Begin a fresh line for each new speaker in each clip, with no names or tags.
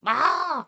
Ah!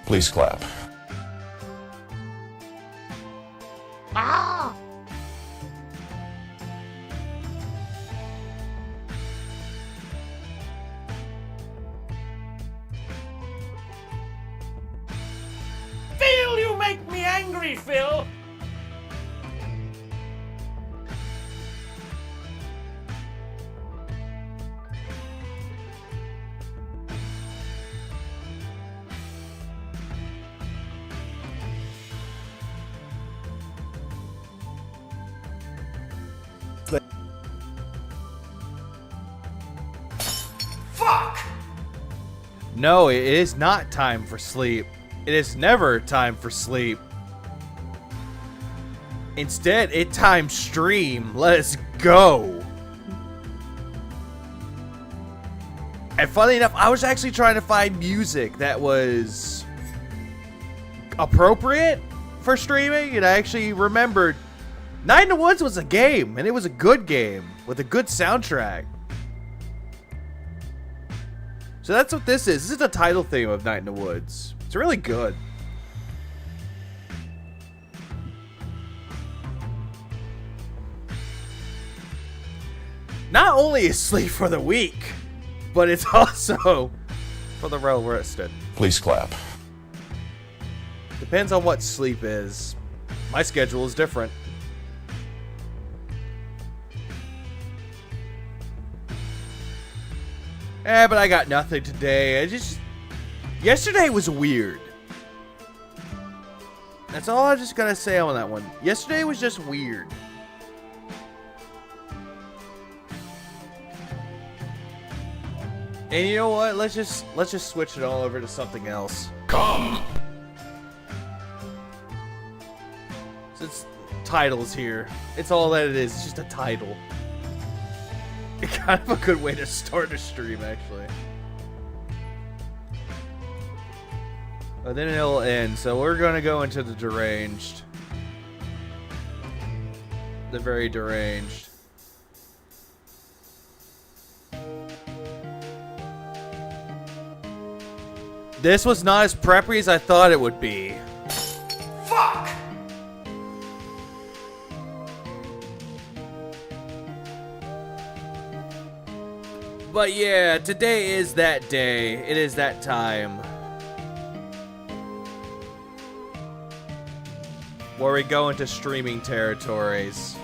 Please clap.
Ah! Phil, you make me angry, Phil! Fuck!
No, it is not time for sleep. It is never time for sleep. Instead, it's time stream. Let's go. And funny enough, I was actually trying to find music that was appropriate for streaming, and I actually remembered Night in the Woods was a game, and it was a good game with a good soundtrack. So that's what this is. This is the title theme of Night in the Woods. It's really good. Not only is sleep for the weak, but it's also for the well rested.
Please clap.
Depends on what sleep is. My schedule is different. But I got nothing today. Yesterday was weird. That's all I just gotta say on that one. Yesterday was just weird. And you know what? Let's just switch it all over to something else.
Come.
Since title's here, it's all that it is. It's just a title. Kind of a good way to start a stream, actually. But then it'll end, so we're gonna go into the deranged. The very deranged. This was not as preppy as I thought it would be.
Fuck!
But yeah, today is that day. It is that time. Where we go into streaming territories.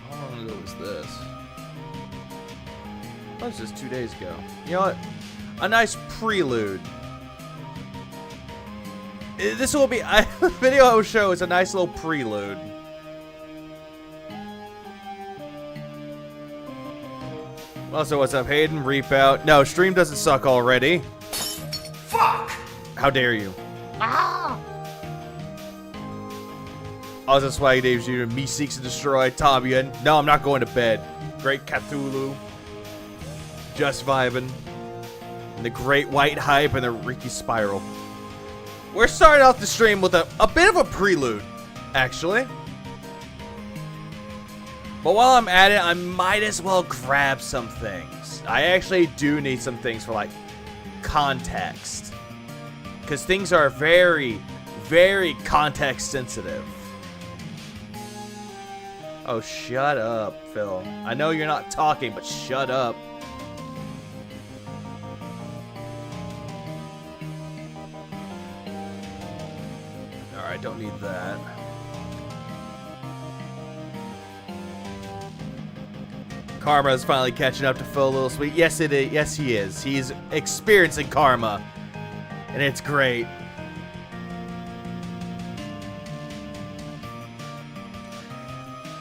How long ago was this? That was just 2 days ago. You know what? A nice prelude. This will be... the video I will show is a nice little prelude. Also, what's up, Hayden? Reap out. No, stream doesn't suck already.
Fuck!
How dare you?
Ah!
Also, Swag Dave's you. Me seeks to destroy Tabian. No, I'm not going to bed. Great Cthulhu. Just vibing. And the Great White Hype and the Ricky Spiral. We're starting off the stream with a bit of a prelude, actually. But while I'm at it, I might as well grab some things. I actually do need some things for, like, context. Because things are very, very context sensitive. Oh, shut up, Phil. I know you're not talking, but shut up. Alright, don't need that. Karma is finally catching up to Phil a little sweet. Yes, it is. Yes, he is. He's experiencing karma. And it's great.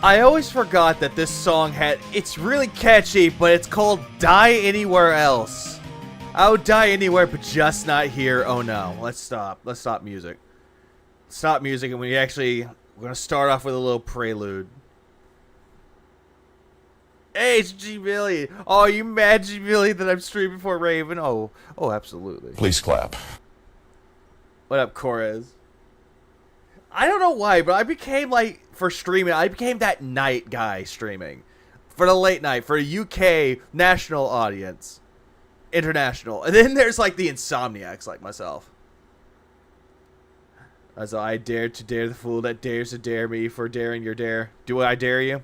I always forgot that this song it's really catchy, but it's called Die Anywhere Else. I would die anywhere, but just not here. Oh no. Let's stop. Let's stop music. Stop music, and we're going to start off with a little prelude. Hey, it's G Billy. Oh, you mad, G Billy, that I'm streaming for Raven? Oh, absolutely.
Please clap.
What up, Corez? I don't know why, but I became for streaming, I became that night guy streaming. For the late night, for a UK national audience. International. And then there's the insomniacs like myself. As I dare to dare the fool that dares to dare me for daring your dare. Do I dare you?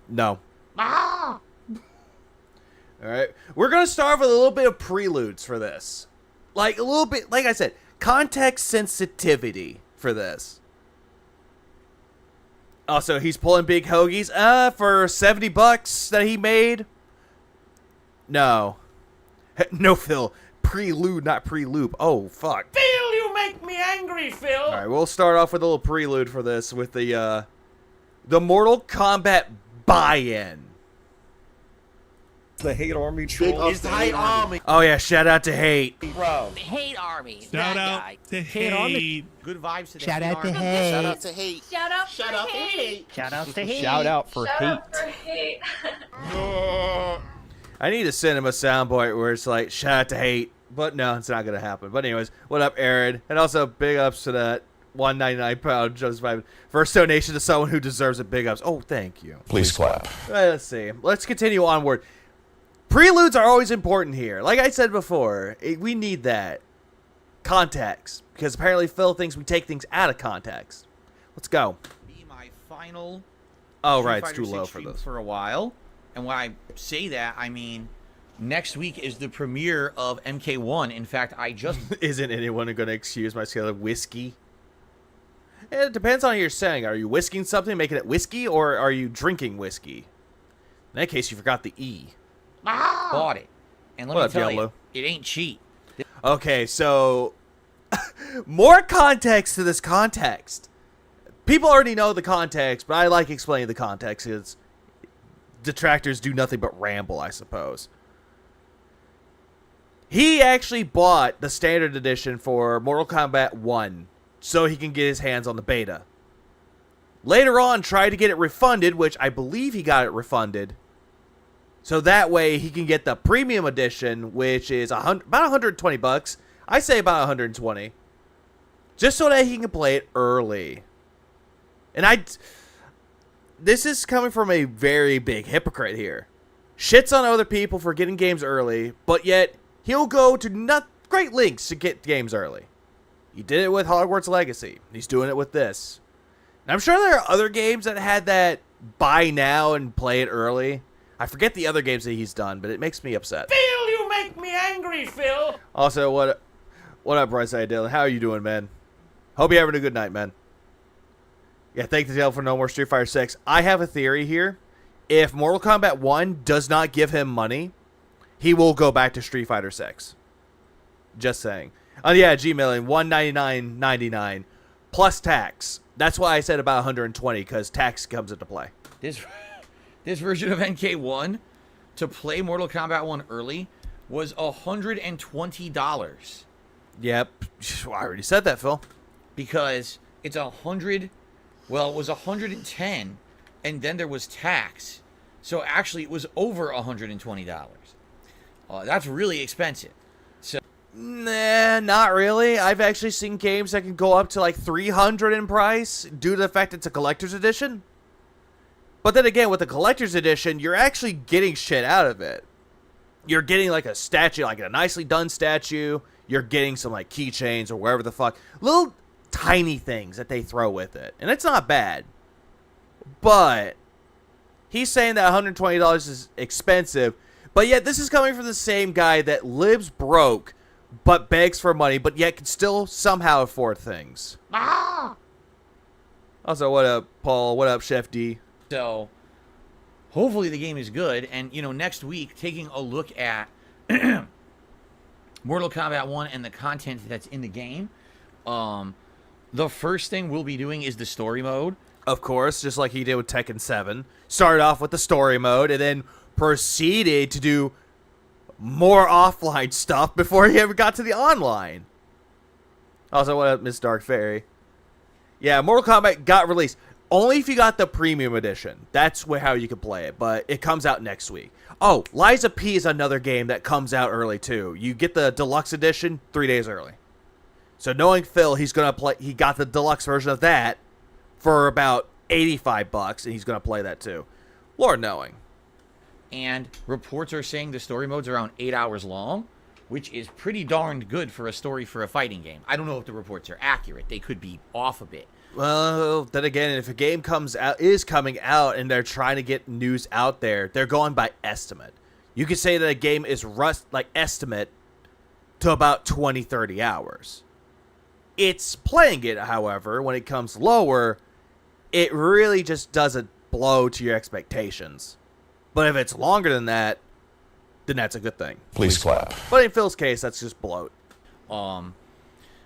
No.
Ah!
Alright. We're going to start with a little bit of preludes for this. A little bit, like I said, context sensitivity for this. Also, he's pulling big hoagies. For $70 that he made. No. No, Phil. Prelude, not pre-loop. Oh, fuck.
Phil, you make me angry, Phil.
Alright, we'll start off with a little prelude for this with the Mortal Kombat buy-in.
The hate army troll.
It's the hate army.
Oh yeah, shout out to Hate.
Bro.
The hate army.
Shout
that
out
guy.
to Hate.
Good vibes to the
Shout
hate
out to
army.
Hate.
Shout out to hate.
Shout out
Shout out to hate.
Shout out to hate.
Shout out for
Shout
hate.
out for hate.
I need to send him a soundbite where it's like, shout out to Hate. But no, it's not going to happen. But anyways, what up, Aaron? And also, big ups to that 199 pound Joseph Ivan. First donation to someone who deserves it. Big ups. Oh, thank you.
Please clap.
Let's see. Let's continue onward. Preludes are always important here. Like I said before, we need that context. Because apparently Phil thinks we take things out of context. Let's go.
Be my final.
Oh,
Street
right. It's
Fighter
too low
6
for
stream
this.
for a while. And when I say that, I mean next week is the premiere of MK1. In fact, I just
Isn't anyone going to excuse my scale of whiskey? It depends on what you're saying. Are you whisking something, making it whiskey, or are you drinking whiskey? In that case, you forgot the E.
bought it. And let
What
me
up,
tell
Diablo?
you, it ain't cheap.
Okay, so more context to this context. People already know the context, but I like explaining the context because detractors do nothing but ramble, I suppose. He actually bought the standard edition for Mortal Kombat 1 so he can get his hands on the beta. Later on, tried to get it refunded, which I believe he got it refunded. So that way he can get the premium edition, which is about $120. I say about 120. Just so that he can play it early. And this is coming from a very big hypocrite here. Shits on other people for getting games early, but yet he'll go to great lengths to get games early. He did it with Hogwarts Legacy. He's doing it with this. And I'm sure there are other games that had that buy now and play it early. I forget the other games that he's done, but it makes me upset.
Phil, you make me angry, Phil.
Also, what up, Brightside Dylan? How are you doing, man? Hope you're having a good night, man. Yeah, thank the devil for no more Street Fighter 6. I have a theory here. If Mortal Kombat 1 does not give him money, he will go back to Street Fighter 6. Just saying. Oh yeah, Gmailing $199.99 plus tax. That's why I said about 120 because tax comes into play.
This version of NK1 to play Mortal Kombat 1 early was $120
Yep, I already said that, Phil.
because it's it was 110 and then there was tax. So actually it was over $120. That's really expensive.
Nah, not really. I've actually seen games that can go up to like $300 in price due to the fact it's a collector's edition. But then again, with the collector's edition, you're actually getting shit out of it. You're getting like a statue, like a nicely done statue. You're getting some like keychains or wherever the fuck. Little tiny things that they throw with it. And it's not bad. But he's saying that $120 is expensive. But yet this is coming from the same guy that lives broke but begs for money, but yet can still somehow afford things. Also, what up, Paul? What up, Chef D?
So, hopefully the game is good. And, next week, taking a look at Mortal Kombat 1 and the content that's in the game, the first thing we'll be doing is the story mode.
Of course, just like he did with Tekken 7. Started off with the story mode and then proceeded to do more offline stuff before he ever got to the online. Also, what up, Miss Dark Fairy? Yeah, Mortal Kombat got released. Only if you got the premium edition. That's how you can play it, but it comes out next week. Oh, Liza P is another game that comes out early, too. You get the deluxe edition 3 days early. So knowing Phil, he got the deluxe version of that for about $85, and he's going to play that, too. Lord knowing.
And reports are saying the story mode's around 8 hours long, which is pretty darned good for a story for a fighting game. I don't know if the reports are accurate. They could be off a bit.
Well, then again, if a game is coming out and they're trying to get news out there, they're going by estimate. You could say that a game is estimate to about 20, 30 hours. It's playing it, however, when it comes lower, it really just doesn't blow to your expectations. But if it's longer than that, then that's a good thing.
Please clap.
But in Phil's case, that's just bloat.
But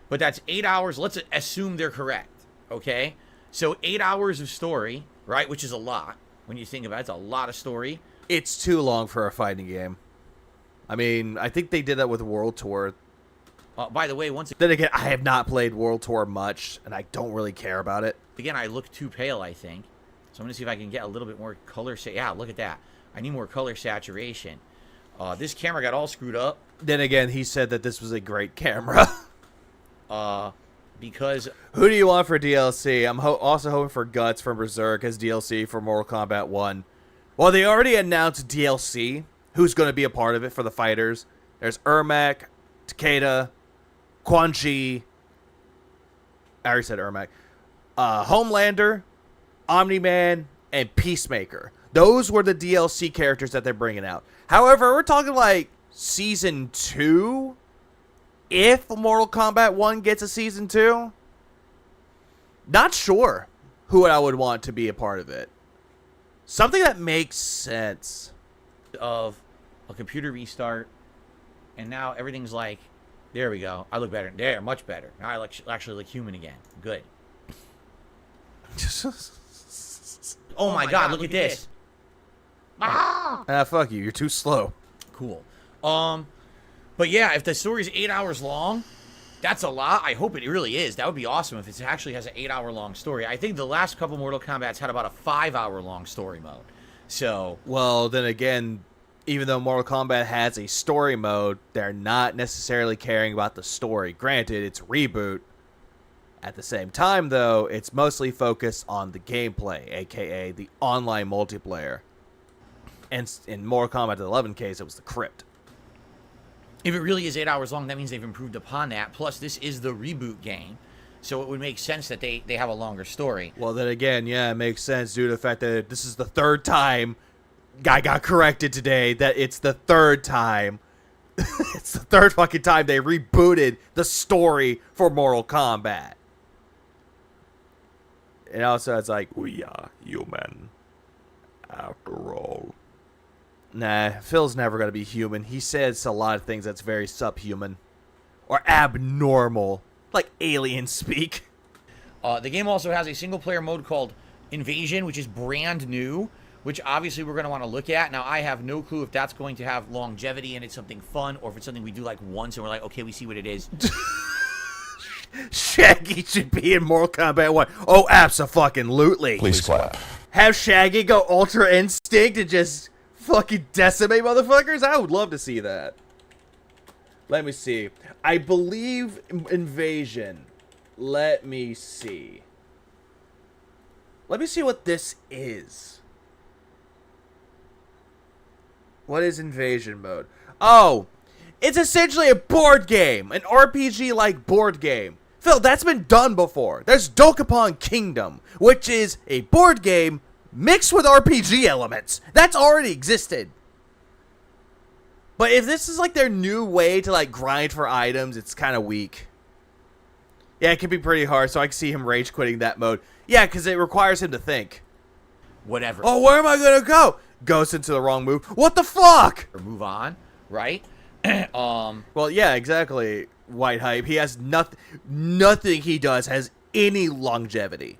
that's 8 hours. Let's assume they're correct. Okay? So 8 hours of story, right? Which is a lot. When you think about it, it's a lot of story.
It's too long for a fighting game. I mean, I think they did that with World Tour.
By the way,
Then again, I have not played World Tour much, and I don't really care about it.
Again, I look too pale, I think. So I'm going to see if I can get a little bit more color. Yeah, look at that. I need more color saturation. This camera got all screwed up.
Then again, he said that this was a great camera.
Because...
Who do you want for DLC? I'm also hoping for Guts from Berserk as DLC for Mortal Kombat 1. Well, they already announced DLC. Who's going to be a part of it for the fighters? There's Ermac, Takeda, Quan Chi. I already said Ermac. Homelander, Omni-Man, and Peacemaker. Those were the DLC characters that they're bringing out. However, we're talking like Season 2? If Mortal Kombat 1 gets a Season 2? Not sure who I would want to be a part of it. Something that makes sense.
Of a computer restart, and now everything's like, there we go. I look better. There, much better. Now I actually look human again. Good. Oh my god, look at this.
Fuck you. You're too slow.
Cool. But yeah, if the story's 8 hours long, that's a lot. I hope it really is. That would be awesome if it actually has an 8 hour long story. I think the last couple Mortal Kombat's had about a 5 hour long story mode. So,
well, then again, even though Mortal Kombat has a story mode, they're not necessarily caring about the story. Granted, it's Reboot. At the same time, though, it's mostly focused on the gameplay, aka the online multiplayer. And in Mortal Kombat 11 case, it was the Crypt.
if it really is 8 hours long, that means they've improved upon that. Plus, this is the reboot game. So it would make sense that they have a longer story.
Well, then again, yeah, it makes sense due to the fact that this is the third time I got corrected today that it's the third time. It's the third fucking time they rebooted the story for Mortal Kombat. And also it's like, we are human after all. Nah, Phil's never going to be human. He says a lot of things that's very subhuman. Or abnormal. Like alien speak.
The game also has a single-player mode called Invasion, which is brand new, which obviously we're going to want to look at. Now, I have no clue if that's going to have longevity and it's something fun, or if it's something we do like once and we're like, okay, we see what it is.
Shaggy should be in Mortal Kombat 1. Oh, abso-fucking-lutely.
Please clap.
Have Shaggy go Ultra Instinct and just fucking decimate motherfuckers? I would love to see that. Let me see. I believe Invasion. Let me see. Let me see what this is. What is Invasion mode? Oh, it's essentially a board game. An RPG-like board game. Phil, that's been done before. There's Dokapon Kingdom, which is a board game mixed with RPG elements. That's already existed. But if this is like their new way to like grind for items, it's kind of weak. Yeah, it can be pretty hard, so I can see him rage quitting that mode. Yeah, because it requires him to think.
Whatever.
Oh, where am I going to go? Goes into the wrong move. What the fuck?
Or move on, right?
Well, yeah, exactly, White Hype. He has nothing he does has any longevity.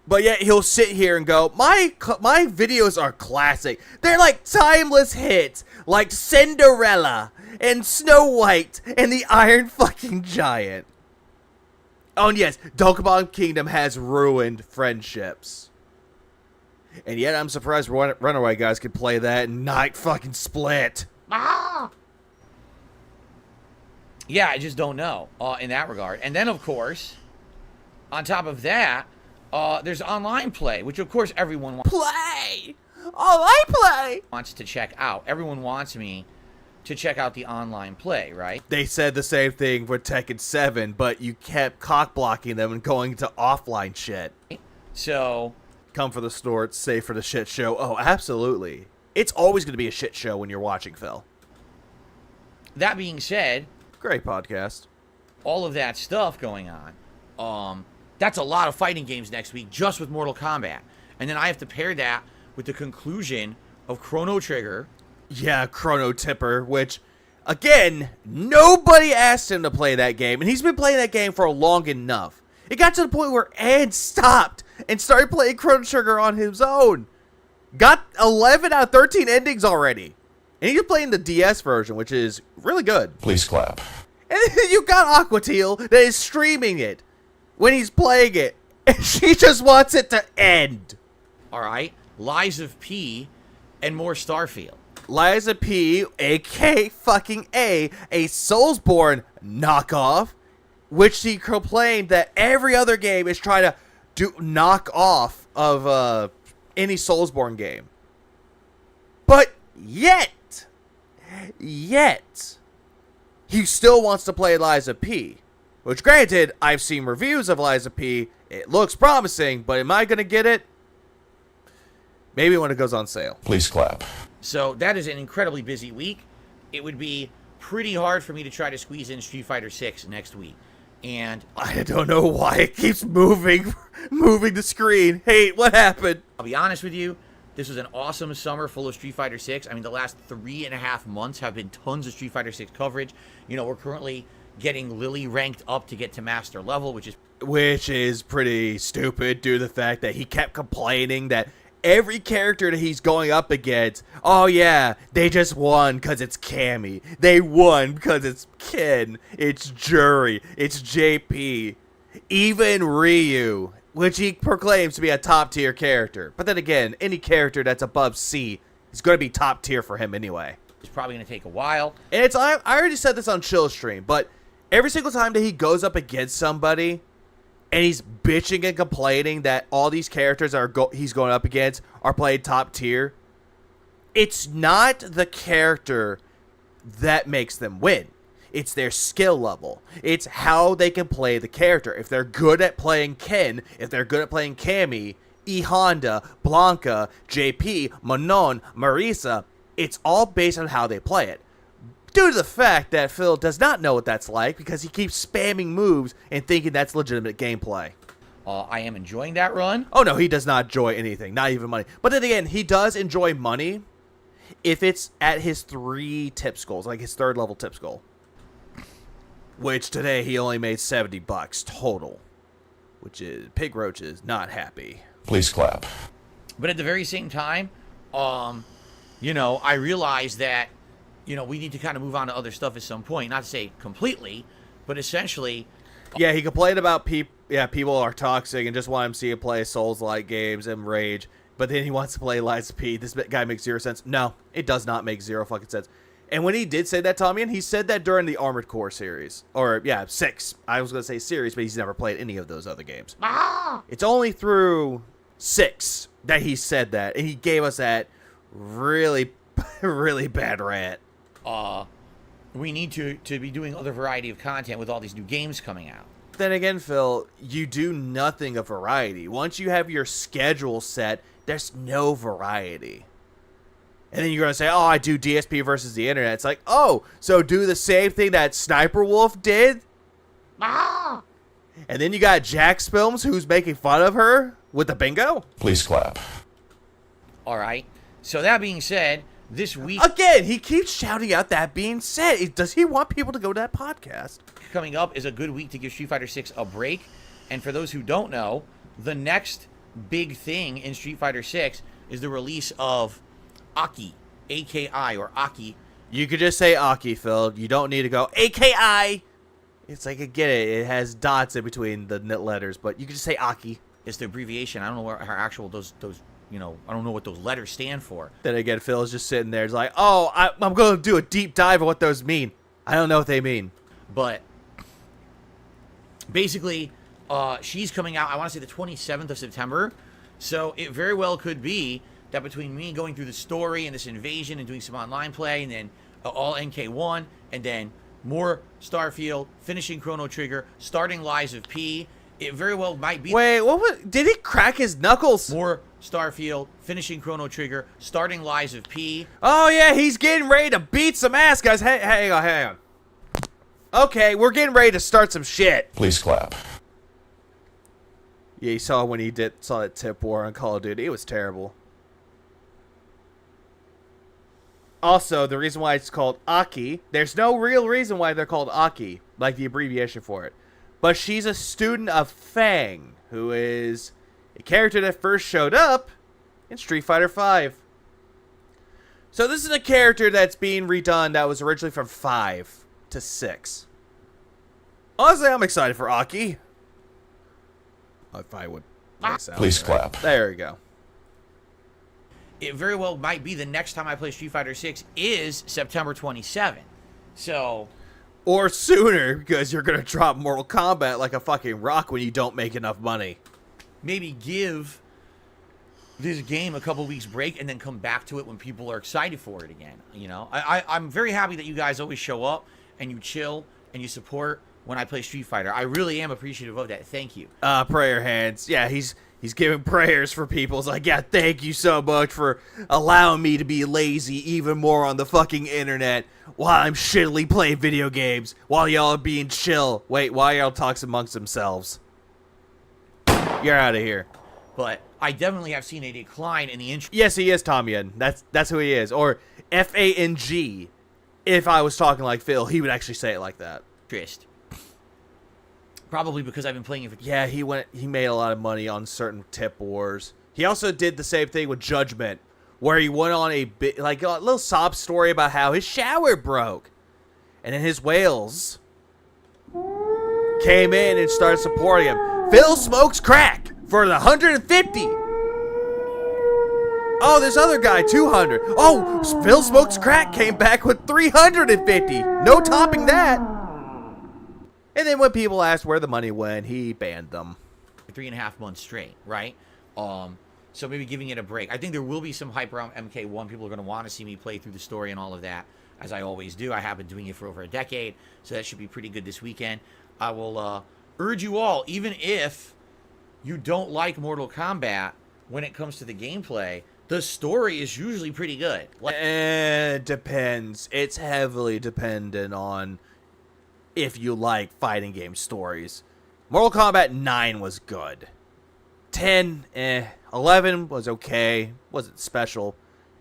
But yet he'll sit here and go, my videos are classic. They're like timeless hits, like Cinderella and Snow White and the Iron fucking Giant. Oh, and yes, Dokkan Kingdom has ruined friendships. And yet I'm surprised Runaway guys could play that and not fucking split.
Yeah, I just don't know in that regard. And then, of course, on top of that, there's online play, which, of course, everyone
Play! I play!
wants to check out. Everyone wants me to check out the online play, right?
They said the same thing with Tekken 7, but you kept cock-blocking them and going to offline shit.
So,
Come for the snort, stay for the shit show. Oh, absolutely. It's always going to be a shit show when you're watching, Phil.
that being said,
Great podcast.
all of that stuff going on, that's a lot of fighting games next week just with Mortal Kombat. And then I have to pair that with the conclusion of Chrono Trigger.
Yeah, Chrono Tipper, which, again, nobody asked him to play that game, and he's been playing that game for long enough. It got to the point where Ed stopped and started playing Chrono Trigger on his own. Got 11 out of 13 endings already. And he's playing the DS version, which is really good.
Please clap.
And then you got Aquateel that is streaming it when he's playing it. And she just wants it to end.
All right, Lies of P and more Starfield.
Liza P, a.k. fucking A Soulsborne knockoff, which she complained that every other game is trying to knock off of any Soulsborne game. But yet, he still wants to play Liza P. Which, granted, I've seen reviews of Liza P. It looks promising, but am I going to get it? Maybe when it goes on sale.
Please clap.
So that is an incredibly busy week. It would be pretty hard for me to try to squeeze in Street Fighter 6 next week. And
I don't know why it keeps moving the screen. Hey, what happened?
I'll be honest with you, this was an awesome summer full of Street Fighter 6. I mean, the last 3.5 months have been tons of Street Fighter 6 coverage. You know, we're currently getting Lily ranked up to get to master level, which is
pretty stupid due to the fact that he kept complaining that every character that he's going up against, oh yeah, they just won because it's Cammy. They won because it's Ken. It's Jury. It's JP. Even Ryu, which he proclaims to be a top tier character. But then again, any character that's above C is going to be top tier for him anyway.
It's probably going to take a while.
And I already said this on Chill Stream, but every single time that he goes up against somebody and he's bitching and complaining that all these characters he's going up against are played top tier, it's not the character that makes them win. It's their skill level. It's how they can play the character. If they're good at playing Ken, if they're good at playing Cammy, E Honda, Blanca, JP, Manon, Marisa, it's all based on how they play it. Due to the fact that Phil does not know what that's like because he keeps spamming moves and thinking that's legitimate gameplay.
I am enjoying that run.
Oh no, he does not enjoy anything, not even money. But then again, he does enjoy money if it's at his 3 tip skulls, like his 3rd level tip skull. Which today he only made $70 total. Which is, Pig Roach is not happy.
Please clap.
But at the very same time, you know, I realize that, you know, we need to kind of move on to other stuff at some point. Not to say completely, but essentially.
Yeah, he complained about people are toxic and just want him to see him play Souls-like games and rage. But then he wants to play Lies of P. This guy makes 0 sense. No, it does not make 0 fucking sense. And when he did say that, Tommy, and he said that during the Armored Core series. Or, yeah, 6. I was going to say series, but he's never played any of those other games. It's only through 6 that he said that. And he gave us that really, really bad rant.
We need to be doing other variety of content with all these new games coming out.
Then again, Phil, you do nothing of variety. Once you have your schedule set, there's no variety. And then you're going to say, oh, I do DSP versus the internet. It's like, oh, so do the same thing that Sniper Wolf did?
Ah!
And then you got Jax Films, who's making fun of her with the bingo?
Please clap.
All right. So that being said, this week
Again, he keeps shouting out that being said. Does he want people to go to that podcast?
coming up is a good week to give Street Fighter 6 a break. And for those who don't know, the next big thing in Street Fighter 6 is the release of Aki, AKI, or Aki.
You could just say Aki, Phil. You don't need to go AKI. It's like, I get it. It has dots in between the letters, but you can just say Aki.
It's the abbreviation. I don't know what her actual those I don't know what those letters stand for.
Then again, Phil is just sitting there. It's like, oh, I'm going to do a deep dive of what those mean. I don't know what they mean.
But basically, she's coming out, I want to say the 27th of September. So it very well could be that between me going through the story and this invasion and doing some online play and then all NK1 and then more Starfield, finishing Chrono Trigger, starting Lies of P, it very well might be...
Wait, what was... Did he crack his knuckles?
More Starfield, finishing Chrono Trigger, starting Lies of P.
Oh, yeah, he's getting ready to beat some ass, guys. Hang on. Okay, we're getting ready to start some shit.
Please clap.
Yeah, you saw when he saw that tip war on Call of Duty. It was terrible. Also, the reason why it's called Aki, there's no real reason why they're called Aki, like the abbreviation for it. But she's a student of Fang, who is a character that first showed up in Street Fighter V. So this is a character that's being redone that was originally from 5 to 6. Honestly, I'm excited for Aki. If I would play sound.
Please clap.
There we go.
It very well might be the next time I play Street Fighter 6 is September 27th. So...
Or sooner, because you're going to drop Mortal Kombat like a fucking rock when you don't make enough money.
maybe give this game a couple weeks break and then come back to it when people are excited for it again. You know, I'm very happy that you guys always show up and you chill and you support when I play Street Fighter. I really am appreciative of that. Thank you.
Prayer hands. Yeah, he's giving prayers for people. It's like, yeah, thank you so much for allowing me to be lazy even more on the fucking internet while I'm shittily playing video games, while y'all are being chill. Wait, while y'all talks amongst themselves. You're out of here.
But I definitely have seen a decline in the interest.
Yes, he is Tom Yen. That's who he is. Or Fang. If I was talking like Phil, he would actually say it like that.
Probably because I've been playing it for...
Yeah, he made a lot of money on certain tip wars. He also did the same thing with Judgment, where he went on a little sob story about how his shower broke. And then his whales came in and started supporting him. Phil smokes crack for the 150. Oh, this other guy, 200. Oh, Phil smokes crack came back with 350. No topping that. And then when people asked where the money went, he banned them.
3.5 months straight, right? So maybe giving it a break. I think there will be some hype around MK1. People are going to want to see me play through the story and all of that, as I always do. I have been doing it for over a decade, so that should be pretty good this weekend. I will urge you all, even if you don't like Mortal Kombat, when it comes to the gameplay, the story is usually pretty good.
It depends. It's heavily dependent on if you like fighting game stories. Mortal Kombat 9 was good. 10, 11 was okay. Wasn't special.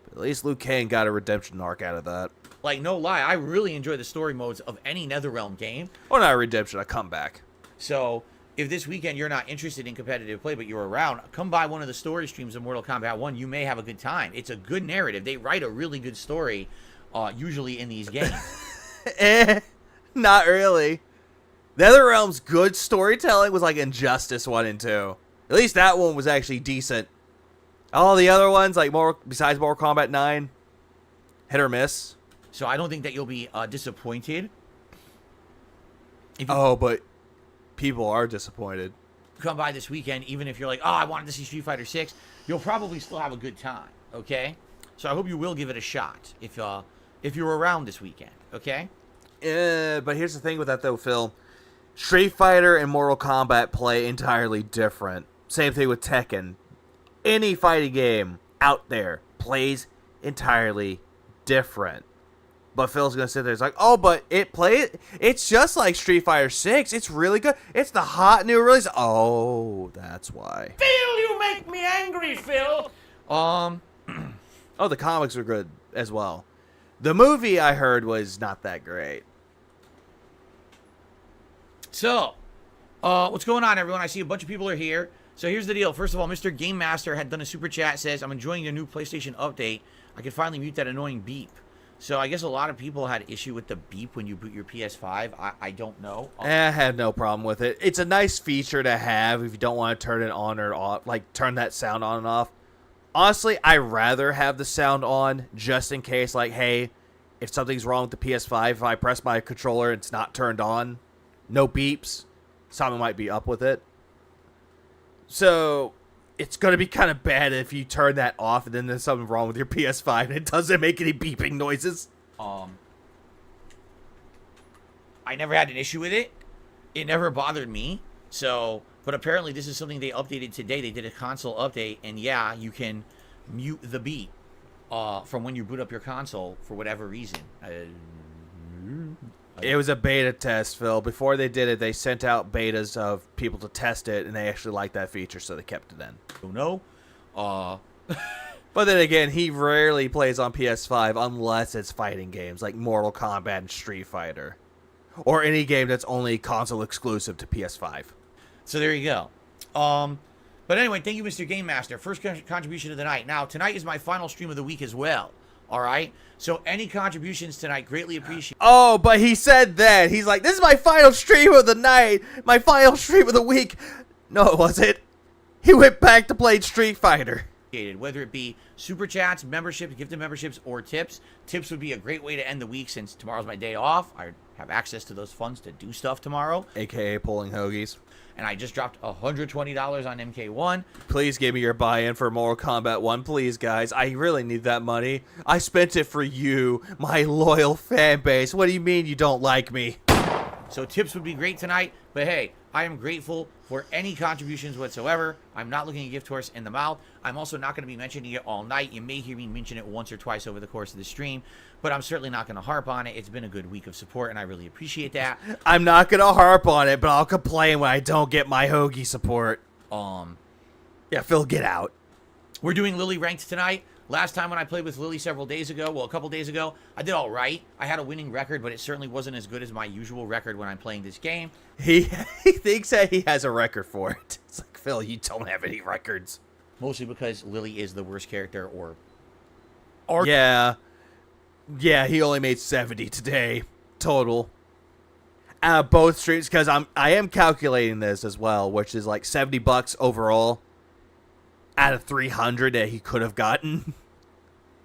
But at least Liu Kang got a redemption arc out of that.
Like, no lie, I really enjoy the story modes of any NetherRealm game.
Or not a redemption, a comeback.
So, if this weekend you're not interested in competitive play, but you're around, come by one of the story streams of Mortal Kombat 1. You may have a good time. It's a good narrative. They write a really good story, usually in these games.
Not really. NetherRealm's good storytelling was like Injustice 1 and 2. At least that one was actually decent. All the other ones, like besides Mortal Kombat 9, hit or miss.
So I don't think that you'll be disappointed.
But people are disappointed.
Come by this weekend, even if you're like, oh, I wanted to see Street Fighter 6, you'll probably still have a good time, okay? So I hope you will give it a shot if you're around this weekend, okay?
But here's the thing with that, though, Phil. Street Fighter and Mortal Kombat play entirely different. Same thing with Tekken. Any fighting game out there plays entirely different. But Phil's gonna sit there. It's like, oh, but it's just like Street Fighter 6. It's really good. It's the hot new release. Oh, that's why.
Phil, you make me angry, Phil.
Oh, the comics are good as well. The movie I heard was not that great.
So, what's going on, everyone? I see a bunch of people are here. So here's the deal. First of all, Mr. Game Master had done a super chat. Says, I'm enjoying your new PlayStation update. I can finally mute that annoying beep. So I guess a lot of people had issue with the beep when you boot your PS5. I don't know.
I had no problem with it. It's a nice feature to have if you don't want to turn it on or off, like turn that sound on and off. Honestly, I'd rather have the sound on just in case, like, hey, if something's wrong with the PS5, if I press my controller and it's not turned on, no beeps, something might be up with it. So it's going to be kind of bad if you turn that off and then there's something wrong with your PS5 and it doesn't make any beeping noises.
I never had an issue with it. It never bothered me. So, but apparently this is something they updated today. They did a console update, and yeah, you can mute the beep from when you boot up your console for whatever reason.
It was a beta test, Phil. Before they did it, they sent out betas of people to test it, and they actually liked that feature, so they kept it in.
Don't know.
But then again, he rarely plays on PS5 unless it's fighting games like Mortal Kombat and Street Fighter. Or any game that's only console exclusive to PS5.
So there you go. But anyway, thank you, Mr. Game Master. First contribution of the night. Now, tonight is my final stream of the week as well. All right? So any contributions tonight, greatly appreciated.
Oh, but he said that. He's like, this is my final stream of the night. My final stream of the week. No, it wasn't. He went back to play Street Fighter.
Whether it be super chats, memberships, gifted memberships, or tips. Tips would be a great way to end the week since tomorrow's my day off. I have access to those funds to do stuff tomorrow.
AKA pulling hoagies.
And I just dropped $120 on MK1.
Please give me your buy-in for Mortal Kombat 1, please, guys. I really need that money. I spent it for you, my loyal fan base. What do you mean you don't like me?
So tips would be great tonight. But hey, I am grateful for any contributions whatsoever. I'm not looking a gift horse in the mouth. I'm also not going to be mentioning it all night. You may hear me mention it once or twice over the course of the stream, but I'm certainly not going to harp on it. It's been a good week of support, and I really appreciate that.
I'm not going to harp on it, but I'll complain when I don't get my hoagie support. Yeah, Phil, get out.
We're doing Lily Ranked tonight. Last time when I played with Lily several days ago, well, a couple days ago, I did all right. I had a winning record, but it certainly wasn't as good as my usual record when I'm playing this game.
He thinks that he has a record for it. It's like, Phil, you don't have any records.
Mostly because Lily is the worst character, or
yeah, he only made 70 today total. Out of both streams, because I am calculating this as well, which is like $70 overall. Out of 300 that he could have gotten,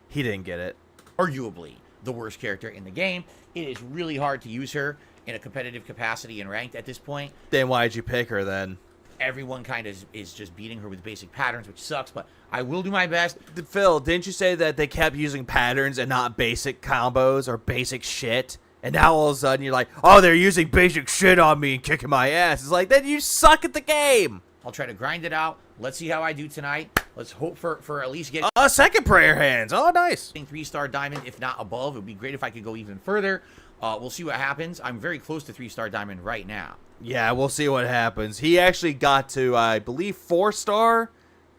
he didn't get it.
Arguably the worst character in the game. It is really hard to use her in a competitive capacity and ranked at this point.
Then why'd you pick her then?
Everyone kind of is just beating her with basic patterns, which sucks, but I will do my best.
Phil, didn't you say that they kept using patterns and not basic combos or basic shit? And now all of a sudden you're like, oh, they're using basic shit on me and kicking my ass. It's like, then you suck at the game.
I'll try to grind it out. Let's see how I do tonight. Let's hope for at least getting
second prayer hands. Oh, nice.
3-star diamond, if not above. It would be great if I could go even further. We'll see what happens. I'm very close to 3-star diamond right now.
Yeah, we'll see what happens. He actually got to, I believe, 4-star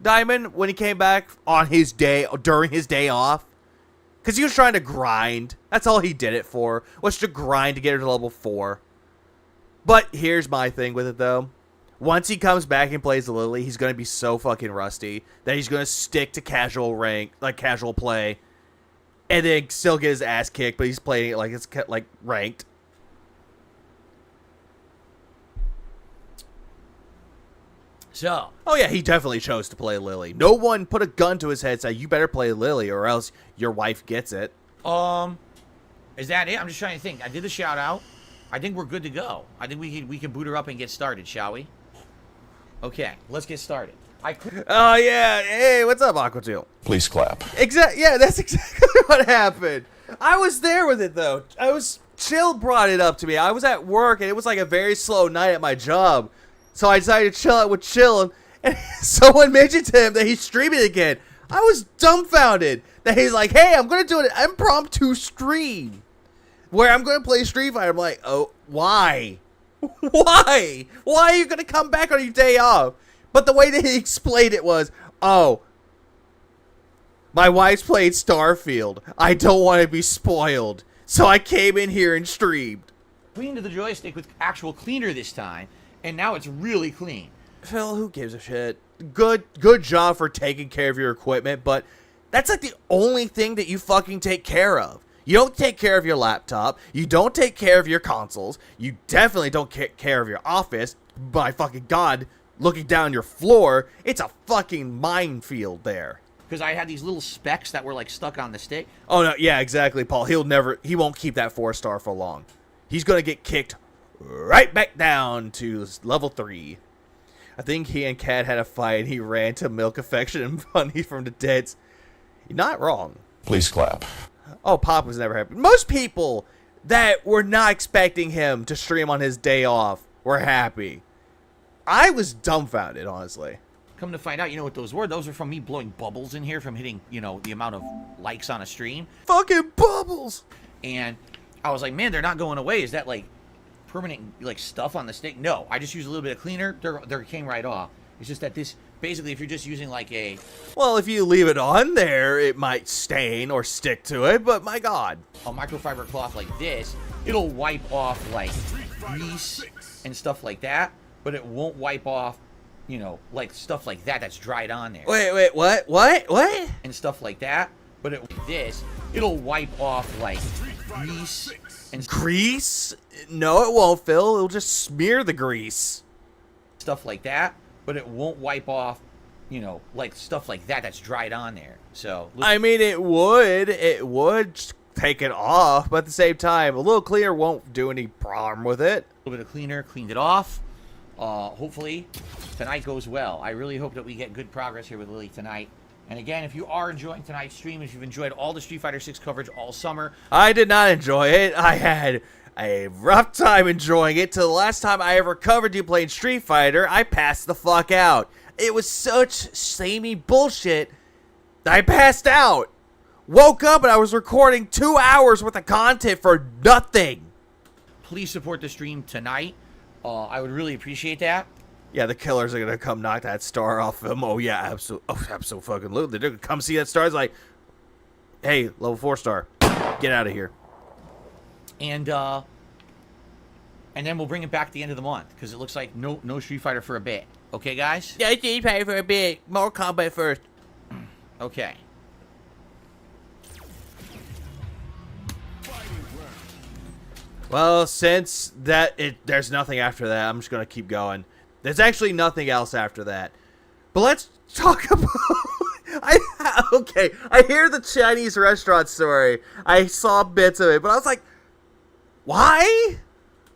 diamond when he came back on his day, during his day off. Because he was trying to grind. That's all he did it for, was to grind to get her to level 4. But here's my thing with it, though. Once he comes back and plays Lily, he's going to be so fucking rusty that he's going to stick to casual rank, like casual play, and then still get his ass kicked, but he's playing it like it's like ranked.
So,
oh yeah, he definitely chose to play Lily. No one put a gun to his head and said, you better play Lily or else your wife gets it.
is that it? I'm just trying to think. I did the shout out. I think we're good to go. I think we can boot her up and get started, shall we? Okay, let's get started.
Oh yeah, hey, what's up, Aqua2?
Please clap.
Yeah, that's exactly what happened. I was there with it though. Chill brought it up to me. I was at work and it was like a very slow night at my job. So I decided to chill out with Chill, and someone mentioned to him that he's streaming again. I was dumbfounded. that he's like, hey, I'm going to do an impromptu stream where I'm going to play Street Fighter. I'm like, oh, why? Why? Why are you going to come back on your day off? But the way that he explained it was, oh, my wife's played Starfield. I don't want to be spoiled. So I came in here and streamed.
Cleaned the joystick with actual cleaner this time, and now it's really clean.
Phil, who gives a shit? Good job for taking care of your equipment, but that's like the only thing that you fucking take care of. You don't take care of your laptop. You don't take care of your consoles. You definitely don't take care of your office. My fucking God, looking down your floor, it's a fucking minefield there.
Because I had these little specks that were like stuck on the stick.
Oh no, yeah, exactly, Paul. He won't keep that 4-star for long. He's gonna get kicked right back down to level 3. I think he and Cat had a fight and he ran to Milk Affection and Bunny from the dead. You're not wrong.
Please clap.
Oh, Pop was never happy. Most people that were not expecting him to stream on his day off were happy. I was dumbfounded, honestly.
Come to find out, you know what those were? Those were from me blowing bubbles in here from hitting, you know, the amount of likes on a stream.
Fucking bubbles!
And I was like, man, they're not going away. Is that like permanent like stuff on the stick? No, I just used a little bit of cleaner. They came right off. It's just that this, basically, if you're just using like a...
Well, if you leave it on there, it might stain or stick to it, but my God.
A microfiber cloth like this, it'll wipe off like grease and stuff like that, but it won't wipe off, you know, like stuff like that that's dried on there.
Wait, what?
And stuff like that, but it'll wipe off like grease and
Grease? No, it won't, Phil. It'll just smear the grease.
stuff like that, but it won't wipe off, you know, like stuff like that that's dried on there. So
I mean, it would take it off, but at the same time, a little cleaner won't do any problem with it.
a little bit of cleaner, cleaned it off. Hopefully tonight goes well. I really hope that we get good progress here with Lily tonight. And again, if you are enjoying tonight's stream, if you've enjoyed all the Street Fighter 6 coverage all summer,
I did not enjoy it. I had a rough time enjoying it till the last time I ever covered you playing Street Fighter. I passed the fuck out. It was such samey bullshit that I passed out. Woke up and I was recording 2 hours worth of content for nothing.
please support the stream tonight. I would really appreciate that.
Yeah, the killers are gonna come knock that star off him. Oh yeah, absolutely. Oh, absolutely. They're gonna come see that star. It's like, hey, level 4 star, get out of here.
And then we'll bring it back at the end of the month because it looks like no Street Fighter for a bit. Okay, guys?
Yeah, Street Fighter for a bit. More combat first.
Okay.
Well, since there's nothing after that, I'm just gonna keep going. There's actually nothing else after that. But let's talk about... I hear the Chinese restaurant story. I saw bits of it, but I was like, why?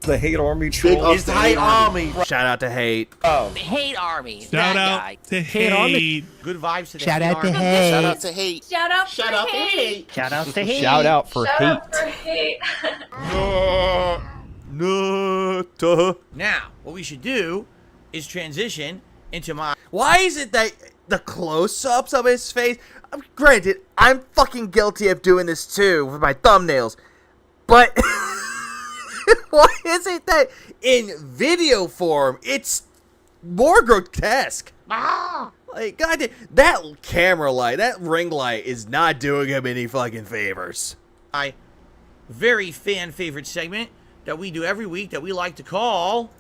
The Hate Army troll.
It's the Hate Army.
Shout out to Hate.
Hate Army.
Shout
that
out
guy.
to Hate.
Good vibes to the
Shout out to
Army.
Hate.
Shout out to hate.
Shout out
Shut
for
up,
hate.
Shout out to Hate.
Shout out for
Shout
hate.
out for hate.
No.
Now, what we should do is transition into my...
Why is it that the close-ups of his face... Granted, I'm fucking guilty of doing this too with my thumbnails. But... why is it that in video form, it's more grotesque? Like, goddamn, that camera light, that ring light is not doing him any fucking favors.
my very fan favorite segment that we do every week that we like to call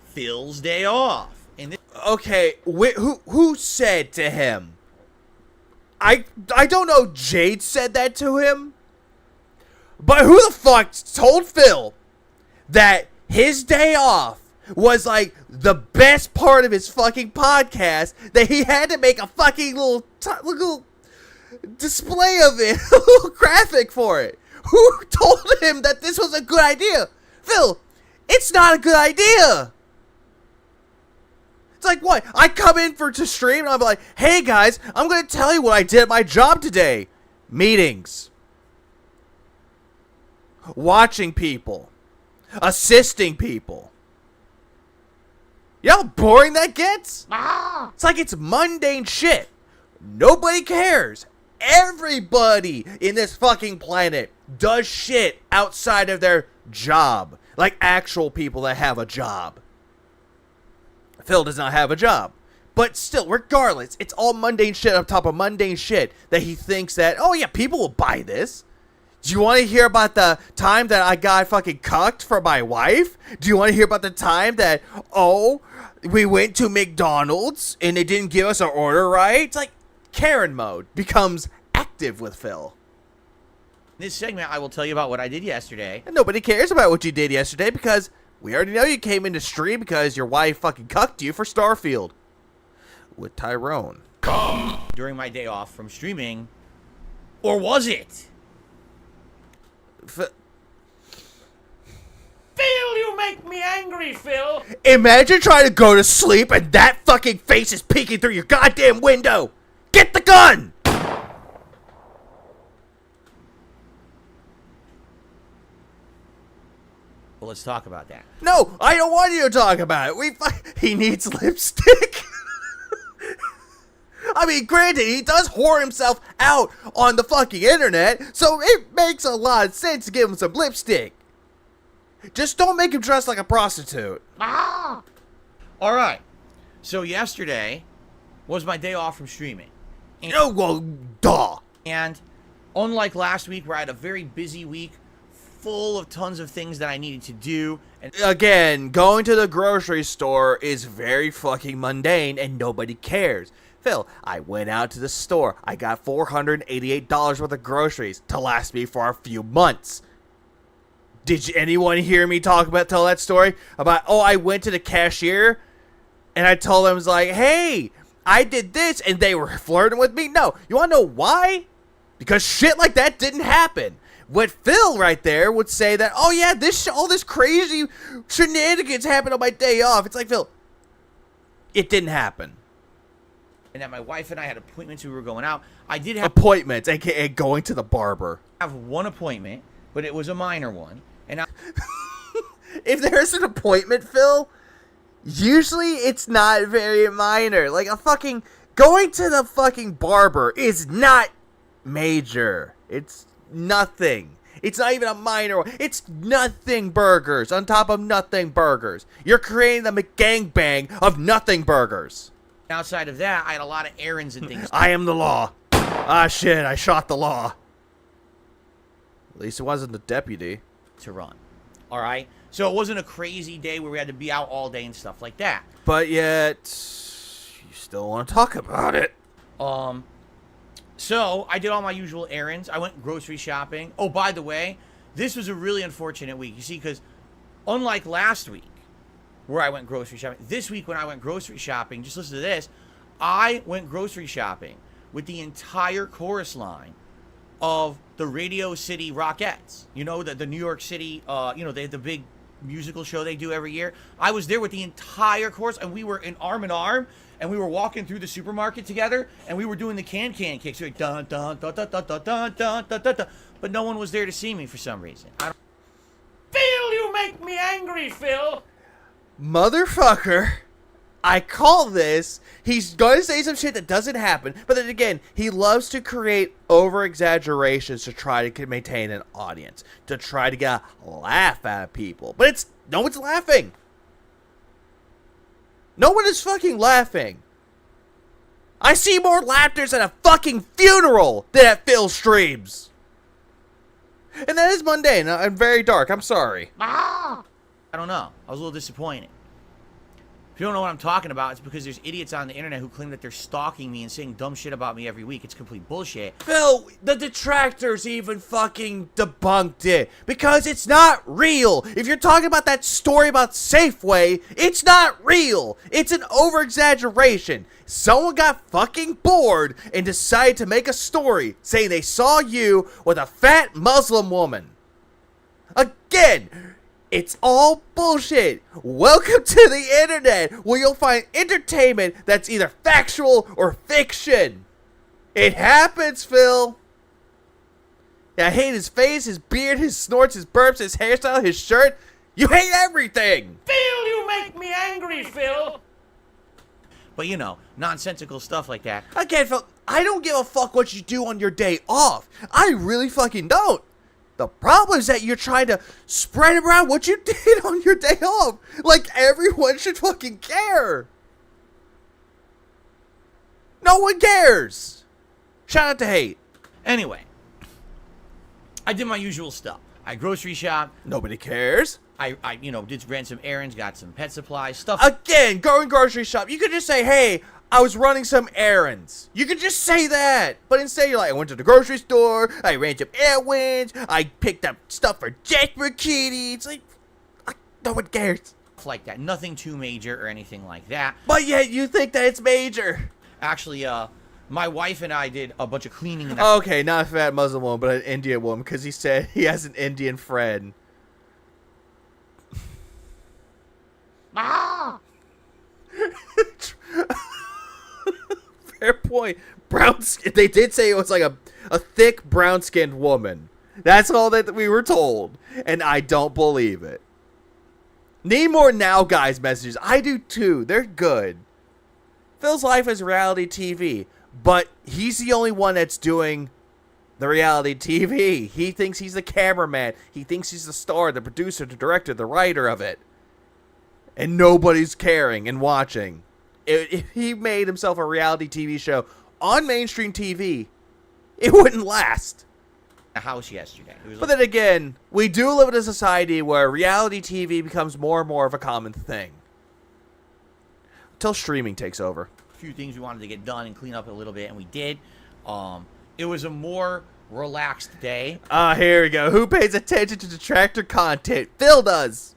Phil's Day Off. And this,
Okay, who said to him? I don't know. Jade said that to him, but who the fuck told Phil that his day off was like the best part of his fucking podcast? That he had to make a fucking little display of it, a little graphic for it. Who told him that this was a good idea? Phil, it's not a good idea. It's like, what? I come in to stream and I'm like, hey guys, I'm going to tell you what I did at my job today. Meetings. Watching people. Assisting people. You know how boring that gets? It's like it's mundane shit. Nobody cares. everybody in this fucking planet does shit outside of their job. Like actual people that have a job. Phil does not have a job. But still, regardless, it's all mundane shit on top of mundane shit that he thinks that, oh yeah, people will buy this. Do you want to hear about the time that I got fucking cucked for my wife? Do you want to hear about the time that, oh, we went to McDonald's and they didn't give us our order right? It's like Karen mode becomes active with Phil.
In this segment, I will tell you about what I did yesterday.
And nobody cares about what you did yesterday because we already know you came into stream because your wife fucking cucked you for Starfield. With Tyrone.
During my day off from streaming. Or was it?
Phil, you make me angry, Phil.
Imagine trying to go to sleep and that fucking face is peeking through your goddamn window. Get the gun!
Well, let's talk about that.
No, I don't want you to talk about it. He needs lipstick. I mean, granted, he does whore himself out on the fucking internet, so it makes a lot of sense to give him some lipstick. Just don't make him dress like a prostitute.
All right. So yesterday was my day off from streaming. And,
Oh, well, duh.
and unlike last week where I had a very busy week full of tons of things that I needed to do. And
Again, going to the grocery store is very fucking mundane and nobody cares. Phil, I went out to the store. I got $488 worth of groceries to last me for a few months. Did anyone hear me tell that story about, oh, I went to the cashier and I told them, like, hey, I did this and they were flirting with me? No. You want to know why? Because shit like that didn't happen. What Phil right there would say that, oh yeah, all this crazy shenanigans happened on my day off. It's like, Phil, it didn't happen.
that my wife and I had appointments. We were going out. I did have
Appointments, aka going to the barber.
one appointment, but it was a minor one. And
If there's an appointment, Phil, usually it's not very minor. Like going to the fucking barber is not major. It's nothing. It's not even a minor one. It's nothing burgers on top of nothing burgers. You're creating the McGangbang of nothing burgers.
outside of that, I had a lot of errands and things
I am the law. Ah, shit, I shot the law. At least it wasn't the deputy.
to run. All right? So it wasn't a crazy day where we had to be out all day and stuff like that.
But yet, you still want to talk about it.
So I did all my usual errands. I went grocery shopping. Oh, by the way, this was a really unfortunate week. You see, because unlike last week where I went grocery shopping, this week when I went grocery shopping, just listen to this, I went grocery shopping with the entire chorus line of the Radio City Rockettes. You know, the New York City, they have the big musical show they do every year. I was there with the entire chorus, and we were in arm in arm, and we were walking through the supermarket together, and we were doing the can kicks. We were dun dun dun dun dun dun dun dun dun dun, but no one was there to see me for some reason.
Phil, you make me angry, Phil.
Motherfucker. I call this, he's going to say some shit that doesn't happen, but then again, he loves to create over-exaggerations to try to maintain an audience, to try to get a laugh out of people. But no one's laughing. No one is fucking laughing. I see more laughters at a fucking funeral than at Phil's streams. And that is mundane and very dark, I'm sorry.
I don't know. I was a little disappointed. If you don't know what I'm talking about, it's because there's idiots on the internet who claim that they're stalking me and saying dumb shit about me every week. It's complete bullshit.
Phil, the detractors even fucking debunked it because it's not real. If you're talking about that story about Safeway, it's not real. It's an over-exaggeration. Someone got fucking bored and decided to make a story saying they saw you with a fat Muslim woman. Again, it's all bullshit. Welcome to the internet, where you'll find entertainment that's either factual or fiction. It happens, Phil. I hate his face, his beard, his snorts, his burps, his hairstyle, his shirt. You hate everything.
Phil, you make me angry, Phil.
But, you know, nonsensical stuff like that.
Again, Phil, I don't give a fuck what you do on your day off. I really fucking don't. The problem is that you're trying to spread around what you did on your day off. Like everyone should fucking care. No one cares. Shout out to hate.
Anyway, I did my usual stuff. I grocery shop.
Nobody cares.
I ran some errands, got some pet supplies, stuff.
Again, going grocery shop, you could just say, hey, I was running some errands. You could just say that. But instead, you're like, I went to the grocery store, I ran some errands, I picked up stuff for Jasper Kitty. It's like, no one cares.
Like that. Nothing too major or anything like that.
But yet, you think that it's major.
Actually, my wife and I did a bunch of cleaning.
Okay, not a fat Muslim woman, but an Indian woman, because he said he has an Indian friend. Fair point. They did say it was like a thick brown-skinned woman. That's all that we were told, and I don't believe it. Need more Now Guys messages. I do too. They're good. Phil's life is reality TV, but he's the only one that's doing the reality TV. He thinks he's the cameraman. He thinks he's the star, the producer, the director, the writer of it. And nobody's caring and watching. If he made himself a reality TV show on mainstream TV, it wouldn't last.
A house yesterday.
But then again, we do live in a society where reality TV becomes more and more of a common thing. Until streaming takes over.
A few things we wanted to get done and clean up a little bit, and we did. It was a more relaxed day.
Here we go. Who pays attention to detractor content? Phil does.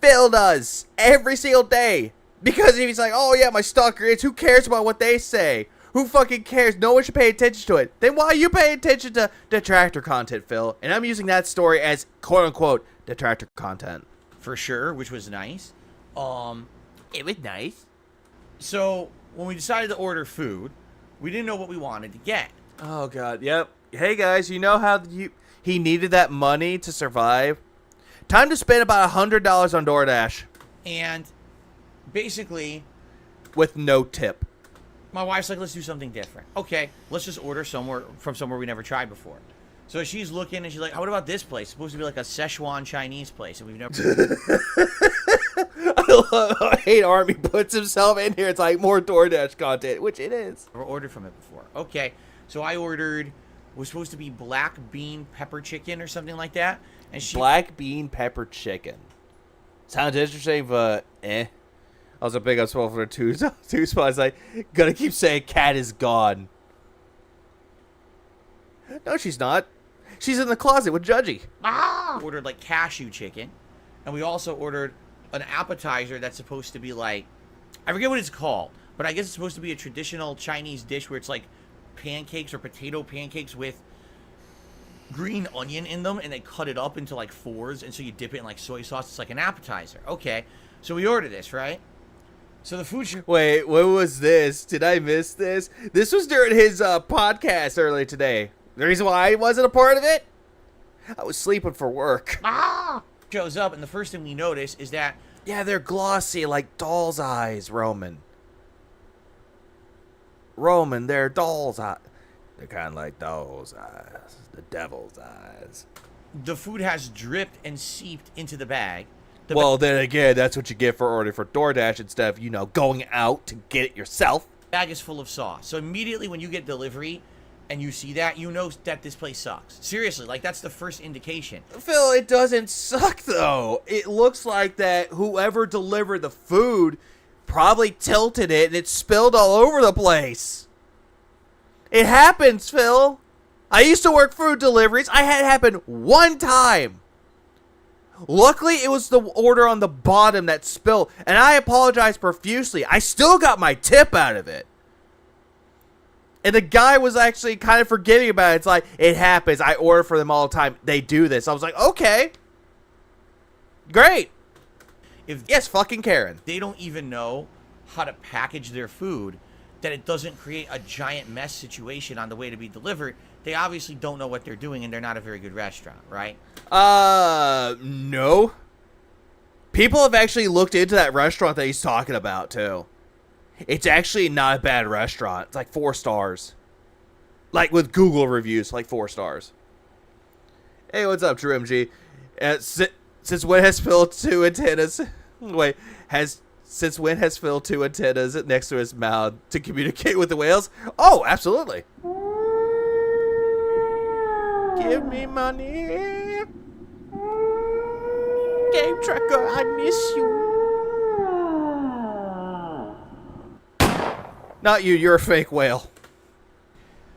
Phil does. Every single day. Because he's like, oh yeah, my stalker is. Who cares about what they say? Who fucking cares? No one should pay attention to it. Then why are you paying attention to detractor content, Phil? And I'm using that story as quote-unquote detractor content.
For sure, which was nice.
It was nice.
So, when we decided to order food, we didn't know what we wanted to get.
Oh, God. Yep. Hey, guys, you know how he needed that money to survive? Time to spend about $100 on DoorDash.
And basically,
with no tip.
My wife's like, let's do something different. Okay, let's just order from somewhere we never tried before. So she's looking and she's like, oh, what about this place? It's supposed to be like a Szechuan Chinese place, and we've never.
I love how Hate Army puts himself in here. It's like more DoorDash content, which it is.
Never ordered from it before. Okay, so I ordered. Was supposed to be black bean pepper chicken or something like that, and she
black bean pepper chicken. Sounds interesting, but eh. I was a big up for the two spots. Like, gonna keep saying cat is gone. No, she's not. She's in the closet with Judgy.
Ordered like cashew chicken, and we also ordered an appetizer that's supposed to be like, I forget what it's called, but I guess it's supposed to be a traditional Chinese dish where it's like pancakes or potato pancakes with green onion in them, and they cut it up into like fours, and so you dip it in like soy sauce. It's like an appetizer. Okay, so we ordered this, right? So the food.
Wait, what was this? Did I miss this? This was during his podcast earlier today. The reason why I wasn't a part of it? I was sleeping for work.
Shows up, and the first thing we notice is that
yeah, they're glossy like doll's eyes, Roman. Roman, they're doll's eyes. They're kind of like doll's eyes, the devil's eyes.
The food has dripped and seeped into the bag.
Well, then again, that's what you get for ordering for DoorDash instead of, you know, going out to get it yourself.
The bag is full of sauce. So immediately when you get delivery and you see that, you know that this place sucks. Seriously, like that's the first indication.
Phil, it doesn't suck, though. It looks like that whoever delivered the food probably tilted it and it spilled all over the place. It happens, Phil. I used to work food deliveries. I had it happen one time. Luckily, it was the order on the bottom that spilled, and I apologize profusely. I still got my tip out of it. And the guy was actually kind of forgiving about it. It's like, it happens. I order for them all the time. They do this. I was like, okay. Great. Yes, fucking Karen.
They don't even know how to package their food, that it doesn't create a giant mess situation on the way to be delivered. They obviously don't know what they're doing, and they're not a very good restaurant, right?
No. People have actually looked into that restaurant that he's talking about, too. It's actually not a bad restaurant. It's like 4 stars. Like with Google reviews, like 4 stars. Hey, what's up, True MG? Since when has Phil 2 antennas? Wait, since when has Phil 2 antennas next to his mouth to communicate with the whales? Oh, absolutely. Give me money. Game Tracker, I miss you. Not you, you're a fake whale.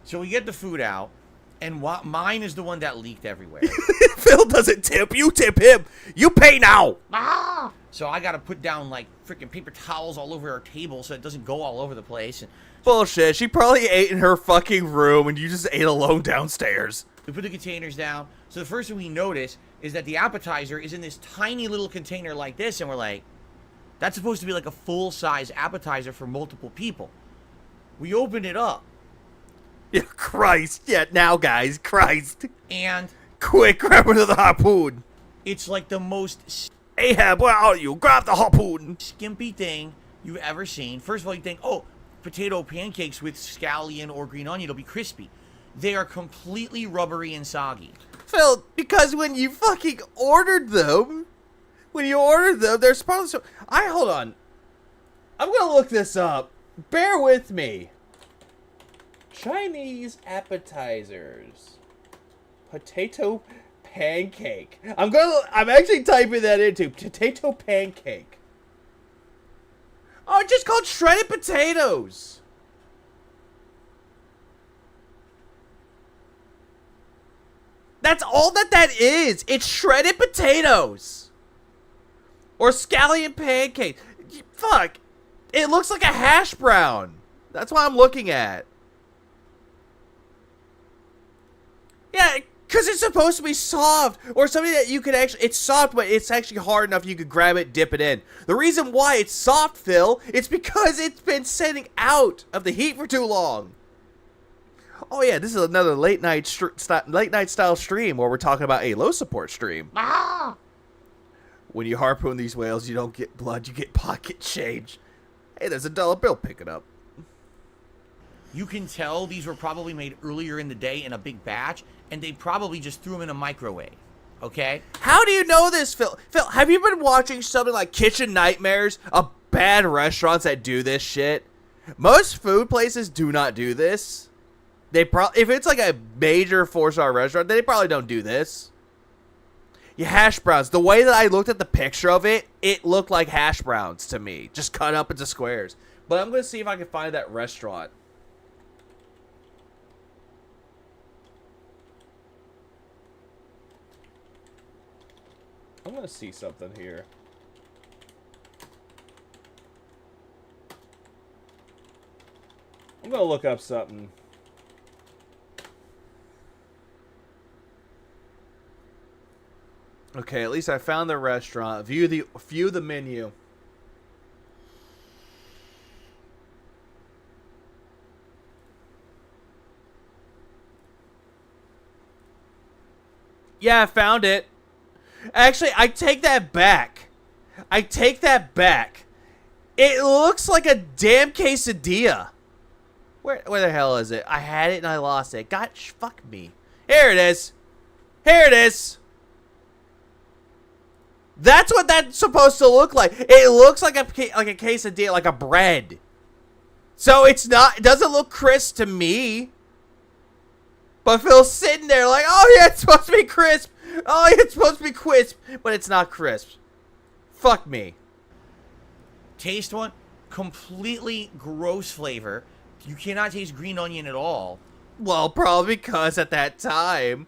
So we get the food out, and mine is the one that leaked everywhere.
Phil doesn't tip, you tip him. You pay now.
So I gotta put down like freaking paper towels all over our table so it doesn't go all over the place. And
Bullshit, she probably ate in her fucking room and you just ate alone downstairs.
we put the containers down. So the first thing we notice is that the appetizer is in this tiny little container like this, and we're like, that's supposed to be like a full-size appetizer for multiple people. We open it up,
Yeah, Christ. Yeah, now guys, Christ.
and
Quick, grab another harpoon.
it's like the most
Ahab, where are you? Grab the harpoon.
skimpy thing you've ever seen. First of all, you think, oh, potato pancakes with scallion or green onion will be crispy. They are completely rubbery and soggy.
Phil, because when you fucking ordered them, they're supposed to... hold on. I'm gonna look this up. Bear with me. Chinese appetizers. Potato pancake. I'm actually typing that into potato pancake. Oh, it's just called shredded potatoes. That's all that is. It's shredded potatoes. Or scallion pancake. Fuck. It looks like a hash brown. That's what I'm looking at. Yeah, because it's supposed to be soft. Or something that you can actually... It's soft, but it's actually hard enough you could grab it, dip it in. The reason why it's soft, Phil, it's because it's been sitting out of the heat for too long. Oh yeah, this is another late night style stream where we're talking about a low support stream. When you harpoon these whales, you don't get blood, you get pocket change. Hey, there's a $1 bill. Pick it up.
You can tell these were probably made earlier in the day in a big batch, and they probably just threw them in a microwave. Okay?
How do you know this, Phil? Phil, have you been watching something like Kitchen Nightmares of bad restaurants that do this shit? Most food places do not do this. If it's like a major 4-star restaurant, they probably don't do this. Yeah, hash browns. The way that I looked at the picture of it, it looked like hash browns to me, just cut up into squares. But I'm gonna see if I can find that restaurant. I'm gonna see something here. I'm gonna look up something. Okay, at least I found the restaurant. View the menu. Yeah, I found it. Actually, I take that back. It looks like a damn quesadilla. Where the hell is it? I had it and I lost it. Gosh, fuck me. Here it is. That's what that's supposed to look like. It looks like a quesadilla, like a bread. So it doesn't look crisp to me. But Phil's sitting there like, oh yeah, it's supposed to be crisp. Oh yeah, it's supposed to be crisp. But it's not crisp. Fuck me.
Taste one. Completely gross flavor. You cannot taste green onion at all.
Well, probably because at that time,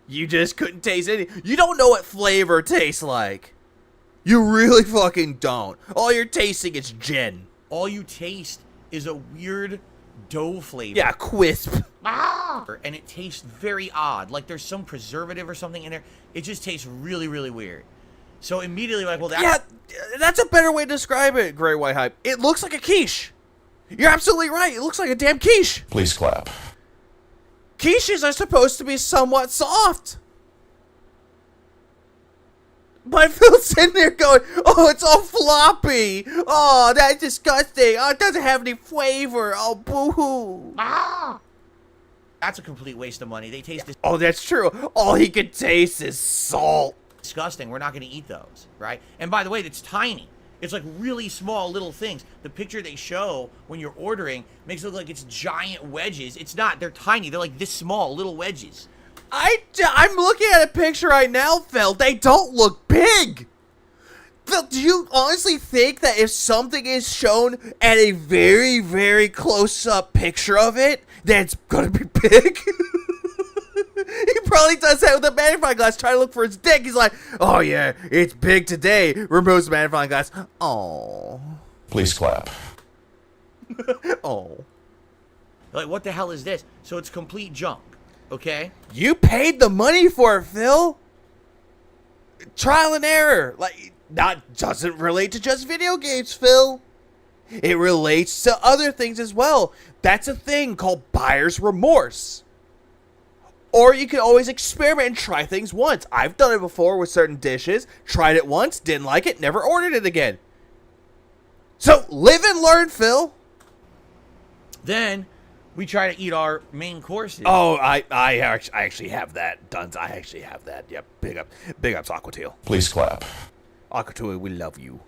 you just couldn't taste any. You don't know what flavor tastes like. You really fucking don't. All you're tasting is gin.
All you taste is a weird dough flavor.
Yeah, crisp.
And it tastes very odd. Like there's some preservative or something in there. It just tastes really, really weird. So immediately like, well,
yeah, that's a better way to describe it, Great White Hype. It looks like a quiche. You're absolutely right. It looks like a damn quiche.
Please clap.
Quiches are supposed to be somewhat soft. But Phil's sitting there going, oh, it's all floppy. Oh, that's disgusting. Oh, it doesn't have any flavor. Oh, boo-hoo.
That's a complete waste of money. They taste
Oh, that's true. All he could taste is salt.
disgusting. We're not going to eat those, right? And by the way, it's tiny. It's like really small little things. The picture they show when you're ordering makes it look like it's giant wedges. It's not. They're tiny. They're like this small, little wedges.
I'm looking at a picture right now, Phil. They don't look big. Phil, do you honestly think that if something is shown at a very, very close-up picture of it, that it's gonna be big? He probably does that with a magnifying glass, trying to look for his dick. He's like, oh yeah, it's big today. Removes the magnifying glass. Oh.
Please clap.
Oh.
Like, what the hell is this? So it's complete junk, okay?
You paid the money for it, Phil. Trial and error. Like, doesn't relate to just video games, Phil. It relates to other things as well. That's a thing called buyer's remorse. Or you can always experiment and try things once. I've done it before with certain dishes. Tried it once, didn't like it, never ordered it again. So, live and learn, Phil.
Then we try to eat our main courses.
Oh, I actually have that done. I actually have that. Yep. Big ups, Aquatil.
Please clap.
Aquatil, we love you.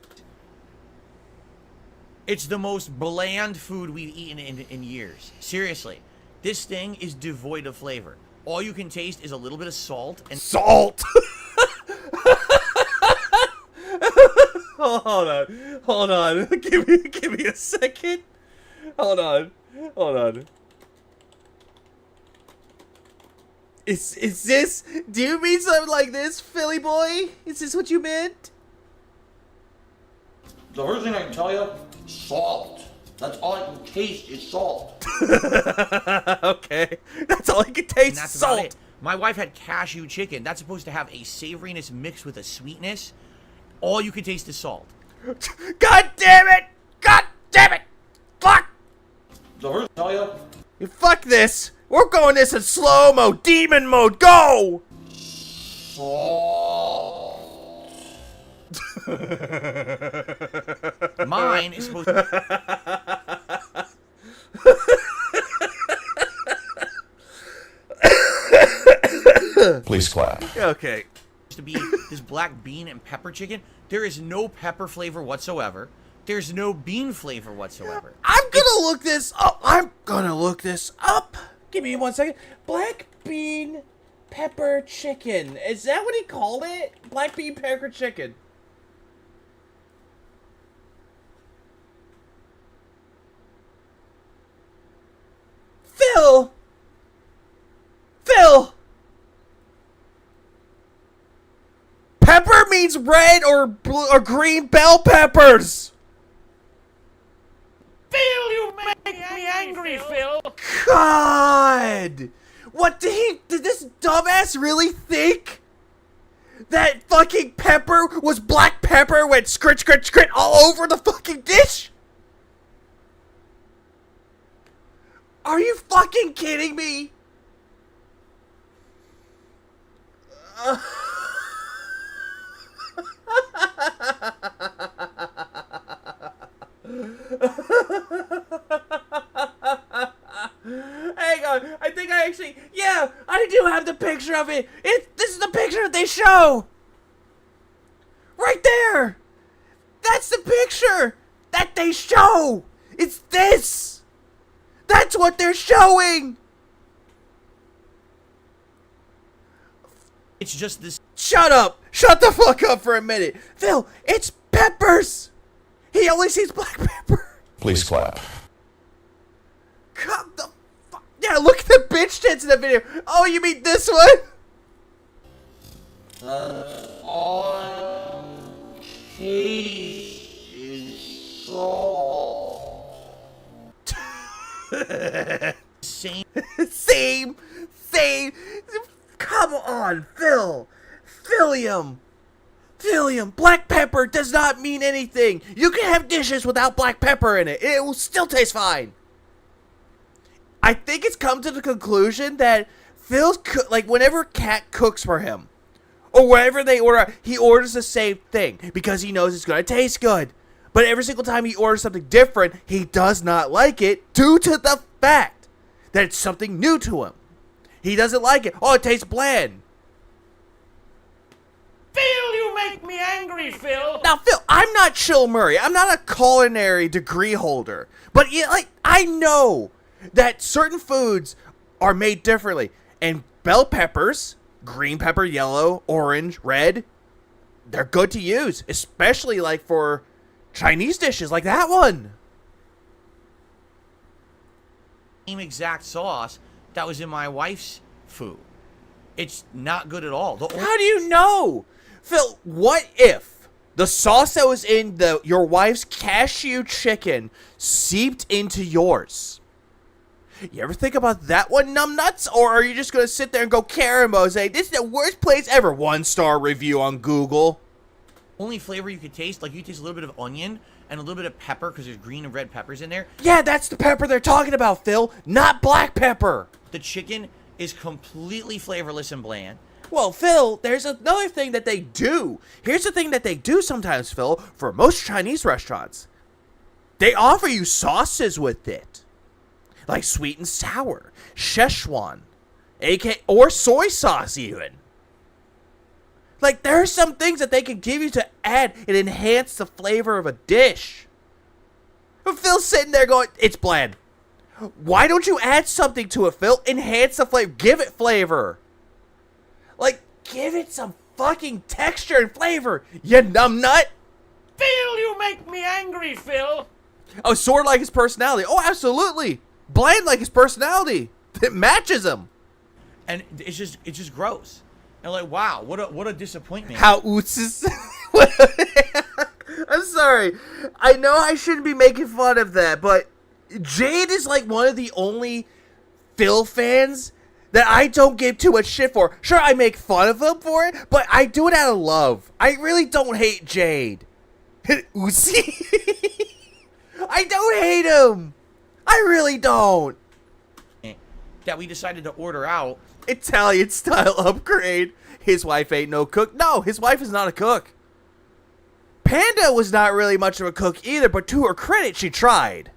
It's the most bland food we've eaten in years. Seriously. This thing is devoid of flavor. All you can taste is a little bit of salt and
Salt. Hold on. Give me a second. Hold on. Is this? Do you mean something like this, Philly boy? Is this what you meant?
The first thing I can tell you, salt. That's all I can taste is salt.
Okay, that's all I can taste.
and that's
salt.
about it. My wife had cashew chicken. That's supposed to have a savoriness mixed with a sweetness. All you can taste is salt.
God damn it! God damn it! Fuck!
The first thing I tell you,
Fuck this! We're going this in slow-mo, demon mode, go!
salt.
Mine is supposed to...
Please clap.
Okay.
to be this black bean and pepper chicken. There is no pepper flavor whatsoever. There's no bean flavor whatsoever.
I'm gonna look this up. Give me 1 second. Black bean pepper chicken. Is that what he called it? Black bean pepper chicken. Phil! Pepper means red or blue or green bell peppers!
Phil, you make me angry, Phil.
God! What did this dumbass really think? That fucking pepper was black pepper went scritch, scritch, scritch all over the fucking dish? Are you fucking kidding me? Hang on, I think I actually, yeah, I do have the picture of it. This is the picture that they show. Right there. That's the picture that they show. It's this. That's what they're showing.
It's just this.
Shut up. Shut the fuck up for a minute. Phil, it's peppers. He only sees black pepper.
Please clap.
Come the fuck. Yeah, look at the bitch tits in the video. Oh, you mean this one?
All taste is salt.
Same.
Same. Come on, Phil. Philium. Black pepper does not mean anything. You can have dishes without black pepper in it. It will still taste fine. I think it's come to the conclusion that Phil's like whenever Kat cooks for him, or whatever they order, he orders the same thing because he knows it's going to taste good. But every single time he orders something different, he does not like it due to the fact that it's something new to him. He doesn't like it. Oh, it tastes bland.
Phil, you make me angry, Phil.
Now, Phil, I'm not Chill Murray. I'm not a culinary degree holder. But yeah, like, I know that certain foods are made differently. And bell peppers, green pepper, yellow, orange, red, they're good to use, especially like for Chinese dishes like that one.
Same exact sauce that was in my wife's food. It's not good at all.
How do you know? Phil, what if the sauce that was in your wife's cashew chicken seeped into yours? You ever think about that one, numbnuts? Or are you just going to sit there and go Caramo, say, this is the worst place ever? 1-star review on Google.
Only flavor you could taste, like you taste a little bit of onion and a little bit of pepper because there's green and red peppers in there.
Yeah, that's the pepper they're talking about, Phil. Not black pepper.
The chicken is completely flavorless and bland.
Well, Phil, there's another thing that they do. Here's the thing that they do sometimes, Phil, for most Chinese restaurants. They offer you sauces with it. Like sweet and sour, Szechuan, or soy sauce even. Like, there are some things that they can give you to add and enhance the flavor of a dish. But Phil's sitting there going, it's bland. Why don't you add something to it, Phil? Enhance the flavor. Give it flavor. Like, give it some fucking texture and flavor, you numbnut.
Phil, you make me angry, Phil.
Oh, sort of like his personality. Oh, absolutely. Bland like his personality. It matches him.
And it's just gross. And like, wow, what a disappointment.
How ootses. I'm sorry. I know I shouldn't be making fun of that, but Jade is like one of the only Phil fans that I don't give too much shit for. Sure, I make fun of him for it, but I do it out of love. I really don't hate Jade. Oopsie. I don't hate him. I really don't.
That we decided to order out.
Italian style upgrade. His wife ain't no cook. No, his wife is not a cook. Panda was not really much of a cook either, but to her credit, she tried.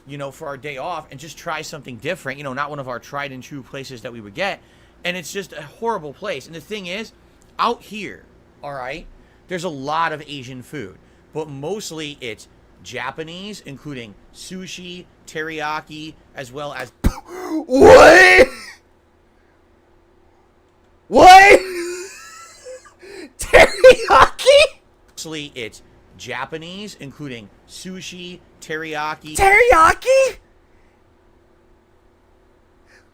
You know, for our day off and just try something different. You know, not one of our tried and true places that we would get. And it's just a horrible place. And the thing is, out here, all right, there's a lot of Asian food. But mostly it's Japanese, including sushi, teriyaki, as well as...
What? What? Teriyaki?
Mostly it's Japanese, including sushi, teriyaki.
Teriyaki?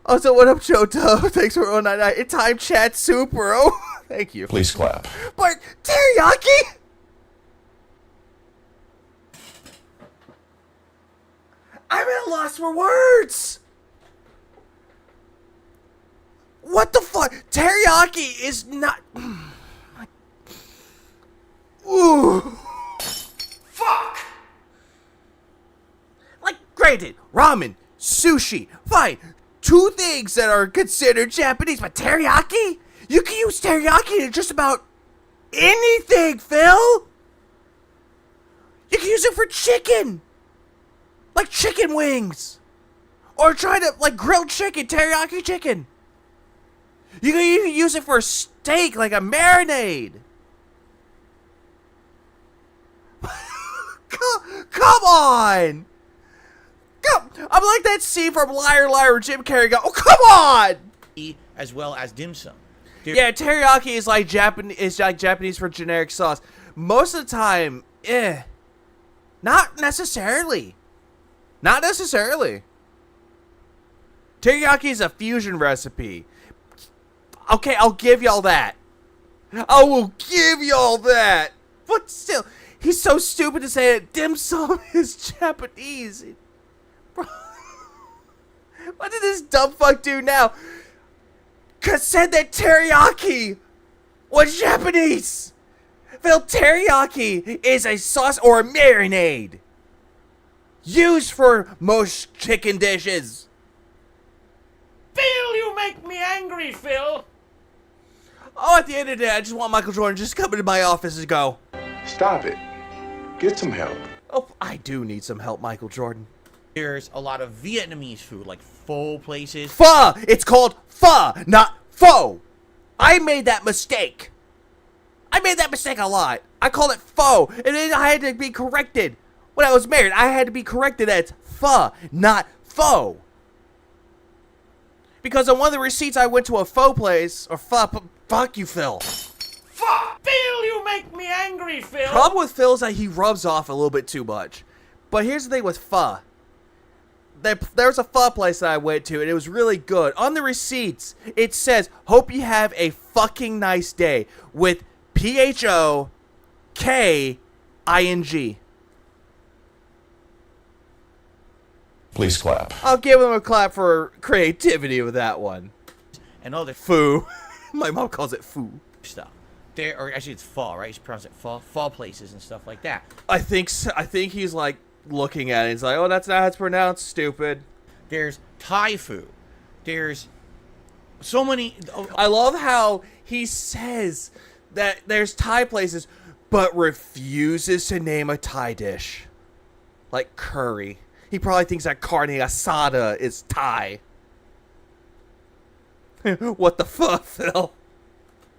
Also, what up, Choto? Thanks for 099. It's time chat soup, bro. Thank you.
Please clap.
But teriyaki? I'm at a loss for words. What the fuck? Teriyaki is not... Ooh. Fuck. Like, granted, ramen, sushi, fine. Two things that are considered Japanese, but teriyaki? You can use teriyaki in just about anything, Phil. You can use it for chicken. Like chicken wings. Or try to, like, grilled chicken, teriyaki chicken. You can even use it for a steak, like a marinade. Come on. I'm like that scene from Liar Liar Jim Carrey go, oh, come on.
As well as dim sum.
Yeah, teriyaki is like Japanese for generic sauce. Most of the time, not necessarily. Not necessarily. Teriyaki is a fusion recipe. Okay, I'll give y'all that. I will give y'all that. But still, he's so stupid to say that dim sum is Japanese. Bro, what did this dumb fuck do now? Cause said that teriyaki was Japanese. Phil, teriyaki is a sauce or a marinade used for most chicken dishes.
Phil, you make me angry, Phil.
Oh, at the end of the day, I just want Michael Jordan to just come into my office and go,
Stop it. Get some help.
oh, I do need some help, Michael Jordan.
There's a lot of Vietnamese food, like pho places.
Pho! It's called pho, not pho. I made that mistake. I made that mistake a lot. I called it pho, and then I had to be corrected. When I was married, I had to be corrected that it's pho, not pho. Because on one of the receipts, I went to a pho place, or fuck you, Phil.
Fuck! Phil, you make me angry, Phil!
Problem with Phil is that he rubs off a little bit too much. But here's the thing with pho. There's a pho place that I went to, and it was really good. On the receipts, it says, hope you have a fucking nice day, with PHOKING.
Please clap.
I'll give them a clap for creativity with that one.
And other
Foo. My mom calls it foo.
stuff. There, or actually, it's pho, right? You pronounce it pho places and stuff like that.
I think he's like looking at it. He's like, oh, that's not how it's pronounced, stupid.
There's Thai food. There's so many.
I love how he says that there's Thai places, but refuses to name a Thai dish. Like curry. He probably thinks that carne asada is Thai. What the fuck, Phil?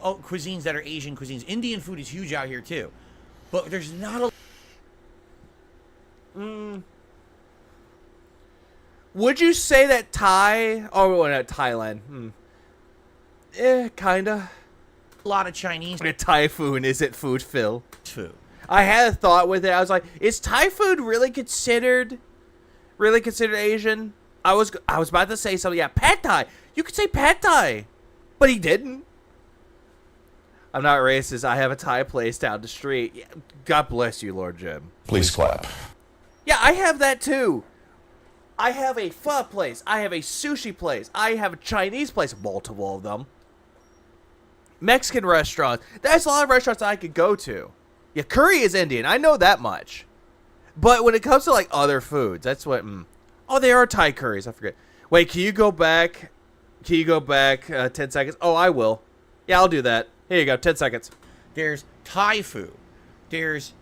Cuisines that are Asian cuisines. Indian food is huge out here too, but there's not a.
Would you say that Thai? Oh, well, not Thailand. Kinda.
lot of Chinese
Typhoon isn't food, Phil.
food.
I had a thought with it. I was like, is Thai food really considered Asian? I was about to say something. Yeah, pad Thai. You could say pad Thai, but he didn't. I'm not racist. I have a Thai place down the street. Yeah, God bless you, Lord Jim.
Please clap.
Yeah, I have that too. I have a pho place. I have a sushi place. I have a Chinese place. Multiple of them. Mexican restaurants. There's a lot of restaurants I could go to. Yeah, curry is Indian. I know that much. But when it comes to like other foods, that's what. Oh, there are Thai curries. I forget. Wait, can you go back? 10 seconds? Oh, I will. Yeah, I'll do that. Here you go. 10 seconds.
There's Thai food. There's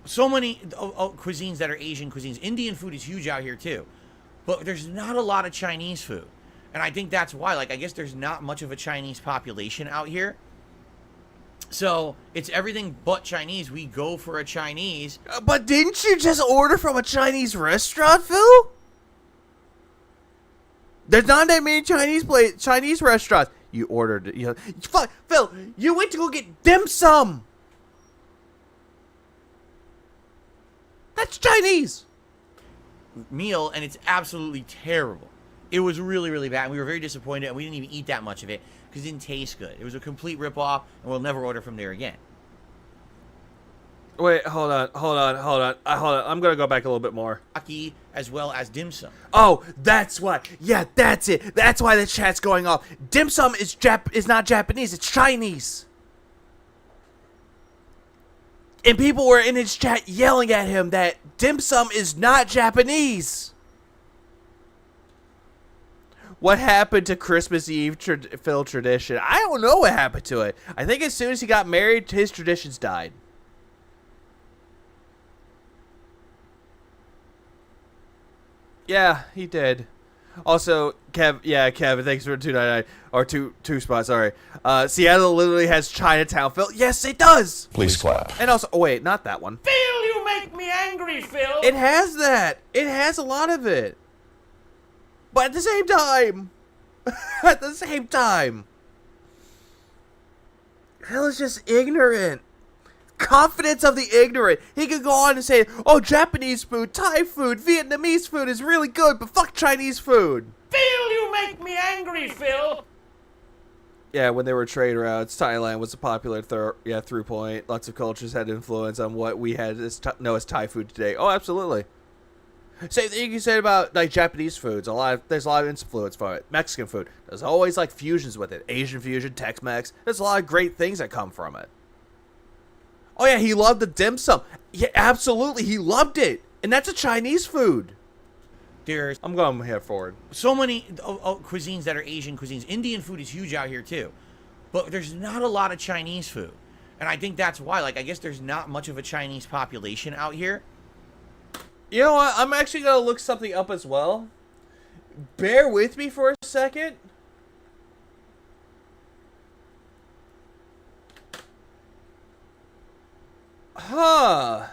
so many cuisines that are Asian cuisines. Indian food is huge out here too, but there's not a lot of Chinese food, and I think that's why. Like, I guess there's not much of a Chinese population out here, so it's everything but Chinese. We go for a Chinese.
But didn't you just order from a Chinese restaurant, Phil? There's not that many Chinese restaurants. You ordered, fuck, Phil, you went to go get dim sum. That's Chinese.
Meal, and it's absolutely terrible. It was really, really bad. We were very disappointed, and we didn't even eat that much of it because it didn't taste good. It was a complete ripoff, and we'll never order from there again.
Wait, hold on. I'm gonna go back a little bit more.
Taki, as well as dim sum.
Oh, that's why. Yeah, that's it. That's why the chat's going off. Dim sum is not Japanese. It's Chinese. And people were in his chat yelling at him that dim sum is not Japanese. What happened to Christmas Eve Phil tradition? I don't know what happened to it. I think as soon as he got married, his traditions died. Yeah, he did. Also, Kev, thanks for 299 or two spots. Sorry. Seattle literally has Chinatown. Phil, yes, it does.
Please clap.
And also, oh wait, not that one.
Phil, you make me angry, Phil!
It has that. It has a lot of it. But at the same time, Phil is just ignorant. Confidence of the ignorant. He could go on and say, oh, Japanese food, Thai food, Vietnamese food is really good, but fuck Chinese food.
Phil, you make me angry, Phil!
Yeah, when there were trade routes, Thailand was a popular through point. Lots of cultures had influence on what we had know as Thai food today. Oh, absolutely. Same thing you can say about like Japanese foods. There's a lot of influence from it. Mexican food. There's always like fusions with it. Asian fusion, Tex-Mex. There's a lot of great things that come from it. Oh yeah, he loved the dim sum. Yeah, absolutely, he loved it. And that's a Chinese food. I'm going here forward.
So many cuisines that are Asian cuisines. Indian food is huge out here too, but there's not a lot of Chinese food. And I think that's why. Like, I guess there's not much of a Chinese population out here.
You know what? I'm actually going to look something up as well. Bear with me for a second. Huh.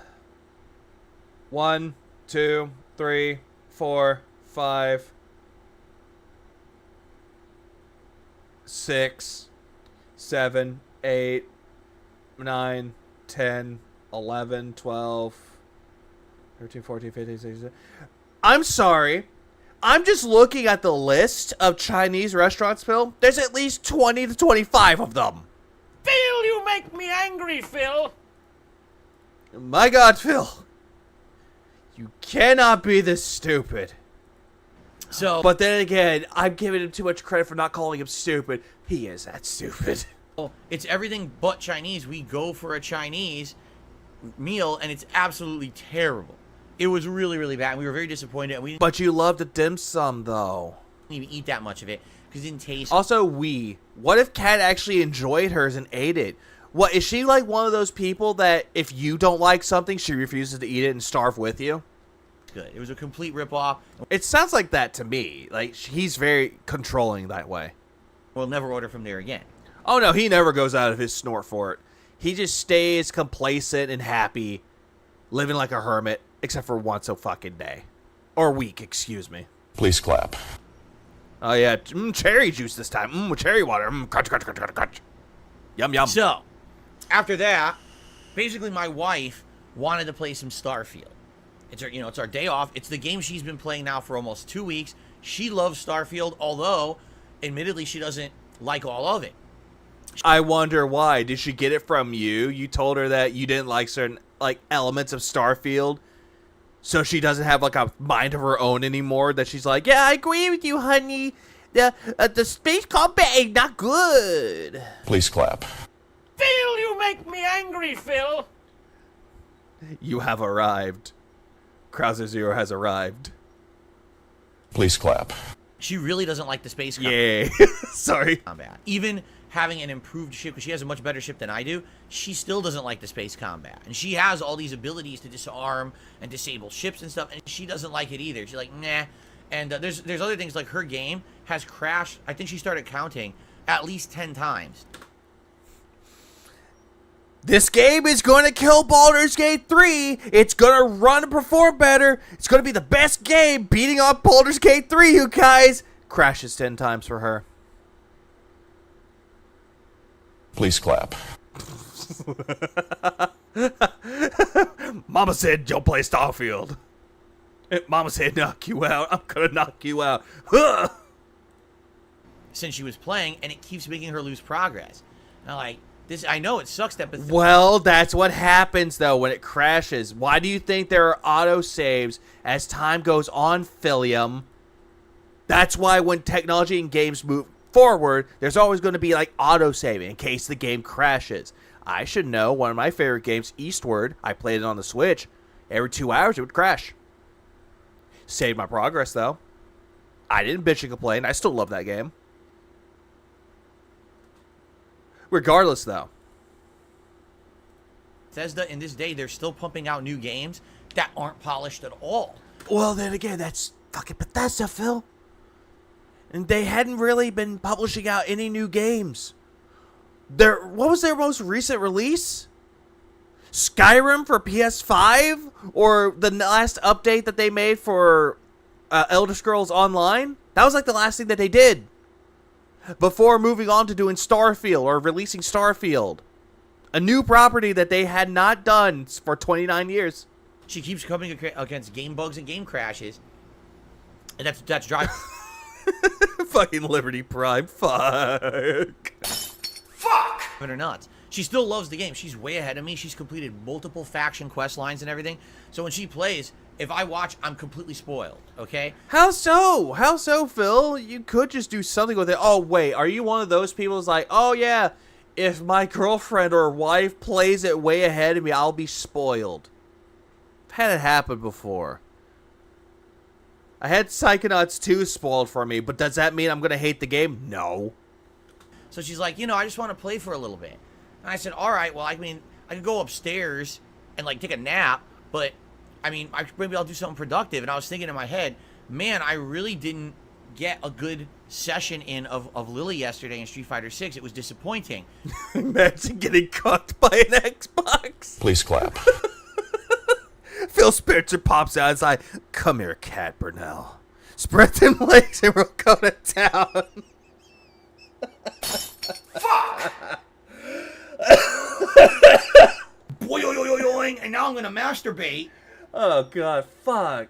1, 2, 3, 4, 5, 6, 7, 8, 9, 10, 11, 12, 13, 14, 15, 16. I'm sorry. I'm just looking at the list of Chinese restaurants, Phil. There's at least 20 to 25 of them.
Phil, you make me angry, Phil.
My God, Phil. You cannot be this stupid.
So,
But then again, I'm giving him too much credit for not calling him stupid. He is that stupid.
it's everything but Chinese. We go for a Chinese meal, and it's absolutely terrible. It was really, really bad. We were very disappointed. And we didn't
But you love the dim sum, though.
even eat that much of it because it didn't taste.
Also, what if Kat actually enjoyed hers and ate it? What, is she like one of those people that if you don't like something, she refuses to eat it and starve with you?
Good. It was a complete ripoff.
It sounds like that to me. Like, he's very controlling that way.
We'll never order from there again.
Oh, no, he never goes out of his snort for it. He just stays complacent and happy, living like a hermit, except for once a fucking day. Or week, excuse me.
Please clap.
Oh, yeah, cherry juice this time. Cherry water. Crunch, crunch, crunch, crunch, crunch. Yum, yum.
So, after that, basically my wife wanted to play some Starfield. It's our day off. It's the game she's been playing now for almost 2 weeks. She loves Starfield, although, admittedly, she doesn't like all of it.
I wonder why. Did she get it from you? You told her that you didn't like certain elements of Starfield, so she doesn't have like a mind of her own anymore. That she's like, yeah, I agree with you, honey. The space combat ain't not good.
Please clap.
Phil, you make me angry, Phil.
You have arrived. Krauser Zero has arrived.
Please clap.
She really doesn't like the space
Yay. Sorry.
combat. Even having an improved ship, because she has a much better ship than I do, she still doesn't like the space combat. And she has all these abilities to disarm and disable ships and stuff, and she doesn't like it either. She's like, nah. And there's other things, like her game has crashed. I think she started counting at least 10 times.
This game is going to kill Baldur's Gate 3. It's going to run and perform better. It's going to be the best game, beating up Baldur's Gate 3, you guys. Crashes 10 times for her.
Please clap.
Mama said don't play Starfield. Mama said knock you out. I'm going to knock you out. Huh.
Since she was playing, and it keeps making her lose progress. And I'm like, I know it sucks that, but
Well, that's what happens, though, when it crashes. Why do you think there are autosaves as time goes on, Philium? That's why when technology and games move forward, there's always going to be, like, autosaving in case the game crashes. I should know. One of my favorite games, Eastward, I played it on the Switch. Every 2 hours, it would crash. Saved my progress, though. I didn't bitch and complain. I still love that game. Regardless, though.
Bethesda, in this day, they're still pumping out new games that aren't polished at all.
Well, then again, that's fucking Bethesda, Phil. And they hadn't really been publishing out any new games. What was their most recent release? Skyrim for PS5? Or the last update that they made for Elder Scrolls Online? That was like the last thing that they did. Before moving on to doing Starfield or releasing Starfield. A new property that they had not done for 29 years.
She keeps coming against game bugs and game crashes. And that's driving
Fucking Liberty Prime. Fuck.
her nuts. She still loves the game. She's way ahead of me. She's completed multiple faction quest lines and everything. So when she plays, if I watch, I'm completely spoiled, okay?
How so? How so, Phil? You could just do something with it. Oh, wait. Are you one of those people who's like, oh, yeah, if my girlfriend or wife plays it way ahead of me, I'll be spoiled? I've had it happen before. I had Psychonauts 2 spoiled for me, but does that mean I'm going to hate the game? No.
So she's like, you know, I just want to play for a little bit. And I said, all right, well, I mean, I could go upstairs and like take a nap, but I mean, maybe I'll do something productive. And I was thinking in my head, man, I really didn't get a good session in of Lily yesterday in Street Fighter 6. It was disappointing.
Imagine getting cooked by an Xbox.
Please clap.
Phil Spencer pops out and is like, come here, Cat Burnell. Spread them legs and we'll go to town.
Boing, and now I'm gonna masturbate.
Oh, God, fuck.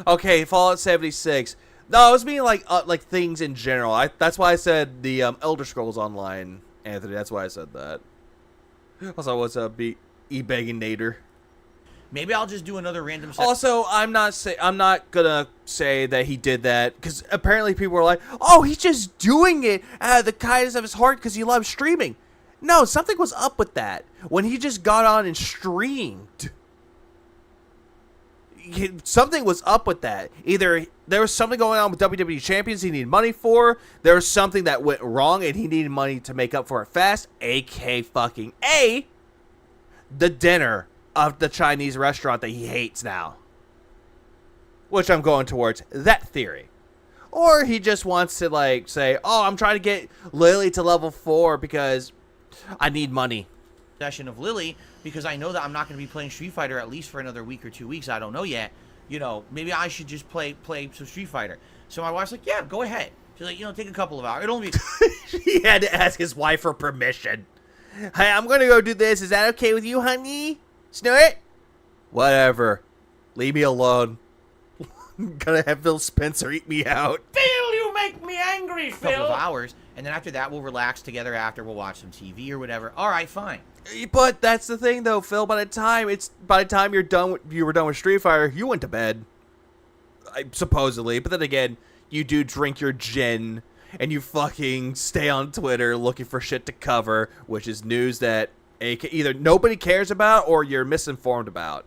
Okay, Fallout 76. No, I was meaning like things in general. That's why I said the Elder Scrolls Online, Anthony. That's why I said that. Also, what's up, E-Begging Nader?
Maybe I'll just do another random session.
Also, I'm not gonna say that he did that because apparently people were like, "Oh, he's just doing it out of the kindness of his heart because he loves streaming." No, something was up with that when he just got on and streamed. Something was up with that. Either there was something going on with WWE Champions he needed money for, there was something that went wrong and he needed money to make up for it fast, aka fucking A, the dinner of the Chinese restaurant that he hates now. Which I'm going towards that theory. Or he just wants to like say, oh, I'm trying to get Lily to level 4 because I need money.
Session of Lily, because I know that I'm not going to be playing Street Fighter at least for another week or 2 weeks. I don't know yet. You know, maybe I should just play some Street Fighter. So my wife's like, yeah, go ahead. She's like, you know, take a couple of hours. It'll only be...
He had to ask his wife for permission. Hey, I'm going to go do this. Is that okay with you, honey? Snort? Whatever. Leave me alone. I'm gonna have Phil Spencer eat me out.
Phil, you make me angry,
couple of
Phil.
hours, and then after that we'll relax together. After we'll watch some TV or whatever. All right, fine.
But that's the thing, though, Phil. By the time you were done with Street Fighter, you went to bed. Supposedly, but then again, you do drink your gin and you fucking stay on Twitter looking for shit to cover, which is news that either nobody cares about or you're misinformed about.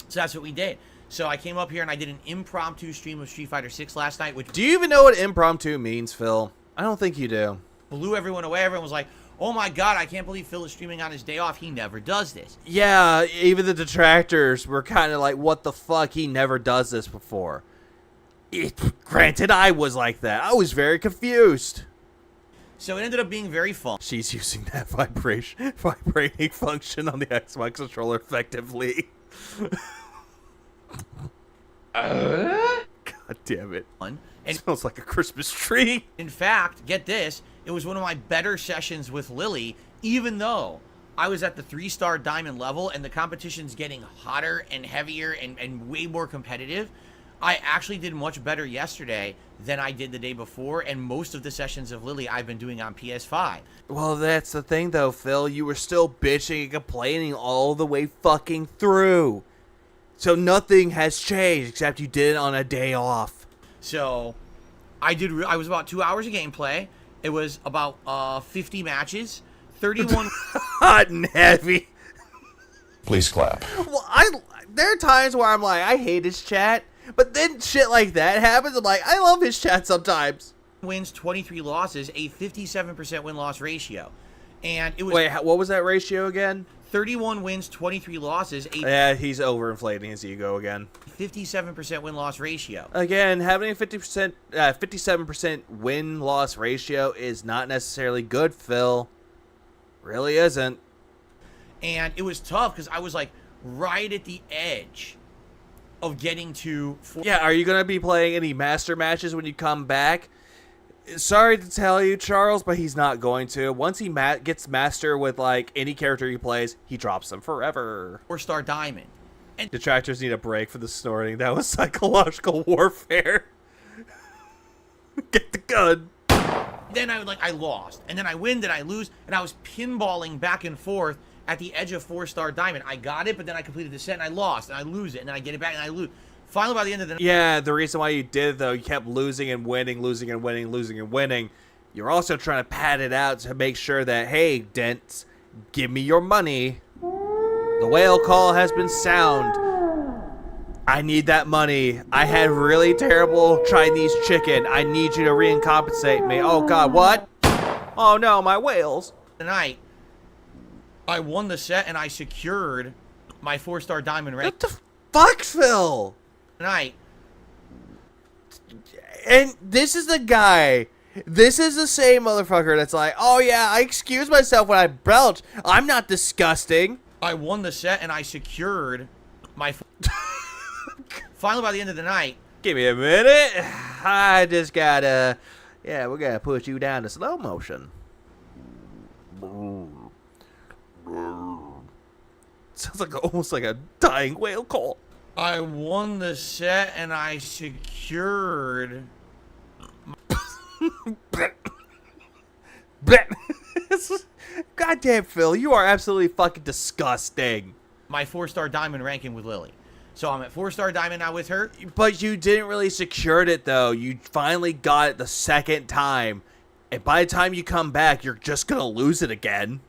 So that's what we did. So I came up here and I did an impromptu stream of Street Fighter 6 last night, which
Do you even know what impromptu means, Phil? I don't think you do.
blew everyone away. Everyone was like, oh my god, I can't believe Phil is streaming on his day off. He never does this.
Yeah, even the detractors were kind of like, what the fuck? He never does this before. Granted, I was like that. I was very confused.
So it ended up being very fun.
She's using that vibrating function on the Xbox controller effectively. God damn it.
And
Smells like a Christmas tree.
in fact, get this, it was one of my better sessions with Lily, even though I was at the 3-star diamond level and the competition's getting hotter and heavier and way more competitive. I actually did much better yesterday than I did the day before, and most of the sessions of Lily I've been doing on PS5.
Well, that's the thing, though, Phil. You were still bitching and complaining all the way fucking through. So nothing has changed except you did it on a day off.
So I was about 2 hours of gameplay. It was about 50 matches, 31.
Hot and heavy.
Please clap.
Well, there are times where I'm like, I hate his chat. But then shit like that happens. I'm like, I love his chat sometimes.
Wins, 23 losses, a 57% win-loss ratio. And it was
Wait, what was that ratio again?
31 wins, 23 losses, a
Yeah, he's overinflating his ego again.
57% win-loss ratio.
Again, having a 57% win-loss ratio is not necessarily good, Phil. Really isn't.
And it was tough because I was like right at the edge of getting to 4.
Yeah, are you going to be playing any master matches when you come back? Sorry to tell you, Charles, but he's not going to. Once he gets master with like any character he plays, he drops them forever.
4-star diamond.
Detractors need a break for the snorting. That was psychological warfare. Get the gun.
Then I lost, and then I win, then I lose, and I was pinballing back and forth at the edge of 4-star diamond. I got it, but then I completed the set and I lost, and I lose it, and then I get it back and I lose. Finally, by the end of the night,
Yeah, the reason why you did, though, you kept losing and winning, losing and winning, losing and winning. You're also trying to pad it out to make sure that, hey, Dents, give me your money. The whale call has been sound. I need that money. I had really terrible Chinese chicken. I need you to recompensate me. Oh God, what? Oh no, my whales.
Tonight, I won the set and I secured my 4-star diamond rank.
What the fuck, Phil?
Tonight,
And this is the guy. This is the same motherfucker that's like, oh yeah, I excuse myself when I belch. I'm not disgusting.
I won the set and I secured my. Finally, by the end of the night,
Give me a minute. I just gotta. Yeah, we're gonna push you down to slow motion. Sounds like almost like a dying whale call.
I won the set and I secured
Goddamn, Phil, you are absolutely fucking disgusting.
my 4-star diamond ranking with Lily. So I'm at 4-star diamond now with her.
But you didn't really secured it though. You finally got it the second time, and by the time you come back, you're just gonna lose it again.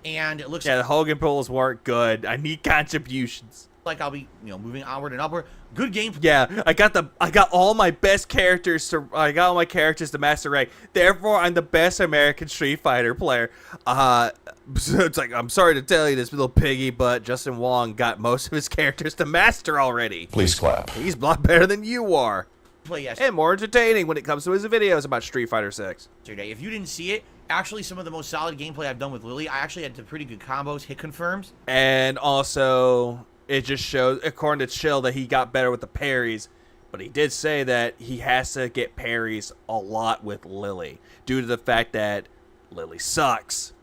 And it looks
Yeah, the Hogan pulls weren't good. I need contributions.
like I'll be, moving onward and upward. Good game.
Yeah, I got all my best characters to master rank. Therefore, I'm the best American Street Fighter player. So it's like, I'm sorry to tell you this, little piggy, but Justin Wong got most of his characters to master already.
Please clap.
He's a lot better than you are,
Play
and more entertaining when it comes to his videos about Street Fighter 6.
yesterday. If you didn't see it, actually some of the most solid gameplay I've done with Lily. I actually had some pretty good combos, hit confirms.
And also, it just shows, according to Chill, that he got better with the parries. But he did say that he has to get parries a lot with Lily due to the fact that Lily sucks.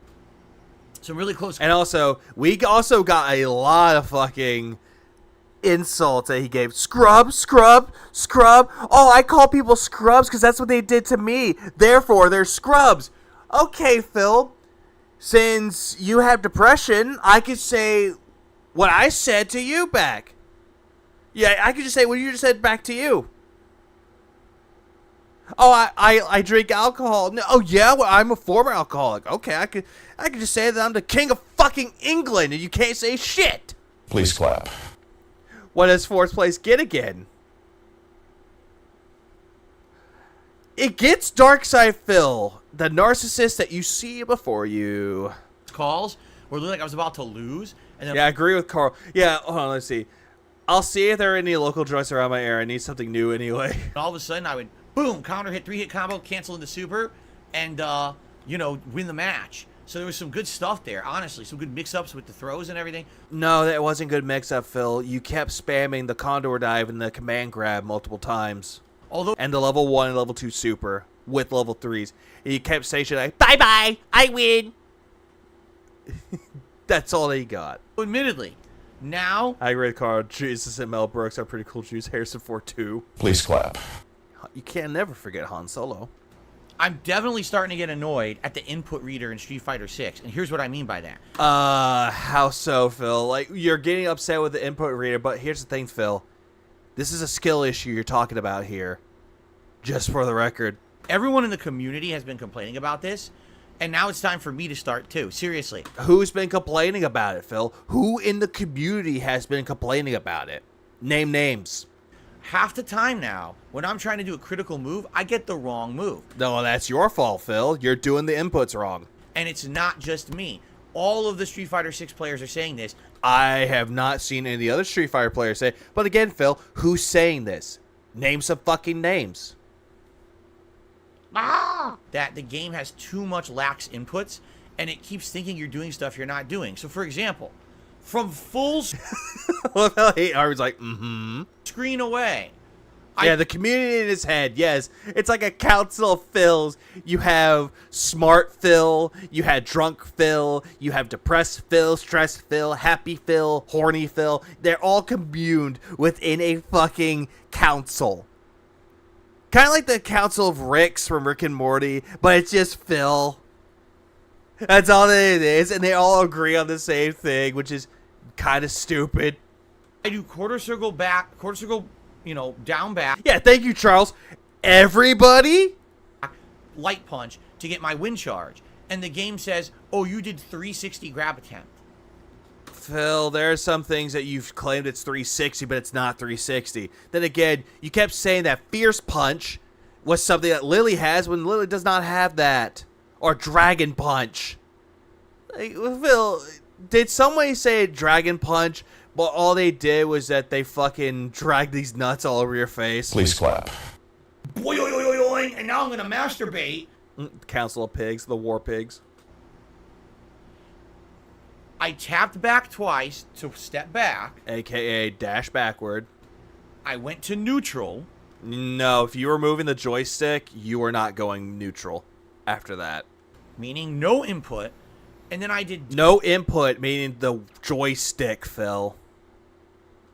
Some really close.
And also, we also got a lot of fucking insults that he gave. Scrub, scrub, scrub. Oh, I call people scrubs because that's what they did to me. Therefore, they're scrubs. Okay, Phil. Since you have depression, I could say what I said to you back. Yeah, I could just say what you just said back to you. Oh, I drink alcohol. No, oh yeah, well, I'm a former alcoholic. Okay, I could just say that I'm the king of fucking England and you can't say shit.
Please clap.
What does fourth place get again? It gets Darkside Phil, the narcissist that you see before you.
calls where it looked like I was about to lose. And then
Yeah, I agree with Carl. Yeah, hold on, let's see. I'll see if there are any local joints around my area. I need something new anyway.
all of a sudden I would boom, counter hit, 3-hit combo, cancel into super, and win the match. So there was some good stuff there, honestly. Some good mix-ups with the throws and everything.
No, that wasn't good mix-up, Phil. You kept spamming the Condor Dive and the Command Grab multiple times.
Although,
And the level 1 and level 2 super with level 3s. And you kept saying shit like, bye-bye, I win. That's all they got.
admittedly, now
I agree with Carl. Jesus and Mel Brooks are pretty cool Jews. Harrison Ford too.
Please clap.
You can never forget Han Solo.
I'm definitely starting to get annoyed at the input reader in Street Fighter 6, and here's what I mean by that.
How so, Phil? Like, you're getting upset with the input reader, but here's the thing, Phil. This is a skill issue you're talking about here. Just for the record.
Everyone in the community has been complaining about this, and now it's time for me to start too. Seriously.
Who's been complaining about it, Phil? Who in the community has been complaining about it? Name names.
Half the time now, when I'm trying to do a critical move, I get the wrong move.
No, that's your fault, Phil. You're doing the inputs wrong.
And it's not just me. All of the Street Fighter 6 players are saying this.
I have not seen any of the other Street Fighter players say. But again, Phil, who's saying this? Name some fucking names.
That the game has too much lax inputs, and it keeps thinking you're doing stuff you're not doing. So, for example, from full
Well, I was like, mm-hmm.
screen away,
Yeah, the community in his head, yes. It's like a council of Phils. You have smart Phil, you had drunk Phil, you have depressed Phil, stressed Phil, happy Phil, horny Phil. They're all communed within a fucking council. Kind of like the Council of Ricks from Rick and Morty, but it's just Phil. That's all that it is, and they all agree on the same thing, which is kind of stupid.
I do quarter circle back, quarter circle, down back,
Yeah, thank you, Charles. Everybody?
light punch to get my win charge. And the game says, oh, you did 360 grab attempt.
Phil, there are some things that you've claimed it's 360, but it's not 360. Then again, you kept saying that Fierce Punch was something that Lily has when Lily does not have that. Or Dragon Punch. Like, Phil, did somebody say Dragon Punch, but all they did was that they fucking dragged these nuts all over your face?
Please clap.
And now I'm gonna masturbate.
Council of Pigs, the War Pigs.
I tapped back twice to step back.
AKA dash backward.
I went to neutral.
No, if you were moving the joystick, you were not going neutral after that.
Meaning no input. And then I did
No input, meaning the joystick, Phil.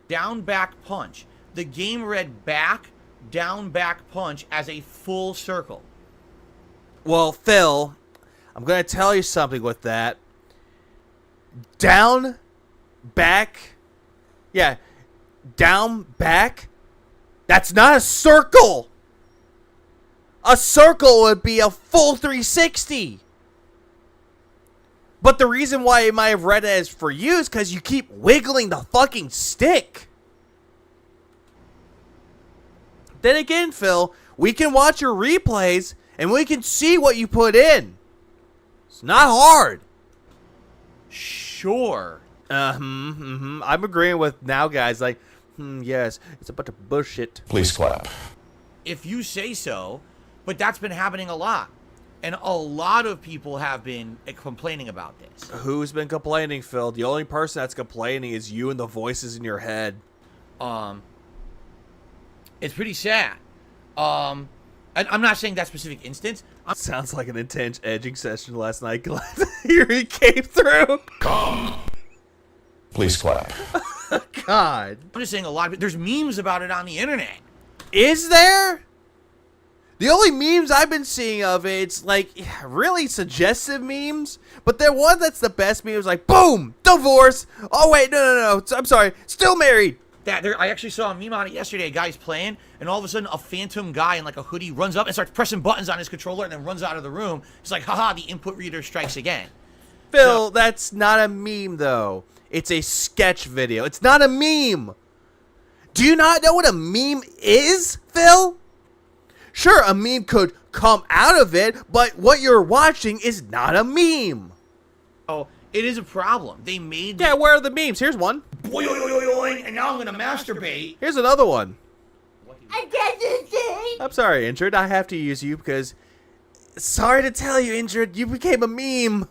down back punch. The game read back, down back punch as a full circle.
Well, Phil, I'm going to tell you something with that. Down, back, yeah, down, back, that's not a circle. A circle would be a full 360. But the reason why it might have read it as for you is because you keep wiggling the fucking stick. Then again, Phil, we can watch your replays and we can see what you put in. It's not hard.
Sure.
I'm agreeing with now guys like, yes, it's a bunch of bullshit.
Please clap.
If you say so, but that's been happening a lot. And a lot of people have been complaining about this.
Who's been complaining, Phil? The only person that's complaining is you and the voices in your head.
It's pretty sad. I'm not saying that specific instance.
Sounds like an intense edging session last night. Glad here he came through.
Please clap.
God.
I'm just saying a lot of there's memes about it on the internet.
Is there? The only memes I've been seeing of it's like really suggestive memes, but the one that's the best meme is like, boom, divorce. Oh wait, no. I'm sorry, still married.
I actually saw a meme on it yesterday. A guy's playing, and all of a sudden, a phantom guy in like a hoodie runs up and starts pressing buttons on his controller, and then runs out of the room. It's like, haha, the input reader strikes again.
Phil, that's not a meme though. It's a sketch video. It's not a meme. Do you not know what a meme is, Phil? Sure, a meme could come out of it, but what you're watching is not a meme.
Oh, it is a problem. They made
Yeah, where are the memes? Here's one.
And now I'm gonna masturbate.
Here's another one. I'm sorry, Injured. I have to use you because... Sorry to tell you, Injured, you became a meme.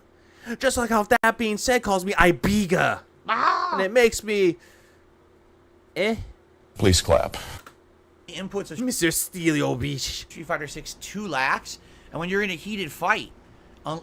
Just like how that being said calls me Ibiga. And it makes me...
Please clap.
the inputs of
Mr. Steelio Beach.
Street Fighter 6 too lax, and when you're in a heated fight,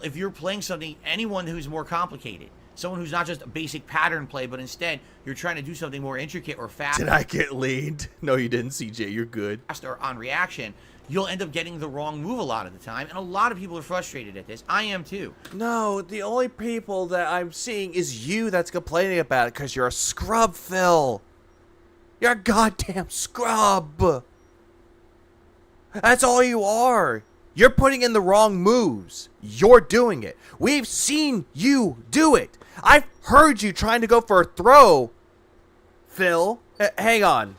if you're playing something, anyone who's more complicated, someone who's not just a basic pattern play, but instead you're trying to do something more intricate or fast.
Did I get leaned? No, you didn't, CJ. You're good.
Or on reaction, you'll end up getting the wrong move a lot of the time, and a lot of people are frustrated at this. I am too.
No, the only people that I'm seeing is you that's complaining about it because you're a scrub, Phil. You're a goddamn scrub. That's all you are. You're putting in the wrong moves. You're doing it. We've seen you do it. I've heard you trying to go for a throw. Phil, hang on.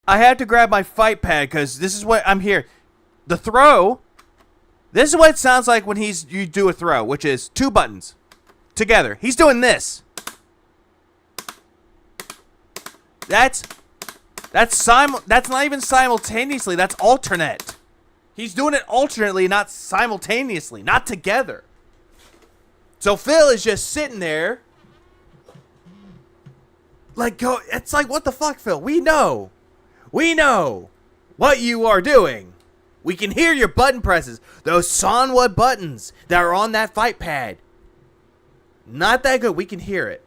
I had to grab my fight pad because this is what I'm here. The throw. This is what it sounds like when you do a throw, which is 2 buttons together. He's doing this. That's not even simultaneously. That's alternate. He's doing it alternately, not simultaneously, not together. So Phil is just sitting there. Like, it's like, what the fuck, Phil? We know what you are doing. We can hear your button presses. Those Sanwa buttons that are on that fight pad. Not that good. We can hear it.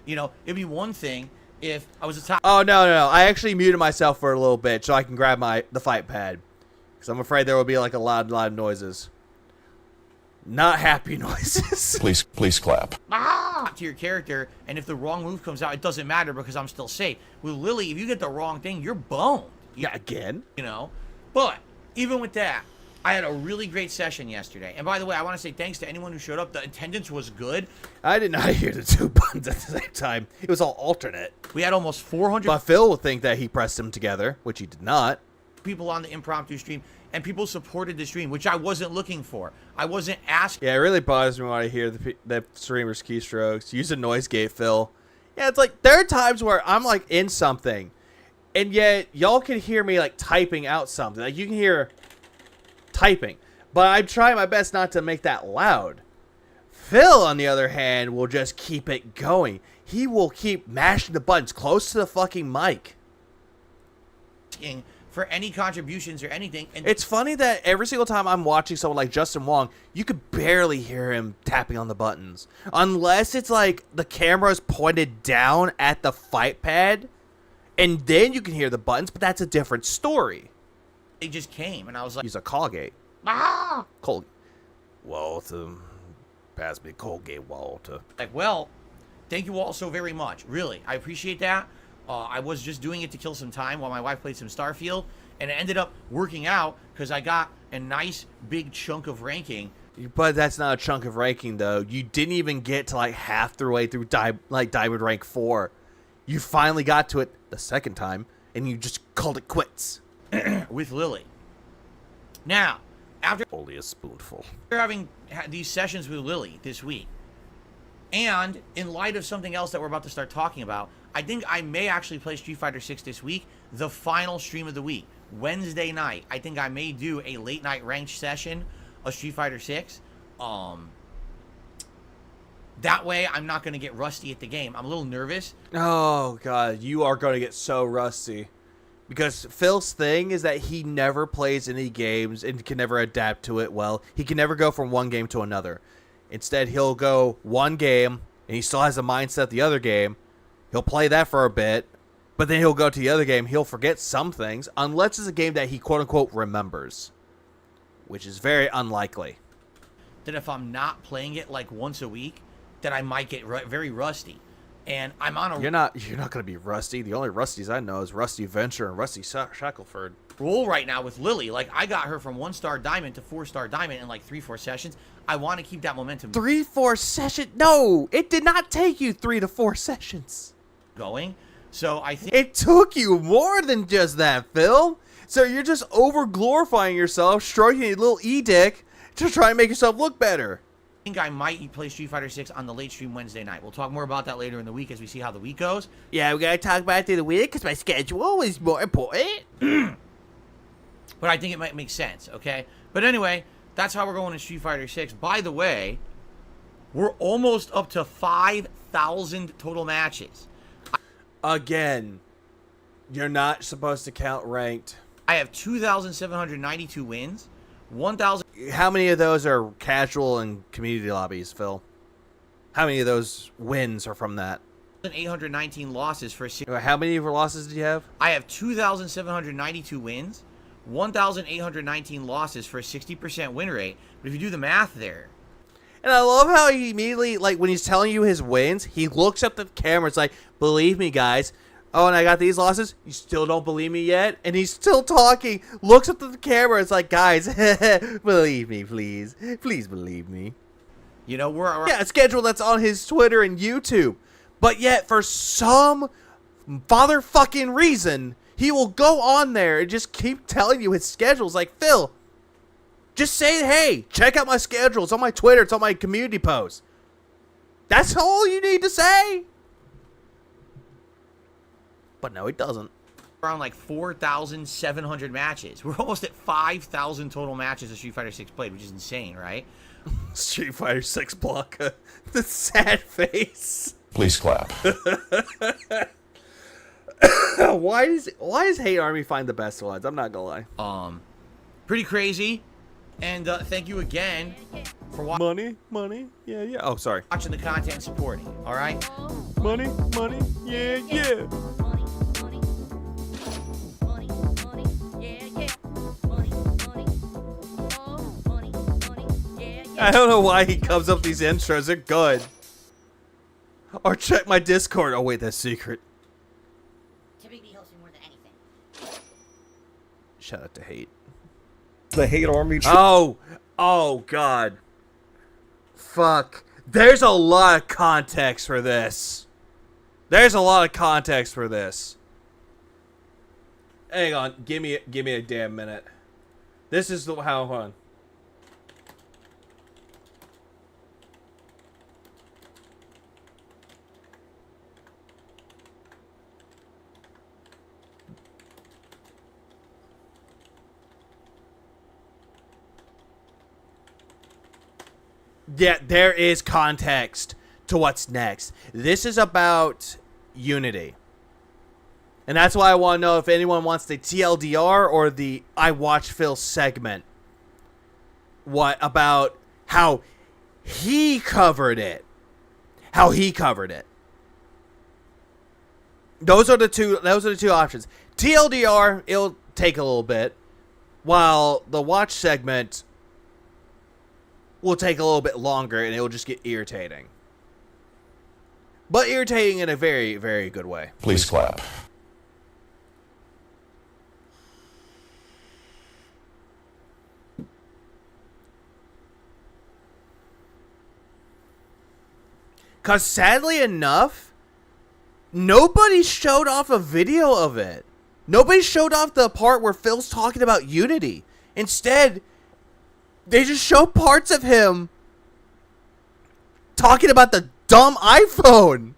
You know, it'd be one thing if I was a top.
Oh, no. I actually muted myself for a little bit so I can grab the fight pad. Because I'm afraid there will be like a lot of noises. Not happy noises.
Please clap.
to your character, and if the wrong move comes out, it doesn't matter because I'm still safe. With Lily, if you get the wrong thing, you're boned.
Yeah, again.
You know? But even with that, I had a really great session yesterday. And by the way, I want to say thanks to anyone who showed up. The attendance was good.
I did not hear the two buttons at the same time. It was all alternate.
We had almost 400
But Phil would think that he pressed them together, which he did not.
people on the impromptu stream, and people supported the stream, which I wasn't looking for. I wasn't asking.
Yeah, it really bothers me when I hear the streamers' keystrokes. Use a noise gate, Phil. Yeah, it's like there are times where I'm like in something, and yet y'all can hear me like typing out something. Like you can hear typing, but I'm trying my best not to make that loud. Phil, on the other hand, will just keep it going. He will keep mashing the buttons close to the fucking mic.
For any contributions or anything. And
It's funny that every single time I'm watching someone like Justin Wong, you could barely hear him tapping on the buttons. Unless it's like the camera's pointed down at the fight pad, and then you can hear the buttons, but that's a different story.
they just came, and I was like,
Use a Colgate.
ah!
Colgate. Walter. Pass me Colgate, Walter.
Well, thank you all so very much. Really, I appreciate that. I was just doing it to kill some time while my wife played some Starfield, and it ended up working out because I got a nice big chunk of ranking.
But that's not a chunk of ranking, though. You didn't even get to like half the way through Diamond Rank 4. You finally got to it the second time, and you just called it quits.
With Lily. Now, after
Only a spoonful.
having had these sessions with Lily this week, and in light of something else that we're about to start talking about, I think I may actually play Street Fighter 6 this week, the final stream of the week, Wednesday night. I think I may do a late night ranked session of Street Fighter 6. That way, I'm not going to get rusty at the game. I'm a little nervous.
Oh, God. You are going to get so rusty. Because Phil's thing is that he never plays any games and can never adapt to it well. He can never go from one game to another. Instead, he'll go one game, and he still has the mindset of the other game. He'll play that for a bit, but then he'll go to the other game. He'll forget some things, unless it's a game that he quote-unquote remembers, which is very unlikely.
That if I'm not playing it like once a week, that I might get very rusty. And I'm on a
You're not going to be rusty. The only rusties I know is Rusty Venture and Rusty Shackleford.
roll right now with Lily. Like, I got her from 1-star diamond to 4-star diamond in like 3-4 sessions. I want to keep that momentum
3-4 sessions? No, it did not take you 3 to 4 sessions.
going. So I think
It took you more than just that, Phil. So you're just over glorifying yourself, stroking a little e-dick to try and make yourself look better.
I might play Street Fighter 6 on the late stream Wednesday night. We'll talk more about that later in the week as we see how the week goes.
Yeah, we gotta talk about it through the week because my schedule is more important.
But I think it might make sense, okay? But anyway, that's how we're going in Street Fighter 6. By the way, we're almost up to 5,000 total matches.
Again, you're not supposed to count ranked.
I have 2,792 wins, 1,000.
How many of those are casual and community lobbies, Phil? How many of those wins are from that?
819 losses for a
How many losses did you have?
I have 2,792 wins, 1,819 losses for a 60% win rate. But if you do the math there,
And I love how he immediately, like, when he's telling you his wins, he looks up the camera. It's like, believe me, guys. Oh, and I got these losses. You still don't believe me yet? And he's still talking. Looks up to the camera. It's like, guys, believe me, please. Please believe me.
you know, we're
Yeah, a schedule that's on his Twitter and YouTube. But yet, for some father-fucking reason, he will go on there and just keep telling you his schedules. Like, Phil, just say, hey, check out my schedule. It's on my Twitter. It's on my community post. That's all you need to say. But no, it doesn't.
around like 4,700 matches. We're almost at 5,000 total matches of Street Fighter 6 played, which is insane, right?
Street Fighter 6 Blanca. The sad face.
Please clap.
Why does Hate Army find the best ones? I'm not gonna lie.
Pretty crazy. And thank you again for
Money, yeah. Oh, sorry.
watching the content and supporting. All right.
Money, yeah. I don't know why he comes up with these intros. They're good. Or check my Discord. Oh wait, that's secret.
Typically helps me more than anything.
Shout out to Hate.
The hate army.
Oh god. Fuck. There's a lot of context for this. There's a lot of context for this. Hang on, give me a damn minute. This is the how on. Yeah, there is context to what's next. This is about Unity. And that's why I want to know if anyone wants the TLDR or the I Watch Phil segment. What about how he covered it? How he covered it. Those are the two options. TLDR, it'll take a little bit, while the watch segment will take a little bit longer and it'll just get irritating. But irritating in a very, very good way.
Please clap.
Because sadly enough, nobody showed off a video of it. Nobody showed off the part where Phil's talking about Unity. Instead, they just show parts of him talking about the dumb iPhone.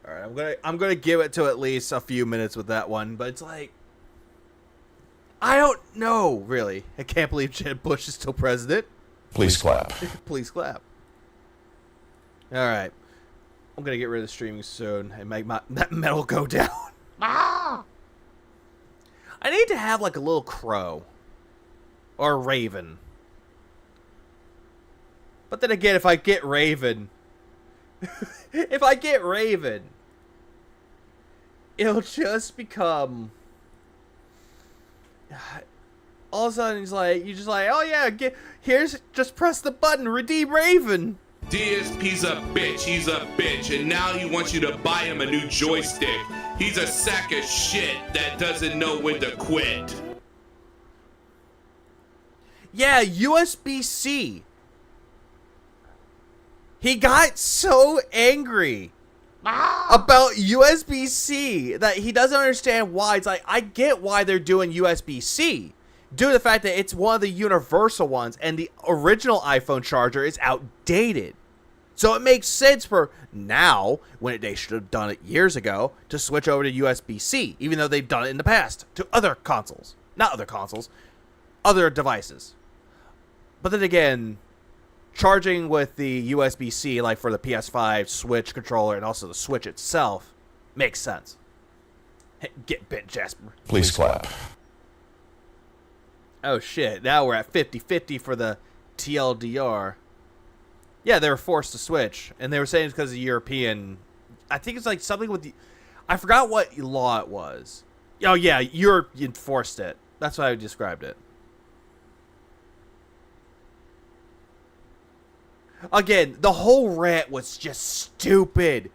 All right, I'm gonna give it to at least a few minutes with that one, but it's like, I don't know, really. I can't believe Jeb Bush is still president.
Please clap.
Please clap. All right. I'm going to get rid of the streaming soon and make that metal go down. I need to have like a little crow. Or a raven. But then again, if I get raven... it'll just become... All of a sudden, you're just like, oh yeah, just press the button, redeem Raven.
DSP's a bitch, he's a bitch, and now he wants you to buy him a new joystick. He's a sack of shit that doesn't know when to quit.
Yeah, USB-C. He got so angry about USB-C that he doesn't understand why. It's like, I get why they're doing USB-C. Due to the fact that it's one of the universal ones, and the original iPhone charger is outdated. So it makes sense for now, when they should have done it years ago, to switch over to USB-C, even though they've done it in the past, to other consoles. Not other consoles, other devices. But then again, charging with the USB-C, like for the PS5, Switch controller, and also the Switch itself, makes sense. Hey, get bit, Jasper.
Please clap.
Oh shit, now we're at 50-50 for the TLDR. Yeah, they were forced to switch, and they were saying it's because of European... I think it's like something with the... I forgot what law it was. Oh yeah, Europe enforced it. That's how I described it. Again, the whole rant was just stupid.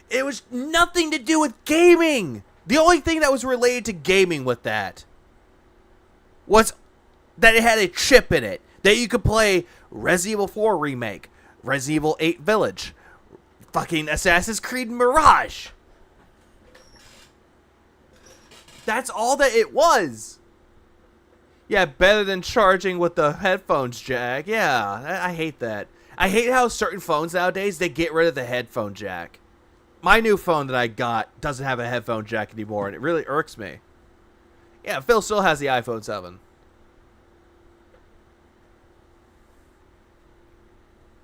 It was nothing to do with gaming. The only thing that was related to gaming with that was that it had a chip in it that you could play Resident Evil 4 Remake, Resident Evil 8 Village, fucking Assassin's Creed Mirage. That's all that it was. Yeah, better than charging with the headphones jack. Yeah, I hate that. I hate how certain phones nowadays, they get rid of the headphone jack. My new phone that I got doesn't have a headphone jack anymore, and it really irks me. Yeah, Phil still has the iPhone 7.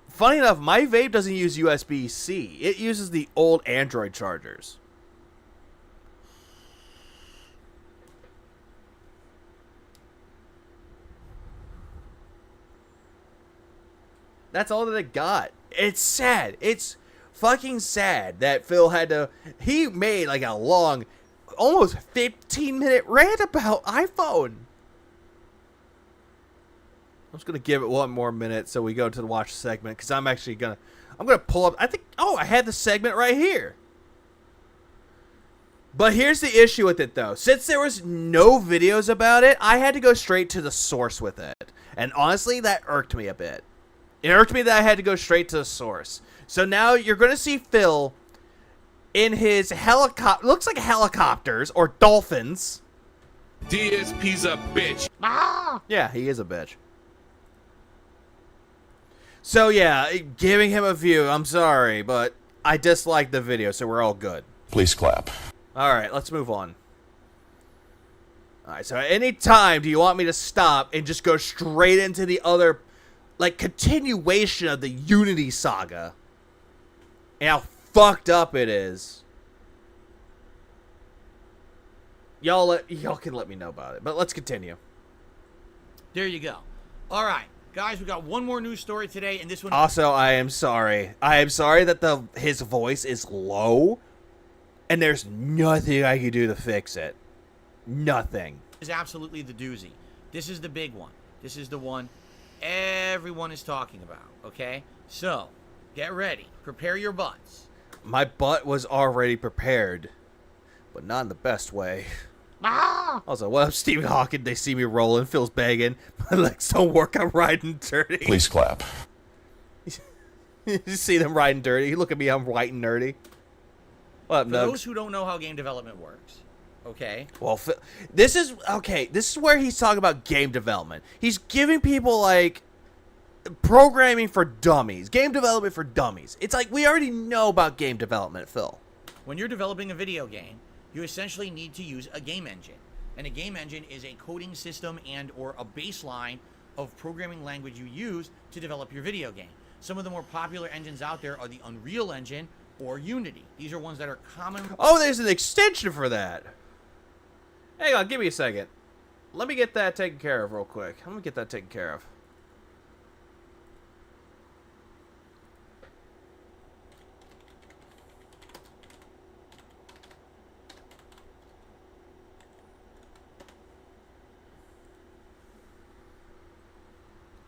Funny enough, my vape doesn't use USB-C. It uses the old Android chargers. That's all that it got. It's sad. It's fucking sad that Phil had to... He made like a long almost 15-minute rant about iPhone. I'm just gonna give it one more minute so we go to the watch segment, because I'm gonna pull up. I had the segment right here. But here's the issue with it, though. Since there was no videos about it, I had to go straight to the source with it. And honestly, that irked me a bit. It irked me that I had to go straight to the source. So now you're going to see Phil in his helicopter. Looks like helicopters or dolphins.
DSP's a bitch.
Yeah, he is a bitch. So yeah, giving him a view. I'm sorry, but I disliked the video, so we're all good.
Please clap.
All right, let's move on. All right, so at any time do you want me to stop and just go straight into the other, like, continuation of the Unity saga? And how fucked up it is. Y'all can let me know about it, but let's continue.
There you go. All right, guys, we got one more news story today, and this one.
Also, I am sorry. I am sorry that his voice is low, and there's nothing I can do to fix it. Nothing.
Is absolutely the doozy. This is the big one. This is the one everyone is talking about, okay? So, get ready. Prepare your butts.
My butt was already prepared, but not in the best way. Also, what up, Stephen Hawking? They see me rolling. Phil's begging. My legs don't work. I'm riding dirty.
Please clap.
You see them riding dirty. Look at me. I'm white and nerdy. What up,
For
Nugs?
those who don't know how game development works, okay?
Well, this is where he's talking about game development. He's giving people, like, programming for dummies. Game development for dummies. It's like, we already know about game development, Phil.
When you're developing a video game, you essentially need to use a game engine. And a game engine is a coding system and or a baseline of programming language you use to develop your video game. Some of the more popular engines out there are the Unreal Engine or Unity. These are ones that are common.
Oh, there's an extension for that. Hang on, give me a second. Let me get that taken care of real quick. Let me get that taken care of.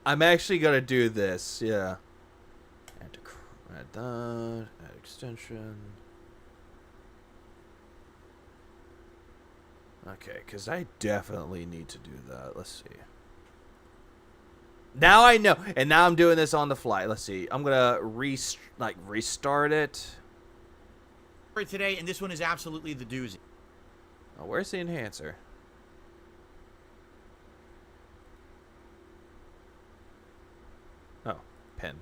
I'm actually gonna do this, yeah. Add that, add extension. Okay, because I definitely need to do that. Let's see. Now I know, and now I'm doing this on the fly. Let's see. I'm gonna restart it.
For today, and this one is absolutely the doozy.
Oh, where's the enhancer? Oh, pen.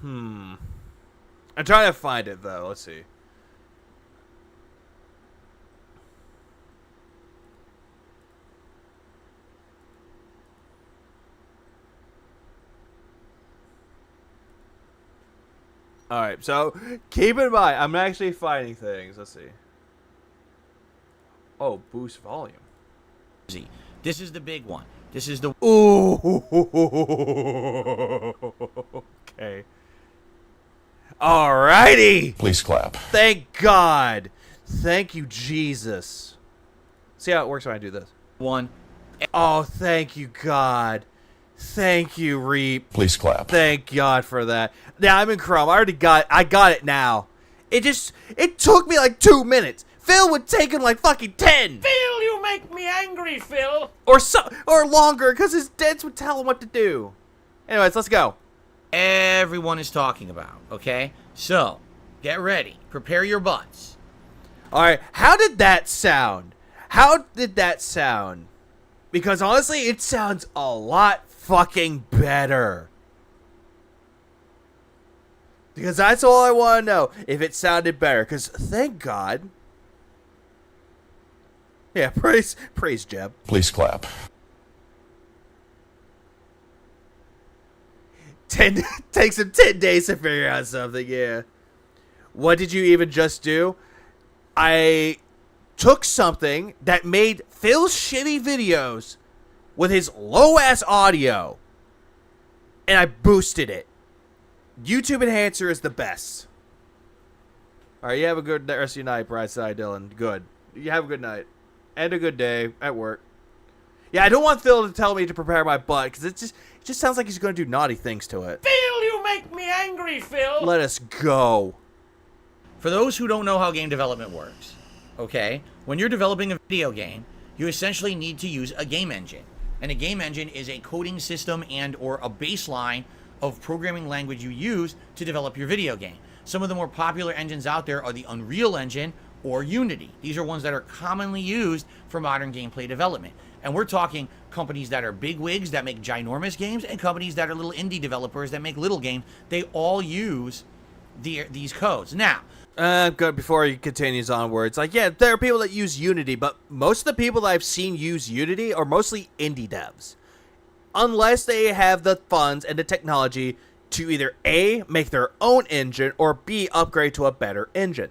I'm trying to find it though. Let's see. Alright, so keep in mind, I'm actually finding things. Let's see. Oh, boost volume.
This is the big one. This is the.
Ooh. Okay. Alrighty.
Please clap.
Thank God. Thank you, Jesus. See how it works when I do this.
one.
Oh, thank you, God. Thank you, Reap.
Please clap.
Thank God for that. Now I'm in Chrome. I got it now. It took me like 2 minutes. Phil would take him like fucking 10.
Phil, you make me angry, Phil.
Or longer, because his dads would tell him what to do. Anyways, let's go.
Everyone is talking about, okay? So, get ready. Prepare your butts.
Alright, how did that sound? How did that sound? Because honestly, it sounds a lot fucking better. Because that's all I want to know, if it sounded better. Because thank God. Yeah, praise Jeb.
Please clap.
Takes him 10 days to figure out something, yeah. What did you even just do? I took something that made Phil's shitty videos with his low-ass audio, and I boosted it. YouTube Enhancer is the best. All right, you have a good rest of your night, Brightside Dylan. Good. You have a good night. And a good day at work. Yeah, I don't want Phil to tell me to prepare my butt, because it just sounds like he's going to do naughty things to it.
Phil, you make me angry, Phil.
Let us go.
For those who don't know how game development works, okay, when you're developing a video game, you essentially need to use a game engine. And a game engine is a coding system and or a baseline of programming language you use to develop your video game. Some of the more popular engines out there are the Unreal Engine or Unity. These are ones that are commonly used for modern gameplay development. And we're talking companies that are big wigs that make ginormous games and companies that are little indie developers that make little games. They all use these codes. Now,
Good. Before he continues onwards, like, yeah, there are people that use Unity, but most of the people that I've seen use Unity are mostly indie devs. Unless they have the funds and the technology to either A, make their own engine, or B, upgrade to a better engine.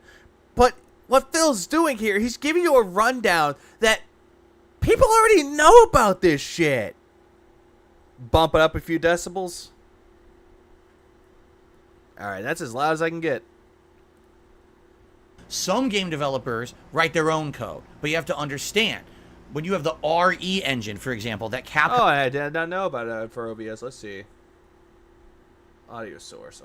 But what Phil's doing here, he's giving you a rundown that people already know about this shit. Bump it up a few decibels. Alright, that's as loud as I can get.
some game developers write their own code, but you have to understand, when you have the RE engine, for example, that Capcom...
Oh, I did not know about it for OBS. Let's see. Audio source.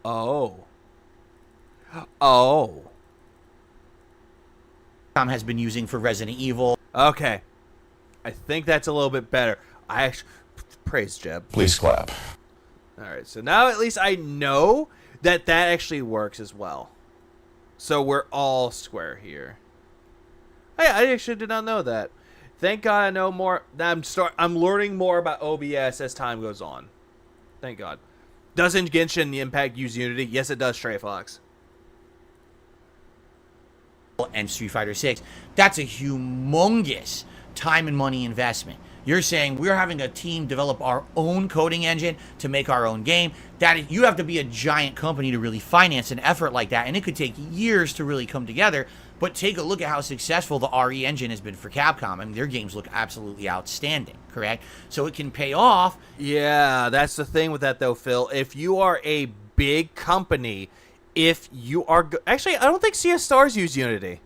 Oh.
has been using for Resident Evil.
Okay. I think that's a little bit better. I actually... Praise Jeb.
Please clap.
Alright, so now at least I know that that actually works as well. So we're all square here. Oh, yeah, I actually did not know that. Thank God I know more. I'm learning more about OBS as time goes on. Thank God. Doesn't Genshin Impact use Unity? Yes, it does, Stray Fox.
And Street Fighter 6. That's a humongous time and money investment. You're saying we're having a team develop our own coding engine to make our own game. You have to be a giant company to really finance an effort like that, and it could take years to really come together. But take a look at how successful the RE engine has been for Capcom. I mean, their games look absolutely outstanding, correct? So it can pay off.
Yeah, that's the thing with that, though, Phil. If you are a big company, if you are... Actually, I don't think CS Stars use Unity.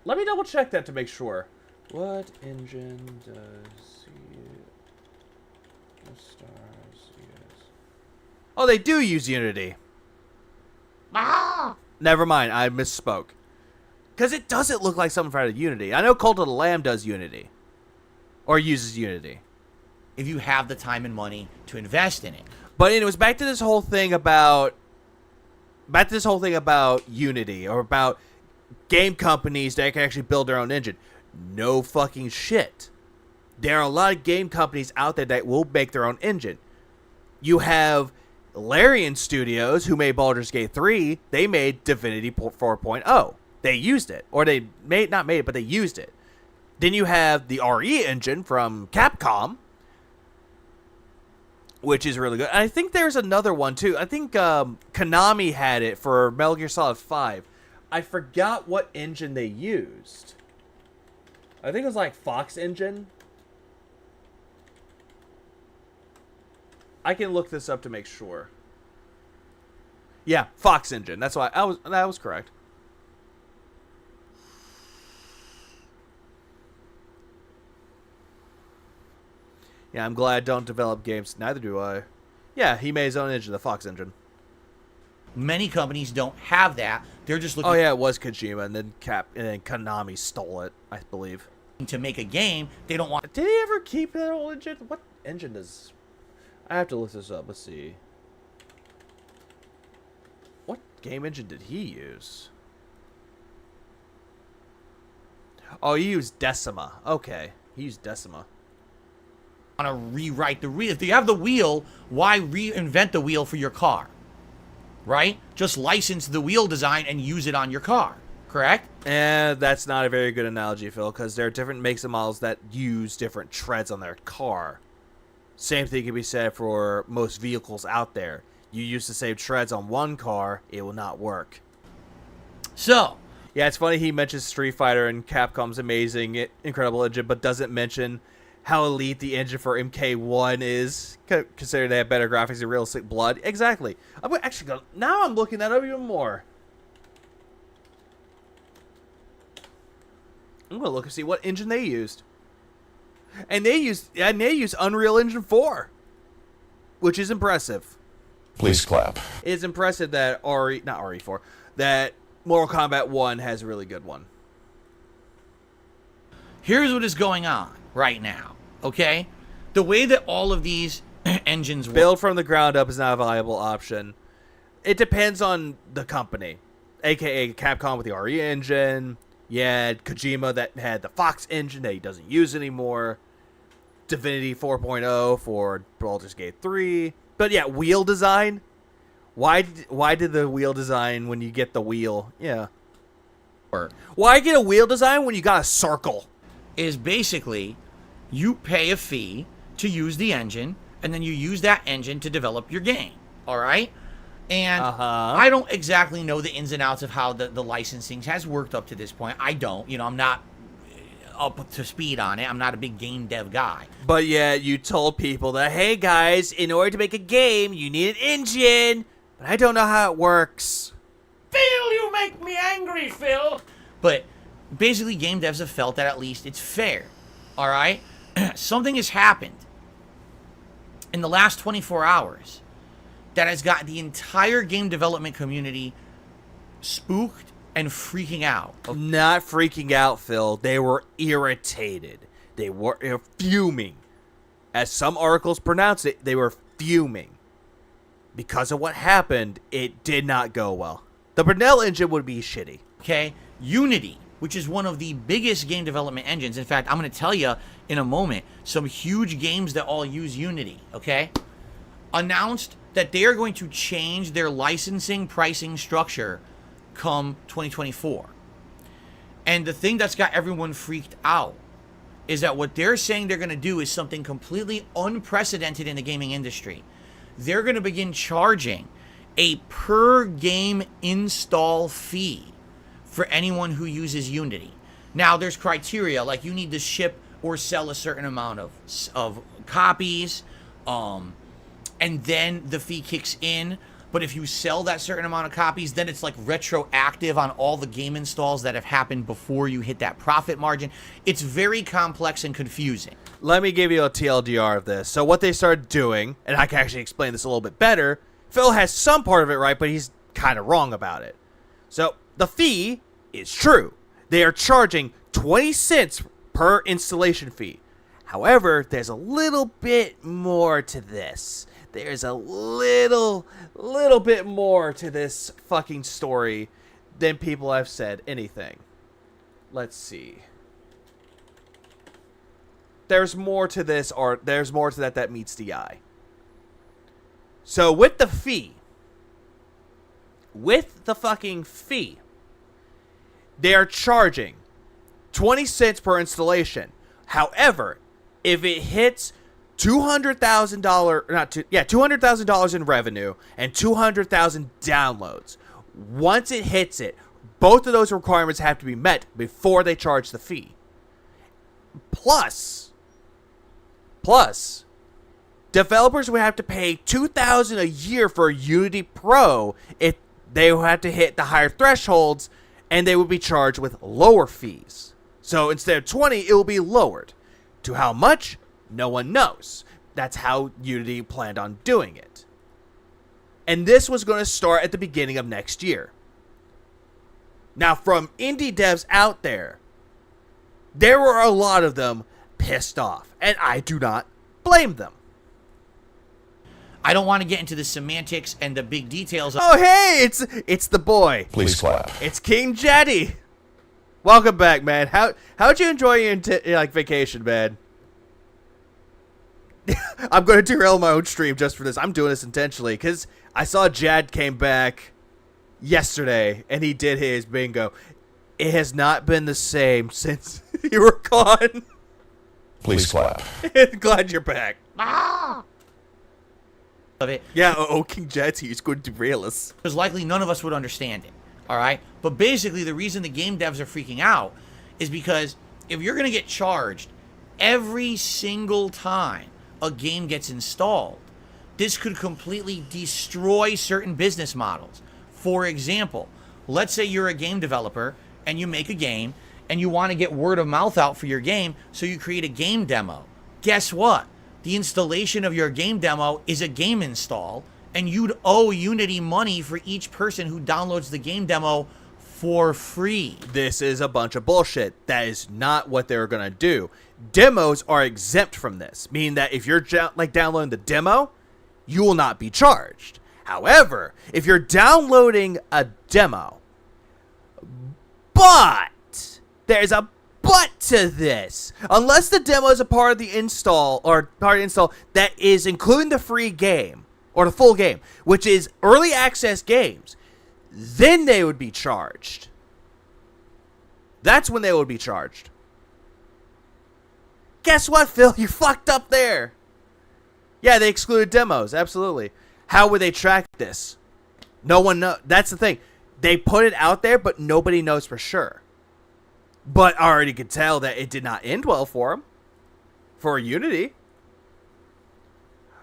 Let me double check that to make sure. What engine does Stars use? Oh, they do use Unity. Never mind, I misspoke. Because it doesn't look like something out of Unity. I know Cult of the Lamb does Unity. Or uses Unity.
If you have the time and money to invest in it.
But anyways, back to this whole thing about Unity, or about game companies that can actually build their own engine. No fucking shit. There are a lot of game companies out there that will make their own engine. You have Larian Studios, who made Baldur's Gate 3. They made Divinity 4.0. They used it. Or they not made it, but they used it. Then you have the RE engine from Capcom, which is really good. And I think there's another one, too. I think Konami had it for Metal Gear Solid 5. I forgot what engine they used. I think it was like Fox Engine. I can look this up to make sure. Yeah, Fox Engine. That's why that was correct. Yeah, I'm glad I don't develop games. Neither do I. Yeah, he made his own engine, the Fox Engine.
Many companies don't have that. They're just looking...
Oh yeah, it was Kojima, and then Konami stole it, I believe.
To make a game, they don't want...
Did he ever keep that old engine? What engine does... I have to look this up. Let's see. What game engine did he use? Oh, he used Decima. Okay, he used Decima.
Want to rewrite the wheel. If you have the wheel, why reinvent the wheel for your car? Right? Just license the wheel design and use it on your car. Correct?
And that's not a very good analogy, Phil, because there are different makes and models that use different treads on their car. Same thing can be said for most vehicles out there. You use the same treads on one car, it will not work.
So,
Yeah, it's funny he mentions Street Fighter and Capcom's amazing, incredible engine, but doesn't mention how elite the engine for MK1 is, considering they have better graphics and realistic blood. Exactly. I'm actually going. Now I'm looking that up even more. I'm gonna look and see what engine they used. And they used Unreal Engine 4, which is impressive.
Please clap.
It's impressive that not RE4, that Mortal Kombat 1 has a really good one.
Here's what is going on right now, okay? The way that all of these engines work.
Build from the ground up is not a viable option. It depends on the company, aka Capcom with the RE engine. Yeah, Kojima that had the Fox engine that he doesn't use anymore. Divinity 4.0 for Baldur's Gate 3. But yeah, wheel design. Why did the wheel design when you get the wheel? Yeah. Why get a wheel design when you got a circle?
Is basically you pay a fee to use the engine, and then you use that engine to develop your game. All right? And I don't exactly know the ins and outs of how the licensing has worked up to this point. I don't. You know, I'm not up to speed on it. I'm not a big game dev guy.
But yeah, you told people that, hey guys, in order to make a game, you need an engine. But I don't know how it works.
Phil, you make me angry, Phil.
But basically, game devs have felt that at least it's fair. All right? Something has happened in the last 24 hours that has got the entire game development community spooked and freaking out.
Not freaking out, Phil. They were irritated. They were fuming. As some articles pronounce it, they were fuming. Because of what happened, it did not go well. The Brunel engine would be shitty.
Okay? Unity, which is one of the biggest game development engines. In fact, I'm going to tell you in a moment some huge games that all use Unity, okay? Announced that they are going to change their licensing pricing structure come 2024. And the thing that's got everyone freaked out is that what they're saying they're going to do is something completely unprecedented in the gaming industry. They're going to begin charging a per game install fee for anyone who uses Unity. Now, there's criteria, like you need to ship or sell a certain amount of copies, and then the fee kicks in. But if you sell that certain amount of copies, then it's like retroactive on all the game installs that have happened before you hit that profit margin. It's very complex and confusing.
Let me give you a TLDR of this. So what they started doing, and I can actually explain this a little bit better, Phil has some part of it right, but he's kind of wrong about it. So the fee is true. They are charging 20 cents per installation fee. However, there's a little bit more to this. There's a little bit more to this fucking story than people have said anything. Let's see. There's more to this, or there's more to that meets the eye. So with the fee, they are charging 20 cents per installation. However, if it hits $200,000 in revenue and 200,000 downloads, once it hits it, both of those requirements have to be met before they charge the fee. Plus, developers would have to pay $2,000 a year for Unity Pro if they would have to hit the higher thresholds, and they would be charged with lower fees. So instead of 20, it will be lowered. To how much? No one knows. That's how Unity planned on doing it. And this was going to start at the beginning of next year. Now, from indie devs out there were a lot of them pissed off, and I do not blame them.
I don't want to get into the semantics and the big details of...
Oh, hey, it's the boy.
Please clap.
It's King Jetty. Welcome back, man. How'd you enjoy your vacation, man? I'm going to derail my own stream just for this. I'm doing this intentionally because I saw Jad came back yesterday and he did his bingo. It has not been the same since you were gone.
Please clap.
Glad you're back.
Of it.
Yeah, King Jad's here. He's going to derail us.
Because likely none of us would understand it. All right. But basically, the reason the game devs are freaking out is because if you're going to get charged every single time a game gets installed, this could completely destroy certain business models. For example, let's say you're a game developer and you make a game and you want to get word of mouth out for your game, so you create a game demo. Guess what? The installation of your game demo is a game install, and you'd owe Unity money for each person who downloads the game demo for free.
This is a bunch of bullshit. That is not what they're going to do. Demos are exempt from this, meaning that if you're downloading the demo, you will not be charged. However, if you're downloading a demo, but there's a but to this. Unless the demo is a part of the install that is including the free game or the full game, which is early access games, then they would be charged. That's when they would be charged. Guess what, Phil? You fucked up there. Yeah, they excluded demos. Absolutely. How would they track this? No one knows. That's the thing. They put it out there, but nobody knows for sure. But I already could tell that it did not end well for him. For Unity.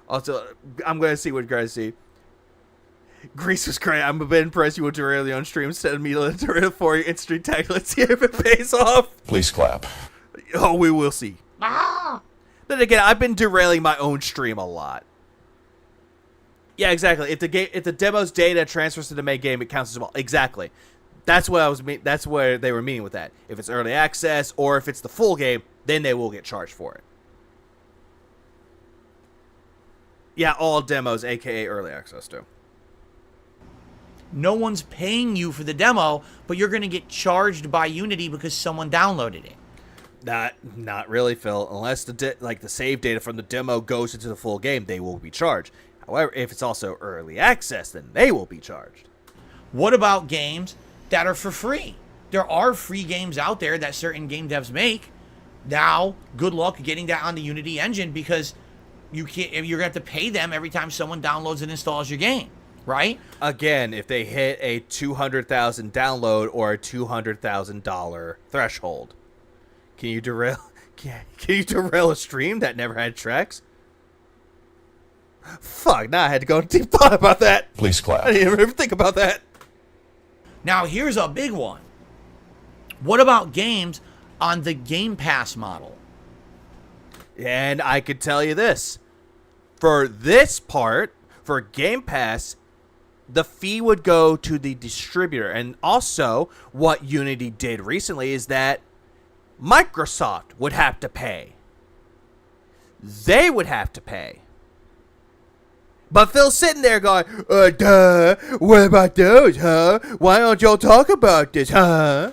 Also, I'm going to see what you guys see. Greece was great. I'm a bit impressed you went to early on stream instead of me to for you in street tag. Let's see if it pays off.
Please clap.
Oh, we will see. Then again, I've been derailing my own stream a lot. Yeah, exactly. If the demo's data transfers to the main game, it counts as well. Exactly. That's what that's where they were meaning with that. If it's early access or if it's the full game, then they will get charged for it. Yeah, all demos, aka early access too.
No one's paying you for the demo, but you're going to get charged by Unity because someone downloaded it.
Not really, Phil. Unless the save data from the demo goes into the full game, they will be charged. However, if it's also early access, then they will be charged.
What about games that are for free? There are free games out there that certain game devs make. Now, good luck getting that on the Unity engine because you're going to have to pay them every time someone downloads and installs your game, right?
Again, if they hit a 200,000 download or a $200,000 threshold. Can you derail a stream that never had tracks? Fuck, now I had to go deep thought about that.
Please clap.
I didn't even think about that.
Now, here's a big one. What about games on the Game Pass model?
And I could tell you this. For this part, for Game Pass, the fee would go to the distributor. And also, what Unity did recently is that Microsoft would have to pay. They would have to pay. But Phil's sitting there going, duh, what about those, huh? Why don't y'all talk about this, huh?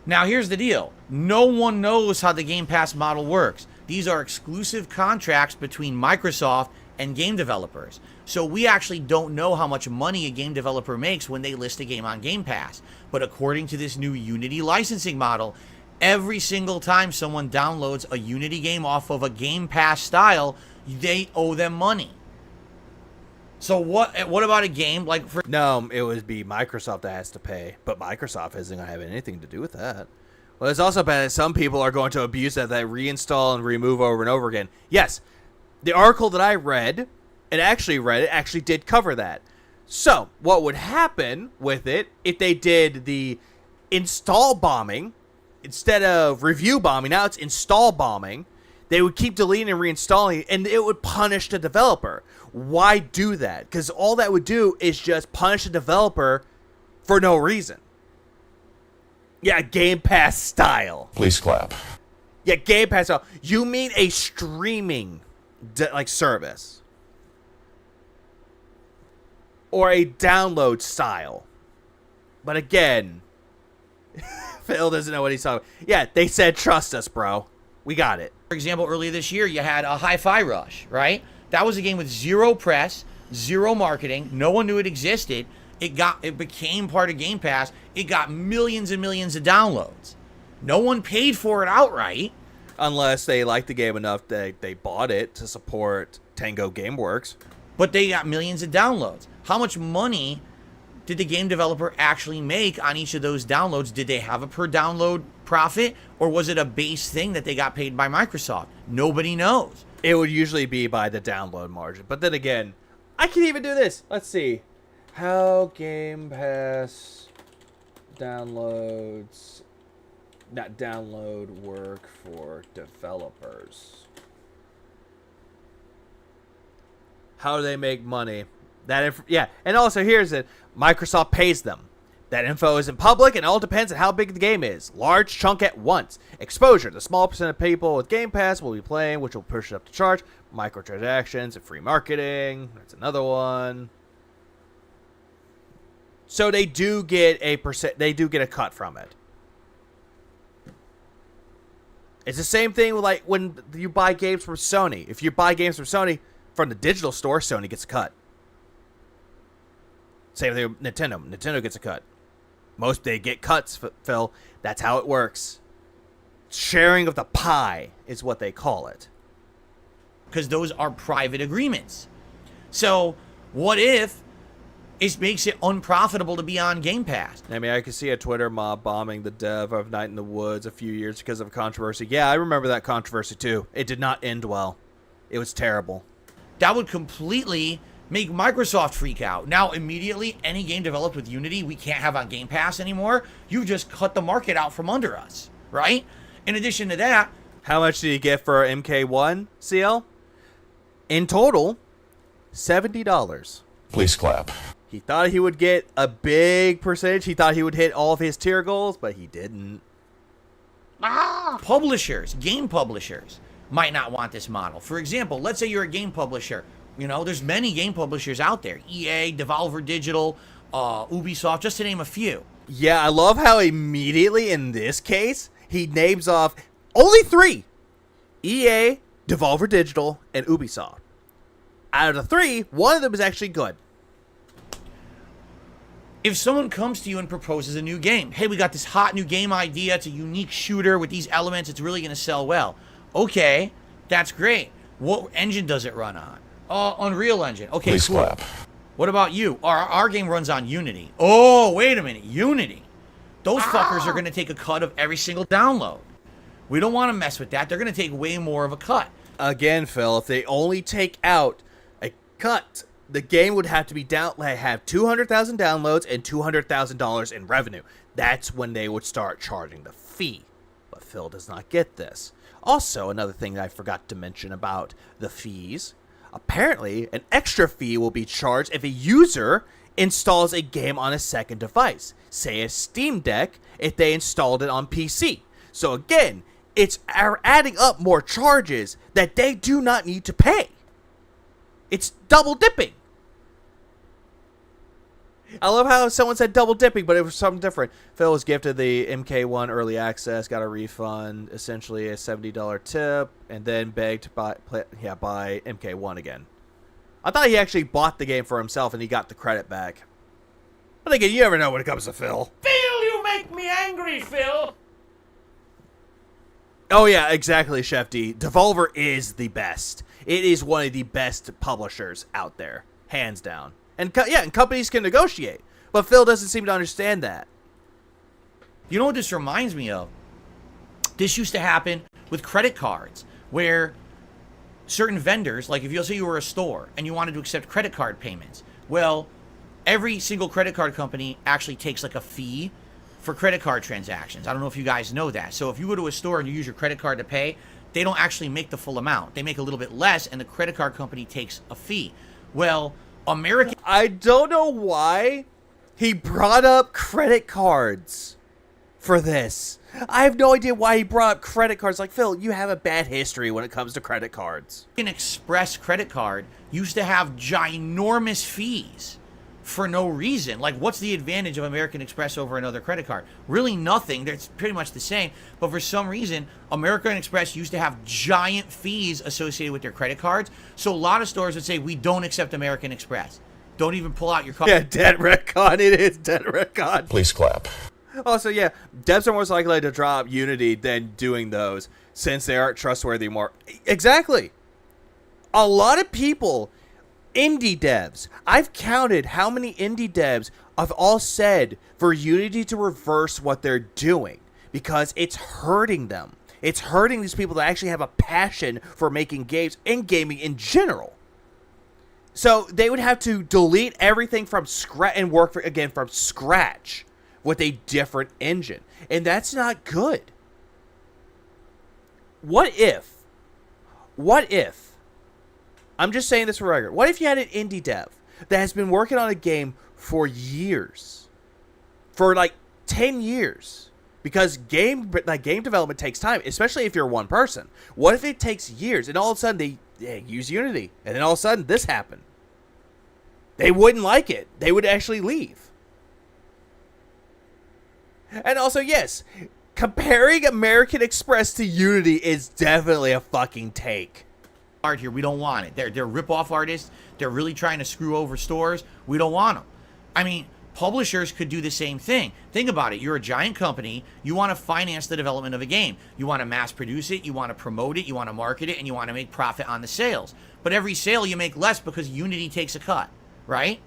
Now, here's the deal. No one knows how the Game Pass model works. These are exclusive contracts between Microsoft and game developers. So we actually don't know how much money a game developer makes when they list a game on Game Pass. But according to this new Unity licensing model, every single time someone downloads a Unity game off of a Game Pass style, they owe them money. So what about a game like for...
No, it would be Microsoft that has to pay, but Microsoft isn't going to have anything to do with that. Well, it's also bad that some people are going to abuse that reinstall and remove over and over again. Yes, the article that I read, it actually did cover that. So, what would happen with it if they did the install bombing instead of review bombing? Now it's install bombing. They would keep deleting and reinstalling, and it would punish the developer. Why do that? Because all that would do is just punish the developer for no reason. Yeah, Game Pass style.
Please clap.
Yeah, Game Pass style. You mean a streaming service. Or a download style. But again, Phil doesn't know what he's talking about. Yeah, they said trust us, bro. We got it.
For example, earlier this year, you had a Hi-Fi Rush, right? That was a game with zero press, zero marketing. No one knew it existed. It became part of Game Pass. It got millions and millions of downloads. No one paid for it outright.
Unless they liked the game enough that they bought it to support Tango Gameworks.
But they got millions of downloads. How much money did the game developer actually make on each of those downloads? Did they have a per download profit, or was it a base thing that they got paid by Microsoft? Nobody knows.
It would usually be by the download margin. But then again, I can even do this. Let's see. How Game Pass downloads, not download work for developers. How do they make money? Yeah, and also here's it. Microsoft pays them. That info isn't public, and it all depends on how big the game is. Large chunk at once. Exposure. The small percent of people with Game Pass will be playing, which will push it up to charge. Microtransactions and free marketing. That's another one. So they do get a percent. They do get a cut from it. It's the same thing with like when you buy games from Sony. If you buy games from Sony from the digital store, Sony gets a cut. Same thing with Nintendo. Nintendo gets a cut. Most they get cuts, Phil. That's how it works. Sharing of the pie is what they call it.
Because those are private agreements. So what if it makes it unprofitable to be on Game Pass?
I mean, I can see a Twitter mob bombing the dev of Night in the Woods a few years because of controversy. Yeah, I remember that controversy too. It did not end well. It was terrible.
That would completely make Microsoft freak out. Now, immediately, any game developed with Unity, we can't have on Game Pass anymore. You just cut the market out from under us, right? In addition to that,
how much did he get for MK1 CL? In total, $70.
Please clap.
He thought he would get a big percentage. He thought he would hit all of his tier goals, but he didn't.
Publishers, game publishers, might not want this model. For example, let's say you're a game publisher. You know, there's many game publishers out there. EA, Devolver Digital, Ubisoft, just to name a few.
Yeah, I love how immediately in this case, he names off only 3. EA, Devolver Digital, and Ubisoft. Out of the 3, one of them is actually good.
If someone comes to you and proposes a new game, hey, we got this hot new game idea. It's a unique shooter with these elements. It's really going to sell well. Okay, that's great. What engine does it run on? Unreal Engine. Okay,
Please
cool.
clap.
What about you? Our game runs on Unity. Oh, wait a minute. Unity. Those fuckers are going to take a cut of every single download. We don't want to mess with that. They're going to take way more of a cut.
Again, Phil, if they only take out a cut, the game would have to be have 200,000 downloads and $200,000 in revenue. That's when they would start charging the fee. But Phil does not get this. Also, another thing that I forgot to mention about the fees. Apparently, an extra fee will be charged if a user installs a game on a second device, say a Steam Deck, if they installed it on PC. So again, it's adding up more charges that they do not need to pay. It's double dipping. I love how someone said double dipping, but it was something different. Phil was gifted the MK1 early access, got a refund, essentially a $70 tip, and then begged to buy MK1 again. I thought he actually bought the game for himself and he got the credit back. But again, you never know when it comes to Phil.
Phil, you make me angry, Phil.
Oh yeah, exactly, Chef D. Devolver is the best. It is one of the best publishers out there, hands down. And companies can negotiate, but Phil doesn't seem to understand that.
You know what this reminds me of? This used to happen with credit cards, where certain vendors, like if you'll say you were a store and you wanted to accept credit card payments, well, every single credit card company actually takes like a fee for credit card transactions. I don't know if you guys know that. So if you go to a store and you use your credit card to pay, they don't actually make the full amount. They make a little bit less, and the credit card company takes a fee. Well,
I don't know why he brought up credit cards for this. I have no idea why he brought up credit cards. Like, Phil, you have a bad history when it comes to credit cards.
An Express credit card used to have ginormous fees for no reason. Like, what's the advantage of American Express over another credit card? Really nothing. It's pretty much the same. But for some reason, American Express used to have giant fees associated with their credit cards. So a lot of stores would say, we don't accept American Express. Don't even pull out your card.
Yeah, dead retcon. It is dead retcon.
Please clap.
Also, yeah, devs are most likely to drop Unity than doing those, since they aren't trustworthy more. Exactly. A lot of people Indie devs. I've counted how many indie devs have all said for Unity to reverse what they're doing because it's hurting them. It's hurting these people that actually have a passion for making games and gaming in general. So they would have to delete everything from scratch and work from scratch with a different engine. And that's not good. What if, I'm just saying this for record, what if you had an indie dev that has been working on a game for years, for like 10 years, because game development takes time, especially if you're one person. What if it takes years and all of a sudden they use Unity and then all of a sudden this happened? They wouldn't like it. They would actually leave. And also, yes, comparing American Express to Unity is definitely a fucking take.
Art here, we don't want it. They're rip-off artists. They're really trying to screw over stores. We don't want them. I mean, publishers could do the same thing. Think about it. You're a giant company. You want to finance the development of a game. You want to mass produce it. You want to promote it. You want to market it. And you want to make profit on the sales. But every sale you make less because Unity takes a cut, right?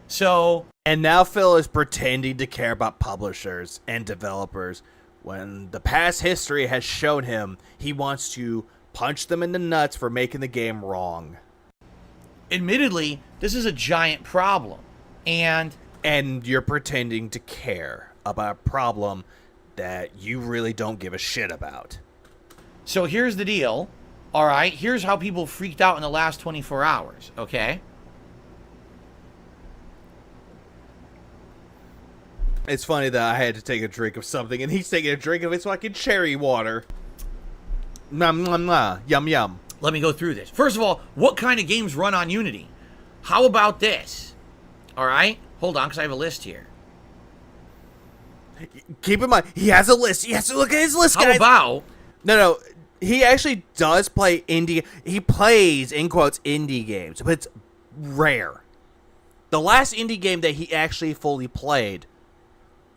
So...
And now Phil is pretending to care about publishers and developers when the past history has shown him he wants to punch them in the nuts for making the game wrong.
Admittedly, this is a giant problem. And
you're pretending to care about a problem that you really don't give a shit about.
So here's the deal. All right, here's how people freaked out in the last 24 hours, okay?
It's funny that I had to take a drink of something, and he's taking a drink of his fucking cherry water. Nom, nom, nom. Yum, yum.
Let me go through this. First of all, what kind of games run on Unity? How about this? All right? Hold on, because I have a list here.
Keep in mind, he has a list. He has to look at his list, guys.
How about...
No, he actually does play indie. He plays, in quotes, indie games, but it's rare. The last indie game that he actually fully played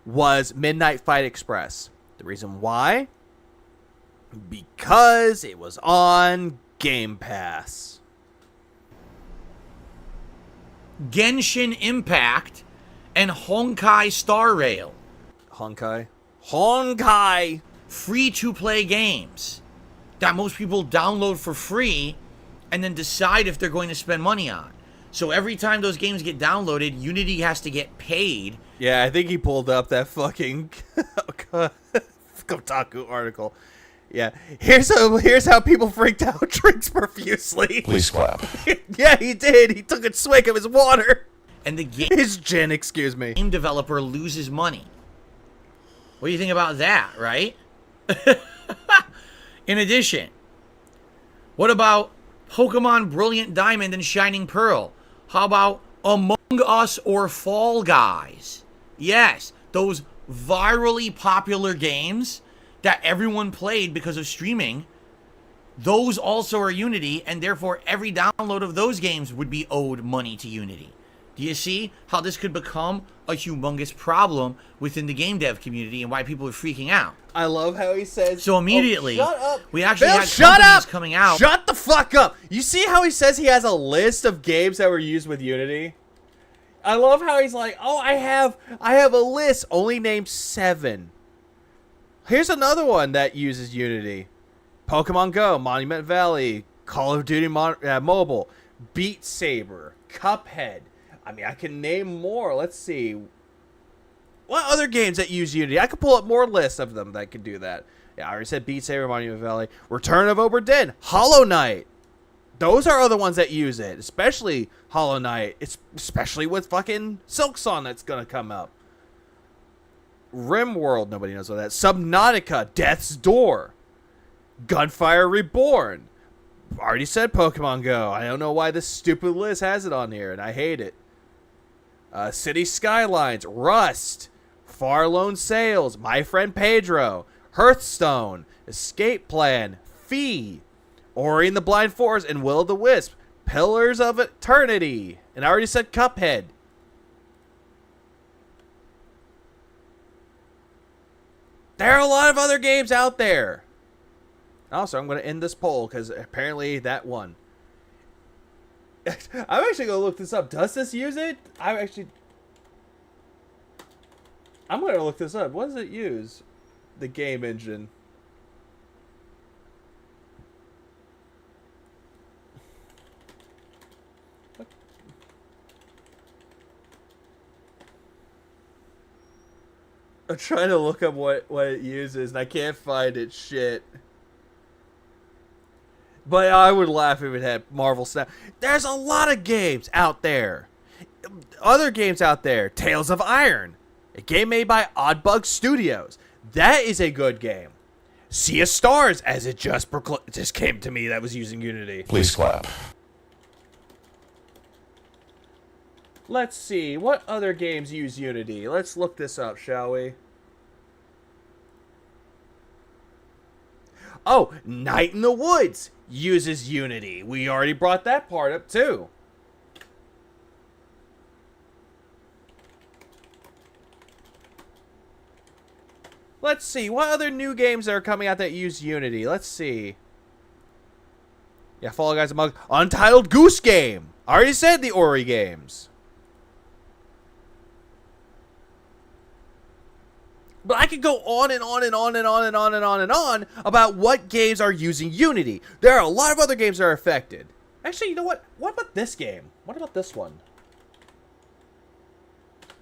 was Midnight Fight Express. The reason why? Because it was on Game Pass.
Genshin Impact and Honkai Star Rail.
Honkai.
Free-to-play games that most people download for free and then decide if they're going to spend money on. So every time those games get downloaded, Unity has to get paid.
Yeah, I think he pulled up that fucking Kotaku article. Yeah, here's how people freaked out drinks profusely.
Please clap.
Yeah, he did. He took a swig of his water.
And the
His gin, excuse me.
game developer loses money. What do you think about that, right? In addition, what about Pokemon Brilliant Diamond and Shining Pearl? How about Among Us or Fall Guys? Yes, those virally popular games that everyone played because of streaming, those also are Unity, and therefore every download of those games would be owed money to Unity. Do you see how this could become a humongous problem within the game dev community and why people are freaking out?
I love how he says...
So immediately,
shut up.
we actually
Bill,
had
shut
companies
up.
coming out.
Shut the fuck up. You see how he says he has a list of games that were used with Unity? I love how he's like, oh, I have a list. Only named 7. Here's another one that uses Unity. Pokemon Go, Monument Valley, Call of Duty Mobile, Beat Saber, Cuphead. I mean, I can name more. Let's see. What other games that use Unity? I could pull up more lists of them that could do that. Yeah, I already said Beat Saber, Monument Valley, Return of Obra Dinn, Hollow Knight. Those are other ones that use it, especially Hollow Knight. It's especially with fucking Silksong that's gonna come up. RimWorld, nobody knows what that is. Subnautica, Death's Door, Gunfire Reborn. Already said Pokemon Go. I don't know why this stupid list has it on here, and I hate it. City Skylines, Rust, Far Lone Sails, My Friend Pedro, Hearthstone, Escape Plan, Fee, Ori and the Blind Forest, and Will o' the Wisp, Pillars of Eternity, and I already said Cuphead. There are a lot of other games out there. Also, I'm going to end this poll because apparently that won. I'm actually gonna look this up. Does this use it? I'm gonna look this up. What does it use? The game engine. I'm trying to look up what it uses, and I can't find it. Shit. But I would laugh if it had Marvel Snap. There's a lot of games out there. Other games out there. Tales of Iron. A game made by Oddbug Studios. That is a good game. Sea of Stars, as it just came to me, that was using Unity.
Please clap.
Let's see. What other games use Unity? Let's look this up, shall we? Oh, Night in the Woods uses Unity. We already brought that part up, too. Let's see. What other new games are coming out that use Unity? Let's see. Yeah, Fall Guys Among... Untitled Goose Game. I already said the Ori games. But I could go on and on and on and on and on and on and on about what games are using Unity. There are a lot of other games that are affected. Actually, you know what? What about this game? What about this one?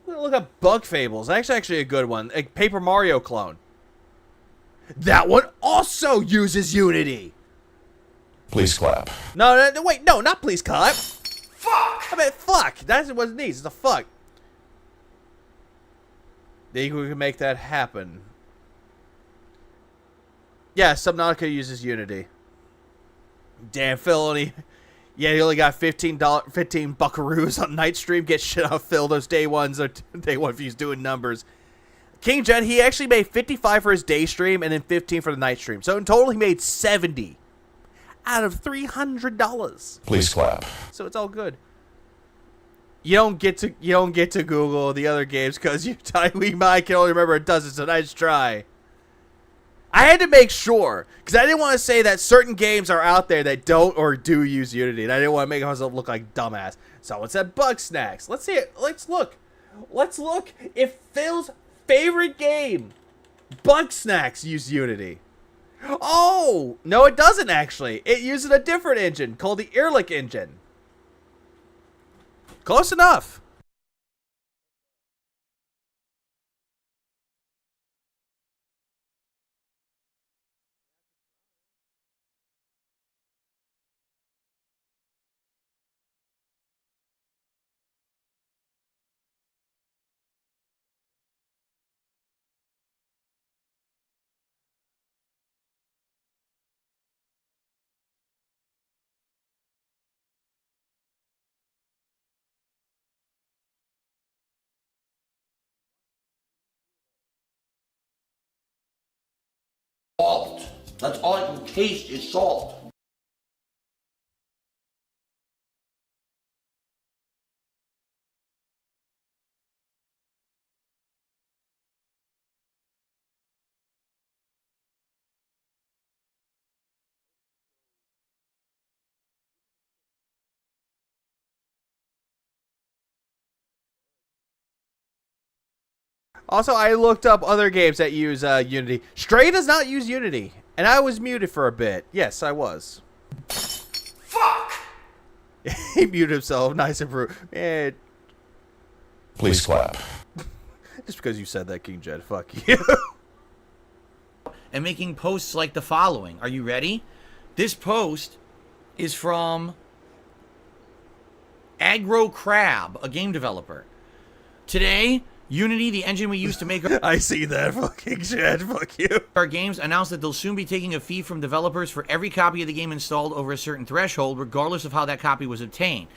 Look at Bug Fables. That's actually a good one. A Paper Mario clone. That one also uses Unity.
Please clap.
No, wait, no, not please clap. Fuck! I mean, fuck. That's what it needs. It's a fuck. Think we can make that happen. Yeah, Subnautica uses Unity. Damn, Phil only... Yeah, he only got 15 buckaroos on Nightstream. Get shit off Phil. Those day ones are day one views doing numbers. King Jet, he actually made 55 for his day stream and then 15 for the night stream. So in total, he made 70 out of $300.
Please clap.
So it's all good. You don't get to Google the other games because we might can only remember a dozen. So nice try. I had to make sure because I didn't want to say that certain games are out there that don't or do use Unity, and I didn't want to make myself look like dumbass. Someone said Bug Snacks. Let's see it. Let's look. Let's look if Phil's favorite game, Bug Snacks, use Unity. Oh no, it doesn't actually. It uses a different engine called the Ehrlich engine. Close enough.
Salt. That's all I can taste is salt.
Also, I looked up other games that use Unity. Stray does not use Unity, and I was muted for a bit. Yes, I was. Fuck! He muted himself. Nice and rude. Man.
Please clap.
Just because you said that, King Jed. Fuck you.
And making posts like the following. Are you ready? This post is from Agro Crab, a game developer. Today, Unity, the engine we use to make
I see that, fucking Jed. Fuck you.
our games, announced that they'll soon be taking a fee from developers for every copy of the game installed over a certain threshold, regardless of how that copy was obtained.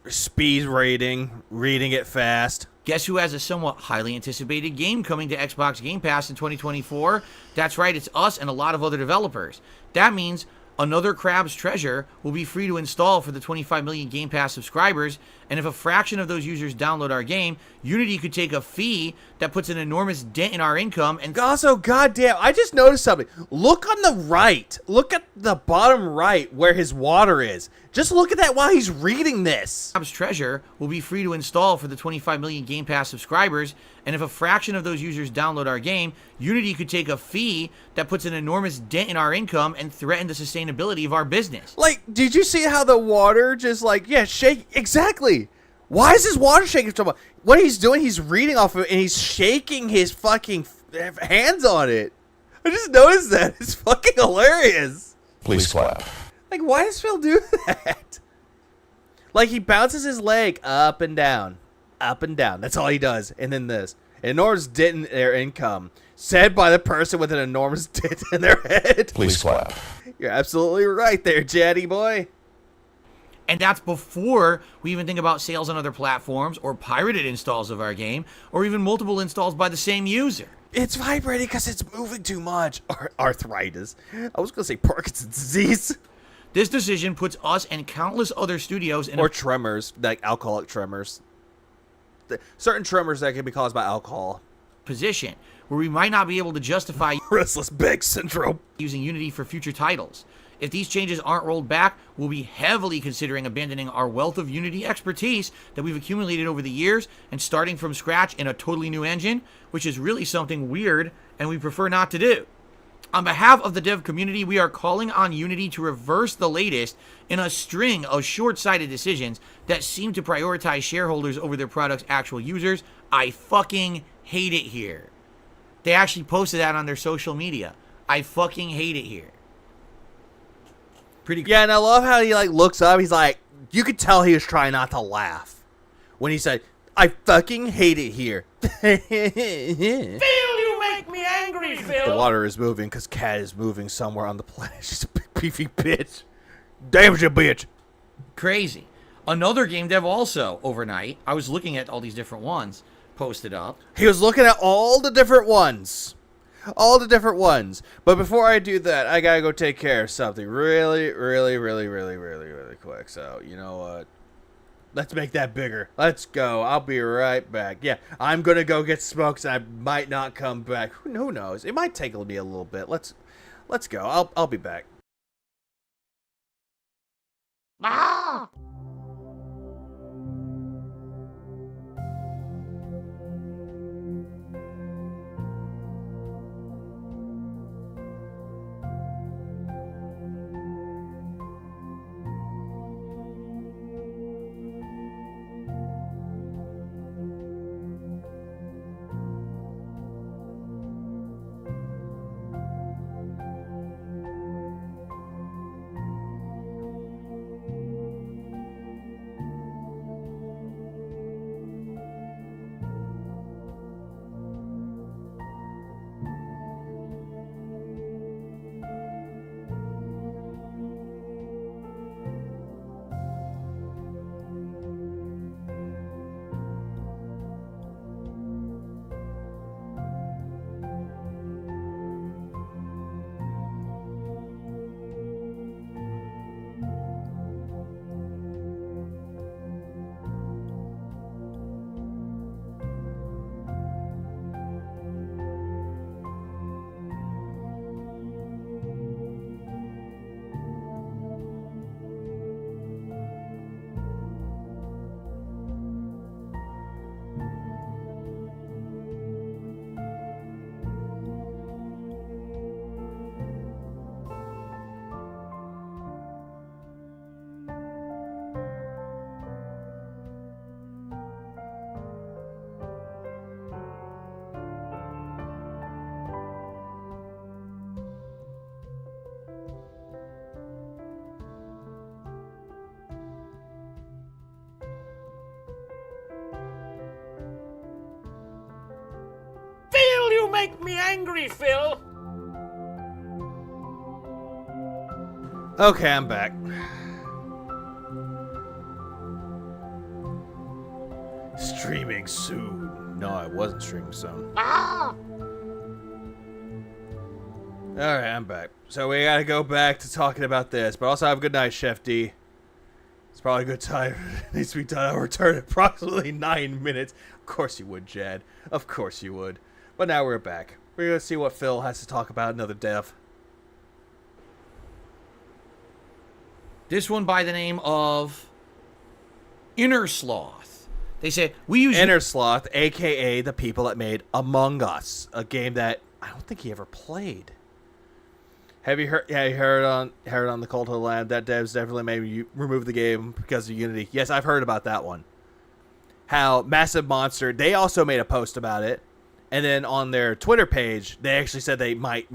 Speed rating, reading it fast.
Guess who has a somewhat highly anticipated game coming to Xbox Game Pass in 2024? That's right, it's us and a lot of other developers. That means Another Crab's Treasure will be free to install for the 25 million Game Pass subscribers, and if a fraction of those users download our game, Unity could take a fee that puts an enormous dent in our income and
Also, goddamn, I just noticed something. Look on the right. Look at the bottom right where his water is. Just look at that while he's reading this.
Crab's Treasure will be free to install for the 25 million Game Pass subscribers, and if a fraction of those users download our game, Unity could take a fee that puts an enormous dent in our income and threaten the sustainability of our business.
Like, did you see how the water just like, yeah, shake? Exactly. Why is his water shaking so much? What he's doing, he's reading off of it and he's shaking his fucking hands on it. I just noticed that. It's fucking hilarious.
Please clap.
Like, why does Phil do that? Like, he bounces his leg up and down. Up and down. That's all he does. And then this. Enormous dent in their income. Said by the person with an enormous dent in their head.
Please clap.
You're absolutely right there, Jaddy boy.
And that's before we even think about sales on other platforms or pirated installs of our game or even multiple installs by the same user.
It's vibrating because it's moving too much. Arthritis. I was going to say Parkinson's disease.
This decision puts us and countless other studios in
Or tremors, like alcoholic tremors. Certain tremors that can be caused by alcohol.
position where we might not be able to justify
Restless Beg Syndrome.
using Unity for future titles. If these changes aren't rolled back, we'll be heavily considering abandoning our wealth of Unity expertise that we've accumulated over the years and starting from scratch in a totally new engine, which is really something weird and we prefer not to do. On behalf of the dev community, we are calling on Unity to reverse the latest in a string of short-sighted decisions that seem to prioritize shareholders over their product's actual users. I fucking hate it here. They actually posted that on their social media. I fucking hate it here. Pretty
Yeah, and I love how he like looks up. He's like, you could tell he was trying not to laugh when he said, "I fucking hate it here."
Phil, you make me angry, Phil.
The water is moving because Cat is moving somewhere on the planet. She's a big beefy bitch. Damn you, bitch.
crazy. Another game dev also overnight, I was looking at all these different ones posted up.
He was looking at all the different ones. All the different ones. But before I do that, I gotta go take care of something really quick. So, you know what? Let's make that bigger. Let's go. I'll be right back. Yeah, I'm gonna go get smokes and I might not come back. Who knows? It might take me a little bit. Let's go. I'll be back.
Ah!
Phil, you make me angry, Phil.
Okay, I'm back. Streaming soon. No, I wasn't streaming soon.
Ah!
Alright, I'm back. So we gotta go back to talking about this, but also have a good night, Chef D. It's probably a good time. It needs to be done. I'll return in approximately 9 minutes. Of course you would, Jad. Of course you would. But now we're back. We're gonna see what Phil has to talk about another dev.
This one by the name of Inner Sloth. They say, we use...
Inner Sloth, a.k.a. the people that made Among Us, a game that I don't think he ever played. Have you heard? Yeah, you heard on the Cult of the Lamb that devs definitely made remove the game because of Unity. Yes, I've heard about that one. How Massive Monster, they also made a post about it, and then on their Twitter page, they actually said they might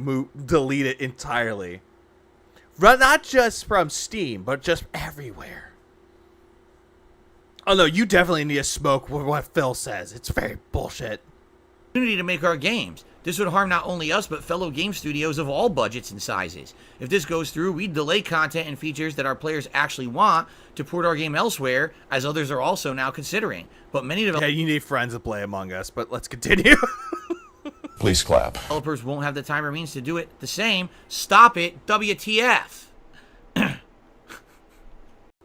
delete it entirely. Not just from Steam, but just everywhere. Oh no, you definitely need to smoke with what Phil says. It's very bullshit.
Unity to make our games. This would harm not only us, but fellow game studios of all budgets and sizes. If this goes through, we'd delay content and features that our players actually want to port our game elsewhere, as others are also now considering. But many
Yeah, you need friends to play Among Us, but let's continue.
Please clap.
developers won't have the time or means to do it the same. Stop it, WTF.
And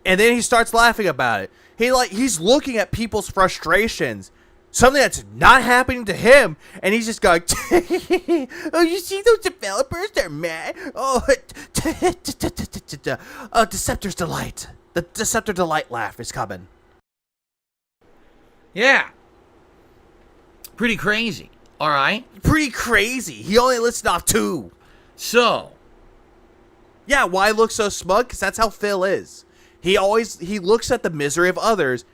then he starts laughing about it. He's looking at people's frustrations. Something that's not happening to him, and he's just going, oh, you see those developers? They're mad. Oh, Deceptor's Delight. The Deceptor Delight laugh is coming.
Yeah. Pretty crazy. All right.
Pretty crazy. He only listed off 2.
So.
Yeah, why look so smug? Because that's how Phil is. He looks at the misery of others,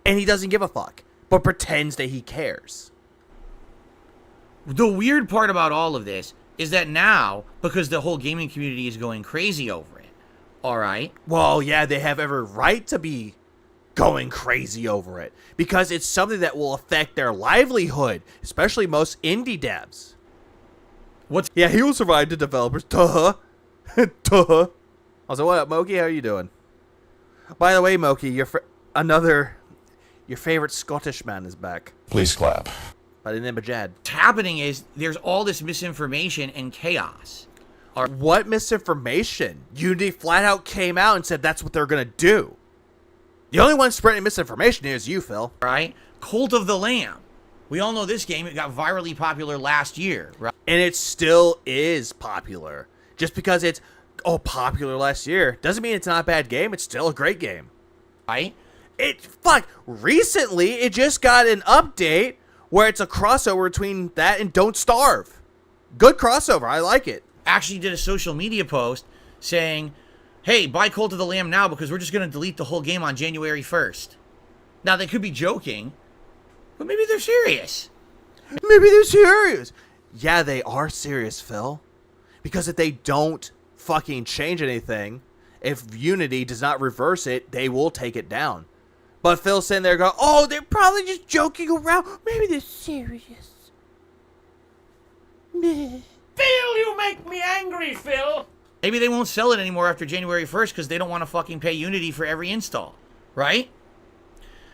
and he doesn't give a fuck, but pretends that he cares.
The weird part about all of this is that now, because the whole gaming community is going crazy over it, all right?
Well, yeah, they have every right to be going crazy over it, because it's something that will affect their livelihood, especially most indie devs. Yeah, he will survive the developers. Duh. Duh. Also, what up, Moki? How are you doing? By the way, Moki, your favorite Scottish man is back.
Please clap.
By the name of Jad.
What's happening is there's all this misinformation and chaos.
What misinformation? Unity flat out came out and said that's what they're going to do. The only one spreading misinformation here is you, Phil.
Right? Cult of the Lamb. We all know this game. It got virally popular last year, right?
And it still is popular. Just because it's, popular last year doesn't mean it's not a bad game. It's still a great game.
Right?
Recently, it just got an update where it's a crossover between that and Don't Starve. Good crossover. I like it.
Actually did a social media post saying, hey, buy Cult of the Lamb now because we're just going to delete the whole game on January 1st. Now, they could be joking, but maybe they're serious.
Maybe they're serious. Yeah, they are serious, Phil. Because if they don't fucking change anything, if Unity does not reverse it, they will take it down. But Phil's sitting there going, oh, they're probably just joking around. Maybe they're serious.
Phil, you make me angry, Phil.
Maybe they won't sell it anymore after January 1st because they don't want to fucking pay Unity for every install, right?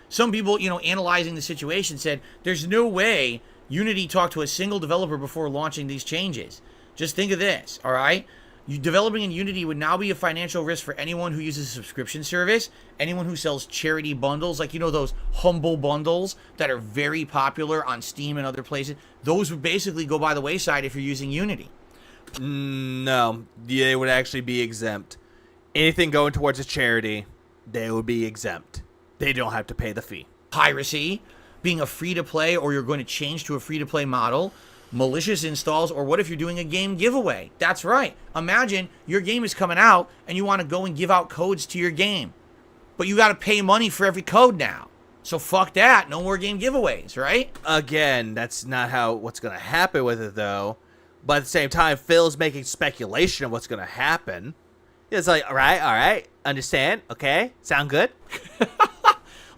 Some people, analyzing the situation said, there's no way Unity talked to a single developer before launching these changes. Just think of this, all right? Developing in Unity would now be a financial risk for anyone who uses a subscription service, anyone who sells charity bundles, like, those humble bundles that are very popular on Steam and other places. Those would basically go by the wayside if you're using Unity.
No, they would actually be exempt. Anything going towards a charity, they would be exempt. They don't have to pay the fee.
Piracy, being a free-to-play, or you're going to change to a free-to-play model, malicious installs, or what if you're doing a game giveaway? That's right. Imagine your game is coming out and you want to go and give out codes to your game, but you got to pay money for every code now. So fuck that. No more game giveaways, right?
Again, that's not what's going to happen with it, though. But at the same time, Phil's making speculation of what's going to happen. It's like, all right, understand, okay, sound good?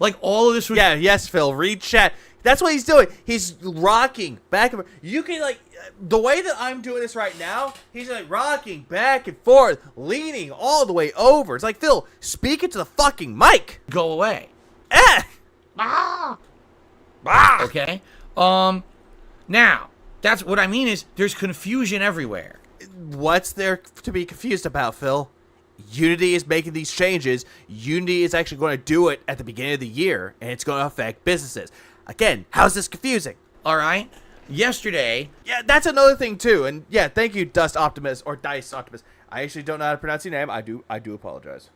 Like all of this would...
Yeah, yes, Phil, read chat. That's what he's doing. He's rocking back and forth. You can, the way that I'm doing this right now, he's, rocking back and forth, leaning all the way over. It's like, Phil, speak into the fucking mic.
Go away.
Eh!
Okay? Now, that's what I mean is there's confusion everywhere.
what's there to be confused about, Phil? Unity is making these changes. Unity is actually going to do it at the beginning of the year, and it's going to affect businesses. Again, how's this confusing?
All right. Yesterday,
Yeah, that's another thing too. And yeah, thank you, Dust Optimus or Dice Optimus. I actually don't know how to pronounce your name. I do apologize.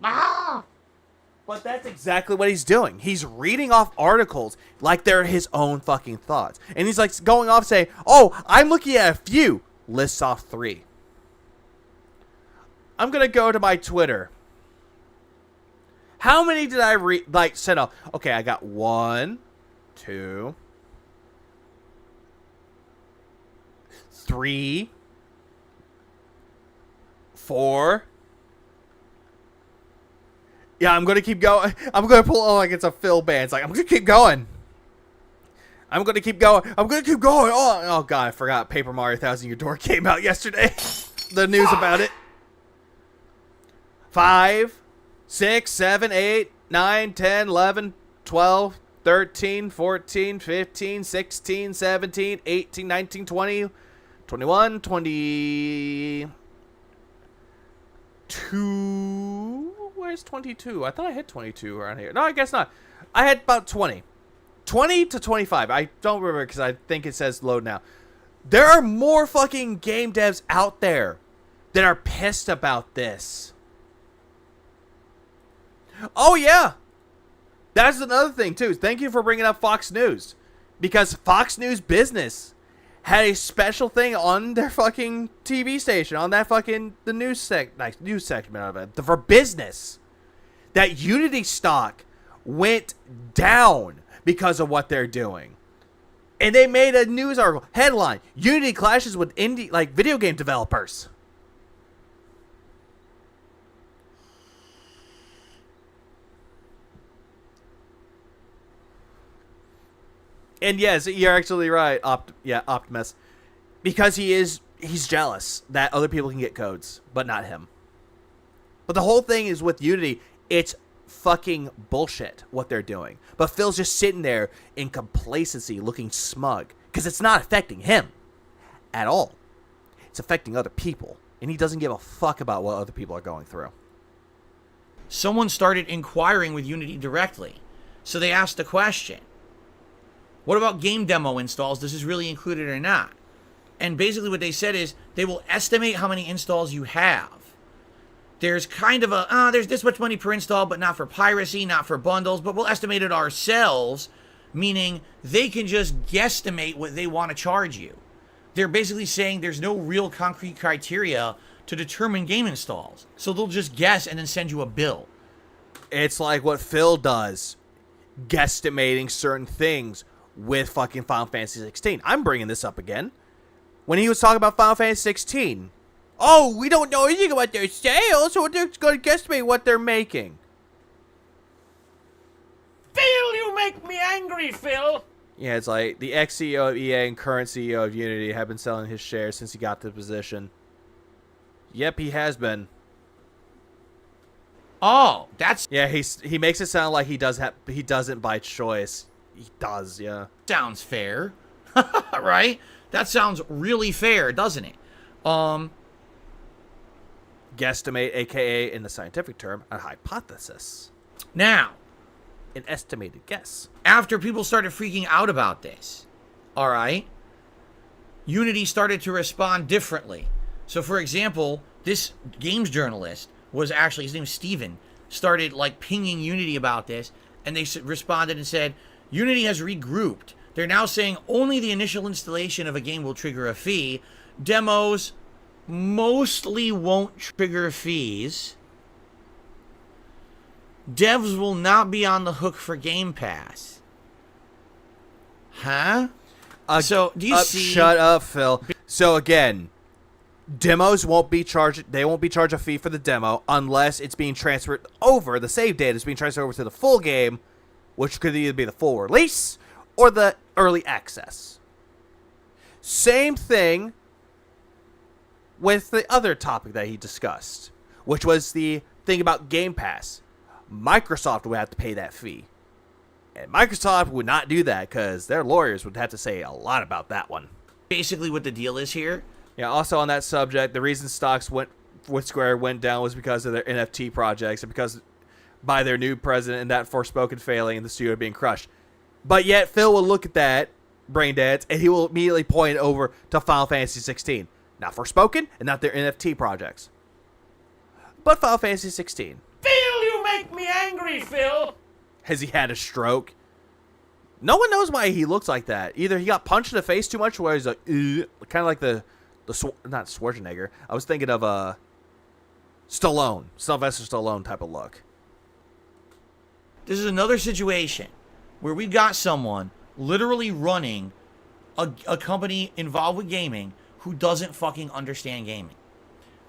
But that's exactly what he's doing. He's reading off articles like they're his own fucking thoughts. And he's like going off saying, "Oh, I'm looking at a few." Lists off 3. I'm going to go to my Twitter. How many did I send off? Okay, I got 1, 2, 3, 4. Yeah, I'm going to keep going. I'm going to pull like it's a Phil band. It's like, I'm going to keep going. I'm going to keep going. I'm going to keep going. Oh, God, I forgot Paper Mario Thousand Year Door came out yesterday. The news about it. 5, 6, 7, 8, 9, 10, 11, 12, 13, 14, 15, 16, 17, 18, 19, 20, 21, 22. Where's 22? I thought I hit 22 around here. No, I guess not. I had about 20. 20 to 25. I don't remember because I think it says load now. There are more fucking game devs out there that are pissed about this. Oh, yeah. That's another thing, too. Thank you for bringing up Fox News. Because Fox News Business had a special thing on their fucking TV station, on that fucking, the news segment of it, for business. That Unity stock went down because of what they're doing. And they made a news article, headline, Unity clashes with indie, video game developers. And yes, you're actually right, Optimus. Because he's jealous that other people can get codes, but not him. But the whole thing is with Unity, it's fucking bullshit what they're doing. But Phil's just sitting there in complacency, looking smug. Because it's not affecting him at all. It's affecting other people. And he doesn't give a fuck about what other people are going through.
someone started inquiring with Unity directly. So they asked the question, what about game demo installs? Does this really include it or not? And basically what they said is they will estimate how many installs you have. There's kind of a, there's this much money per install, but not for piracy, not for bundles, but we'll estimate it ourselves, meaning they can just guesstimate what they want to charge you. They're basically saying there's no real concrete criteria to determine game installs. So they'll just guess and then send you a bill.
It's like what Phil does, guesstimating certain things with fucking Final Fantasy 16. I'm bringing this up again. When he was talking about Final Fantasy 16, oh, we don't know anything about their sales, so they're going to guesstimate what they're making.
Phil, you make me angry, Phil.
Yeah, it's like the ex-CEO of EA and current CEO of Unity have been selling his shares since he got the position. Yep, he has been.
Oh, that's...
Yeah, he makes it sound like he doesn't by choice. He does, yeah.
Sounds fair. Right? That sounds really fair, doesn't it?
Guesstimate, aka in the scientific term, a hypothesis.
Now,
An estimated guess.
after people started freaking out about this, all right, Unity started to respond differently. So, for example, this games journalist was actually, his name is Steven, started like pinging Unity about this, and they responded and said, Unity has regrouped. They're now saying only the initial installation of a game will trigger a fee. Demos mostly won't trigger fees. Devs will not be on the hook for Game Pass. Huh? So, do you see...
Shut up, Phil. So, again, demos won't be charged... They won't be charged a fee for the demo unless it's being transferred over. The save data is being transferred over to the full game, which could either be the full release or the early access. Same thing with the other topic that he discussed, which was the thing about Game Pass. Microsoft would have to pay that fee. And Microsoft would not do that because their lawyers would have to say a lot about that one.
Basically what the deal is here,
Yeah, also on that subject, the reason stocks with Square went down was because of their NFT projects and because by their new president and that Forspoken failing and the studio being crushed. But yet Phil will look at that, brain dance, and he will immediately point over to Final Fantasy 16. Not Forspoken and not their NFT projects. But Final Fantasy 16.
Phil, you make me angry, Phil.
Has he had a stroke? No one knows why he looks like that. Either he got punched in the face too much, where he's like, kind of like not Schwarzenegger. I was thinking of Stallone, Sylvester Stallone type of look.
This is another situation where we got someone literally running a company involved with gaming who doesn't fucking understand gaming.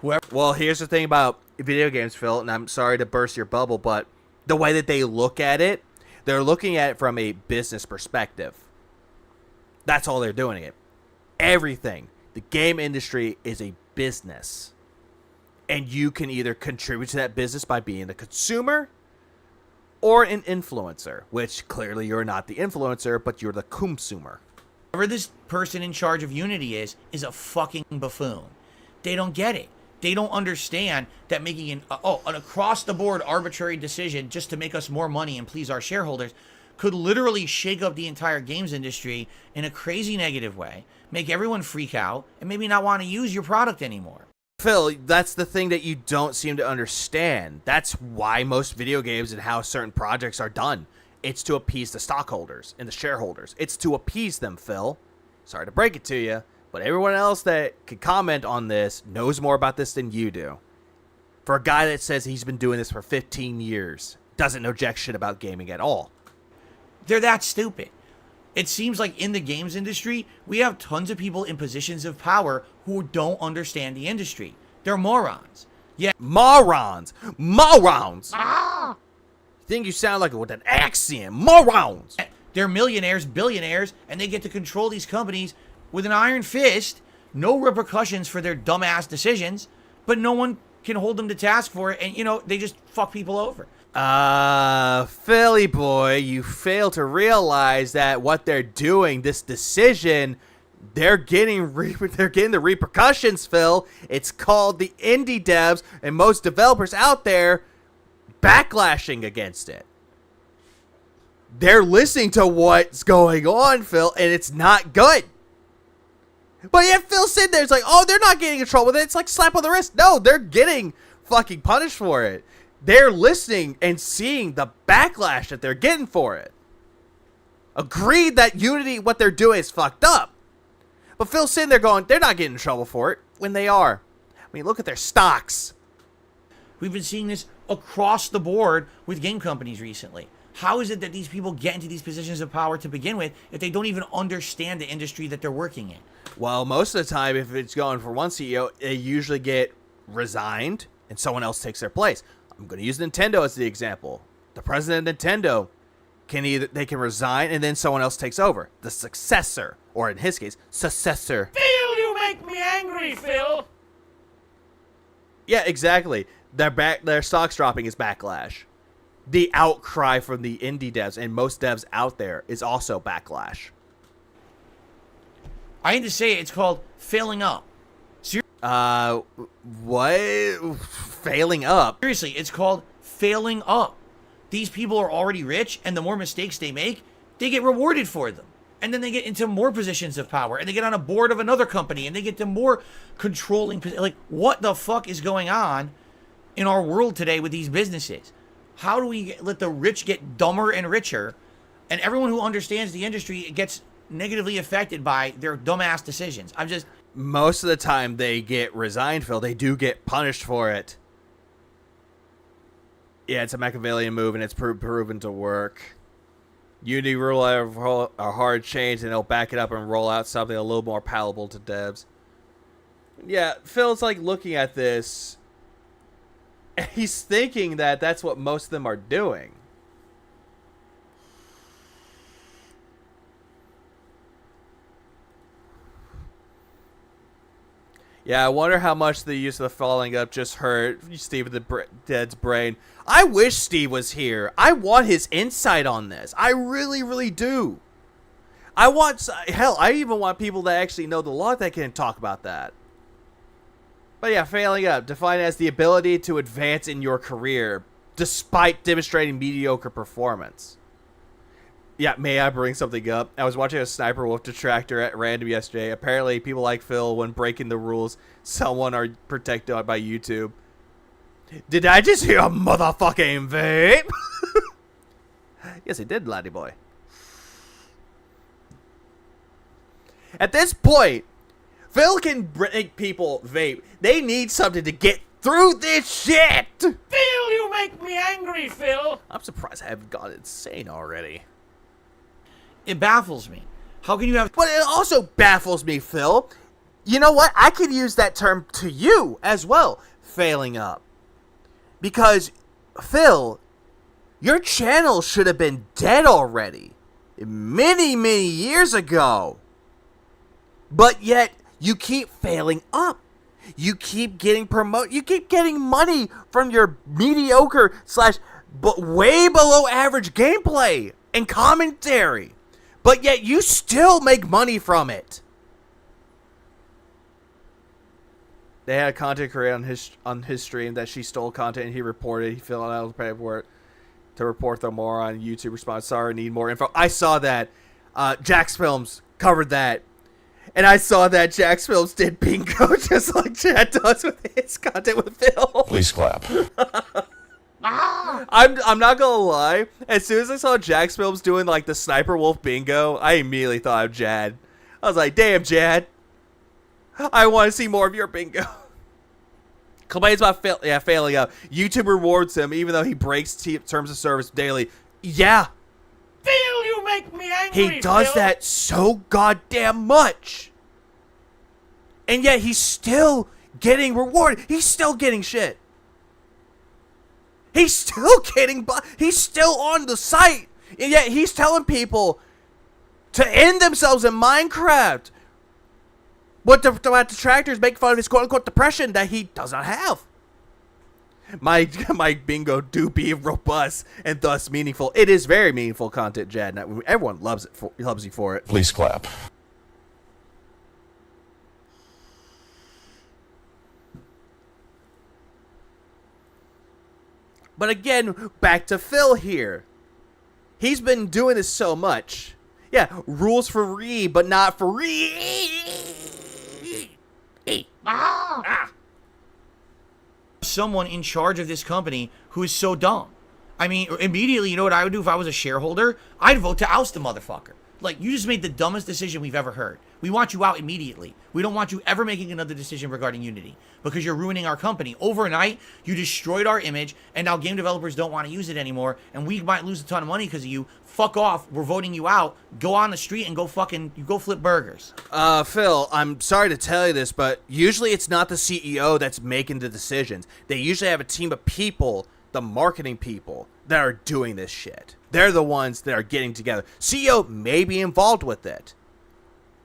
Well, here's the thing about video games, Phil, and I'm sorry to burst your bubble, but the way that they look at it, they're looking at it from a business perspective. That's all they're doing it. Everything. The game industry is a business. And you can either contribute to that business by being a consumer or an influencer, which clearly you're not the influencer, but you're the consumer.
Whoever this person in charge of Unity is a fucking buffoon. They don't get it. They don't understand that making an across-the-board arbitrary decision just to make us more money and please our shareholders could literally shake up the entire games industry in a crazy negative way, make everyone freak out, and maybe not want to use your product anymore.
Phil, that's the thing that you don't seem to understand. That's why most video games and how certain projects are done. It's to appease the stockholders and the shareholders. It's to appease them, Phil. Sorry to break it to you, but everyone else that can comment on this knows more about this than you do. For a guy that says he's been doing this for 15 years, doesn't know jack shit about gaming at all.
They're that stupid. It seems like in the games industry, we have tons of people in positions of power who don't understand the industry. They're morons. Yeah.
Morons! Morons! Think you sound like it with an accent. Morons!
They're millionaires, billionaires, and they get to control these companies with an iron fist, no repercussions for their dumbass decisions, but no one can hold them to task for it, and, they just fuck people over.
Philly boy, you fail to realize that what they're doing, this decision, they're getting the repercussions, Phil. It's called the indie devs and most developers out there backlashing against it. They're listening to what's going on, Phil, and it's not good. But yet Phil sitting there, it's like, oh, they're not getting in trouble with it. It's like slap on the wrist. No, they're getting fucking punished for it. They're listening and seeing the backlash that they're getting for it. Agreed that Unity, what they're doing is fucked up. But Phil's sitting there going, they're not getting in trouble for it when they are. I mean, look at their stocks.
We've been seeing this across the board with game companies recently. How is it that these people get into these positions of power to begin with if they don't even understand the industry that they're working in?
Well, most of the time, if it's going for one CEO, they usually get resigned and someone else takes their place. I'm going to use Nintendo as the example. The president of Nintendo they can resign and then someone else takes over. The successor, or in his case, successor.
Phil, you make me angry, Phil.
Yeah, exactly. Their stocks dropping is backlash. The outcry from the indie devs and most devs out there is also backlash.
I hate to say it, it's called failing up.
What? Failing up?
Seriously, it's called failing up. These people are already rich, and the more mistakes they make, they get rewarded for them. And then they get into more positions of power, and they get on a board of another company, and they get to more controlling. Like, what the fuck is going on in our world today with these businesses? How do we let the rich get dumber and richer, and everyone who understands the industry gets negatively affected by their dumbass decisions?
Most of the time they get resigned, Phil. They do get punished for it. Yeah, it's a Machiavellian move, and it's proven to work. Unity roll out a hard change, and they'll back it up and roll out something a little more palatable to devs. Yeah, Phil's like looking at this, and he's thinking that that's what most of them are doing. Yeah, I wonder how much the use of the following up just hurt Steve the Dead's brain. I wish Steve was here. I want his insight on this. I really, really do. I even want people that actually know the law that can talk about that. But yeah, failing up, defined as the ability to advance in your career despite demonstrating mediocre performance. Yeah, may I bring something up? I was watching a Sniper Wolf detractor at random yesterday. Apparently, people like Phil, when breaking the rules, someone are protected by YouTube. Did I just hear a motherfucking vape? Yes, it did, laddie boy. At this point, Phil can make people vape. They need something to get through this shit.
Phil, you make me angry, Phil.
I'm surprised I haven't gone insane already.
It baffles me. How can you have...
But it also baffles me, Phil. You know what? I could use that term to you as well. Failing up. Because, Phil, your channel should have been dead already. Many, many years ago. But yet, you keep failing up. You keep getting promoted. You keep getting money from your mediocre but way below average gameplay and commentary. But yet, you still make money from it. They had a content creator on his stream that she stole content, and he reported. He filled out the paperwork to report them more on YouTube. Response: sorry, need more info. I saw that. Jax Films covered that. And I saw that Jax Films did bingo just like Chad does with his content with Phil.
Please clap.
I'm not gonna lie. As soon as I saw Jax Films doing like the Sniper Wolf bingo, I immediately thought of Jad. I was like, damn, Jad. I want to see more of your bingo. Complains about failing up. YouTube rewards him even though he breaks terms of service daily. Yeah.
Phil, you make me angry,
He does
Phil.
that so goddamn much. And yet he's still getting rewarded. He's still getting shit. He's still getting... He's still on the site. And yet he's telling people to end themselves in Minecraft. But the detractors make fun of his quote-unquote depression that he does not have. My bingo do be robust and thus meaningful. It is very meaningful content, Jad. Everyone loves you for it.
Please clap.
But again, back to Phil here. He's been doing this so much. Yeah, rules free, but not free.
Someone in charge of this company who is so dumb. I mean, immediately, you know what I would do if I was a shareholder? I'd vote to oust the motherfucker. Like, you just made the dumbest decision we've ever heard. We want you out immediately. We don't want you ever making another decision regarding Unity because you're ruining our company. Overnight, you destroyed our image, and now game developers don't want to use it anymore, and we might lose a ton of money because of you. Fuck off. We're voting you out. Go on the street and go flip burgers.
Phil, I'm sorry to tell you this, but usually it's not the CEO that's making the decisions. They usually have a team of people, the marketing people, that are doing this shit. They're the ones that are getting together. CEO may be involved with it.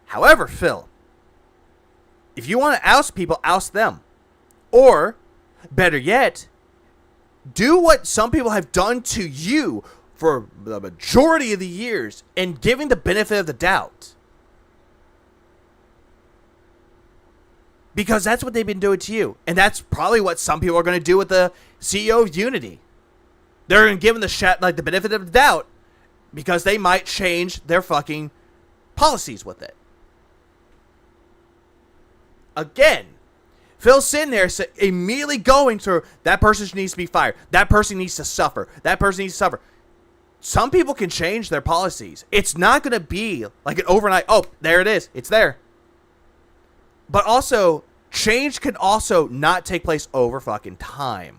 However, Phil, if you want to oust people, oust them. Or, better yet, do what some people have done to you for the majority of the years and giving the benefit of the doubt. Because that's what they've been doing to you. And that's probably what some people are going to do with the CEO of Unity. They're going to give him the benefit of the doubt because they might change their fucking policies with it. Again, Phil's sitting there immediately going through, that person needs to be fired. That person needs to suffer. That person needs to suffer. Some people can change their policies. It's not going to be like an overnight, oh, there it is. It's there. But also, change can also not take place over fucking time.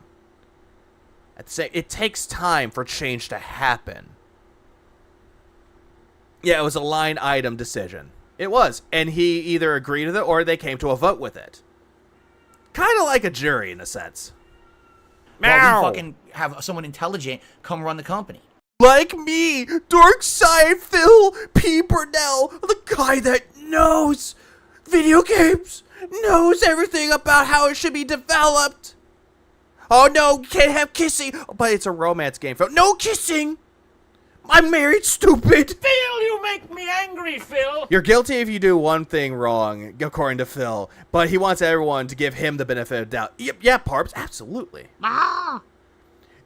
It takes time for change to happen. Yeah, it was a line item decision. It was. And he either agreed with it or they came to a vote with it. Kind of like a jury in a sense.
Well, we fucking have someone intelligent come run the company.
Like me, Darkside Phil P. Burnell, the guy that knows video games, knows everything about how it should be developed. Oh no, can't have kissing, but it's a romance game. No kissing, I'm married, stupid!
Phil, you make me angry, Phil.
You're guilty if you do one thing wrong, according to Phil, but he wants everyone to give him the benefit of doubt. Yep, yeah, Parps, absolutely.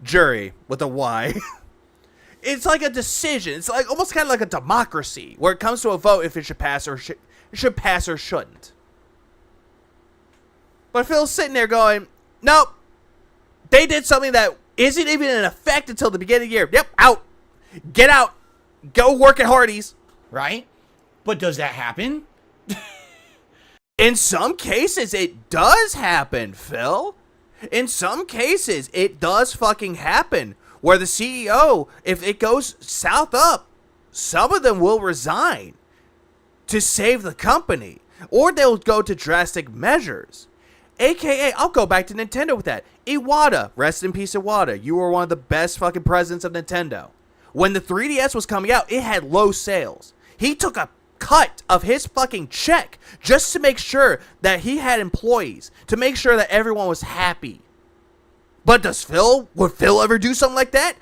Jury, with a Y. It's like a decision. It's like almost kind of like a democracy, where it comes to a vote if it should pass or should pass or shouldn't. But Phil's sitting there going, nope, they did something that isn't even in effect until the beginning of the year. Yep, out. Get out. Go work at Hardee's.
Right? But does that happen?
In some cases, it does happen, Phil. In some cases, it does fucking happen. Where the CEO, if it goes south up, some of them will resign to save the company. Or they'll go to drastic measures. AKA, I'll go back to Nintendo with that. Iwata, rest in peace Iwata. You were one of the best fucking presidents of Nintendo. When the 3DS was coming out, it had low sales. He took a cut of his fucking check just to make sure that he had employees, to make sure that everyone was happy. But would Phil ever do something like that?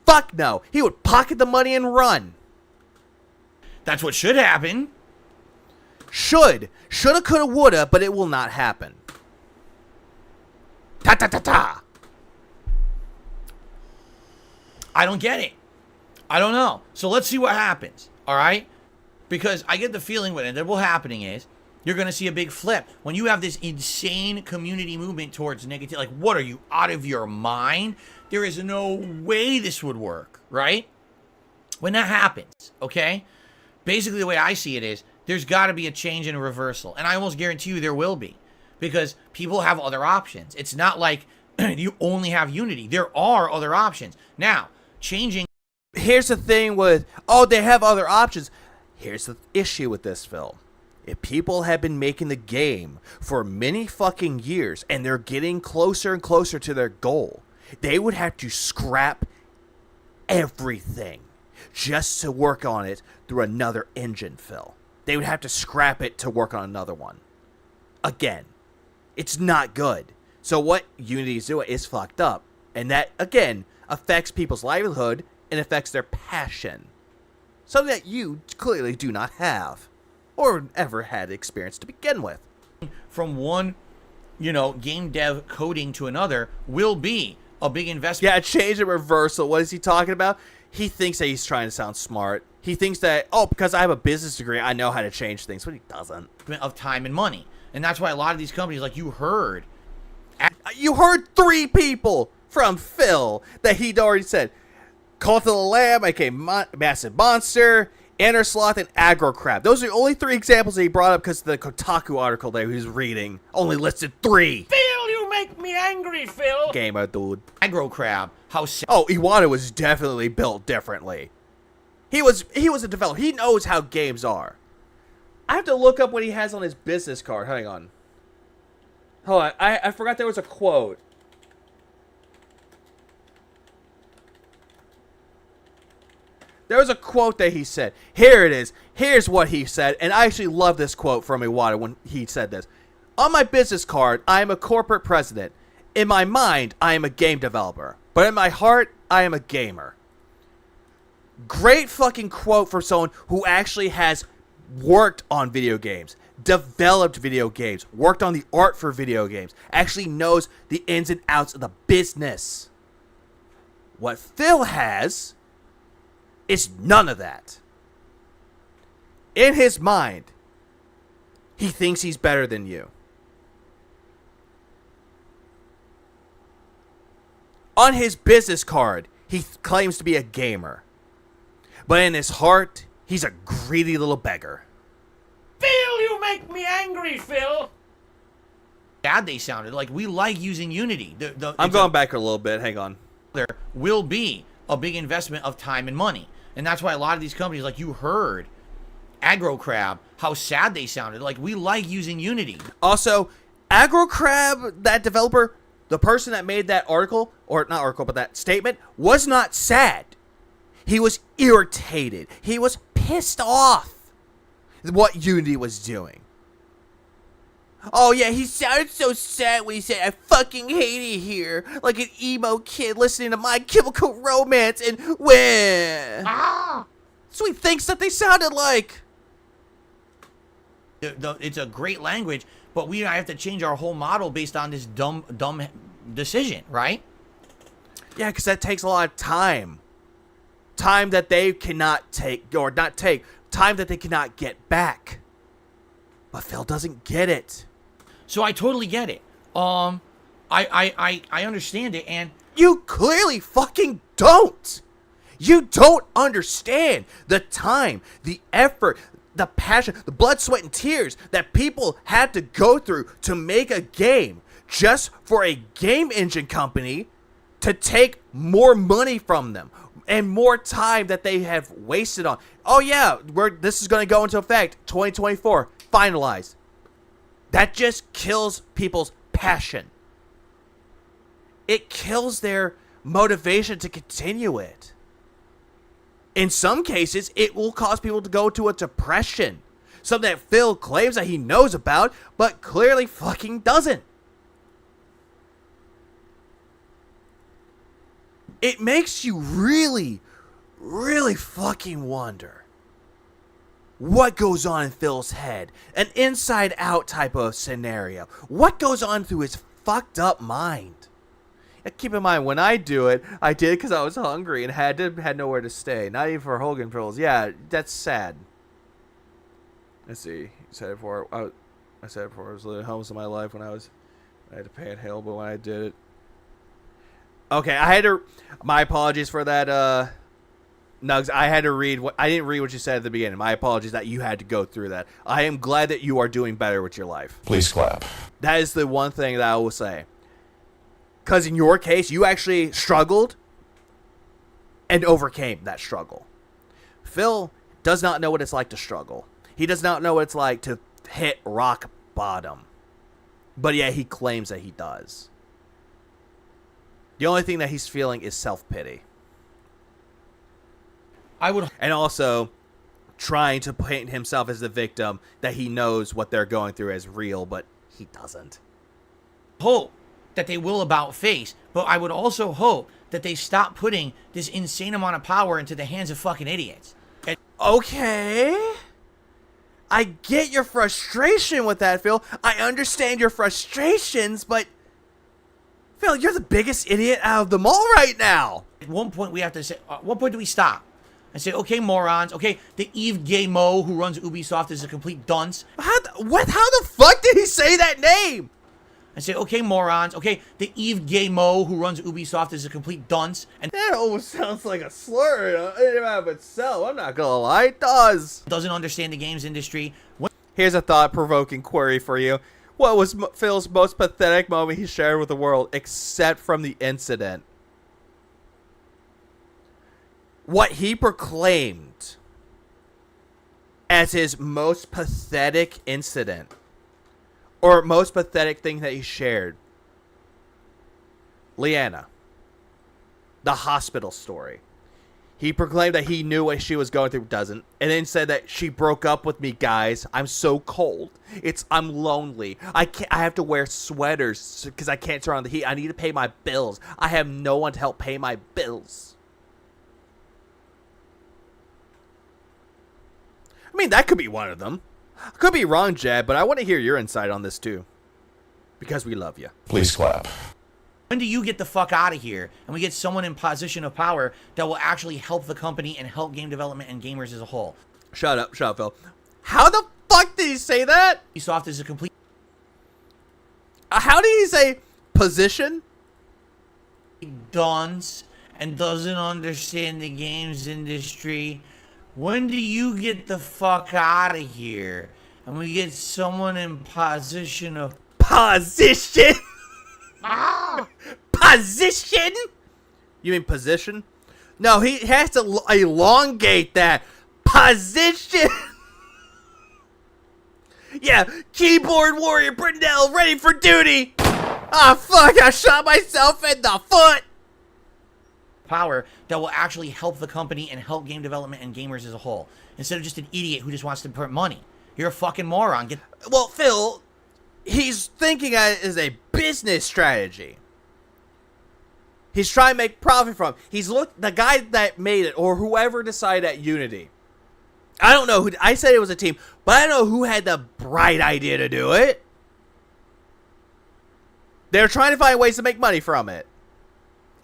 Fuck no. He would pocket the money and run.
That's what should happen.
Shoulda, coulda, woulda, but it will not happen. Ta-ta-ta-ta.
I don't get it. I don't know. So let's see what happens, all right? Because I get the feeling what ended up happening is you're going to see a big flip. When you have this insane community movement towards negative, like, what are you, out of your mind? There is no way this would work, right? When that happens, okay? Basically, the way I see it is there's got to be a change and a reversal. And I almost guarantee you there will be. Because people have other options. It's not like you only have Unity. There are other options. Now, changing.
Here's the thing with, they have other options. Here's the issue with this film. If people have been making the game for many fucking years and they're getting closer and closer to their goal, they would have to scrap everything just to work on it through another engine, Phil. They would have to scrap it to work on another one. Again, it's not good. So what Unity is doing is fucked up. And that, again, affects people's livelihood and affects their passion. Something that you clearly do not have. Or ever had experience to begin with.
From one, game dev coding to another will be a big investment.
Yeah, change and reversal. What is he talking about? He thinks that he's trying to sound smart. He thinks that, because I have a business degree, I know how to change things. But he doesn't.
Of time and money. And that's why a lot of these companies, like you heard
3 people from Phil that he'd already said. Cult of the Lamb, aka Massive Monster, Inner Sloth, and Aggro Crab. Those are the only 3 examples that he brought up because the Kotaku article that he was reading only listed 3.
Phil, you make me angry, Phil.
Gamer, dude.
Aggro Crab, how
Iwata was definitely built differently. He was a developer. He knows how games are. I have to look up what he has on his business card. Hang on. Hold on. I forgot there was a quote. There was a quote that he said. Here it is. Here's what he said. And I actually love this quote from Iwata when he said this. On my business card, I am a corporate president. In my mind, I am a game developer. But in my heart, I am a gamer. Great fucking quote for someone who actually has worked on video games, developed video games, worked on the art for video games, actually knows the ins and outs of the business. What Phil has is none of that. In his mind, he thinks he's better than you. On his business card, he claims to be a gamer. But in his heart, he's a greedy little beggar.
Phil, you make me angry, Phil.
bad they sounded. Like, we like using Unity.
I'm going back a little bit. Hang on.
There will be a big investment of time and money. And that's why a lot of these companies, like you heard, Aggro Crab, how sad they sounded. Like, we like using Unity.
Also, Aggro Crab, that developer, the person that made that article, or not article, but that statement, was not sad. He was irritated. He was pissed off what Unity was doing. Oh yeah, he sounded so sad when he said, "I fucking hate it here," like an emo kid listening to My Chemical Romance and where. That's what he thinks that they sounded like.
It's a great language, but we have to change our whole model based on this dumb decision, right?
Yeah, because that takes a lot of time. Time that they cannot take, or not take, time that they cannot get back. But Phil doesn't get it.
So I totally get it. I understand it, and
You clearly fucking don't. You don't understand the time, the effort, the passion, the blood, sweat, and tears that people had to go through to make a game just for a game engine company to take more money from them and more time that they have wasted on. Oh yeah, this is going to go into effect 2024, finalized. That just kills people's passion. It kills their motivation to continue it. In some cases, it will cause people to go to a depression. Something that Phil claims that he knows about, but clearly fucking doesn't. It makes you really, really fucking wonder what goes on in Phil's head. An inside out type of scenario. What goes on through his fucked up mind? Keep in mind, when I do it, I did it because I was hungry and had nowhere to stay. Not even for Hogan Pills. Yeah, that's sad. Let's see. I said it before. I was living homeless in my life when I had to panhandle, but when I did it. Okay, I had to. My apologies for that, Nugs. I had to read what I didn't read what you said at the beginning. My apologies that you had to go through that. I am glad that you are doing better with your life.
Please clap.
That is the one thing that I will say. Because in your case, you actually struggled and overcame that struggle. Phil does not know what it's like to struggle. He does not know what it's like to hit rock bottom. But yeah, he claims that he does. The only thing that he's feeling is self-pity. And also trying to paint himself as the victim that he knows what they're going through as real, but he doesn't.
hope that they will about face, but I would also hope that they stop putting this insane amount of power into the hands of fucking idiots.
Okay. I get your frustration with that, Phil. I understand your frustrations, but Phil, you're the biggest idiot out of them all right now.
At one point, we have to say, at what point do we stop? And say, okay, morons. Okay, the Yves Guillemot who runs Ubisoft is a complete dunce.
How the fuck did he say that name?
And say, okay, morons. Okay, the Yves Guillemot who runs Ubisoft is a complete dunce. And
that almost sounds like a slur in and of itself. I'm not gonna lie, it does.
Doesn't understand the games industry.
Here's a thought-provoking query for you. What was Phil's most pathetic moment he shared with the world, except from the incident? What he proclaimed as his most pathetic incident, or most pathetic thing that he shared. Leanna. The hospital story. He proclaimed that he knew what she was going through, doesn't, and then said that she broke up with me, guys. I'm so cold. I'm lonely. I have to wear sweaters because I can't turn on the heat. I need to pay my bills. I have no one to help pay my bills. I mean, that could be one of them. I could be wrong, Jad, but I want to hear your insight on this too. Because we love you.
Please clap.
When do you get the fuck out of here and we get someone in position of power that will actually help the company and help game development and gamers as a whole?
Shut up, Phil. How the fuck did he say that?
Ubisoft is a complete...
How did he say position?
Dunce and doesn't understand the games industry. When do you get the fuck out of here and we get someone in position of...
Position? Position? You mean position? No, he has to elongate that. Position. Yeah, keyboard warrior Brindell ready for duty. Ah, fuck, I shot myself in the foot.
Power that will actually help the company and help game development and gamers as a whole. Instead of just an idiot who just wants to print money. You're a fucking moron.
Well, Phil, he's thinking of it as a business strategy. He's trying to make profit from it. The guy that made it, or whoever decided at Unity, I don't know who. I said it was a team, but I don't know who had the bright idea to do it. They're trying to find ways to make money from it.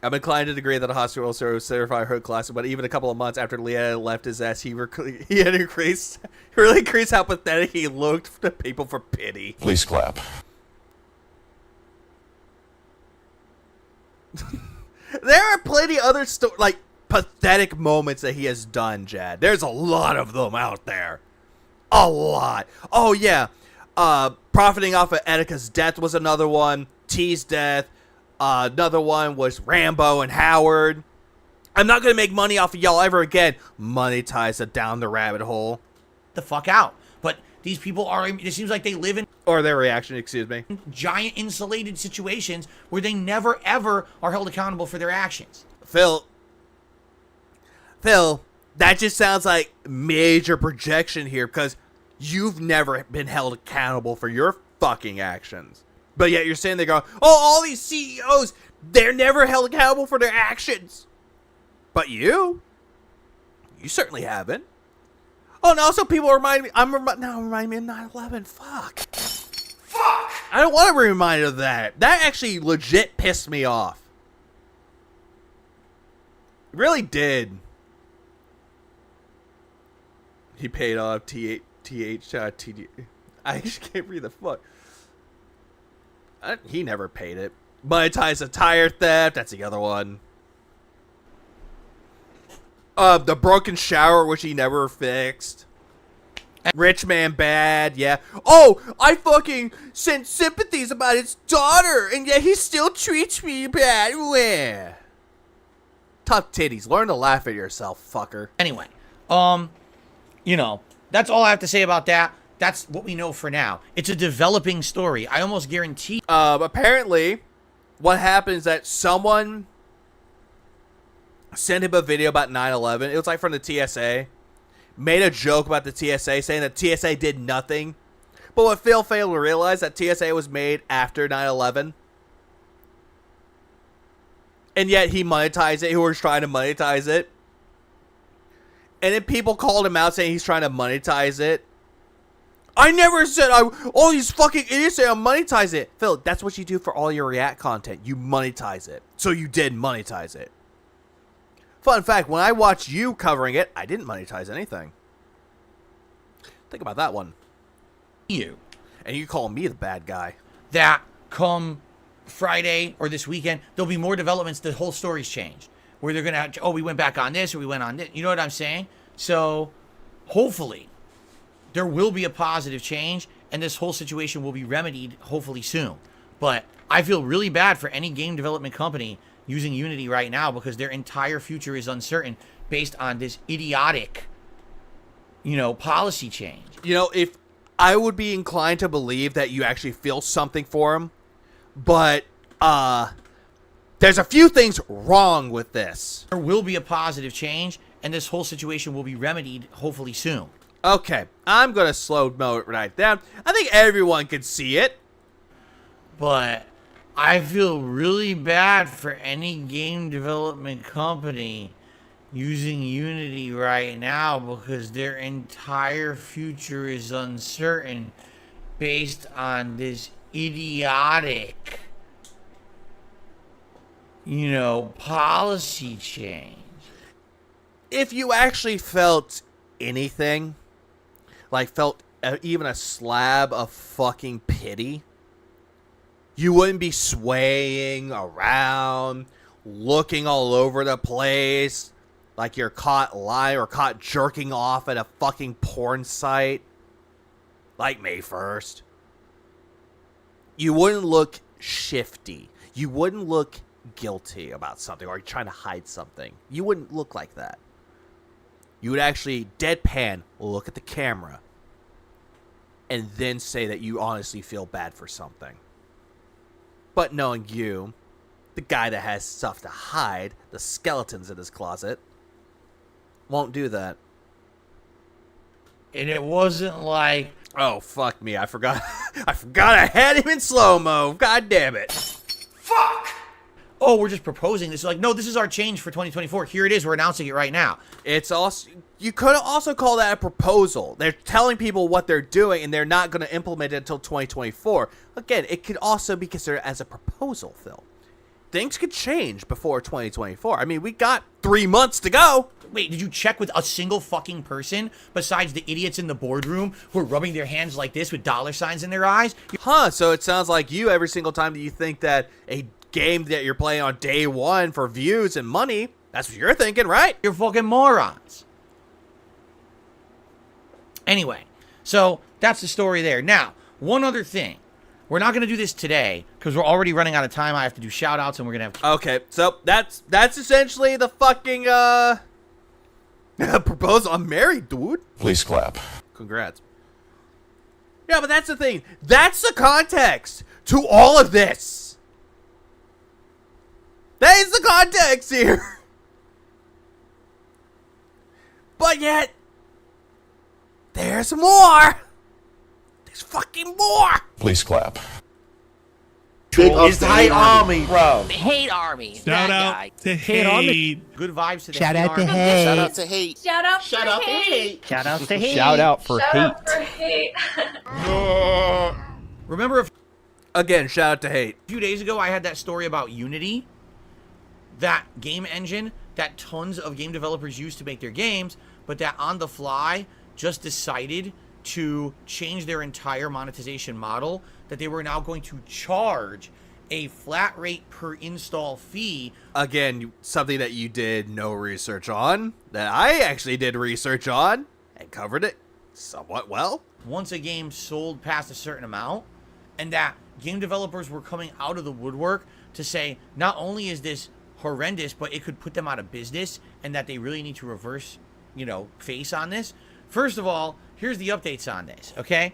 I'm inclined to agree that a hospital will certify her class, but even a couple of months after Leah left his ass, he had increased how pathetic he looked to people for pity.
Please clap.
There are plenty other pathetic moments that he has done, Jad. There's a lot of them out there. A lot. Oh, yeah. Profiting off of Etika's death was another one. T's death. Another one was Rambo and Howard. I'm not going to make money off of y'all ever again. Monetize it down the rabbit hole.
The fuck out. But these people are, it seems like they live in
Or their reaction, excuse me.
giant insulated situations where they never ever are held accountable for their actions.
Phil, that just sounds like major projection here because you've never been held accountable for your fucking actions. But yet you're saying they go, oh, all these CEOs, they're never held accountable for their actions. But you certainly haven't. Oh, and also people remind me, remind me of 9/11. Fuck. I don't want to be reminded of that. That actually legit pissed me off. It really did. He paid off TD. I just can't read the fuck. He never paid it. Monetize a tire theft. That's the other one. The broken shower, which he never fixed. Rich man bad, yeah. Oh, I fucking sent sympathies about his daughter, and yet he still treats me bad. Where? Tough titties. Learn to laugh at yourself, fucker.
Anyway, you know, that's all I have to say about that. That's what we know for now. It's a developing story. I almost guarantee.
Apparently, what happened is that someone sent him a video about 9/11. It was like from the TSA. Made a joke about the TSA, saying that TSA did nothing. But what Phil failed to realize, that TSA was made after 9/11. And yet he monetized it. He was trying to monetize it. And then people called him out saying he's trying to monetize it. I never said all these fucking idiots say I'm monetize it. Phil, that's what you do for all your React content. You monetize it. So you did monetize it. Fun fact, when I watched you covering it, I didn't monetize anything. Think about that one.
You.
And you call me the bad guy.
That come Friday or this weekend, there'll be more developments. The whole story's changed. Where they're going to, we went back on this or we went on this. You know what I'm saying? So, hopefully, there will be a positive change and this whole situation will be remedied hopefully soon. But I feel really bad for any game development company using Unity right now because their entire future is uncertain based on this idiotic, policy change.
If I would be inclined to believe that you actually feel something for him, but there's a few things wrong with this.
There will be a positive change and this whole situation will be remedied hopefully soon.
Okay, I'm going to slow-mo it right down. I think everyone can see it.
But I feel really bad for any game development company using Unity right now because their entire future is uncertain based on this idiotic, policy change.
If you actually felt anything, felt even a slab of fucking pity, you wouldn't be swaying around, looking all over the place like you're caught lying or caught jerking off at a fucking porn site like May 1st. You wouldn't look shifty. You wouldn't look guilty about something or trying to hide something. You wouldn't look like that. You would actually deadpan look at the camera and then say that you honestly feel bad for something. But knowing you, the guy that has stuff to hide, the skeletons in his closet, won't do that.
And it wasn't like...
Oh, fuck me. I forgot. I had him in slow-mo. God damn it.
Fuck!
Oh, we're just proposing this. No, this is our change for 2024. Here it is. We're announcing it right now.
It's also... you could also call that a proposal. They're telling people what they're doing, and they're not going to implement it until 2024. Again, it could also be considered as a proposal, Phil. Things could change before 2024. I mean, we got 3 months to go.
Wait, did you check with a single fucking person besides the idiots in the boardroom who are rubbing their hands like this with dollar signs in their eyes?
Huh, so it sounds like you, every single time that you think that a game that you're playing on day one for views and money, that's what you're thinking, right?
You're fucking morons. Anyway, so that's the story there. Now, one other thing. We're not going to do this today because we're already running out of time. I have to do shout outs and we're going to have...
Okay, so that's essentially the fucking, proposal. I'm married, dude.
Please clap.
Congrats. Yeah, but that's the thing. That's the context to all of this. That is the context here. But yet, there's more. There's fucking more.
Please clap.
It's the hate army, bro.
The hate army.
Shout
that
out
guy.
to hate.
Good vibes to the
Shout
hate
out to
army.
hate.
Shout out to hate.
Shout out
Shout out to hate.
Shout out to hate.
Shout out for hate.
Remember a
Again, shout out to hate.
few days ago I had that story about Unity? That game engine that tons of game developers use to make their games, but that on the fly just decided to change their entire monetization model, that they were now going to charge a flat rate per install fee.
Again, something that you did no research on, that I actually did research on, and covered it somewhat well.
Once a game sold past a certain amount, and that game developers were coming out of the woodwork to say not only is this horrendous, but it could put them out of business, and that they really need to reverse, face on this. First of all, here's the updates on this, okay?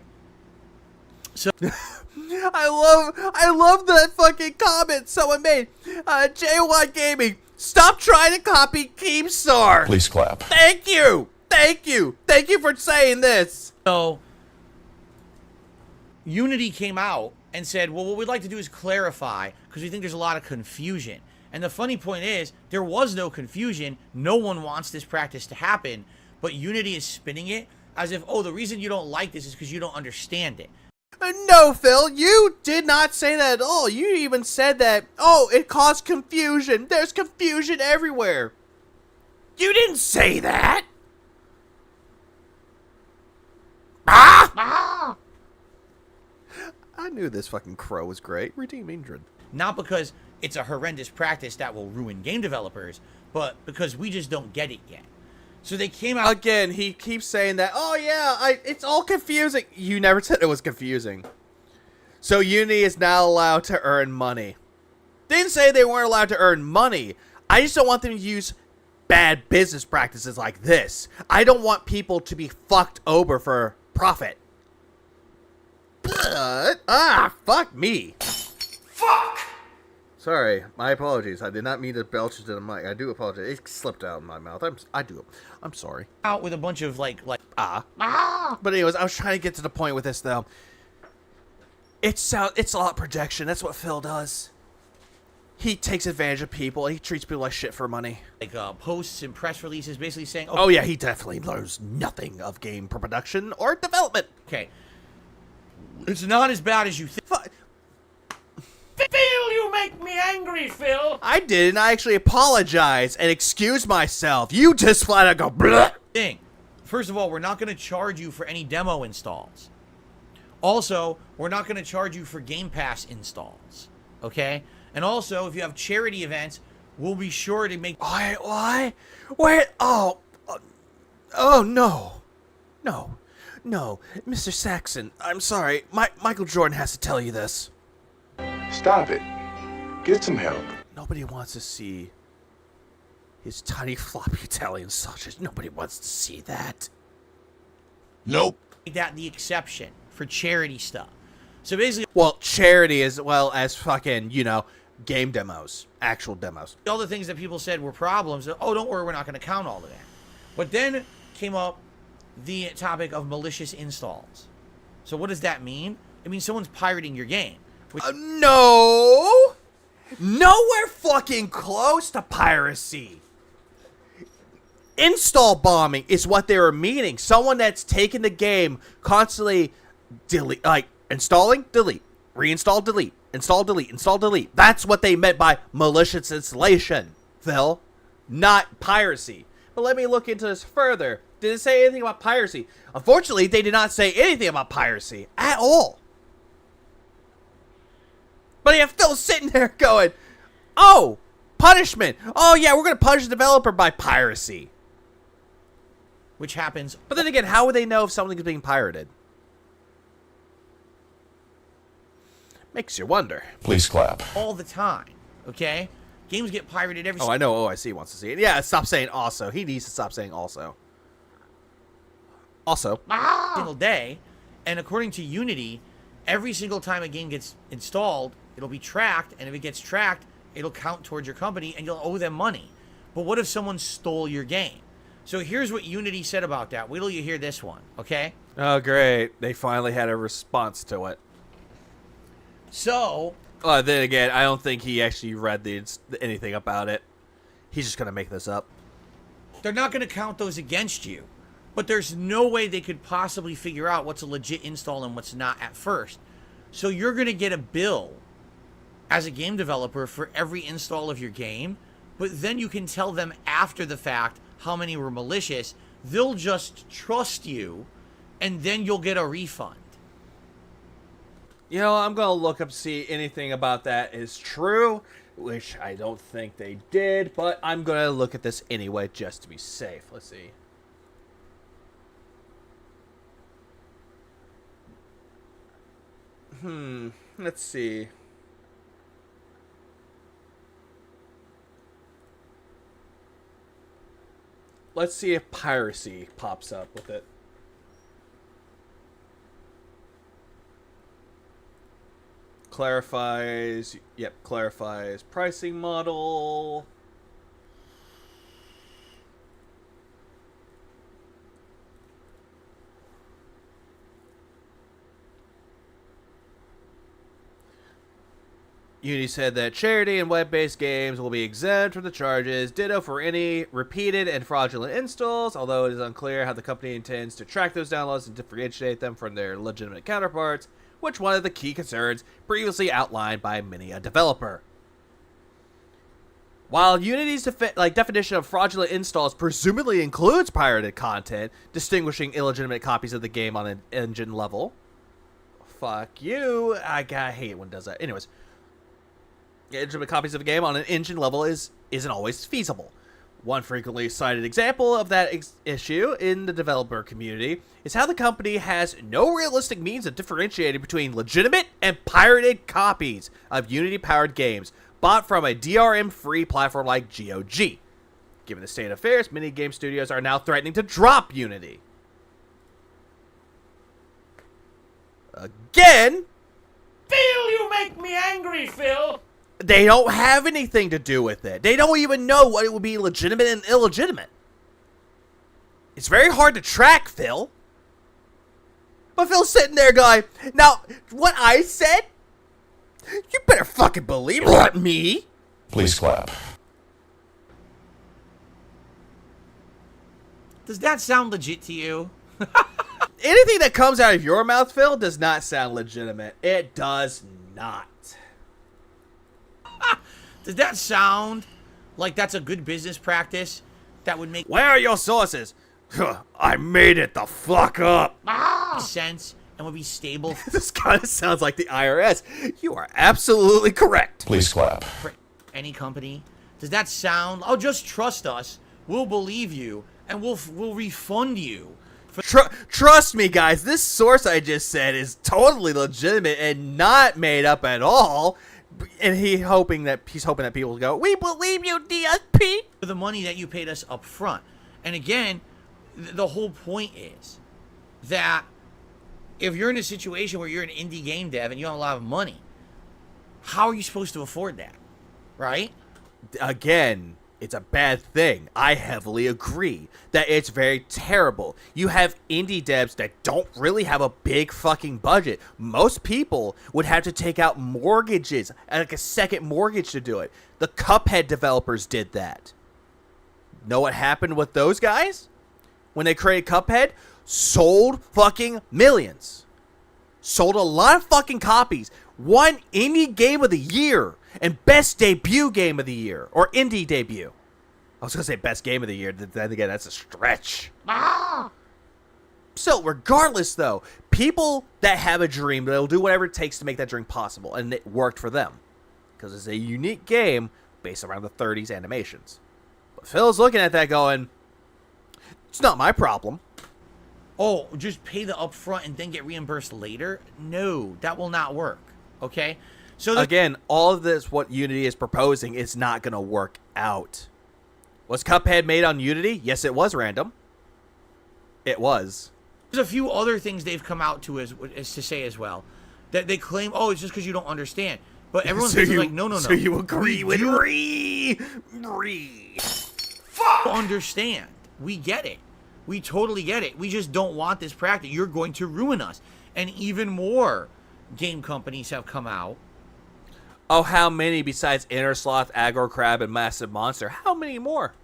So
I love that fucking comment someone made. J1 Gaming, stop trying to copy Keemstar.
Please clap.
Thank you. Thank you for saying this.
So Unity came out and said, well, what we'd like to do is clarify because we think there's a lot of confusion. And the funny point is, there was no confusion. No one wants this practice to happen, but Unity is spinning it as if, oh, the reason you don't like this is because you don't understand it.
No, Phil, you did not say that at all. You even said that, oh, it caused confusion. There's confusion everywhere. You didn't say that. Ah! I knew this fucking crow was great. Redeem Indrid.
Not because it's a horrendous practice that will ruin game developers, but because we just don't get it yet. So they came out...
Again, he keeps saying that, oh yeah, it's all confusing. You never said it was confusing. So Unity is now allowed to earn money. Didn't say they weren't allowed to earn money. I just don't want them to use bad business practices like this. I don't want people to be fucked over for profit. But, fuck me. Fuck! Sorry, my apologies. I did not mean to belch into the mic. I do apologize. It slipped out in my mouth. I'm sorry.
out with a bunch of like
But anyways, I was trying to get to the point with this though. It's a lot of projection. That's what Phil does. He takes advantage of people. He treats people like shit for money.
Posts and press releases basically saying,
Oh yeah, he definitely knows nothing of game production or development.
okay, it's not as bad as you think.
Phil, you make me angry, Phil.
I didn't. I actually apologize and excuse myself. You just flat out go blah.
First of all, we're not going to charge you for any demo installs. Also, we're not going to charge you for Game Pass installs. Okay? And also, if you have charity events, we'll be sure to make...
Why? Wait, oh no. No. Mr. Saxon, I'm sorry. Michael Jordan has to tell you this.
Stop it. Get some help.
Nobody wants to see his tiny floppy Italian sausage. Nobody wants to see that.
Nope.
that the exception for charity stuff. So basically...
Well, charity as well as fucking, game demos. Actual demos.
all the things that people said were problems, oh, don't worry, we're not going to count all of that. But then came up the topic of malicious installs. So what does that mean? It means someone's pirating your game.
No! Nowhere fucking close to piracy. Install bombing is what they were meaning. Someone that's taken the game constantly delete, like installing, delete, reinstall, delete, install, delete, install, delete. That's what they meant by malicious installation, Phil, not piracy. But let me look into this further. Did it say anything about piracy? Unfortunately, they did not say anything about piracy at all. But you have Phil sitting there going, oh, punishment. Oh, yeah, we're going to punish the developer by piracy.
Which happens.
But then again, how would they know if something is being pirated? Makes you wonder.
Please clap.
all the time, okay? Games get pirated every
Oh, I know OIC wants to see it. Yeah, stop saying also. He needs to stop saying also. Also.
single day. And according to Unity, every single time a game gets installed, it'll be tracked. And if it gets tracked, it'll count towards your company and you'll owe them money. But what if someone stole your game? So here's what Unity said about that. Wait till you hear this one, okay?
Oh, great. They finally had a response to it.
So,
Then again, I don't think he actually read anything about it. He's just going to make this up.
they're not going to count those against you. But there's no way they could possibly figure out what's a legit install and what's not at first. So you're going to get a bill as a game developer for every install of your game. But then you can tell them after the fact how many were malicious. They'll just trust you, and then you'll get a refund.
You know, I'm going to look up, see anything about that is true, which I don't think they did, but I'm going to look at this anyway just to be safe. Let's see. Let's see. Let's see if piracy pops up with it. Clarifies pricing model. Unity said that charity and web-based games will be exempt from the charges. Ditto for any repeated and fraudulent installs, although it is unclear how the company intends to track those downloads and differentiate them from their legitimate counterparts, which one of the key concerns previously outlined by many a developer. While Unity's definition of fraudulent installs presumably includes pirated content, distinguishing illegitimate copies of the game on an engine level. Fuck you. I hate it when it does that. Anyways. Illegitimate copies of a game on an engine level isn't always feasible. One frequently cited example of that issue in the developer community is how the company has no realistic means of differentiating between legitimate and pirated copies of Unity-powered games bought from a DRM-free platform like GOG. Given the state of affairs, many game studios are now threatening to drop Unity. Again,
Phil, you make me angry, Phil.
they don't have anything to do with it. They don't even know what it would be legitimate and illegitimate. It's very hard to track, Phil. But Phil's sitting there going, now, what I said, you better fucking believe it, not me.
Please clap.
Does that sound legit to you?
Anything that comes out of your mouth, Phil, does not sound legitimate. It does not.
Does that sound like that's a good business practice that would make
Where are your sources? I made it the fuck up.
sense and would be stable
This kind of sounds like the IRS. You are absolutely correct.
Please clap.
for any company? Does that sound, oh, just trust us, we'll believe you, and we'll refund you?
Trust me, guys, this source I just said is totally legitimate and not made up at all. And he's hoping that people will go, we believe you, DSP.
For the money that you paid us up front. And again, the whole point is that if you're in a situation where you're an indie game dev and you have a lot of money, how are you supposed to afford that? Right?
Again, it's a bad thing. I heavily agree that it's very terrible. You have indie devs that don't really have a big fucking budget. Most people would have to take out mortgages, like a second mortgage to do it. The Cuphead developers did that. Know what happened with those guys? When they created Cuphead, sold fucking millions. Sold a lot of fucking copies. Won Indie Game of the Year and Best Debut Game of the Year. Or Indie Debut. I was going to say Best Game of the Year. Then again, that's a stretch. So, regardless, though, people that have a dream, they'll do whatever it takes to make that dream possible. And it worked for them. Because it's a unique game based around the 30s animations. But Phil's looking at that going, it's not my problem.
Oh, just pay the upfront and then get reimbursed later? No, that will not work. Okay? So
again, all of this, what Unity is proposing, is not going to work out. Was Cuphead made on Unity? Yes, it was, Random. It was.
There's a few other things they've come out to as to say as well. That they claim, oh, it's just because you don't understand. But everyone's like, no.
So you agree with Ree?
Fuck! Understand. We get it. We totally get it. We just don't want this practice. You're going to ruin us. And even more game companies have come out.
Oh, how many besides Inner Sloth, Aggro Crab, and Massive Monster? How many more?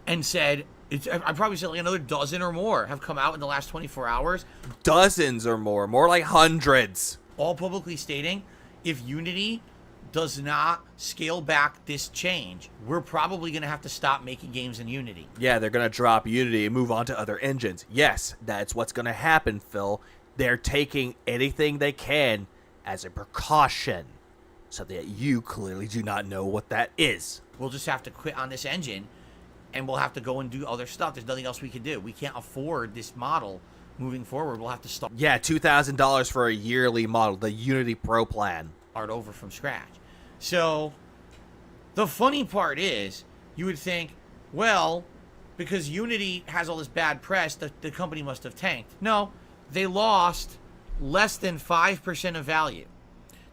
And said, I'd probably say like another dozen or more have come out in the last 24 hours.
Dozens or more. More like hundreds.
All publicly stating, if Unity does not scale back this change, we're probably going to have to stop making games in Unity.
Yeah, they're going to drop Unity and move on to other engines. Yes, that's what's going to happen, Phil. They're taking anything they can as a precaution so that you clearly do not know what that is.
We'll just have to quit on this engine and we'll have to go and do other stuff. There's nothing else we can do. We can't afford this model moving forward. We'll have to start.
Yeah, $2,000 for a yearly model, the Unity Pro plan.
Start over from scratch. So the funny part is, you would think, well, because Unity has all this bad press, the company must have tanked. No, they lost less than 5% of value.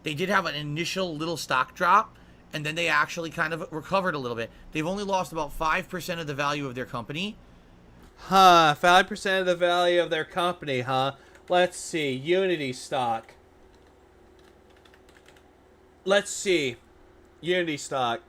They did have an initial little stock drop, and then they actually kind of recovered a little bit. They've only lost about 5% of the value of their company.
Huh, 5% of the value of their company, huh? Let's see, Unity stock. Let's see, Unity stock.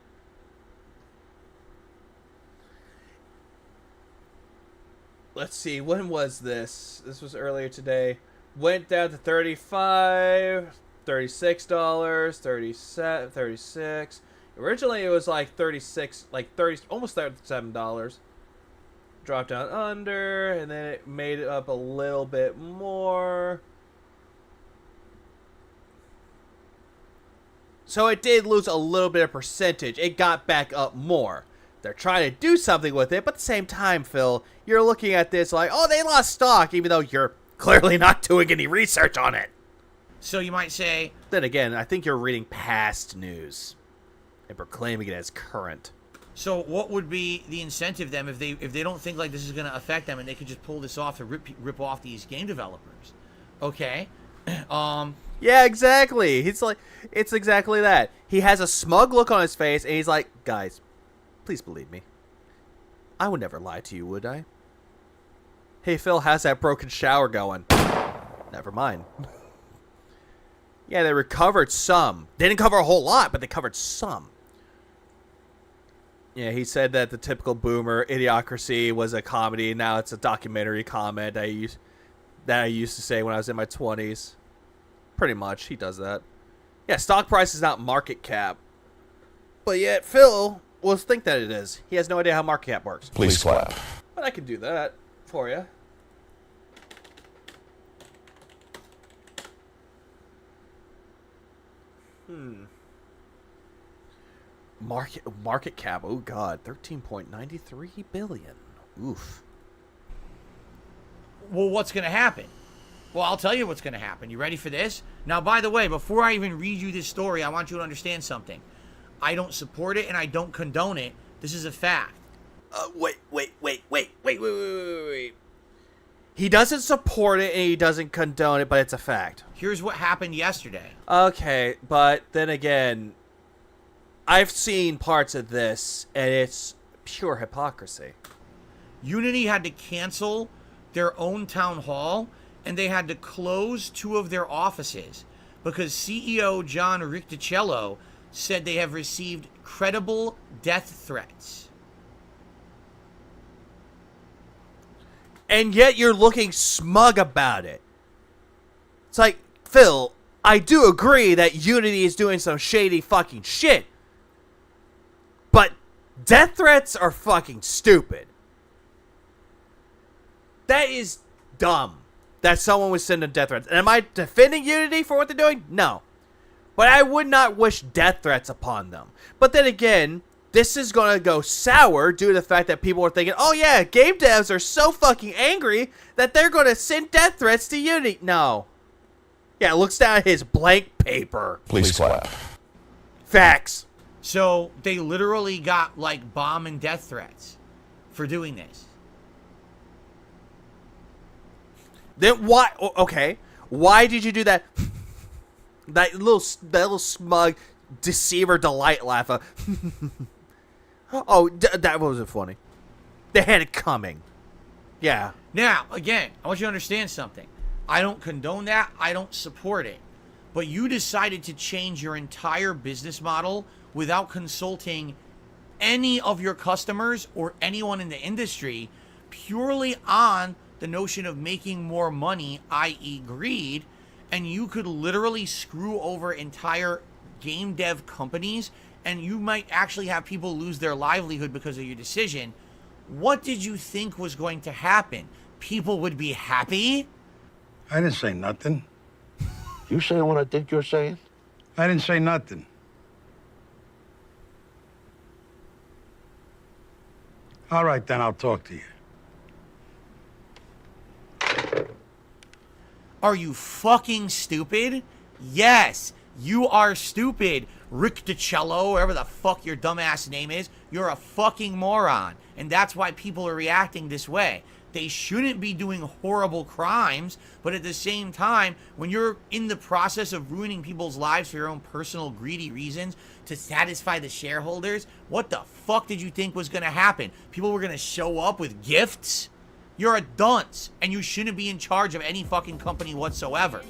Let's see, when was this? This was earlier today. Went down to $35, $36, 37, 36. Originally it was like 36, like 30, almost $37. Dropped down under, and then it made it up a little bit more. So it did lose a little bit of percentage. It got back up more. They're trying to do something with it, but at the same time, Phil, you're looking at this like, oh, they lost stock, even though you're clearly not doing any research on it.
So you might say...
Then again, I think you're reading past news and proclaiming it as current.
So what would be the incentive then if they don't think like this is going to affect them and they could just pull this off to rip off these game developers? Okay.
Yeah, exactly. It's exactly that. He has a smug look on his face, and he's like, guys, please believe me. I would never lie to you, would I? Hey, Phil, how's that broken shower going? Never mind. Yeah, they recovered some. They didn't cover a whole lot, but they covered some. Yeah, he said that the typical boomer Idiocracy was a comedy. Now it's a documentary comment I used to say when I was in my 20s. Pretty much, he does that. Yeah, stock price is not market cap. But yet, Phil will think that it is. He has no idea how market cap works.
Please clap.
But I can do that for you. Market cap. Oh God, 13.93 billion. Oof.
Well, what's going to happen? Well, I'll tell you what's going to happen. You ready for this? Now, by the way, before I even read you this story, I want you to understand something. I don't support it and I don't condone it. This is a fact.
Wait. He doesn't support it and he doesn't condone it, but it's a fact.
Here's what happened yesterday.
Okay, but then again, I've seen parts of this and it's pure hypocrisy.
Unity had to cancel their own town hall and they had to close 2 of their offices because CEO John Riccicello said they have received credible death threats.
and yet you're looking smug about it. It's like, Phil, I do agree that Unity is doing some shady fucking shit. But death threats are fucking stupid. That is dumb that someone was sending death threats. And am I defending Unity for what they're doing? No. But I would not wish death threats upon them. But then again, this is going to go sour due to the fact that people are thinking, oh yeah, game devs are so fucking angry that they're going to send death threats to Unity. No. Yeah, looks down at his blank paper.
Please clap.
Facts.
So they literally got like bomb and death threats for doing this.
Then why? Okay, why did you do that? that little smug deceiver delight laugh. Oh, that wasn't funny. They had it coming. Yeah.
Now, again, I want you to understand something. I don't condone that. I don't support it. But you decided to change your entire business model without consulting any of your customers or anyone in the industry, purely on the notion of making more money, i.e. greed, and you could literally screw over entire game dev companies, and you might actually have people lose their livelihood because of your decision. What did you think was going to happen? People would be happy?
I didn't say nothing.
You saying what I think you're saying?
I didn't say nothing. All right, then I'll talk to you.
Are you fucking stupid? Yes, you are stupid. Rick DiCello, whatever the fuck your dumbass name is, you're a fucking moron. And that's why people are reacting this way. They shouldn't be doing horrible crimes, but at the same time, when you're in the process of ruining people's lives for your own personal greedy reasons to satisfy the shareholders, what the fuck did you think was going to happen? People were going to show up with gifts? You're a dunce, and you shouldn't be in charge of any fucking company whatsoever.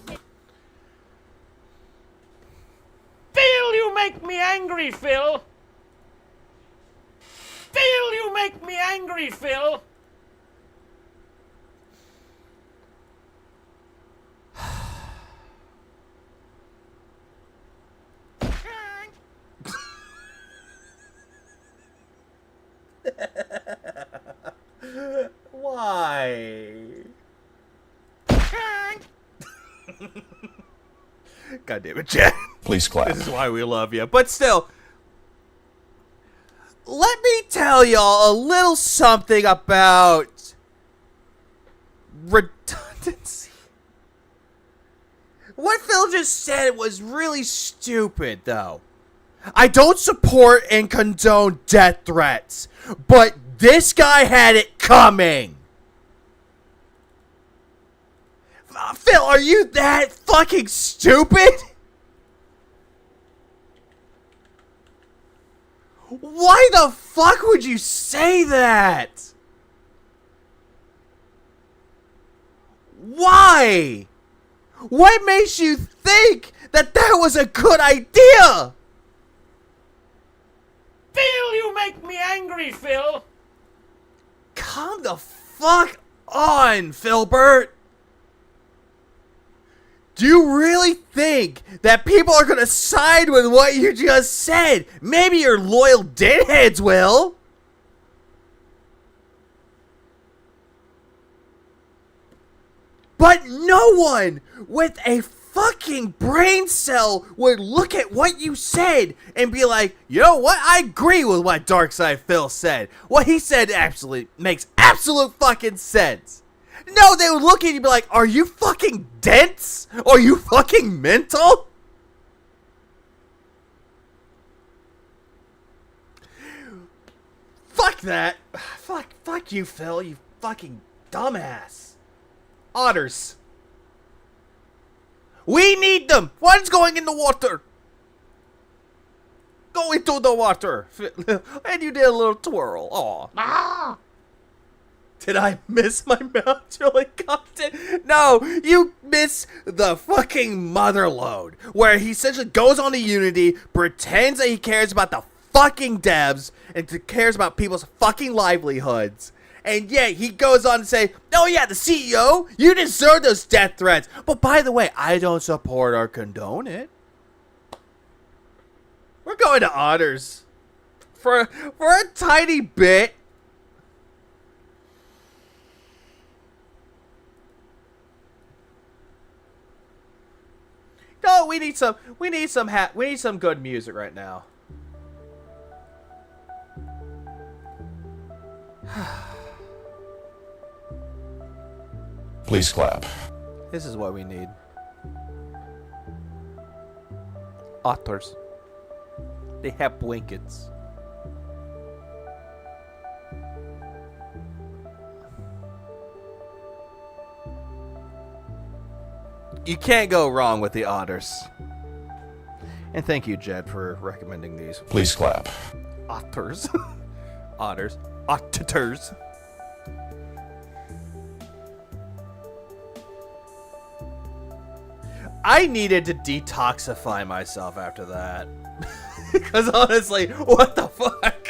Phil, you make me angry, Phil. Phil, you make me angry, Phil.
Why? God damn it, Chad.
Please clap.
This is why we love you. But still, let me tell y'all a little something about redundancy. What Phil just said was really stupid, though. I don't support and condone death threats, but this guy had it coming. Phil, are you that fucking stupid? Why the fuck would you say that? Why? What makes you think that that was a good idea?
Phil, you make me angry, Phil.
Calm the fuck on, Philbert. Do you really think that people are gonna side with what you just said? Maybe your loyal deadheads will. But no one with a fucking brain cell would look at what you said and be like, you know what? I agree with what Darkside Phil said. What he said absolutely makes absolute fucking sense. No, they would look at you and be like, are you fucking dense? Are you fucking mental? Fuck that. Fuck you, Phil, you fucking dumbass. Otters. We need them. One's going in the water. Go into the water. And you did a little twirl. Aw. Ah. Did I miss my mouth, Julie Compton? No, you miss the fucking mother load, where he essentially goes on to Unity, pretends that he cares about the fucking devs, and cares about people's fucking livelihoods, And yet he goes on to say, oh yeah, the CEO, you deserve those death threats. But by the way, I don't support or condone it. We're going to Otters. For a tiny bit. No, we need some good music right now.
Please clap.
This is what we need. Otters. They have blankets. You can't go wrong with the Otters. And thank you, Jed, for recommending these.
Please clap.
Otters. Otters. Otters. I needed to detoxify myself after that. Because honestly, what the fuck?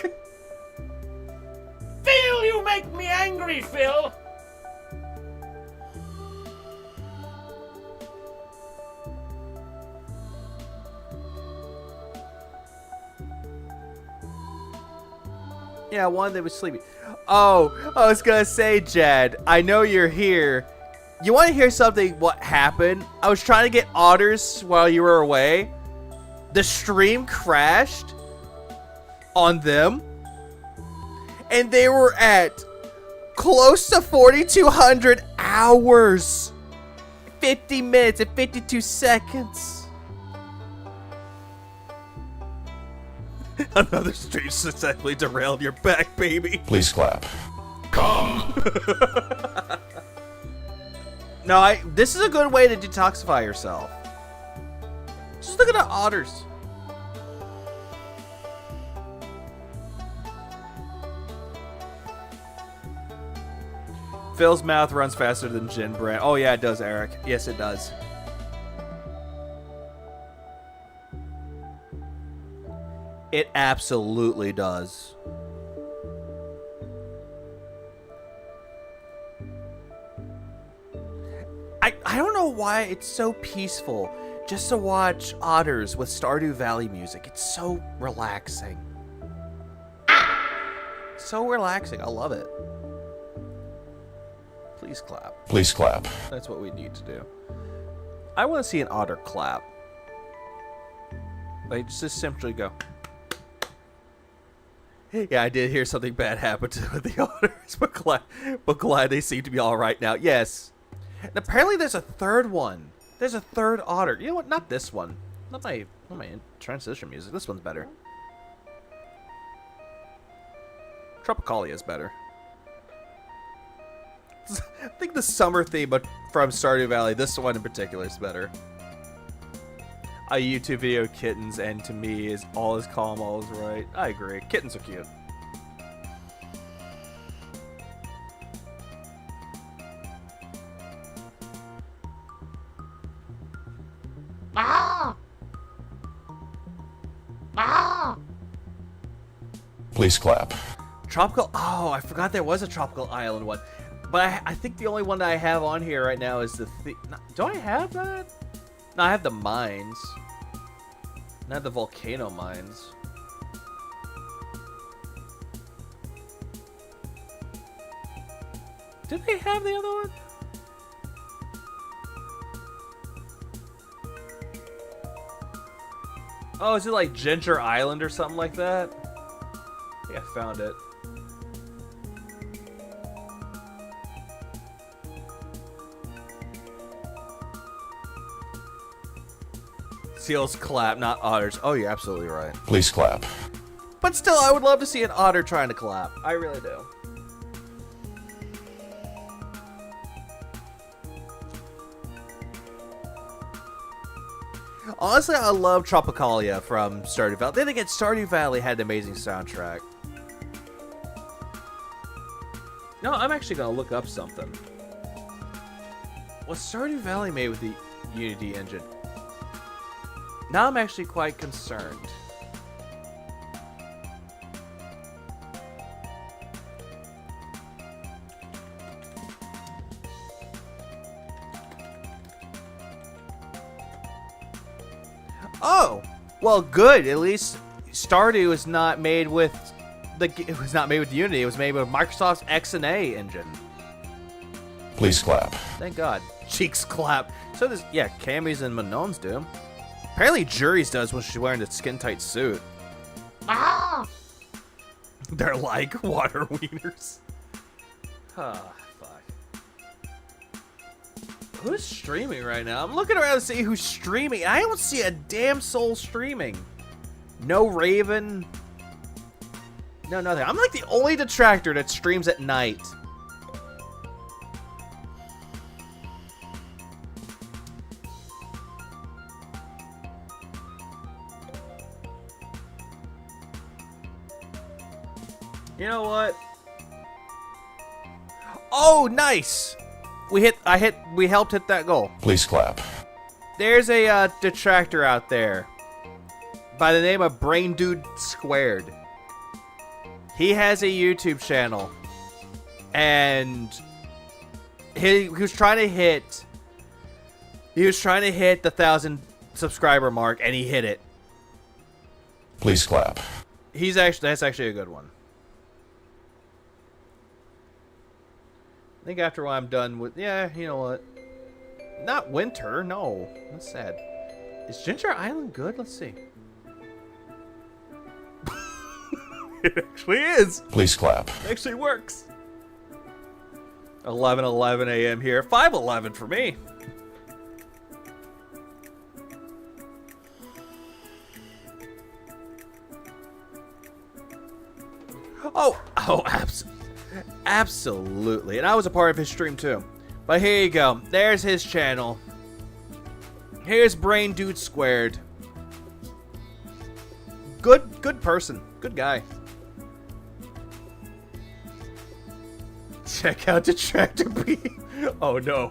Phil, you make me angry, Phil.
Yeah, one that was sleepy. Oh, I was gonna say, Jed, I know you're here. You want to hear something? What happened? I was trying to get Otters while you were away. The stream crashed on them, and they were at close to 4,200 hours, 50 minutes and 52 seconds. Another stream successfully derailed your back, baby.
Please clap.
No, this is a good way to detoxify yourself. Just look at the Otters. Phil's mouth runs faster than Gin Brand. Oh yeah, it does, Eric. Yes, it does. It absolutely does. I don't know why it's so peaceful just to watch Otters with Stardew Valley music. It's so relaxing. So relaxing. I love it. Please clap.
Please clap.
That's what we need to do. I want to see an otter clap. Like, just simply go. Yeah, I did hear something bad happen to the otters, but glad they seem to be all right now. Yes. And apparently there's a third one. There's a third otter. You know what? Not this one. Not my transition music. This one's better. Tropicalia is better. I think the summer theme from Stardew Valley, this one in particular, is better. A YouTube video, kittens, and to me is all is calm, all is right. I agree. Kittens are cute.
Please clap.
Tropical. Oh, I forgot there was a Tropical Island one. But I think the only one that I have on here right now is the... do I have that? No, I have the mines. Not the volcano mines. Did they have the other one? Oh, is it like Ginger Island or something like that? Yeah, I found it. Seals clap, not otters. Oh, you're absolutely right.
Please clap.
But still, I would love to see an otter trying to clap. I really do. Honestly, I love Tropicalia from Stardew Valley. Then again, Stardew Valley had an amazing soundtrack. No, I'm actually going to look up something. Was Stardew Valley made with the Unity engine? Now I'm actually quite concerned. Oh, well, good. At least Stardew is not made with it was not made with Unity. It was made with Microsoft's XNA engine.
Please clap.
Thank God. Cheeks clap. So this, yeah, Cammy's and Manone's do. Apparently Jury's does when she's wearing the skin-tight suit.
Ah!
They're like water wieners. Ah, fuck. Who's streaming right now? I'm looking around to see who's streaming. I don't see a damn soul streaming. No Raven. No, nothing. I'm like the only detractor that streams at night. You know what? Oh, nice! We helped hit that goal.
Please clap.
There's a detractor out there by the name of Brain Dude Squared. He has a YouTube channel, and he was trying to hit the 1,000 subscriber mark, and he hit it.
Please clap.
That's actually a good one. I think after I'm done with, yeah, you know what? Not winter, no. That's sad. Is Ginger Island good? Let's see. It actually is.
Please clap.
It actually works. 11:11 a.m. here. 5:11 for me. Oh, absolutely. And I was a part of his stream too. But here you go. There's his channel. Here's Brain Dude Squared. Good person. Good guy. Check out Detractor B. Oh no.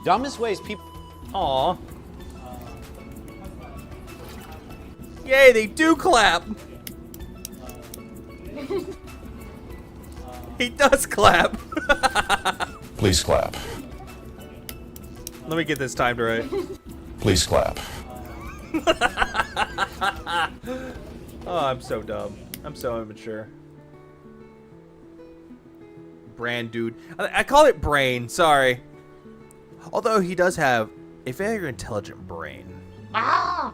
Dumbest ways people.
Aw. Yay, they do clap. He does clap.
Please clap.
Let me get this timed right.
Please clap.
Oh, I'm so dumb. I'm so immature. Brand dude. I call it brain, sorry. Although he does have a very intelligent brain.
Ah!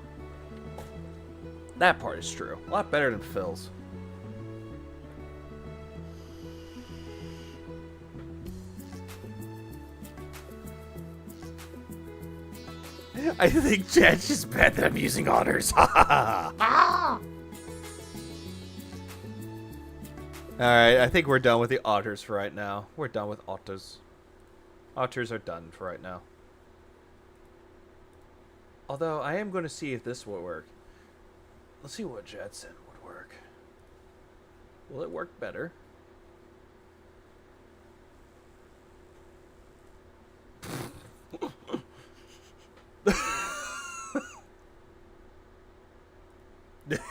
That part is true. A lot better than Phil's. I think Chad's just bad that I'm using honors.
Ah!
Alright, I think we're done with the otters for right now. We're done with otters. Otters are done for right now. Although, I am going to see if this will work. Let's see what Jetson would work. Will it work better?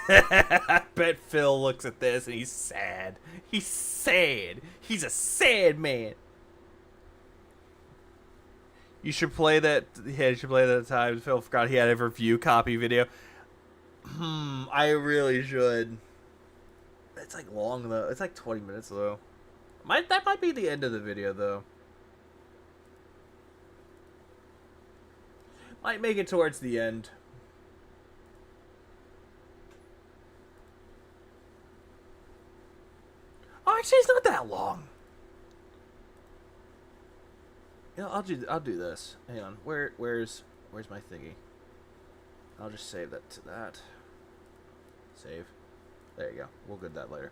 I bet Phil looks at this and he's sad. He's sad. He's a sad man. You should play that. Yeah, you should play that time. Phil forgot he had a review copy video. I really should. It's like long though. It's like 20 minutes though. That might be the end of the video though. Might make it towards the end. Oh, actually, it's not that long. You know, I'll do this. Hang on. Where's my thingy? I'll just save that to that. Save. There you go. We'll get that later.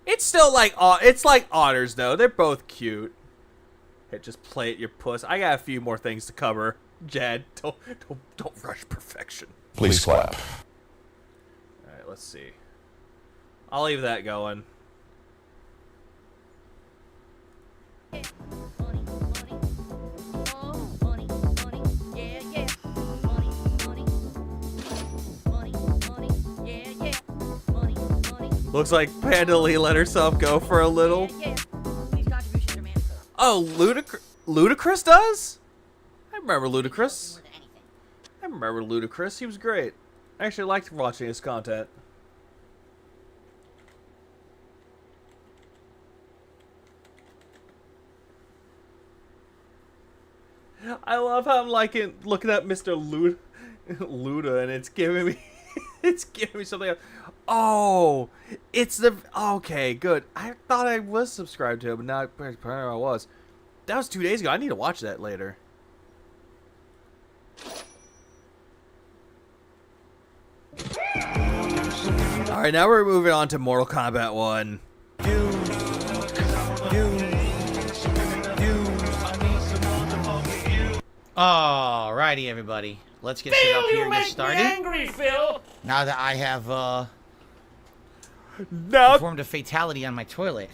It's still like it's like otters though. They're both cute. Hey, just play it, your puss. I got a few more things to cover. Jad, don't rush perfection.
Please clap.
All right, let's see. I'll leave that going. Looks like Panda Lee let herself go for a little.
Yeah. These contributions are mandatory.
Oh, Ludacris does? I remember Ludacris.
More than anything.
I remember Ludacris. He was great. I actually liked watching his content. I love how I'm looking at Mr. Luda, and it's giving me, it's giving me something else. Oh, it's the, okay, good. I thought I was subscribed to him, but now apparently I was. That was 2 days ago. I need to watch that later. All right, now we're moving on to Mortal Kombat 1.
Alrighty, everybody. Let's get set up
Phil,
here
you
and get
make me
started.
angry, Phil.
Now that I have
Now,
performed a fatality on my toilet.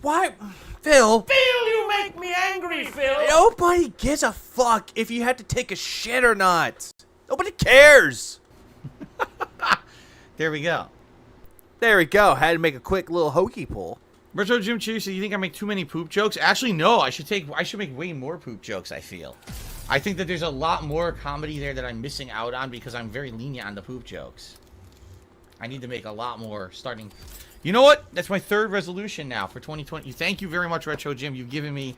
why, Phil?
Phil, you make me angry, Phil.
Nobody gives a fuck if you had to take a shit or not. Nobody cares.
There we go.
There we go. Had to make a quick little hokey pull.
Retro Jim Cheers, so you think I make too many poop jokes? Actually, no. I should make way more poop jokes, I feel. I think that there's a lot more comedy there that I'm missing out on because I'm very lenient on the poop jokes. I need to make a lot more starting. You know what? That's my third resolution now for 2020. Thank you very much, Retro Jim. You've given me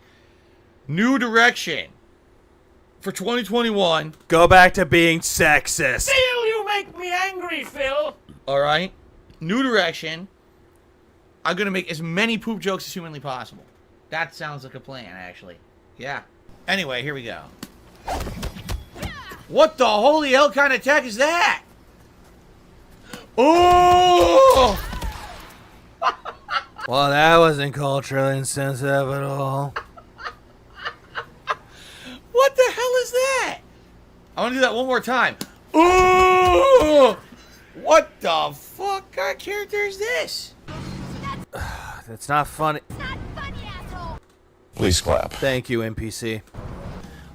new direction for 2021.
Go back to being sexist.
Phil, you make me angry, Phil.
All right? New direction. I'm going to make as many poop jokes as humanly possible. That sounds like a plan, actually. Yeah. Anyway, here we go. What the holy hell kind of attack is that? Oh!
Well, that wasn't culturally insensitive at all.
What the hell is that? I want to do that one more time. Oh! What the fuck kind of character is this?
That's not funny.
Not funny, asshole.
Please clap.
Thank you, NPC.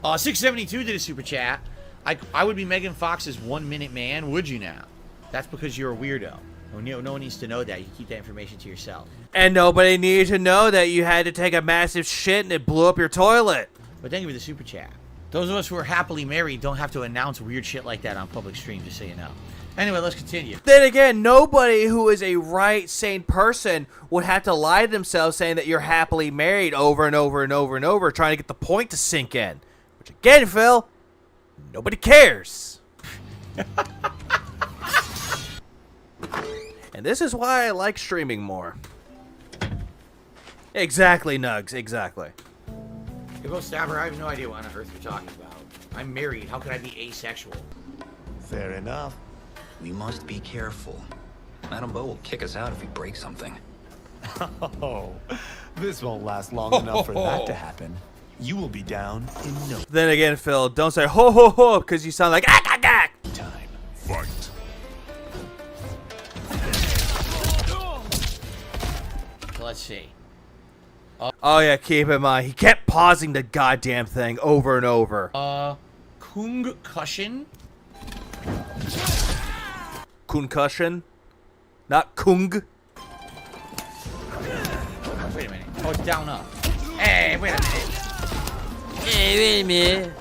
672 did a super chat. I would be Megan Fox's 1 minute man, would you now? That's because you're a weirdo. No one needs to know that. You keep that information to yourself.
And nobody needed to know that you had to take a massive shit and it blew up your toilet.
But thank you for the super chat. Those of us who are happily married don't have to announce weird shit like that on public stream, just so you know. Anyway, let's continue.
Then again, nobody who is a right, sane person would have to lie to themselves saying that you're happily married over and over and over and over, trying to get the point to sink in. Which again, Phil, nobody cares. And this is why I like streaming more. Exactly, Nugs, exactly.
You go, Stabber. I have no idea what on earth you're talking about. I'm married. How could I be asexual?
Fair enough. We must be careful. Madam Bo will kick us out if we break something.
Oh, this won't last long enough for that to happen. You will be down in no
Then again, Phil, don't say ho ho ho because you sound like ah, ah, ah.
time.
Fight.
Let's see.
Oh yeah, keep in mind, he kept pausing the goddamn thing over and over.
Concussion?
Concussion? Not kung?
Wait a minute. Oh, it's down up. Hey, wait a minute.
Hey, wait a minute.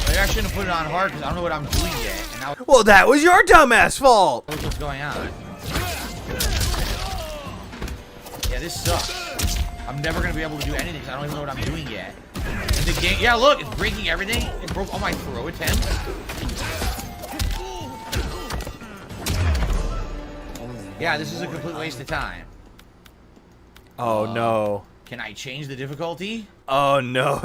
Maybe I shouldn't have put it on hard because I don't know what I'm doing yet. And now
Well, that was your dumbass fault!
what's going on? Yeah, this sucks. I'm never gonna be able to do anything because I don't even know what I'm doing yet. And the game, yeah, look, it's breaking everything. It broke all my throw attempts. Yeah, this is a complete waste of time.
Oh no.
Can I change the difficulty?
Oh no.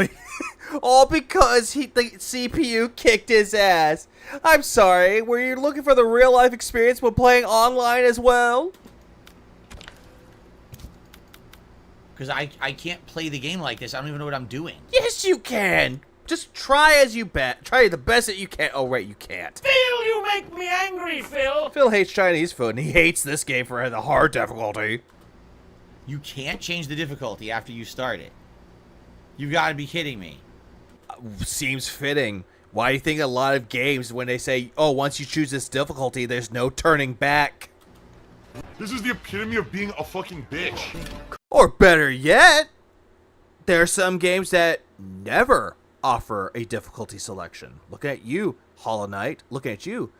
All because the CPU kicked his ass. I'm sorry, were you looking for the real life experience when playing online as well?
Because I can't play the game like this. I don't even know what I'm doing.
Yes, you can. Just try as you bet. Try the best that you can. Oh, wait, you can't.
Phil, you make me angry, Phil.
Phil hates Chinese food, and he hates this game for the hard difficulty.
You can't change the difficulty after you start it. You've got to be kidding me.
Seems fitting. Why do you think a lot of games, when they say, oh, once you choose this difficulty, there's no turning back?
This is the epitome of being a fucking bitch.
Or better yet, there are some games that never offer a difficulty selection. Look at you, Hollow Knight. Look at you,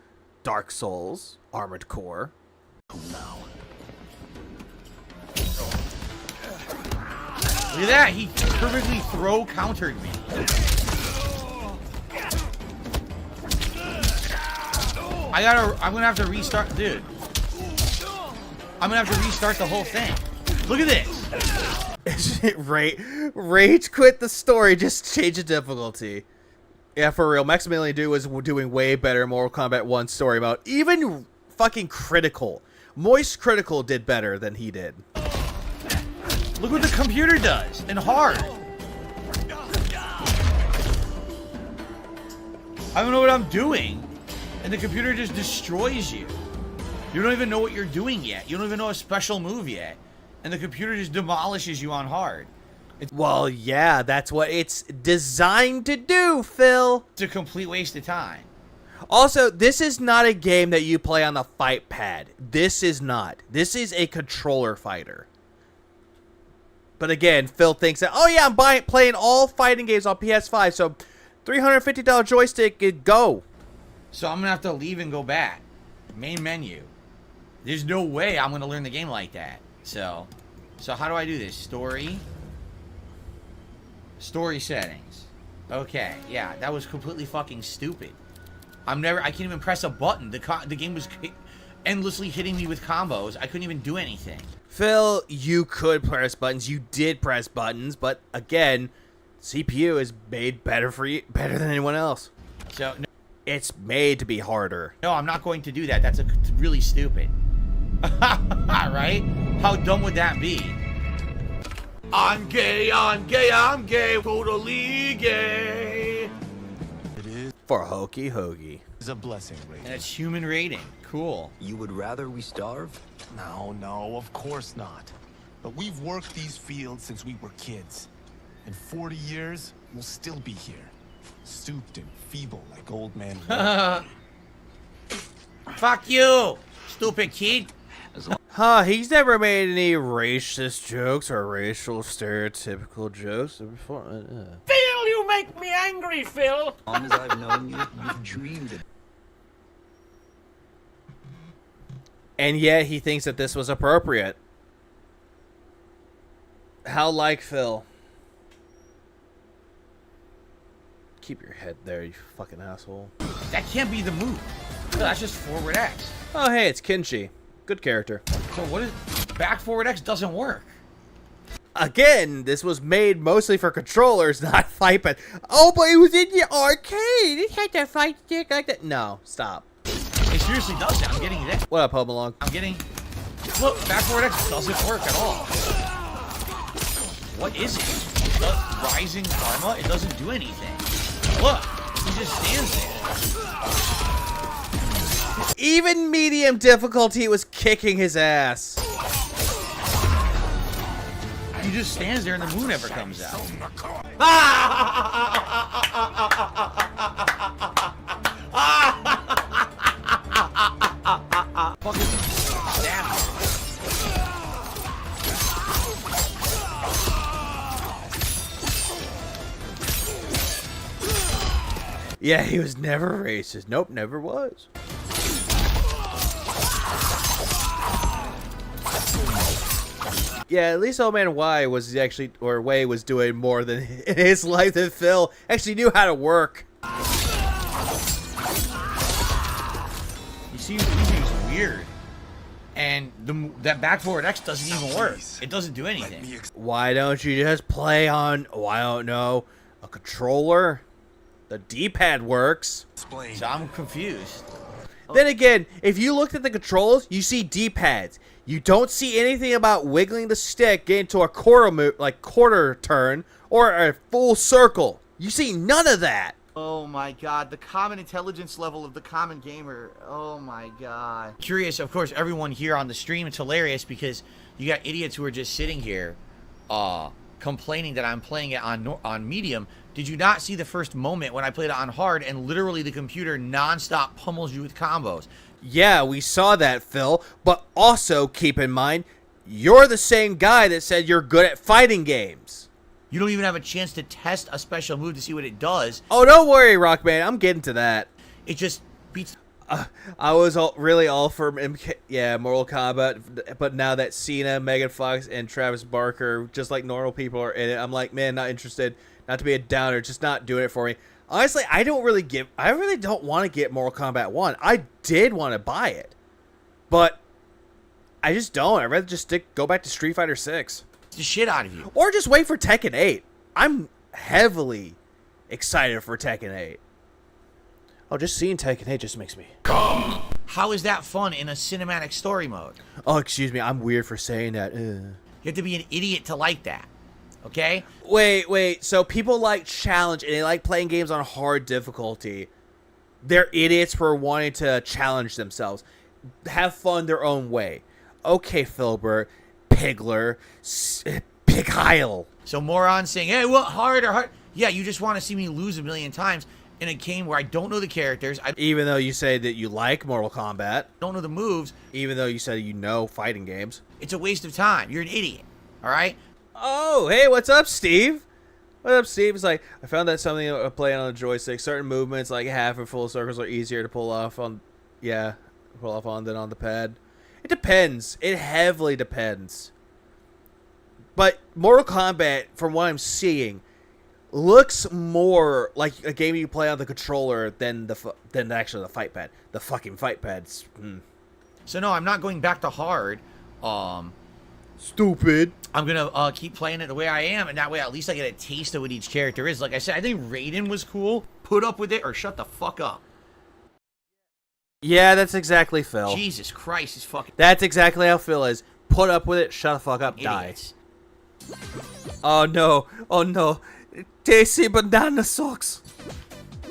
Dark Souls, Armored Core.
Look at that. He perfectly countered me. I'm gonna have to restart, dude. I'm gonna have to restart the whole thing. Look at this.
Rage quit the story, just change the difficulty. Yeah, for real. Maximilian Doom was doing way better in Mortal Kombat 1 story mode. Even fucking Critical. Moist Critical did better than he did.
Look what the computer does in hard. I don't know what I'm doing. And the computer just destroys you. You don't even know what you're doing yet. You don't even know a special move yet. And the computer just demolishes you on hard.
Well, yeah, that's what it's designed to do, Phil.
It's a complete waste of time.
Also, this is not a game that you play on the fight pad. This is not. This is a controller fighter. But again, Phil thinks that, oh yeah, I'm playing all fighting games on PS5, so $350 joystick, go.
So I'm going to have to leave and go back. Main menu. There's no way I'm going to learn the game like that. So how do I do this? Story settings. Okay, yeah, that was completely fucking stupid. I can't even press a button. The game was endlessly hitting me with combos. I couldn't even do anything.
Phil, you could press buttons. You did press buttons, but again, CPU is made better better than anyone else.
So no,
it's made to be harder.
No, I'm not going to do that. That's really stupid. Right? How dumb would that be?
I'm gay, I'm gay, I'm gay, totally gay.
It is
For Hokey Hoagie.
a blessing, Ray.
And it's human rating. Cool.
You would rather we starve?
No, of course not. But we've worked these fields since we were kids. In 40 years, we'll still be here. Stooped and feeble like old man.
Fuck you, stupid kid.
He's never made any racist jokes or racial stereotypical jokes before.
Phil, you make me angry, Phil.
As long as I've known you, you've dreamed it.
And yet he thinks that this was appropriate. How like Phil. Keep your head there, you fucking asshole.
That can't be the move. No, that's just forward X.
Oh, hey, it's Kinshi. Good character.
So what is... Back forward X doesn't work.
Again, this was made mostly for controllers, not fight pad. Oh, but it was in the arcade. It had that fight stick like that. No, stop.
It seriously does that. I'm getting it.
What up, Home Along?
I'm getting... Look, back forward X doesn't work at all. What is it? Rising Karma? It doesn't do anything. Look, he just stands there.
Even medium difficulty was kicking his ass.
He just stands there and the moon never comes out. Fucking stab him.
Yeah, he was never racist. Nope, never was. Yeah, at least Old Man Y was actually, or Way was doing more than in his life than Phil actually knew how to work.
You see, he's weird. And that back forward X doesn't even work. It doesn't do anything.
Why don't you just play on, oh, I don't know, a controller? The D-pad works.
So I'm confused.
Then again, if you looked at the controls, you see D-pads. You don't see anything about wiggling the stick, getting to a quarter turn, or a full circle. You see none of that.
Oh my god, the common intelligence level of the common gamer. Oh my god.
Curious, of course, everyone here on the stream, it's hilarious because you got idiots who are just sitting here, complaining that I'm playing it on medium. Did you not see the first moment when I played it on hard and literally the computer nonstop pummels you with combos?
Yeah, we saw that, Phil. But also keep in mind, you're the same guy that said you're good at fighting games.
You don't even have a chance to test a special move to see what it does.
Oh, don't worry, Rockman. I'm getting to that.
It just beats...
I was really all for Mortal Kombat, but now that Cena, Megan Fox, and Travis Barker, just like normal people, are in it, I'm like, man, not interested. Not to be a downer, just not doing it for me. Honestly, I really don't want to get Mortal Kombat 1. I did want to buy it, but I just don't. I'd rather just go back to Street Fighter 6.
The shit out of you.
Or just wait for Tekken 8. I'm heavily excited for Tekken 8. Oh, just seeing Tekken 8 just makes me...
Come!
How is that fun in a cinematic story mode?
Oh, excuse me. I'm weird for saying that.
You have to be an idiot to like that. Okay?
Wait. So people like challenge and they like playing games on hard difficulty. They're idiots for wanting to challenge themselves. Have fun their own way. Okay, Filbert, Pigler, Pig Heil.
So morons saying, hey, what hard or hard? Yeah, you just want to see me lose a million times in a game where I don't know the characters.
Even though you say that you like Mortal Kombat.
Don't know the moves.
Even though you said you know fighting games.
It's a waste of time. You're an idiot. All right?
Oh, hey, what's up, Steve? What's up, Steve? It's like, I found that something playing on a joystick. Certain movements, like half and full circles, are easier to pull off on, than on the pad. It depends. It heavily depends. But Mortal Kombat, from what I'm seeing, looks more like a game you play on the controller than actually the fight pad. The fucking fight pads.
So no, I'm not going back to hard.
Stupid.
I'm gonna keep playing it the way I am, and that way at least I get a taste of what each character is. Like I said, I think Raiden was cool. Put up with it or shut the fuck up.
Yeah, that's exactly Phil.
Jesus Christ, he's fucking...
That's exactly how Phil is. Put up with it, shut the fuck up,
idiots.
Die. Oh no. Tasty banana socks.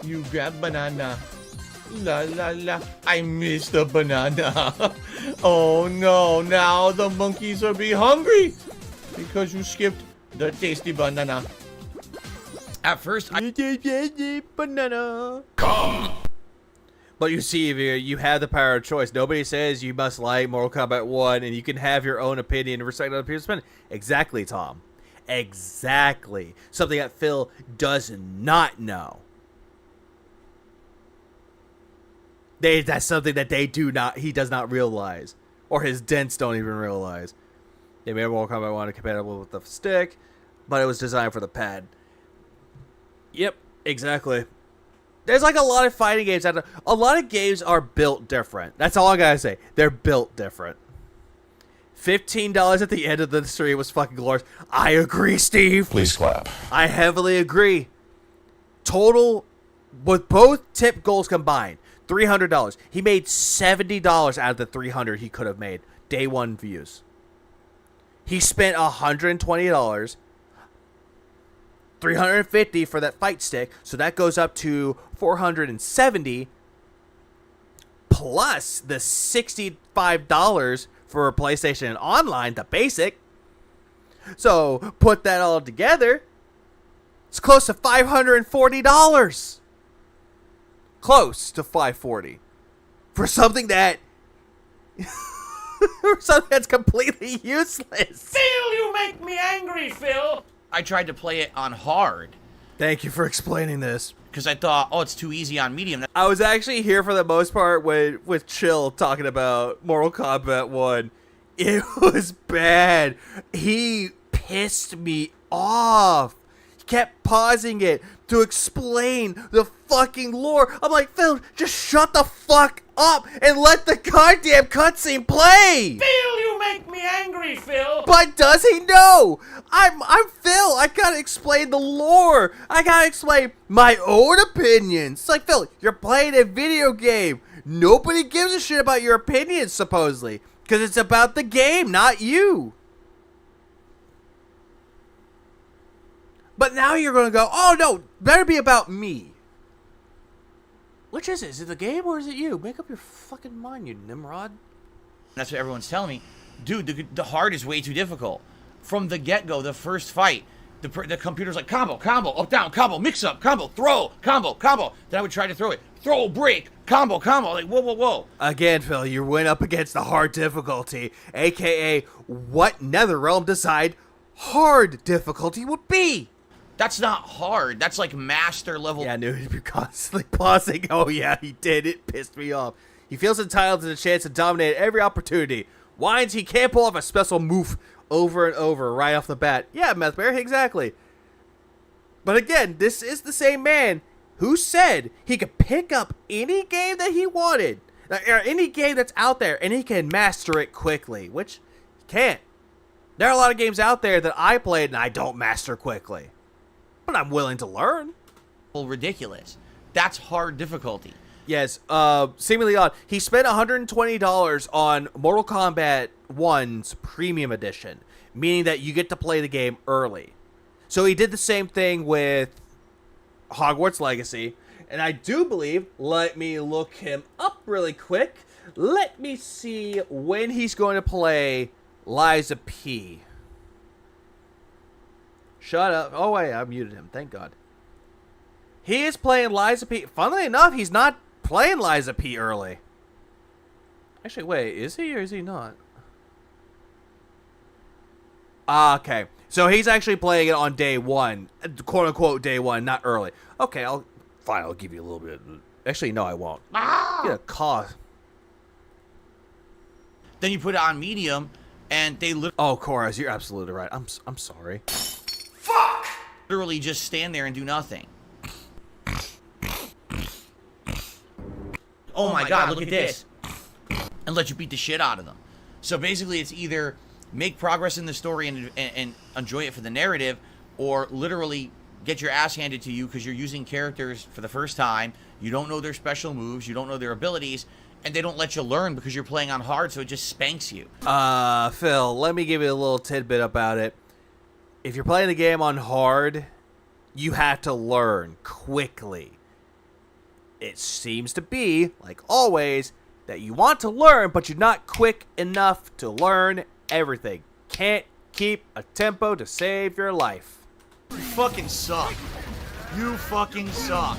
You grab banana. La la la. I missed the banana. Oh no, now the monkeys will be hungry because you skipped the tasty banana. At first,
banana. Come. But you see, you have the power of choice. Nobody says you must like Mortal Kombat 1, and you can have your own opinion and respect other people's opinion. Exactly, Tom. Exactly. Something that Phil does not know. That's something that he does not realize. Or his dents don't even realize. They made Mortal Kombat 1 compatible with the stick, but it was designed for the pad. Yep, exactly. There's like a lot of fighting games. A lot of games are built different. That's all I gotta say. They're built different. $15 at the end of the stream was fucking glorious. I agree, Steve.
Please clap.
I heavily agree. Total, with both tip goals combined, $300. He made $70 out of the $300 he could have made. Day one views. He spent $120. $350 for that fight stick, so that goes up to $470 plus the $65 for PlayStation and Online, the basic. So put that all together, it's close to $540. Close to $540 for something that for something that's completely useless.
Phil, you make me angry, Phil.
I tried to play it on hard.
Thank you for explaining this.
Because I thought, oh, it's too easy on medium.
I was actually here for the most part with Chill talking about Mortal Kombat 1. It was bad. He pissed me off. He kept pausing it to explain the fucking lore. I'm like, Phil, just shut the fuck up and let the goddamn cutscene play.
Phil, you make me angry, Phil.
But does he know? I'm Phil. I gotta explain the lore. I gotta explain my own opinions. It's like, Phil, you're playing a video game. Nobody gives a shit about your opinions, supposedly. Because it's about the game, not you. But now you're gonna go, oh no, better be about me. Which is it? Is it the game or is it you? Make up your fucking mind, you Nimrod.
That's what everyone's telling me. Dude, the hard is way too difficult. From the get-go, the first fight, the computer's like, combo, up, down, combo, mix up, combo, throw, combo. Then I would try to throw it. Throw, break, combo. Like, whoa.
Again, Phil, you went up against the hard difficulty, aka what NetherRealm decide hard difficulty would be.
That's not hard. That's like master level.
Yeah, I knew he'd be constantly pausing. Oh yeah, he did. It pissed me off. He feels entitled to the chance to dominate every opportunity. Whines he can't pull off a special move over and over right off the bat. Yeah, Methbear, exactly. But again, this is the same man who said he could pick up any game that he wanted, or any game that's out there, and he can master it quickly, which he can't. There are a lot of games out there that I played and I don't master quickly, but I'm willing to learn.
Ridiculous. That's hard difficulty.
Yes, seemingly odd. He spent $120 on Mortal Kombat 1's Premium Edition, meaning that you get to play the game early. So he did the same thing with Hogwarts Legacy, and I do believe, let me look him up really quick. Let me see when he's going to play Liza P. Shut up. Oh, wait, I muted him. Thank God. He is playing Liza P. Funnily enough, he's not playing Liza P early. Actually, wait, is he or is he not? Okay. So he's actually playing it on day one, quote unquote day one, not early. Okay, I'll give you a little bit. Actually, no, I won't. Get a cause.
Then you put it on medium, and they
Oh, Koraz, you're absolutely right. I'm sorry.
literally just stand there and do nothing. Oh my god, look at this. And let you beat the shit out of them. So basically it's either make progress in the story and enjoy it for the narrative, or literally get your ass handed to you because you're using characters for the first time, you don't know their special moves, you don't know their abilities, and they don't let you learn because you're playing on hard, so it just spanks you.
Phil, let me give you a little tidbit about it. If you're playing the game on hard, you have to learn quickly. It seems to be, like always, that you want to learn, but you're not quick enough to learn everything. Can't keep a tempo to save your life.
You fucking suck. You fucking suck.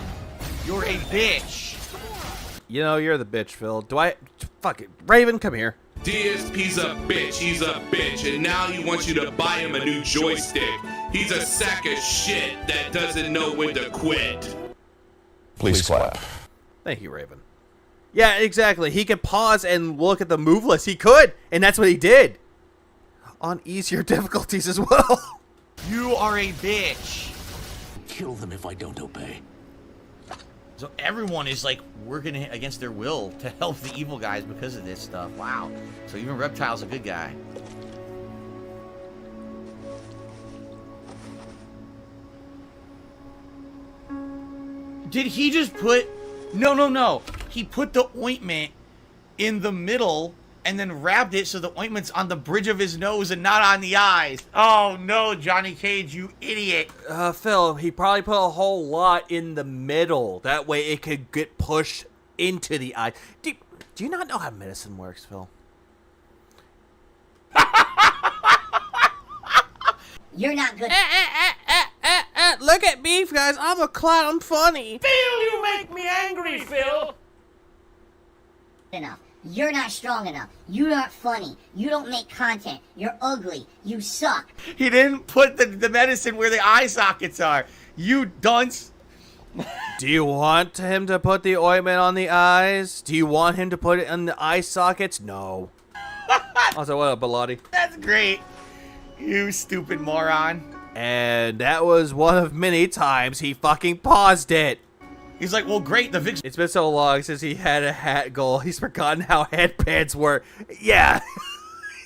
You're a bitch.
You know, you're the bitch, Phil. Fuck it. Raven, come here.
DSP's a bitch. He's a bitch. And now he wants you to buy him a new joystick. He's a sack of shit that doesn't know when to quit.
Please clap.
Thank you, Raven. Yeah, exactly. He could pause and look at the move list. He could, and that's what he did. On easier difficulties as well.
You are a bitch.
Kill them if I don't obey.
So everyone is like working against their will to help the evil guys because of this stuff. Wow. So even Reptile's a good guy. Did he just put... No. He put the ointment in the middle and then wrapped it so the ointment's on the bridge of his nose and not on the eyes. Oh no, Johnny Cage, you idiot.
Phil, he probably put a whole lot in the middle. That way it could get pushed into the eye. Do you not know how medicine works, Phil?
You're not good.
Look at me, guys. I'm a clown. I'm funny.
Phil, you make me angry, Phil.
Enough. You're not strong enough. You aren't funny. You don't make content. You're ugly. You suck.
He didn't put the medicine where the eye sockets are. You dunce.
Do you want him to put the ointment on the eyes? Do you want him to put it in the eye sockets? No. Also, what up, Bilotti?
That's great. You stupid moron.
And that was one of many times he fucking paused it.
He's like, well, great, the VIX...
It's been so long since he had a hat goal. He's forgotten how headbands work. Yeah.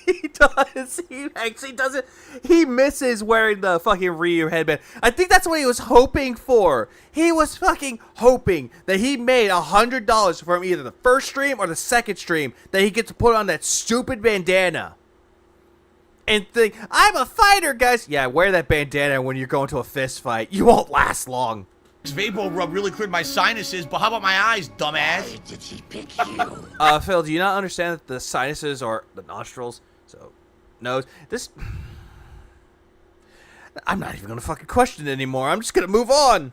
He does. He actually doesn't. He misses wearing the fucking Ryu headband. I think that's what he was hoping for. He was fucking hoping that he made $100 from either the first stream or the second stream that he gets to put on that stupid bandana. And think, I'm a fighter, guys. Yeah, wear that bandana when you're going to a fist fight. You won't last long.
This Vapor Rub really cleared my sinuses, but how about my eyes, dumbass?
Why did she pick you?
Phil, do you not understand that the sinuses are the nostrils? So, nose. This... I'm not even gonna fucking question it anymore. I'm just gonna move on.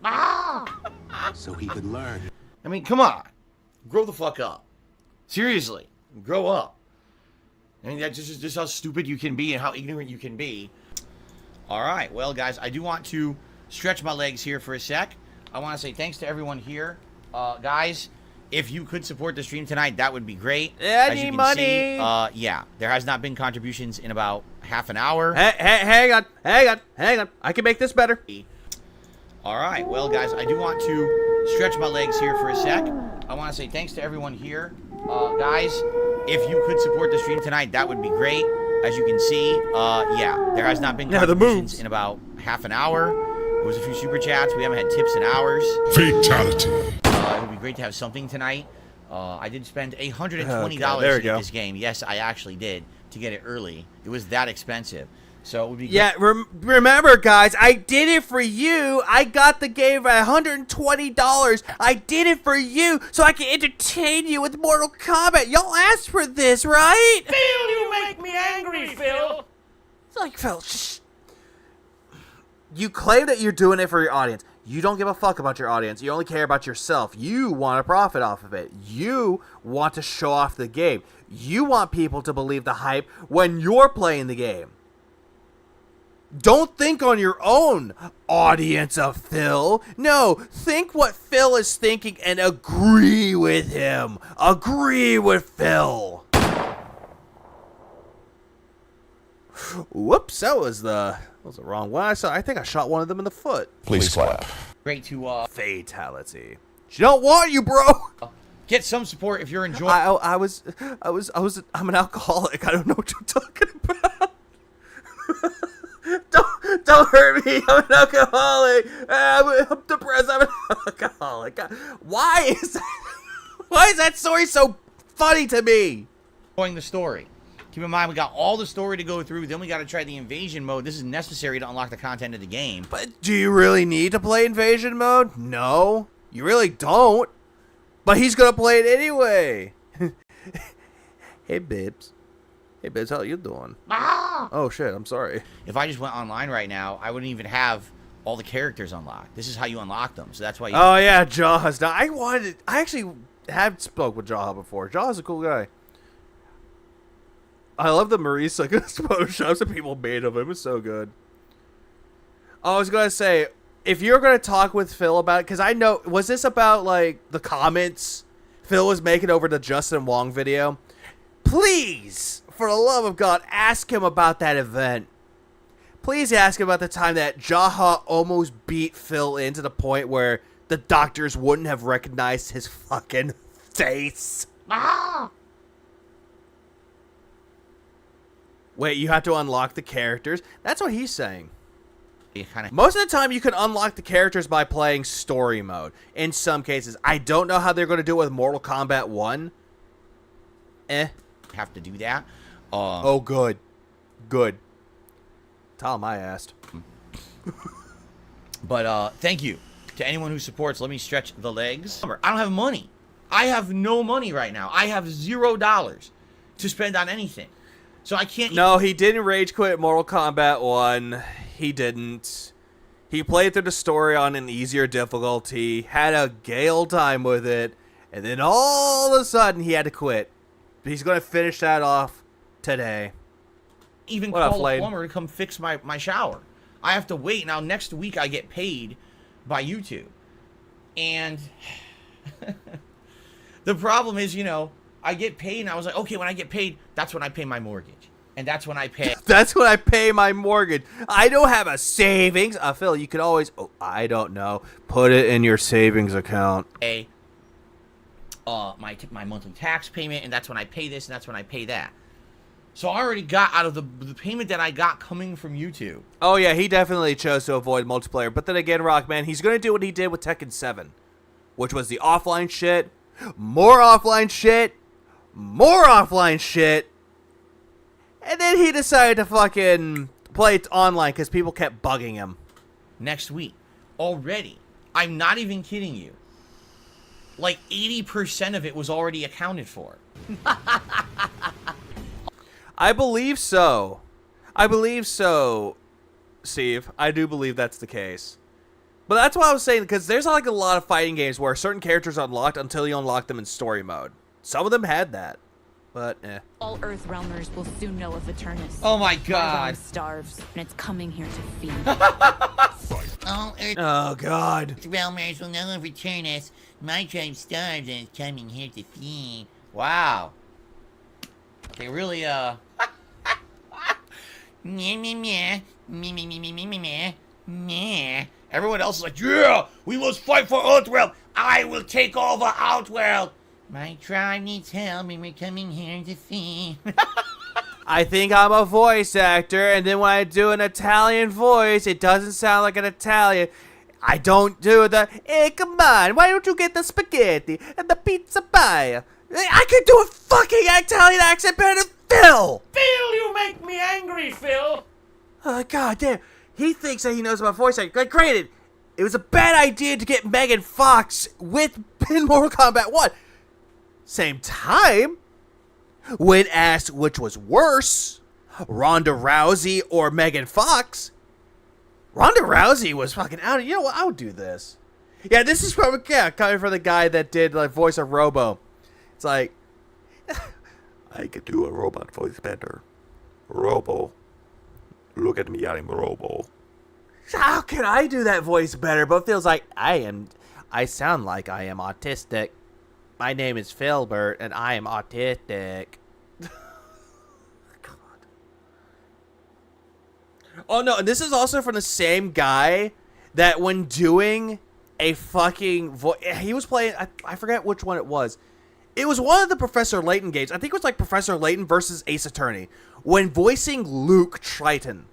So he could learn.
I mean, come on. Grow the fuck up. Seriously. Grow up. I mean, that's just how stupid you can be and how ignorant you can be. All right. Well, guys, I do want to stretch my legs here for a sec. I want to say thanks to everyone here. Guys, if you could support the stream tonight, that would be great.
Any
As you can
money?
See, yeah, there has not been contributions in about half an hour.
Hang on. I can make this better.
All right. Well, guys, I do want to stretch my legs here for a sec. I want to say thanks to everyone here. Guys, if you could support the stream tonight, that would be great. As you can see, yeah, there has not been contributions in about half an hour. There was a few super chats. We haven't had tips in hours.
Fatality.
It would be great to have something tonight. I did spend $120
there we
to
go.
get this game. Yes, I actually did, to get it early. It was that expensive. So it would be great.
Yeah, remember, guys, I did it for you. I got the game for $120. I did it for you so I can entertain you with Mortal Kombat. Y'all asked for this, right?
Phil, you make me angry, Phil.
It's like, Phil, shh. You claim that you're doing it for your audience. You don't give a fuck about your audience. You only care about yourself. You want to profit off of it. You want to show off the game. You want people to believe the hype when you're playing the game. Don't think on your own, audience of Phil. No, think what Phil is thinking and agree with him. Agree with Phil. Whoops, that was the wrong one. I think I shot one of them in the foot.
Please clap.
Great to
Fatality. She don't want you, bro.
get some support if you're enjoying.
I'm an alcoholic. I don't know what you're talking about. Don't hurt me. I'm an alcoholic. I'm depressed. I'm an alcoholic. Why is that story so funny to me?
The story. Keep in mind, we got all the story to go through. Then we got to try the invasion mode. This is necessary to unlock the content of the game.
But do you really need to play invasion mode? No, you really don't. But he's gonna play it anyway. Hey, Bibs. Hey, Bibs, how you doing? Oh, shit, I'm sorry.
If I just went online right now, I wouldn't even have all the characters unlocked. This is how you unlock them. So that's why you...
Oh, yeah, Jaws. Now, I actually have spoke with Jaws before. Jaws is a cool guy. I love the Marisa Photoshops that people made of him. It's so good. I was going to say, if you're going to talk with Phil about it, because I know, was this about, like, the comments Phil was making over the Justin Wong video? Please, for the love of God, ask him about that event. Please ask him about the time that Jaha almost beat Phil in to the point where the doctors wouldn't have recognized his fucking face. Wait, you have to unlock the characters? That's what he's saying. Most of the time, you can unlock the characters by playing story mode. In some cases. I don't know how they're going to do it with Mortal Kombat 1.
Have to do that.
Oh, good. Good. Tell him I asked.
But thank you to anyone who supports. Let me stretch the legs. I don't have money. I have no money right now. I have $0 to spend on anything. So I can't...
No, he didn't rage quit Mortal Kombat 1. He didn't. He played through the story on an easier difficulty, had a gay old time with it, and then all of a sudden he had to quit. But he's going to finish that off today.
Even call a plumber to come fix my shower. I have to wait. Now, next week I get paid by YouTube. And the problem is, you know, I get paid, and I was like, okay, when I get paid, that's when I pay my mortgage. And that's when I pay.
That's when I pay my mortgage. I don't have a savings. Phil, you could always, I don't know, put it in your savings account.
My monthly tax payment, and that's when I pay this, and that's when I pay that. So I already got out of the payment that I got coming from YouTube.
Oh, yeah, he definitely chose to avoid multiplayer. But then again, Rockman, he's going to do what he did with Tekken 7, which was the offline shit, more offline shit, more offline shit. And then he decided to fucking play it online because people kept bugging him.
Next week. Already. I'm not even kidding you. Like 80% of it was already accounted for.
I believe so. I believe so. Steve. I do believe that's the case. But that's what I was saying, because there's like a lot of fighting games where certain characters are unlocked until you unlock them in story mode. Some of them had that, but eh.
All Earthrealmers will soon know of Eternus.
Oh my
My
god.
realm starves, and it's coming here to feed.
All
Oh God.
Earthrealmers will know of Eternus. My tribe starves and is coming here to feed.
Wow. They really,
Meh, meh, meh. Meh, meh, meh, meh, meh, meh, meh. Meh.
everyone else is like, yeah, we must fight for Earthrealm. I will take over Outworld.
My tribe needs help and we're coming here to feed.
I think I'm a voice actor, and then when I do an Italian voice, it doesn't sound like an Italian. I don't do the, hey, come on, why don't you get the spaghetti and the pizza pie? I could do a fucking Italian accent better than Phil!
Phil, you make me angry, Phil!
Oh, God damn. He thinks that he knows about voice acting. Like, granted, it was a bad idea to get Megan Fox with in Mortal Kombat 1. Same time, when asked which was worse, Ronda Rousey or Megan Fox, Ronda Rousey was fucking out. You know what? I'll do this. Yeah, this is from, coming from the guy that did the voice of Robo. It's like, I could do a robot voice better. Robo. Look at me, I'm Robo. How can I do that voice better? But it feels like I sound like I am autistic. My name is Philbert, and I am autistic. God. Oh, no, and this is also from the same guy that when doing a fucking voice... He was playing... I forget which one it was. It was one of the Professor Layton games. I think it was like Professor Layton versus Ace Attorney. When voicing Luke Triton.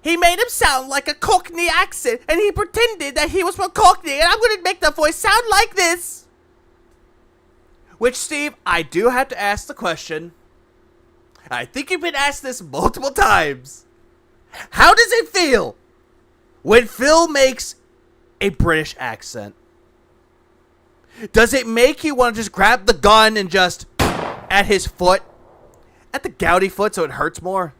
He made him sound like a Cockney accent, and he pretended that he was from Cockney, and I'm going to make the voice sound like this. Which, Steve, I do have to ask the question. I think you've been asked this multiple times. How does it feel when Phil makes a British accent? Does it make you want to just grab the gun and just at his foot? At the gouty foot so it hurts more?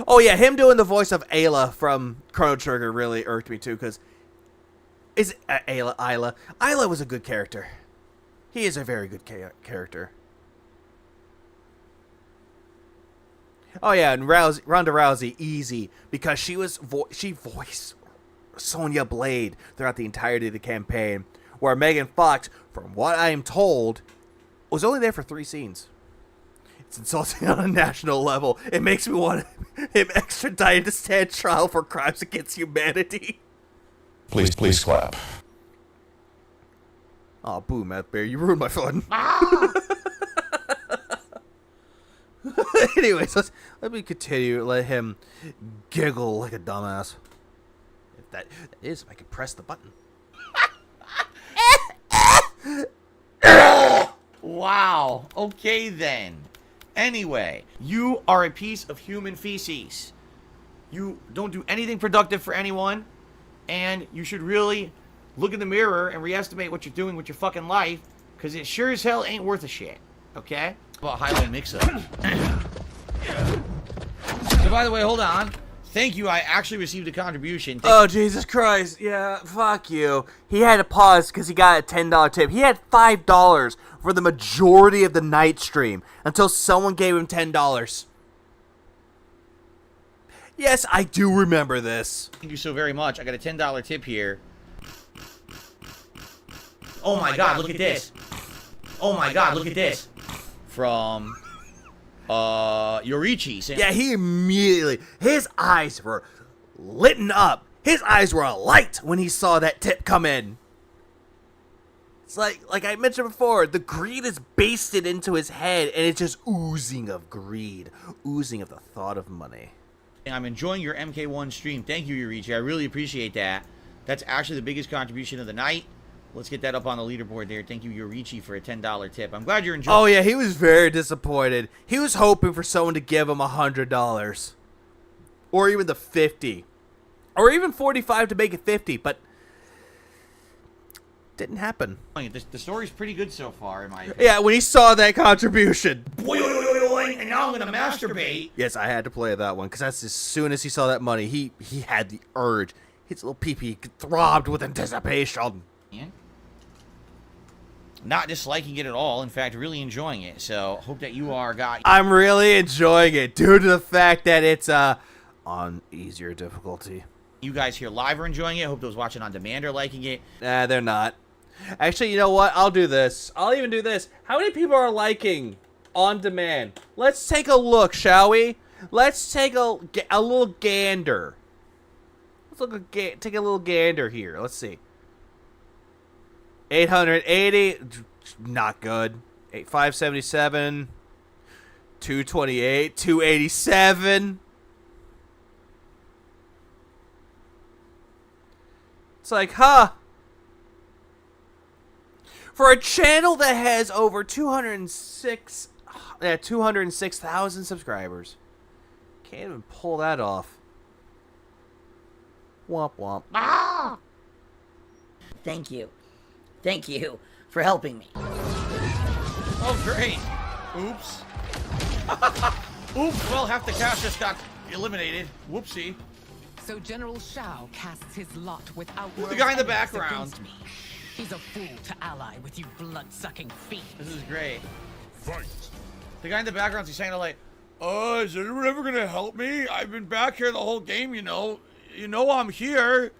Oh yeah, him doing the voice of Ayla from Chrono Trigger really irked me too, because Ayla was a good character. He is a very good character. Oh yeah, and Ronda Rousey, easy, because she voiced Sonya Blade throughout the entirety of the campaign, where Megan Fox, from what I am told, was only there for 3 scenes. It's insulting on a national level. It makes me want him extradited to stand trial for crimes against humanity.
Please clap.
Oh, boo, Matt Bear, you ruined my fun. Anyways, let me continue. Let him giggle like a dumbass. If that is, if I can press the button.
wow. Okay, then. Anyway, you are a piece of human feces. You don't do anything productive for anyone, and you should really look in the mirror and reestimate what you're doing with your fucking life, because it sure as hell ain't worth a shit, okay? About high-low mix-up. So, by the way, hold on. Thank you, I actually received a contribution.
Oh, Jesus Christ. Yeah, fuck you. He had to pause because he got a $10 tip. He had $5 for the majority of the night stream until someone gave him $10. Yes, I do remember this.
Thank you so very much. I got a $10 tip here. Oh my god, look at this. Oh my god, look at this. From Yorichi saying,
yeah, he immediately, his eyes were lit up. His eyes were alight when he saw that tip come in. It's like I mentioned before, the greed is basted into his head, and it's just oozing of greed, oozing of the thought of money.
I'm enjoying your MK1 stream. Thank you, Yorichi. I really appreciate that. That's actually the biggest contribution of the night. Let's get that up on the leaderboard there. Thank you, Yorichi, for a $10 tip. I'm glad you're enjoying.
Oh, yeah, he was very disappointed. He was hoping for someone to give him $100. Or even the 50. Or even 45 to make it 50. But didn't happen.
The story's pretty good so far, in my opinion.
Yeah, when he saw that contribution.
And now I'm gonna masturbate.
Yes, I had to play that one because that's as soon as he saw that money, he had the urge. His little pee-pee throbbed with anticipation.
Not disliking it at all. In fact, really enjoying it. So, hope that you are, guys.
I'm really enjoying it due to the fact that it's on easier difficulty.
You guys here live are enjoying it. Hope those watching on demand are liking it.
Nah, they're not. Actually, you know what? I'll do this. I'll even do this. How many people are liking on demand? Let's take a look, shall we? Let's take a little gander. Let's take a little gander here. Let's see. 880, not good. 577, 228, 287. It's like, huh? For a channel that has over 206,000 subscribers, can't even pull that off. Womp womp.
Ah! Thank you. Thank you for helping me.
Oh, great. Oops. Oops. Well, half the cast just got eliminated. Whoopsie.
So General Shao casts his lot without
The guy in the background.
Me. He's a fool to ally with you blood-sucking fiends.
This is great. Fight. The guy in the background, he's saying like, is anyone ever gonna help me? I've been back here the whole game, you know. You know I'm here.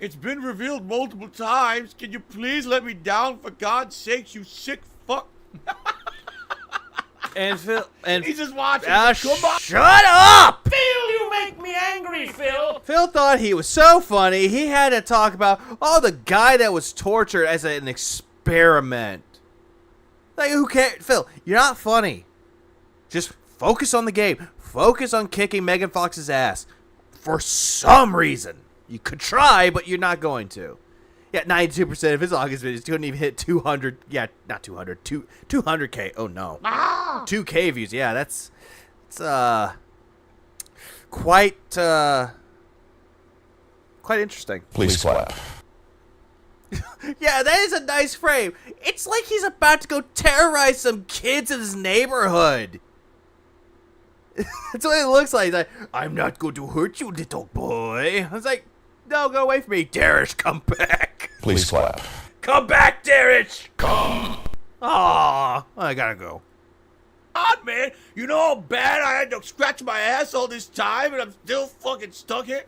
It's been revealed multiple times. Can you please let me down, for God's sakes, you sick fuck?
And Phil, and
he's just watching.
Come on. Shut up!
Phil, you make me angry, Phil.
Phil thought he was so funny, he had to talk about, the guy that was tortured as an experiment. Like, who cares? Phil, you're not funny. Just focus on the game. Focus on kicking Megan Fox's ass. For some reason. You could try, but you're not going to. Yeah, 92% of his August videos couldn't even hit 200. Yeah, not 200. 200K. Oh, no. 2K views. Yeah, that's quite interesting.
Please clap.
Yeah, that is a nice frame. It's like he's about to go terrorize some kids in his neighborhood. That's what it looks like. He's like, I'm not going to hurt you, little boy. I was like, no, go away from me. Darish, come back.
Please clap.
Come back, Darish. Come. Aw, I gotta go.
God, man, you know how bad I had to scratch my ass all this time and I'm still fucking stuck here?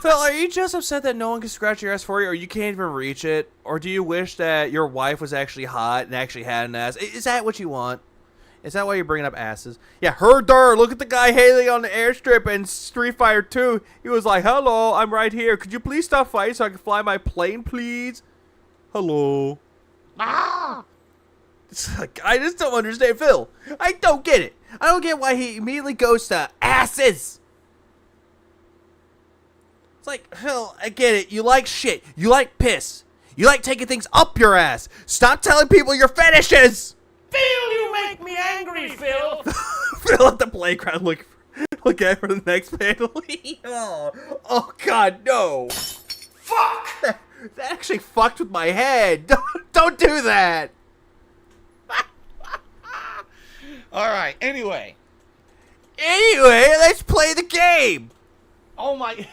Phil, are you just upset that no one can scratch your ass for you, or you can't even reach it? Or do you wish that your wife was actually hot and actually had an ass? Is that what you want? Is that why you're bringing up asses? Yeah, look at the guy hailing on the airstrip in Street Fighter 2. He was like, hello, I'm right here. Could you please stop fighting so I can fly my plane, please? Hello. It's like, I just don't understand Phil. I don't get it. I don't get why he immediately goes to asses. It's like, Phil, I get it. You like shit. You like piss. You like taking things up your ass. Stop telling people your fetishes.
Phil, you make me angry, Phil.
Phil at the playground look at for the next panel. oh God, no. Fuck. That actually fucked with my head. Don't do that.
All right. Anyway,
let's play the game.
Oh my.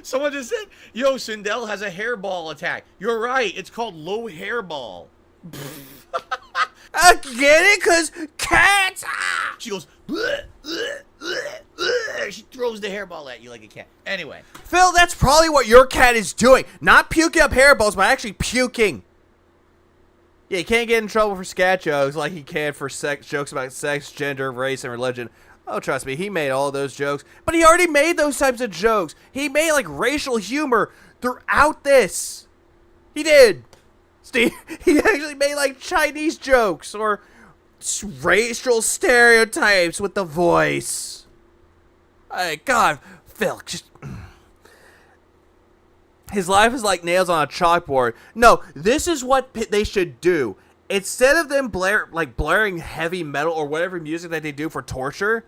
Someone just said, yo, Sindel has a hairball attack. You're right. It's called low hairball.
I get it, because cats.
She goes, bleh, bleh, bleh, bleh. She throws the hairball at you like a cat. Anyway.
Phil, that's probably what your cat is doing. Not puking up hairballs, but actually puking. Yeah, you can't get in trouble for scat jokes like he can for jokes about sex, gender, race, and religion. Oh, trust me, he made all those jokes. But he already made those types of jokes. He made, like, racial humor throughout this. He did. Steve, he actually made, like, Chinese jokes or racial stereotypes with the voice. God, Phil, just... His life is like nails on a chalkboard. No, this is what they should do. Instead of them blaring heavy metal or whatever music that they do for torture,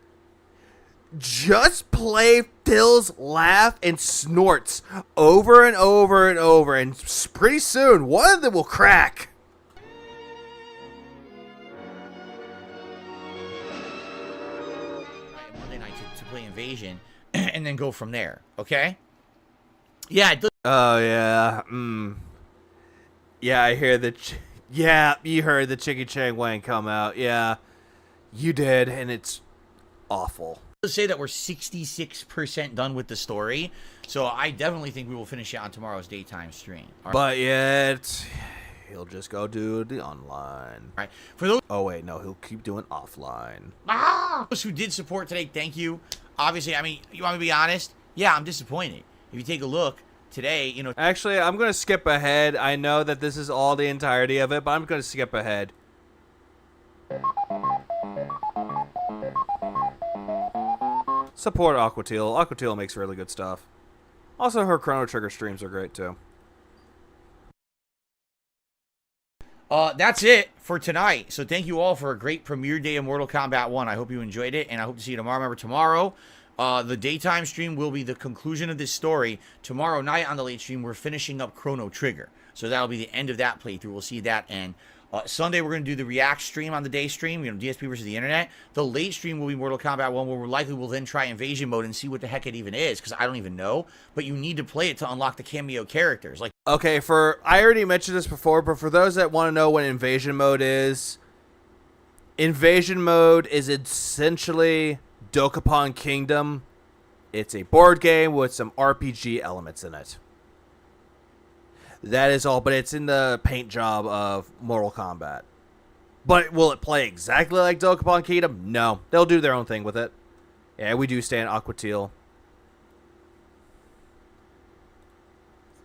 just play stills, laugh, and snorts over and over and over, and pretty soon one of them will crack.
Monday night to play Invasion, and then go from there. Okay? Yeah.
Oh yeah. Yeah, I hear the. Yeah, you heard the Chicky Chang Wang come out. Yeah, you did, and it's awful.
Let's say that we're 66% done with the story, so I definitely think we will finish it on tomorrow's daytime stream. All right?
But yet, he'll just go do the online.
All right. For those.
Oh wait, no, he'll keep doing offline.
Those who did support today, thank you. Obviously, I mean, you want me to be honest? Yeah, I'm disappointed. If you take a look today, you know.
Actually, I'm gonna skip ahead. I know that this is all the entirety of it, but I'm gonna skip ahead. Support Aquateal. Aquateal makes really good stuff. Also, her Chrono Trigger streams are great too.
That's it for tonight. So thank you all for a great premiere day of Mortal Kombat 1. I hope you enjoyed it, and I hope to see you tomorrow. Remember, tomorrow, the daytime stream will be the conclusion of this story. Tomorrow night on the late stream, we're finishing up Chrono Trigger. So that'll be the end of that playthrough. We'll see that, and Sunday, we're going to do the React stream on the day stream, you know, DSP versus the internet. The late stream will be Mortal Kombat 1, where we're likely will then try Invasion Mode and see what the heck it even is, because I don't even know. But you need to play it to unlock the cameo characters. Like,
okay, I already mentioned this before, but for those that want to know what Invasion Mode is essentially Dokapon Kingdom. It's a board game with some RPG elements in it. That is all, but it's in the paint job of Mortal Kombat. But will it play exactly like Dokapon Kingdom? No. They'll do their own thing with it. Yeah, we do stand Aquateal.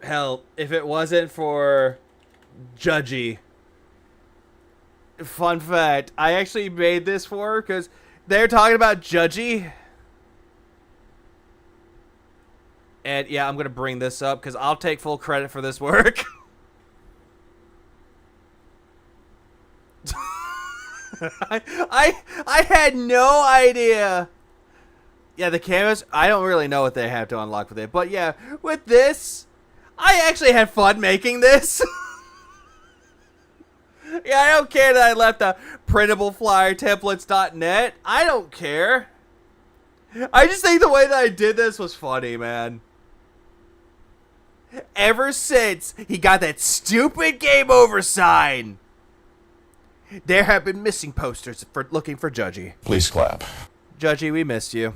Hell, if it wasn't for Judgy. Fun fact, I actually made this for her because they're talking about Judgy. And yeah, I'm going to bring this up because I'll take full credit for this work. I had no idea. Yeah, the cameras, I don't really know what they have to unlock with it. But yeah, with this, I actually had fun making this. Yeah, I don't care that I left the printableflyertemplates.net. I don't care. I just think the way that I did this was funny, man. Ever since he got that stupid game over sign, there have been missing posters for looking for Judgy.
Please clap.
Judgy, we missed you.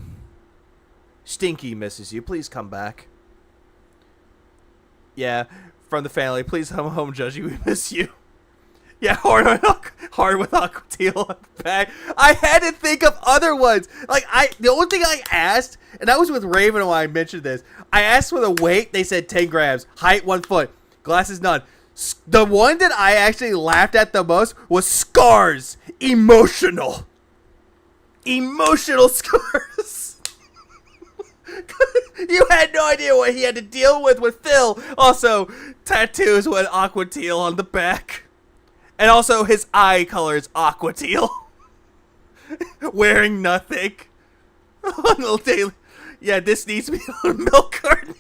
Stinky misses you. Please come back. Yeah, from the family. Please come home, Judgy. We miss you. Yeah, hard with Aquateal back. I had to think of other ones. Like the only thing I asked, and that was with Raven when I mentioned this. I asked for the weight. They said 10 grams. Height 1 foot. Glasses none. The one that I actually laughed at the most was Scars. Emotional Scars. You had no idea what he had to deal with Phil. Also, tattoos with Aquateal on the back. And also, his eye color is Aquateal. Wearing nothing. Yeah, this needs to be on a milk carton.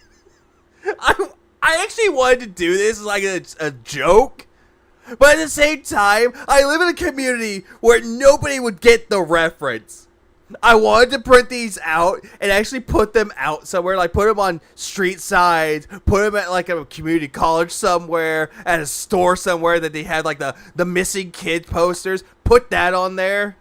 I actually wanted to do this like a joke. But at the same time, I live in a community where nobody would get the reference. I wanted to print these out and actually put them out somewhere, like put them on street signs, put them at like a community college somewhere, at a store somewhere that they had like the missing kid posters. Put that on there.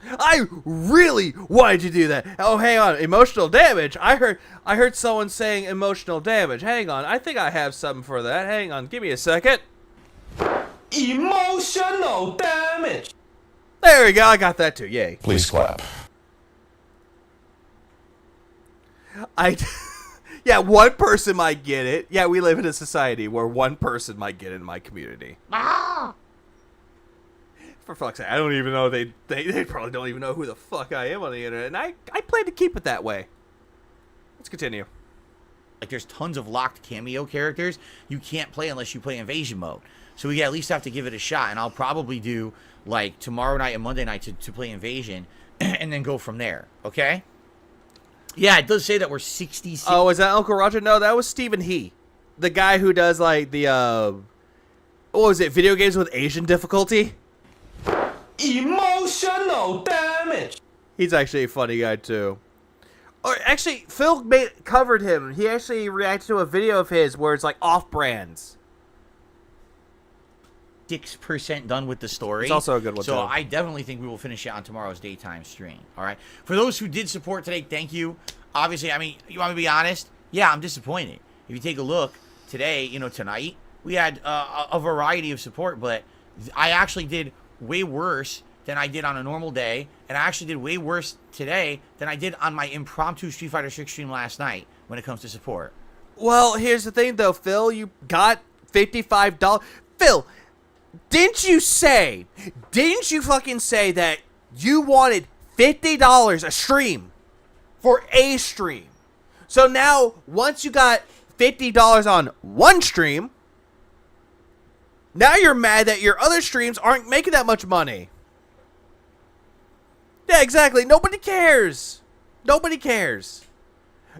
I really wanted to do that. Oh, hang on, emotional damage. I heard someone saying emotional damage. Hang on, I think I have something for that. Hang on, give me a second.
Emotional damage.
There we go, I got that too, yay.
Please clap.
Yeah, one person might get it. Yeah, we live in a society where one person might get it in my community. For fuck's sake, I don't even know, they probably don't even know who the fuck I am on the internet, and I plan to keep it that way. Let's continue.
Like, there's tons of locked cameo characters you can't play unless you play Invasion Mode. So we at least have to give it a shot, and I'll probably do, like, tomorrow night and Monday night to play Invasion, and then go from there, okay? Yeah, it does say that we're 66.
Oh, is that Uncle Roger? No, that was Stephen He. The guy who does, like, the, what was it, video games with Asian difficulty?
Emotional damage.
He's actually a funny guy, too. Or, actually, Phil covered him. He actually reacted to a video of his where it's, like, off-brands.
6% done with the story.
It's also a good one,
So
too.
I definitely think we will finish it on tomorrow's daytime stream. All right. For those who did support today, thank you. Obviously, I mean, you want me to be honest? Yeah, I'm disappointed. If you take a look today, you know, tonight, we had a variety of support, but I actually did way worse than I did on a normal day, and I actually did way worse today than I did on my impromptu Street Fighter 6 stream last night when it comes to support.
Well, here's the thing, though, Phil. You got $55. Phil, didn't you fucking say that you wanted $50 a stream for a stream? So now, once you got $50 on one stream, now you're mad that your other streams aren't making that much money. Yeah, exactly. Nobody cares. Nobody cares.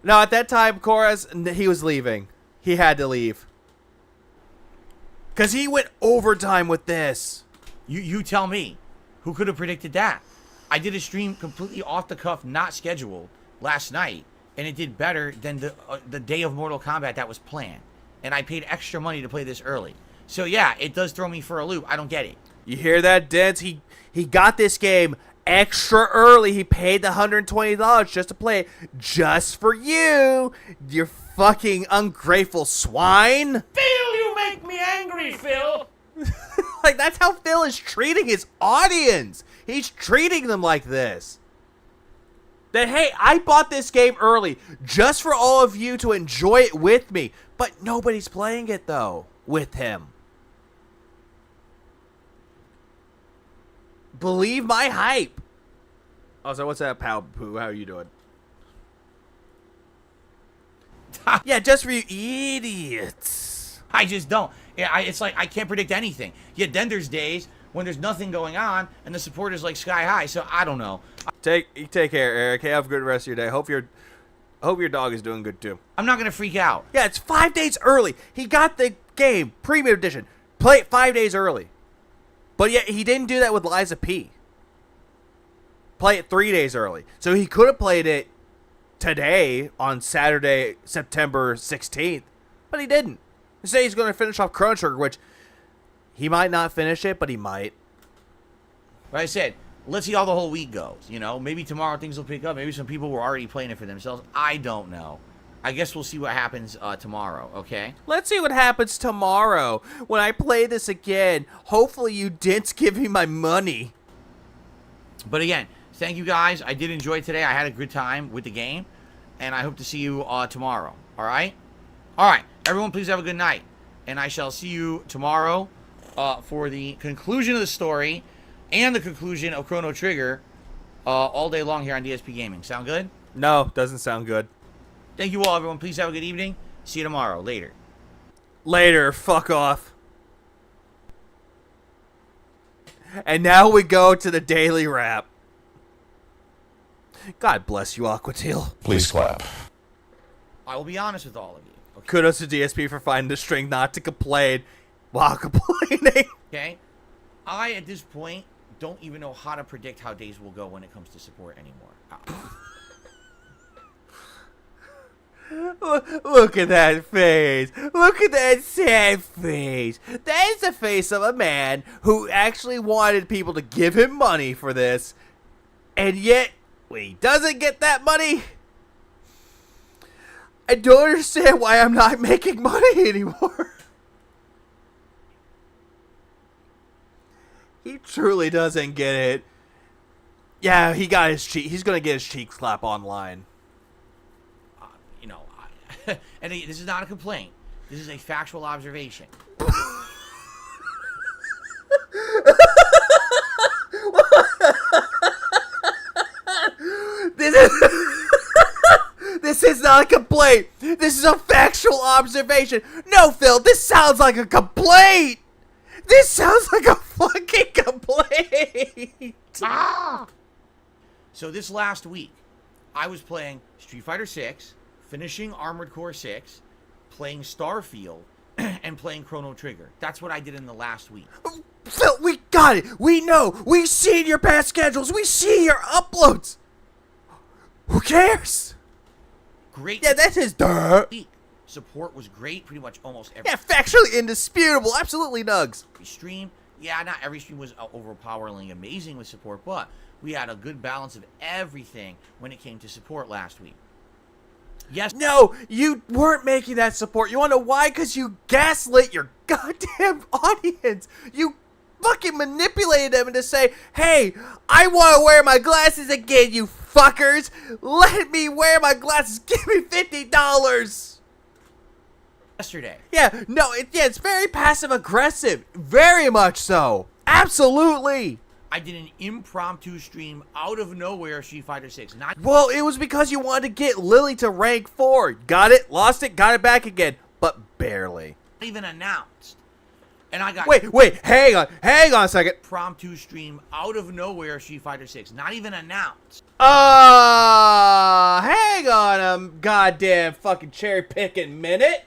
No, at that time, Koraz, he was leaving. He had to leave. Because he went overtime with this.
You tell me. Who could have predicted that? I did a stream completely off the cuff, not scheduled, last night, and it did better than the day of Mortal Kombat that was planned. And I paid extra money to play this early. So yeah, it does throw me for a loop. I don't get it.
You hear that, Dents? He got this game extra early. He paid the $120 just to play it just for you. You fucking ungrateful swine.
Phil, you make me angry, Phil.
Like, that's how Phil is treating his audience. He's treating them like this. That, hey, I bought this game early just for all of you to enjoy it with me. But nobody's playing it, though, with him. Believe my hype. Oh, so what's that, Pal Poo? How are you doing? Yeah, just for you idiots.
I just don't. Yeah, it's like I can't predict anything. Yet then there's days when there's nothing going on and the support is like sky high. So I don't know.
Take care, Eric. Hey, have a good rest of your day. Hope your dog is doing good too.
I'm not gonna freak out.
Yeah, it's 5 days early. He got the game premium edition. Play it 5 days early. But yet he didn't do that with Liza P. Play it 3 days early. So he could have played it today on Saturday, September 16th, but he didn't. He said he's going to finish off Chrono Trigger, which he might not finish it, but he might.
Like I said, let's see how the whole week goes. You know, maybe tomorrow things will pick up. Maybe some people were already playing it for themselves. I don't know. I guess we'll see what happens tomorrow, okay?
Let's see what happens tomorrow when I play this again. Hopefully you didn't give me my money.
But again, thank you guys. I did enjoy today. I had a good time with the game. And I hope to see you tomorrow. All right? All right. Everyone, please have a good night. And I shall see you tomorrow for the conclusion of the story and the conclusion of Chrono Trigger all day long here on DSP Gaming. Sound good?
No, doesn't sound good.
Thank you all, everyone. Please have a good evening. See you tomorrow. Later.
Later. Fuck off. And now we go to the daily wrap. God bless you, Aquatil.
Please clap.
I will be honest with all of you. Okay?
Kudos to DSP for finding the string not to complain while complaining.
Okay? I, at this point, don't even know how to predict how days will go when it comes to support anymore.
Look at that face. Look at that sad face. That is the face of a man who actually wanted people to give him money for this. And yet, when he doesn't get that money, I don't understand why I'm not making money anymore. He truly doesn't get it. Yeah, he got his cheek. He's gonna get his cheek slapped online.
You know, and this is not a complaint. This is a factual observation.
This is not a complaint. This is a factual observation. No, Phil, this sounds like a complaint. This sounds like a fucking complaint.
So this last week, I was playing Street Fighter 6, finishing Armored Core 6, playing Starfield, and playing Chrono Trigger. That's what I did in the last week.
Phil, we got it. We know. We've seen your past schedules. We see your uploads. Who cares?
Great.
Yeah, that's his dirt.
Support was great, pretty much almost every.
Yeah, factually indisputable. Absolutely, Nugs.
Stream. Yeah, not every stream was overpoweringly amazing with support, but we had a good balance of everything when it came to support last week. Yes.
No, you weren't making that support. You want to know why? Because you gaslit your goddamn audience. You fucking manipulated them to say, hey, I want to wear my glasses again, you fuckers. Let me wear my glasses. Give me $50.
Yesterday.
Yeah, no, it's very passive aggressive. Very much so. Absolutely.
I did an impromptu stream out of nowhere, Street Fighter 6.
Well, it was because you wanted to get Lily to rank 4. Got it, lost it, got it back again, but barely.
Not even announced. And I got...
Wait, hang on a second.
Impromptu stream out of nowhere, Street Fighter 6. Not even announced.
Hang on a goddamn fucking cherry picking minute.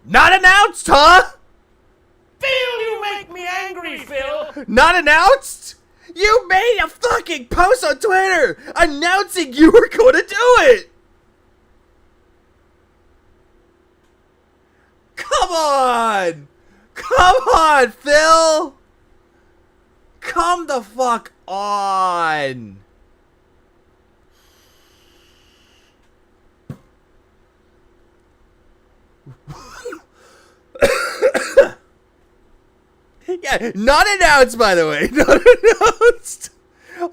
Not announced, huh?
Phil, you make me angry, Phil.
Not announced? You made a fucking post on Twitter announcing you were going to do it. Come on. Come on, Phil. Come the fuck on. Yeah, not announced, by the way. Not announced.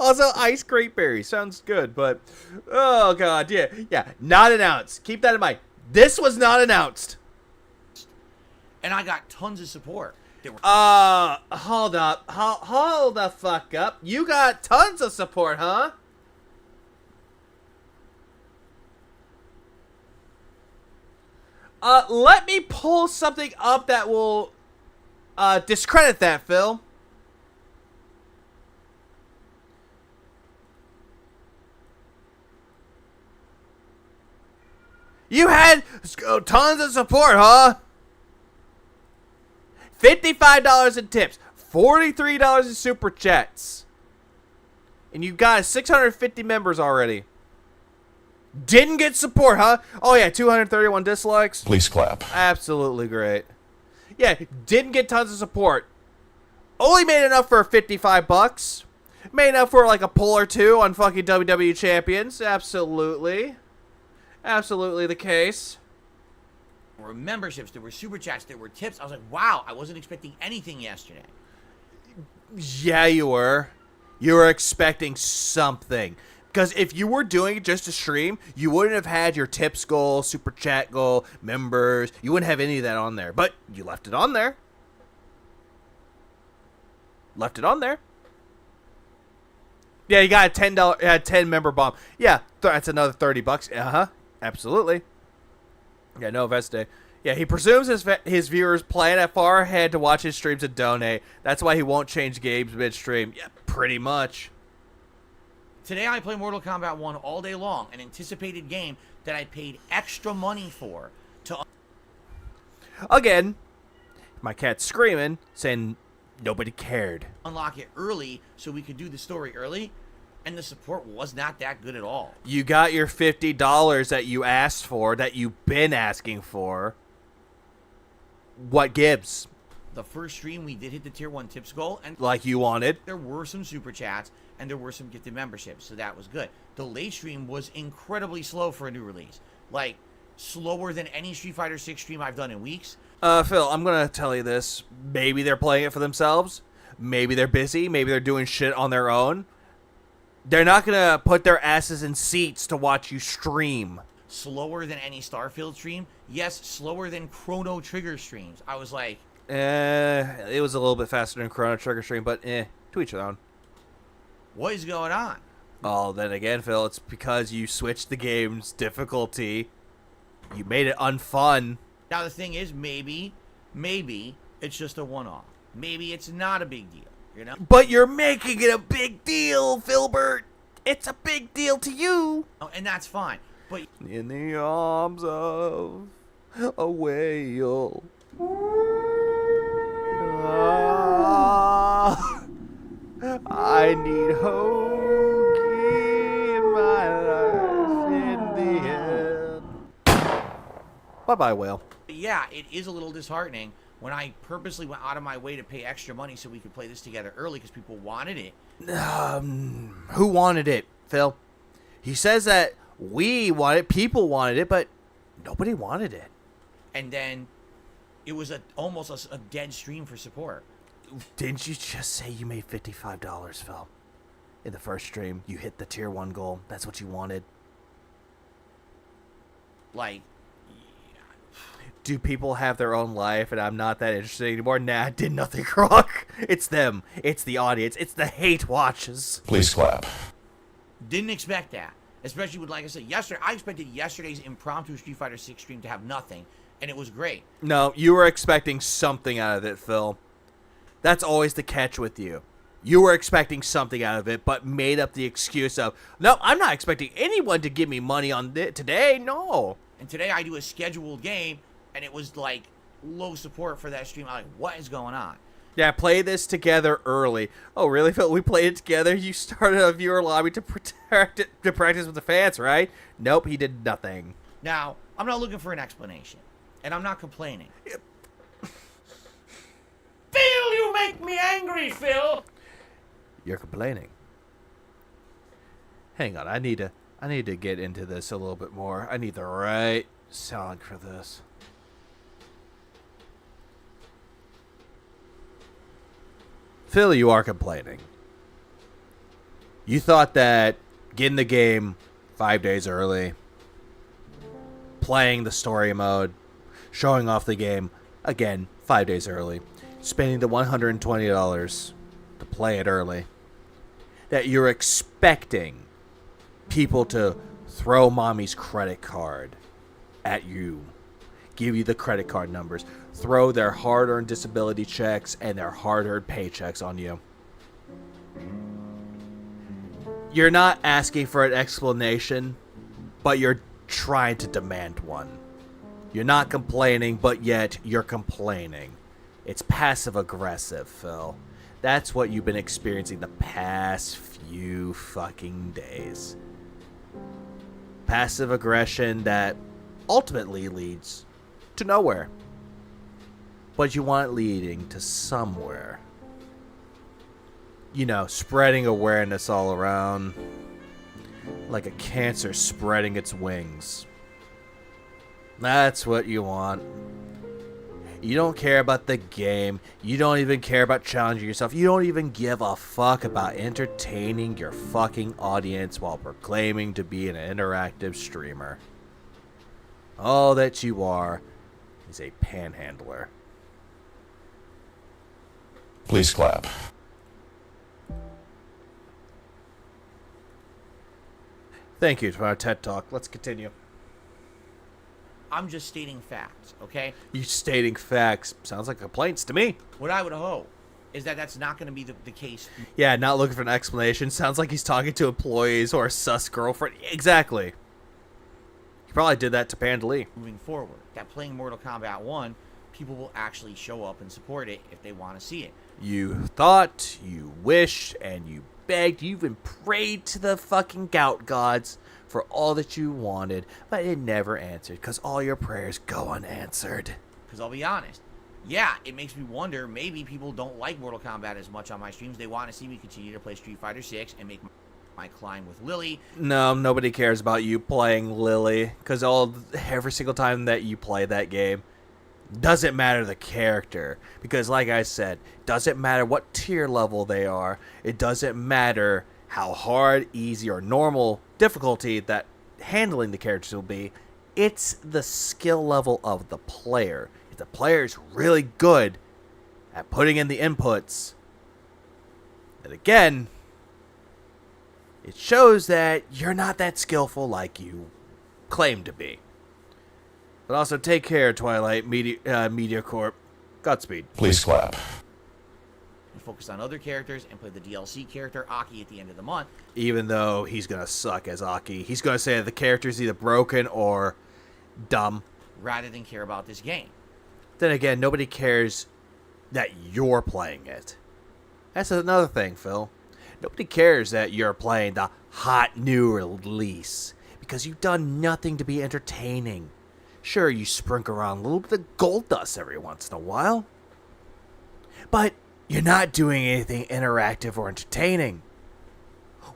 Also, ice cream berry sounds good, but oh god, yeah, not announced. Keep that in mind. This was not announced.
And I got tons of support.
Hold up. Hold the fuck up. You got tons of support, huh? Let me pull something up that will discredit that, Phil. You had tons of support, huh? $55 in tips, $43 in super chats, and you got 650 members already. Didn't get support, huh? Oh yeah, 231 dislikes.
Please clap.
Absolutely great. Yeah, didn't get tons of support. Only made enough for $55. Made enough for like a pull or two on fucking WWE Champions. Absolutely. Absolutely the case.
There were memberships, there were super chats, there were tips. I was like, wow, I wasn't expecting anything yesterday.
Yeah, you were. You were expecting something. Because if you were doing it just to stream, you wouldn't have had your tips goal, super chat goal, members. You wouldn't have any of that on there. But you left it on there. Left it on there. Yeah, you got a $10 10 member bomb. Yeah, that's another $30. Uh-huh. Absolutely. Yeah, no Veste. Yeah, he presumes his viewers plan far ahead to watch his streams and donate. That's why he won't change games mid-stream. Yeah, pretty much.
Today I play Mortal Kombat 1 all day long, an anticipated game that I paid extra money for to...
Again, my cat's screaming, saying nobody cared.
Unlock it early so we could do the story early, and the support was not that good at all.
You got your $50 that you asked for, that you've been asking for. What gives?
The first stream we did hit the tier 1 tips goal, and
like you wanted.
There were some super chats, and there were some gifted memberships, so that was good. The late stream was incredibly slow for a new release. Like, slower than any Street Fighter 6 stream I've done in weeks.
Phil, I'm gonna tell you this. Maybe they're playing it for themselves. Maybe they're busy. Maybe they're doing shit on their own. They're not gonna put their asses in seats to watch you stream.
Slower than any Starfield stream? Yes, slower than Chrono Trigger streams. I was like...
it was a little bit faster than Chrono Trigger stream, but to each their own.
What is going on?
Oh, then again, Phil, it's because you switched the game's difficulty. You made it unfun.
Now the thing is, maybe it's just a one-off. Maybe it's not a big deal, you know?
But you're making it a big deal, Filbert. It's a big deal to you.
Oh, and that's fine. But
in the arms of a whale. I need Hoagie in my life in the end. Bye-bye, whale.
yeah, it is a little disheartening when I purposely went out of my way to pay extra money so we could play this together early because people wanted it.
Who wanted it, Phil? He says that we wanted it, people wanted it, but nobody wanted it.
And then it was almost a dead stream for support.
Didn't you just say you made $55, Phil? In the first stream, you hit the tier 1 goal. That's what you wanted.
Like,
do people have their own life and I'm not that interested anymore? Nah, I did nothing wrong. It's them. It's the audience. It's the hate watches.
Please clap.
Didn't expect that. Especially with, like I said, yesterday. I expected yesterday's impromptu Street Fighter 6 stream to have nothing, and it was great.
No, you were expecting something out of it, Phil. That's always the catch with you. You were expecting something out of it, but made up the excuse of, no, I'm not expecting anyone to give me money on it today. No.
And today I do a scheduled game, and it was like low support for that stream. I'm like, what is going on?
Yeah, play this together early. Oh, really, Phil? We played it together? You started a viewer lobby to practice with the fans, right? Nope, he did nothing.
Now, I'm not looking for an explanation, and I'm not complaining.
Phil, you make me angry, Phil.
You're complaining. Hang on, I need to get into this a little bit more. I need the right sound for this. Phil, you are complaining. You thought that getting the game 5 days early, playing the story mode, showing off the game, again, 5 days early, spending the $120 to play it early, that you're expecting people to throw mommy's credit card at you, give you the credit card numbers, throw their hard-earned disability checks and their hard-earned paychecks on you. You're not asking for an explanation, but you're trying to demand one. You're not complaining, but yet you're complaining. It's passive-aggressive, Phil. That's what you've been experiencing the past few fucking days. Passive aggression that ultimately leads to nowhere. But you want it leading to somewhere. You know, spreading awareness all around. Like a cancer spreading its wings. That's what you want. You don't care about the game. You don't even care about challenging yourself. You don't even give a fuck about entertaining your fucking audience while proclaiming to be an interactive streamer. All that you are is a panhandler.
Please clap.
Thank you for our TED Talk. Let's continue.
I'm just stating facts, okay?
You stating facts sounds like complaints to me.
What I would hope is that that's not going to be the case.
Yeah, not looking for an explanation. Sounds like he's talking to employees or a sus girlfriend. Exactly. He probably did that to Panda Lee.
Moving forward, that playing Mortal Kombat 1, people will actually show up and support it if they want to see it.
You thought, you wished, and you begged, you even prayed to the fucking gout gods for all that you wanted, but it never answered, because all your prayers go unanswered.
Because I'll be honest, yeah, it makes me wonder, maybe people don't like Mortal Kombat as much on my streams. They want to see me continue to play Street Fighter 6 and make my climb with Lily.
No, nobody cares about you playing Lily, because every single time that you play that game, doesn't matter the character, because like I said, doesn't matter what tier level they are, it doesn't matter how hard, easy, or normal difficulty that handling the characters will be. It's the skill level of the player. If the player is really good at putting in the inputs, then again, It shows that you're not that skillful like you claim to be. But also take care, Twilight Media Corp. Godspeed.
Please clap.
And focus on other characters and play the DLC character, Aki, at the end of the month.
Even though he's going to suck as Aki. He's going to say that the character's either broken or dumb.
Rather than care about this game.
Then again, nobody cares that you're playing it. That's another thing, Phil. Nobody cares that you're playing the hot new release because you've done nothing to be entertaining. Sure, you sprinkle around a little bit of gold dust every once in a while, but you're not doing anything interactive or entertaining.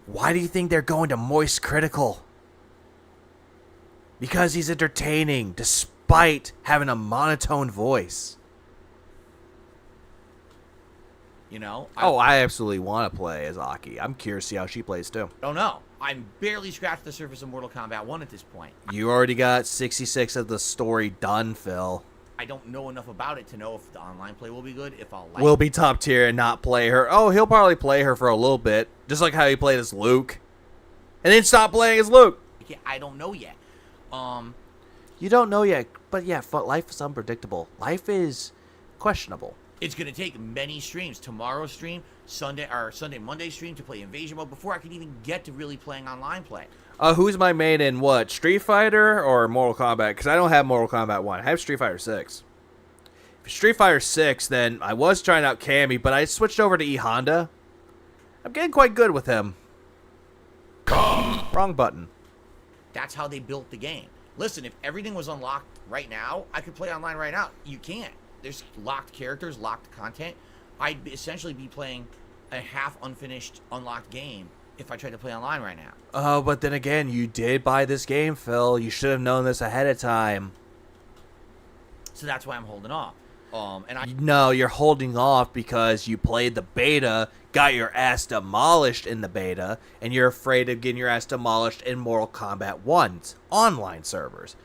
Why do you think they're going to Moist Critical? Because he's entertaining despite having a monotone voice.
You know?
I absolutely want to play as Aki. I'm curious to see how she plays too.
Don't know. I'm barely scratched the surface of Mortal Kombat 1 at this point.
You already got 66 of the story done, Phil.
I don't know enough about it to know if the online play will be good, if I'll like
Will be top tier and not play her. Oh, he'll probably play her for a little bit. Just like how he played as Luke. And then stop playing as Luke.
I don't know yet.
You don't know yet, but yeah, life is unpredictable. Life is questionable.
It's going to take many streams. Tomorrow's stream, Monday stream to play Invasion Mode before I can even get to really playing online play.
Who's my main in what? Street Fighter or Mortal Kombat? Because I don't have Mortal Kombat 1. I have Street Fighter 6. If Street Fighter 6, then I was trying out Cammy, but I switched over to E Honda. I'm getting quite good with him. Wrong button.
That's how they built the game. Listen, if everything was unlocked right now, I could play online right now. You can't. There's locked characters, locked content. I'd essentially be playing a half unfinished, unlocked game if I tried to play online right now.
Oh, but then again, you did buy this game, Phil. You should have known this ahead of time.
So that's why I'm holding off.
No, you're holding off because you played the beta, got your ass demolished in the beta, and you're afraid of getting your ass demolished in Mortal Kombat 1's online servers.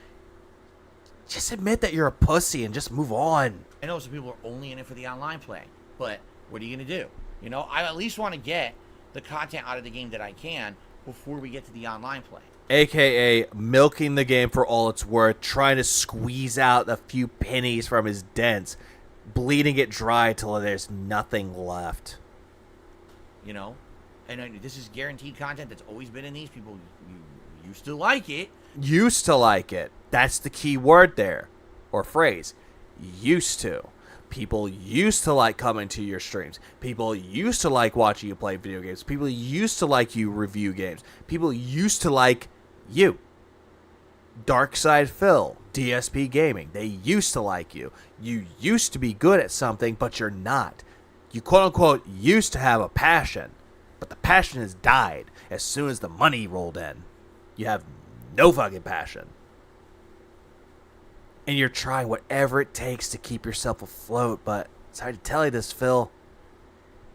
Just admit that you're a pussy and just move on.
I know some people are only in it for the online play, but what are you going to do? You know, I at least want to get the content out of the game that I can before we get to the online play.
AKA milking the game for all it's worth, trying to squeeze out a few pennies from his dents, bleeding it dry till there's nothing left.
You know? And this is guaranteed content that's always been in these. People used to like it.
Used to like it. That's the key word there. Or phrase. Used to. People used to like coming to your streams. People used to like watching you play video games. People used to like you review games. People used to like you. Darkside Phil, DSP Gaming. They used to like you. You used to be good at something, but you're not. You quote-unquote used to have a passion, but the passion has died as soon as the money rolled in. You have no fucking passion. And you're trying whatever it takes to keep yourself afloat, but sorry to tell you this, Phil.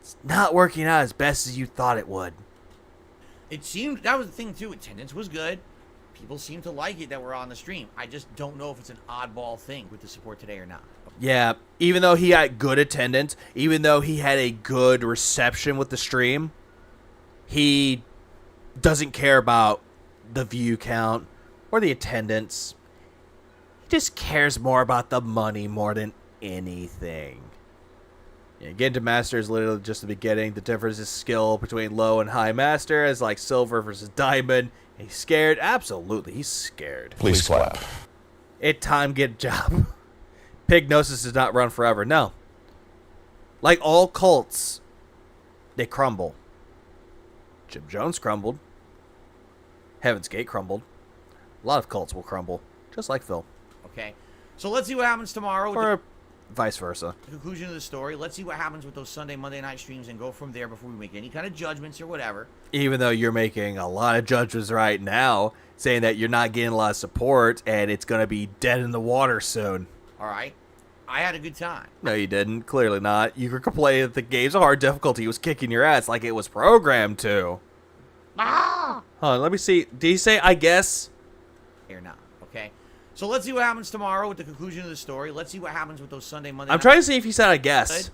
It's not working out as best as you thought it would.
It seemed, that was the thing too, attendance was good. People seem to like it that we're on the stream. I just don't know if it's an oddball thing with the support today or not.
Yeah, even though he had good attendance, even though he had a good reception with the stream, he doesn't care about the view count or the attendance. He just cares more about the money more than anything. Yeah, getting to master is literally just the beginning. The difference is skill between low and high master, as like silver versus diamond. He's scared? Absolutely, he's scared.
Please clap.
It time get job. Pignosis does not run forever. No. Like all cults, they crumble. Jim Jones crumbled. Heaven's Gate crumbled. A lot of cults will crumble, just like Phil.
Okay, so let's see what happens tomorrow.
Or vice versa.
The conclusion of the story. Let's see what happens with those Sunday, Monday night streams and go from there before we make any kind of judgments or whatever.
Even though you're making a lot of judgments right now, saying that you're not getting a lot of support and it's going to be dead in the water soon.
All right. I had a good time.
No, you didn't. Clearly not. You were complaining that the game's hard difficulty was kicking your ass like it was programmed to.
Ah!
Hold on, let me see. Did he say, I guess?
Or not, okay? So let's see what happens tomorrow with the conclusion of the story. Let's see what happens with those Sunday, Monday
I'm trying to see if he said, I guess.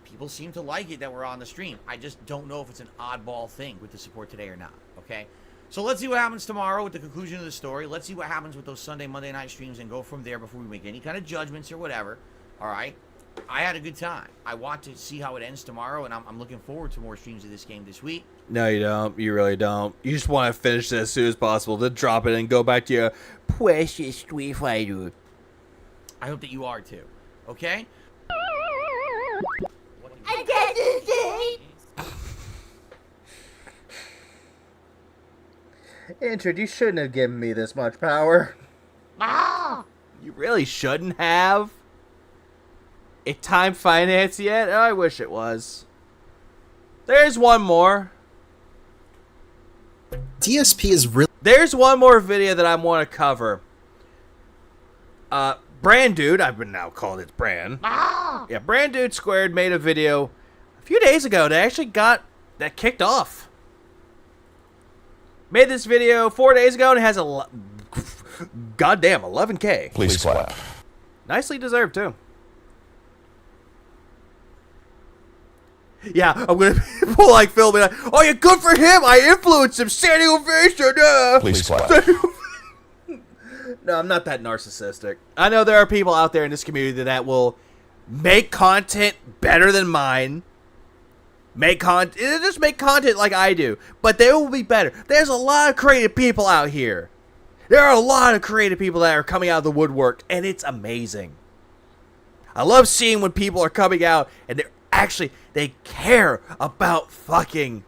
People seem to like it that we're on the stream. I just don't know if it's an oddball thing with the support today or not. Okay? Okay? So let's see what happens tomorrow with the conclusion of the story. Let's see what happens with those Sunday, Monday night streams and go from there before we make any kind of judgments or whatever. All right? I had a good time. I want to see how it ends tomorrow, and I'm looking forward to more streams of this game this week.
No, you don't. You really don't. You just want to finish it as soon as possible, then drop it and go back to your precious Street Fighter.
I hope that you are too. Okay?
Intrid, you shouldn't have given me this much power. You really shouldn't have. It time finance yet? Oh, I wish it was. There's one more.
DSP is really...
There's one more video that I want to cover. Brand Dude, I've been now called it Brand. Yeah, Brand Dude Squared made a video a few days ago that actually got that kicked off. Made this video 4 days ago and it has a goddamn 11K.
Please clap.
Nicely deserved too. Yeah, I'm gonna pull like Phil, be like, "Oh, you're good for him. I influenced him. Standing ovation."
Please clap.
No, I'm not that narcissistic. I know there are people out there in this community that will make content better than mine. Just make content like I do, but they will be better. There's a lot of creative people out here. There are a lot of creative people that are coming out of the woodwork, and it's amazing. I love seeing when people are coming out and they care about fucking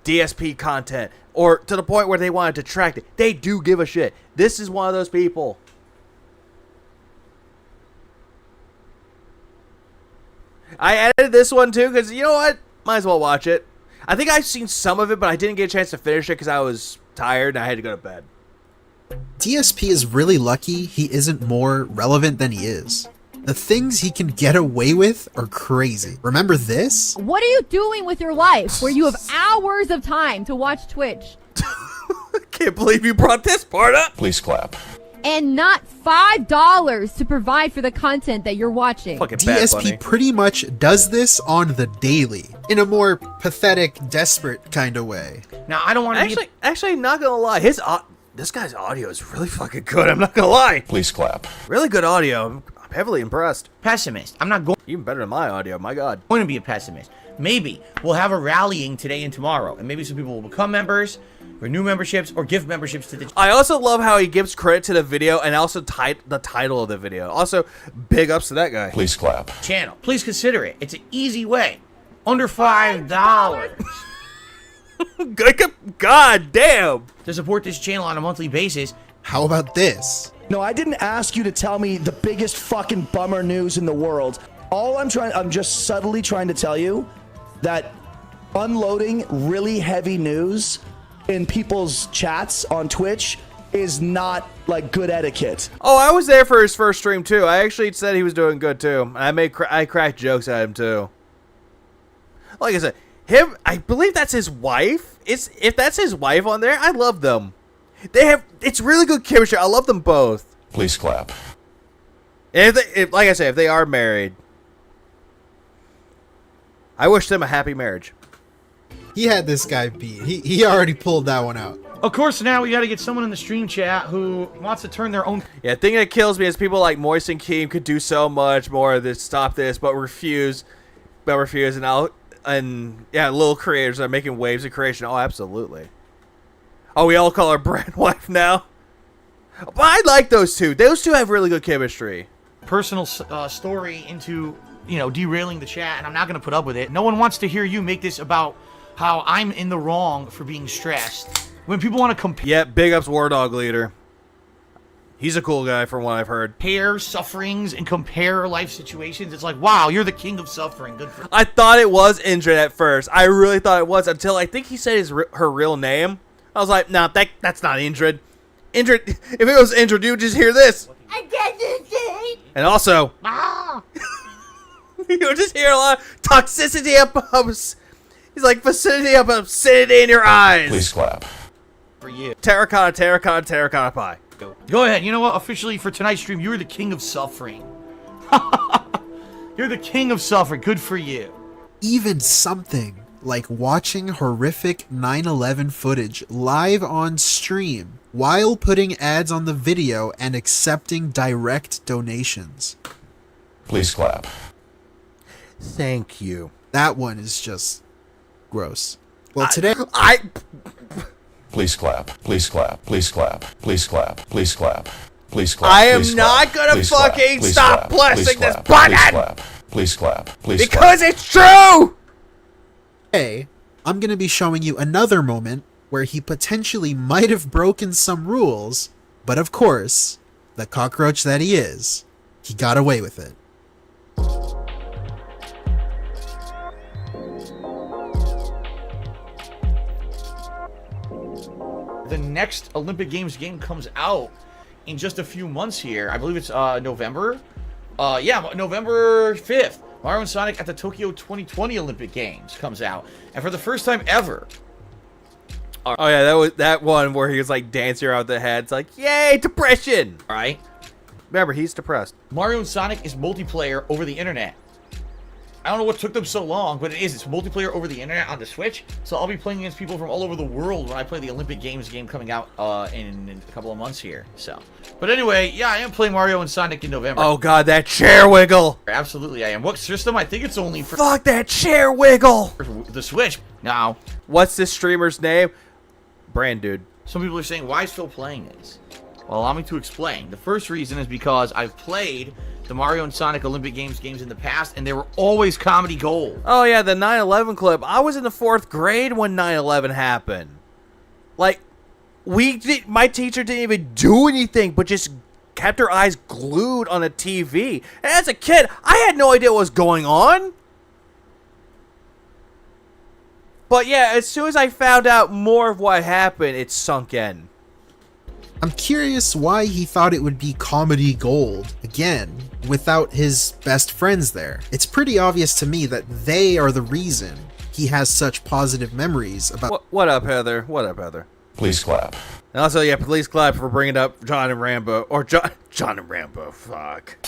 DSP content, or to the point where they want to detract it. They do give a shit. This is one of those people. I edited this one too because you know what? Might as well watch it. I think I've seen some of it, but I didn't get a chance to finish it because I was tired and I had to go to bed.
DSP is really lucky he isn't more relevant than he is. The things he can get away with are crazy. Remember this?
What are you doing with your life where you have hours of time to watch Twitch?
Can't believe you brought this part up.
Please clap.
And not $5 to provide for the content that you're watching.
DSP pretty much does this on the daily, in a more pathetic, desperate kind of way.
Now, I don't want to
Actually, not gonna lie, this guy's audio is really fucking good. I'm not gonna lie.
Please clap.
Really good audio. I'm heavily impressed.
Pessimist. I'm not going...
Even better than my audio, my god.
I'm going to be a pessimist. Maybe we'll have a rallying today and tomorrow, and maybe some people will become members, renew memberships, or give memberships to the...
I also love how he gives credit to the video and also the title of the video. Also, big ups to that guy.
Please clap.
Channel. Please consider it. It's an easy way. Under $5.
God damn.
To support this channel on a monthly basis.
How about this?
No, I didn't ask you to tell me the biggest fucking bummer news in the world. I'm just subtly trying to tell you that unloading really heavy news in people's chats on Twitch is not like good etiquette.
Oh, I was there for his first stream too. I actually said he was doing good too. I cracked jokes at him too. Like I said, I believe that's his wife. If that's his wife on there, I love them. It's really good chemistry. I love them both.
Please clap.
Like I said, if they are married, I wish them a happy marriage.
He had this guy beat. He already pulled that one out.
Of course, now we got to get someone in the stream chat who wants to turn their own...
Yeah, the thing that kills me is people like Moist and Keem could do so much more to stop this, but refuse, and little creators are making waves of creation. Oh, absolutely. Oh, we all call her brand wife now. But I like those two. Those two have really good chemistry.
Personal story into, derailing the chat, and I'm not going to put up with it. No one wants to hear you make this about how I'm in the wrong for being stressed. When people want to compare...
Yeah, big ups War Dog Leader. He's a cool guy from what I've heard.
Compare sufferings and compare life situations. It's like, wow, you're the king of suffering. Good for...
I thought it was Indrid at first. I really thought it was until I think he said her real name. I was like, nah, that's not Indrid. Indrid, if it was Indrid, you would just hear this. And also, you would just hear a lot of toxicity he's like, vicinity of obscenity in your eyes.
Please clap.
For you.
Terracotta pie.
Go ahead. You know what? Officially for tonight's stream, you're the king of suffering. You're the king of suffering. Good for you.
Even something like watching horrific 9/11 footage live on stream while putting ads on the video and accepting direct donations.
Please clap.
Thank you.
That one is just gross. Well, today
Please clap. Please clap. Please clap. Please clap. Please clap. Please clap.
I am
Please
not
clap.
gonna
Please clap.
fucking
Please
stop
clap.
pressing
Please
this
clap.
button!
Please clap. Please clap. Please
Because
clap.
it's true!
Today, I'm going to be showing you another moment where he potentially might have broken some rules, but of course, the cockroach that he is, he got away with it.
The next Olympic Games game comes out in just a few months here. I believe it's November. November 5th. Mario and Sonic at the Tokyo 2020 Olympic Games comes out. And for the first time ever.
Oh yeah, that was that one where he was like dancing around the head. It's like, yay, depression!
Alright.
Remember, he's depressed.
Mario and Sonic is multiplayer over the internet. I don't know what took them so long, but it is. It's multiplayer over the internet on the Switch. So I'll be playing against people from all over the world when I play the Olympic Games game coming out in a couple of months here. So, but anyway, yeah, I am playing Mario and Sonic in November.
Oh god, that chair wiggle!
Absolutely, I am. What system? I think it's only for
Fuck that chair wiggle!
the Switch. Now,
what's this streamer's name? Brand dude.
Some people are saying, why is Phil playing this? Well, allow me to explain. The first reason is because I've played the Mario and Sonic Olympic games in the past, and they were always comedy gold.
Oh yeah, the 9/11 clip. I was in the 4th grade when 9/11 happened. Like, my teacher didn't even do anything, but just kept her eyes glued on a TV. And as a kid, I had no idea what was going on. But yeah, as soon as I found out more of what happened, it sunk in.
I'm curious why he thought it would be comedy gold, again, without his best friends there. It's pretty obvious to me that they are the reason he has such positive memories about—
What up, Heather? What up, Heather?
Please clap.
And also, yeah, please clap for bringing up John and Rambo. Or John and Rambo, fuck.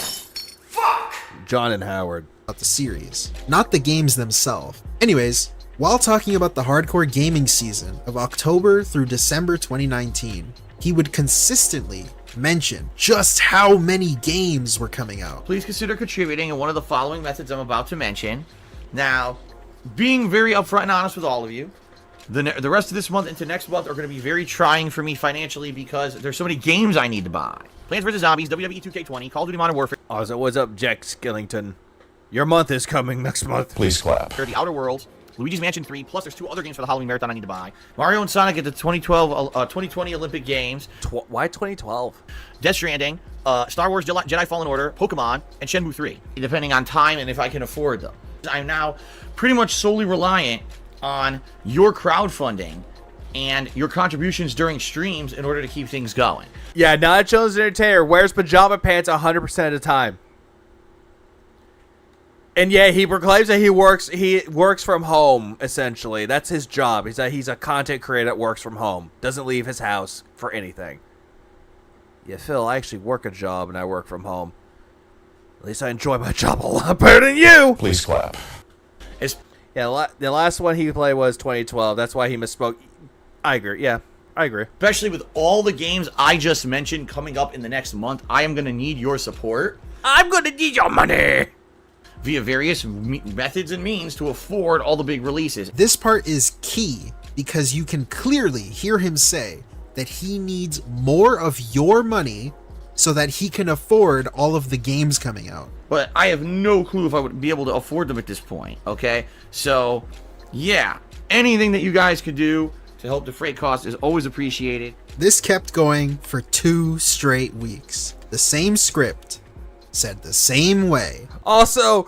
John and Howard.
about the series, not the games themselves. Anyways, while talking about the hardcore gaming season of October through December 2019, he would consistently mention just how many games were coming out.
Please consider contributing in one of the following methods I'm about to mention. Now, being very upfront and honest with all of you, the rest of this month into next month are going to be very trying for me financially because there's so many games I need to buy. Plants vs. Zombies, WWE 2K20, Call of Duty Modern Warfare.
Oh, so what's up, Jack Skellington? Your month is coming next month.
Please clap.
The Outer Worlds, Luigi's Mansion 3, plus there's 2 other games for the Halloween Marathon I need to buy. Mario and Sonic at the 2020 Olympic Games.
Why 2012?
Death Stranding, Star Wars Jedi Fallen Order, Pokemon, and Shenmue 3, depending on time and if I can afford them. I'm now pretty much solely reliant on your crowdfunding and your contributions during streams in order to keep things going.
Yeah, Not a Children's Entertainer wears pajama pants 100% of the time. And yeah, he proclaims that he works from home, essentially. That's his job. He's a content creator that works from home. Doesn't leave his house for anything. Yeah, Phil, I actually work a job and I work from home. At least I enjoy my job a lot better than you!
Please clap.
Yeah, the last one he played was 2012. That's why he misspoke. I agree. Yeah, I agree.
Especially with all the games I just mentioned coming up in the next month, I am going to need your support.
I'm going to need your money!
Via various methods and means to afford all the big releases.
This part is key because you can clearly hear him say that he needs more of your money so that he can afford all of the games coming out.
But I have no clue if I would be able to afford them at this point, okay? So, yeah, anything that you guys could do to help defray costs is always appreciated.
This kept going for 2 straight weeks. The same script, said the same way.
Also,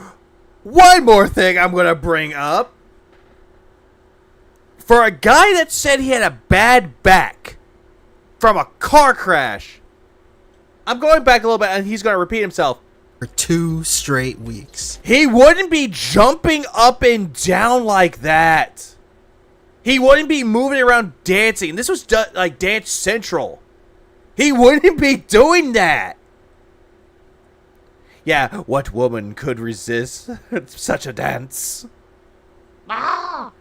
one more thing I'm going to bring up. For a guy that said he had a bad back from a car crash, I'm going back a little bit and he's going to repeat himself.
For 2 straight weeks.
He wouldn't be jumping up and down like that. He wouldn't be moving around dancing. This was like Dance Central. He wouldn't be doing that. Yeah, what woman could resist such a dance?
Ah!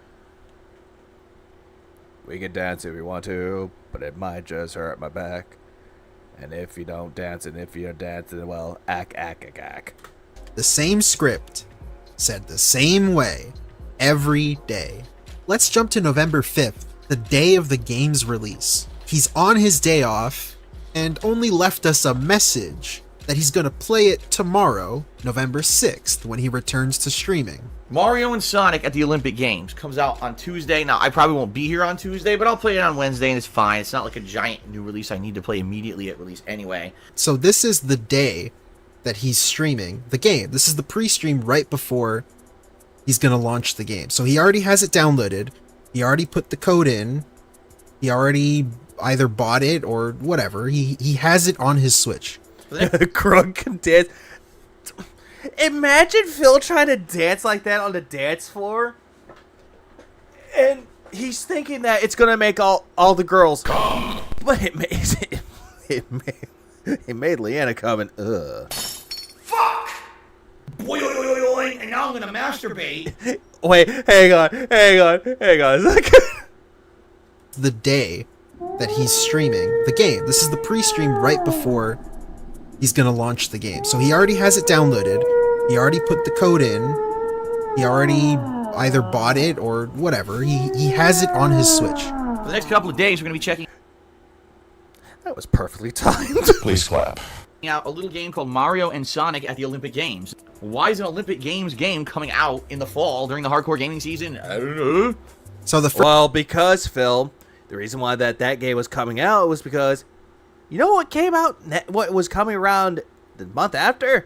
We can dance if we want to, but it might just hurt my back. And if you don't dance, and if you're dancing, well, ack.
The same script, said the same way, every day. Let's jump to November 5th, the day of the game's release. He's on his day off, and only left us a message that he's gonna play it tomorrow, November 6th, when he returns to streaming.
Mario and Sonic at the Olympic Games comes out on Tuesday. Now, I probably won't be here on Tuesday, but I'll play it on Wednesday, and it's fine. It's not like a giant new release I need to play immediately at release anyway.
So this is the day that he's streaming the game. This is the pre-stream right before he's gonna launch the game. So he already has it downloaded. He already put the code in. He already either bought it or whatever. He has it on his Switch.
Krug can dance. Imagine Phil trying to dance like that on the dance floor. And he's thinking that it's going to make all the girls come. But it made Leanna come and
Fuck! Boy, and now I'm gonna masturbate.
Wait, hang on.
The day that he's streaming the game. This is the pre-stream right before he's gonna launch the game. So he already has it downloaded. He already put the code in. He already either bought it or whatever. He has it on his Switch.
For the next couple of days, we're gonna be checking.
That was perfectly timed.
Please clap.
Out a little game called Mario and Sonic at the Olympic Games. Why is an Olympic Games game coming out in the fall during the hardcore gaming season? I don't know.
So
because Phil, the reason why that game was coming out was because, you know what came out? What was coming around the month after?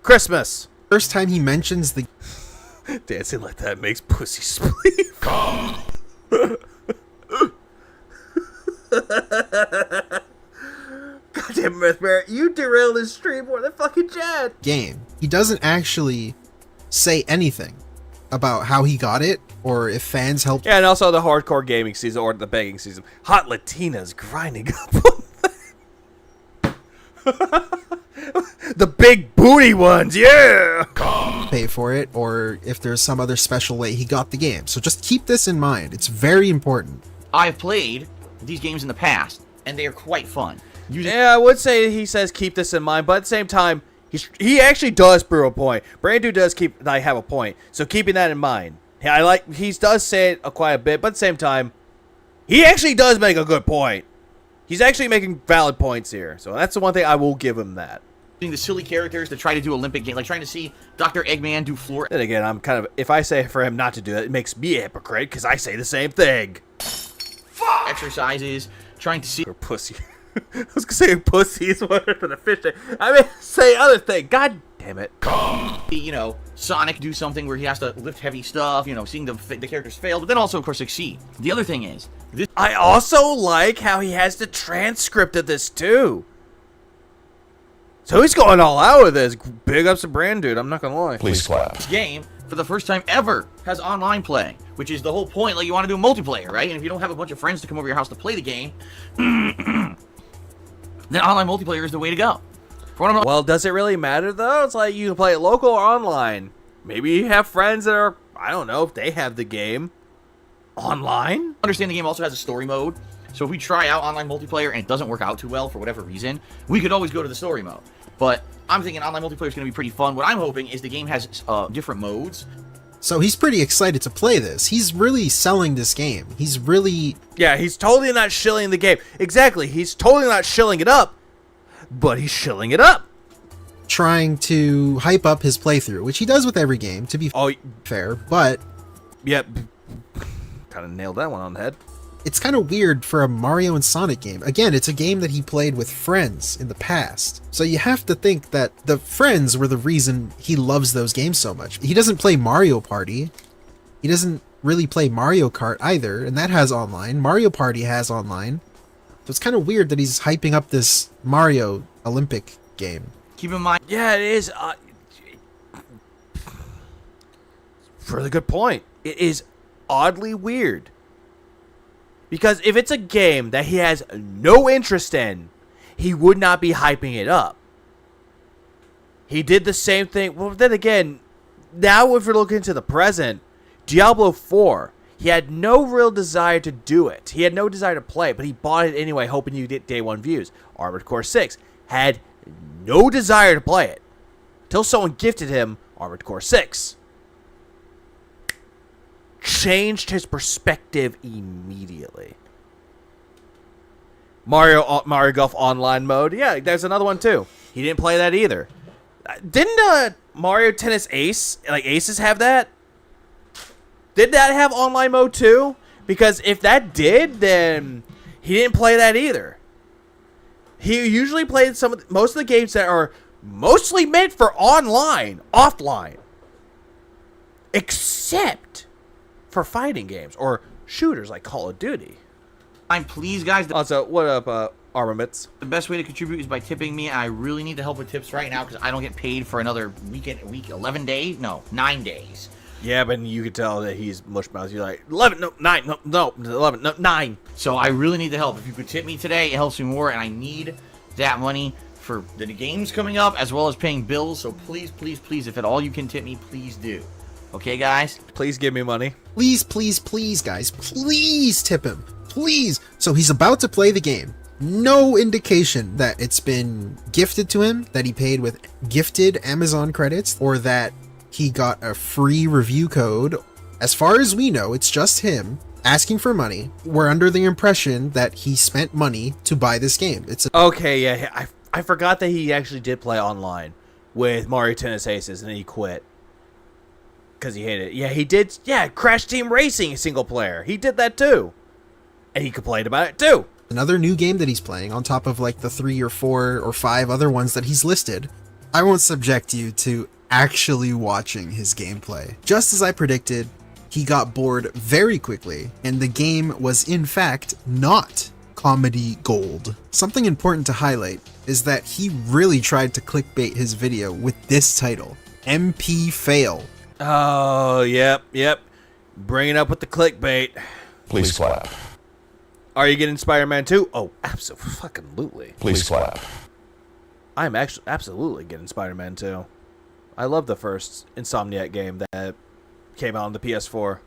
Christmas.
First time he mentions the
dancing like that makes pussy spleef. Come. Goddamn Mythbear, you derailed this stream more than fucking Chad.
Game. He doesn't actually say anything about how he got it or if fans helped.
Yeah, and also the hardcore gaming season or the begging season. Hot Latinas grinding up on that. The big booty ones, yeah!
Pay for it, or if there's some other special way he got the game. So just keep this in mind. It's very important.
I've played these games in the past, and they are quite fun.
Yeah, I would say he says keep this in mind, but at the same time, he actually does prove a point. Brandu does have a point, so keeping that in mind. He does say it quite a bit, but at the same time, he actually does make a good point. He's actually making valid points here, so that's the one thing I will give him that.
The silly characters to try to do Olympic game, like trying to see Dr. Eggman do floor.
Then again, I'm kind of, if I say for him not to do that, it makes me a hypocrite because I say the same thing.
Fuck! Exercises, trying to see.
Or pussy. I was gonna say pussy is one for the fish tank. I mean, say other thing. God damn it.
You know, Sonic do something where he has to lift heavy stuff. You know, seeing the characters fail, but then also of course succeed. The other thing is,
I also like how he has the transcript of this too. So he's going all out with this. Big ups to Brand Dude, I'm not gonna lie.
Please clap.
This game, for the first time ever, has online play, which is the whole point. Like, you want to do multiplayer, right? And if you don't have a bunch of friends to come over your house to play the game, then online multiplayer is the way to go.
Well, does it really matter though? It's like you can play it local or online. Maybe you have friends that are, I don't know, if they have the game online.
Understand the game also has a story mode. So if we try out online multiplayer and it doesn't work out too well for whatever reason, we could always go to the story mode. But I'm thinking online multiplayer is going to be pretty fun. What I'm hoping is the game has different modes.
So he's pretty excited to play this. He's really selling this game. He's really...
Yeah, he's totally not shilling the game. Exactly, he's totally not shilling it up, but he's shilling it up.
Trying to hype up his playthrough, which he does with every game, to be fair, but...
Yep, kind of nailed that one on the head.
It's kind of weird for a Mario and Sonic game. Again, it's a game that he played with friends in the past. So you have to think that the friends were the reason he loves those games so much. He doesn't play Mario Party. He doesn't really play Mario Kart either, and that has online. Mario Party has online. So it's kind of weird that he's hyping up this Mario Olympic game.
Keep in mind...
Yeah, it is. Really good point. It is oddly weird. Because if it's a game that he has no interest in, he would not be hyping it up. He did the same thing. Well, then again, now if we're looking to the present, Diablo 4, He had no real desire to do it. He had no desire to play it, but he bought it anyway, hoping you get day 1 views. Armored Core 6 had no desire to play it till someone gifted him Armored Core 6. Changed his perspective immediately. Mario Golf Online mode. Yeah, there's another one too. He didn't play that either. Didn't Mario Tennis Aces have that? Did that have online mode too? Because if that did, then he didn't play that either. He usually played most of the games that are mostly meant for offline. Except for fighting games or shooters like Call of Duty.
Please, guys.
Also, what up, Armaments?
The best way to contribute is by tipping me. I really need the help with tips right now because I don't get paid for another 11 days? No, 9 days.
Yeah, but you can tell that he's mushmouth. You're like, 11, no, 9, no, 11, no, 9.
So I really need the help. If you could tip me today, it helps me more, and I need that money for the games coming up as well as paying bills. So please, please, please, if at all you can tip me, please do. Okay, guys?
Please give me money.
Please, please, please, guys. Please tip him. Please. So he's about to play the game. No indication that it's been gifted to him, that he paid with gifted Amazon credits, or that he got a free review code. As far as we know, it's just him asking for money. We're under the impression that he spent money to buy this game.
Okay, yeah, I forgot that he actually did play online with Mario Tennis Aces, and then he quit because he hated it. Yeah, he did. Yeah, Crash Team Racing single player. He did that too, and he complained about it too.
Another new game that he's playing on top of like the 3 or 4 or 5 other ones that he's listed. I won't subject you to actually watching his gameplay. Just as I predicted, he got bored very quickly, and the game was in fact not comedy gold. Something important to highlight is that he really tried to clickbait his video with this title, MP Fail.
Oh, yep. Bring it up with the clickbait.
Please clap.
Are you getting Spider-Man 2? Oh, absolutely.
Please clap.
I'm actually absolutely getting Spider-Man 2. I love the first Insomniac game that came out on the PS4.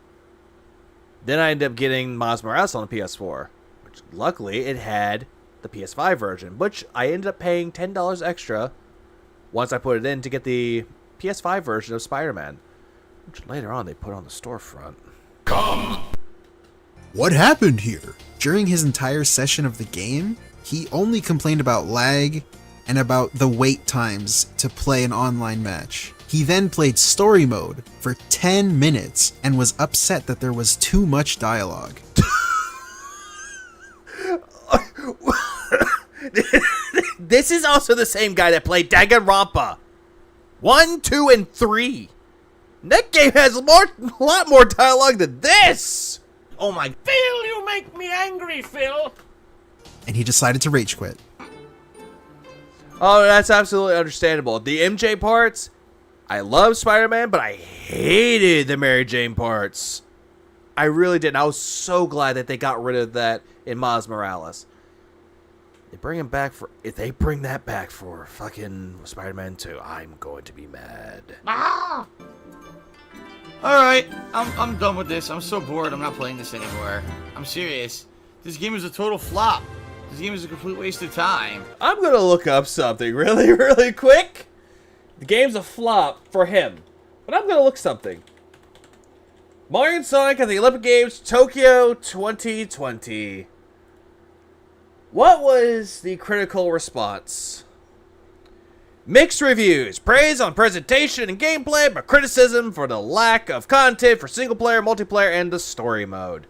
Then I ended up getting Miles Morales on the PS4, which luckily it had the PS5 version, which I ended up paying $10 extra once I put it in to get the PS5 version of Spider-Man, which later on they put on the storefront.
Come!
What happened here? During his entire session of the game, he only complained about lag and about the wait times to play an online match. He then played story mode for 10 minutes and was upset that there was too much dialogue.
This is also the same guy that played Danganronpa 1, 2, and 3. That game has a lot more dialogue than this.
Oh my.
Phil, you make me angry, Phil.
And he decided to rage quit.
Oh, that's absolutely understandable. The MJ parts, I love Spider-Man, but I hated the Mary Jane parts. I really did. And I was so glad that they got rid of that in Miles Morales. If they bring that back for fucking Spider-Man 2, I'm going to be mad.
Ah! Alright, I'm done with this. I'm so bored, I'm not playing this anymore. I'm serious. This game is a total flop. This game is a complete waste of time.
I'm gonna look up something really quick. The game's a flop for him, but I'm gonna look something. Mario and Sonic at the Olympic Games Tokyo 2020. What was the critical response? Mixed reviews. Praise on presentation and gameplay, but criticism for the lack of content for single player, multiplayer, and the story mode.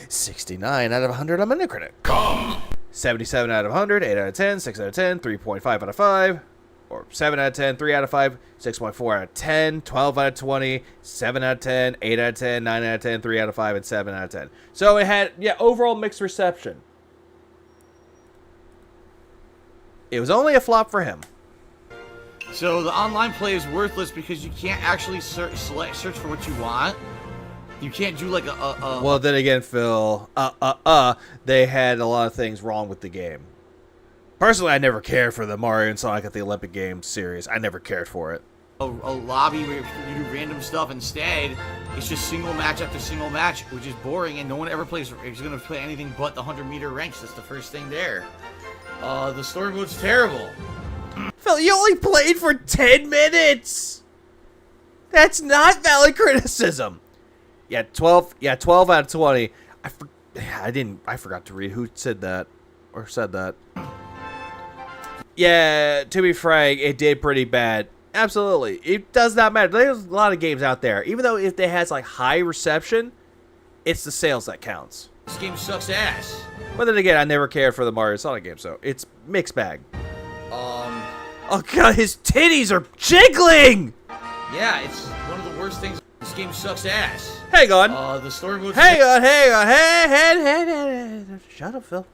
69 out of 100 on Metacritic.
Come!
77 out of 100, 8 out of 10, 6 out of 10, 3.5 out of 5, or 7 out of 10, 3 out of 5, 6.4 out of 10, 12 out of 20, 7 out of 10, 8 out of 10, 9 out of 10, 3 out of 5, and 7 out of 10. So it had, overall mixed reception. It was only a flop for him.
So the online play is worthless because you can't actually search for what you want. You can't do like a
Well, then again, Phil, they had a lot of things wrong with the game. Personally, I never cared for the Mario and Sonic at the Olympic Games series. I never cared for it.
a lobby where you do random stuff. Instead, it's just single match after single match, which is boring, and no one ever is going to play anything but the 100-meter ranks. That's the first thing there. The story mode's terrible.
Phil, you only played for 10 minutes. That's not valid criticism. Yeah, 12 out of 20. I forgot to read who said that or said that. Yeah, to be frank, it did pretty bad. Absolutely. It does not matter. There's a lot of games out there. Even though if it has like high reception, it's the sales that counts.
This game sucks ass.
But then again, I never cared for the Mario Sonic game, so it's mixed bag. Oh god, his titties are jiggling!
Yeah, it's one of the worst things. This game sucks ass.
Hang on.
The story mode's
hang on. Hey. Shut up, Phil.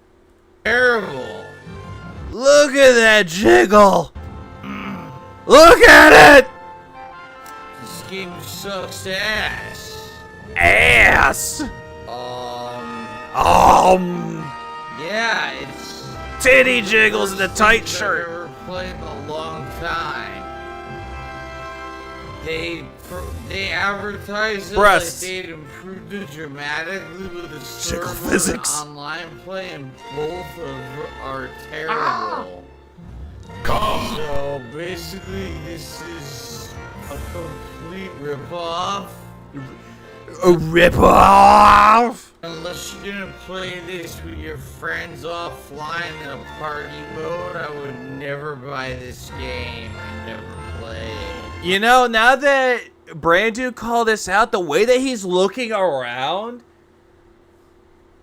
Terrible.
Look at that jiggle. Look at it!
This game sucks ass.
Ass!
Yeah, it's...
Titty jiggles in a tight shirt.
I've ever played in a long time. They advertise it
Breasts.
like they'd improved it dramatically with the story
Jiggle
mode
physics.
and online play, and both are terrible. So basically, this is a complete ripoff.
A ripoff?
Unless you're gonna play this with your friends offline in a party mode, I would never buy this game and never play it.
You know, now that Brandu called this out, the way that he's looking around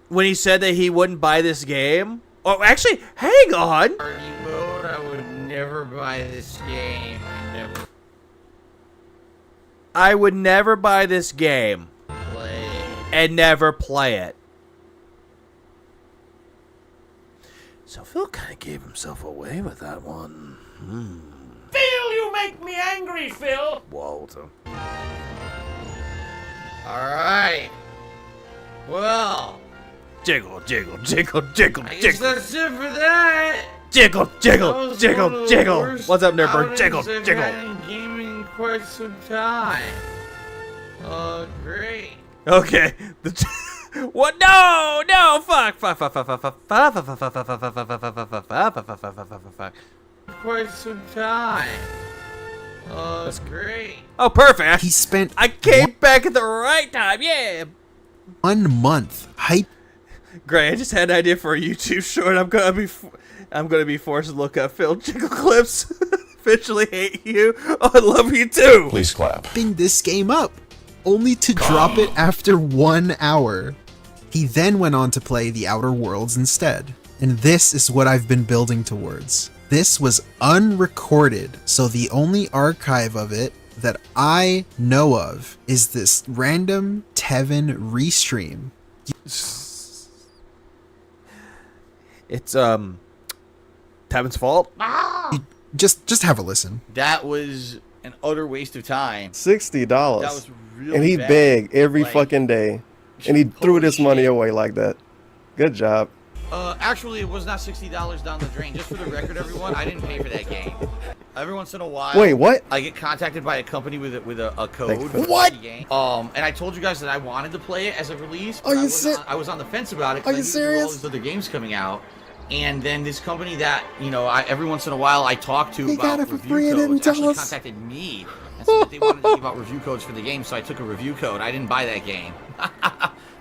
when he said that he wouldn't buy this game. Oh, actually, hang on.
Party mode, I would never buy this game and never
I would never buy this game
play it.
and never play it. So Phil kind of gave himself away with that one.
Phil, you make me angry, Phil.
Walter.
Alright. Well,
Jiggle.
I guess that's it for that.
Jiggle.
That was one of the worst
What's up, Nerdbird?
outings I've had in gaming in quite some time. Great.
Okay. What? No! Fuck.
Quite some time. That's great.
Oh, perfect.
He spent
I came back at the right time. Yeah.
1 month hype.
Great. I just had an idea for a YouTube short. I'm gonna be forced to look up Phil Jiggle clips. Officially hate you. Oh, I love you too.
Please clap.
Hyping this game up, only to drop it after 1 hour. He then went on to play The Outer Worlds instead. And this is what I've been building towards. This was unrecorded, so the only archive of it that I know of is this random Tevin restream.
It's Tevin's fault.
Just have a listen.
That was an utter waste of time.
$60.
That was really
and he
bad.
begged every
Like,
fucking day. And he threw this money away like that. Good job.
Actually, it was not $60 down the drain. Just for the record, everyone, I didn't pay for that game. Every once in a while,
Wait, what?
I get contacted by a company with a code.
Thanks for
for the
What?
game. And I told you guys that I wanted to play it as a release.
Are you
I was on the fence about it.
Are
'cause
you
I knew there were all
serious?
these other games coming out. And then this company that, every once in a while I talk to
He
about
got it for
review
free and
codes
didn't tell
actually
us.
contacted me and said that they wanted to give out review codes for the game, so I took a review code. I didn't buy that game.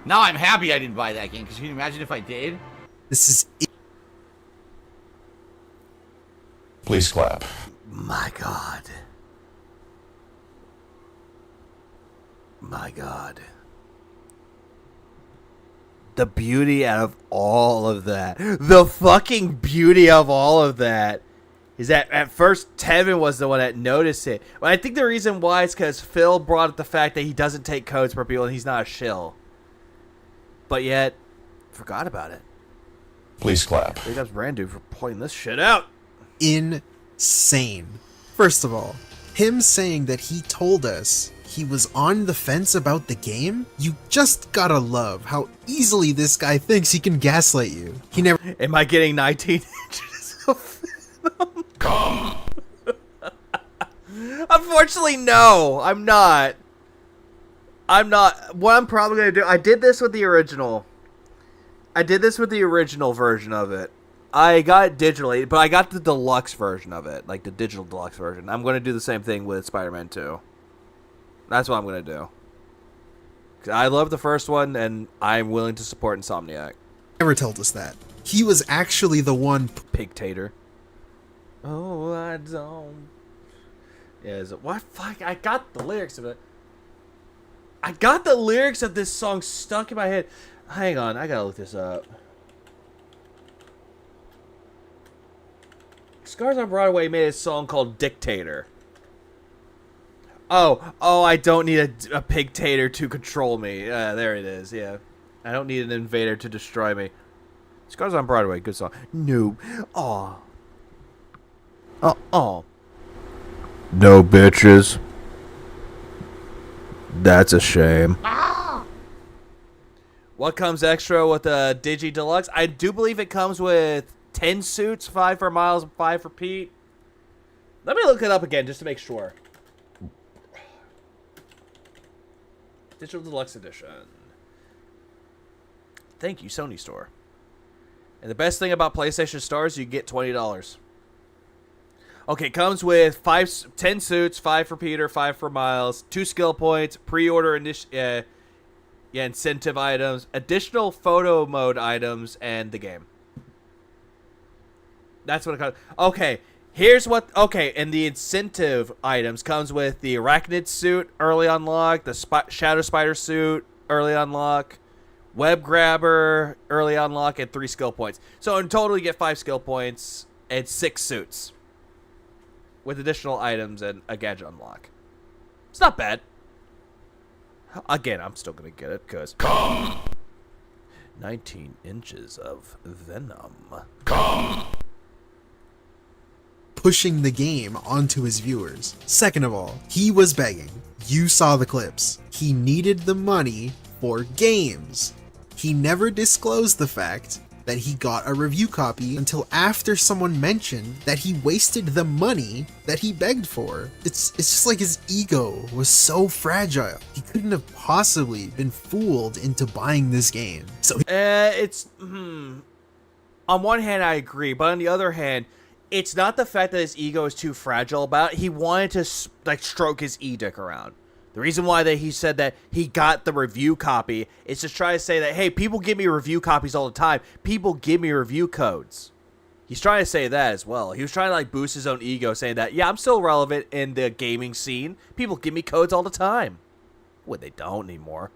Now I'm happy I didn't buy that game, because can you imagine if I did?
This is
Please clap.
My God. My God. The beauty out of all of that. The fucking beauty of all of that is that at first Tevin was the one that noticed it. But I think the reason why is because Phil brought up the fact that he doesn't take codes for people and he's not a shill. But yet, forgot about it.
Please clap.
Big ups Brandu for pointing this shit out.
insane. First of all, him saying that he told us he was on the fence about the game, you just gotta love how easily this guy thinks he can gaslight you. He never.
Am I getting 19 inches of film?
Come.
I'm Unfortunately, no, I'm not. What I'm probably going to do, I did this with the original version of it. I got it digitally, but I got the deluxe version of it, like the digital deluxe version. I'm going to do the same thing with Spider-Man 2. That's what I'm going to do. 'Cause I love the first one, and I'm willing to support Insomniac.
Never told us that. He was actually the one.
Pigtator. Oh, I don't. Yeah, is it what? Fuck! I got the lyrics of it. I got the lyrics of this song stuck in my head. Hang on, I gotta look this up. Scars on Broadway made a song called Dictator. Oh, I don't need a pigtator to control me. There it is, yeah. I don't need an invader to destroy me. Scars on Broadway, good song. No. Aw. No, bitches. That's a shame. What comes extra with the Digi Deluxe? I do believe it comes with 10 suits, 5 for Miles, 5 for Pete. Let me look it up again just to make sure. Digital Deluxe Edition. Thank you, Sony Store. And the best thing about PlayStation Stores, you get $20. Okay, it comes with 10 suits, 5 for Peter, 5 for Miles, 2 skill points, pre-order incentive items, additional photo mode items, and the game. That's what it comes. Okay, here's what. Okay, and the incentive items comes with the Arachnid suit, early unlock, the Shadow Spider suit, early unlock, Web Grabber, early unlock, and 3 skill points. So in total, you get 5 skill points and 6 suits with additional items and a gadget unlock. It's not bad. Again, I'm still gonna get it because 19 inches of venom.
Pushing the game onto his viewers. Second of all, he was begging. You saw the clips. He needed the money for games. He never disclosed the fact that he got a review copy until after someone mentioned that he wasted the money that he begged for. It's just like his ego was so fragile. He couldn't have possibly been fooled into buying this game. So
on one hand I agree, but on the other hand, it's not the fact that his ego is too fragile about it. He wanted to like stroke his e-dick around. The reason why he said that he got the review copy is to try to say that, hey, people give me review copies all the time. People give me review codes. He's trying to say that as well. He was trying to like boost his own ego, saying that, yeah, I'm still relevant in the gaming scene. People give me codes all the time. Well, they don't anymore.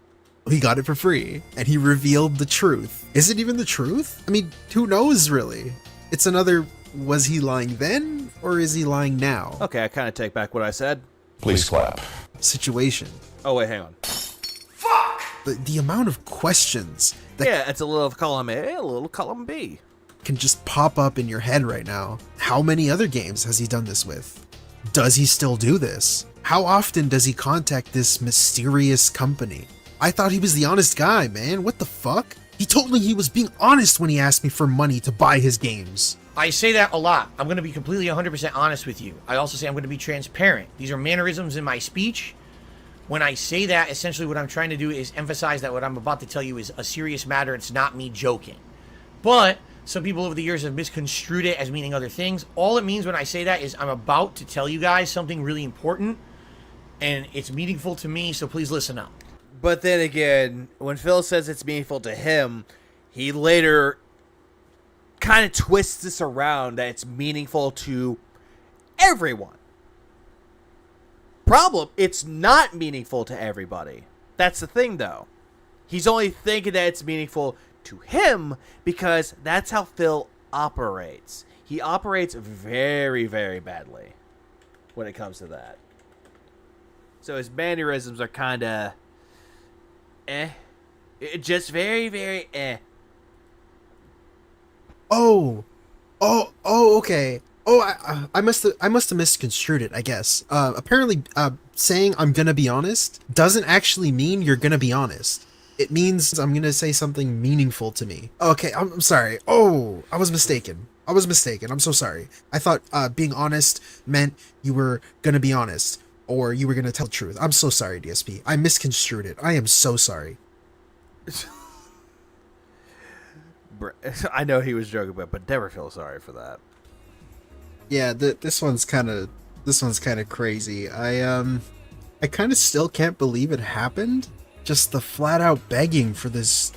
he got it for free, and he revealed the truth. Is it even the truth? I mean, who knows, really? It's another, was he lying then, or is he lying now?
Okay, I kind of take back what I said.
Please clap.
Situation.
Oh, wait, hang on.
Fuck! The amount of questions that
yeah, it's a little column A, a little column B.
Can just pop up in your head right now. How many other games has he done this with? Does he still do this? How often does he contact this mysterious company? I thought he was the honest guy, man. What the fuck? He told me he was being honest when he asked me for money to buy his games.
I say that a lot. I'm going to be completely 100% honest with you. I also say I'm going to be transparent. These are mannerisms in my speech. When I say that, essentially what I'm trying to do is emphasize that what I'm about to tell you is a serious matter. It's not me joking. But some people over the years have misconstrued it as meaning other things. All it means when I say that is I'm about to tell you guys something really important, and it's meaningful to me, so please listen up.
But then again, when Phil says it's meaningful to him, he later kind of twists this around that it's meaningful to everyone. Problem, it's not meaningful to everybody. That's the thing, though. He's only thinking that it's meaningful to him because that's how Phil operates. He operates very, very badly when it comes to that. So his mannerisms are kind of just very, very
Okay. I must have misconstrued it, I guess. Apparently, saying I'm gonna be honest doesn't actually mean you're gonna be honest. It means I'm gonna say something meaningful to me. Okay, I'm sorry. Oh, I was mistaken. I'm so sorry. I thought being honest meant you were gonna be honest. or you were gonna tell the truth. I'm so sorry, DSP. I misconstrued it. I am so sorry.
I know he was joking, but never feel sorry for that.
Yeah, this one's kind of crazy. I kind of still can't believe it happened. Just the flat out begging for these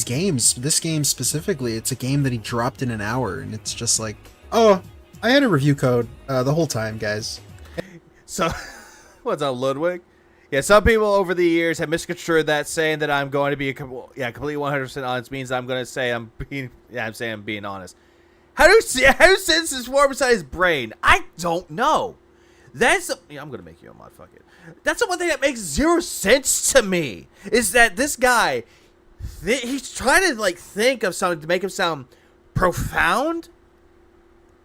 games. This game specifically, it's a game that he dropped in an hour, and it's just like, oh, I had a review code the whole time, guys.
So, what's up, Ludwig? Yeah, some people over the years have misconstrued that, saying that I'm going to be completely 100% honest means I'm going to say I'm being honest. How do senses form inside his brain? I don't know. I'm going to make you a mod. Fuck it. That's the one thing that makes zero sense to me. Is that this guy, he's trying to like think of something to make him sound profound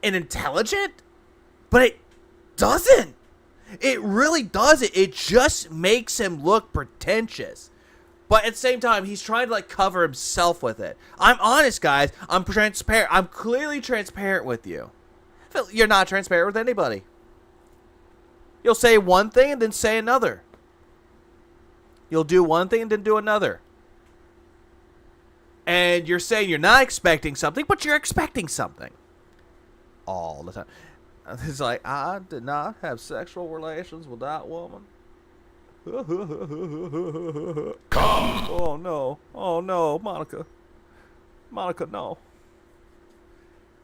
and intelligent, but it doesn't. It really doesn't. It just makes him look pretentious. But at the same time, he's trying to like cover himself with it. I'm honest, guys. I'm transparent. I'm clearly transparent with you. You're not transparent with anybody. You'll say one thing and then say another. You'll do one thing and then do another. And you're saying you're not expecting something, but you're expecting something. All the time. It's like, I did not have sexual relations with that woman. Come. Oh no. Oh no, Monica. Monica, no.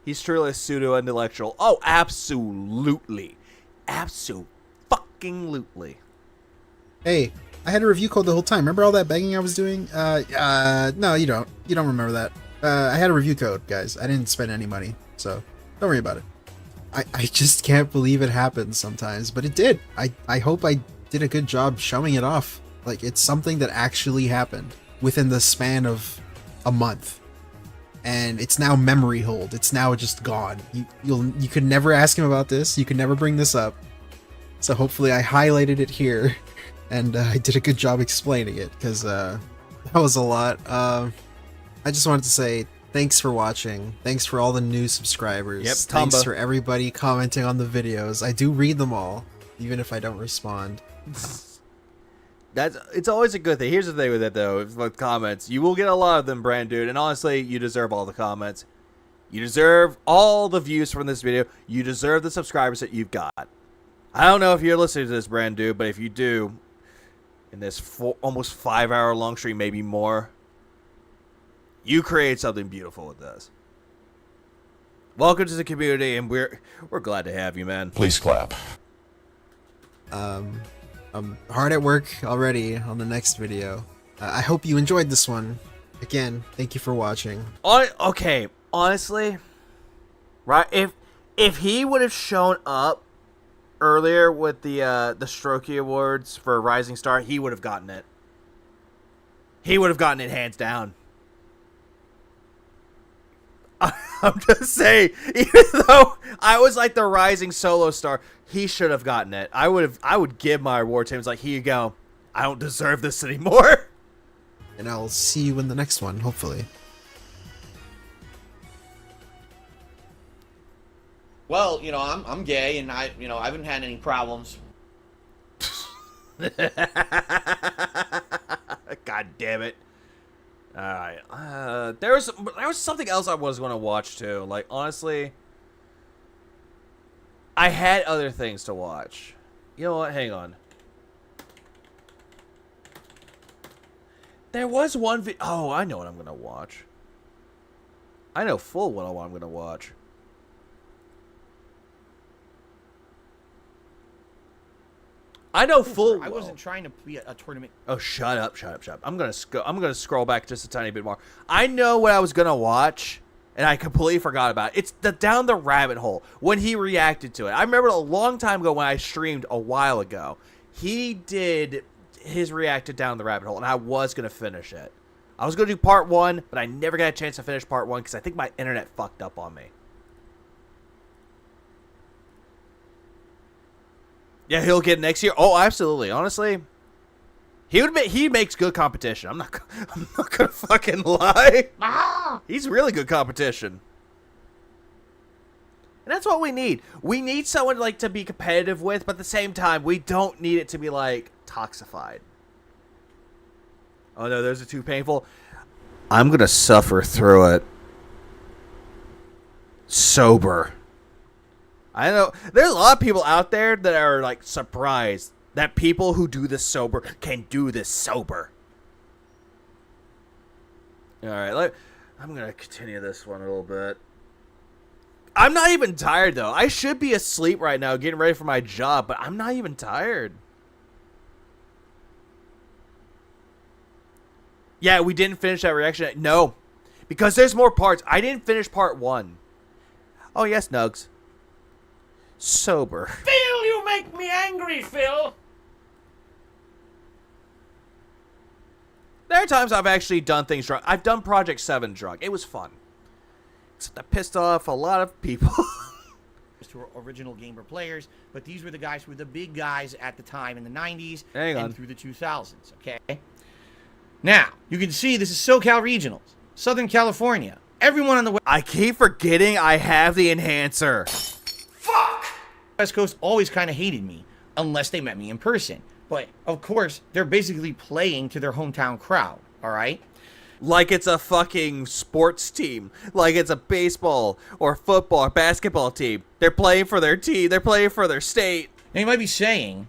He's truly a pseudo-intellectual. Oh, absolutely. Absolutely.
Hey, I had a review code the whole time. Remember all that begging I was doing? No, you don't. You don't remember that. I had a review code, guys. I didn't spend any money, so don't worry about it. I just can't believe it happens sometimes, but it did. I hope I did a good job showing it off. Like, it's something that actually happened within the span of a month. And it's now memory hold. It's now just gone. You could never ask him about this. You could never bring this up. So hopefully I highlighted it here. And I did a good job explaining it, because that was a lot. I just wanted to say thanks for watching. Thanks for all the new subscribers.
Yep,
thanks for everybody commenting on the videos. I do read them all, even if I don't respond.
It's always a good thing. Here's the thing with it, though, with comments. You will get a lot of them, Brand Dude, and honestly, you deserve all the comments. You deserve all the views from this video. You deserve the subscribers that you've got. I don't know if you're listening to this, Brand Dude, but if you do, in this almost 5-hour long stream, maybe more, you create something beautiful with this. Welcome to the community, and we're glad to have you, man.
Please clap.
I'm hard at work already on the next video. I hope you enjoyed this one. Again, thank you for watching.
Okay, honestly, right? If he would have shown up earlier with the Strokey Awards for Rising Star, he would have gotten it. He would have gotten it hands down. I'm just saying, even though I was like the rising solo star, he should have gotten it. I would give my award to him. It's like, here you go. I don't deserve this anymore.
And I'll see you in the next one, hopefully.
Well, I'm gay, and I haven't had any problems.
God damn it. Alright, there was something else I was going to watch too. Like, honestly, I had other things to watch. You know what? Hang on. There was one oh, I know what I'm going to watch. I know full well what I'm going to watch. I know full.
I wasn't trying to be a tournament.
Oh, shut up. I'm gonna scroll back just a tiny bit more. I know what I was gonna watch, and I completely forgot about it. It's the Down the Rabbit Hole, when he reacted to it. I remember a long time ago when I streamed a while ago, he did his react to Down the Rabbit Hole, and I was gonna finish it. I was gonna do part 1, but I never got a chance to finish part 1 because I think my internet fucked up on me. Yeah, he'll get next year. Oh, absolutely. Honestly, he makes good competition. I'm not gonna fucking lie. He's really good competition. And that's what we need. We need someone like to be competitive with, but at the same time, we don't need it to be like toxified. Oh no, those are too painful. I'm gonna suffer through it. Sober. I know there's a lot of people out there that are like surprised that people who do this sober can do this sober. All right, I'm gonna continue this one a little bit. I'm not even tired though. I should be asleep right now, getting ready for my job, but I'm not even tired. Yeah, we didn't finish that reaction. No, because there's more parts. I didn't finish part 1. Oh yes, Nugs. Sober.
Phil, you make me angry, Phil.
There are times I've actually done things drunk. I've done Project 7 drunk. It was fun. Except I pissed off a lot of people.
To original gamer players, but these were the guys who were the big guys at the time in the 90s
Hang on.
and through the 2000s, okay? Now, you can see this is SoCal Regionals, Southern California. Everyone on the
I keep forgetting I have the enhancer.
West Coast always kind of hated me, unless they met me in person. But, of course, they're basically playing to their hometown crowd, all right?
Like it's a fucking sports team. Like it's a baseball or football or basketball team. They're playing for their team. They're playing for their state.
Now, you might be saying,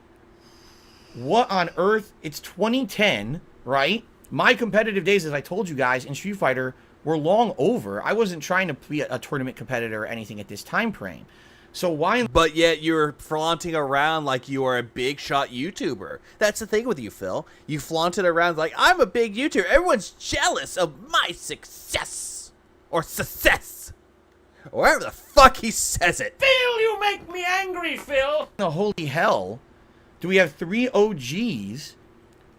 what on earth? It's 2010, right? My competitive days, as I told you guys, in Street Fighter were long over. I wasn't trying to be a tournament competitor or anything at this time frame. So why?
But yet you're flaunting around like you are a big shot YouTuber. That's the thing with you, Phil. You flaunted around like, I'm a big YouTuber. Everyone's jealous of my success. Or success. Or whatever the fuck he says it.
Phil, you make me angry, Phil.
The holy hell do we have 3 OGs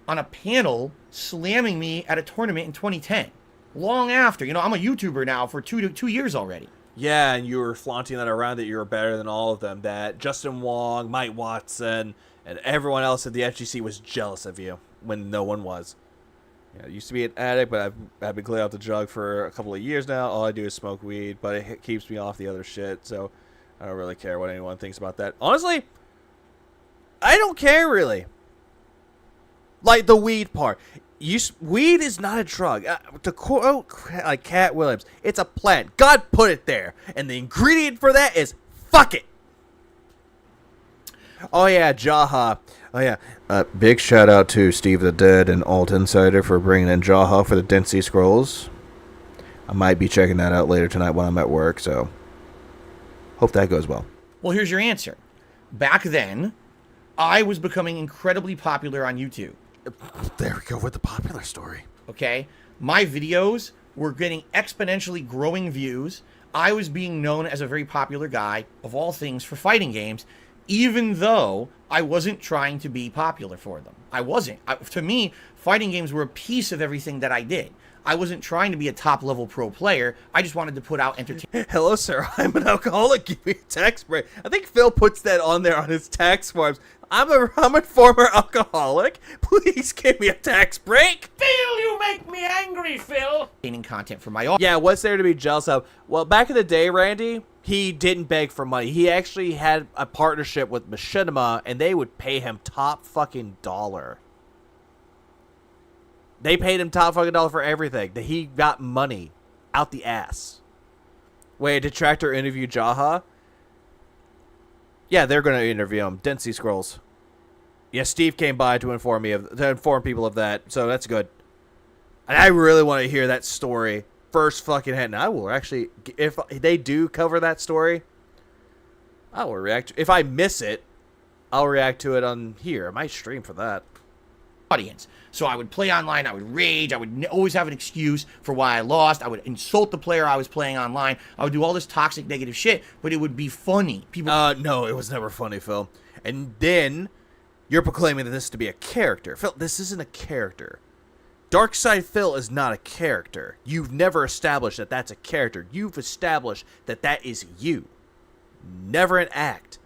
on a panel slamming me at a tournament in 2010? Long after. You know, I'm a YouTuber now for two years already.
Yeah, and you were flaunting that around that you were better than all of them. That Justin Wong, Mike Watson, and everyone else at the FGC was jealous of you when no one was. Yeah, I used to be an addict, but I've been clear out the drug for a couple of years now. All I do is smoke weed, but it keeps me off the other shit, so I don't really care what anyone thinks about that. Honestly, I don't care really. Like the weed part. Weed is not a drug. To quote like Cat Williams, it's a plant. God put it there, and the ingredient for that is fuck it. Oh yeah, Jaha. Oh yeah. Big shout out to Steve the Dead and Alt Insider for bringing in Jaha for the Density Scrolls. I might be checking that out later tonight when I'm at work, so hope that goes well.
Well, here's your answer. Back then, I was becoming incredibly popular on YouTube.
There we go with the popular story.
Okay? My videos were getting exponentially growing views. I was being known as a very popular guy, of all things, for fighting games, even though I wasn't trying to be popular for them. I wasn't. To me, fighting games were a piece of everything that I did. I wasn't trying to be a top-level pro player. I just wanted to put out entertainment.
Hello, sir. I'm an alcoholic. Give me a tax break. I think Phil puts that on there on his tax forms. I'm a former alcoholic. Please give me a tax break.
Phil, you make me angry, Phil.
Content for my audience.
Yeah, what's there to be jealous of? Well, back in the day, Randy, he didn't beg for money. He actually had a partnership with Machinima, and they would pay him top fucking dollar. They paid him top fucking dollar for everything. That he got money out the ass. Wait, did Tractor interview Jaha? Yeah, they're going to interview him. Density Scrolls. Yeah, Steve came by to inform people of that, so that's good. And I really want to hear that story first fucking hand. And I will actually, if they do cover that story, I will react. If I miss it, I'll react to it on here. I might stream for that.
Audience. So I would play online, I would rage, I would always have an excuse for why I lost, I would insult the player I was playing online, I would do all this toxic negative shit, but it would be funny. People
no, it was never funny, Phil. And then you're proclaiming that this to be a character. Phil, this isn't a character. Darkside Phil is not a character. You've never established that that's a character. You've established that that is you. Never an act.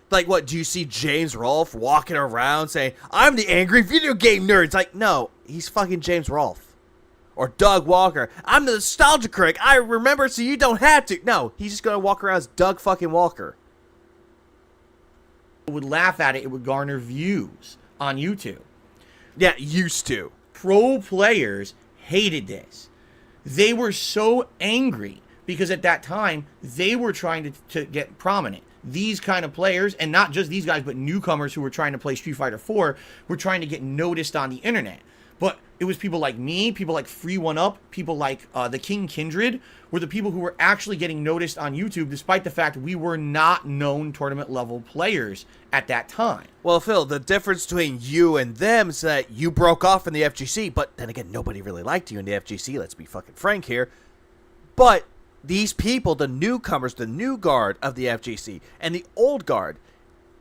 Like, what, do you see James Rolfe walking around saying, I'm the angry video game nerd? It's like, no, he's fucking James Rolfe. Or Doug Walker. I'm the nostalgia critic. I remember so you don't have to. No, he's just going to walk around as Doug fucking Walker.
Would laugh at it, it would garner views on YouTube.
Yeah, used to.
Pro players hated this. They were so angry because at that time, they were trying to get prominent. These kind of players, and not just these guys, but newcomers who were trying to play Street Fighter 4, were trying to get noticed on the internet. But it was people like me, people like Free1Up, people like the King Kindred, were the people who were actually getting noticed on YouTube, despite the fact we were not known tournament-level players at that time.
Well, Phil, the difference between you and them is that you broke off in the FGC, but then again, nobody really liked you in the FGC, let's be fucking frank here. But these people, the newcomers, the new guard of the FGC, and the old guard,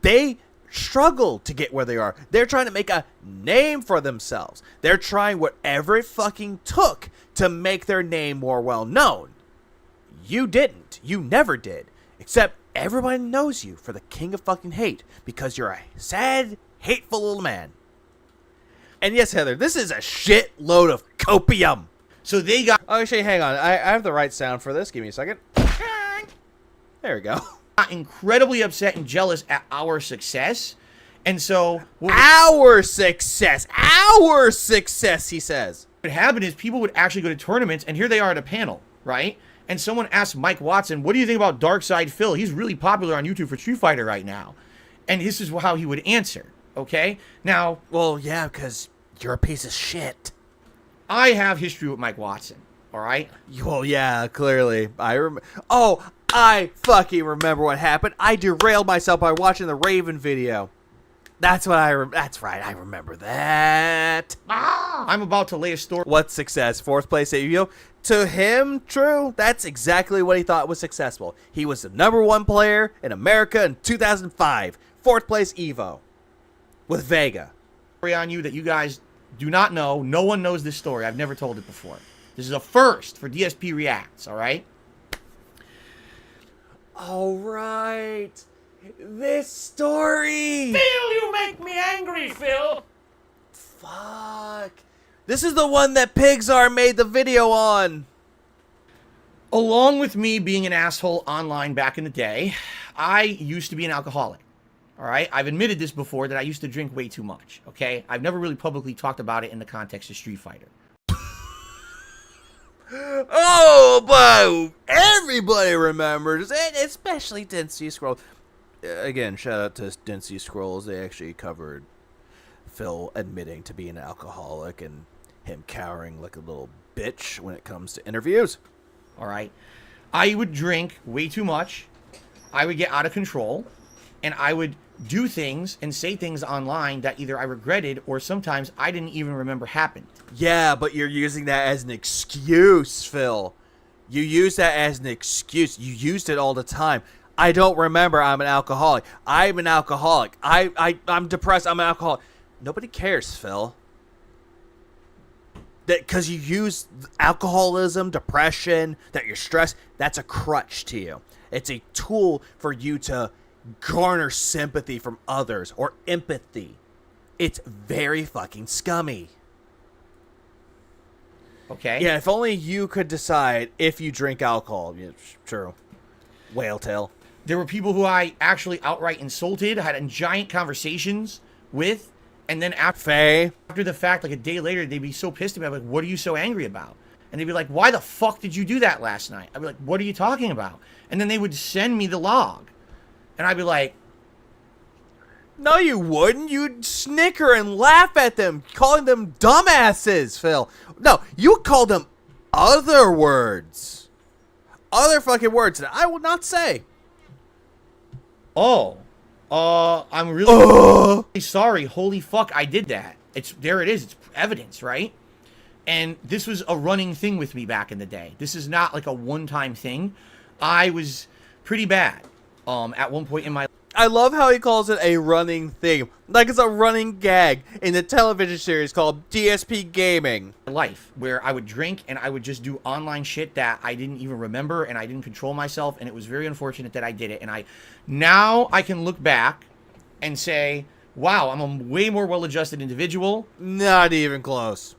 they struggle to get where they are. They're trying to make a name for themselves. They're trying whatever it fucking took to make their name more well known. You didn't. You never did. Except everybody knows you for the king of fucking hate because you're a sad, hateful little man. And yes, Heather, this is a shitload of copium.
So they got...
Oh, actually, hang on. I have the right sound for this. Give me a second. There we go.
Incredibly upset and jealous at our success. And so...
Our success, he says.
What happened is people would actually go to tournaments, and here they are at a panel, right? And someone asked Mike Watson, what do you think about Darkside Phil? He's really popular on YouTube for Street Fighter right now. And this is how he would answer, okay? Now...
Well, yeah, because you're a piece of shit.
I have history with Mike Watson, all right?
Well, yeah, clearly. I fucking remember what happened. I derailed myself by watching the Raven video. That's what that's right, I remember that.
I'm about to lay a story.
What success? 4th place at Evo? To him, true, that's exactly what he thought was successful. He was the #1 player in America in 2005. 4th place Evo. With Vega.
On you that you guys do not know. No one knows this story. I've never told it before. This is a first for DSP Reacts, all right?
All right. This story.
Phil, you make me angry, Phil.
Fuck. This is the one that Pixar made the video on.
Along with me being an asshole online back in the day, I used to be an alcoholic. All right? I've admitted this before that I used to drink way too much, okay? I've never really publicly talked about it in the context of Street Fighter.
Oh, but everybody remembers, and especially Density Scrolls. Again, shout out to Density Scrolls. They actually covered Phil admitting to being an alcoholic and him cowering like a little bitch when it comes to interviews.
All right? I would drink way too much. I would get out of control. And I would do things and say things online that either I regretted or sometimes I didn't even remember happened.
Yeah, but you're using that as an excuse, Phil. You use that as an excuse. You used it all the time. I don't remember I'm an alcoholic. I'm an alcoholic. I'm depressed. I'm an alcoholic. Nobody cares, Phil. Because you use alcoholism, depression, that you're stressed. That's a crutch to you. It's a tool for you to garner sympathy from others or empathy. It's very fucking scummy.
Okay.
Yeah, if only you could decide if you drink alcohol. Yeah, true. Whale tail.
There were people who I actually outright insulted, had giant conversations with, and then after the fact, like a day later, they'd be so pissed at me. I'm like, what are you so angry about? And they'd be like, why the fuck did you do that last night? I'd be like, what are you talking about? And then they would send me the log. And I'd be like...
No, you wouldn't. You'd snicker and laugh at them, calling them dumbasses, Phil. No, you would call them other words. Other fucking words that I will not say.
Oh. I'm really sorry. Holy fuck, I did that. There it is. It's evidence, right? And this was a running thing with me back in the day. This is not like a one-time thing. I was pretty bad at one point in my life.
I love how he calls it a running thing. Like it's a running gag in the television series called DSP Gaming.
Life, where I would drink and I would just do online shit that I didn't even remember and I didn't control myself, and it was very unfortunate that I did it. And now I can look back and say, wow, I'm a way more well-adjusted individual.
Not even close.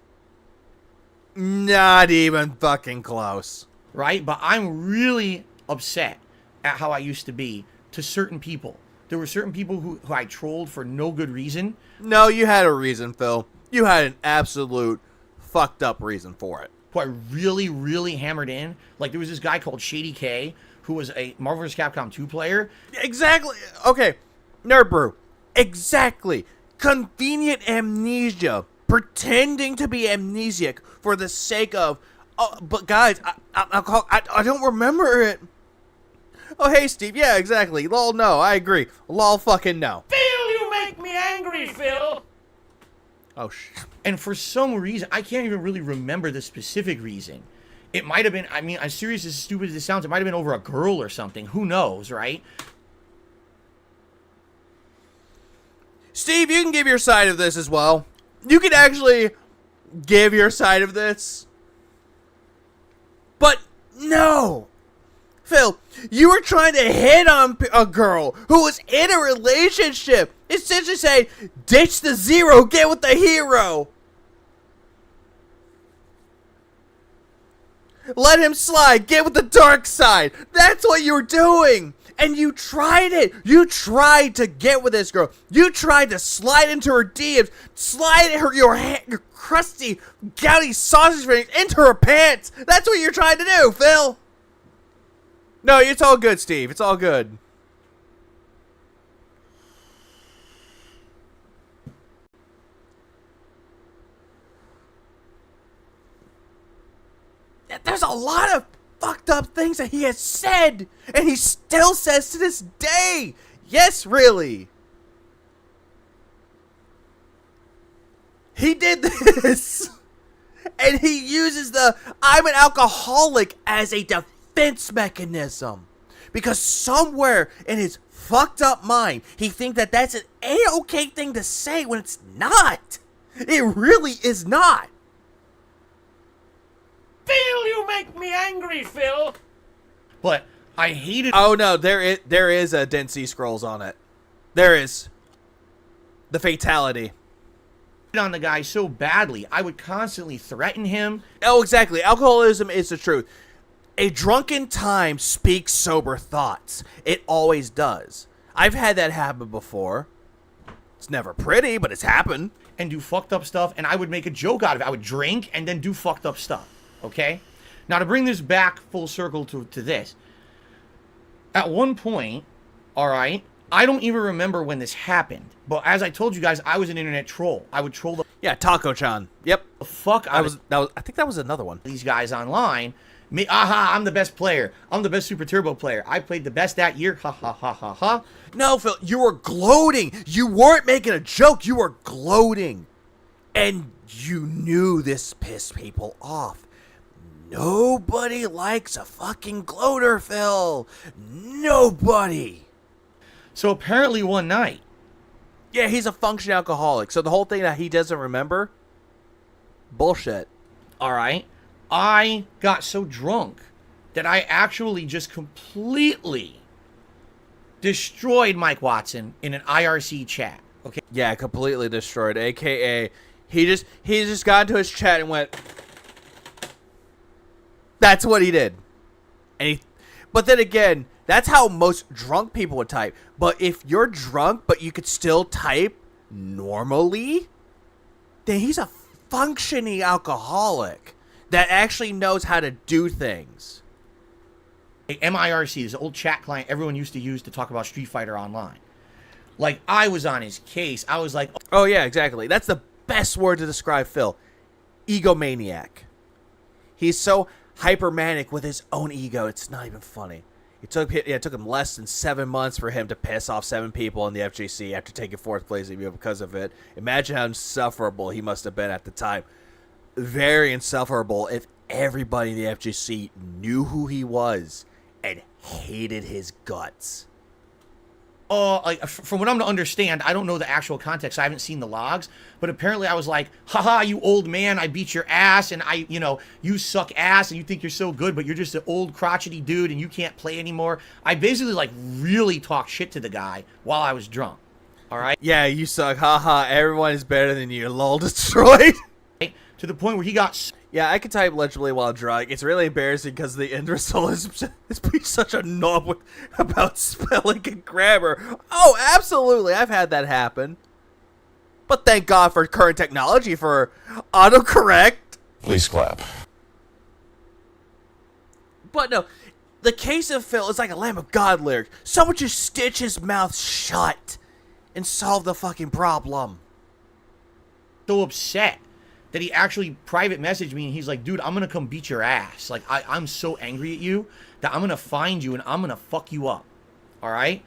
Not even fucking close.
Right? But I'm really upset at how I used to be to certain people. There were certain people who I trolled for no good reason.
No, you had a reason, Phil. You had an absolute fucked up reason for it.
Who I really, really hammered in. Like, there was this guy called Shady K, who was a Marvel vs. Capcom 2 player.
Exactly. Okay, Nerd Brew. Exactly. Convenient amnesia. Pretending to be amnesiac for the sake of... Oh, but guys, I don't remember it. Oh, hey, Steve. Yeah, exactly. Lol, no. I agree. Lol, fucking no.
Phil, you make me angry, Phil.
Oh, shit.
And for some reason, I can't even really remember the specific reason. It might have been, I mean, as serious as stupid as it sounds, it might have been over a girl or something. Who knows, right?
Steve, you can give your side of this as well. You can actually give your side of this. But no. Phil, you were trying to hit on a girl who was in a relationship. Essentially saying, ditch the zero, get with the hero. Let him slide, get with the dark side. That's what you were doing. And you tried it. You tried to get with this girl. You tried to slide into her DMs, slide your crusty, gouty sausage rings into her pants. That's what you're trying to do, Phil. No, it's all good, Steve. It's all good. There's a lot of fucked up things that he has said, and he still says to this day. Yes, really. He did this, and he uses the I'm an alcoholic as a defense mechanism, because somewhere in his fucked up mind, he thinks that that's an A-okay thing to say when it's not. It really is not.
Phil, you make me angry, Phil.
But I hated...
Oh, no, there is a Dead Sea Scrolls on it. There is. The fatality.
On the guy so badly. I would constantly threaten him.
Oh, exactly. Alcoholism is the truth. A drunken time speaks sober thoughts. It always does. I've had that happen before. It's never pretty, but it's happened.
And do fucked up stuff, and I would make a joke out of it. I would drink and then do fucked up stuff. Okay? Now, to bring this back full circle to this. At one point, alright, I don't even remember when this happened. But as I told you guys, I was an internet troll. I would troll the...
Yeah, Taco-chan. Yep.
The fuck
I think that was another one.
These guys online. Me, aha, I'm the best player. I'm the best Super Turbo player. I played the best that year. Ha, ha, ha, ha, ha.
No, Phil, you were gloating. You weren't making a joke. You were gloating. And you knew this pissed people off. Nobody likes a fucking gloater, Phil. Nobody.
So apparently one night.
Yeah, he's a functioning alcoholic. So the whole thing that he doesn't remember, bullshit.
All right. I got so drunk that I actually just completely destroyed Mike Watson in an IRC chat. Okay.
Yeah, completely destroyed. AKA, he just got into his chat and went. That's what he did. But then again, that's how most drunk people would type. But if you're drunk, but you could still type normally, then he's a functioning alcoholic that actually knows how to do things.
MIRC is an old chat client everyone used to use to talk about Street Fighter Online. Like, I was on his case. I was like...
Oh, yeah, exactly. That's the best word to describe Phil. Egomaniac. He's so hypermanic with his own ego, it's not even funny. It took him less than 7 months for him to piss off 7 people in the FGC after taking 4th place because of it. Imagine how insufferable he must have been at the time. Very insufferable if everybody in the FGC knew who he was and hated his guts.
Like, from what I'm to understand, I don't know the actual context. I haven't seen the logs, but apparently I was like, haha, you old man, I beat your ass, and you suck ass, and you think you're so good, but you're just an old crotchety dude, and you can't play anymore. I basically, like, really talked shit to the guy while I was drunk. All right?
Yeah, you suck, haha, everyone is better than you, lol, destroyed.
to the point where he got.
Yeah, I can type legibly while drunk. It's really embarrassing because the end result is being such a knob about spelling and grammar. Oh, absolutely. I've had that happen. But thank God for current technology for autocorrect.
Please clap.
But no, the case of Phil is like a Lamb of God lyric. Someone just stitch his mouth shut and solve the fucking problem.
So upset that he actually private messaged me and he's like, dude, I'm gonna come beat your ass. Like, I'm so angry at you that I'm gonna find you and I'm gonna fuck you up. All right?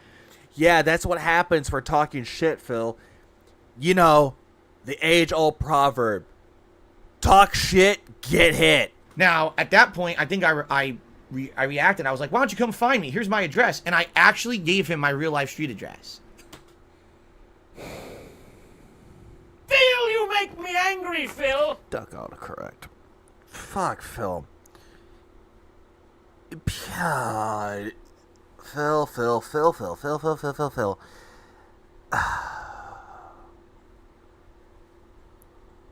Yeah, that's what happens for talking shit, Phil. You know, the age-old proverb. Talk shit, get hit.
Now, at that point, I think I reacted. I was like, why don't you come find me? Here's my address. And I actually gave him my real-life street address.
Phil, you make me angry, Phil.
Duck autocorrect. Fuck, Phil. God. Phil.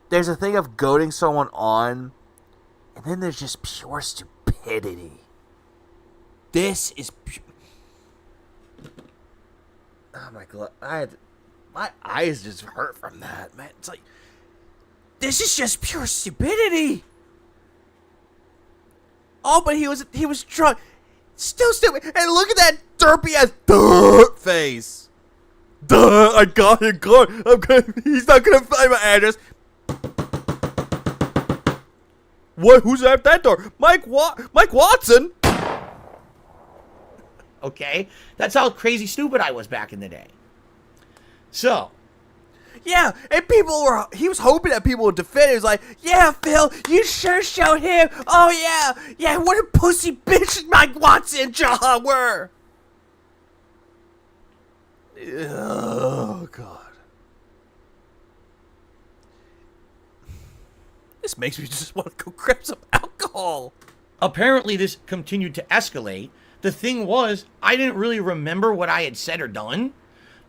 There's a thing of goading someone on, and then there's just pure stupidity. This is oh my God, my eyes just hurt from that, man. It's like, this is just pure stupidity. Oh, but he was drunk. Still stupid. And look at that derpy ass face. I got him good. He's not gonna find my address. What? Who's at that door? Mike Watson.
Okay? That's how crazy stupid I was back in the day. So.
Yeah, and he was hoping that people would defend it. He was like, yeah, Phil, you sure showed him. Oh, yeah, what a pussy bitch Mike Watson Jaha were. Oh, God. This makes me just want to go grab some alcohol.
Apparently, this continued to escalate. The thing was, I didn't really remember what I had said or done,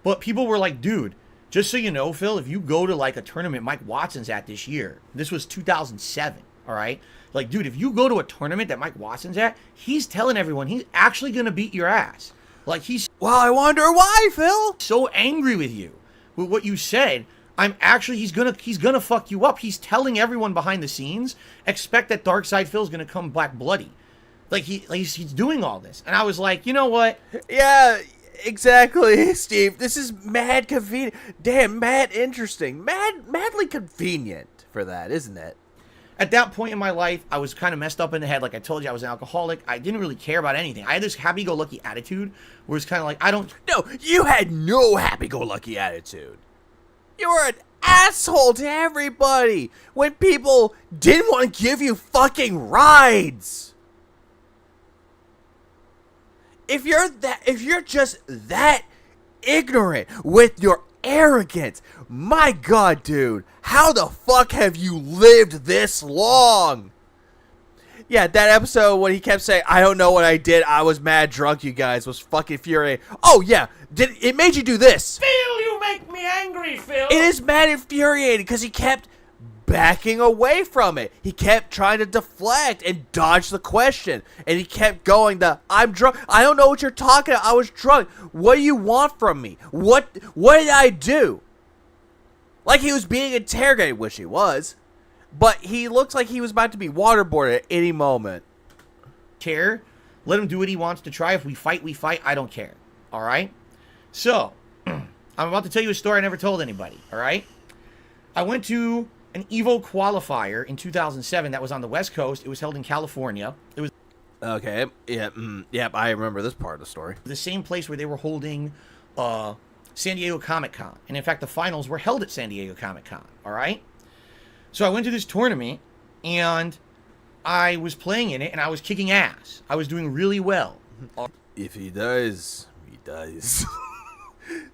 but people were like, dude, just so you know, Phil, if you go to like a tournament Mike Watson's at this year, this was 2007, all right? Like, dude, if you go to a tournament that Mike Watson's at, he's telling everyone he's actually going to beat your ass. Like, he's...
Well, I wonder why, Phil.
So angry with you, with what you said. He's gonna fuck you up. He's telling everyone behind the scenes, expect that Darkside Phil's gonna come back bloody. Like, he's doing all this. And I was like, you know what?
Yeah, exactly, Steve. This is mad convenient. Damn, mad interesting. Madly convenient for that, isn't it?
At that point in my life, I was kind of messed up in the head. Like I told you, I was an alcoholic. I didn't really care about anything. I had this happy-go-lucky attitude where it's kind of like,
No, you had no happy-go-lucky attitude. You were an asshole to everybody when people didn't want to give you fucking rides. If you're just that ignorant with your arrogance, my God, dude, how the fuck have you lived this long? Yeah, that episode when he kept saying, I don't know what I did, I was mad drunk, you guys, was fucking infuriating. Oh, yeah, it made you do this.
Phil, you make me angry, Phil.
It is mad infuriating because he kept backing away from it. He kept trying to deflect and dodge the question. And he kept going I'm drunk. I don't know what you're talking about. I was drunk. What do you want from me? What did I do? Like he was being interrogated, which he was. But he looks like he was about to be waterboarded at any moment.
Care. Let him do what he wants to try. If we fight, we fight. I don't care. All right? So, I'm about to tell you a story I never told anybody. All right? I went to an EVO qualifier in 2007 that was on the West Coast. It was held in California. It was...
Okay. Yeah. Yep, I remember this part of the story.
The same place where they were holding San Diego Comic-Con. And in fact, the finals were held at San Diego Comic-Con. All right? So I went to this tournament, and I was playing in it, and I was kicking ass. I was doing really well.
If he does, he dies.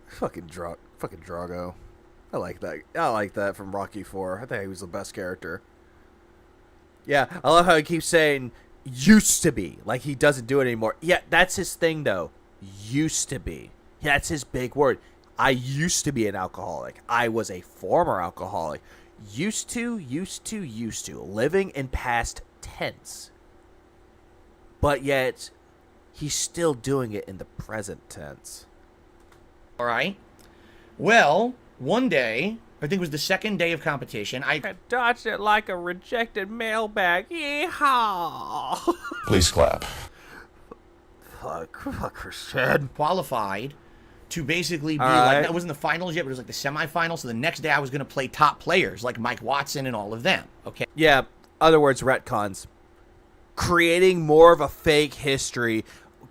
Fucking Drago. I like that from Rocky 4. I think he was the best character. Yeah, I love how he keeps saying, used to be. Like he doesn't do it anymore. Yeah, that's his thing, though. Used to be. That's his big word. I used to be an alcoholic. I was a former alcoholic. used to, living in past tense. But yet, he's still doing it in the present tense.
All right. Well, one day, I think it was the second day of competition, I
dodged it like a rejected mailbag. Yeehaw!
Please clap.
Fuck, Christian.
qualified to basically be
All
like,
right.
that wasn't the finals yet, but it was like the semifinals. So the next day I was going to play top players like Mike Watson and all of them. Okay.
Yeah, other words, retcons. Creating more of a fake history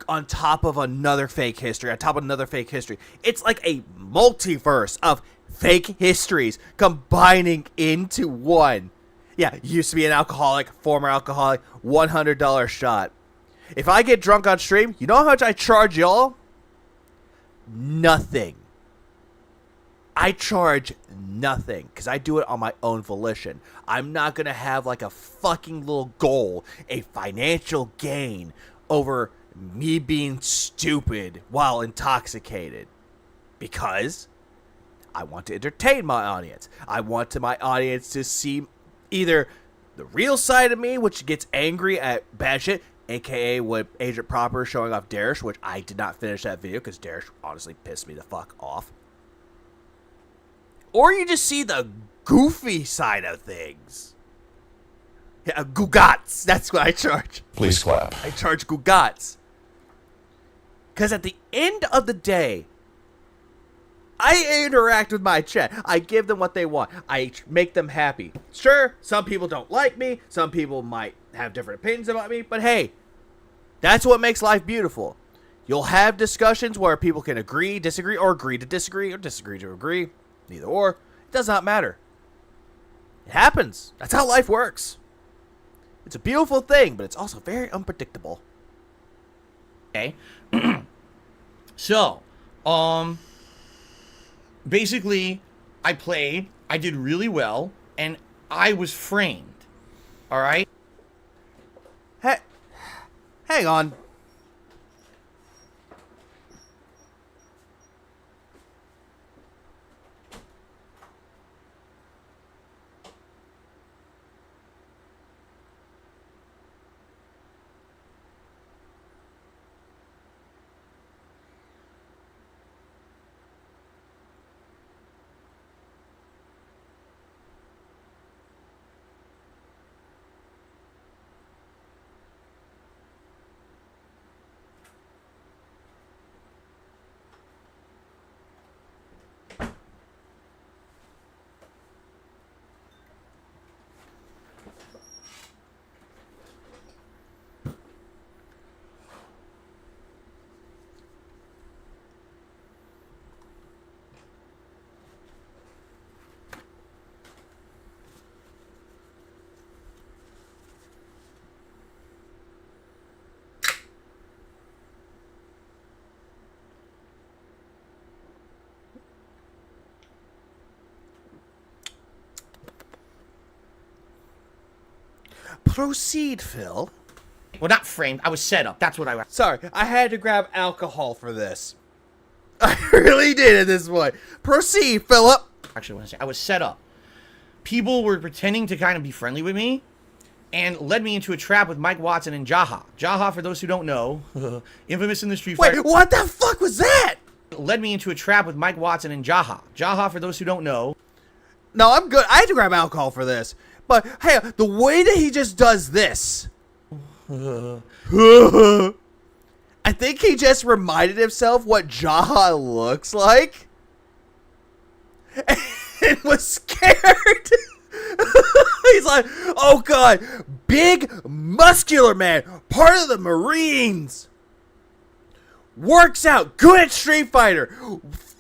on top of another fake history, on top of another fake history. It's like a multiverse of fake histories combining into one. Yeah, used to be an alcoholic, former alcoholic, $100 shot. If I get drunk on stream, you know how much I charge y'all? Nothing. I charge nothing because I do it on my own volition. I'm not going to have like a fucking little goal, a financial gain over me being stupid while intoxicated. Because I want to entertain my audience. I want my audience to see either the real side of me, which gets angry at bad shit, aka what Agent Proper showing off Darish, which I did not finish that video because Darish honestly pissed me the fuck off. Or you just see the goofy side of things. Yeah, Gugats. That's what I charge.
Please clap.
I charge Gugats. Because at the end of the day, I interact with my chat. I give them what they want. I make them happy. Sure, some people don't like me. Some people might have different opinions about me. But hey, that's what makes life beautiful. You'll have discussions where people can agree, disagree, or agree to disagree, or disagree to agree. Neither or. It does not matter. It happens. That's how life works. It's a beautiful thing, but it's also very unpredictable.
Okay. So, basically, I played, I did really well, and I was framed. All right?
Hey, hang on. Proceed, Phil.
Well, not framed. I was set up. That's what I was.
Sorry, I had to grab alcohol for this. I really did at this point. Proceed, Philip.
Actually, I want to say I was set up. People were pretending to kind of be friendly with me and led me into a trap with Mike Watson and Jaha. Jaha, for those who don't know, infamous in the Street Fighter.
Wait, what the fuck was that?
Led me into a trap with Mike Watson and Jaha. Jaha, for those who don't know.
No, I'm good. I had to grab alcohol for this. But, hey, the way that he just does this. I think he just reminded himself what Jaha looks like. And was scared. He's like, oh god, big muscular man, part of the Marines. Works out, good at Street Fighter.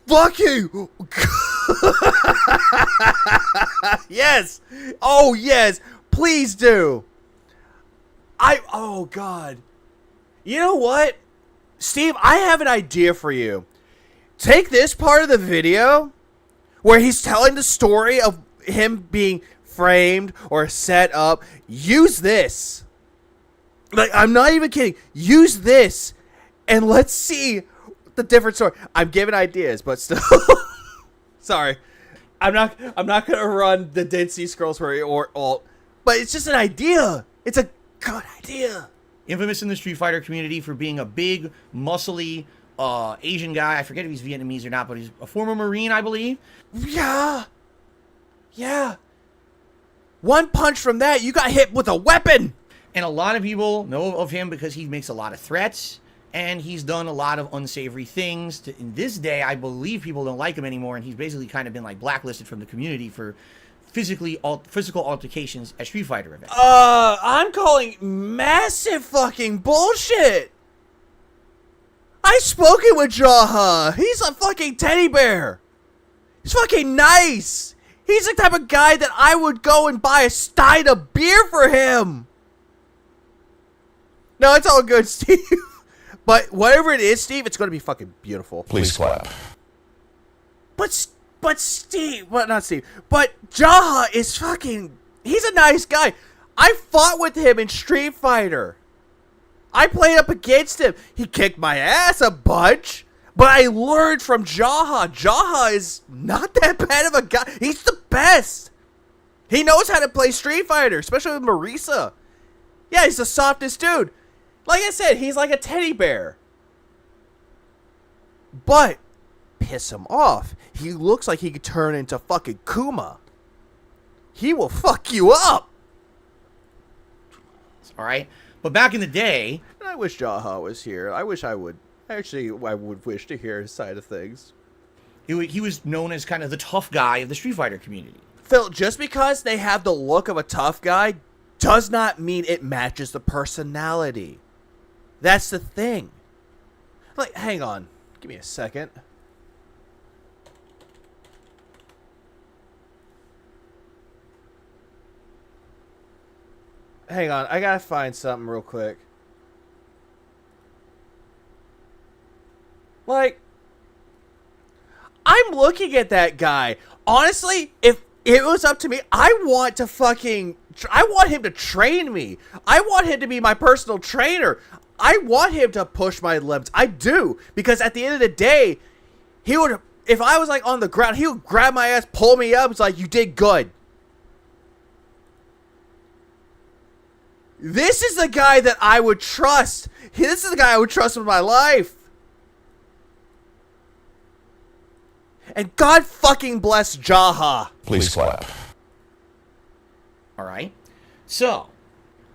Fuck you. Yes. Oh, yes. Please do. Oh, God. You know what? Steve, I have an idea for you. Take this part of the video where he's telling the story of him being framed or set up. Use this. Like, I'm not even kidding. Use this. And let's see the different story. I'm giving ideas, but still. Sorry. I'm not gonna run the Dead Sea Scrolls or alt, but it's just an idea. It's a good idea.
Infamous in the Street Fighter community for being a big, muscly Asian guy. I forget if he's Vietnamese or not, but he's a former Marine, I believe.
Yeah. One punch from that, you got hit with a weapon.
And a lot of people know of him because he makes a lot of threats, and he's done a lot of unsavory things. In this day, I believe people don't like him anymore, and he's basically kind of been like blacklisted from the community for physical altercations at Street Fighter events.
I'm calling massive fucking bullshit. I've spoken with Jaha. He's a fucking teddy bear. He's fucking nice. He's the type of guy that I would go and buy a stein of beer for him. No, it's all good, Steve. But whatever it is, Steve, it's going to be fucking beautiful.
Please clap.
But Steve, well, not Steve, but Jaha is fucking, he's a nice guy. I fought with him in Street Fighter. I played up against him. He kicked my ass a bunch, but I learned from Jaha. Jaha is not that bad of a guy. He's the best. He knows how to play Street Fighter, especially with Marisa. Yeah, he's the softest dude. Like I said, he's like a teddy bear. But piss him off. He looks like he could turn into fucking Kuma. He will fuck you up.
All right. But back in the day,
I wish Jaha was here. I wish I would. Actually, I would wish to hear his side of things.
He was known as kind of the tough guy of the Street Fighter community.
Phil, just because they have the look of a tough guy does not mean it matches the personality. That's the thing. Like, hang on. Give me a second. Hang on. I gotta find something real quick. Like, I'm looking at that guy. Honestly, if it was up to me, I want him to train me. I want him to be my personal trainer. I want him to push my limits. I do. Because at the end of the day, he would, if I was like on the ground, he would grab my ass, pull me up. It's like, you did good. This is the guy that I would trust. This is the guy I would trust with my life. And God fucking bless Jaha.
Please clap.
All right. So,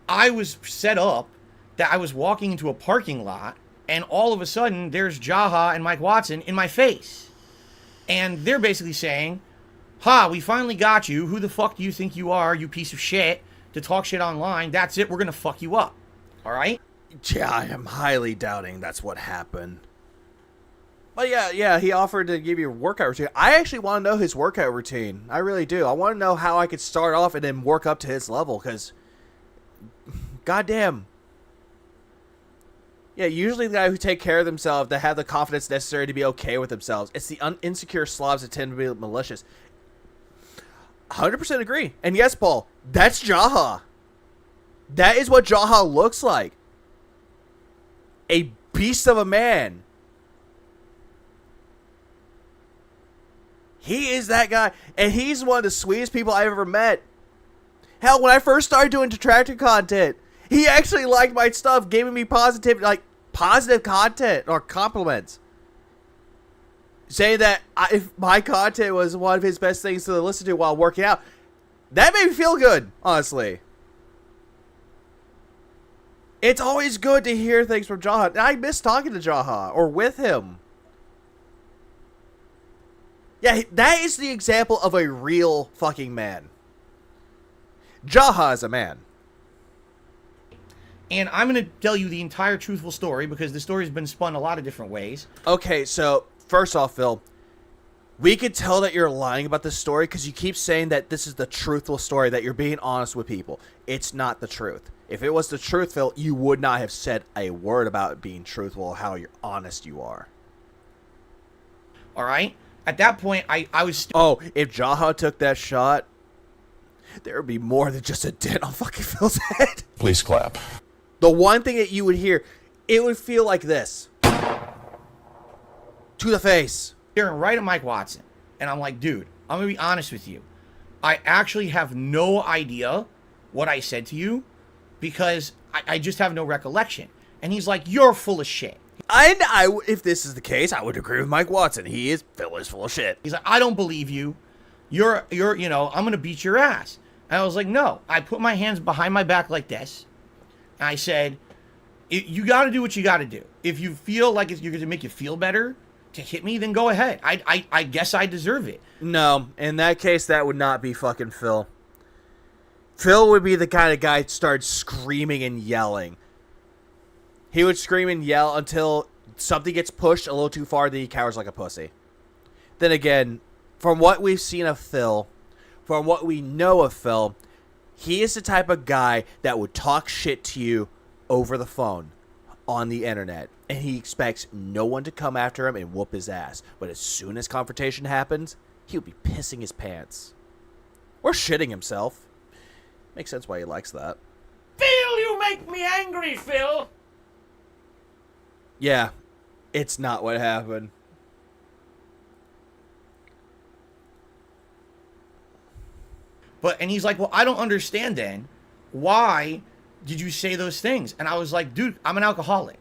I was set up that I was walking into a parking lot, and all of a sudden, there's Jaha and Mike Watson in my face. And they're basically saying, ha, we finally got you. Who the fuck do you think you are, you piece of shit, to talk shit online? That's it. We're going to fuck you up. All right?
Yeah, I am highly doubting that's what happened. But yeah, he offered to give you a workout routine. I actually want to know his workout routine. I really do. I want to know how I could start off and then work up to his level, because goddamn. Yeah, usually the guy who take care of themselves, that have the confidence necessary to be okay with themselves. It's the insecure slobs that tend to be malicious. 100% agree. And yes, Paul, that's Jaha. That is what Jaha looks like. A beast of a man. He is that guy, and he's one of the sweetest people I've ever met. Hell, when I first started doing detractor content, he actually liked my stuff, giving me positive content or compliments. Saying that if my content was one of his best things to listen to while working out, that made me feel good, honestly. It's always good to hear things from Jaha. And I miss talking to Jaha, or with him. Yeah, that is the example of a real fucking man. Jaha is a man.
And I'm going to tell you the entire truthful story, because the story's been spun a lot of different ways.
Okay, so first off, Phil, we could tell that you're lying about this story because you keep saying that this is the truthful story, that you're being honest with people. It's not the truth. If it was the truth, Phil, you would not have said a word about being truthful or how honest you are.
All right? At that point, I was...
Oh, if Jaha took that shot, there would be more than just a dent on fucking Phil's head.
Please clap.
The one thing that you would hear, it would feel like this. To the face.
Staring right at Mike Watson. And I'm like, dude,
I'm going to be honest with you. I actually have no idea what I said to you because I just have no recollection. And he's like, you're full of shit.
And if this is the case, I would agree with Mike Watson. He is full of shit.
He's like, I don't believe you. You're, you know, I'm going to beat your ass. And I was like, no. I put my hands behind my back like this. And I said, you got to do what you got to do. If you feel like you're going to make you feel better to hit me, then go ahead. I guess I deserve it.
No, in that case, that would not be fucking Phil. Phil would be the kind of guy that starts screaming and yelling. He would scream and yell until something gets pushed a little too far, then he cowers like a pussy. Then again, from what we've seen of Phil, from what we know of Phil, he is the type of guy that would talk shit to you over the phone, on the internet, and he expects no one to come after him and whoop his ass. But as soon as confrontation happens, he'll be pissing his pants. Or shitting himself. Makes sense why he likes that.
Phil, you make me angry, Phil.
Yeah, it's not what happened.
And he's like, well, I don't understand then. Why did you say those things? And I was like, dude, I'm an alcoholic.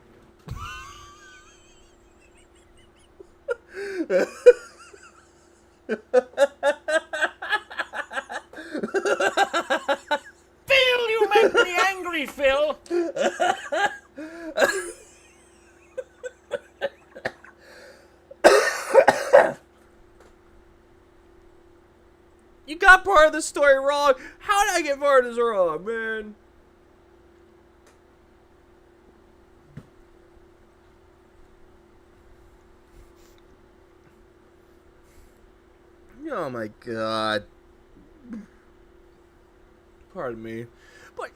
Phil, you make me angry, Phil.
You got part of the story wrong. How did I get part of this wrong, man? Oh my god. Pardon me. But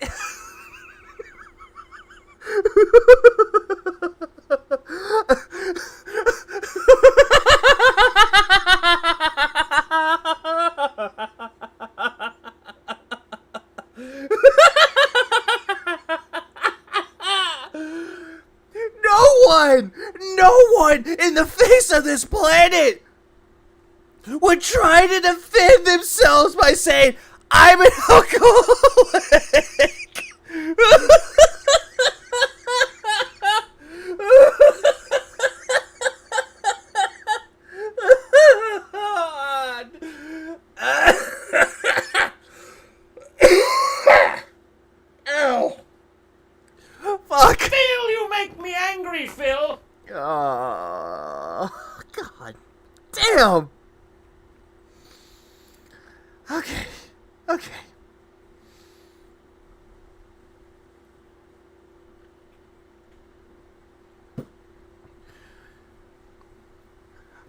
no one in the face of this planet would try to defend themselves by saying, I'm an alcoholic. Ow. Fuck.
Phil, you make me angry, Phil.
God damn. Okay.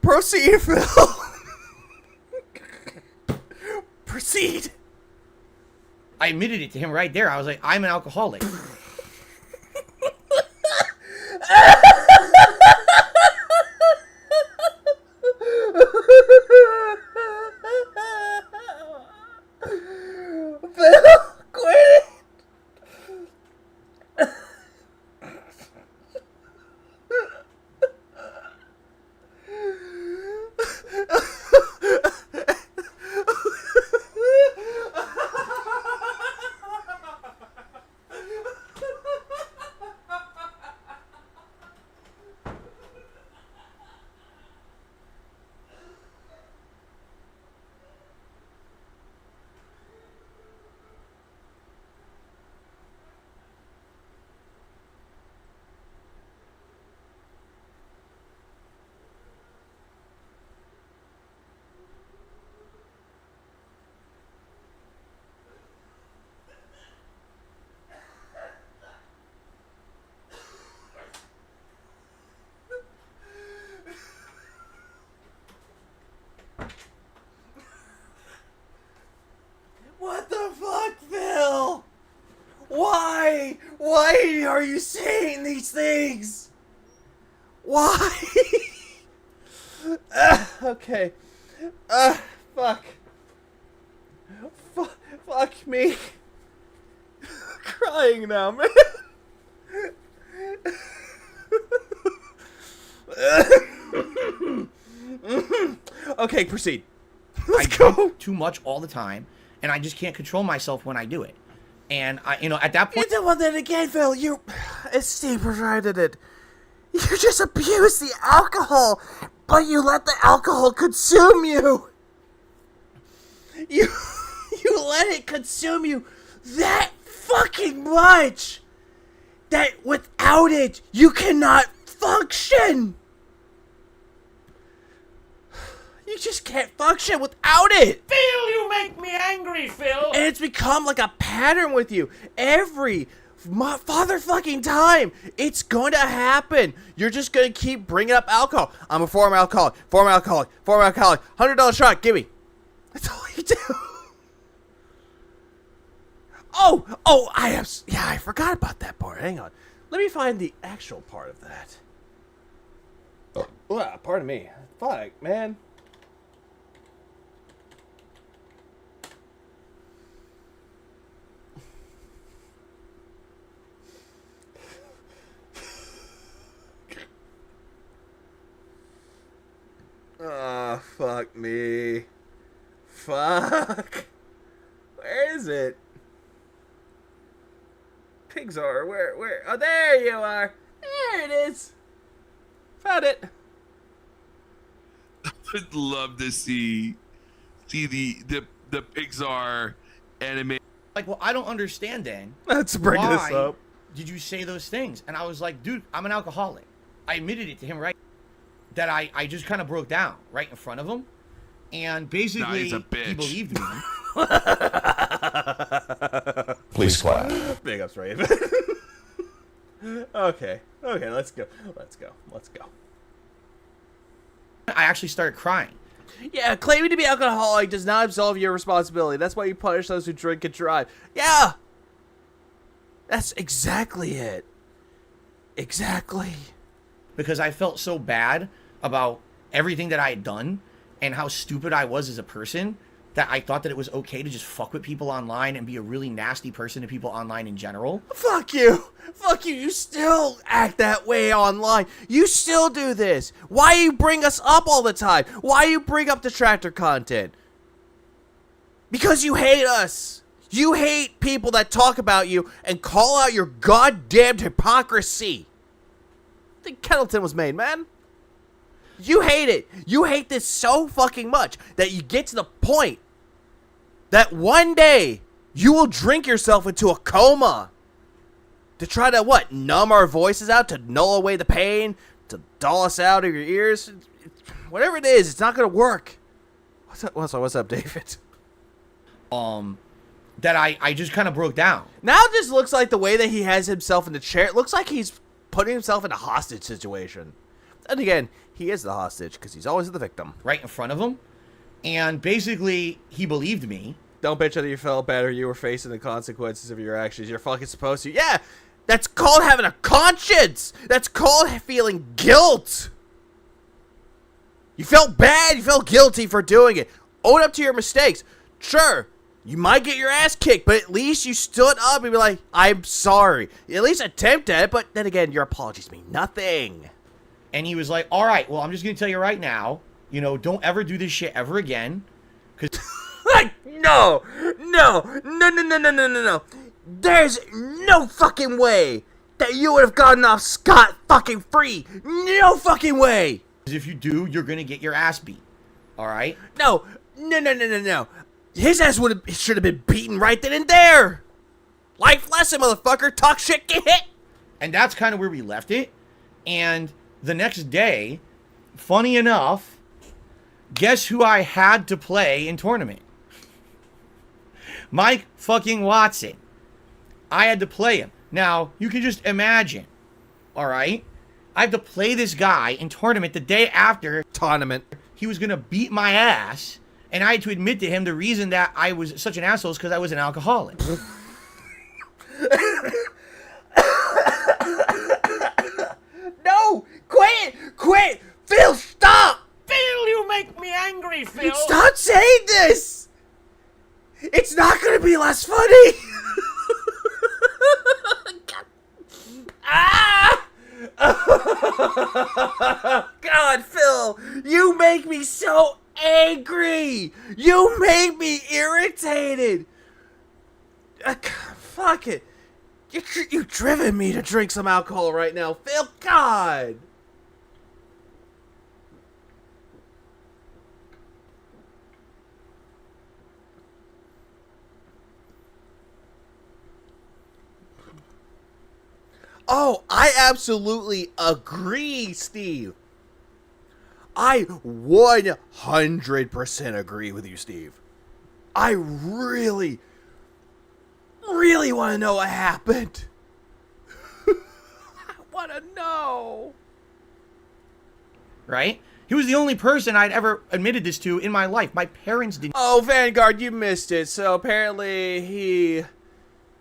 Proceed, Phil. Proceed.
I admitted it to him right there. I was like, I'm an alcoholic.
Phil, quit it. What the fuck, Phil? Why? Why are you saying these things? Why? Okay. Fuck. Fuck me. Crying now, man. Okay, proceed.
I drink too much all the time, and I just can't control myself when I do it. And I, at that point,
well, then again, Phil, as Steve provided it, you just abuse the alcohol, but you let the alcohol consume you. You let it consume you that fucking much that without it, you cannot function. You just can't function without it.
Phil, you make me angry, Phil.
And it's become like a pattern with you. Every father-fucking time, it's going to happen. You're just going to keep bringing up alcohol. I'm a former alcoholic, $100 shot, give me. That's all you do. Oh, I forgot about that part. Hang on. Let me find the actual part of that. Oh, pardon me. Fuck, man. Oh, fuck me. Fuck. Where is it? Pixar, where? Oh, there you are. There it is. Found it.
I would love to see the Pixar anime.
like, well, I don't understand then.
Let's bring this up.
Did you say those things? And I was like, dude, I'm an alcoholic. I admitted it to him, right? That I just kind of broke down right in front of him. And basically,
he's a bitch.
he believed me.
Please clap.
Big ups, Raven. Okay, let's go.
I actually started crying.
Yeah, claiming to be alcoholic does not absolve your responsibility. That's why you punish those who drink and drive. Yeah! That's exactly it. Exactly.
Because I felt so bad about everything that I had done and how stupid I was as a person that I thought that it was okay to just fuck with people online and be a really nasty person to people online in general.
Fuck you. Fuck you. You still act that way online. You still do this. Why you bring us up all the time? Why you bring up detractor content? Because you hate us. You hate people that talk about you and call out your goddamn hypocrisy. I think Kettleton was made, man. You hate it. You hate this so fucking much that you get to the point that one day you will drink yourself into a coma to try to, what, numb our voices out, to null away the pain, to dull us out of your ears. Whatever it is, it's not going to work. What's up, David?
That I just kind of broke down.
Now it just looks like the way that he has himself in the chair, it looks like he's putting himself in a hostage situation. And again, he is the hostage because he's always the victim.
Right in front of him. And basically, he believed me.
Don't bitch that you felt bad or you were facing the consequences of your actions. You're fucking supposed to. Yeah, that's called having a conscience. That's called feeling guilt. You felt bad. You felt guilty for doing it. Own up to your mistakes. Sure, you might get your ass kicked, but at least you stood up and be like, I'm sorry. At least attempt at it, but then again, your apologies mean nothing.
And he was like, all right, well, I'm just going to tell you right now, you know, don't ever do this shit ever again. Because
like, no. There's no fucking way that you would have gotten off scot fucking free. No fucking way.
If you do, you're going to get your ass beat. All right?
No. His ass should have been beaten right then and there. Life lesson, motherfucker. Talk shit, get hit.
And that's kind of where we left it. And the next day, funny enough, guess who I had to play in tournament? Mike fucking Watson. I had to play him. Now, you can just imagine, all right? I had to play this guy in tournament the day after
tournament.
He was going to beat my ass, and I had to admit to him the reason that I was such an asshole is because I was an alcoholic.
No! Quit! Phil, stop!
Phil, you make me angry, Phil!
Stop saying this! It's not gonna be less funny! God, Phil! You make me so angry. You made me irritated. Fuck it. You've driven me to drink some alcohol right now, Phil. God. Oh, I absolutely agree, Steve. I 100% agree with you, Steve. I really want to know what happened. I want to know.
Right? He was the only person I'd ever admitted this to in my life. My parents didn't.
Oh, Vanguard, you missed it. So apparently he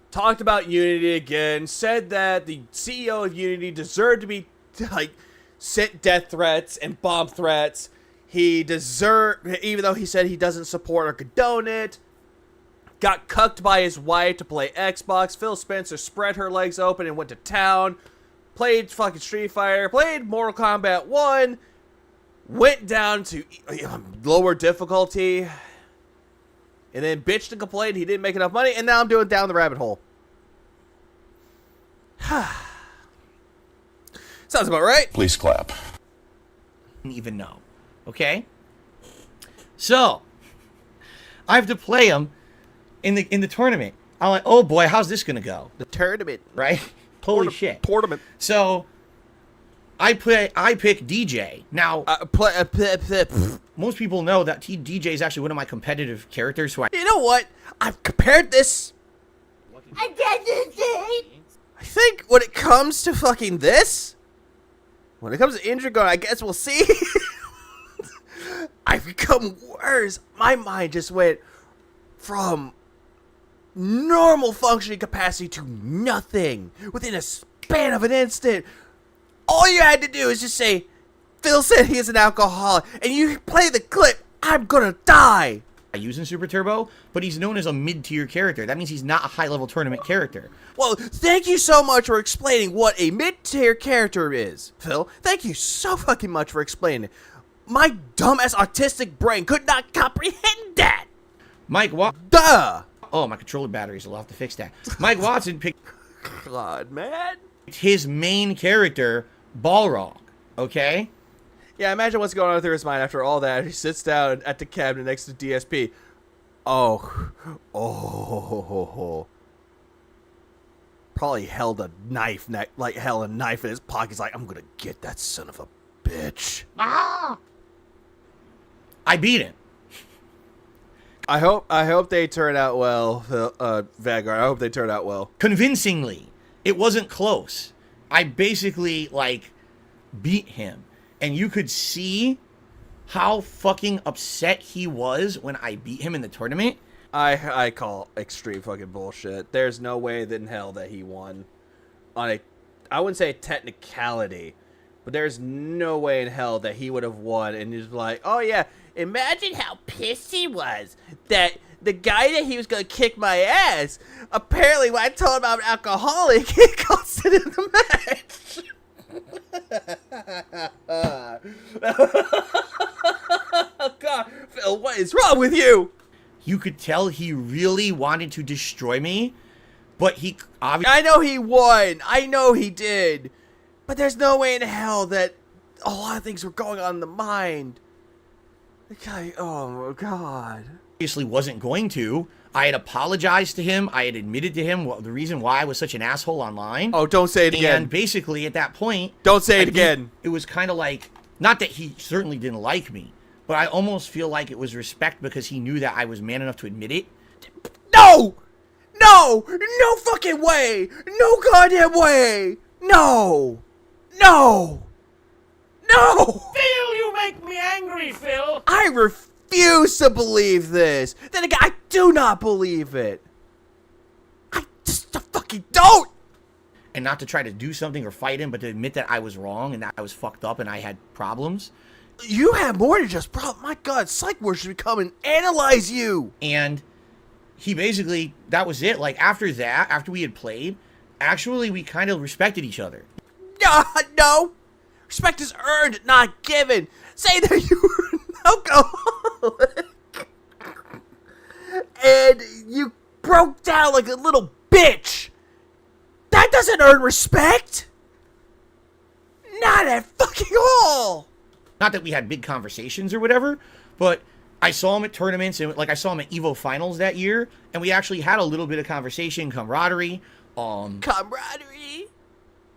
talked about Unity again, said that the CEO of Unity deserved to be, like, sent death threats and bomb threats. He deserved, even though he said he doesn't support or condone it. Got cucked by his wife to play Xbox. Phil Spencer spread her legs open and went to town. Played fucking Street Fighter. Played Mortal Kombat 1. Went down to lower difficulty. And then bitched and complained he didn't make enough money. And now I'm doing Down the Rabbit Hole. Sounds about right.
Please clap.
Didn't even know. Okay? So, I have to play him in the tournament. I'm like, oh boy, how's this gonna go?
The tournament.
Right? Holy shit.
Tournament.
So, I pick DJ. Now, most people know that DJ is actually one of my competitive characters. Who
you know what? I've compared this. I think when it comes to fucking this, when it comes to Indragon, I guess we'll see. I've become worse. My mind just went from normal functioning capacity to nothing within a span of an instant. All you had to do is just say, Phil said he is an alcoholic, and you play the clip, I'm gonna die.
I use in Super Turbo, but he's known as a mid-tier character. That means he's not a high-level tournament character.
Well, thank you so much for explaining what a mid-tier character is, Phil. Thank you so fucking much for explaining it. My dumbass autistic brain could not comprehend that.
Mike Watson.
Duh.
Oh, my controller batteries. I'll have to fix that. Mike Watson picked
God, man.
his main character, Balrog. Okay?
Yeah, imagine what's going on through his mind after all that. He sits down at the cabinet next to DSP. Oh. Probably held a knife, held a knife in his pocket. He's like, I'm gonna get that son of a bitch.
Ah! I beat him.
I hope they turn out well, Vanguard. I hope they turn out well.
Convincingly. It wasn't close. I basically, beat him. And you could see how fucking upset he was when I beat him in the tournament.
I call extreme fucking bullshit. There's no way in hell that he won on a, I wouldn't say a technicality, but there's no way in hell that he would have won. And he's like, oh yeah, imagine how pissed he was that the guy that he was going to kick my ass, apparently when I told him I'm an alcoholic, he cost it in the match. Oh God, Phil, what is wrong with you?
You could tell he really wanted to destroy me, but he obviously...
I know he won. I know he did. But there's no way in hell that a lot of things were going on in the mind. The guy, oh my God.
Obviously wasn't going to. I had apologized to him. I had admitted to him the reason why I was such an asshole online.
Oh, don't say it again.
And basically at that point...
Don't say it again.
It was kind of like, not that he certainly didn't like me, but I almost feel like it was respect because he knew that I was man enough to admit it.
No! No! No fucking way! No goddamn way! No! No! No!
Phil, you make me angry, Phil!
I refuse to believe this! Then again, I do not believe it! I just fucking don't!
And not to try to do something or fight him, but to admit that I was wrong and that I was fucked up and I had problems.
You have more than just problems. My God, Psych Ward should come and analyze you!
And he basically, that was it. Like, after that, after we had played, actually, we kind of respected each other.
No! Respect is earned, not given. Say that you were an alcoholic. and you broke down like a little bitch. That doesn't earn respect. Not at fucking all.
Not that we had big conversations or whatever, but I saw him at tournaments, and like I saw him at EVO Finals that year, and we actually had a little bit of conversation, camaraderie.
Camaraderie.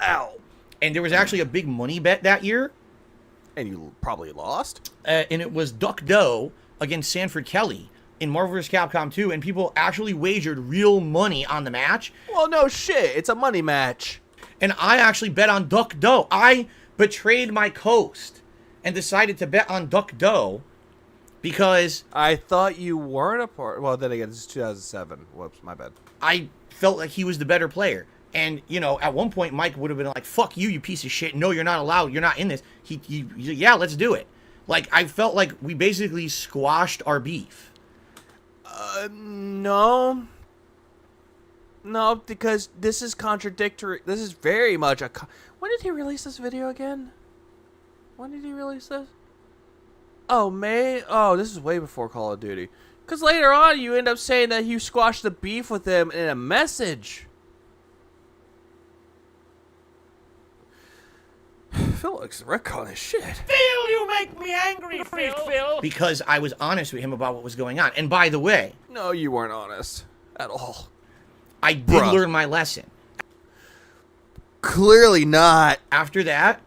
Ow.
And there was actually a big money bet that year.
And you probably lost?
And it was Duck Doe against Sanford Kelly in Marvel vs. Capcom 2, and people actually wagered real money on the match.
Well, no shit. It's a money match.
And I actually bet on Duck Doe. I betrayed my coast and decided to bet on Duck Doe because...
I thought you weren't a part... Well, then again, this is 2007. Whoops, my bad.
I felt like he was the better player. And, you know, at one point, Mike would have been like, fuck you, you piece of shit. No, you're not allowed. You're not in this. He's like, yeah, let's do it. Like, I felt like we basically squashed our beef.
No. No, because this is contradictory. This is very much a... When did he release this video again? When did he release this? Oh, May? Oh, this is way before Call of Duty. Because later on, you end up saying that you squashed the beef with him in a message. Phil looks retcon as shit.
Phil, you make me angry, Phil.
Because I was honest with him about what was going on. And by the way...
No, you weren't honest. At all.
I did learn my lesson.
Clearly not.
After that,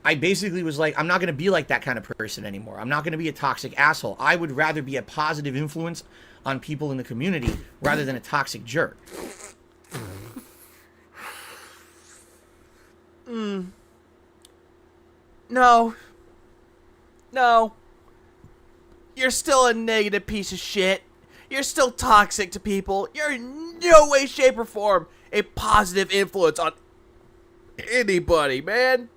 I basically was like, I'm not going to be like that kind of person anymore. I'm not going to be a toxic asshole. I would rather be a positive influence on people in the community rather than a toxic jerk.
No. No. You're still a negative piece of shit. You're still toxic to people. You're in no way, shape, or form a positive influence on anybody, man.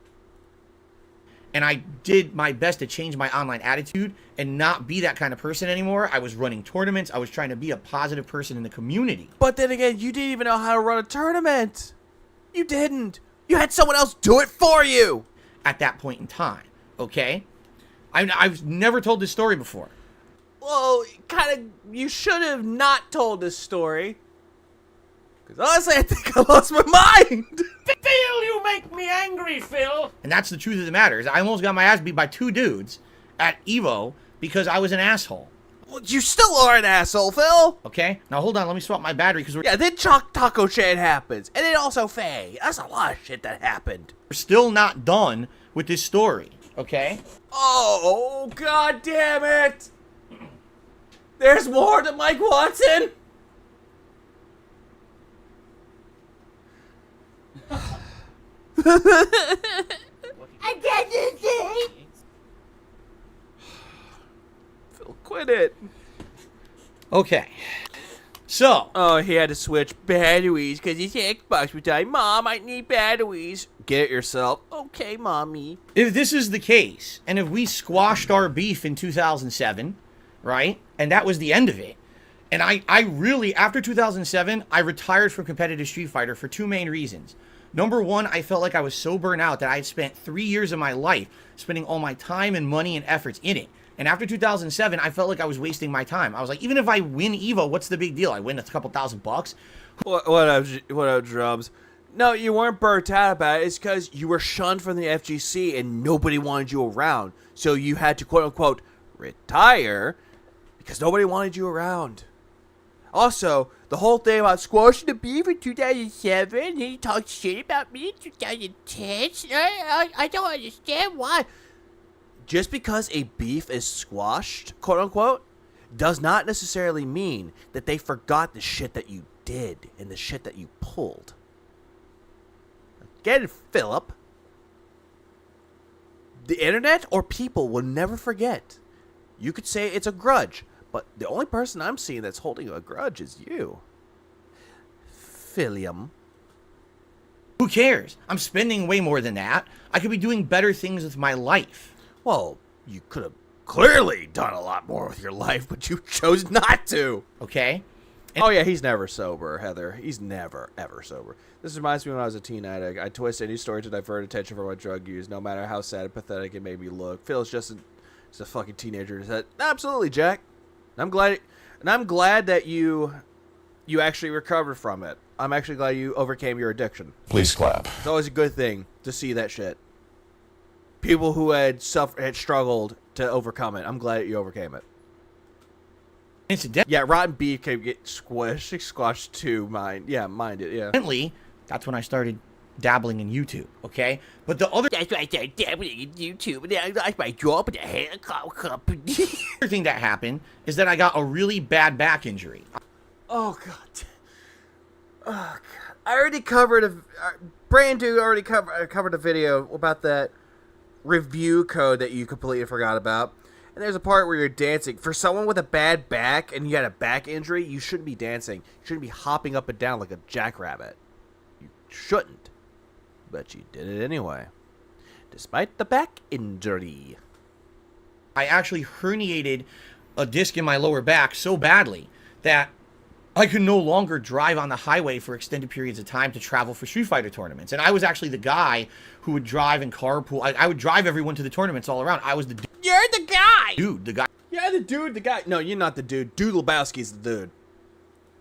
And I did my best to change my online attitude and not be that kind of person anymore. I was running tournaments. I was trying to be a positive person in the community.
But then again, you didn't even know how to run a tournament. You didn't. You had someone else do it for you.
At that point in time, okay? I've never told this story before.
Well, you should have not told this story. Because honestly, I think I lost my mind.
Phil, you make me angry, Phil.
And that's the truth of the matter, is I almost got my ass beat by 2 dudes at EVO because I was an asshole.
Well, you still are an asshole, Phil.
Okay, now hold on, let me swap my battery because
Yeah, then Taco shit happens. And then also Faye. That's a lot of shit that happened.
We're still not done with this story, okay?
Oh, god damn it! There's more to Mike Watson? Phil, quit it.
Okay. So.
Oh, he had to switch batteries because his Xbox was dying. Mom, I need batteries. Get it yourself. Okay, mommy.
If this is the case, and if we squashed our beef in 2007, right, and that was the end of it, and I really, after 2007, I retired from competitive Street Fighter for 2 main reasons. Number one, I felt like I was so burnt out that I had spent 3 years of my life spending all my time and money and efforts in it. And after 2007, I felt like I was wasting my time. I was like, even if I win EVO, what's the big deal? I win a couple $1,000.
What up, Drums? No, you weren't burnt out about it. It's because you were shunned from the FGC and nobody wanted you around. So you had to, quote-unquote, retire because nobody wanted you around. Also, the whole thing about squashing the beef in 2007, and he talked shit about me in 2010. I don't understand why. Just because a beef is squashed, quote-unquote, does not necessarily mean that they forgot the shit that you did and the shit that you pulled. Get it, Philip. The internet or people will never forget. You could say it's a grudge, but the only person I'm seeing that's holding a grudge is you. Philium.
Who cares? I'm spending way more than that. I could be doing better things with my life.
Well, you could have clearly done a lot more with your life, but you chose not to.
Okay?
Oh, yeah, he's never sober, Heather. He's never, ever sober. This reminds me when I was a teen addict. I twist any story to divert attention from my drug use, no matter how sad and pathetic it made me look. Phil's just a fucking teenager. He said, absolutely, Jack. I'm glad And I'm glad that you actually recovered from it. I'm actually glad you overcame your addiction.
Please clap.
It's always a good thing to see that shit. People who had struggled to overcome it. I'm glad that you overcame it.
Incidentally,
yeah, rotten beef can get squashed too. Mind it. Yeah.
That's when I started dabbling in YouTube. Okay, but the other
That's why I started dabbling in YouTube, and I lost my job at the hair company.
other thing that happened is that I got a really bad back injury.
Oh god. Oh god. I already covered already covered a video about that review code that you completely forgot about. And there's a part where you're dancing. For someone with a bad back and you had a back injury, you shouldn't be dancing. You shouldn't be hopping up and down like a jackrabbit. You shouldn't. But you did it anyway. Despite the back injury.
I actually herniated a disc in my lower back so badly that I could no longer drive on the highway for extended periods of time to travel for Street Fighter tournaments. And I was actually the guy who would drive and carpool. I would drive everyone to the tournaments all around. I was the
You're the guy!
dude, the guy.
Yeah, the guy. No, you're not the dude. Dude Lebowski's the dude.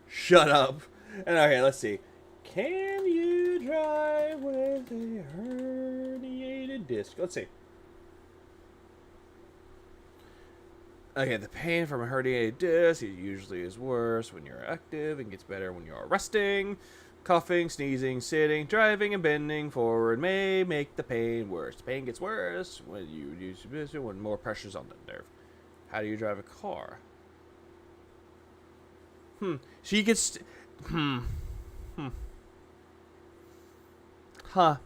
Shut up. And okay, let's see. Can you drive with a herniated disc? Let's see. Okay, the pain from a herniated disc usually is worse when you're active and gets better when you're resting. Coughing, sneezing, sitting, driving, and bending forward may make the pain worse. The pain gets worse when you use when more pressure's on the nerve. How do you drive a car? So you could Huh.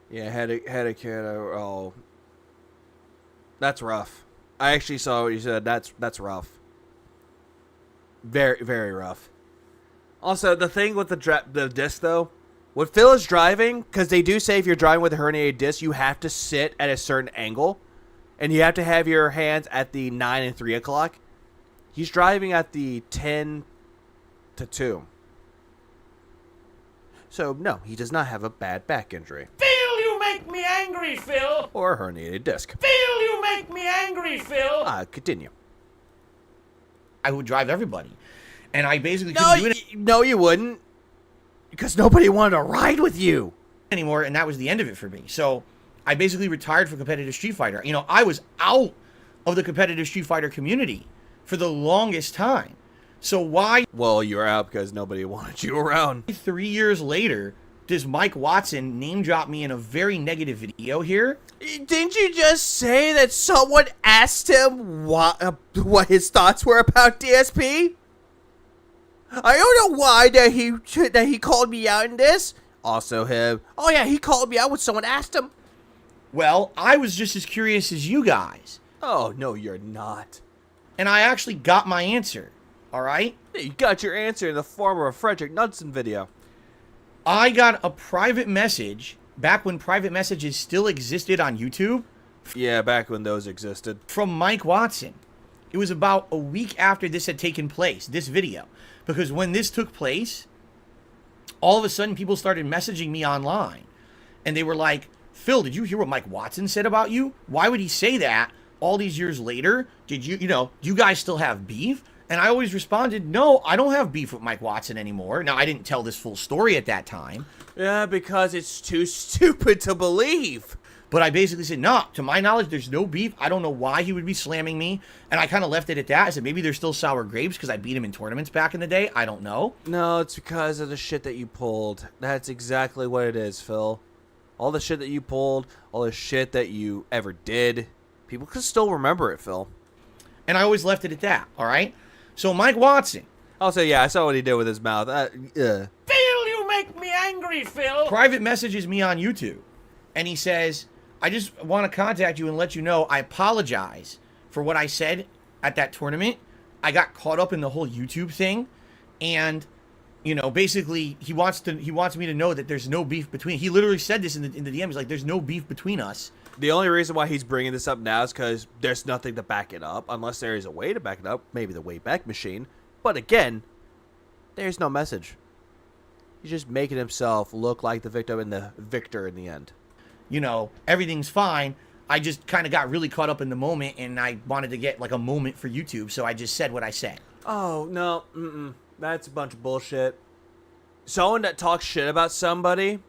Yeah, had a kid. Oh, that's rough. I actually saw what you said. That's rough. Very, very rough. Also, the thing with the disc though, when Phil is driving, because they do say if you're driving with a herniated disc, you have to sit at a certain angle, and you have to have your hands at the 9 and 3 o'clock. He's driving at the 10 to 2. So no, he does not have a bad back injury.
Phil, you make me angry, Phil!
Or a herniated disc.
Phil, you make me angry, Phil!
Continue.
I would drive everybody. And I basically
No,
couldn't do it
no, you wouldn't. Because nobody wanted to ride with you
anymore, and that was the end of it for me. So I basically retired from competitive Street Fighter. You know, I was out of the competitive Street Fighter community for the longest time. So why?
Well, you were out because nobody wanted you around.
3 years later, does Mike Watson name drop me in a very negative video here?
Didn't you just say that someone asked him what his thoughts were about DSP? I don't know why that he called me out in this. Also him. Oh yeah, he called me out when someone asked him.
Well, I was just as curious as you guys.
Oh, no, you're not.
And I actually got my answer. All right?
You got your answer in the form of a Frederick Knudsen video.
I got a private message back when private messages still existed on YouTube.
Yeah, back when those existed.
From Mike Watson. It was about a week after this had taken place, this video. Because when this took place, all of a sudden people started messaging me online. And they were like, Phil, did you hear what Mike Watson said about you? Why would he say that all these years later? Did you do you guys still have beef? And I always responded, no, I don't have beef with Mike Watson anymore. Now, I didn't tell this full story at that time.
Yeah, because it's too stupid to believe.
But I basically said, no, to my knowledge, there's no beef. I don't know why he would be slamming me. And I kind of left it at that. I said, maybe there's still sour grapes because I beat him in tournaments back in the day. I don't know.
No, it's because of the shit that you pulled. That's exactly what it is, Phil. All the shit that you pulled, all the shit that you ever did. People can still remember it, Phil.
And I always left it at that, all right? So Mike Watson.
Also, yeah, I saw what he did with his mouth.
Phil, you make me angry, Phil!
Private messages me on YouTube. And he says, I just want to contact you and let you know I apologize for what I said at that tournament. I got caught up in the whole YouTube thing. And, basically, he wants me to know that there's no beef between. He literally said this in the DM. He's like, there's no beef between us.
The only reason why he's bringing this up now is because there's nothing to back it up, unless there is a way to back it up, maybe the Wayback Machine. But again, there's no message. He's just making himself look like the victim and the victor in the end.
You know, everything's fine. I just kind of got really caught up in the moment, and I wanted to get like a moment for YouTube, so I just said what I said.
Oh, no. That's a bunch of bullshit. Someone that talks shit about somebody,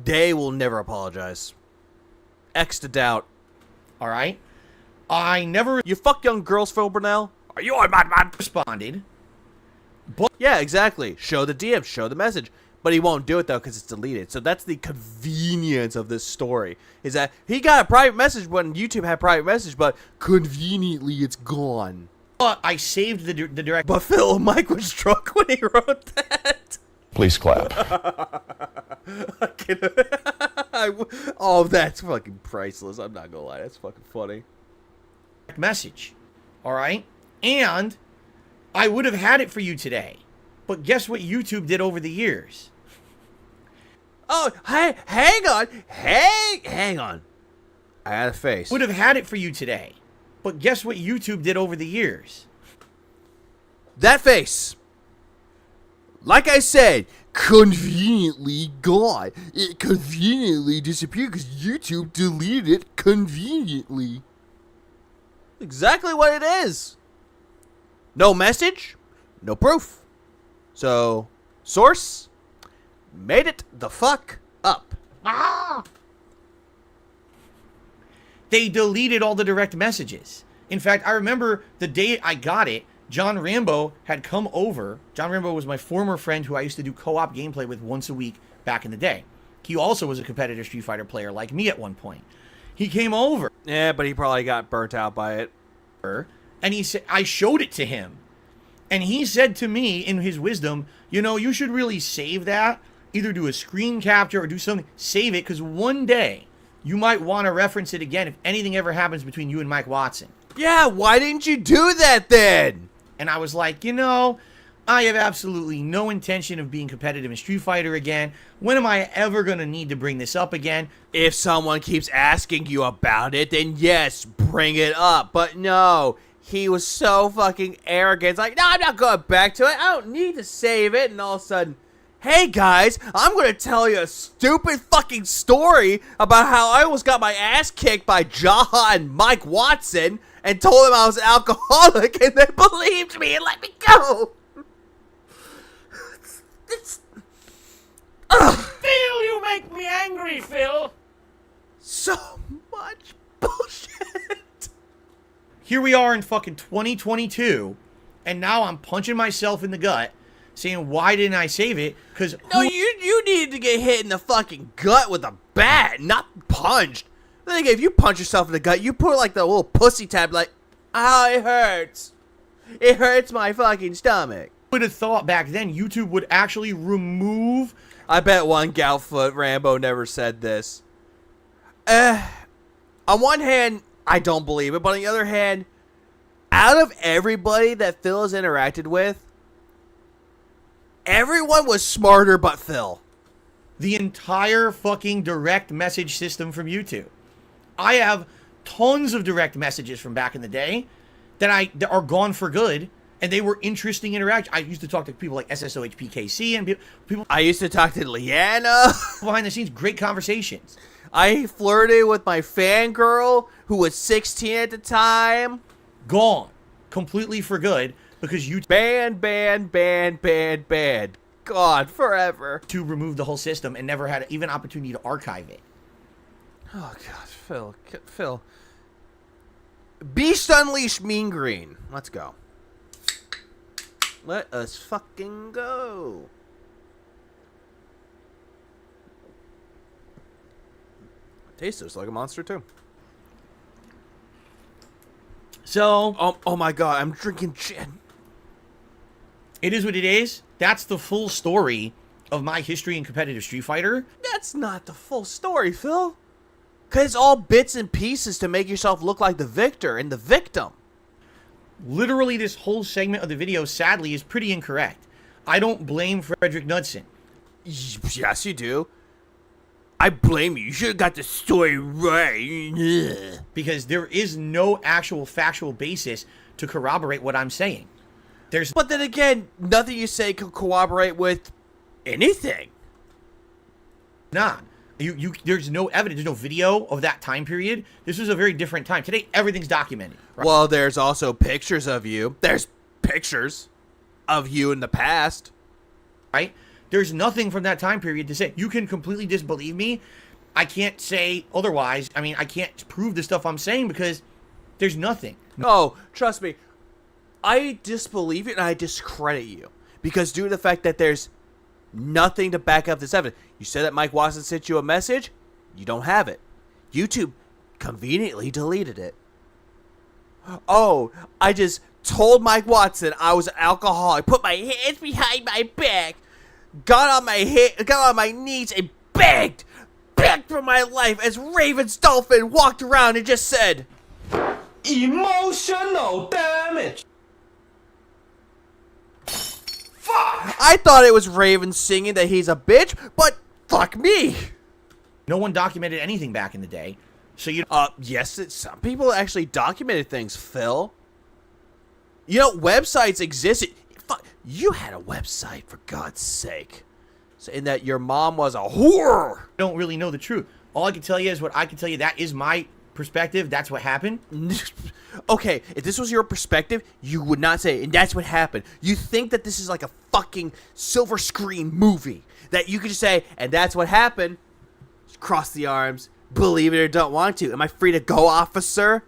they will never apologize. X to doubt.
All right? I never...
You fuck young girls, Phil Burnell? Are you on madman?
Responded.
But yeah, exactly. Show the DM, show the message. But he won't do it, though, because it's deleted. So that's the convenience of this story. Is that he got a private message when YouTube had private message, but conveniently it's gone.
But I saved the direct...
But Phil, Mike was drunk when he wrote that.
Please clap.
Oh, that's fucking priceless. I'm not gonna lie. That's fucking funny.
Message. All right? And I would have had it for you today. But guess what YouTube did over the years?
Oh, hey, hang on. Hang on. I had a face.
Would have had it for you today. But guess what YouTube did over the years?
That face. Like I said, conveniently gone. It conveniently disappeared because YouTube deleted it conveniently. Exactly what it is. No message, no proof. So, source, made it the fuck up.
They deleted all the direct messages. In fact, I remember the day I got it, John Rambo had come over. John Rambo was my former friend who I used to do co-op gameplay with once a week back in the day. He also was a competitive Street Fighter player like me at one point. He came over.
Yeah, but he probably got burnt out by it.
And he said, I showed it to him. And he said to me, in his wisdom, you know, you should really save that. Either do a screen capture or do something. Save it, because one day you might want to reference it again if anything ever happens between you and Mike Watson.
Yeah, why didn't you do that then?
And I was like, you know, I have absolutely no intention of being competitive in Street Fighter again. When am I ever going to need to bring this up again?
If someone keeps asking you about it, then yes, bring it up. But no, he was so fucking arrogant. It's like, no, I'm not going back to it. I don't need to save it. And all of a sudden, hey guys, I'm going to tell you a stupid fucking story about how I almost got my ass kicked by Jaha and Mike Watson and told them I was an alcoholic, and they believed me and let me go.
Phil, you make me angry, Phil.
So much bullshit.
Here we are in fucking 2022, and now I'm punching myself in the gut, saying, why didn't I save it? Because
no, you needed to get hit in the fucking gut with a bat, not punched. Then again, if you punch yourself in the gut, you put like the little pussy tab, like, oh, it hurts. It hurts my fucking stomach.
Would have thought back then YouTube would actually remove.
I bet one Goutfoot Rambo never said this. On one hand, I don't believe it, but on the other hand, out of everybody that Phil has interacted with, everyone was smarter but Phil.
The entire fucking direct message system from YouTube. I have tons of direct messages from back in the day that are gone for good, and they were interesting interactions. I used to talk to people like SSOHPKC and people.
I used to talk to Leanna.
Behind the scenes, great conversations.
I flirted with my fangirl who was 16 at the time.
Gone. Completely for good because you
banned. God, forever.
To remove the whole system and never had even opportunity to archive it.
Oh, God, Phil. Beast Unleashed Mean Green. Let's go. Let us fucking go. Tastes just like a monster, too.
So...
Oh my God, I'm drinking gin.
It is what it is. That's the full story of my history in competitive Street Fighter.
That's not the full story, Phil. Because it's all bits and pieces to make yourself look like the victor and the victim.
Literally, this whole segment of the video, sadly, is pretty incorrect. I don't blame Frederick Knudsen.
Yes, you do. I blame you. You should have got the story right.
Because there is no actual factual basis to corroborate what I'm saying.
But then again, nothing you say can corroborate with
anything.
Nah. There's no evidence, there's no video of that time period. This was a very different time. Today, everything's documented. Right?
Well, there's also pictures of you. There's pictures of you in the past.
Right? There's nothing from that time period to say. You can completely disbelieve me. I can't say otherwise. I mean, I can't prove the stuff I'm saying because there's nothing.
Oh, trust me. I disbelieve it and I discredit you. Because due to the fact that there's nothing to back up this evidence. You said that Mike Watson sent you a message. You don't have it. YouTube conveniently deleted it. Oh, I just told Mike Watson I was an alcoholic. Put my hands behind my back. Got on my knees and begged for my life as Raven's Dolphin walked around and just said,
Emotional damage.
Fuck! I thought it was Raven singing that he's a bitch, but fuck me.
No one documented anything back in the day. So you
yes, some people actually documented things, Phil. You know, websites existed. Fuck, you had a website, for God's sake. Saying that your mom was a whore.
Don't really know the truth. All I can tell you is what I can tell you. That is my perspective. That's what happened.
Okay, if this was your perspective, you would not say, and that's what happened. You think that this is like a fucking silver screen movie. That you could just say, and that's what happened. Just cross the arms. Believe it or don't want to. Am I free to go, officer?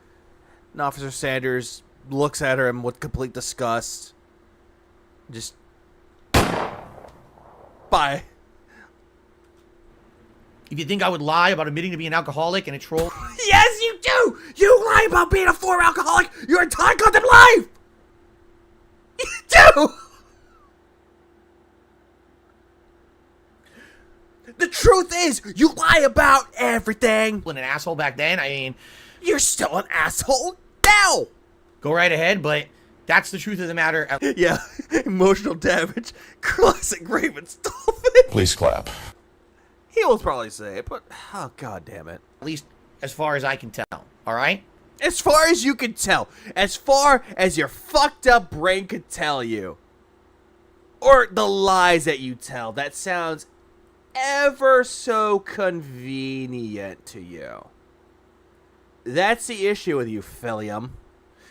And Officer Sanders looks at her with complete disgust. Just... Bye.
If you think I would lie about admitting to being an alcoholic and a troll...
Yes, you do! You lie about being a former alcoholic your entire goddamn life! You do! The truth is, you lie about everything.
And an asshole back then, I mean...
You're still an asshole now!
Go right ahead, but that's the truth of the matter.
Yeah, emotional damage. Classic Raven's Dolphin.
Please clap.
He will probably say it, but oh, god damn it.
At least as far as I can tell, alright?
As far as you can tell. As far as your fucked up brain could tell you. Or the lies that you tell. That sounds ever so convenient to you. That's the issue with you, Philium.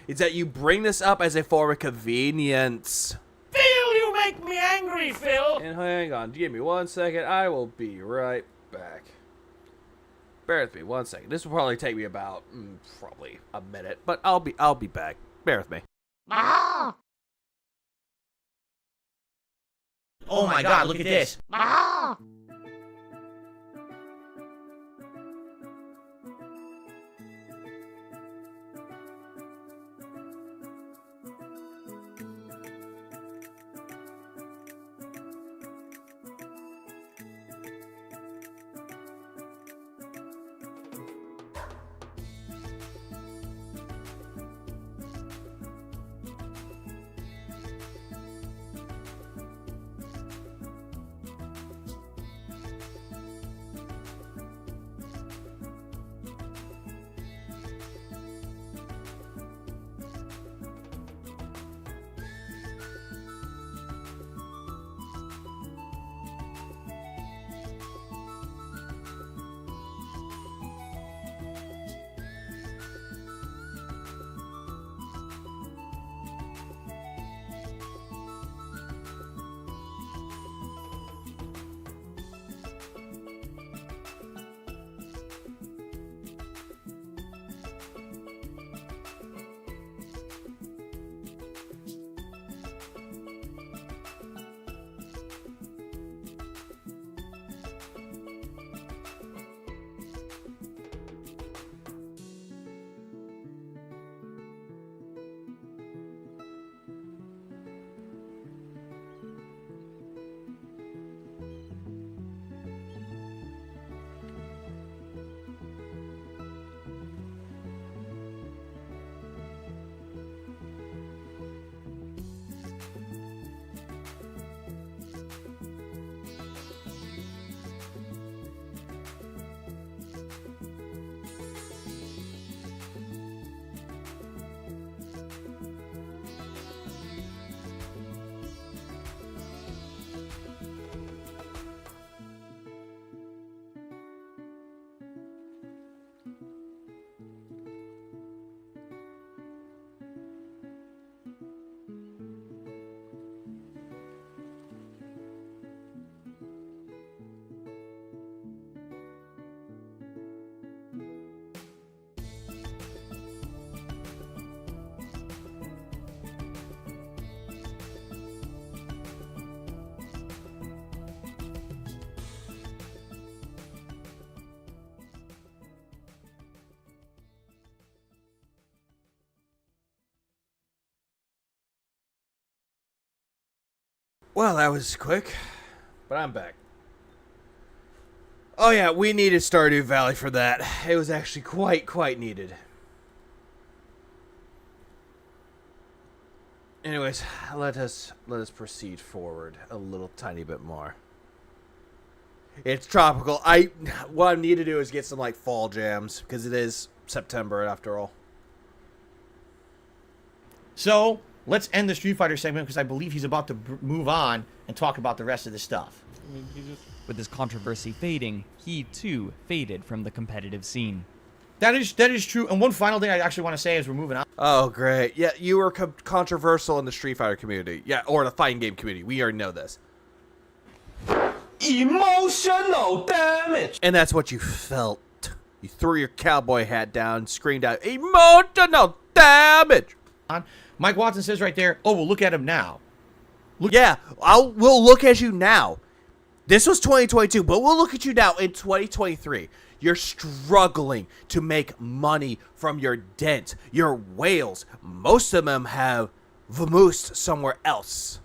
Is that you bring this up as a form of convenience.
Phil, you make me angry, Phil.
And hang on, give me 1 second. I will be right back. Bear with me 1 second. This will probably take me about probably a minute, but I'll be back. Bear with me.
Ah!
Oh my god, look at this.
Ah!
Well, that was quick, but I'm back. Oh yeah, we needed Stardew Valley for that. It was actually quite needed. Anyways, let us proceed forward a little tiny bit more. It's tropical. What I need to do is get some like fall jams because it is September after all.
So let's end the Street Fighter segment because I believe he's about to move on and talk about the rest of the stuff.
With his controversy fading, he too faded from the competitive scene.
That is true. And one final thing I actually want to say as we're moving on.
Oh, great. Yeah, you were controversial in the Street Fighter community. Yeah, or the fighting game community. We already know this.
Emotional damage.
And that's what you felt. You threw your cowboy hat down, screamed out, emotional damage.
Mike Watson says right there, oh, well, look at him now.
Yeah, we'll look at you now. This was 2022, but we'll look at you now in 2023. You're struggling to make money from your dent, your whales. Most of them have vamoosed somewhere else.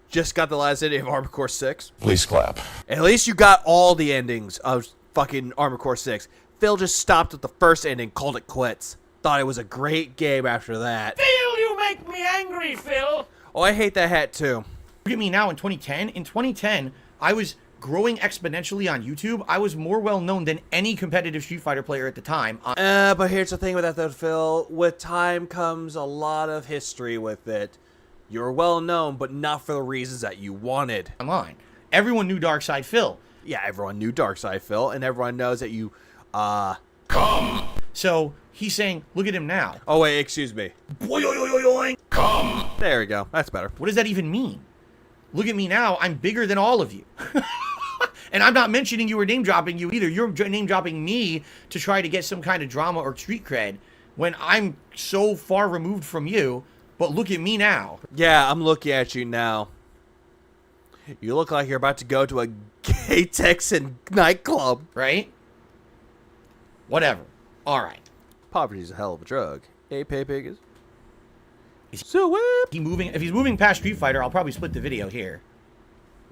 Just got the last ending of Armored Core 6.
Please clap.
At least you got all the endings of fucking Armored Core 6. Phil just stopped at the first ending, called it quits. Thought it was a great game after that.
Phil, you make me angry, Phil.
Oh, I hate that hat too.
Look at me now in 2010. In 2010, I was growing exponentially on YouTube. I was more well known than any competitive Street Fighter player at the time.
But here's the thing with that though, Phil. With time comes a lot of history with it. You're well known, but not for the reasons that you wanted.
Online. Everyone knew Darkside Phil.
Yeah, everyone knew Darkside Phil, and everyone knows that you,
Come. So, he's saying, look at him now.
Oh, wait, excuse me.
Come.
There we go. That's better.
What does that even mean? Look at me now. I'm bigger than all of you. And I'm not mentioning you or name dropping you either. You're name dropping me to try to get some kind of drama or street cred when I'm so far removed from you. But look at me now.
Yeah, I'm looking at you now. You look like you're about to go to a gay Texan nightclub.
Right? Whatever. All right.
Poverty's a hell of a drug. Hey, Paypiggers.
So if he's moving past Street Fighter, I'll probably split the video here.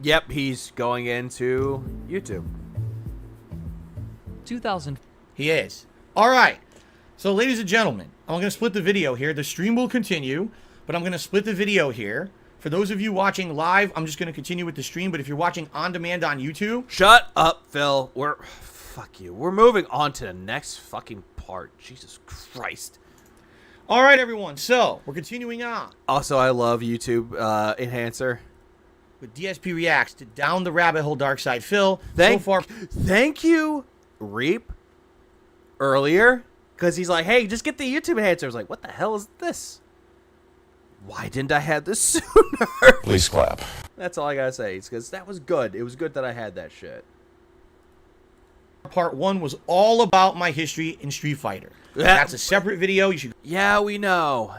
Yep, he's going into YouTube.
2000.
He is. All right. So, ladies and gentlemen, I'm going to split the video here. The stream will continue, but I'm going to split the video here. For those of you watching live, I'm just going to continue with the stream, but if you're watching on demand on YouTube...
Shut up, Phil. Fuck you. We're moving on to the next fucking part. Jesus Christ.
All right, everyone. So, we're continuing on.
Also, I love YouTube Enhancer.
With DSP Reacts to Down the Rabbit Hole Darkside Phil.
Thank you, Reap, earlier. Because he's like, hey, just get the YouTube Enhancer. I was like, what the hell is this? Why didn't I have this sooner?
Please clap.
That's all I gotta say. It's because that was good. It was good that I had that shit.
Part 1 was all about my history in Street Fighter. That's a separate video. You should.
Yeah, we know.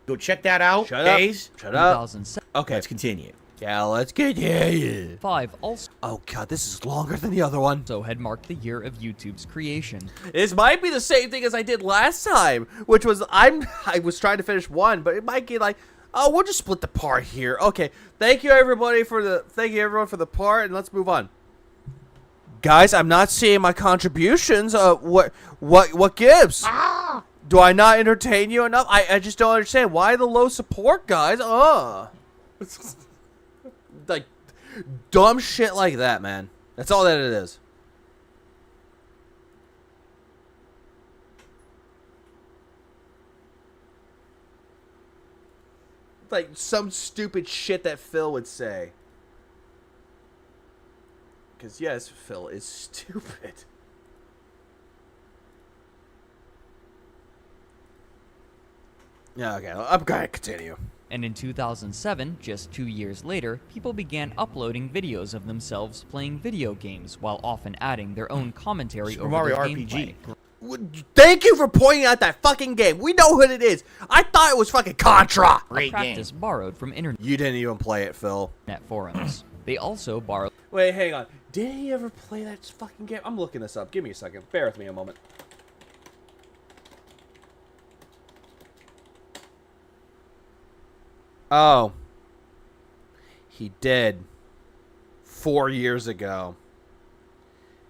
Go check that out.
Shut up. Shut up.
2007.
Okay.
Let's continue.
Yeah, let's continue.
5 also.
Oh god, this is longer than the other one.
So had marked the year of YouTube's creation.
This might be the same thing as I did last time, which was I was trying to finish 1, but it might get like, oh, we'll just split the part here. Okay, thank you everyone for the part, and let's move on. Guys, I'm not seeing my contributions. What gives? Do I not entertain you enough? I just don't understand why the low support, guys. Like dumb shit like that, man. That's all that it is. Like some stupid shit that Phil would say. Because yes, Phil is stupid. Yeah, okay, I'm gonna continue.
And in 2007, just 2 years later, people began uploading videos of themselves playing video games while often adding their own commentary
Super
over
Mario
their
RPG.
gameplay.
Thank you for pointing out that fucking game. We know what it is. I thought it was fucking Contra.
A practice borrowed from internet
You didn't even play it, Phil.
forums. They also borrowed.
Wait, hang on. Did he ever play that fucking game? I'm looking this up. Give me a second. Bear with me a moment. Oh. He did. 4 years ago.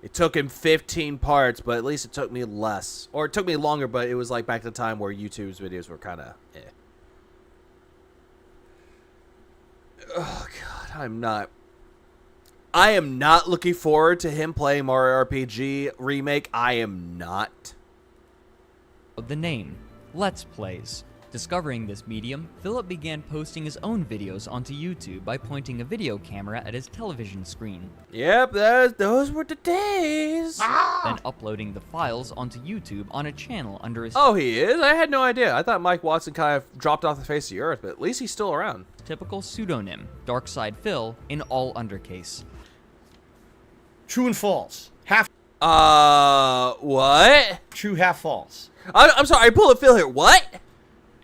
It took him 15 parts, but at least it took me less. Or it took me longer, but it was like back to the time where YouTube's videos were kind of eh. Oh, God. I am not looking forward to him playing Mario RPG Remake. I am not.
The name, Let's Plays. Discovering this medium, Philip began posting his own videos onto YouTube by pointing a video camera at his television screen.
Yep, those were the days.
Then uploading the files onto YouTube on a channel under his
Oh, he is? I had no idea. I thought Mike Watson kind of dropped off the face of the earth, but at least he's still around.
typical pseudonym, Darkside Phil, in all undercase.
True and false. Half.
What?
True, half false.
I'm sorry, I pulled a Phil here. What?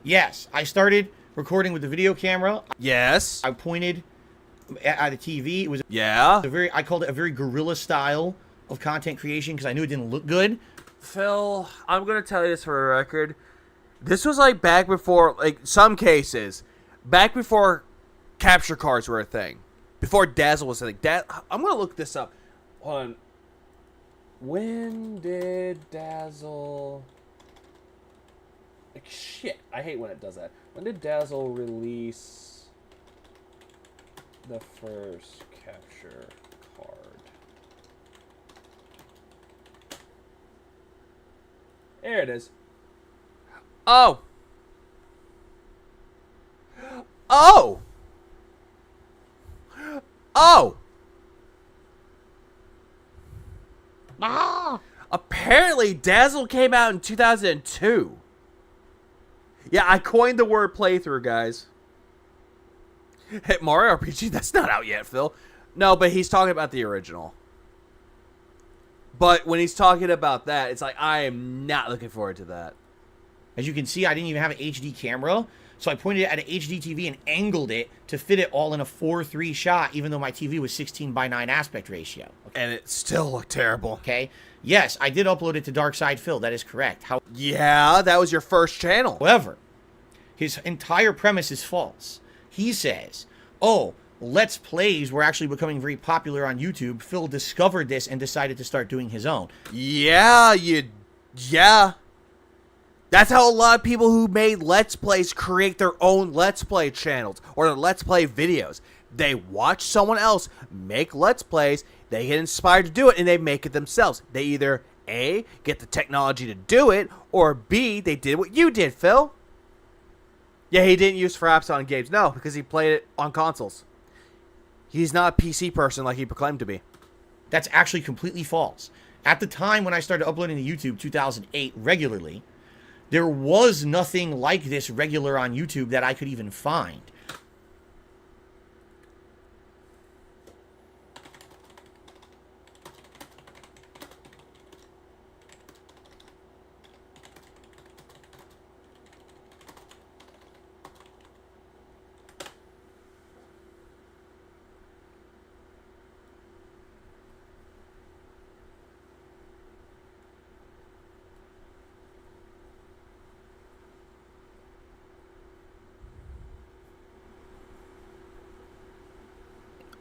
Yes, I started recording with the video camera.
Yes.
I pointed at the TV. It was I called it a very guerrilla style of content creation because I knew it didn't look good.
Phil, I'm gonna tell you this for a record. This was like back before, like some cases, back before capture cards were a thing. Before Dazzle was a thing. I'm gonna look this up. Hold on. When did Dazzle... Like, shit, I hate when it does that. When did Dazzle release the first capture card? There it is. Oh! Oh! Oh! Apparently, Dazzle came out in 2002. Yeah, I coined the word playthrough, guys. Hey, Mario RPG, that's not out yet, Phil. No, but he's talking about the original. But when he's talking about that, it's like, I am not looking forward to that.
As you can see, I didn't even have an HD camera, so I pointed it at an HD TV and angled it to fit it all in a 4:3 shot, even though my TV was 16:9 aspect ratio. Okay?
And it still looked terrible.
Okay? Yes, I did upload it to Darkside Phil. That is correct.
Yeah, that was your first channel.
However, his entire premise is false. He says, oh, Let's Plays were actually becoming very popular on YouTube. Phil discovered this and decided to start doing his own.
Yeah, yeah. That's how a lot of people who made Let's Plays create their own Let's Play channels or their Let's Play videos. They watch someone else make Let's Plays, they get inspired to do it, and they make it themselves. They either A, get the technology to do it, or B, they did what you did, Phil. Yeah, he didn't use Fraps on games. No, because he played it on consoles. He's not a PC person like he proclaimed to be.
That's actually completely false. At the time when I started uploading to YouTube, 2008, regularly, there was nothing like this regular on YouTube that I could even find.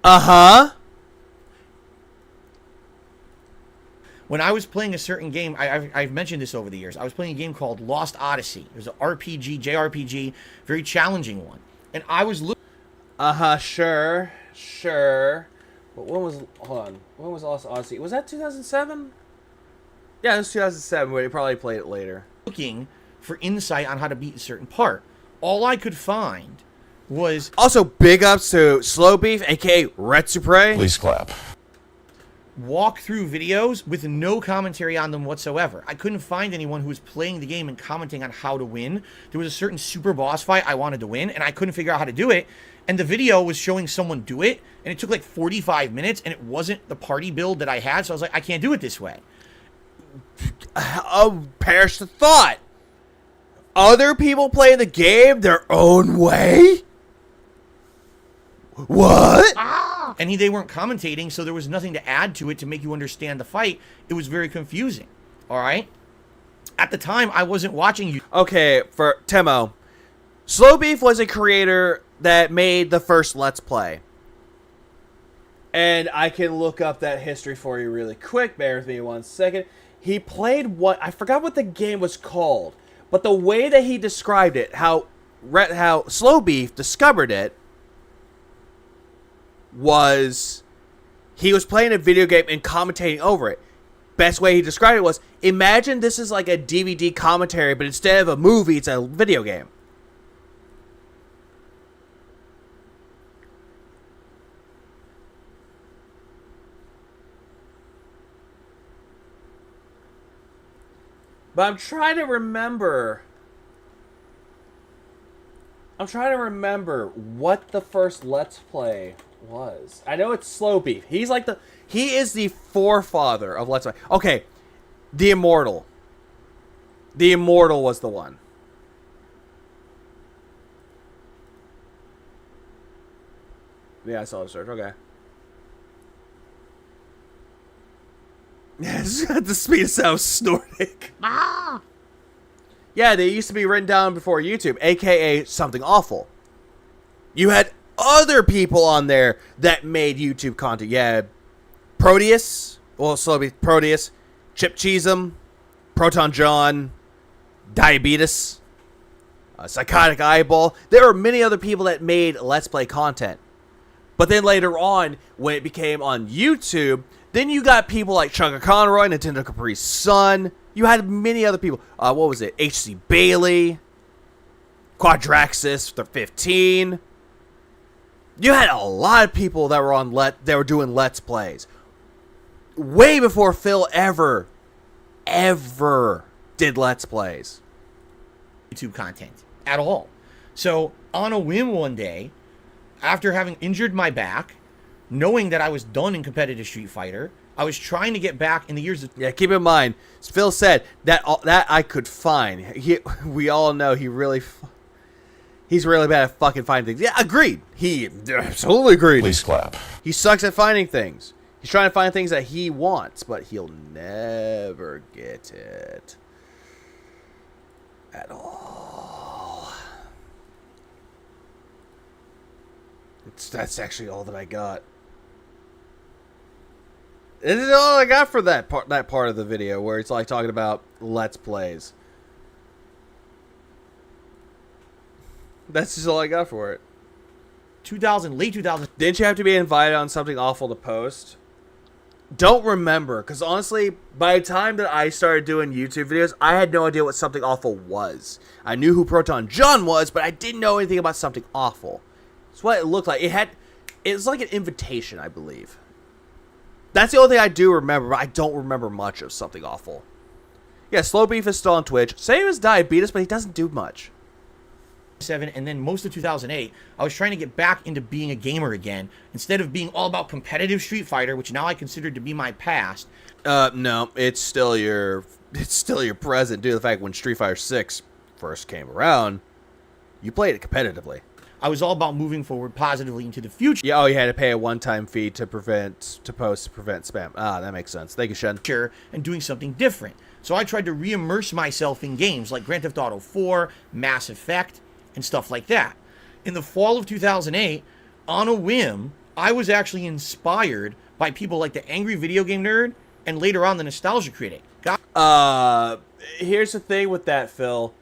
Uh-huh.
When I was playing a certain game, I've mentioned this over the years. I was playing a game called Lost Odyssey. It was an RPG, JRPG, very challenging one. And I was looking...
Uh-huh, sure. But when was... Hold on. When was Lost Odyssey? Was that 2007? Yeah, it was 2007, but he probably played it later.
Looking for insight on how to beat a certain part. All I could find was...
Also, big ups to Slow Beef, a.k.a. Retsupre.
Please clap.
Walk through videos with no commentary on them whatsoever. I couldn't find anyone who was playing the game and commenting on how to win. There was a certain super boss fight I wanted to win, and I couldn't figure out how to do it. And the video was showing someone do it, and it took like 45 minutes, and it wasn't the party build that I had, so I was like, I can't do it this way.
Oh, perish the thought. Other people play the game their own way? What?
And they weren't commentating, so there was nothing to add to it to make you understand the fight. It was very confusing. All right? At the time, I wasn't watching you.
Okay, for Temo, Slow Beef was a creator that made the first Let's Play. And I can look up that history for you really quick. Bear with me 1 second. He played what... I forgot what the game was called. But the way that he described it, how Slow Beef discovered it, was he was playing a video game and commentating over it. Best way he described it was, imagine this is like a DVD commentary, but instead of a movie, it's a video game. But I'm trying to remember what the first Let's Play was. I know it's Slow Beef. He is the forefather of Let's Play. Okay, The Immortal. The Immortal was the one. Yeah, I saw the search. Okay. Yeah, it's at the speed of sound snorting.
Ah!
Yeah, they used to be written down before YouTube, aka Something Awful. You had other people on there that made YouTube content. Yeah, Proteus, well, slowly Proteus, Chip Cheesem, Proton John, Diabetes, Psychotic Eyeball. There were many other people that made Let's Play content. But then later on, when it became on YouTube, then you got people like Chunka Conroy, Nintendo Capri Sun. You had many other people. What was it? HC Bailey, Quadraxis, the 15. You had a lot of people that were on that were doing Let's Plays. Way before Phil ever did Let's Plays.
YouTube content at all. So on a whim one day, after having injured my back, knowing that I was done in competitive Street Fighter, I was trying to get back in the years of...
Yeah, keep in mind, Phil said that I could find. We all know he's really bad at fucking finding things. Yeah, agreed. He absolutely agreed.
Please clap.
He sucks at finding things. He's trying to find things that he wants, but he'll never get it. At all. That's actually all that I got. This is all I got for that part of the video where it's like talking about Let's Plays. That's just all I got for it.
Late 2000.
Didn't you have to be invited on Something Awful to post? Don't remember, because honestly, by the time that I started doing YouTube videos, I had no idea what Something Awful was. I knew who Proton John was, but I didn't know anything about Something Awful. That's what it looked like. It was like an invitation, I believe. That's the only thing I do remember, but I don't remember much of Something Awful. Yeah, Slow Beef is still on Twitch. Same as Diabetes, but he doesn't do much.
And then most of 2008, I was trying to get back into being a gamer again. Instead of being all about competitive Street Fighter, which now I consider to be my past.
No, it's still your present due to the fact when Street Fighter 6 first came around, you played it competitively.
I was all about moving forward positively into the future.
Yeah, you had to pay a one-time fee to prevent spam. Ah, that makes sense. Thank you, Shen.
And doing something different. So I tried to re-immerse myself in games like Grand Theft Auto 4, Mass Effect, and stuff like that. In the fall of 2008, on a whim, I was actually inspired by people like the Angry Video Game Nerd and later on the Nostalgia Critic.
Here's the thing with that, Phil.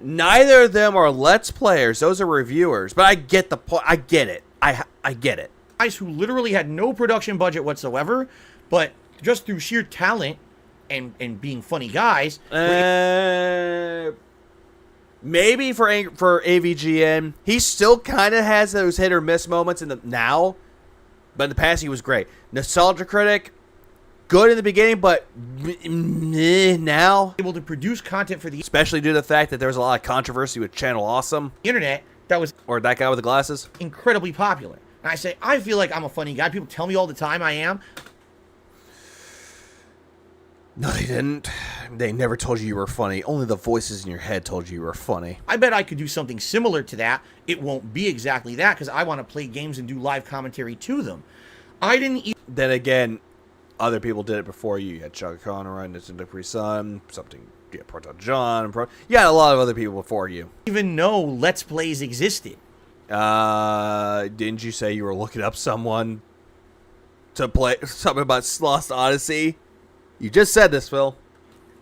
Neither of them are Let's Players. Those are reviewers. But I get the point. I get it. I get it.
Guys who literally had no production budget whatsoever, but just through sheer talent and being funny guys.
Maybe for AVGN, he still kind of has those hit or miss moments in the now, but in the past he was great. Nostalgia Critic, good in the beginning, but now
able to produce content for the
especially due to the fact that there was a lot of controversy with Channel Awesome
internet that was
or that guy with the glasses
incredibly popular. And I say I feel like I'm a funny guy. People tell me all the time I am.
No, they didn't. They never told you were funny. Only the voices in your head told you were funny.
I bet I could do something similar to that. It won't be exactly that because I want to play games and do live commentary to them. I didn't.
Then again, other people did it before you. You had Chunka Conroy, Nintendo Capri Sun, Proton John. You had a lot of other people before you.
Even know Let's Plays existed.
Didn't you say you were looking up someone to play something about Lost Odyssey? You just said this, Phil.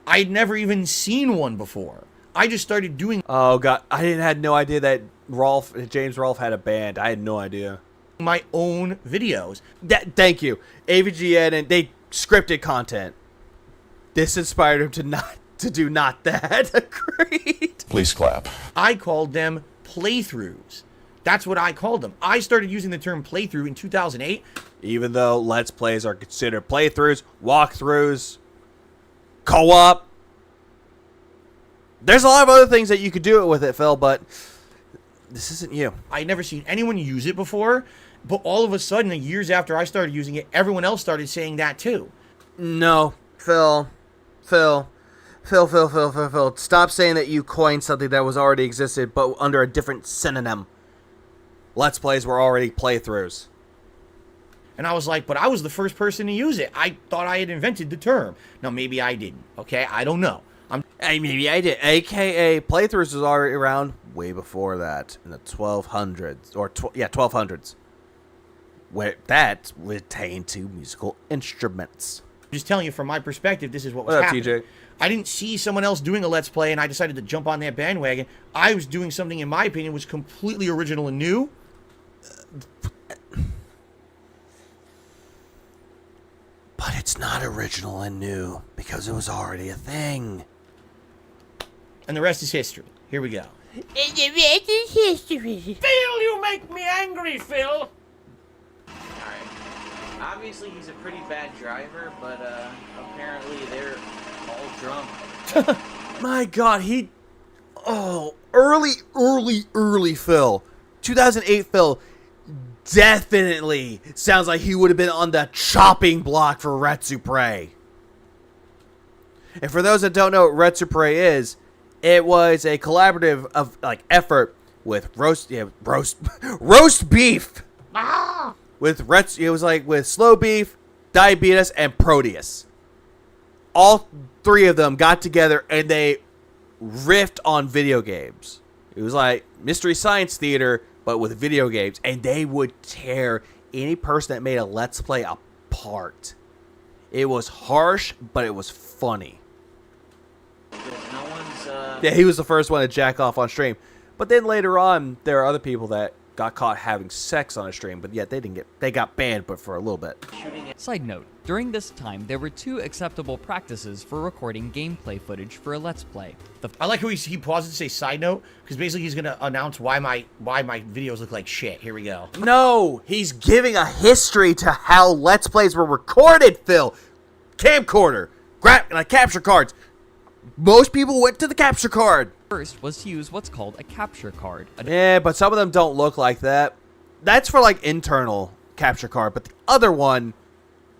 I'd never even seen one before. I just started doing.
Oh god, I had no idea that James Rolfe had a band. I had no idea.
My own videos.
Thank you, AVGN, and they scripted content. This inspired him to do not that. Agreed.
Please clap.
I called them playthroughs. That's what I called them. I started using the term playthrough in 2008.
Even though Let's Plays are considered playthroughs, walkthroughs, co-op. There's a lot of other things that you could do it with it, Phil, but this isn't you.
I'd never seen anyone use it before, but all of a sudden, years after I started using it, everyone else started saying that too.
No, Phil. Stop saying that you coined something that was already existed, but under a different synonym. Let's Plays were already playthroughs.
And I was like, but I was the first person to use it. I thought I had invented the term. Now, maybe I didn't, okay? I don't know.
Maybe I did. AKA, playthroughs was already around way before that, in the 1200s. 1200s. Where that pertained to musical instruments.
I'm just telling you, from my perspective, this is what was happening.
TJ?
I didn't see someone else doing a Let's Play, and I decided to jump on that bandwagon. I was doing something, in my opinion, was completely original and new.
But it's not original and new, because it was already a thing.
And the rest is history. Here we go.
And the rest is history.
Phil, you make me angry, Phil.
Alright. Obviously, he's a pretty bad driver, but apparently they're all drunk.
My god, early Phil. 2008 Phil definitely sounds like he would have been on the chopping block for Retsupre. And for those that don't know what Retsupre is, it was a collaborative of effort with roast beef. It was with Slow Beef, Diabetes, and Proteus. All three of them got together and they riffed on video games. It was like Mystery Science Theater, but with video games, and they would tear any person that made a Let's Play apart. It was harsh, but it was funny. Yeah, he was the first one to jack off on stream. But then later on, there are other people that got caught having sex on a stream, but yet they got banned, but for a little bit.
Side note, during this time, there were 2 acceptable practices for recording gameplay footage for a Let's Play.
I like how he pauses to say side note, because basically he's going to announce why my videos look like shit. Here we go.
No, he's giving a history to how Let's Plays were recorded, Phil. Camcorder, capture cards. Most people went to the capture card.
First was to use what's called a capture card.
Yeah, but some of them don't look like that. That's for internal capture card, but the other one,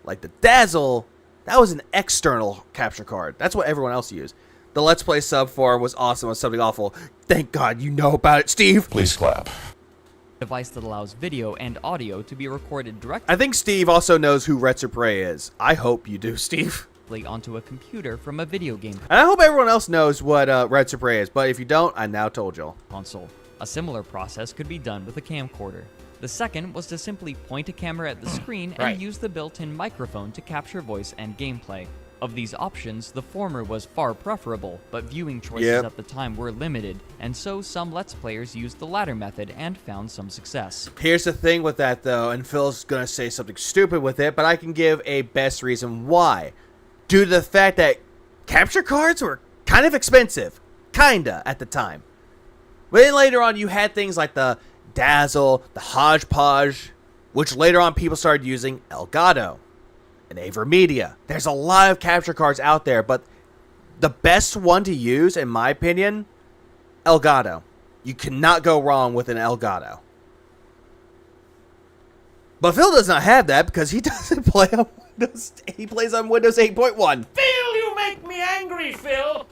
like the Dazzle, that was an external capture card. That's what everyone else used. The Let's Play sub forum was awesome. It was something awful. Thank God you know about it, Steve.
Please clap.
Device that allows video and audio to be recorded directly.
I think Steve also knows who Retsupre is. I hope you do, Steve.
Onto a computer from a video game
and I hope everyone else knows what Retsupre is, but if you don't, I now told y'all.
Console. A similar process could be done with a camcorder. The second was to simply point a camera at the screen and use the built-in microphone to capture voice and gameplay. Of these options, the former was far preferable, but viewing choices at the time were limited, and so some Let's Players used the latter method and found some success.
Here's the thing with that, though, and Phil's gonna say something stupid with it, but I can give a best reason why. Due to the fact that capture cards were kind of expensive. Kinda, at the time. But then later on, you had things like the Dazzle, the Hodgepodge, which later on people started using Elgato and Avermedia. There's a lot of capture cards out there, but the best one to use, in my opinion, Elgato. You cannot go wrong with an Elgato. But Phil does not have that because he doesn't play on Windows. He plays on Windows 8.1.
Phil, you make me angry, Phil.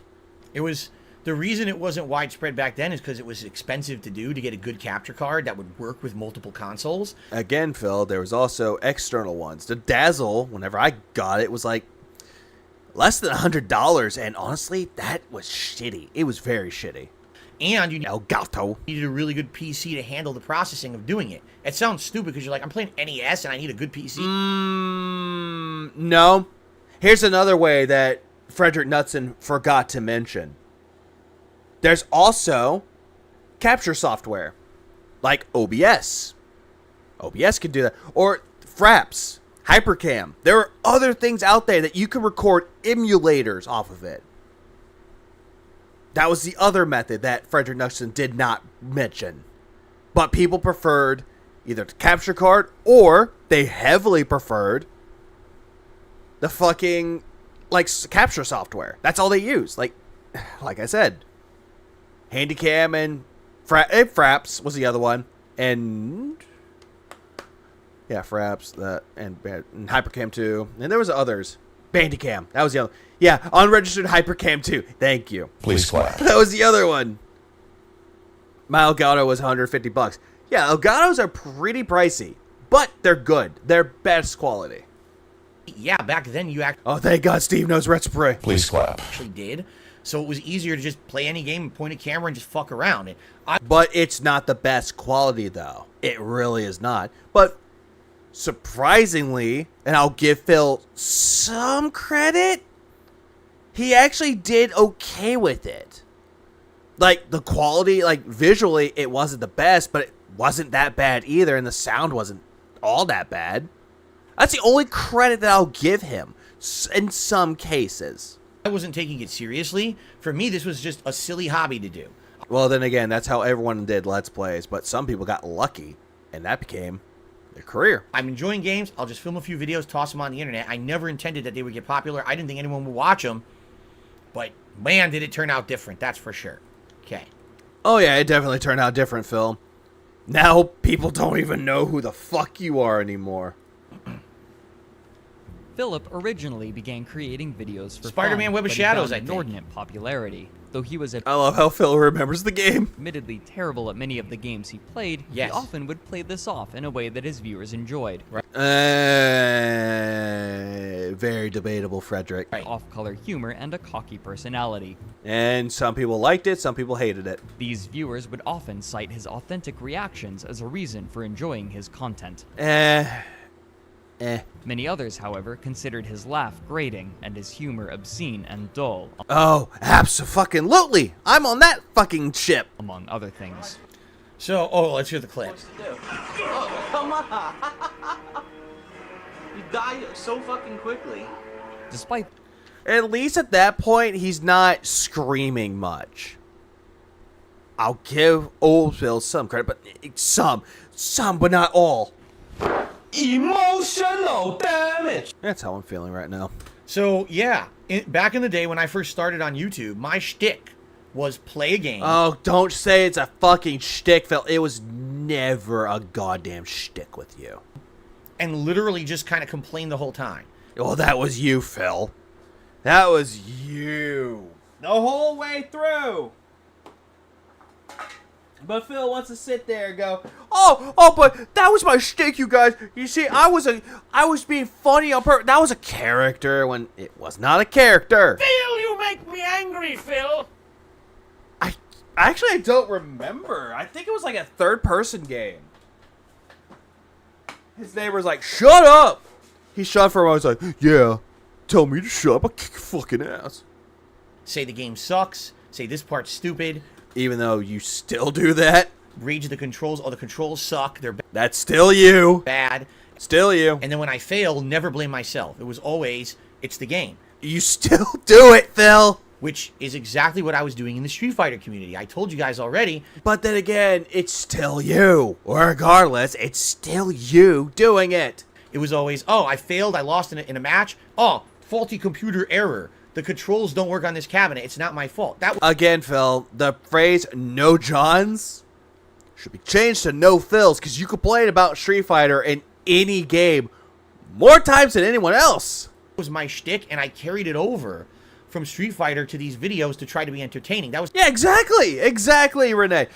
It was the reason it wasn't widespread back then is because it was expensive to do to get a good capture card that would work with multiple consoles.
Again, Phil, there was also external ones. The Dazzle, whenever I got it, was like less than $100, and honestly, that was shitty. It was very shitty.
and you
Elgato
needed a really good PC to handle the processing of doing it. It sounds stupid because you're like, I'm playing NES and I need a good PC.
No. Here's another way that Frederick Knudsen forgot to mention. There's also capture software, like OBS. OBS can do that. Or Fraps, Hypercam. There are other things out there that you can record emulators off of it. That was the other method that Frederick Knudsen did not mention. But people preferred either the capture card, or they heavily preferred the fucking, like, capture software. That's all they use. Like I said, Handycam and Fraps was the other one. And yeah, Fraps, and Hypercam 2. And there was others. Bandicam. That was the other. Yeah, unregistered Hypercam 2. Thank you.
Please clap.
That was the other one. My Elgato was $150. Yeah, Elgatos are pretty pricey, but they're good. They're best quality.
Yeah, back then you
Oh, thank God Steve knows Red Spray.
Please clap.
actually did. So it was easier to just play any game, point a camera, and just fuck around.
But it's not the best quality, though. It really is not. But surprisingly, and I'll give Phil some credit, he actually did okay with it. Like, the quality, like, visually, it wasn't the best, but it wasn't that bad either, and the sound wasn't all that bad. That's the only credit that I'll give him in some cases.
I wasn't taking it seriously. For me, this was just a silly hobby to do.
Well, then again, that's how everyone did Let's Plays, but some people got lucky, and that became their career.
I'm enjoying games. I'll just film a few videos, toss them on the internet. I never intended that they would get popular. I didn't think anyone would watch them. But, man, did it turn out different. That's for sure. Okay.
Oh, yeah, it definitely turned out different, Phil. Now, people don't even know who the fuck you are anymore.
Philip originally began creating videos for
Spider-Man
fun,
Web of
but he
Shadows,
found
I think.
inordinate popularity. Though he was
I love how Phil remembers the game.
admittedly terrible at many of the games he played,
Yes.
he often would play this off in a way that his viewers enjoyed.
Very debatable, Frederick.
Off-color humor and a cocky personality.
And some people liked it, some people hated it.
These viewers would often cite his authentic reactions as a reason for enjoying his content. Many others, however, considered his laugh grating and his humor obscene and dull.
Oh, abso-fucking-lutely! I'm on that fucking ship!
Among other things.
So, let's hear the clip.
Oh, come on. You died so fucking quickly.
Despite...
At least at that point, he's not screaming much. I'll give old Phil some credit, but some, but not all.
Emotional damage.
That's how I'm feeling right now.
So, yeah, back in the day when I first started on YouTube, my shtick was play a game.
Oh, don't say it's a fucking shtick, Phil. It was never a goddamn shtick with you.
And literally just kind of complain the whole time.
Well, that was you, Phil. That was you. The whole way through. But Phil wants to sit there and go, but that was my shtick, you guys. You see, I was being funny on purpose. That was a character when it was not a character.
Phil, you make me angry, Phil.
I don't remember. I think it was like a third-person game. His neighbor's like, shut up! He shut for a while. I was like, yeah, tell me to shut up. I'll kick your fucking ass.
Say the game sucks. Say this part's stupid.
Even though you still do that.
Rage the controls. Oh, the controls suck. They're
That's still you.
bad.
Still you.
And then when I fail, never blame myself. It was always, it's the game.
You still do it, Phil.
Which is exactly what I was doing in the Street Fighter community. I told you guys already.
But then again, it's still you. Regardless, it's still you doing it.
It was always, I failed. I lost in a match. Oh, faulty computer error. The controls don't work on this cabinet. It's not my fault.
Again, Phil, the phrase no Johns should be changed to no Phils, because you complain about Street Fighter in any game more times than anyone else.
It was my shtick, and I carried it over from Street Fighter to these videos to try to be entertaining. That was
Exactly, Renee.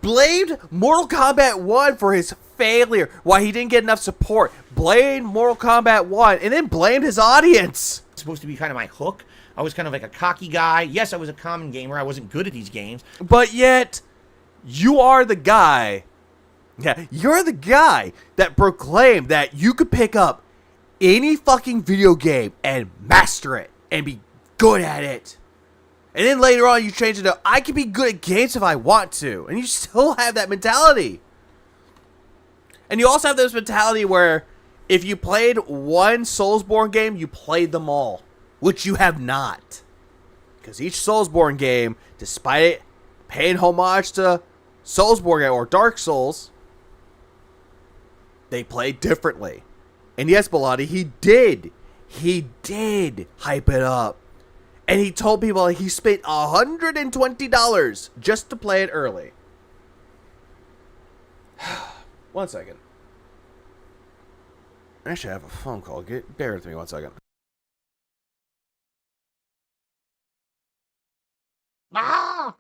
Blamed Mortal Kombat 1 for his failure, why he didn't get enough support. Blamed Mortal Kombat 1, and then blamed his audience.
supposed to be kind of my hook. I was kind of like a cocky guy. Yes, I was a common gamer. I wasn't good at these games.
But yet, you are the guy. Yeah, you're the guy that proclaimed that you could pick up any fucking video game and master it and be good at it. And then later on, you change it to, I can be good at games if I want to. And you still have that mentality. And you also have this mentality where if you played one Soulsborne game, you played them all. Which you have not. Because each Soulsborne game, despite it paying homage to Soulsborne or Dark Souls, they play differently. And yes, Bilotti, he did hype it up. And he told people he spent $120 just to play it early. 1 second. I should have a phone call. Bear with me 1 second.
Ah!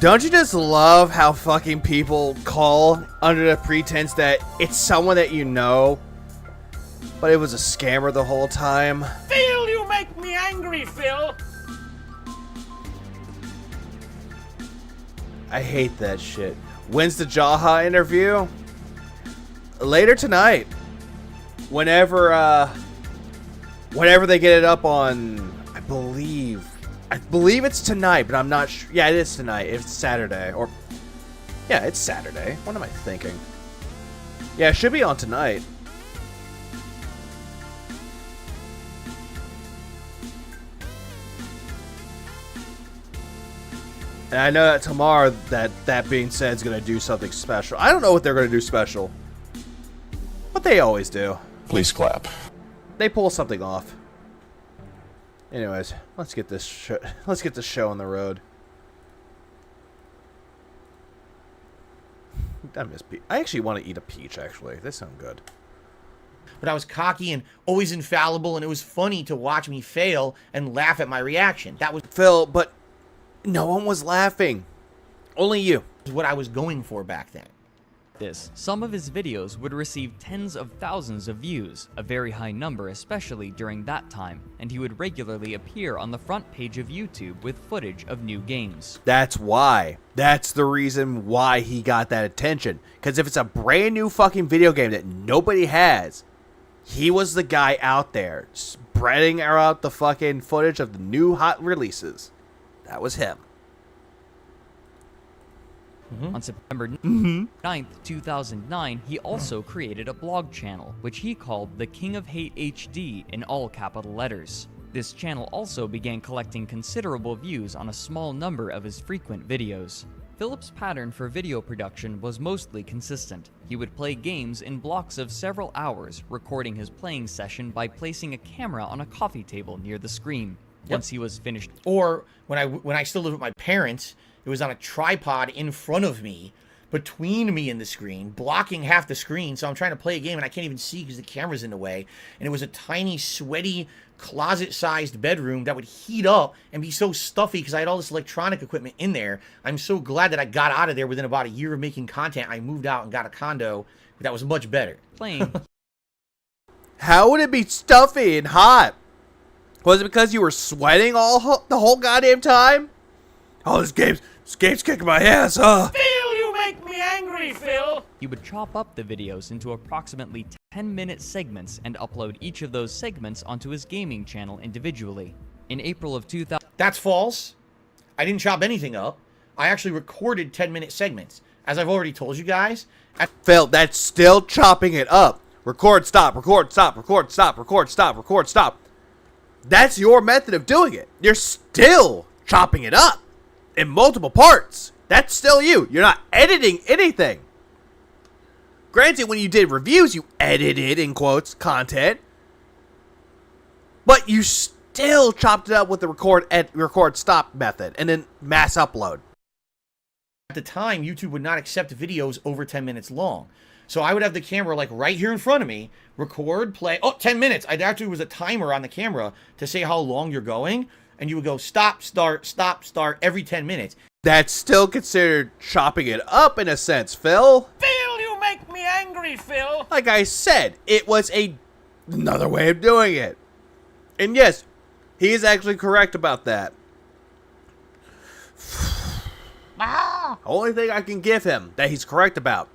Don't you just love how fucking people call under the pretense that it's someone that you know, but it was a scammer the whole time?
Phil, you make me angry, Phil.
I hate that shit. When's the Jaha interview? Later tonight. Whenever they get it up on, I believe it's tonight, but I'm not sure. Yeah, it is tonight. It's Saturday. Yeah, it's Saturday. What am I thinking? Yeah, it should be on tonight. And I know that tomorrow, that being said, is going to do something special. I don't know what they're going to do special. But they always do.
Please clap.
They pull something off. Anyways, let's get this show on the road. I actually want to eat a peach, actually. They sound good.
But I was cocky and always infallible, and it was funny to watch me fail and laugh at my reaction. That was
Phil, but no one was laughing. Only you.
What I was going for back then.
Some of his videos would receive tens of thousands of views, a very high number especially during that time, and he would regularly appear on the front page of YouTube with footage of new games.
That's why. That's the reason why he got that attention. Because if it's a brand new fucking video game that nobody has, he was the guy out there spreading out the fucking footage of the new hot releases. That was him.
On September 9th, 2009, he also created a blog channel, which he called The King of Hate HD in all capital letters. This channel also began collecting considerable views on a small number of his frequent videos. Philip's pattern for video production was mostly consistent. He would play games in blocks of several hours, recording his playing session by placing a camera on a coffee table near the screen. Once he was finished.
Or when I still lived with my parents, it was on a tripod in front of me, between me and the screen, blocking half the screen. So I'm trying to play a game and I can't even see because the camera's in the way. And it was a tiny, sweaty, closet-sized bedroom that would heat up and be so stuffy because I had all this electronic equipment in there. I'm so glad that I got out of there within about a year of making content. I moved out and got a condo that was much better.
Playing
How would it be stuffy and hot? Was it because you were sweating the whole goddamn time? Oh, this game's kicking my ass, huh?
Phil, you make me angry, Phil!
He would chop up the videos into approximately 10-minute segments and upload each of those segments onto his gaming channel individually. In April of 2000...
That's false. I didn't chop anything up. I actually recorded 10-minute segments. As I've already told you guys...
Phil, that's still chopping it up. Record, stop, record, stop, record, stop, record, stop, record, stop. That's your method of doing it. You're still chopping it up in multiple parts. That's still you. You're not editing anything. Granted, when you did reviews, you edited, in quotes, content. But you still chopped it up with the record stop method and then mass upload.
At the time, YouTube would not accept videos over 10 minutes long. So I would have the camera like right here in front of me, record, play, 10 minutes. I'd actually was a timer on the camera to say how long you're going. And you would go stop, start every 10 minutes.
That's still considered chopping it up in a sense, Phil.
Phil, you make me angry, Phil!
Like I said, it was another way of doing it. And yes, he is actually correct about that. Only thing I can give him that he's correct about.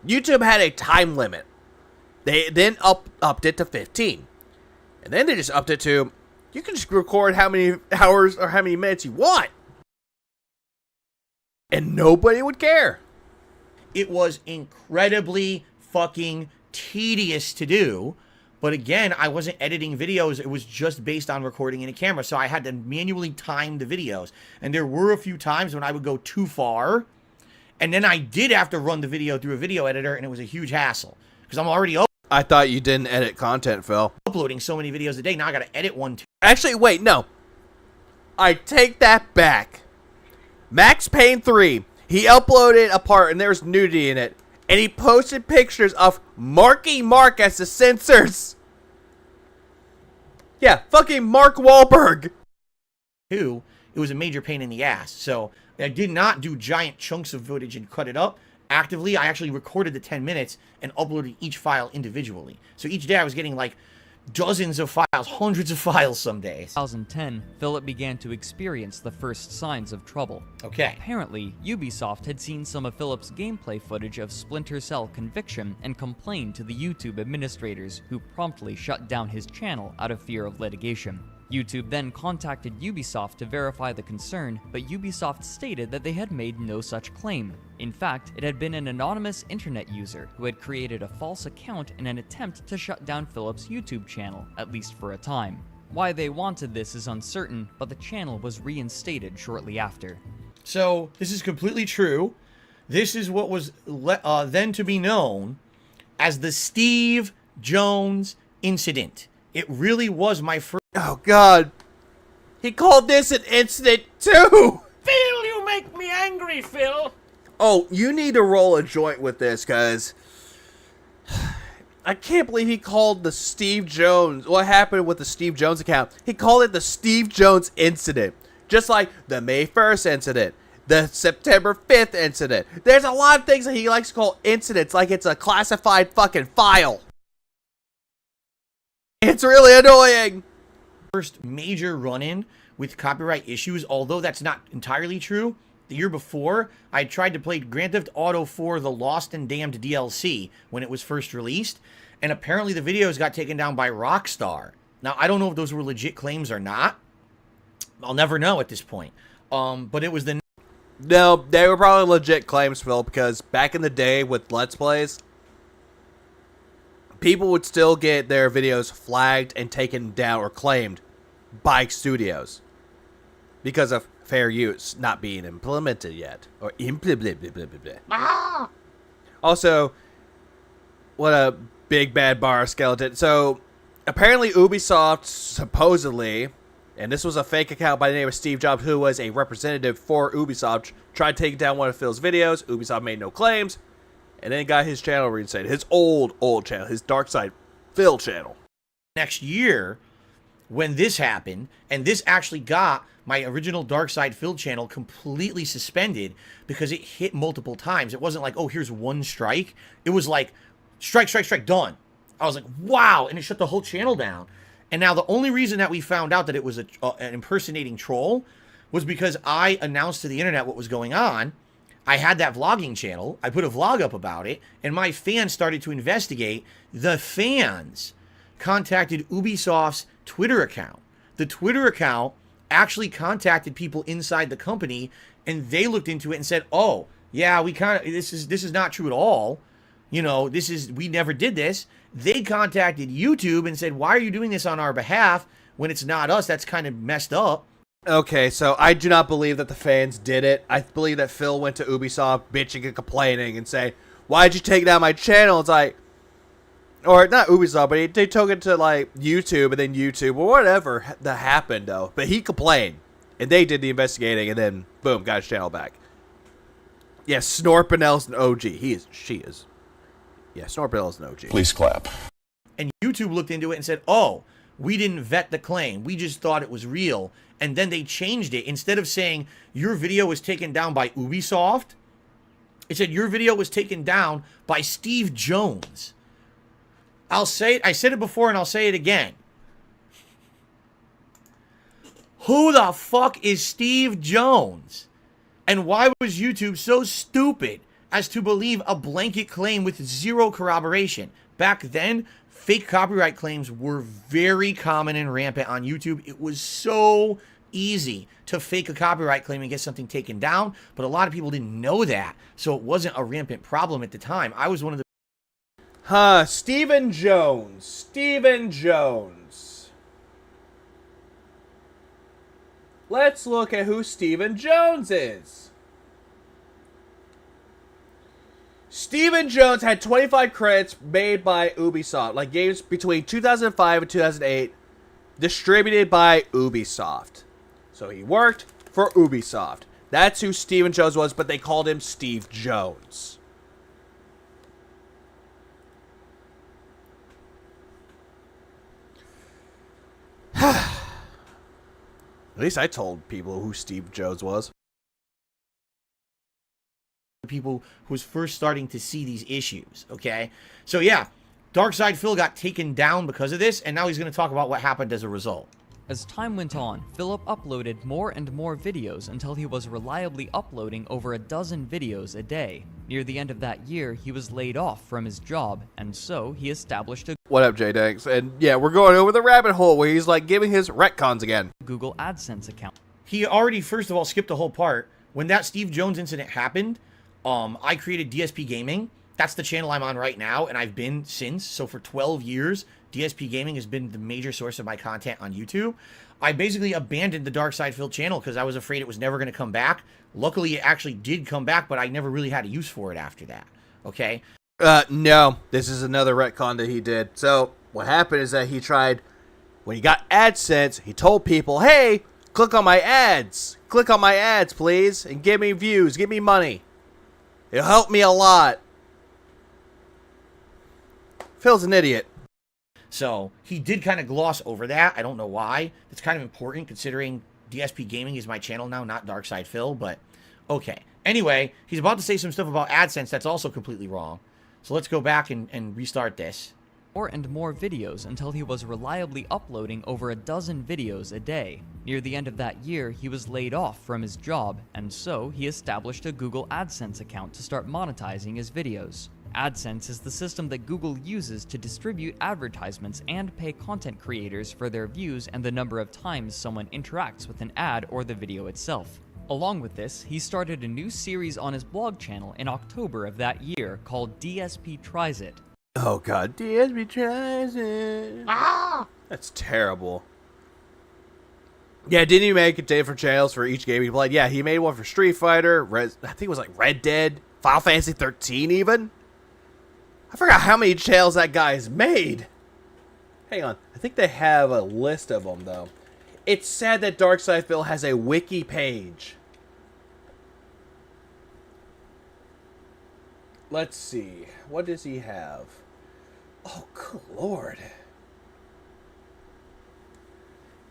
YouTube had a time limit. They then upped it to 15. And then they just upped it to, you can just record how many hours or how many minutes you want. And nobody would care.
It was incredibly fucking tedious to do. But again, I wasn't editing videos. It was just based on recording in a camera. So I had to manually time the videos. And there were a few times when I would go too far. And then I did have to run the video through a video editor, and it was a huge hassle. Because I'm already
I thought you didn't edit content, Phil.
Uploading so many videos a day. Now I gotta edit one too.
Actually, wait, no. I take that back. Max Payne 3. He uploaded a part, and there's nudity in it. And he posted pictures of Marky Mark as the censors. Yeah, fucking Mark Wahlberg.
It was a major pain in the ass. So I did not do giant chunks of footage and cut it up actively. I actually recorded the 10 minutes and uploaded each file individually. So each day I was getting like dozens of files, hundreds of files some days.
2010, Philip began to experience the first signs of trouble.
Okay.
Apparently, Ubisoft had seen some of Philip's gameplay footage of Splinter Cell Conviction and complained to the YouTube administrators, who promptly shut down his channel out of fear of litigation. YouTube then contacted Ubisoft to verify the concern, but Ubisoft stated that they had made no such claim. In fact, it had been an anonymous internet user who had created a false account in an attempt to shut down Philip's YouTube channel, at least for a time. Why they wanted this is uncertain, but the channel was reinstated shortly after.
So, this is completely true. This is what was then to be known as the Steve Jones incident. It really was my first...
Oh, God. He called this an incident, too!
Phil, you make me angry, Phil!
Oh, you need to roll a joint with this, because... I can't believe he called the Steve Jones... What happened with the Steve Jones account? He called it the Steve Jones incident. Just like the May 1st incident. The September 5th incident. There's a lot of things that he likes to call incidents, like it's a classified fucking file. It's really annoying.
First major run-in with copyright issues, although that's not entirely true. The year before, I tried to play Grand Theft Auto 4 The Lost and Damned DLC when it was first released, and apparently the videos got taken down by Rockstar. Now, I don't know if those were legit claims or not. I'll never know at this point. But it was the...
No, they were probably legit claims, Phil, because back in the day with Let's Plays, people would still get their videos flagged and taken down or claimed by studios because of fair use not being implemented yet. Or Also, what a big bad bar skeleton. So, apparently Ubisoft supposedly, and this was a fake account by the name of Steve Jobs, who was a representative for Ubisoft, tried taking down one of Phil's videos. Ubisoft made no claims. And then got his channel reinstated. His old channel. His Dark Side Phil channel.
Next year, when this happened, and this actually got my original Dark Side Phil channel completely suspended because it hit multiple times. It wasn't like, oh, here's one strike. It was like, strike, done. I was like, wow, and it shut the whole channel down. And now the only reason that we found out that it was an impersonating troll was because I announced to the internet what was going on. I had that vlogging channel. I put a vlog up about it, and my fans started to investigate. The fans contacted Ubisoft's Twitter account. The Twitter account actually contacted people inside the company, and they looked into it and said, "Oh, yeah, this is not true at all. You know, we never did this." They contacted YouTube and said, "Why are you doing this on our behalf when it's not us? That's kind of messed up."
Okay, so I do not believe that the fans did it. I believe that Phil went to Ubisoft bitching and complaining and say, "Why'd you take down my channel?" It's like, or not Ubisoft, but they took it to like YouTube, and then YouTube, or whatever that happened though. But he complained, and they did the investigating, and then boom, got his channel back. Yeah, Snorpinel's an OG. She is. Yeah, Snorpinel's an OG.
Please clap.
And YouTube looked into it and said, "Oh, we didn't vet the claim. We just thought it was real." And then they changed it. Instead of saying your video was taken down by Ubisoft, it said your video was taken down by Steve Jones. I'll say it. I said it before and I'll say it again. Who the fuck is Steve Jones? And why was YouTube so stupid as to believe a blanket claim with zero corroboration? Back then, fake copyright claims were very common and rampant on YouTube. It was so easy to fake a copyright claim and get something taken down, but a lot of people didn't know that, so it wasn't a rampant problem at the time. I was one of the...
Stephen Jones. Stephen Jones. Let's look at who Stephen Jones is. Stephen Jones had 25 credits made by Ubisoft, like games between 2005 and 2008, distributed by Ubisoft. So he worked for Ubisoft. That's who Stephen Jones was, but they called him Steve Jones. At least I told people who Steve Jones was.
People who was first starting to see these issues, okay? So yeah, Darkside Phil got taken down because of this, and now he's going to talk about what happened as a result.
As time went on, Philip uploaded more and more videos until he was reliably uploading over a dozen videos a day. Near the end of that year, he was laid off from his job, and so he established a...
What up, J-Danks? And yeah, we're going over the rabbit hole where he's like giving his retcons again.
Google AdSense account.
He already, first of all, skipped a whole part. When that Steve Jones incident happened, I created DSP Gaming. That's the channel I'm on right now, and I've been since. So for 12 years, DSP Gaming has been the major source of my content on YouTube. I basically abandoned the Darkside Phil channel because I was afraid it was never going to come back. Luckily, it actually did come back, but I never really had a use for it after that. Okay?
No. This is another retcon that he did. So what happened is that he tried, when he got AdSense, he told people, "Hey, click on my ads. Click on my ads, please, and give me views, give me money. It'll help me a lot." Phil's an idiot.
So he did kind of gloss over that. I don't know why. It's kind of important considering DSP Gaming is my channel now, not Darkside Phil, but okay. Anyway, he's about to say some stuff about AdSense that's also completely wrong. So let's go back and restart this.
More and more videos until he was reliably uploading over a dozen videos a day. Near the end of that year, he was laid off from his job, and so he established a Google AdSense account to start monetizing his videos. AdSense is the system that Google uses to distribute advertisements and pay content creators for their views and the number of times someone interacts with an ad or the video itself. Along with this, he started a new series on his blog channel in October of that year called DSP Tries It.
Oh god, DSP Tries It. Ah! That's terrible. Yeah, didn't he make different channels for each game he played? Yeah, he made one for Street Fighter, I think it was like Red Dead, Final Fantasy 13 even. I forgot how many channels that guy's made. Hang on, I think they have a list of them though. It's sad that Darkside Phil has a wiki page. Let's see, what does he have? Oh, good lord.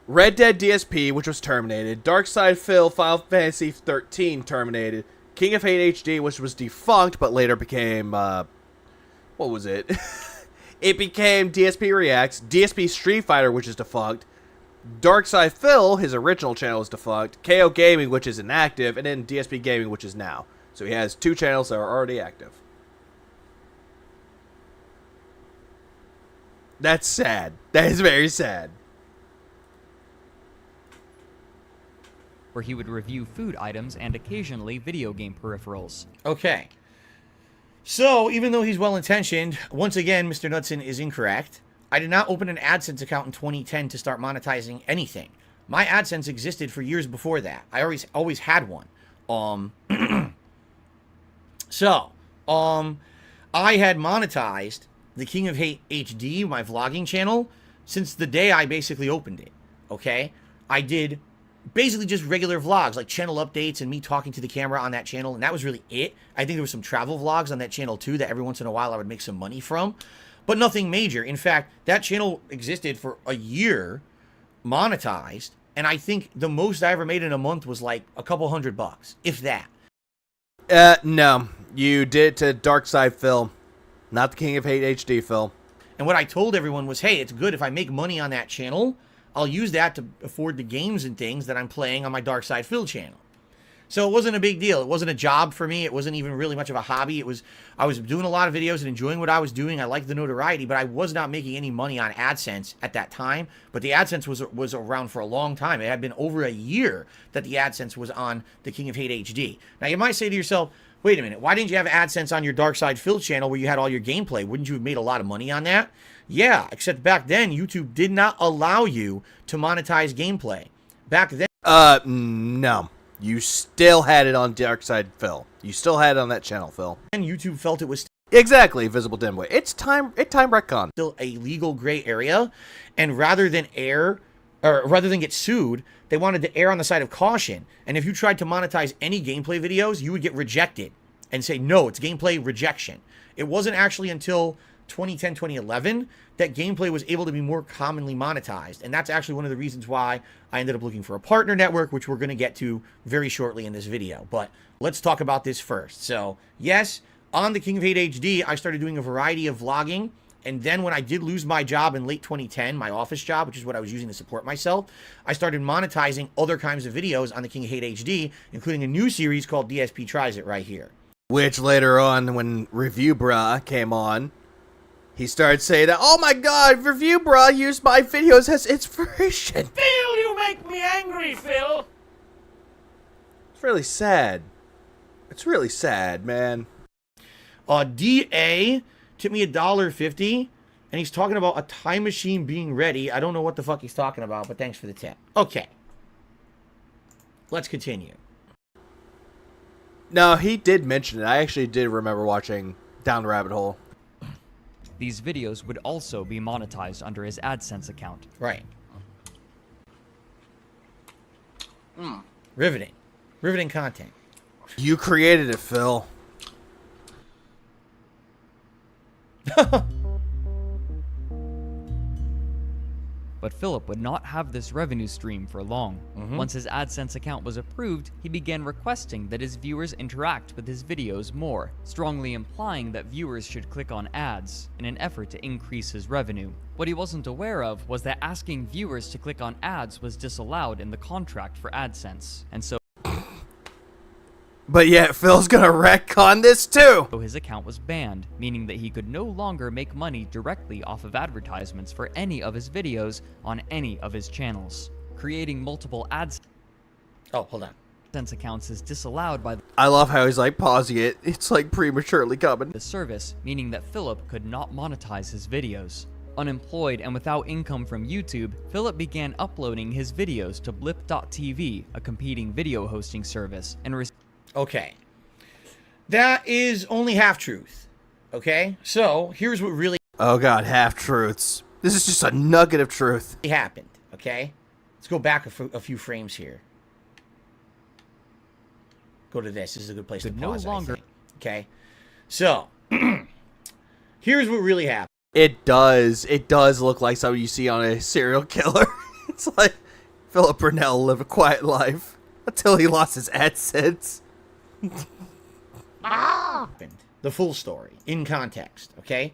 Red Dead DSP, which was terminated. Darkside Phil, Final Fantasy 13 terminated. King of Hate HD, which was defunct, but later became, what was it? It became DSP Reacts, DSP Street Fighter, which is defunct, Darkside Phil, his original channel, is defunct, KO Gaming, which is inactive, and then DSP Gaming, which is now. So he has 2 channels that are already active. That's sad. That is very sad.
Where he would review food items and occasionally video game peripherals.
Okay. So, even though he's well-intentioned, once again, Mr. Knudsen is incorrect. I did not open an AdSense account in 2010 to start monetizing anything. My AdSense existed for years before that. I always had one. I had monetized the King of Hate HD, my vlogging channel, since the day I basically opened it. Okay? I did basically just regular vlogs, like channel updates and me talking to the camera on that channel, and that was really it. I think there was some travel vlogs on that channel too that every once in a while I would make some money from, but nothing major. In fact, that channel existed for a year, monetized, and I think the most I ever made in a month was like a couple $100, if that.
No. You did it to Darkside Phil, not the King of Hate HD Phil.
And what I told everyone was, hey, it's good if I make money on that channel, I'll use that to afford the games and things that I'm playing on my Darkside Phil channel. So it wasn't a big deal. It wasn't a job for me. It wasn't even really much of a hobby. I was doing a lot of videos and enjoying what I was doing. I liked the notoriety, but I was not making any money on AdSense at that time. But the AdSense was around for a long time. It had been over a year that the AdSense was on the King of Hate HD. Now you might say to yourself, wait a minute, why didn't you have AdSense on your Darkside Phil channel where you had all your gameplay? Wouldn't you have made a lot of money on that? Yeah, except back then, YouTube did not allow you to monetize gameplay. Back then...
No. You still had it on Darkside Phil. You still had it on that channel, Phil.
And YouTube felt it was...
Exactly, Visible Dimwit. It's time retcon.
Still a legal gray area, and rather than get sued, they wanted to err on the side of caution. And if you tried to monetize any gameplay videos, you would get rejected and say, no, it's gameplay rejection. It wasn't actually until 2010, 2011 that gameplay was able to be more commonly monetized. And that's actually one of the reasons why I ended up looking for a partner network, which we're going to get to very shortly in this video. But let's talk about this first. So yes, on the King of Hate HD, I started doing a variety of vlogging. And then when I did lose my job in late 2010, my office job, which is what I was using to support myself, I started monetizing other kinds of videos on the King of Hate HD, including a new series called DSP Tries It right here.
Which later on, when Review Bruh came on, he started saying that, oh my god, Review Bruh used my videos as inspiration.
Phil, you make me angry, Phil.
It's really sad. It's really sad, man.
DA tipped me $1.50, and he's talking about a time machine being ready. I don't know what the fuck he's talking about, but thanks for the tip. Okay. Let's continue.
No, he did mention it. I actually did remember watching Down the Rabbit Hole.
These videos would also be monetized under his AdSense account.
Right. Riveting. Riveting content.
You created it, Phil.
But Philip would not have this revenue stream for long. Once his AdSense account was approved, he began requesting that his viewers interact with his videos more, strongly implying that viewers should click on ads in an effort to increase his revenue. What he wasn't aware of was that asking viewers to click on ads was disallowed in the contract for AdSense, and so
but yet Phil's gonna retcon this too!
his account was banned, meaning that he could no longer make money directly off of advertisements for any of his videos on any of his channels. Creating multiple AdSense accounts is disallowed by
I love how he's like pausing it. It's like prematurely coming.
the service, meaning that Philip could not monetize his videos. Unemployed and without income from YouTube, Philip began uploading his videos to Blip.tv, a competing video hosting service, and
Okay. That is only half-truth. Okay? So, here's what really...
Oh god, half-truths. This is just a nugget of truth.
happened. Okay? Let's go back a few frames here. Go to this. This is a good place to pause, I think. Okay? So, here's what really happened.
It does look like something you see on a serial killer. It's like Philip Burnell lived a quiet life until he lost his AdSense.
The full story in context, okay?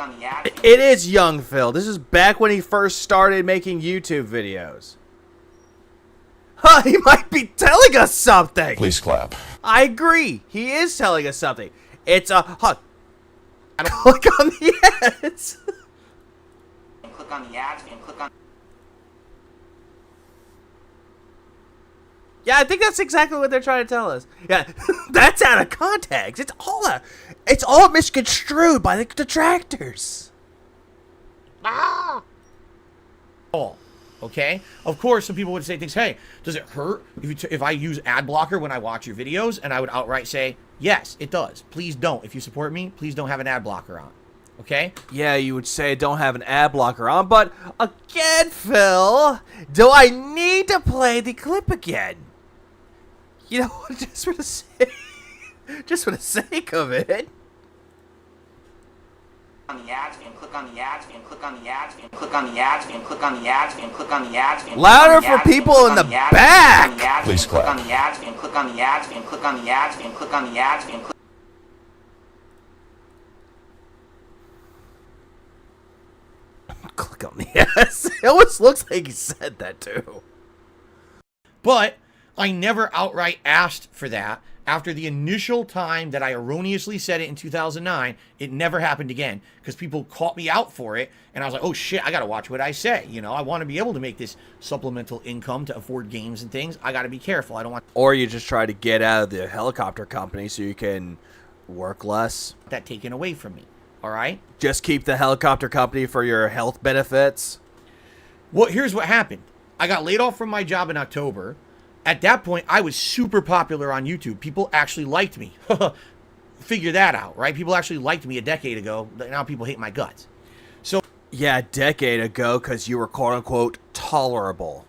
on the ads.
It is young Phil. This is back when he first started making YouTube videos. Huh, he might be telling us something.
Please clap.
I agree. He is telling us something. It's a... Huh. Click on the ads.
And click on the ads and click on...
Yeah, I think that's exactly what they're trying to tell us. Yeah, that's out of context. It's all misconstrued by the detractors.
Oh, okay. Of course, some people would say things. Hey, does it hurt if I use ad blocker when I watch your videos? And I would outright say, yes, it does. Please don't. If you support me, please don't have an ad blocker on. Okay?
Yeah, you would say don't have an ad blocker on, but again, Phil, do I need to play the clip again? You know, just for the sake of it.
On the ads and click on the ads and click on the ads and click on the ads and click on the ads and click on the ads and
louder for people in the back.
Please
click
clap.
on the ads and click on the ads and click on the ads and click on the ads and click.
Click on the ads. It almost looks like he said that too.
But I never outright asked for that. After the initial time that I erroneously said it in 2009, it never happened again because people caught me out for it. And I was like, oh shit, I got to watch what I say. You know, I want to be able to make this supplemental income to afford games and things. I got to be careful. I don't want
Or you just try to get out of the helicopter company so you can work less.
that taken away from me. All right?
Just keep the helicopter company for your health benefits.
Well, here's what happened. I got laid off from my job in October. At that point, I was super popular on YouTube. People actually liked me. Figure that out, right? People actually liked me a decade ago. Now people hate my guts. So
yeah, a decade ago because you were quote-unquote tolerable.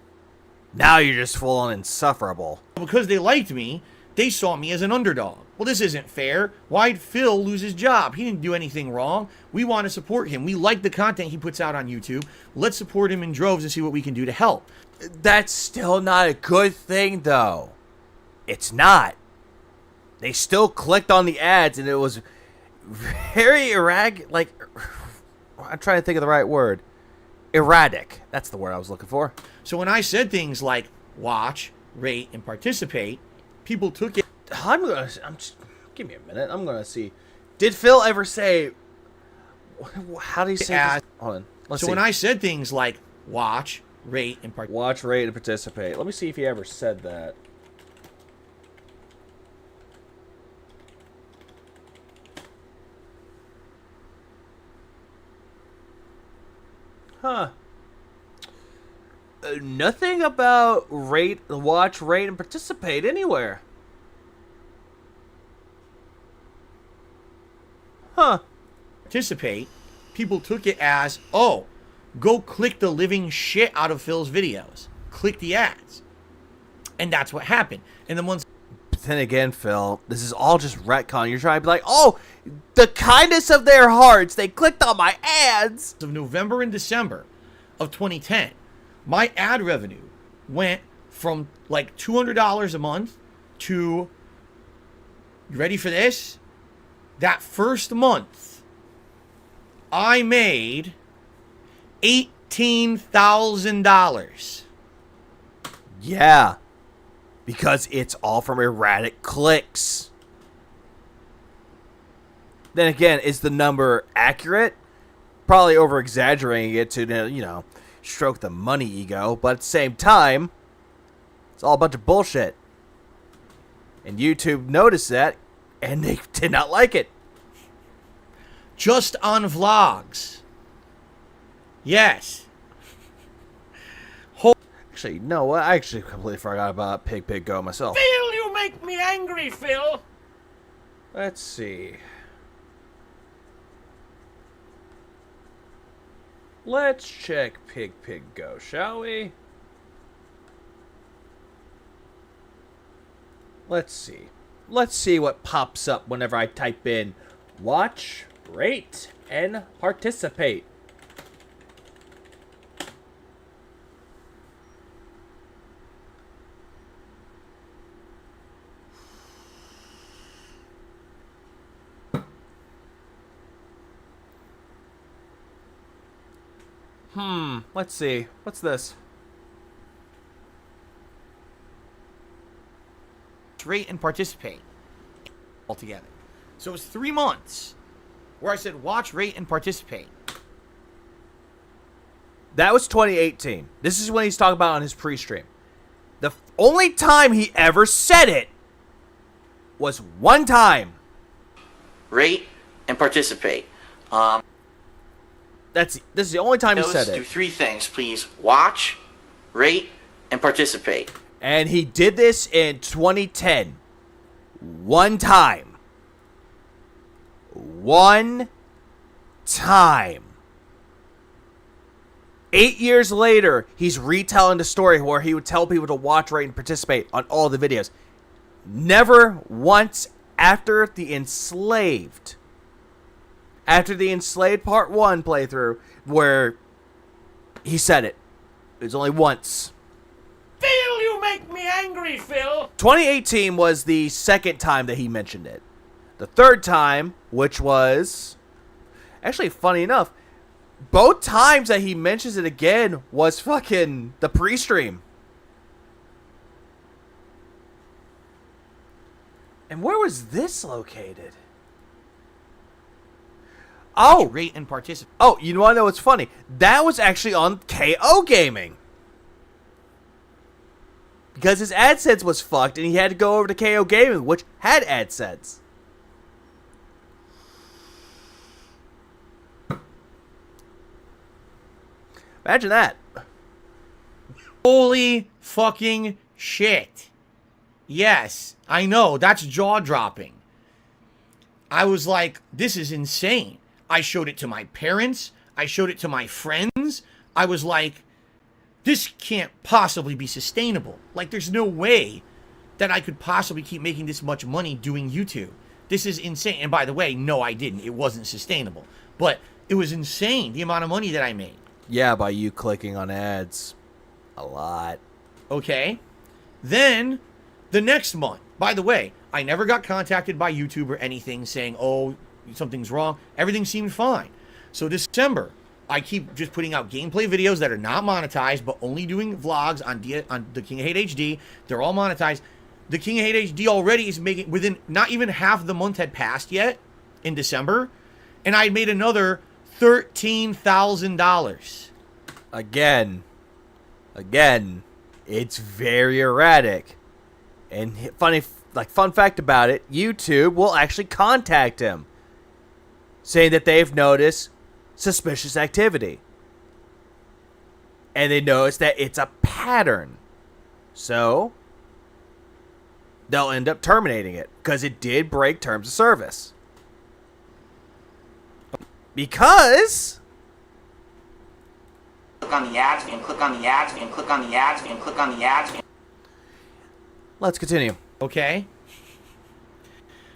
Now you're just full-on insufferable.
because they liked me, they saw me as an underdog. Well, this isn't fair. Why'd Phil lose his job? He didn't do anything wrong. We want to support him. We like the content he puts out on YouTube. Let's support him in droves and see what we can do to help.
That's still not a good thing, though. It's not. They still clicked on the ads, and it was very erratic. Like, I'm trying to think of the right word. Erratic. That's the word I was looking for.
So when I said things like watch, rate, and participate, people took it.
Give me a minute. I'm gonna see. Did Phil ever say? How do you say? This? Hold on. Let's
so
see.
when I said things like watch, rate, and participate.
Watch, rate, and participate. Let me see if he ever said that. Huh. Nothing about rate, watch, rate, and participate anywhere. Huh.
Participate, people took it as, oh, go click the living shit out of Phil's videos. Click the ads. And that's what happened. And then once...
But then again, Phil, this is all just retcon. You're trying to be like, oh, the kindness of their hearts, they clicked on my ads.
Of November and December of 2010, my ad revenue went from like $200 a month to, you ready for this? That first month, I made $18,000.
Yeah, because it's all from erratic clicks. Then again, is the number accurate? Probably over-exaggerating it to, you know, stroke the money ego, but at the same time, it's all a bunch of bullshit. And YouTube noticed that, and they did not like it.
Just on vlogs. Yes.
Actually, no, I actually completely forgot about Pig Pig Go myself.
Phil, you make me angry, Phil.
Let's see. Let's check Pig Pig Go, shall we? Let's see. Let's see what pops up whenever I type in watch, rate, and participate. Let's see. What's this?
Rate and participate altogether. So it was 3 months where I said watch, rate, and participate.
That was 2018. This is when he's talking about on his pre-stream. The only time he ever said it was one time.
Rate and participate.
This is the only time he said
Do
it.
3 things, please. Watch, rate, and participate.
And he did this in 2010. One time. One time. 8 years later, he's retelling the story where he would tell people to watch, rate, and participate on all the videos. Never once after the Enslaved. After the Enslaved Part 1 playthrough, where he said it. It was only once.
Phil, you make me angry, Phil.
2018 was the second time that he mentioned it. The third time, which was... Actually, funny enough, both times that he mentions it again was fucking the pre-stream. And where was this located? Oh,
rate and participate.
Oh, you want to know what's funny? That was actually on KO Gaming. Because his AdSense was fucked and he had to go over to KO Gaming, which had AdSense. Imagine that.
Holy fucking shit. Yes, I know, that's jaw-dropping. I was like, this is insane. I showed it to my parents. I showed it to my friends. I was like, this can't possibly be sustainable. Like, there's no way that I could possibly keep making this much money doing YouTube. This is insane. And by the way, no, I didn't. It wasn't sustainable. But it was insane, the amount of money that I made.
Yeah, by you clicking on ads. A lot.
Okay. Then, the next month. By the way, I never got contacted by YouTube or anything saying, oh, something's wrong. Everything seemed fine. So December, I keep just putting out gameplay videos that are not monetized, but only doing vlogs on the King of Hate HD. They're all monetized. The King of Hate HD already is making, within, not even half the month had passed yet, in December, and I made another $13,000.
Again, it's very erratic. And fun fact about it, YouTube will actually contact him, saying that they've noticed suspicious activity. And they notice that it's a pattern. So, they'll end up terminating it, because it did break terms of service. Because...
Click on the ads and click on the ads and click on the ads and click on the ads.
Let's continue.
Okay.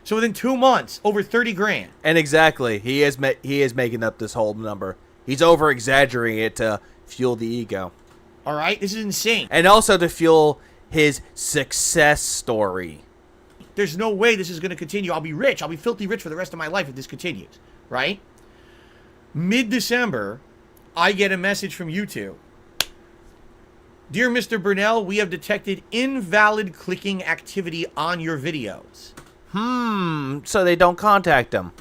So within 2 months, over 30 grand.
And exactly, he is making up this whole number. He's over exaggerating it to fuel the ego.
All right, this is insane.
And also to fuel his success story.
There's no way this is going to continue. I'll be rich. I'll be filthy rich for the rest of my life if this continues. Right? Mid-December, I get a message from YouTube. Dear Mr. Burnell, we have detected invalid clicking activity on your videos.
So they don't contact him.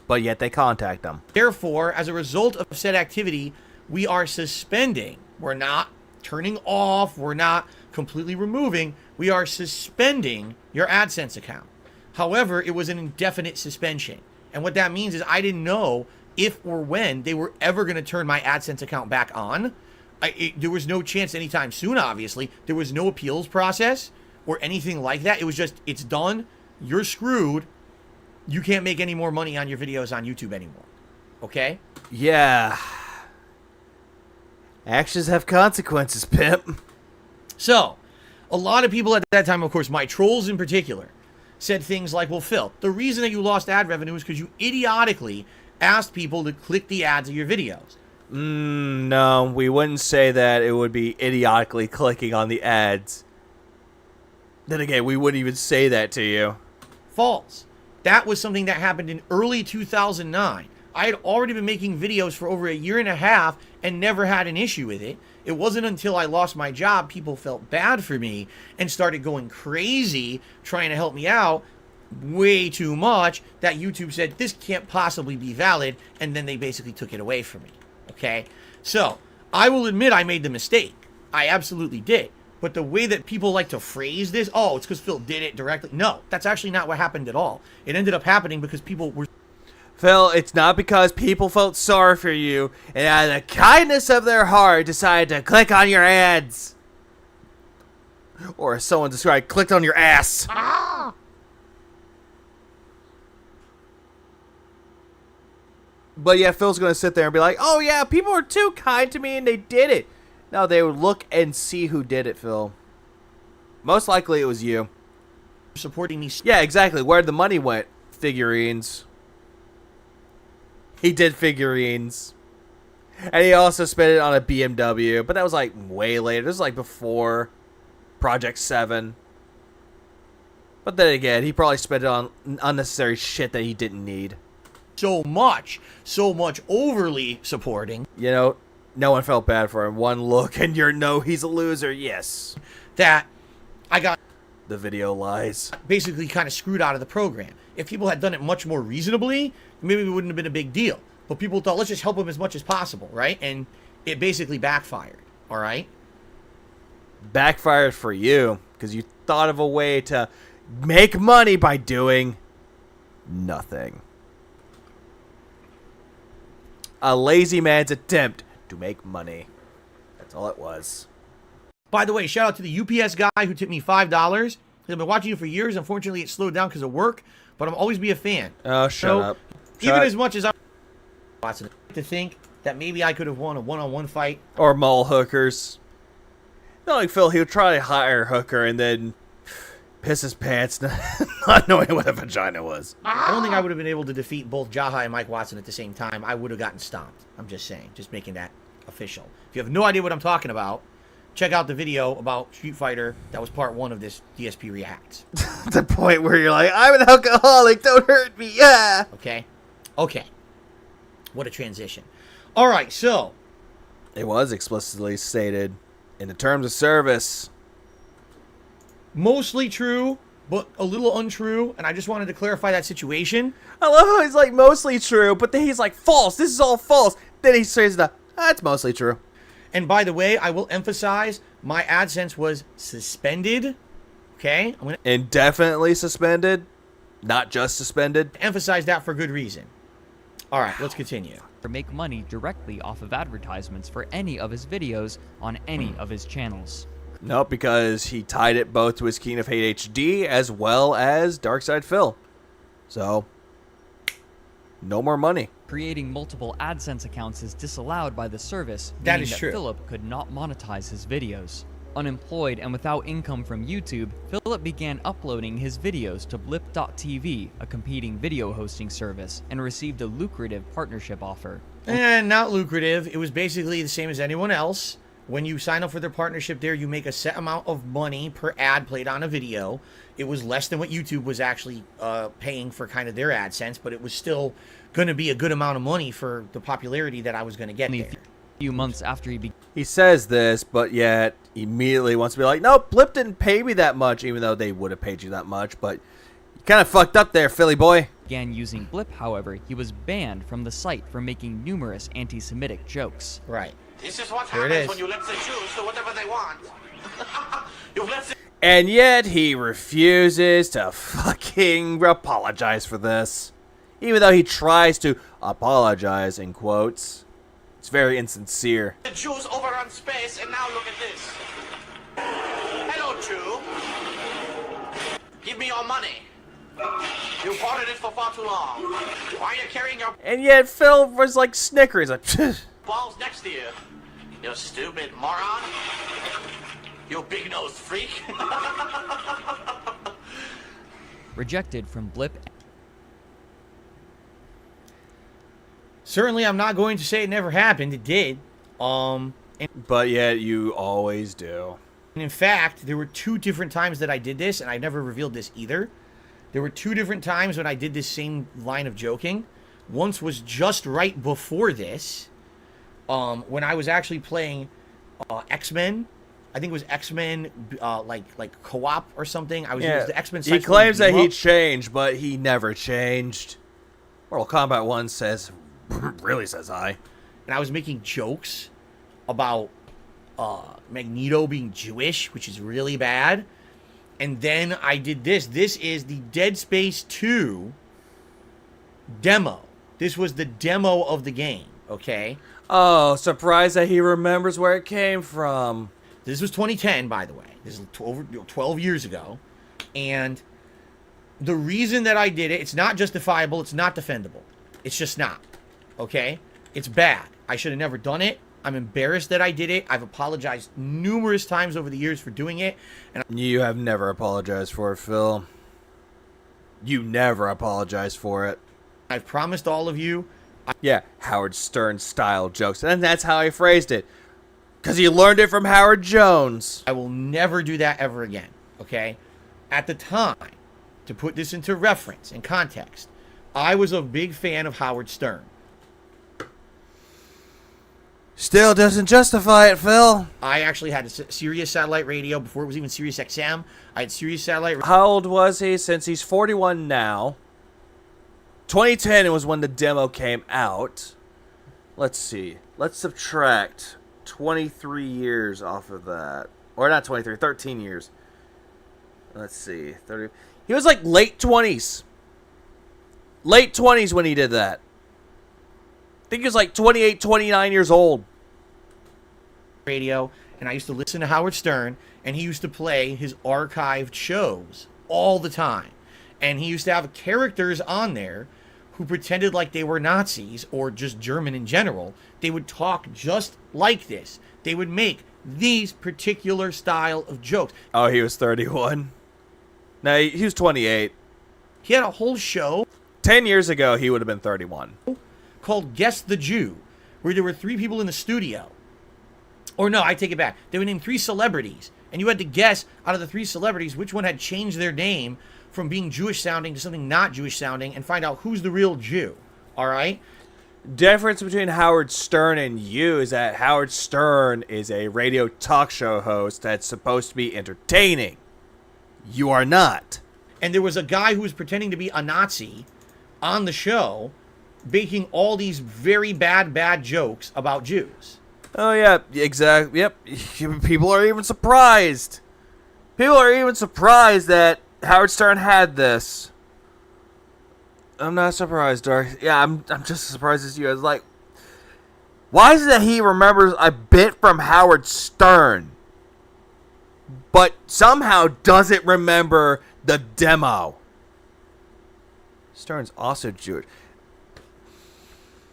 But yet they contact him.
Therefore, as a result of said activity, we are suspending. We're not turning off. We're not completely removing. We are suspending your AdSense account. However, it was an indefinite suspension. And what that means is I didn't know if or when they were ever going to turn my AdSense account back on. There was no chance anytime soon, obviously. There was no appeals process or anything like that. It was just, it's done. You're screwed. You can't make any more money on your videos on YouTube anymore. Okay?
Yeah. Actions have consequences, pimp.
So, a lot of people at that time, of course, my trolls in particular, said things like, well, Phil, the reason that you lost ad revenue is because you idiotically asked people to click the ads of your videos.
No, we wouldn't say that. It would be idiotically clicking on the ads. Then again, we wouldn't even say that to you.
False. That was something that happened in early 2009. I had already been making videos for over a year and a half and never had an issue with it. It wasn't until I lost my job, people felt bad for me and started going crazy trying to help me out way too much, that YouTube said, this can't possibly be valid, and then they basically took it away from me, okay? So, I will admit I made the mistake. I absolutely did. But the way that people like to phrase this, oh, it's because Phil did it directly. No, that's actually not what happened at all. It ended up happening because people were...
Phil, it's not because people felt sorry for you and out of the kindness of their heart decided to click on your ads. Or as someone described, clicked on your ass. But yeah, Phil's going to sit there and be like, oh yeah, people were too kind to me and they did it. No, they would look and see who did it, Phil. Most likely it was you.
Supporting me.
Yeah, exactly. Where the money went. Figurines. He did figurines. And he also spent it on a BMW. But that was like way later. This was like before Project 7. But then again, he probably spent it on unnecessary shit that he didn't need.
So much overly supporting.
You know, no one felt bad for him. One look and you're no, he's a loser. Yes.
That I got...
The video lies.
Basically kind of screwed out of the program. If people had done it much more reasonably, maybe it wouldn't have been a big deal. But people thought, let's just help him as much as possible, right? And it basically backfired, all right?
Backfired for you, because you thought of a way to make money by doing nothing. A lazy man's attempt to make money. That's all it was.
By the way, shout out to the UPS guy who tipped me $5. I've been watching you for years. Unfortunately, it slowed down because of work, but I'll always be a fan.
Oh, shut up.
Even as much as I to think that maybe I could have won a one-on-one fight.
Or mall hookers. Not like Phil, he would try to hire a hooker and then piss his pants not knowing what a vagina was.
I don't think I would have been able to defeat both Jaha and Mike Watson at the same time. I would have gotten stomped. I'm just saying. Just making that official. If you have no idea what I'm talking about, check out the video about Street Fighter. That was part 1 of this DSP Reacts.
The point where you're like, I'm an alcoholic, don't hurt me, yeah.
Okay. What a transition. All right, so.
It was explicitly stated in the terms of service.
Mostly true, but a little untrue, and I just wanted to clarify that situation.
I love how he's like, mostly true, but then he's like, false, this is all false. Then he says that's mostly true.
And by the way, I will emphasize, my AdSense was suspended, okay?
Indefinitely suspended, not just suspended.
Emphasize that for good reason. All right, let's continue.
Or make money directly off of advertisements for any of his videos on any of his channels.
Nope, because he tied it both to his King of Hate HD as well as Darkside Phil. So, no more money.
Creating multiple AdSense accounts is disallowed by the service,
that
meaning
is
that
true.
Philip could not monetize his videos. Unemployed and without income from YouTube, Philip began uploading his videos to Blip.tv, a competing video hosting service, and received a lucrative partnership offer.
And not lucrative. It was basically the same as anyone else. When you sign up for their partnership there, you make a set amount of money per ad played on a video. It was less than what YouTube was actually paying for kind of their AdSense, but it was still going to be a good amount of money for the popularity that I was going to get there.
A few months after
he says this, but yet immediately wants to be like, no, Blip didn't pay me that much, even though they would have paid you that much, but you kind of fucked up there, Philly boy.
Began using Blip, however, he was banned from the site for making numerous anti-Semitic jokes.
Right.
This is what
There it
happens
is.
when you let the Jews do whatever they want. You've let the...
And yet he refuses to fucking apologize for this. Even though he tries to apologize, in quotes. It's very insincere.
The Jews overrun space, and now look at this. Hello, Jew. Give me your money. You hoarded it for far too long. Why are you carrying your
And yet Phil was like snickers, like
balls next to you? You stupid moron. You big-nosed freak.
Rejected from Blip.
Certainly, I'm not going to say it never happened. It did.
But yet you always do.
And in fact, there were 2 different times that I did this, and I never revealed this either. There were 2 different times when I did this same line of joking.
once was just right before this, when I was actually playing X-Men. I think it was X-Men, like co-op or something. I was using the X-Men.
He claims that he changed, but he never changed. Mortal Kombat 1 says, really says I.
And I was making jokes about Magneto being Jewish, which is really bad. And then I did this. This is the Dead Space 2 demo. This was the demo of the game, okay?
Oh, surprised that he remembers where it came from.
This was 2010, by the way. This is over 12 years ago. And the reason that I did it, it's not justifiable, it's not defendable. It's just not, okay? It's bad. I should have never done it. I'm embarrassed that I did it. I've apologized numerous times over the years for doing it. And
you have never apologized for it, Phil. You never apologized for it.
I've promised all of you.
Yeah, Howard Stern style jokes. And that's how I phrased it. Because he learned it from Howard Jones.
I will never do that ever again, okay? At the time, to put this into reference and context, I was a big fan of Howard Stern.
Still doesn't justify it, Phil.
I actually had a Sirius satellite radio before it was even Sirius XM. I had Sirius satellite.
How old was he? Since he's 41 now. 2010 was when the demo came out. Let's see. Let's subtract 23 years off of that. Or not 23, 13 years. Let's see. 30. He was like late 20s. Late 20s when he did that. I think he was like 28, 29 years old.
Radio, and I used to listen to Howard Stern, and he used to play his archived shows all the time. And he used to have characters on there who pretended like they were Nazis or just German in general. They would talk just like this. They would make these particular style of jokes.
Oh, he was 31? No, he was 28.
He had a whole show.
10 years ago, he would have been 31.
Called Guess the Jew, where there were 3 people in the studio. Or no, I take it back. They would name 3 celebrities, and you had to guess out of the 3 celebrities which one had changed their name from being Jewish sounding to something not Jewish sounding, and find out who's the real Jew. All right?
Difference between Howard Stern and you is that Howard Stern is a radio talk show host that's supposed to be entertaining. You are not.
And there was a guy who was pretending to be a Nazi on the show, making all these very bad jokes about Jews.
Oh, yeah, exactly. Yep. People are even surprised. People are even surprised that Howard Stern had this. I'm not surprised, Dark. Yeah, I'm just as surprised as you. I was like, why is it that he remembers a bit from Howard Stern, but somehow doesn't remember the demo? Stern's also Jewish.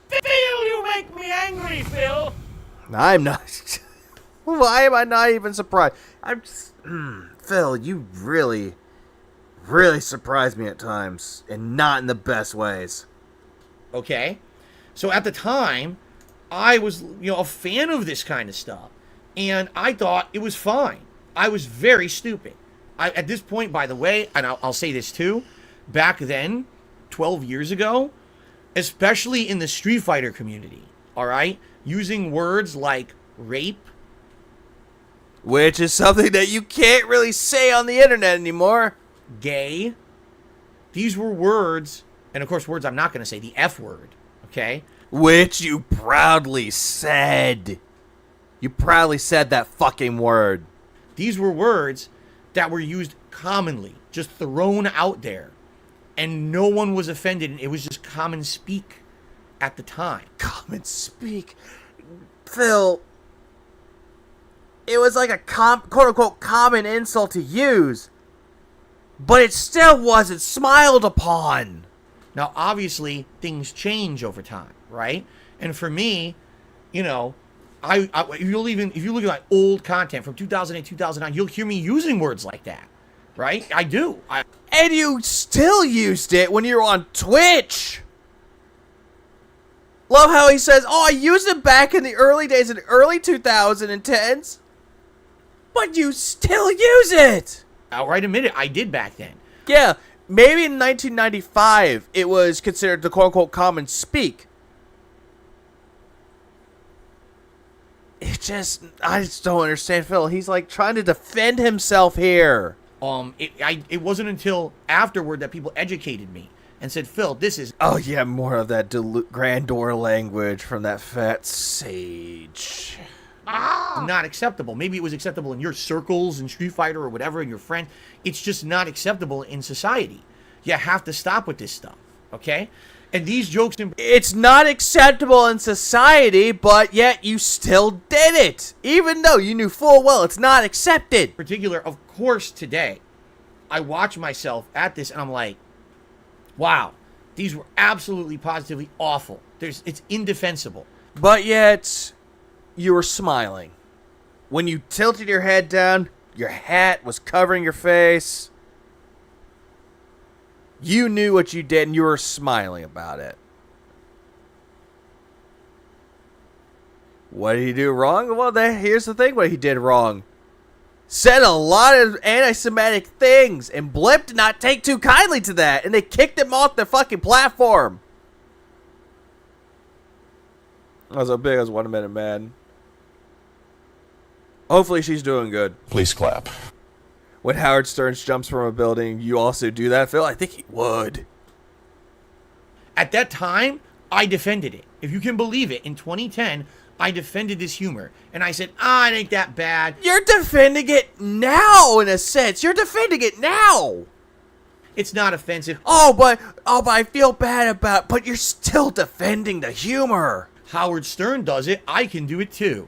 Phil, you make me angry, Phil.
I'm not. Why am I not even surprised? I'm just... Phil, you really surprised me at times, and not in the best ways.
Okay? So at the time, I was, a fan of this kind of stuff, and I thought it was fine. I was very stupid. At this point, by the way, and I'll say this too, back then, 12 years ago, especially in the Street Fighter community, all right, using words like rape,
which is something that you can't really say on the internet anymore,
gay, these were words, and of course words I'm not going to say, the F word, okay?
Which you proudly said. You proudly said that fucking word.
These were words that were used commonly, just thrown out there, and no one was offended, and it was just common speak at the time.
Common speak? Phil, it was like a quote-unquote common insult to use, but it still wasn't smiled upon.
Now, obviously, things change over time, right? And for me, if you look at my old content from 2008, 2009, you'll hear me using words like that, right? I do.
And you still used it when you were on Twitch. Love how he says, I used it back in the early days, in the early 2010s. But you still use it.
Outright admit it, I did back then.
Yeah, maybe in 1995 it was considered the quote-unquote common speak. I just don't understand Phil. He's like trying to defend himself here.
It wasn't until afterward that people educated me and said, Phil, this is...
Oh yeah, more of that grandeur language from that fat sage.
Not acceptable. Maybe it was acceptable in your circles in Street Fighter or whatever, in your friends. It's just not acceptable in society. You have to stop with this stuff, okay? And these jokes...
It's not acceptable in society, but yet you still did it. Even though you knew full well it's not accepted.
In particular, of course, today, I watch myself at this and I'm like, wow, these were absolutely positively awful. It's indefensible.
But yet, you were smiling. When you tilted your head down, your hat was covering your face. You knew what you did and you were smiling about it. What did he do wrong? Well, here's the thing what he did wrong. Said a lot of anti-Semitic things, and Blip did not take too kindly to that, and they kicked him off their fucking platform. I was so big as 1 Minute Man. Hopefully she's doing good.
Please clap.
When Howard Stern jumps from a building, you also do that, Phil? I think he would.
At that time, I defended it. If you can believe it, in 2010, I defended this humor. And I said, it ain't that bad.
You're defending it now, in a sense. You're defending it now.
It's not offensive.
But I feel bad about it. But you're still defending the humor.
Howard Stern does it. I can do it too.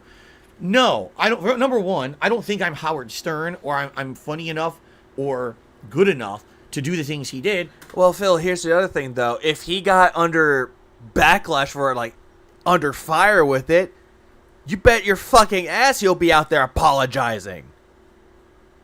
No, I don't. Number one, I don't think I'm Howard Stern or I'm funny enough or good enough to do the things he did.
Well, Phil, here's the other thing, though. If he got under backlash for it, like under fire with it, you bet your fucking ass he'll be out there apologizing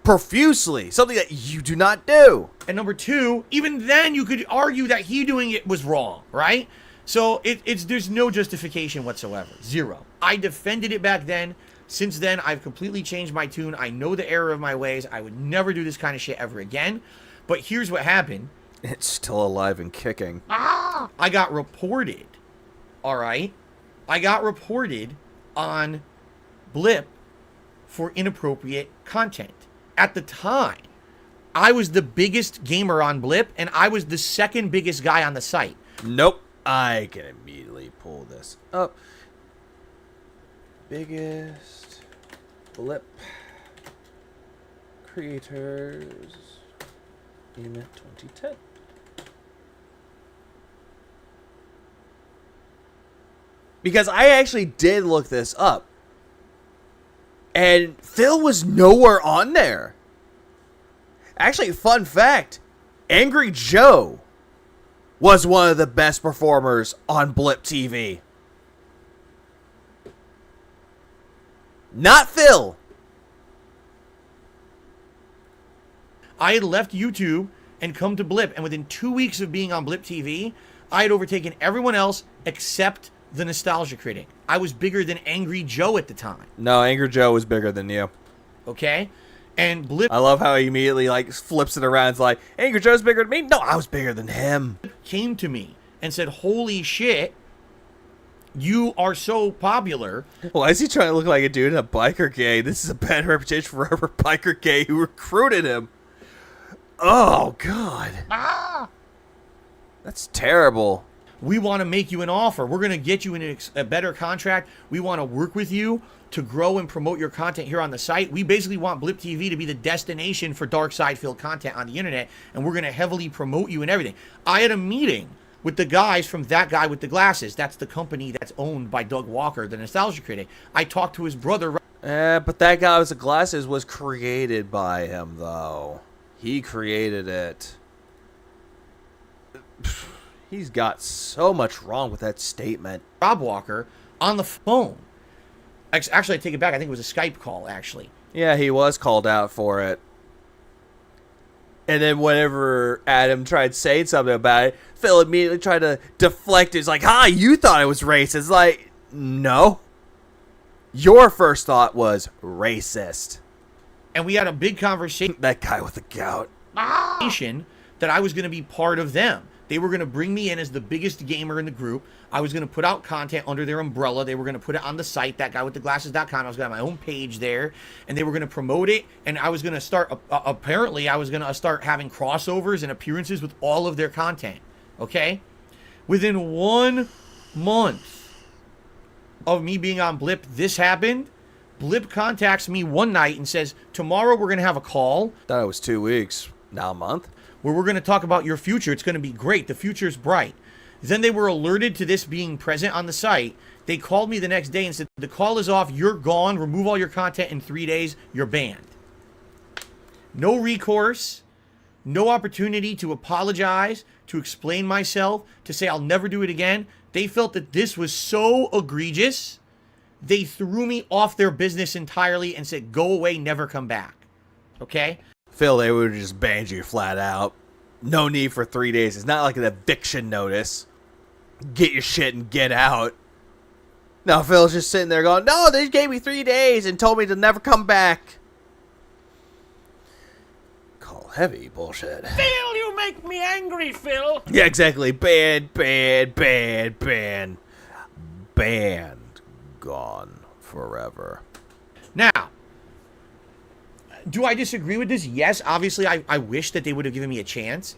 profusely. Something that you do not do.
And number two, even then you could argue that he doing it was wrong, right? So there's no justification whatsoever. Zero. I defended it back then. Since then, I've completely changed my tune. I know the error of my ways. I would never do this kind of shit ever again. But here's what happened.
It's still alive and kicking.
I got reported. All right? I got reported on Blip for inappropriate content. At the time, I was the biggest gamer on Blip, and I was the second biggest guy on the site.
Nope. I can immediately pull this up. Biggest Blip creators in 2010. Because I actually did look this up. And Phil was nowhere on there. Actually, fun fact, Angry Joe was one of the best performers on Blip TV. Not Phil.
I had left YouTube and come to Blip, and within 2 weeks of being on Blip TV, I had overtaken everyone else except the Nostalgia Critic. I was bigger than Angry Joe at the time.
No, Angry Joe was bigger than you.
Okay? And Blip...
I love how he immediately flips it around. It's like, Angry Joe's bigger than me? No, I was bigger than him.
Came to me and said, holy shit, you are so popular.
Why is he trying to look like a dude in a biker gang? This is a bad reputation for whoever biker gang who recruited him. Oh, God. That's terrible.
We want to make you an offer. We're going to get you in a better contract. We want to work with you to grow and promote your content here on the site. We basically want Blip TV to be the destination for dark side filled content on the internet, and we're going to heavily promote you and everything. I had a meeting with the guys from That Guy with the Glasses. That's the company that's owned by Doug Walker, the Nostalgia Critic. I talked to his brother.
But That Guy with the Glasses was created by him, though. He created it. He's got so much wrong with that statement.
Rob Walker on the phone. Actually, I take it back. I think it was a Skype call, actually.
Yeah, he was called out for it. And then whenever Adam tried saying something about it, Phil immediately tried to deflect it. It's like, you thought it was racist. Like, no. Your first thought was racist.
And we had a big conversation.
That guy with the gout.
that I was going to be part of them. They were going to bring me in as the biggest gamer in the group. I was going to put out content under their umbrella. They were going to put it on the site, thatguywiththeglasses.com. I was going to have my own page there, and they were going to promote it. And I was going to start, apparently, I was going to start having crossovers and appearances with all of their content. Okay? Within 1 month of me being on Blip, this happened. Blip contacts me one night and says, tomorrow we're going to have a call.
Thought it was 2 weeks. Now a month.
Where we're going to talk about your future. It's going to be great. The future's bright. Then they were alerted to this being present on the site. They called me the next day and said, the call is off. You're gone. Remove all your content in 3 days. You're banned. No recourse. No opportunity to apologize, to explain myself, to say I'll never do it again. They felt that this was so egregious, they threw me off their business entirely and said, go away, never come back. Okay?
Phil, they would have just banned you flat out. No need for 3 days. It's not like an eviction notice. Get your shit and get out. No, Phil's just sitting there going, no, they gave me 3 days and told me to never come back. Call heavy bullshit.
Phil, you make me angry, Phil.
Yeah, exactly. Banned, banned, banned, banned. Banned. Gone forever.
Now, do I disagree with this? Yes, obviously, I wish that they would have given me a chance.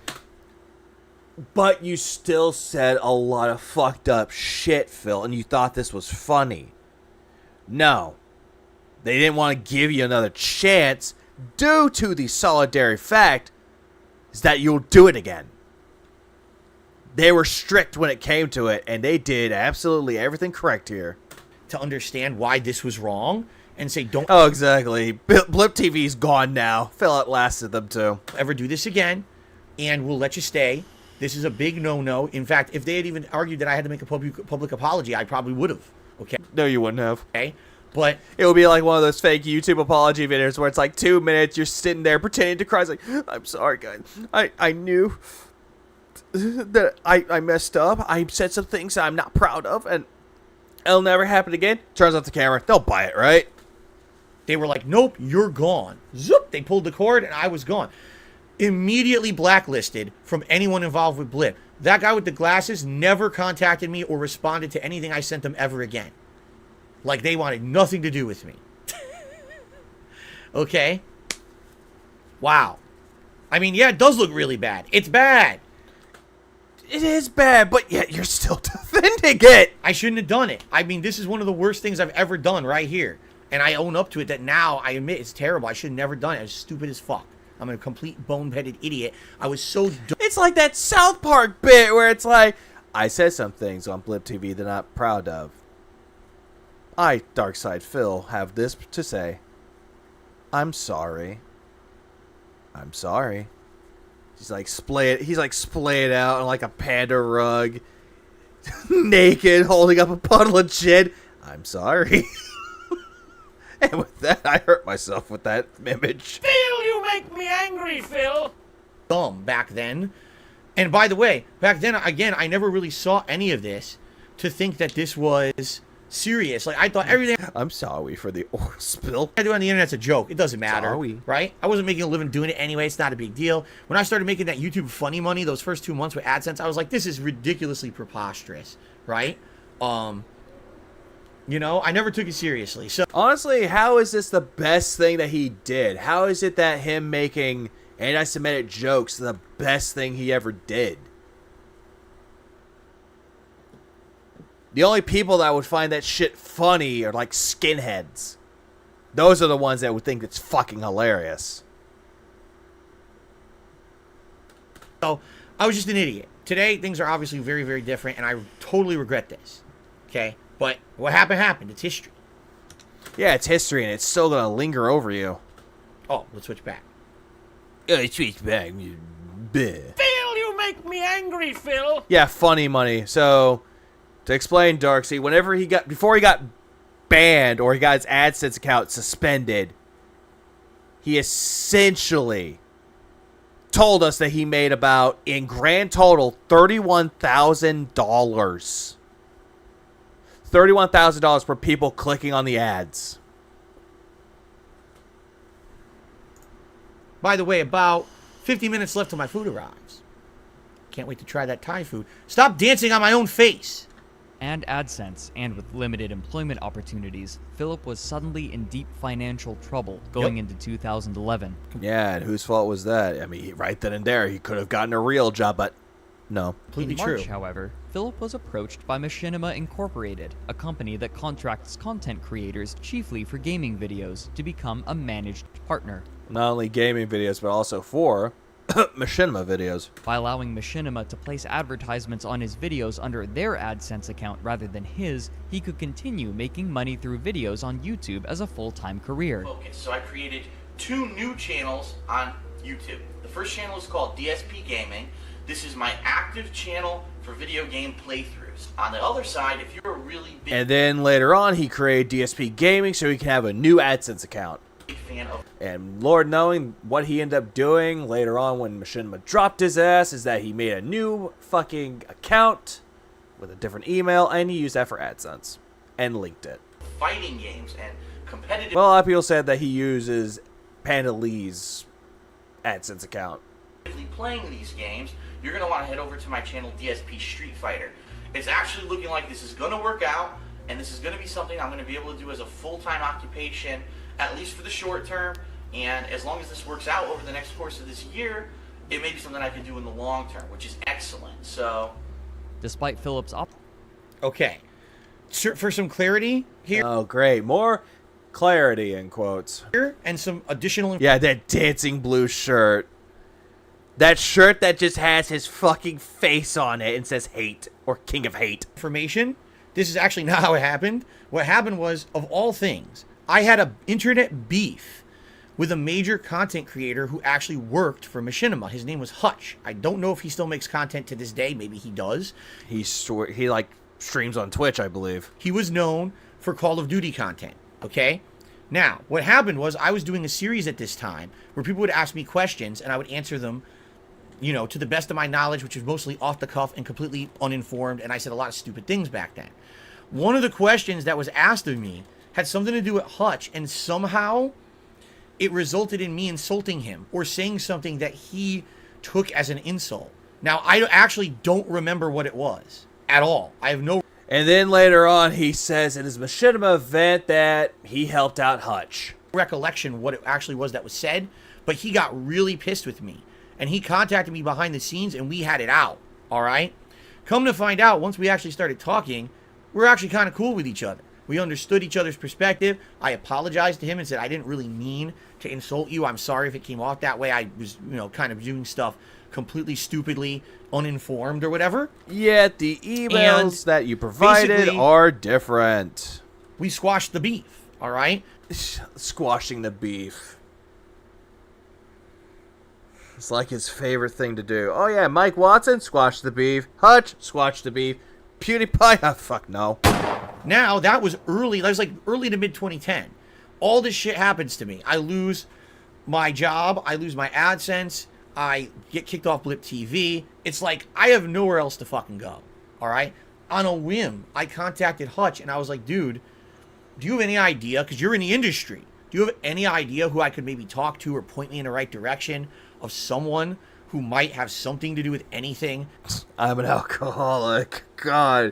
But you still said a lot of fucked up shit, Phil, and you thought this was funny. No. They didn't want to give you another chance due to the solitary fact is that you'll do it again. They were strict when it came to it, and they did absolutely everything correct here.
To understand why this was wrong and say don't...
Oh, exactly. Blip TV's gone now. Phil outlasted them too.
Ever do this again, and we'll let you stay. This is a big no-no. In fact, if they had even argued that I had to make a public apology, I probably would have. Okay?
No, you wouldn't have.
Okay? But...
it would be like one of those fake YouTube apology videos where it's like 2 minutes, you're sitting there pretending to cry. It's like, I'm sorry, guys. I knew that I messed up. I said some things I'm not proud of, and it'll never happen again. Turns off the camera. They'll buy it, right?
They were like, nope, you're gone. Zoop! They pulled the cord, and I was gone. Immediately blacklisted from anyone involved with Blip. That guy with the glasses never contacted me or responded to anything I sent them ever again. Like they wanted nothing to do with me. Okay? Wow. I mean, yeah, it does look really bad. It's bad.
It is bad, but yet you're still defending it.
I shouldn't have done it. I mean, this is one of the worst things I've ever done right here. And I own up to it that now I admit it's terrible. I should have never done it. I was stupid as fuck. I'm a complete boneheaded idiot. I was so dumb.
It's like that South Park bit where it's like, I said some things on Blip TV they're not proud of. I, Darkside Phil, have this to say. I'm sorry. I'm sorry. He's like splayed out on like a panda rug. Naked, holding up a puddle of gin. I'm sorry. And with that, I hurt myself with that image.
Phil, you make me angry, Phil.
Dumb back then. And by the way, back then, again, I never really saw any of this to think that this was serious. Like, I thought everything...
I'm sorry for the oil spill.
I do on the internet's a joke. It doesn't matter.
Sorry.
Right? I wasn't making a living doing it anyway. It's not a big deal. When I started making that YouTube funny money, those first 2 months with AdSense, I was like, this is ridiculously preposterous. Right? You know, I never took it seriously. So
honestly, how is this the best thing that he did? How is it that him making anti-Semitic jokes the best thing he ever did? The only people that would find that shit funny are like skinheads. Those are the ones that would think it's fucking hilarious.
So I was just an idiot. Today, things are obviously very, very different, and I totally regret this. Okay? But what happened, happened. It's history.
Yeah, it's history, and it's still going to linger over you.
Oh, let's switch back.
Switch back.
Phil, you make me angry, Phil.
Yeah, funny money. So, to explain Darksea, before he got banned, or he got his AdSense account suspended, he essentially told us that he made about, in grand total, $31,000. $31,000 for people clicking on the ads.
By the way, about 50 minutes left till my food arrives. Can't wait to try that Thai food. Stop dancing on my own face.
And AdSense, and with limited employment opportunities, Philip was suddenly in deep financial trouble going into 2011.
Yeah, and whose fault was that? I mean, right then and there, he could have gotten a real job, but no.
In March, however, Philip was approached by Machinima Incorporated, a company that contracts content creators chiefly for gaming videos, to become a managed partner.
Not only gaming videos, but also for Machinima videos.
By allowing Machinima to place advertisements on his videos under their AdSense account rather than his, he could continue making money through videos on YouTube as a full-time career.
Okay, so I created 2 new channels on YouTube. The first channel is called DSP Gaming. This is my active channel for video game playthroughs. On the other side, if you're a really big
And then later on, he created DSP Gaming so he can have a new AdSense account.
fan of
And Lord knowing what he ended up doing later on when Machinima dropped his ass is that he made a new fucking account with a different email and he used that for AdSense and linked it.
fighting games and competitive
Well, a lot of people said that he uses Panda Lee's AdSense account.
playing these games, you're going to want to head over to my channel DSP Street Fighter. It's actually looking like this is going to work out, and this is going to be something I'm going to be able to do as a full-time occupation, at least for the short term, and as long as this works out over the next course of this year, it may be something I can do in the long term, which is excellent. So,
Despite Philip's
Okay. For some clarity here.
Oh, great. More clarity in quotes.
And some additional...
Yeah, that dancing blue shirt. That shirt that just has his fucking face on it and says hate or king of hate.
Information. This is actually not how it happened. What happened was, of all things, I had an internet beef with a major content creator who actually worked for Machinima. His name was Hutch. I don't know if he still makes content to this day. Maybe he does.
He like streams on Twitch, I believe.
He was known for Call of Duty content. Okay? Now, what happened was I was doing a series at this time where people would ask me questions and I would answer them, you know, to the best of my knowledge, which was mostly off the cuff and completely uninformed, and I said a lot of stupid things back then. One of the questions that was asked of me had something to do with Hutch, and somehow it resulted in me insulting him or saying something that he took as an insult. Now, I actually don't remember what it was at all. I have no...
And then later on, he says in his Machinima event that he helped out Hutch.
Recollection what it actually was that was said, but he got really pissed with me. And he contacted me behind the scenes, and we had it out, all right? Come to find out, once we actually started talking, we're actually kind of cool with each other. We understood each other's perspective. I apologized to him and said, I didn't really mean to insult you. I'm sorry if it came off that way. I was, you know, kind of doing stuff completely stupidly, uninformed or whatever.
Yet the emails that you provided are different.
We squashed the beef, all right?
Squashing the beef. It's like his favorite thing to do. Oh yeah, Mike Watson, squash the beef. Hutch, squash the beef. PewDiePie, oh fuck no.
Now, that was like early to mid 2010. All this shit happens to me. I lose my job. I lose my AdSense. I get kicked off Blip TV. It's like, I have nowhere else to fucking go. All right? On a whim, I contacted Hutch and I was like, dude, do you have any idea? Because you're in the industry. Do you have any idea who I could maybe talk to or point me in the right direction of someone who might have something to do with anything?
I'm an alcoholic. God.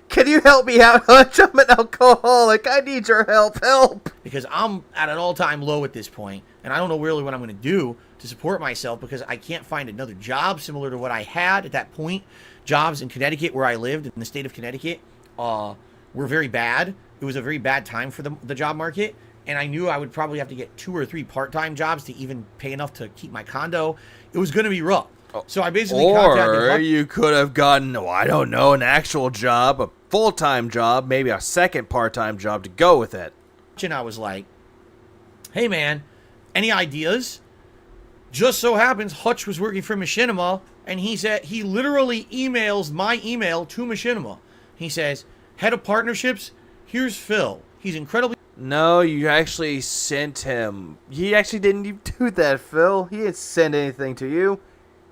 Can you help me out, Hutch? I'm an alcoholic. I need your help. Help.
Because I'm at an all-time low at this point, and I don't know really what I'm going to do to support myself because I can't find another job similar to what I had at that point. Jobs in Connecticut, where I lived, in the state of Connecticut, were very bad. It was a very bad time for the job market, and I knew I would probably have to get 2 or 3 part-time jobs to even pay enough to keep my condo. It was going to be rough. So I basically contacted
Hutch. You could have gotten, I don't know, an actual job, a full-time job, maybe a second part-time job to go with it.
And I was like, hey man, any ideas? Just so happens Hutch was working for Machinima, and he said he literally emails my email to Machinima. He says, head of partnerships, here's Phil. He's incredibly...
No, you actually sent him. He actually didn't even do that, Phil. He didn't send anything to you.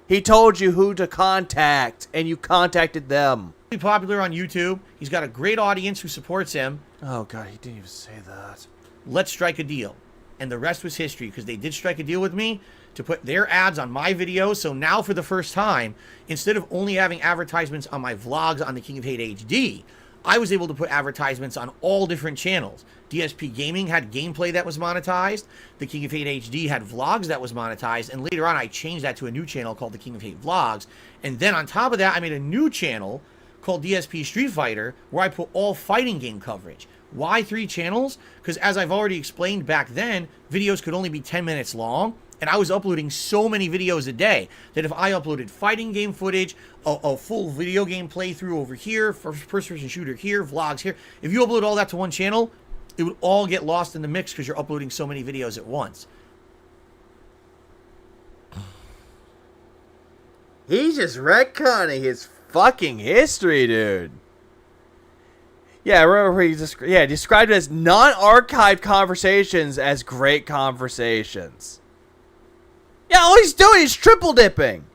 He told you who to contact, and you contacted them.
He's popular on YouTube. He's got a great audience who supports him.
Oh, God, he didn't even say that.
Let's strike a deal. and the rest was history because they did strike a deal with me to put their ads on my videos. So now for the first time, instead of only having advertisements on my vlogs on the King of Hate HD, I was able to put advertisements on all different channels. DSP Gaming had gameplay that was monetized. The King of Hate HD had vlogs that was monetized. And later on, I changed that to a new channel called the King of Hate Vlogs. And then on top of that, I made a new channel called DSP Street Fighter where I put all fighting game coverage. Why 3 channels? Because as I've already explained back then, videos could only be 10 minutes long. And I was uploading so many videos a day that if I uploaded fighting game footage, a full video game playthrough over here, first-person shooter here, vlogs here, if you upload all that to one channel, it would all get lost in the mix because you're uploading so many videos at once.
He's just retconning his fucking history, dude. Yeah, I remember he described it as non-archived conversations as great conversations. Yeah, all he's doing is triple dipping.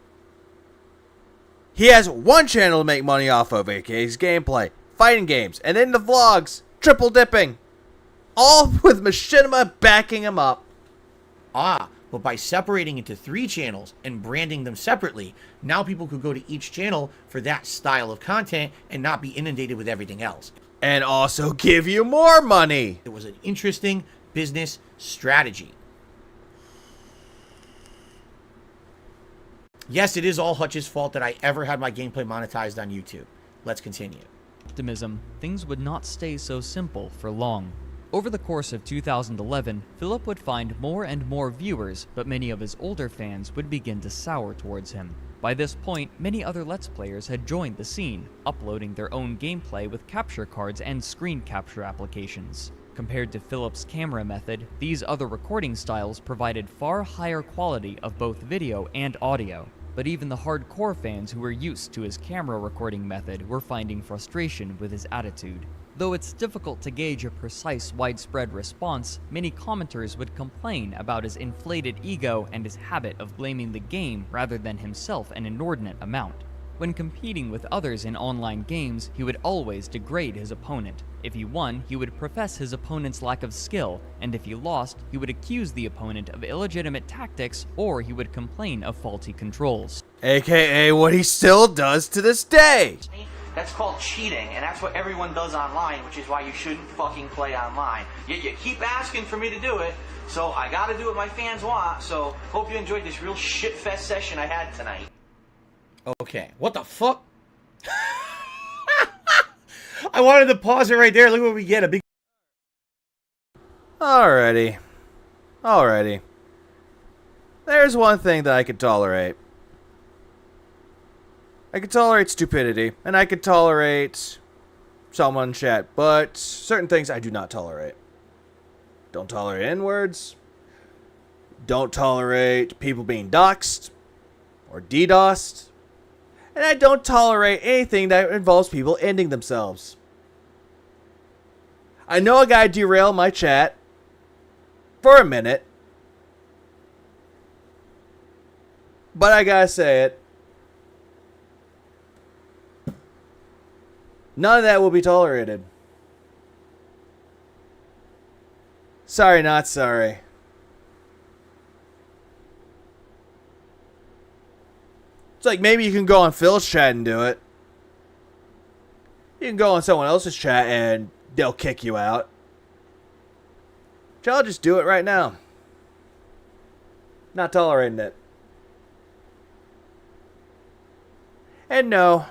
He has one channel to make money off of, aka his gameplay, fighting games, and then the vlogs, triple dipping. All with Machinima backing him up.
But by separating into 3 channels and branding them separately, now people could go to each channel for that style of content and not be inundated with everything else.
And also give you more money.
It was an interesting business strategy. Yes, it is all Hutch's fault that I ever had my gameplay monetized on YouTube. Let's continue.
Optimism, things would not stay so simple for long. Over the course of 2011, Philip would find more and more viewers, but many of his older fans would begin to sour towards him. By this point, many other Let's Players had joined the scene, uploading their own gameplay with capture cards and screen capture applications. Compared to Philip's camera method, these other recording styles provided far higher quality of both video and audio. But even the hardcore fans who were used to his camera recording method were finding frustration with his attitude. Though it's difficult to gauge a precise widespread response, many commenters would complain about his inflated ego and his habit of blaming the game rather than himself an inordinate amount. When competing with others in online games, he would always degrade his opponent. If he won, he would profess his opponent's lack of skill, and if he lost, he would accuse the opponent of illegitimate tactics, or he would complain of faulty controls.
AKA what he still does to this day.
That's called cheating, and that's what everyone does online, which is why you shouldn't fucking play online. Yet you keep asking for me to do it, so I gotta do what my fans want, so hope you enjoyed this real shitfest session I had tonight.
Okay, what the fuck? I wanted to pause it right there. Look what we get, a big...
Alrighty. There's one thing that I could tolerate. I could tolerate stupidity, and I could tolerate someone chat, but certain things I do not tolerate. Don't tolerate N-words. Don't tolerate people being doxxed or DDoSed. And I don't tolerate anything that involves people ending themselves. I know a guy derailed my chat for a minute, but I gotta say it. None of that will be tolerated. Sorry, not sorry. It's like maybe you can go on Phil's chat and do it. You can go on someone else's chat and they'll kick you out. I'll just do it right now. Not tolerating it. And no,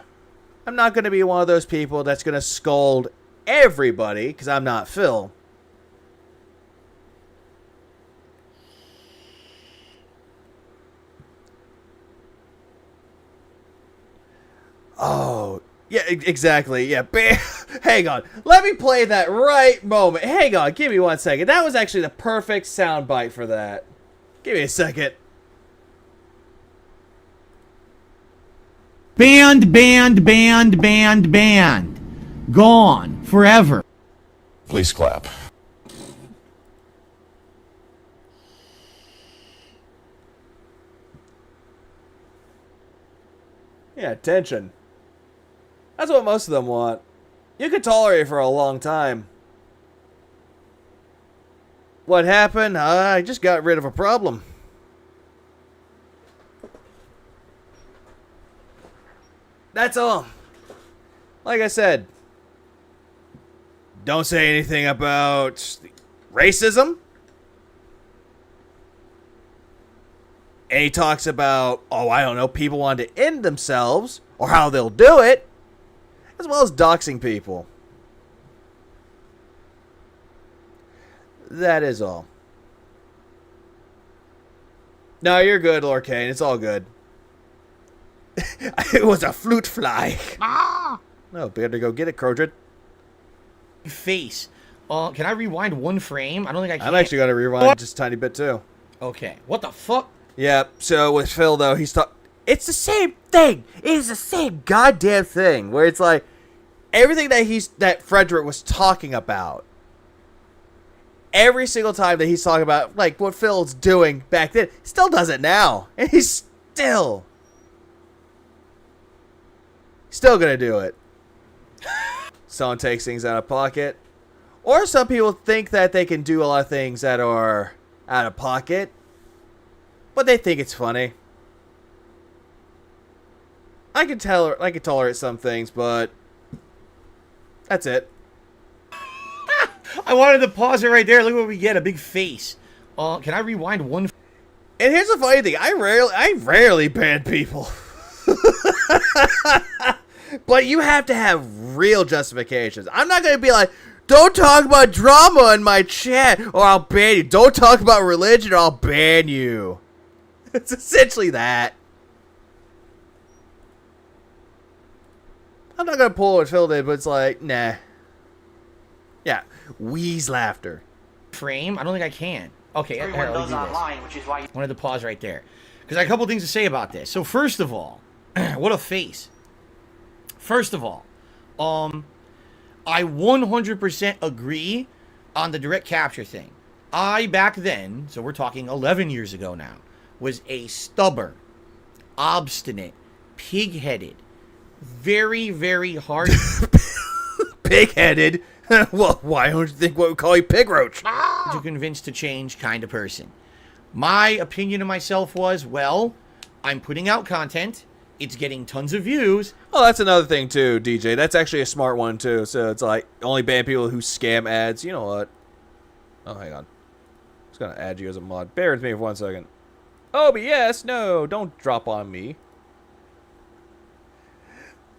I'm not going to be one of those people that's going to scold everybody, because I'm not Phil. Oh, yeah, exactly. Yeah, hang on. Let me play that right moment. Hang on, give me 1 second. That was actually the perfect soundbite for that. Give me a second.
Banned. Gone. Forever.
Please clap.
Yeah, attention. That's what most of them want. You could tolerate it for a long time. What happened? I just got rid of a problem. That's all. Like I said, don't say anything about racism. And he talks about, oh, I don't know, people want to end themselves, or how they'll do it, as well as doxing people. That is all. No, you're good, Lorcaine. It's all good. It was a flute fly. No, better go get it, Crodred.
Face. Can I rewind one frame? I don't think I can.
I'm actually going to rewind just a tiny bit, too.
Okay. What the fuck?
Yeah, so with Phil, though, it's the same thing. It is the same goddamn thing. Where it's like, everything that Frederick was talking about, every single time that he's talking about, like, what Phil's doing back then, he still does it now. And he's still gonna do it. Someone takes things out of pocket. Or some people think that they can do a lot of things that are out of pocket, but they think it's funny. I can tolerate some things, but that's it.
I wanted to pause it right there. Look what we get, a big face. Can I rewind one?
And here's the funny thing, I rarely ban people. But you have to have real justifications. I'm not going to be like, don't talk about drama in my chat or I'll ban you. Don't talk about religion or I'll ban you. It's essentially that. I'm not going to pull what Phil did, but it's like, nah. Yeah, wheeze laughter.
Frame? I don't think I can. Okay,
Everyone goes online, which is why you
wanted to pause right there. Because I have a couple things to say about this. So first of all, what a face. First of all, I 100% agree on the direct capture thing. I, back then, so we're talking 11 years ago now, was a stubborn, obstinate, pig-headed, very, very hard...
Pig-headed? Well, why don't you think what we call you pig roach?
To convince to change kind of person. My opinion of myself was, well, I'm putting out content. It's getting tons of views.
Oh, that's another thing too, DJ. That's actually a smart one too. So it's like, only ban people who scam ads. You know what? Oh, hang on. I'm just gonna add you as a mod. Bear with me for 1 second. OBS, no, don't drop on me.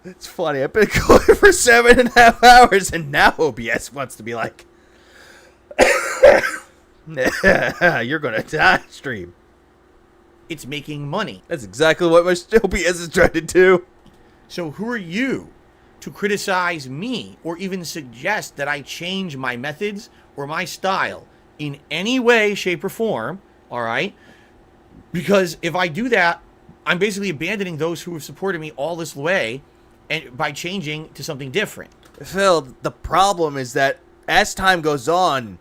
It's funny. I've been going for 7.5 hours, and now OBS wants to be like, you're gonna die, stream.
It's making money.
That's exactly what my OBS is trying to do.
So who are you to criticize me or even suggest that I change my methods or my style in any way, shape, or form, all right? Because if I do that, I'm basically abandoning those who have supported me all this way and by changing to something different.
Phil, the problem is that as time goes on,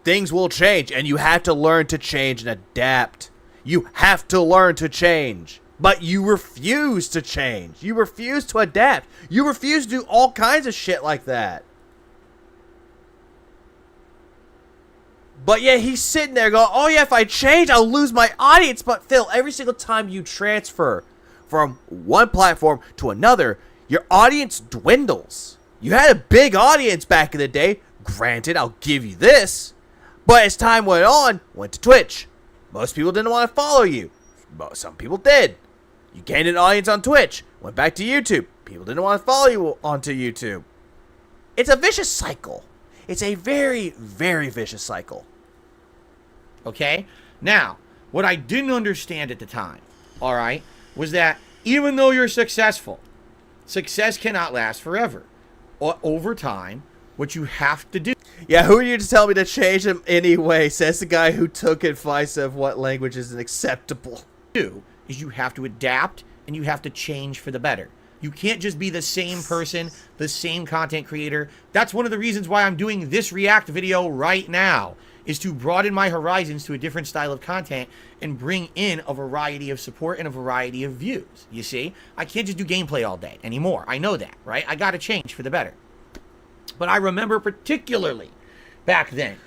things will change, and you have to learn to change and adapt. You have to learn to change. But you refuse to change. You refuse to adapt. You refuse to do all kinds of shit like that. But yeah, he's sitting there going, oh yeah, if I change, I'll lose my audience. But Phil, every single time you transfer from one platform to another, your audience dwindles. You had a big audience back in the day. Granted, I'll give you this. But as time went on, went to Twitch. Most people didn't want to follow you. But some people did. You gained an audience on Twitch. Went back to YouTube. People didn't want to follow you onto YouTube. It's a vicious cycle. It's a very, very vicious cycle.
Okay? Now, what I didn't understand at the time, all right, was that even though you're successful, success cannot last forever. Or over time, what you have to do...
Yeah, who are you to tell me to change him anyway, says the guy who took advice of what language is acceptable.
Is you have to adapt and you have to change for the better. You can't just be the same person, the same content creator. That's one of the reasons why I'm doing this React video right now, is to broaden my horizons to a different style of content and bring in a variety of support and a variety of views. You see? I can't just do gameplay all day anymore. I know that, right? I gotta change for the better. But I remember particularly back then.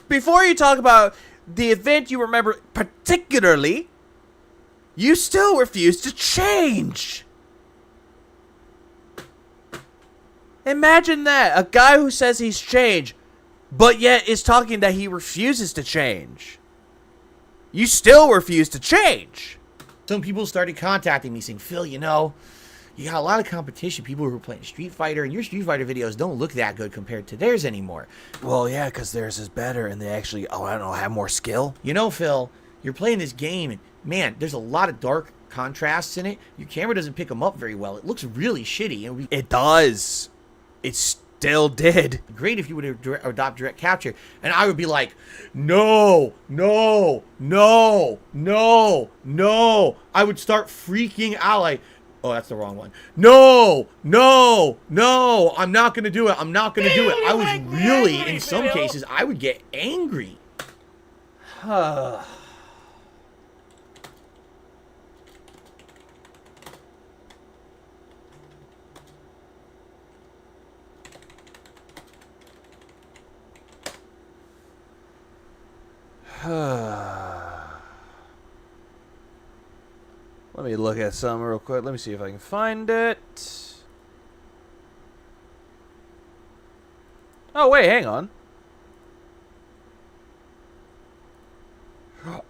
Before you talk about the event you remember particularly, you still refuse to change. Imagine that. A guy who says he's changed, but yet is talking that he refuses to change. You still refuse to change.
Some people started contacting me saying, Phil, you know, you got a lot of competition. People who are playing Street Fighter, and your Street Fighter videos don't look that good compared to theirs anymore.
Well, yeah, because theirs is better, and they actually, I don't know, have more skill.
You know, Phil, you're playing this game, and man, there's a lot of dark contrasts in it. Your camera doesn't pick them up very well. It looks really shitty. And
it does. It still did.
Great if you would adopt direct capture. And I would be like, no, no, no, no, no. I would start freaking out like, oh, that's the wrong one. No, no, no. I'm not going to do it. I'm not going to do it. I was really, in some cases, I would get angry.
Let me look at some real quick. Let me see if I can find it. Oh, wait, hang on.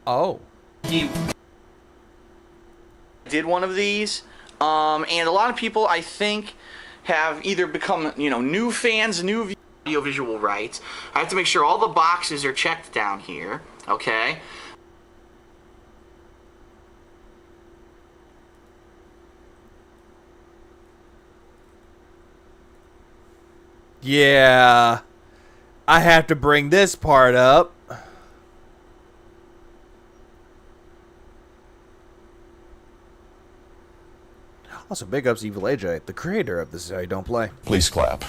Oh.
He did one of these, and a lot of people, I think, have either become, you know, new fans, new audiovisual rights. I have to make sure all the boxes are checked down here, okay?
Yeah, I have to bring this part up. Also, big ups Evil AJ, the creator of This Is How You Don't Play.
Please clap.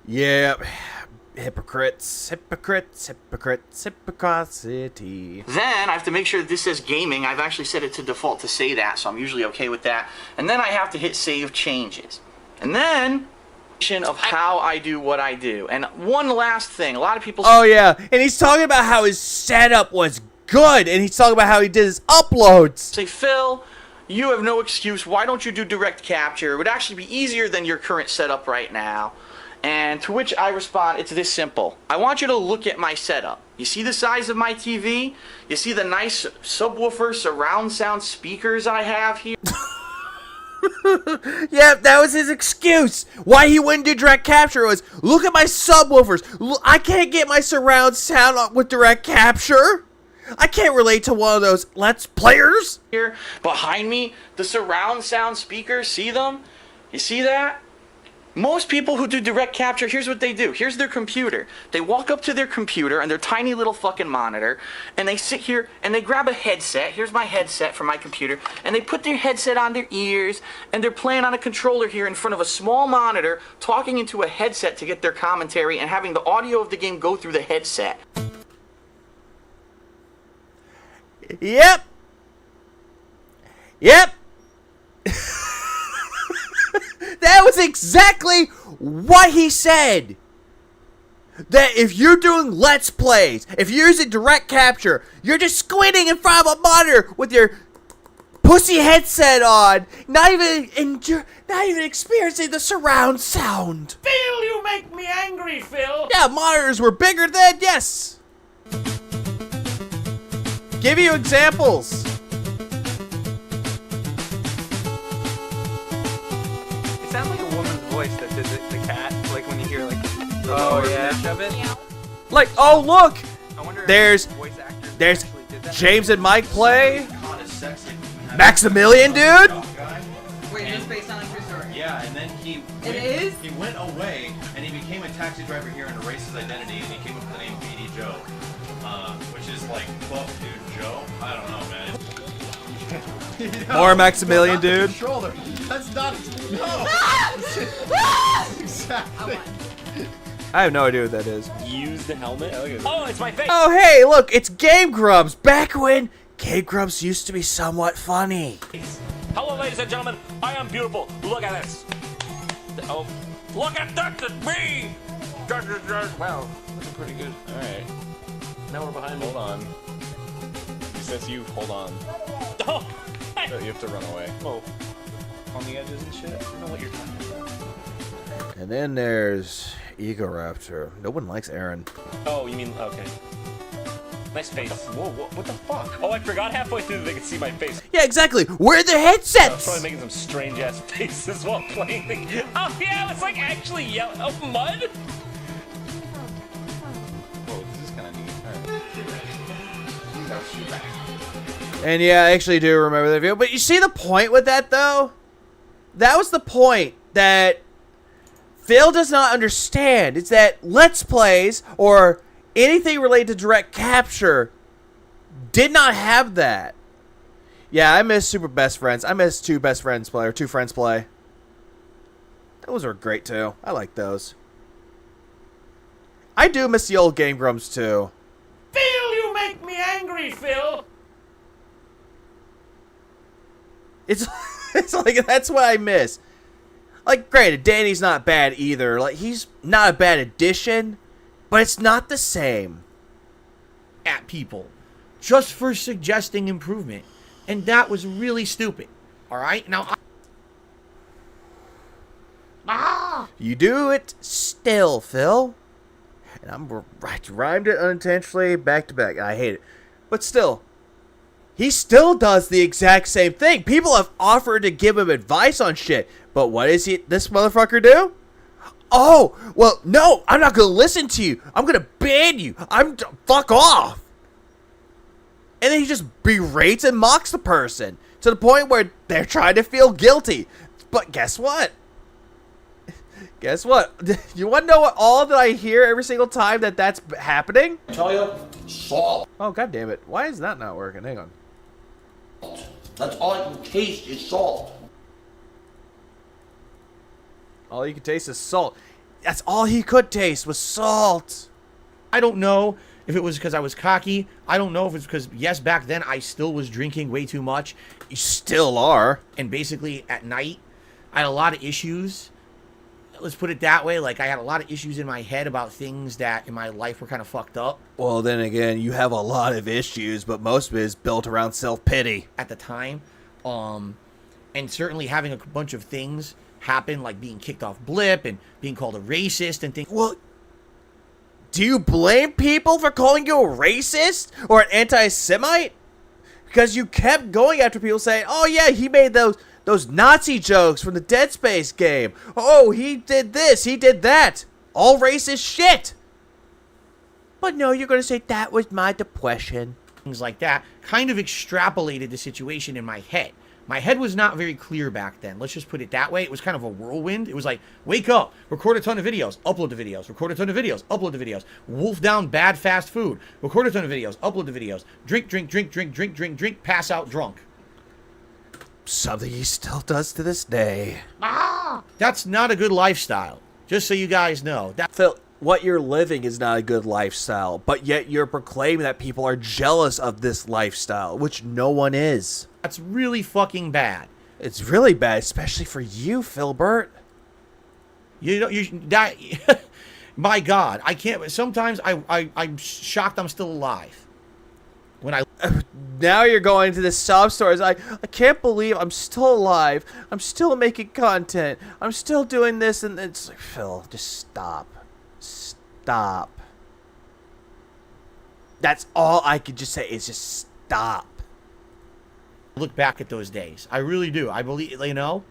Yep. Hypocrites, hypocrites, hypocrites, hypocrisy.
Then I have to make sure that this says gaming. I've actually set it to default to say that, so I'm usually okay with that. And then I have to hit save changes. And then of how I do what I do. And one last thing, a lot of people...
Oh yeah, and he's talking about how his setup was good, and he's talking about how he did his uploads.
Say, Phil, you have no excuse. Why don't you do direct capture? It would actually be easier than your current setup right now. And to which I respond, it's this simple. I want you to look at my setup. You see the size of my TV? You see the nice subwoofer surround sound speakers I have here?
Yep, that was his excuse. Why he wouldn't do direct capture was, look at my subwoofers. I can't get my surround sound with direct capture. I can't relate to one of those Let's Players.
Here, behind me, the surround sound speakers, see them? You see that? Most people who do direct capture, here's what they do. Here's their computer. They walk up to their computer and their tiny little fucking monitor, and they sit here and they grab a headset. Here's my headset from my computer. And they put their headset on their ears, and they're playing on a controller here in front of a small monitor, talking into a headset to get their commentary and having the audio of the game go through the headset.
Yep. Yep. That was exactly what he said. That if you're doing Let's Plays, if you're using direct capture, you're just squinting in front of a monitor with your pussy headset on, not even experiencing the surround sound.
Phil, you make me angry, Phil.
Yeah, monitors were bigger then, yes. Give you examples.
It sounds like a woman's voice that did the cat, like when you hear like the
Oh,
lower
yeah.
pitch of it.
Like, oh look,
I wonder if
there's
voice actors
there's
actually did that.
James and Mike play. Maximilian, dude.
Wait, is this based on a true story?
Yeah, and then he went away and he became a taxi driver here and erased his identity and he came up with the name BD Joe, which is like, fuck dude, Joe. I don't know, man.
More Maximilian, dude.
Shoulder. That's not. No. Exactly.
I have no idea what that is.
Use the helmet. Oh, it's my face.
Oh, hey, look, it's Game Grumps. Back when Game Grumps used to be somewhat funny.
Hello, ladies and gentlemen. I am beautiful. Look at this. Oh, look at that. It's me. Wow, looking pretty good. All right. Now we're behind me.
Hold on. He says you hold on.
Oh.
So you have to run away.
Oh. On the edges and shit. I don't know what you're talking about.
And then there's Egoraptor. No one likes Aaron.
Oh, you mean okay. Nice face. Whoa, what the fuck? Oh, I forgot halfway through they could see my face.
Yeah, exactly. Where are the
I was
headsets?
probably making some strange ass faces while playing the. Oh yeah, it's like actually yellow. Oh, mud.
Whoa, this is kind of neat. Alright.
And yeah, I actually do remember that video. But you see the point with that, though? That was the point that Phil does not understand. It's that Let's Plays or anything related to direct capture did not have that. Yeah, I miss Super Best Friends. I miss Two Best Friends Play or Two Friends Play. Those are great, too. I like those. I do miss the old Game Grumps, too.
Phil, you make me angry, Phil.
It's like, that's what I miss. Like, granted, Danny's not bad either. Like, he's not a bad addition, but it's not the same.
At people just for suggesting improvement. And that was really stupid. Alright? Now,
You do it still, Phil. And I rhymed it unintentionally back to back. I hate it. But still, he still does the exact same thing. People have offered to give him advice on shit. But what does this motherfucker do? Oh, well, no, I'm not going to listen to you. I'm going to ban you. Fuck off. And then he just berates and mocks the person to the point where they're trying to feel guilty. But guess what? Guess what? You want to know what all that I hear every single time that's happening?
tell you, salt.
Oh, god damn it. Why is that not working? Hang on.
That's all I can taste is salt.
All you can taste is salt. That's all he could taste was salt.
I don't know if it was because I was cocky. I don't know if it's because, yes, back then I still was drinking way too much.
You still are.
And basically at night, I had a lot of issues. Let's put it that way. Like, I had a lot of issues in my head about things that in my life were kind of fucked up.
Well, then again, you have a lot of issues, but most of it is built around self-pity.
At the time. And certainly having a bunch of things happen, like being kicked off Blip and being called a racist and things.
Well, do you blame people for calling you a racist or an anti-Semite? Because you kept going after people saying, oh yeah, he made those Nazi jokes from the Dead Space game. Oh, he did this, he did that. All racist shit. But no, you're going to say that was my depression.
Things like that kind of extrapolated the situation in my head. My head was not very clear back then. Let's just put it that way. It was kind of a whirlwind. It was like, wake up, record a ton of videos, upload the videos, record a ton of videos, upload the videos, wolf down bad fast food, record a ton of videos, upload the videos, drink, pass out drunk.
Something he still does to this day.
That's not a good lifestyle. Just so you guys know.
Phil, what you're living is not a good lifestyle, but yet you're proclaiming that people are jealous of this lifestyle, which no one is.
That's really fucking bad.
It's really bad, especially for you, Philbert.
You know, that. My God, I can't. Sometimes I'm shocked I'm still alive. When I
now you're going to the sob stories. I can't believe I'm still alive. I'm still making content. I'm still doing this, and it's like, Phil, just stop. Stop. That's all I could just say is just stop.
Look back at those days. I really do. I believe, you know.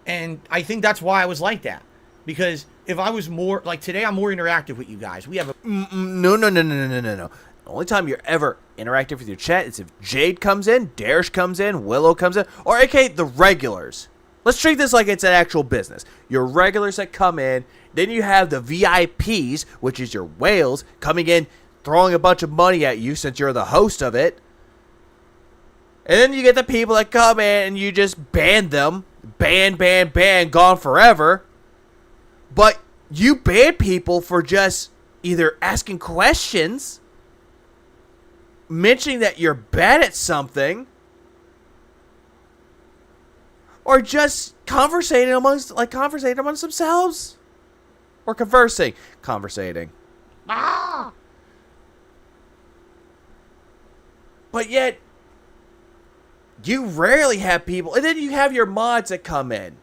And I think that's why I was like that. Because if I was more, like today, I'm more interactive with you guys. We have a...
No. The only time you're ever interactive with your chat is if Jade comes in, Darish comes in, Willow comes in, or aka the regulars. Let's treat this like it's an actual business. Your regulars that come in, then you have the VIPs, which is your whales, coming in, throwing a bunch of money at you since you're the host of it. And then you get the people that come in and you just ban them. Ban, gone forever. But you ban people for just either asking questions, mentioning that you're bad at something, or just conversating amongst themselves, or conversating. But yet, you rarely have people, and then you have your mods that come in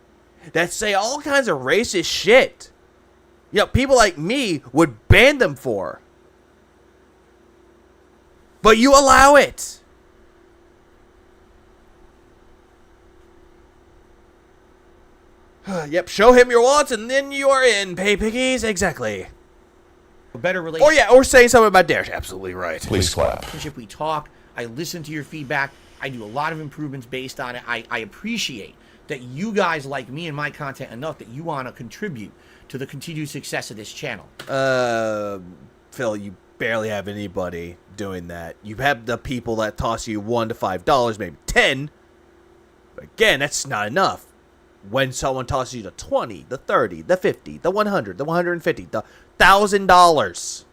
that say all kinds of racist shit. You know, people like me would ban them for. But you allow it. Yep, show him your wallets and then you are in, pay piggies. Exactly.
A better relationship.
Or yeah, or saying something about Dash. Absolutely right.
Please clap.
We talk. I listen to your feedback. I do a lot of improvements based on it. I appreciate that you guys like me and my content enough that you want to contribute to the continued success of this channel.
Phil, you barely have anybody doing that. You have the people that toss you $1 to $5, maybe 10. But again, that's not enough. When someone tosses you the 20, the 30, the 50, the 100, the 150, the $1,000,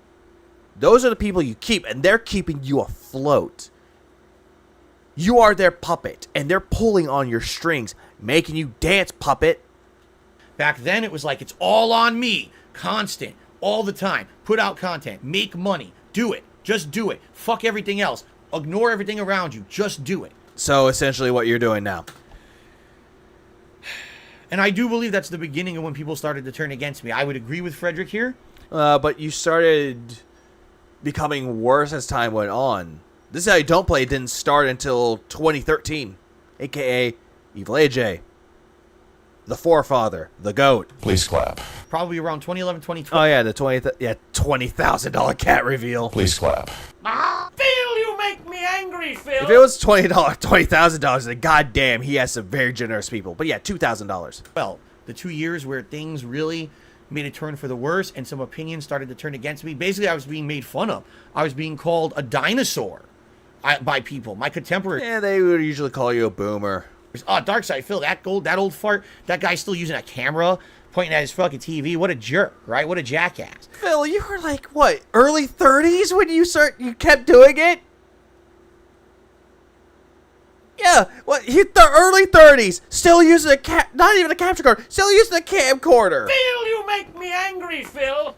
those are the people you keep, and they're keeping you afloat. You are their puppet, and they're pulling on your strings, making you dance, puppet.
Back then, it was like, it's all on me. Constant. All the time. Put out content. Make money. Do it. Just do it. Fuck everything else. Ignore everything around you. Just do it.
So, essentially what you're doing now.
And I do believe that's the beginning of when people started to turn against me. I would agree with Frederick here.
But you started becoming worse as time went on. This Is How You Don't Play didn't start until 2013, a.k.a. Evil AJ, the forefather, the GOAT.
Please clap.
Probably around 2011, 2012.
Oh yeah, the $20,000 cat reveal.
Please clap.
Phil, you make me angry, Phil.
If it was $20,000, then goddamn, he has some very generous people. But yeah, $2,000.
Well, the 2 years where things really made a turn for the worse and some opinions started to turn against me. Basically, I was being made fun of. I was being called a dinosaur by people, my contemporaries.
Yeah, they would usually call you a boomer.
Oh, Darkseid Phil, that old fart, that guy's still using a camera, pointing at his fucking TV. What a jerk, right? What a jackass.
Phil, you were like, what, early 30s when you kept doing it? Yeah, what, hit the early 30s, still using not even a capture card, still using a camcorder.
Phil, you make me angry, Phil.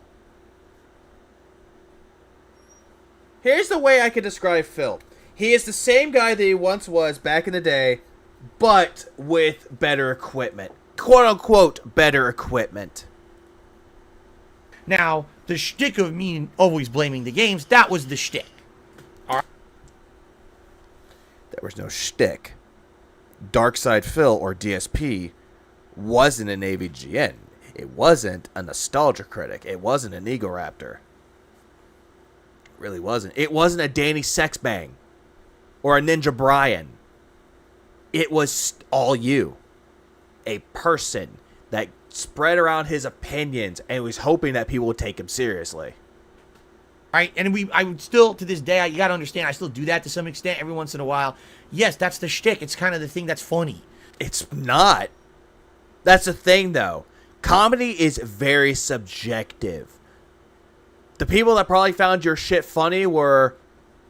Here's the way I could describe Phil. He is the same guy that he once was back in the day, but with better equipment. Quote-unquote better equipment.
Now, the shtick of me always blaming the games, that was the shtick. All right.
There was no shtick. Darkseid Phil, or DSP, wasn't an AVGN. It wasn't a nostalgia critic. It wasn't an ego raptor. It really wasn't. It wasn't a Danny Sexbang or a Ninja Brian. It was all you. A person that spread around his opinions and was hoping that people would take him seriously.
Right, and I would still, to this day, you gotta understand, I still do that to some extent every once in a while. Yes, that's the shtick. It's kind of the thing that's funny.
It's not. That's the thing, though. Comedy is very subjective. The people that probably found your shit funny were,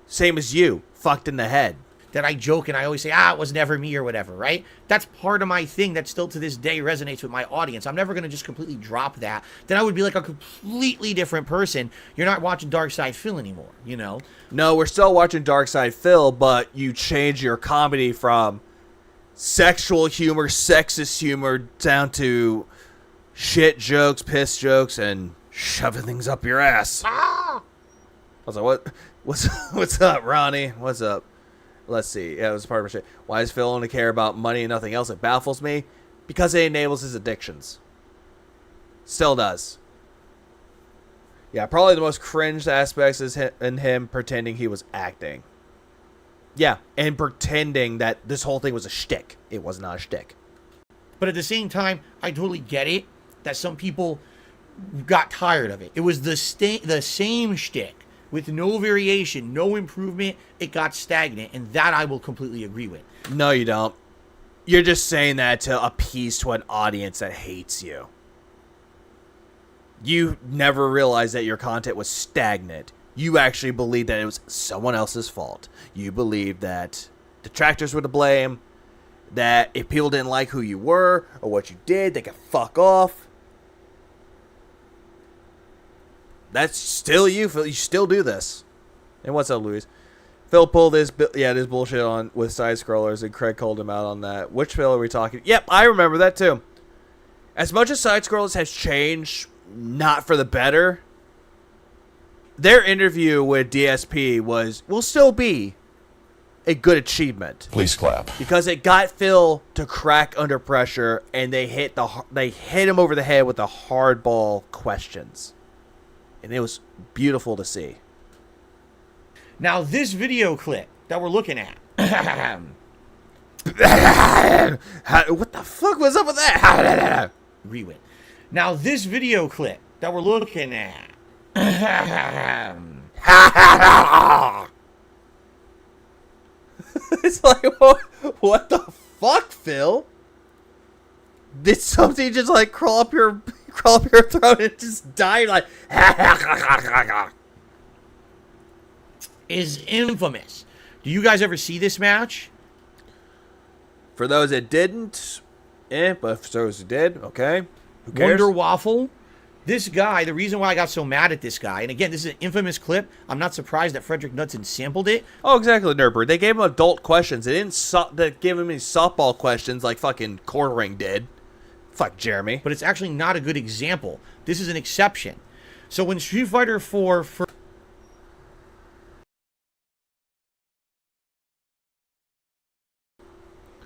same as you, fucked in the head.
That I joke and I always say, it was never me or whatever, right? That's part of my thing that still to this day resonates with my audience. I'm never going to just completely drop that. Then I would be like a completely different person. You're not watching Darkseid Phil anymore, you know?
No, we're still watching Darkseid Phil, but you change your comedy from sexual humor, sexist humor, down to shit jokes, piss jokes, and shoving things up your ass. I was like, what's up, Ronnie? What's up? Let's see. Yeah, it was part of my shit. Why does Phil only care about money and nothing else? It baffles me. Because it enables his addictions. Still does. Yeah, probably the most cringed aspects is in him pretending he was acting. Yeah, and pretending that this whole thing was a shtick. It was not a shtick.
But at the same time, I totally get it that some people got tired of it. It was the same shtick. With no variation, no improvement, it got stagnant, and that I will completely agree with.
No, you don't. You're just saying that to appease to an audience that hates you. You never realized that your content was stagnant. You actually believed that it was someone else's fault. You believed that detractors were to blame, that if people didn't like who you were or what you did, they could fuck off. That's still you. You still do this. And what's up, Luis? Phil pulled this bullshit on with side scrollers, and Craig called him out on that. Which Phil are we talking? Yep, I remember that too. As much as side scrollers has changed, not for the better, their interview with DSP will still be a good achievement.
Please clap.
Because it got Phil to crack under pressure, and they hit him over the head with the hardball questions, and it was beautiful to see.
Now, this video clip that we're looking at.
What the fuck was up with that?
Rewind. Now, this video clip that we're looking at.
It's like, what the fuck, Phil? Did something just like crawl up your throat and just die like?
Is infamous. Do you guys ever see this match?
For those that didn't, but for those who did, okay. Who cares?
Wonder Waffle. This guy, the reason why I got so mad at this guy, and again, this is an infamous clip. I'm not surprised that Frederick Knudsen sampled it.
Oh, exactly, Nerdbird. They gave him adult questions. They didn't give him any softball questions like fucking Quartering did. Fuck Jeremy.
But it's actually not a good example. This is an exception. So when Street Fighter 4...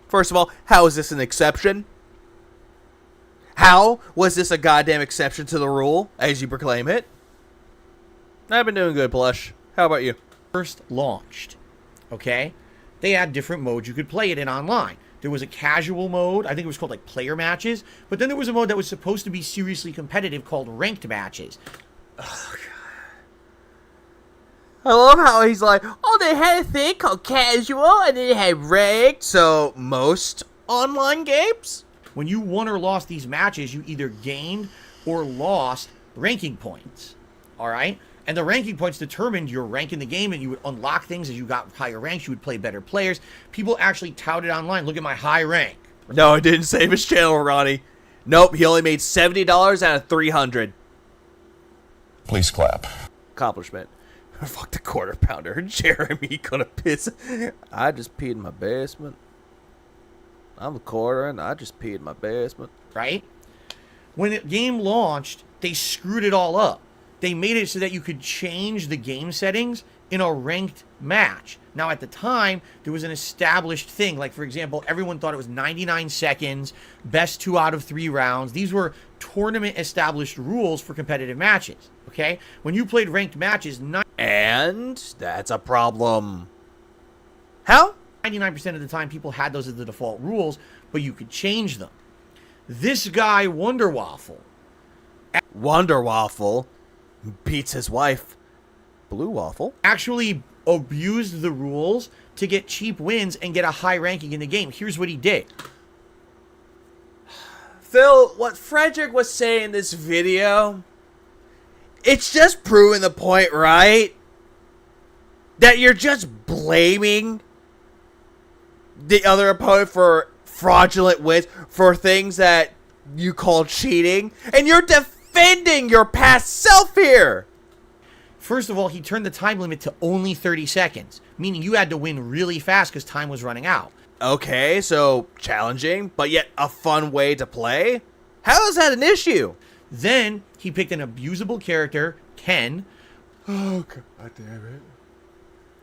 First of all, how is this an exception? How was this a goddamn exception to the rule, as you proclaim it? I've been doing good, Plush. How about you?
First launched, okay? They had different modes you could play it in online. There was a casual mode, I think it was called like player matches, but then there was a mode that was supposed to be seriously competitive called ranked matches.
Oh, God. I love how he's like, oh, they had a thing called casual, and then they had ranked. So, most online games?
When you won or lost these matches, you either gained or lost ranking points. Alright? And the ranking points determined your rank in the game, and you would unlock things as you got higher ranks. You would play better players. People actually touted online, look at my high rank.
No, it didn't save his channel, Ronnie. Nope, he only made $70 out of $300.
Please clap.
Accomplishment. Fuck the quarter pounder. Jeremy gonna piss. I just peed in my basement. I'm a quarter and I just peed in my basement.
Right? When the game launched, they screwed it all up. They made it so that you could change the game settings in a ranked match. Now, at the time, there was an established thing. Like, for example, everyone thought it was 99 seconds, best 2 out of 3 rounds. These were tournament-established rules for competitive matches, okay? When you played ranked matches...
And that's a problem. How?
99% of the time, people had those as the default rules, but you could change them. This guy, Wonder Waffle...
Wonder Waffle beats his wife, Blue Waffle.
Actually abused the rules to get cheap wins and get a high ranking in the game. Here's what he did.
Phil, what Frederick was saying in this video, it's just proving the point, right? That you're just blaming the other opponent for fraudulent wins, for things that you call cheating, and you're defending your past self here.
First of all, he turned the time limit to only 30 seconds, meaning you had to win really fast because time was running out.
Okay, so challenging, but yet a fun way to play? How is that an issue?
Then he picked an abusable character, Ken.
Oh, God damn it.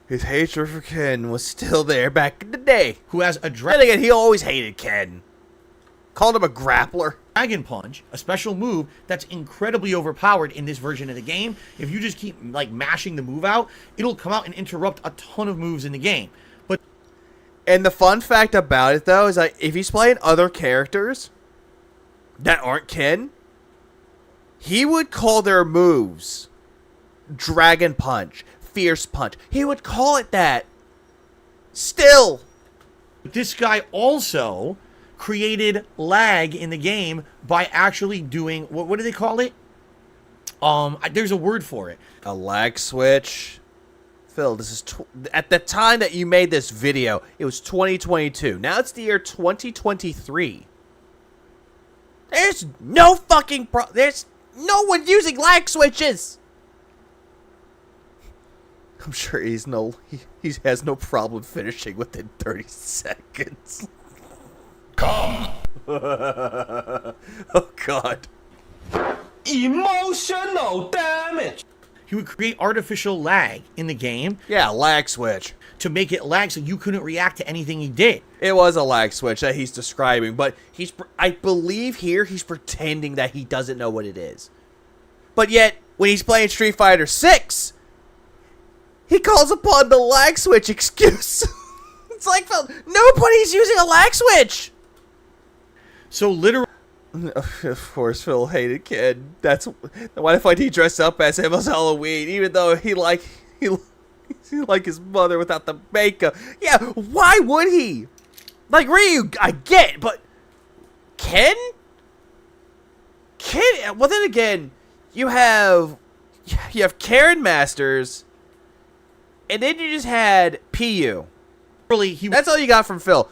His hatred for Ken was still there back in the day.
Who has a
And again, he always hated Ken. Called him a grappler.
Dragon Punch, a special move that's incredibly overpowered in this version of the game. If you just keep like mashing the move out, it'll come out and interrupt a ton of moves in the game. But
and the fun fact about it though is that if he's playing other characters that aren't Ken, he would call their moves Dragon Punch, Fierce Punch. He would call it that. Still.
This guy also created lag in the game by actually doing, what do they call it?
There's a word for it.
A lag switch. Phil, this is at the time that you made this video, it was 2022. Now it's the year 2023. There's no fucking there's no one using lag switches. I'm sure he has no problem finishing within 30 seconds.
Come.
Oh God.
Emotional damage. He would create artificial lag in the game.
Yeah, lag switch.
To make it lag so you couldn't react to anything he did.
It was a lag switch that he's describing, but I believe here he's pretending that he doesn't know what it is. But yet, when he's playing Street Fighter 6, he calls upon the lag switch excuse. It's like, nobody's using a lag switch.
So literally,
of course, Phil hated kid. That's why the fuck he dressed up as him as Halloween, even though he like his mother without the makeup. Yeah, why would he? Like Ryu, I get, but Ken. Well, then again, you have Karen Masters, and then you just had Piyu.
Really,
that's all you got from Phil.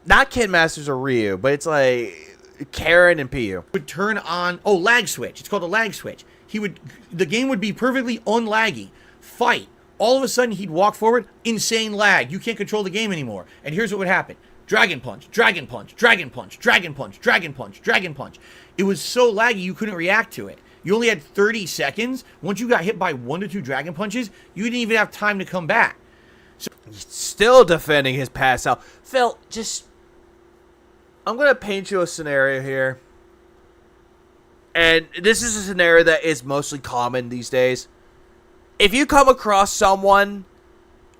Not Ken Masters or Ryu, but it's like Karen and Piyu.
Would turn on lag switch. It's called a lag switch. The game would be perfectly unlaggy. Fight. All of a sudden he'd walk forward, insane lag. You can't control the game anymore. And here's what would happen. Dragon punch, dragon punch, dragon punch, dragon punch, dragon punch, dragon punch. It was so laggy you couldn't react to it. You only had 30 seconds. Once you got hit by 1 to 2 dragon punches, you didn't even have time to come back.
So he's still defending his pass out. Phil, I'm going to paint you a scenario here. And this is a scenario that is mostly common these days. If you come across someone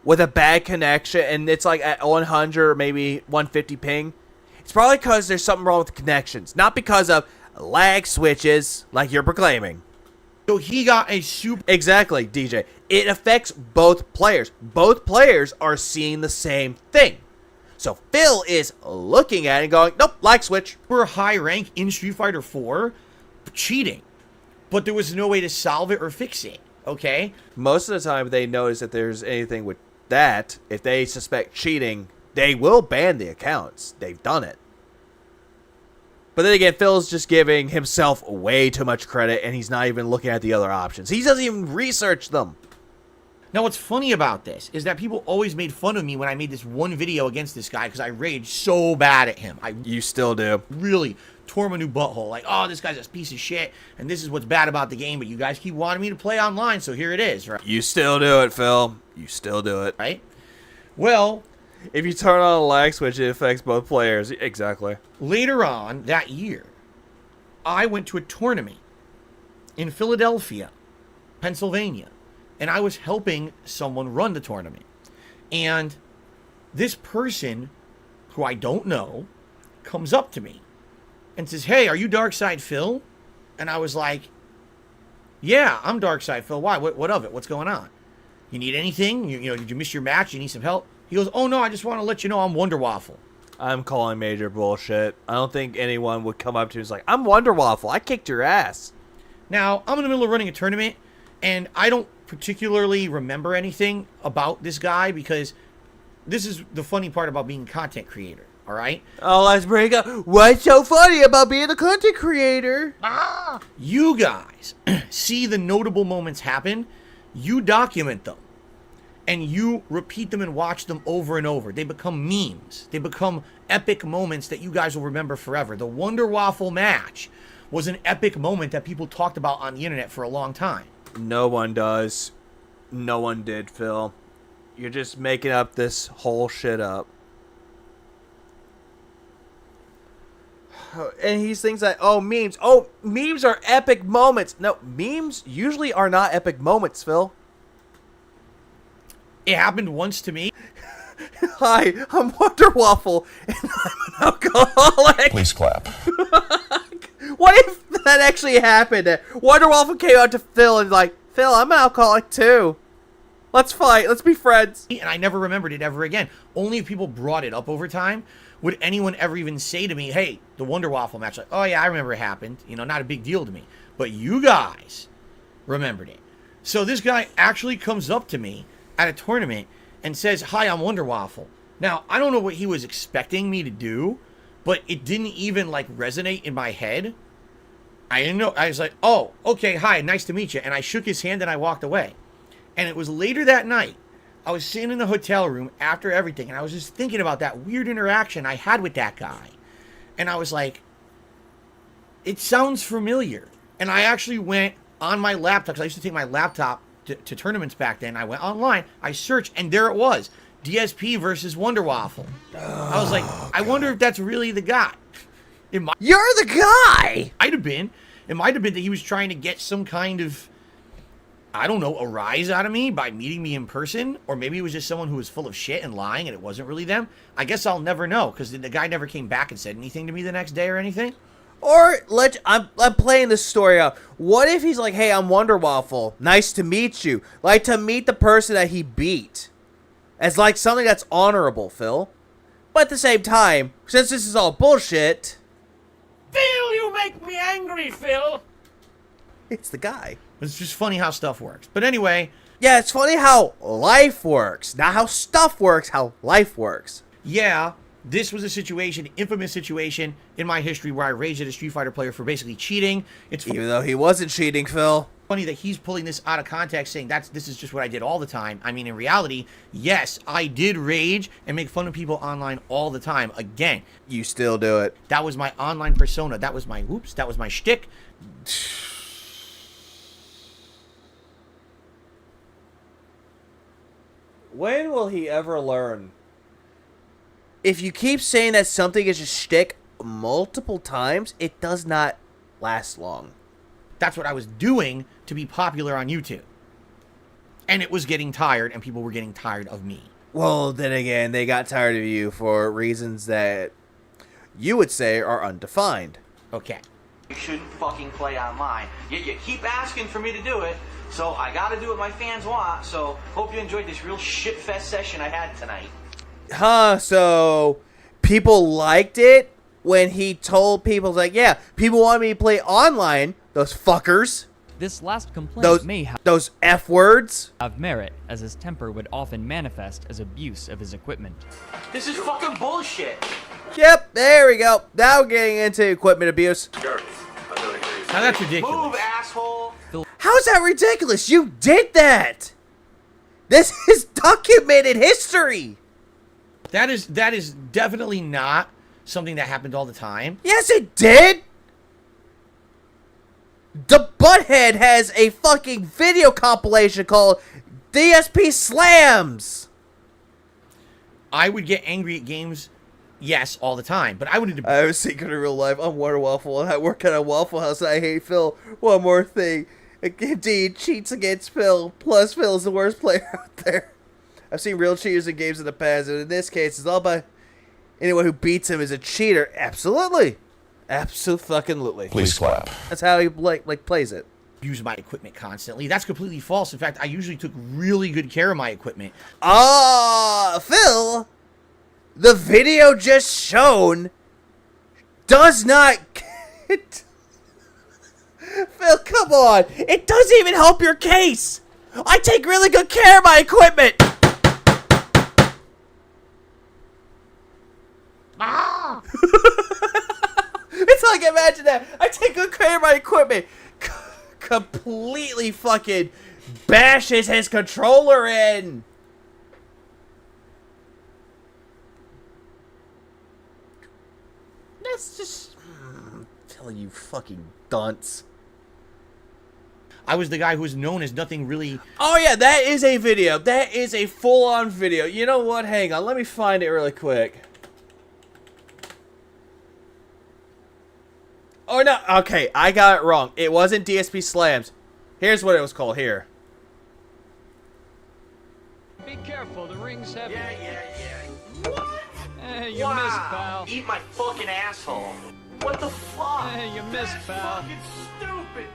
with a bad connection and it's like at 100 or maybe 150 ping, it's probably because there's something wrong with the connections. Not because of lag switches like you're proclaiming.
So he got a super...
Exactly, DJ. It affects both players. Both players are seeing the same thing. So Phil is looking at it and going, nope, lag switch.
We're high rank in Street Fighter 4 cheating. But there was no way to solve it or fix it. Okay?
Most of the time, they notice that there's anything with that. If they suspect cheating, they will ban the accounts. They've done it. But then again, Phil's just giving himself way too much credit, and he's not even looking at the other options. He doesn't even research them.
Now, what's funny about this is that people always made fun of me when I made this one video against this guy because I raged so bad at him.
You still do.
Really tore my new butthole. Like, oh, this guy's a piece of shit, and this is what's bad about the game, but you guys keep wanting me to play online, so here it is, right?
You still do it, Phil. You still do it.
Right? Well...
if you turn on a lag switch, it affects both players. Exactly.
Later on that year, I went to a tournament in Philadelphia, Pennsylvania, and I was helping someone run the tournament. And this person, who I don't know, comes up to me and says, hey, are you Darkside Phil? And I was like, yeah, I'm Darkside Phil. Why? What of it? What's going on? You need anything? You know, did you miss your match? You need some help? He goes, oh no, I just want to let you know I'm Wonder Waffle.
I'm calling major bullshit. I don't think anyone would come up to you and say, I'm Wonder Waffle. I kicked your ass.
Now, I'm in the middle of running a tournament, and I don't particularly remember anything about this guy because this is the funny part about being a content creator, all right?
Oh, let's break up. What's so funny about being a content creator?
You guys see the notable moments happen, you document them. And you repeat them and watch them over and over. They become memes. They become epic moments that you guys will remember forever. The Wonder Waffle match was an epic moment that people talked about on the internet for a long time.
No one does. No one did, Phil. You're just making up this whole shit up. And he thinks that, oh, memes. Oh, memes are epic moments. No, memes usually are not epic moments, Phil.
It happened once to me.
Hi, I'm Wonder Waffle, and I'm an alcoholic.
Please clap.
What if that actually happened? Wonder Waffle came out to Phil and like, Phil, I'm an alcoholic too. Let's fight. Let's be friends.
And I never remembered it ever again. Only if people brought it up over time would anyone ever even say to me, hey, the Wonder Waffle match. Like, oh yeah, I remember it happened. You know, not a big deal to me. But you guys
remembered it. So this guy actually comes up to me at a tournament and says, "Hi, I'm Wonder Waffle." Now, I don't know what he was expecting me to do, but it didn't even like resonate in my head. I didn't know. I was like, "Oh, okay, hi, nice to meet you." And I shook his hand and I walked away. And it was later that night. I was sitting in the hotel room after everything, and I was just thinking about that weird interaction I had with that guy. And I was like, it sounds familiar. And I actually went on my laptop, because I used to take my laptop to tournaments back then. I went online, I searched, and there it was. DSP versus Wonder Waffle. I was like, I wonder if that's really the guy.
You're the guy!
Might have been. It might have been that he was trying to get some kind of, I don't know, a rise out of me by meeting me in person. Or maybe it was just someone who was full of shit and lying and it wasn't really them. I guess I'll never know, because the guy never came back and said anything to me the next day or anything.
Or I'm playing this story out. What if he's like, "Hey, I'm Wonder Waffle. Nice to meet you." Like, to meet the person that he beat as like something that's honorable, Phil. But at the same time, since this is all bullshit,
Phil, you make me angry, Phil.
It's the guy.
It's just funny how stuff works. But anyway.
Yeah, it's funny how life works. Not how stuff works, how life works.
Yeah, this was a situation, infamous situation in my history where I raged at a Street Fighter player for basically cheating. It's
even though he wasn't cheating, Phil.
Funny that he's pulling this out of context, saying this is just what I did all the time. I mean, in reality, yes, I did rage and make fun of people online all the time. Again,
you still do it.
That was my online persona. That was my whoops. That was my shtick.
When will he ever learn? If you keep saying that something is a shtick multiple times, it does not last long.
That's what I was doing to be popular on YouTube. And it was getting tired, and people were getting tired of me.
Well, then again, they got tired of you for reasons that you would say are undefined.
Okay.
You shouldn't fucking play online. You keep asking for me to do it, so I gotta do what my fans want. So, hope you enjoyed this real shit-fest session I had tonight.
Huh, so people liked it when he told people, like, yeah, people want me to play online, those fuckers.
This last complaint may
those F words
have merit, as his temper would often manifest as abuse of his equipment.
This is fucking bullshit.
Yep, there we go. Now we're getting into equipment abuse.
Now that's ridiculous.
Move, asshole.
How's that ridiculous? You did that. This is documented history.
That is definitely not something that happened all the time.
Yes, it did. The Butthead has a fucking video compilation called DSP Slams.
I would get angry at games, yes, all the time, but I wouldn't.
I was thinking in real life, I'm Wonder Waffle, and I work at a Waffle House, and I hate Phil. One more thing. Indeed, cheats against Phil. Plus, Phil is the worst player out there. I've seen real cheaters in games in the past, and in this case, it's all about anyone who beats him is a cheater. Absolutely. Absolutely.
Please clap.
That's how he plays it.
Use my equipment constantly. That's completely false. In fact, I usually took really good care of my equipment.
Phil, the video just shown does not... Phil, come on. It doesn't even help your case. I take really good care of my equipment. It's like, imagine that. I take good care of my equipment. Completely fucking bashes his controller in. That's just... I'm telling you, fucking dunce.
I was the guy who was known as nothing really...
Oh yeah, that is a video. That is a full-on video. You know what? Hang on. Let me find it really quick. Oh, no. Okay, I got it wrong. It wasn't DSP Slams. Here's what it was called. Here.
Be careful, the ring's heavy.
Yeah. What?
You missed, pal.
Eat my fucking asshole. What the fuck?
You missed, pal.
Fucking stupid.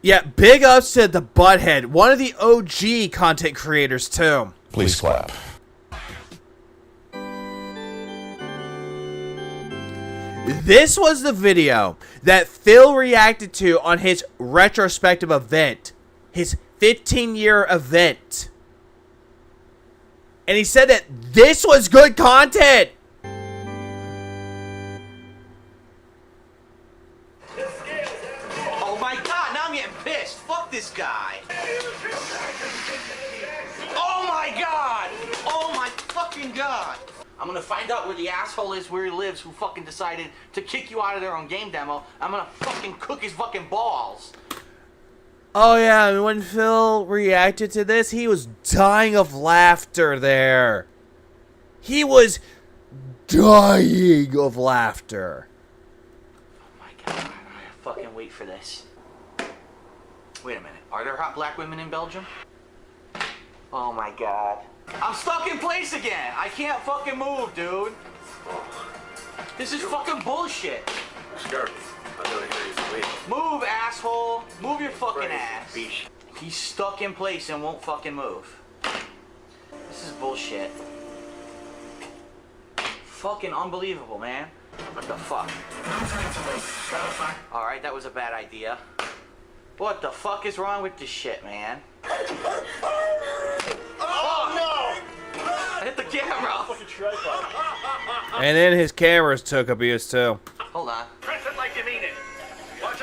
Yeah, big ups to the Butthead, one of the OG content creators too.
Please clap.
This was the video that Phil reacted to on his retrospective event. His 15-year event. And he said that this was good content.
Oh my god, now I'm getting pissed. Fuck this guy. Oh my god. Oh my fucking god. I'm gonna find out where the asshole is, where he lives, who fucking decided to kick you out of their own game demo. I'm gonna fucking cook his fucking balls.
Oh yeah, and when Phil reacted to this, he was dying of laughter there. He was dying of laughter.
Oh my god, I fucking wait for this. Wait a minute, are there hot black women in Belgium? Oh my god. I'm stuck in place again. I can't fucking move, dude. This is fucking bullshit. Move, asshole. Move your fucking ass. He's stuck in place and won't fucking move. This is bullshit. Fucking unbelievable, man. What the fuck? Alright, that was a bad idea. What the fuck is wrong with this shit, man? Oh no! I hit the camera!
And then his cameras took abuse too.
Hold on. Press it like you mean it.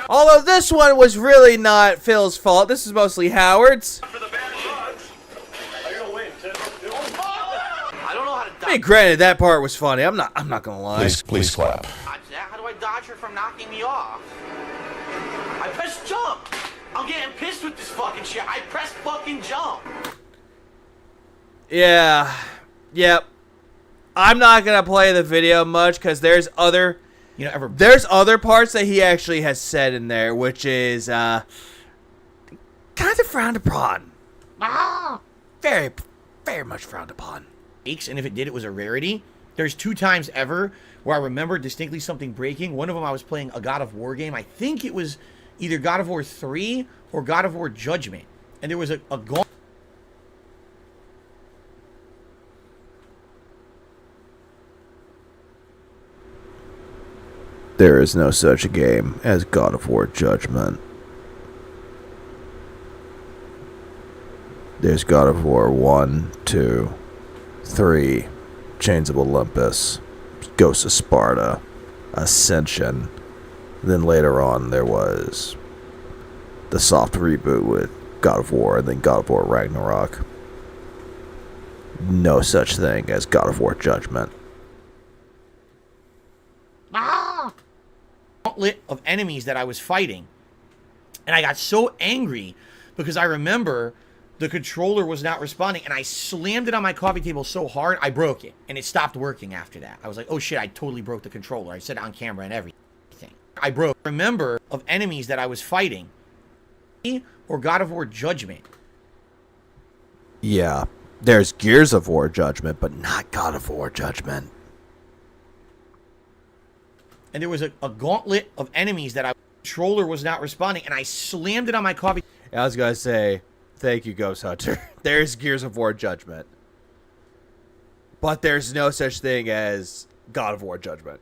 Although this one was really not Phil's fault. This is mostly Howard's.
I don't know how to dodge.
I mean, granted, that part was funny. I'm not gonna lie.
Please clap.
How do I dodge her from knocking me off? I pressed jump! I'm getting pissed with this fucking shit. I pressed fucking jump!
Yeah. Yep. I'm not gonna play the video much because there's other, there's other parts that he actually has said in there, which is kind of frowned upon. Very, very much frowned upon.
And if it did, it was a rarity. There's 2 times ever where I remember distinctly something breaking. One of them I was playing a God of War game. I think it was either God of War 3 or God of War Judgment. And there was a gauntlet.
There is no such a game as God of War Judgment. There's God of War 1, 2, 3, Chains of Olympus, Ghosts of Sparta, Ascension. Then later on there was the soft reboot with God of War, and then God of War Ragnarok. No such thing as God of War Judgment.
Gauntlet of enemies that I was fighting. And I got so angry because I remember the controller was not responding, and I slammed it on my coffee table so hard I broke it, and it stopped working after that. I was like, oh shit, I totally broke the controller. I said it on camera and everything. I broke. Remember of enemies that I was fighting. Or God of War Judgment.
Yeah, there's Gears of War Judgment, but not God of War Judgment.
And there was a gauntlet of enemies that controller was not responding, and I slammed it on my coffee.
I was gonna say, thank you, Ghost Hunter. There's Gears of War Judgment. But there's no such thing as God of War Judgment.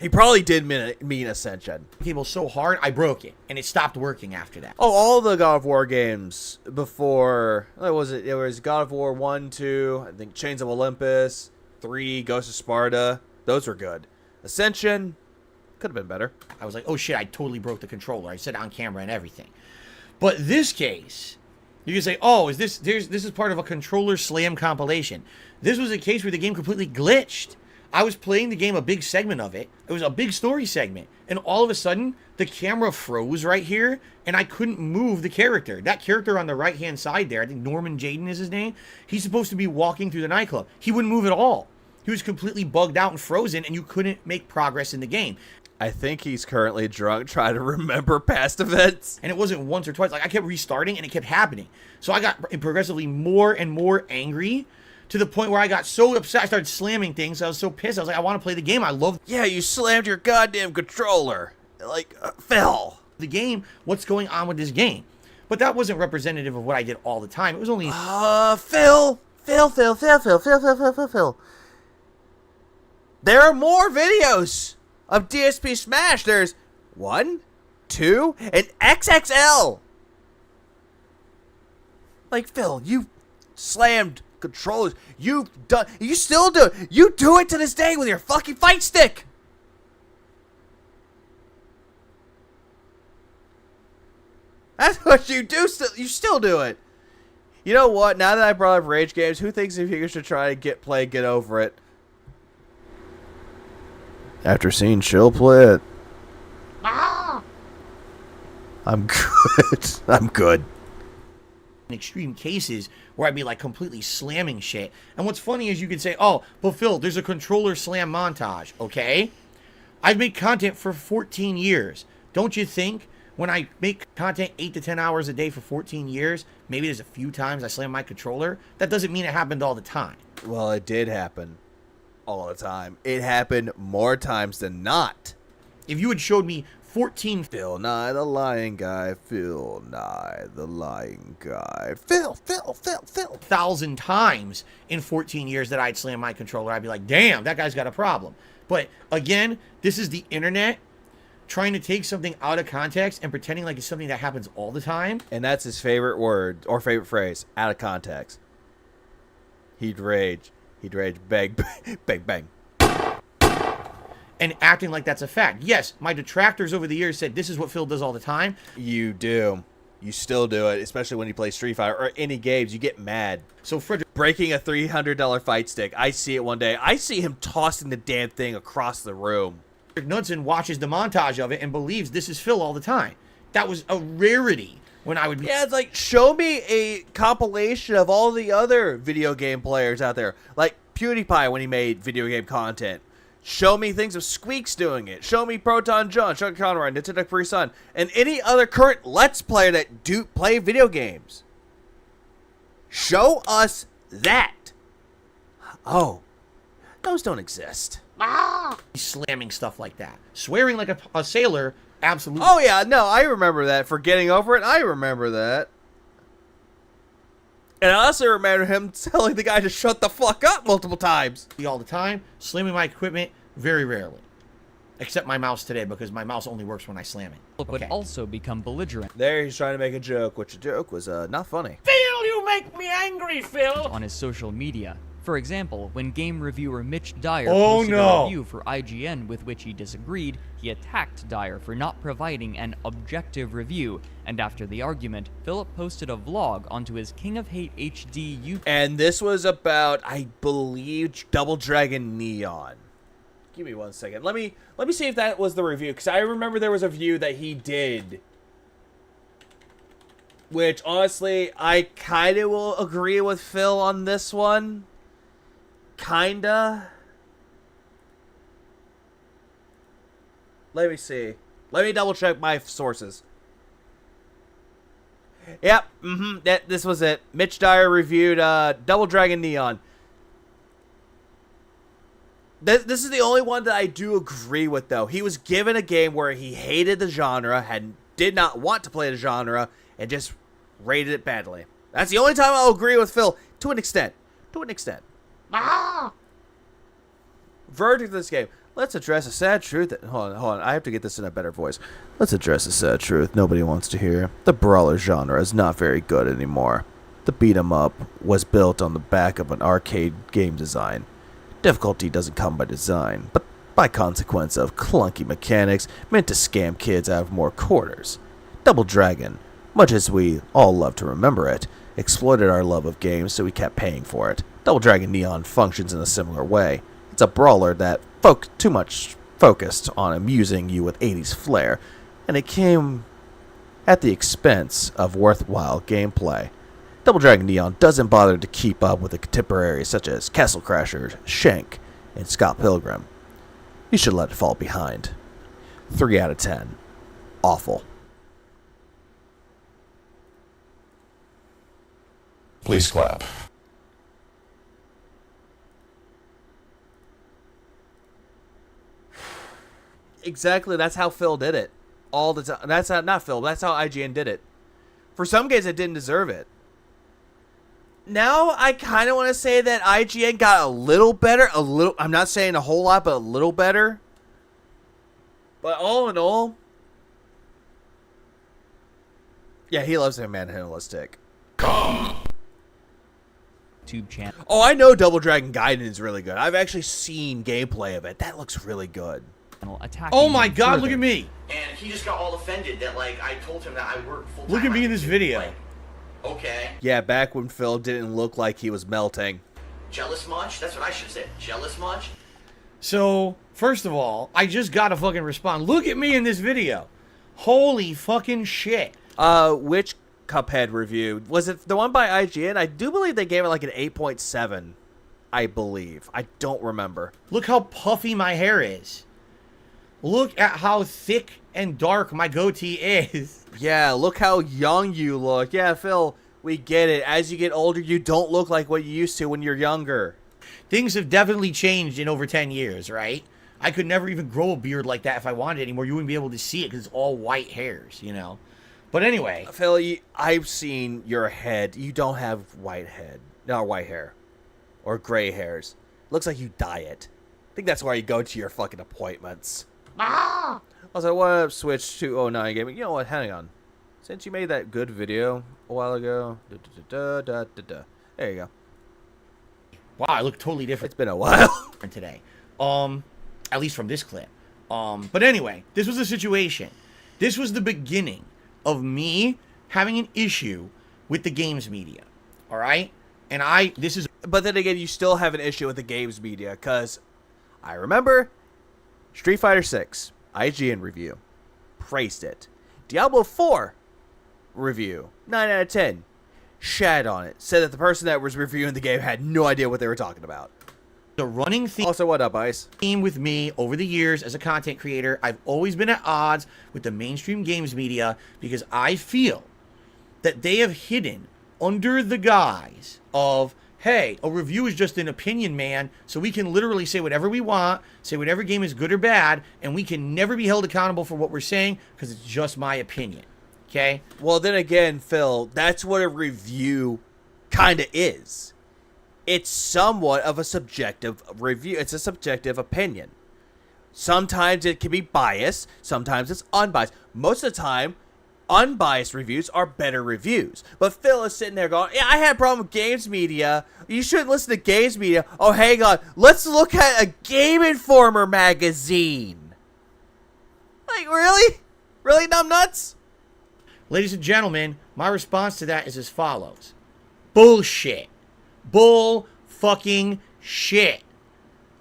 He probably did mean Ascension.
Cable so hard, I broke it, and it stopped working after that.
Oh, all the God of War games before, what was it? It was God of War 1, 2, I think Chains of Olympus, 3, Ghost of Sparta. Those were good. Ascension could have been better.
I was like, oh shit, I totally broke the controller. I said it on camera and everything. But this case, you can say, oh, this is part of a controller slam compilation. This was a case where the game completely glitched. I was playing the game, a big segment of it. It was a big story segment. And all of a sudden, the camera froze right here, and I couldn't move the character. That character on the right-hand side there, I think Norman Jaden is his name, he's supposed to be walking through the nightclub. He wouldn't move at all. He was completely bugged out and frozen, and you couldn't make progress in the game.
I think he's currently drunk trying to remember past events.
And it wasn't once or twice. Like, I kept restarting, and it kept happening. So I got progressively more and more angry, to the point where I got so upset, I started slamming things. I was so pissed. I was like, I want to play the game. I love.
Yeah, you slammed your goddamn controller. Like, Phil.
The game, what's going on with this game? But that wasn't representative of what I did all the time. It was only...
Phil. There are more videos of DSP Smash. There's 1, 2, and XXL. Like, Phil, you slammed controllers. You still do it. You do it to this day with your fucking fight stick. That's what you do. You still do it. You know what? Now that I brought up rage games, who thinks if you should try to get over it? After seeing Chill play it, I'm good. I'm good.
In extreme cases where I'd be like completely slamming shit. And what's funny is you could say, oh, but Phil, there's a controller slam montage. Okay. I've made content for 14 years. Don't you think when I make content 8 to 10 hours a day for 14 years, maybe there's a few times I slam my controller? That doesn't mean it happened all the time.
Well, it did happen all the time. It happened more times than not.
If you had showed me 14
Phil Nye the Lying Guy, Phil Nye the Lying Guy, Phil
1,000 times in 14 years that I'd slam my controller, I'd be like, damn, that guy's got a problem. But again, this is the internet trying to take something out of context and pretending like it's something that happens all the time.
And that's his favorite word or favorite phrase, out of context. He'd rage, bang, bang, bang.
And acting like that's a fact. Yes, my detractors over the years said this is what Phil does all the time.
You do. You still do it, especially when you play Street Fighter or any games. You get mad.
So Frederick
breaking a $300 fight stick. I see it one day. I see him tossing the damn thing across the room.
Knudsen watches the montage of it and believes this is Phil all the time. That was a rarity when I would be...
Yeah, it's like, show me a compilation of all the other video game players out there. Like PewDiePie when he made video game content. Show me things of Squeaks doing it. Show me Proton John, Chuck Conroy, Nintendo Capri Sun, and any other current Let's Player that do play video games. Show us that. Oh, those don't exist.
Slamming stuff like that. Swearing like a sailor, absolutely.
Oh, yeah, no, I remember that. For getting over it, I remember that. And I also remember him telling the guy to shut the fuck up multiple times.
All the time. Slamming my equipment, very rarely. Except my mouse today, because my mouse only works when I slam it.
Would also become belligerent.
There he's trying to make a joke, which the joke was not funny.
Phil, you make me angry, Phil!
On his social media. For example, when game reviewer Mitch Dyer
Oh,
posted
no.
a review for IGN with which he disagreed, he attacked Dyer for not providing an objective review, and after the argument, Philip posted a vlog onto his King of Hate HD YouTube.
And this was about, I believe, Double Dragon Neon. Give me 1 second. Let me see if that was the review, because I remember there was a review that he did. Which, honestly, I kind of will agree with Phil on this one. Kinda. Let me see. Let me double check my sources. Yep, this was it. Mitch Dyer reviewed Double Dragon Neon. This is the only one that I do agree with, though. He was given a game where he hated the genre, did not want to play the genre, and just rated it badly. That's the only time I'll agree with Phil, to an extent. To an extent. Verdict of this game. Let's address a sad truth. Hold on. I have to get this in a better voice. Let's address a sad truth nobody wants to hear. The brawler genre is not very good anymore. The beat 'em up was built on the back of an arcade game design. Difficulty doesn't come by design, but by consequence of clunky mechanics meant to scam kids out of more quarters. Double Dragon, much as we all love to remember it, exploited our love of games, so we kept paying for it. Double Dragon Neon functions in a similar way. It's a brawler that too much focused on amusing you with 80s flair, and it came at the expense of worthwhile gameplay. Double Dragon Neon doesn't bother to keep up with the contemporaries such as Castle Crashers, Shank, and Scott Pilgrim. You should let it fall behind. 3 out of 10. Awful.
Please clap.
Exactly, that's how Phil did it. All the time. That's not Phil, that's how IGN did it. For some games, it didn't deserve it. Now, I kind of want to say that IGN got a little better. I'm not saying a whole lot, but a little better. But all in all, yeah, he loves him manhandleistic.
YouTube channel.
Oh, I know Double Dragon Gaiden is really good. I've actually seen gameplay of it. That looks really good.
Oh my god, look at me.
And he just got all offended that, like, I told him that I work full time.
Look at me in this video.
Like, okay.
Yeah, back when Phil didn't look like he was melting.
Jealous much? That's what I should have said. Jealous much?
So, first of all, I just gotta fucking respond. Look at me in this video. Holy fucking shit.
Which Cuphead review? Was it the one by IGN? I do believe they gave it like an 8.7. I believe. I don't remember.
Look how puffy my hair is. Look at how thick and dark my goatee is.
Yeah, look how young you look. Yeah, Phil, we get it. As you get older, you don't look like what you used to when you're younger.
Things have definitely changed in over 10 years, right? I could never even grow a beard like that if I wanted anymore. You wouldn't be able to see it because it's all white hairs, you know? But anyway.
Phil, I've seen your head. You don't have white hair. Or gray hairs. Looks like you dye it. I think that's why you go to your fucking appointments. I was like, what up, Switch 209 Gaming? You know what? Hang on. Since you made that good video a while ago. There you go.
Wow, I look totally different.
It's been a while.
Today. At least from this clip. But anyway, this was the situation. This was the beginning of me having an issue with the games media. Alright? And
But then again, you still have an issue with the games media, because I remember Street Fighter 6 IGN review, praised it. Diablo 4 review, 9 out of 10, shat on it, said that the person that was reviewing the game had no idea what they were talking about.
The running theme.
Also, what up, Ice?
With me over the years as a content creator, I've always been at odds with the mainstream games media because I feel that they have hidden under the guise of, hey, a review is just an opinion, man, so we can literally say whatever we want, say whatever game is good or bad, and we can never be held accountable for what we're saying because it's just my opinion. Okay?
Well, then again, Phil, that's what a review kind of is. It's somewhat of a subjective review. It's a subjective opinion. Sometimes it can be biased. Sometimes it's unbiased. Most of the time, unbiased reviews are better reviews. But Phil is sitting there going, yeah, I had a problem with games media. You shouldn't listen to games media. Oh, hang on. Let's look at a Game Informer magazine. Like, really? Really, numbnuts?
Ladies and gentlemen, my response to that is as follows. Bullshit. Bull fucking shit.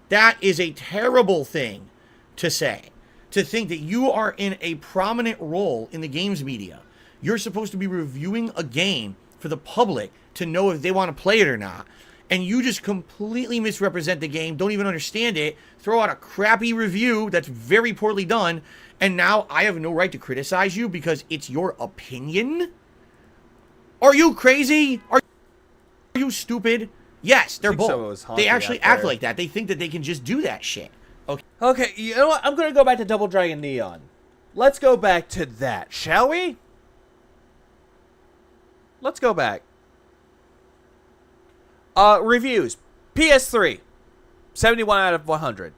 That is a terrible thing to say. To think that you are in a prominent role in the games media. You're supposed to be reviewing a game for the public to know if they want to play it or not. And you just completely misrepresent the game, don't even understand it, throw out a crappy review that's very poorly done, and now I have no right to criticize you because it's your opinion? Are you crazy? Are you stupid? Yes, they're both. They actually act like that. They think that they can just do that shit.
Okay, you know what? I'm going to go back to Double Dragon Neon. Let's go back to that, shall we? Let's go back. Reviews. PS3, 71 out of 100.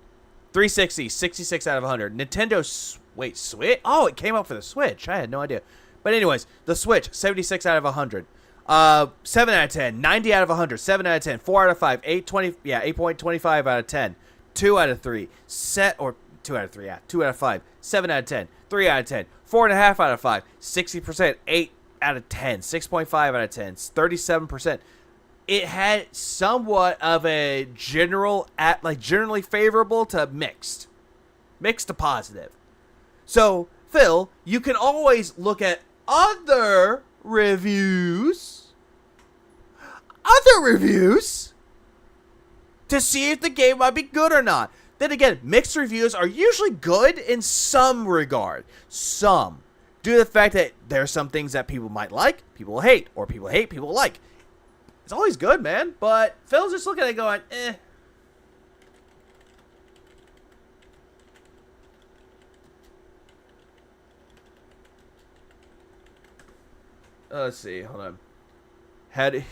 360, 66 out of 100. Nintendo, wait, Switch? Oh, it came out for the Switch. I had no idea. But anyways, the Switch, 76 out of 100. 7 out of 10. 90 out of 100. 7 out of 10. 4 out of 5. 8.25 out of 10. 2 out of 3. 2 out of 3, yeah. 2 out of 5. 7 out of 10. 3 out of 10. 4.5 out of 5. 60%. 8 out of 10. 6.5 out of 10. 37%. It had somewhat of a generally favorable to mixed. Mixed to positive. So, Phil, you can always look at other reviews. To see if the game might be good or not. Then again, mixed reviews are usually good in some regard. Some. Due to the fact that there are some things that people might like, people will hate, or people hate, people will like. It's always good, man, but Phil's just looking at it going, eh. Let's see, hold on. How do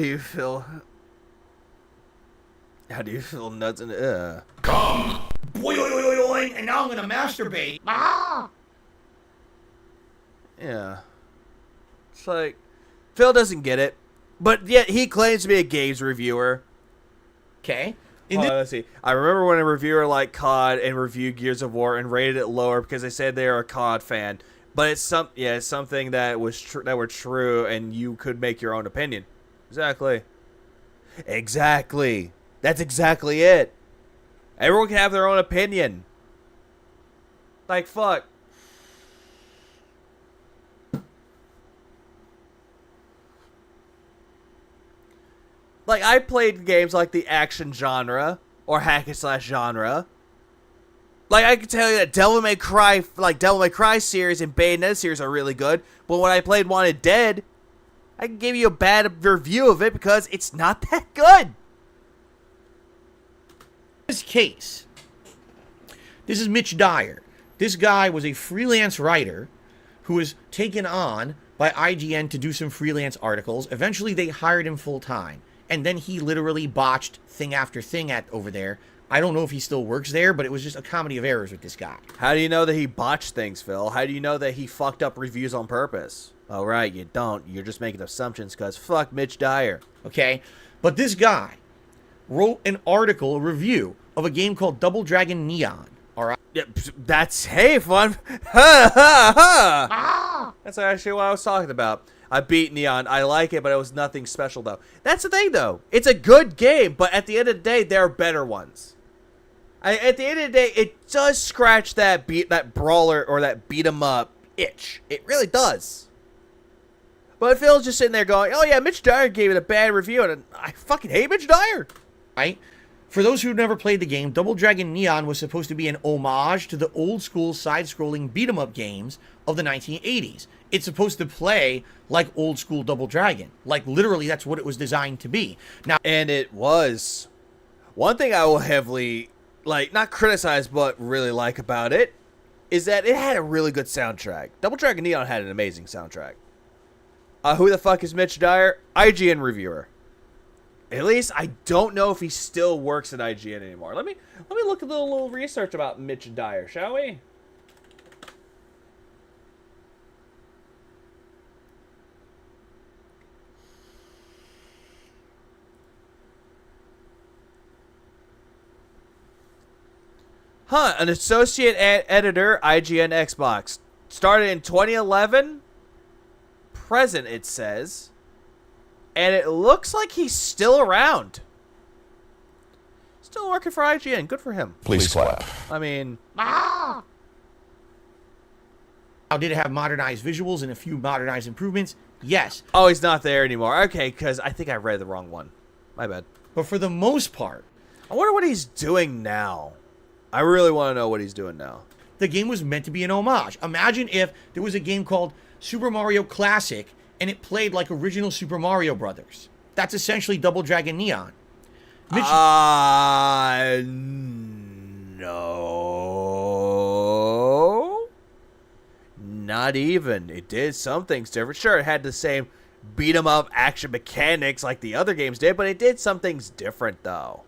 you feel? How do you feel nuts and
Come!
going, and now I'm gonna masturbate.
Yeah. It's like, Phil doesn't get it, but yet he claims to be a games reviewer.
Okay.
Let's see. I remember when a reviewer liked COD and reviewed Gears of War and rated it lower because they said they were a COD fan. But it's something that were true, and you could make your own opinion. Exactly. That's exactly it. Everyone can have their own opinion. Like, fuck. Like, I played games like the action genre or hack and slash genre. Like, I can tell you that Devil May Cry series and Bayonetta series are really good, but when I played Wanted Dead, I can give you a bad review of it because it's not that good.
This case, this is Mitch Dyer. This guy was a freelance writer who was taken on by IGN to do some freelance articles. Eventually, they hired him full time. And then he literally botched thing after thing over there. I don't know if he still works there, but it was just a comedy of errors with this guy.
How do you know that he botched things, Phil? How do you know that he fucked up reviews on purpose? Oh, right, you don't. You're just making assumptions because fuck Mitch Dyer.
Okay? But this guy wrote an article, a review, of a game called Double Dragon Neon. All right?
Yeah, that's, hey, fun. Ha, ha, ha. That's actually what I was talking about. I beat Neon. I like it, but it was nothing special, though. That's the thing, though. It's a good game, but at the end of the day, there are better ones. At the end of the day, it does scratch that brawler or that beat 'em up itch. It really does. But Phil's just sitting there going, oh, yeah, Mitch Dyer gave it a bad review, and I fucking hate Mitch Dyer.
Right? For those who've never played the game, Double Dragon Neon was supposed to be an homage to the old-school side-scrolling beat-em-up games of the 1980s. It's supposed to play like old-school Double Dragon. Like, literally, that's what it was designed to be. Now,
and it was. One thing I will heavily, not criticize, but really like about it, is that it had a really good soundtrack. Double Dragon Neon had an amazing soundtrack. Who the fuck is Mitch Dyer? IGN reviewer. At least I don't know if he still works at IGN anymore. Let me look at a little research about Mitch Dyer, shall we? An associate editor, IGN Xbox. Started in 2011. Present, it says. And it looks like he's still around. Still working for IGN. Good for him.
Please clap.
I mean...
Now, did it have modernized visuals and a few modernized improvements? Yes.
Oh, he's not there anymore. Okay, because I think I read the wrong one. My bad.
But for the most part...
I wonder what he's doing now. I really want to know what he's doing now.
The game was meant to be an homage. Imagine if there was a game called Super Mario Classic and it played like original Super Mario Brothers. That's essentially Double Dragon Neon.
No. Not even. It did some things different. Sure, it had the same beat-em-up action mechanics like the other games did, but it did some things different, though.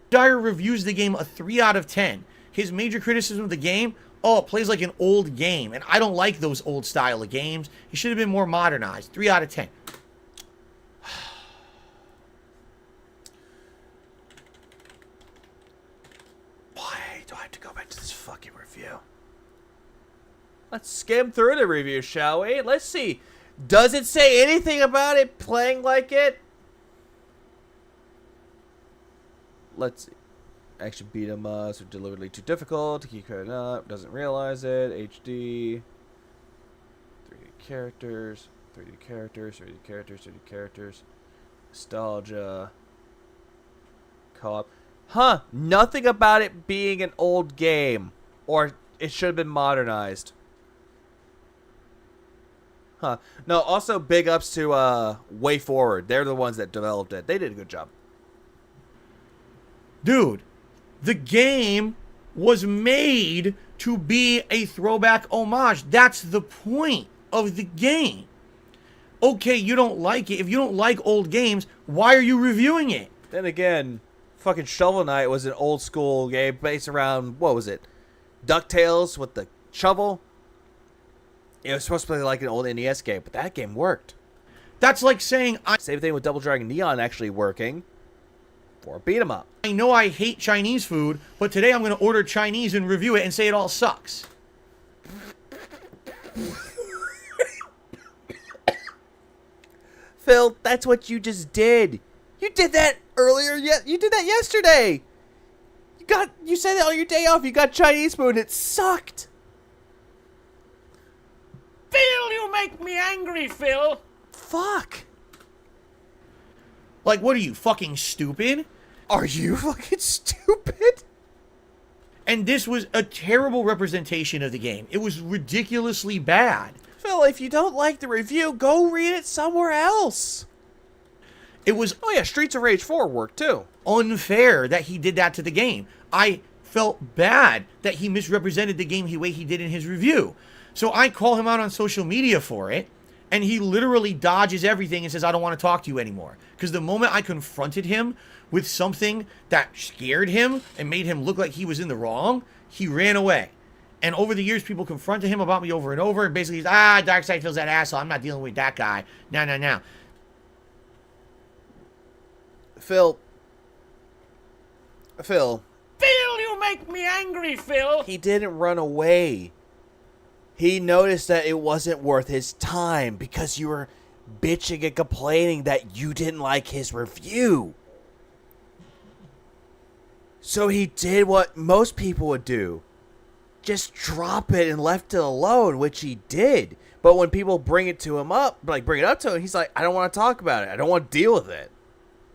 Dyer reviews the game a 3 out of 10. His major criticism of the game, it plays like an old game, and I don't like those old style of games. It should have been more modernized. 3 out of 10.
Why do I have to go back to this fucking review? Let's skim through the review, shall we? Let's see. Does it say anything about it playing like it? Let's see. Action beat 'em ups are deliberately too difficult to keep cutting up. Doesn't realize it. HD. 3D characters. 3D characters. 3D characters. 3D characters. Nostalgia. Co-op. Nothing about it being an old game. Or it should have been modernized. No, also big ups to WayForward. They're the ones that developed it. They did a good job.
Dude, the game was made to be a throwback homage. That's the point of the game. Okay, you don't like it. If you don't like old games, why are you reviewing it?
Then again, fucking Shovel Knight was an old school game based around, what was it? DuckTales with the shovel. It was supposed to be like an old NES game, but that game worked.
That's like saying
same thing with Double Dragon Neon actually working for a beat 'em up.
I know I hate Chinese food, but today I'm going to order Chinese and review it and say it all sucks.
Phil, that's what you just did. You did that earlier. You did that yesterday. You said that on your day off. You got Chinese food. It sucked.
Phil, you make me angry, Phil.
Fuck.
Like, what are you, fucking stupid?
Are you fucking stupid?
And this was a terrible representation of the game. It was ridiculously bad.
Phil, if you don't like the review, go read it somewhere else.
It was...
Oh yeah, Streets of Rage 4 worked too.
Unfair that he did that to the game. I felt bad that he misrepresented the game the way he did in his review. So I call him out on social media for it, and he literally dodges everything and says, I don't want to talk to you anymore. Because the moment I confronted him with something that scared him and made him look like he was in the wrong, he ran away. And over the years, people confronted him about me over and over, and basically he's, Darkseid feels that asshole, I'm not dealing with that guy. No.
Phil,
Phil, you make me angry, Phil.
He didn't run away. He noticed that it wasn't worth his time because you were bitching and complaining that you didn't like his review. So he did what most people would do. Just drop it and left it alone, which he did. But when people bring it to him up, bring it up to him, he's like, I don't want to talk about it. I don't want to deal with it.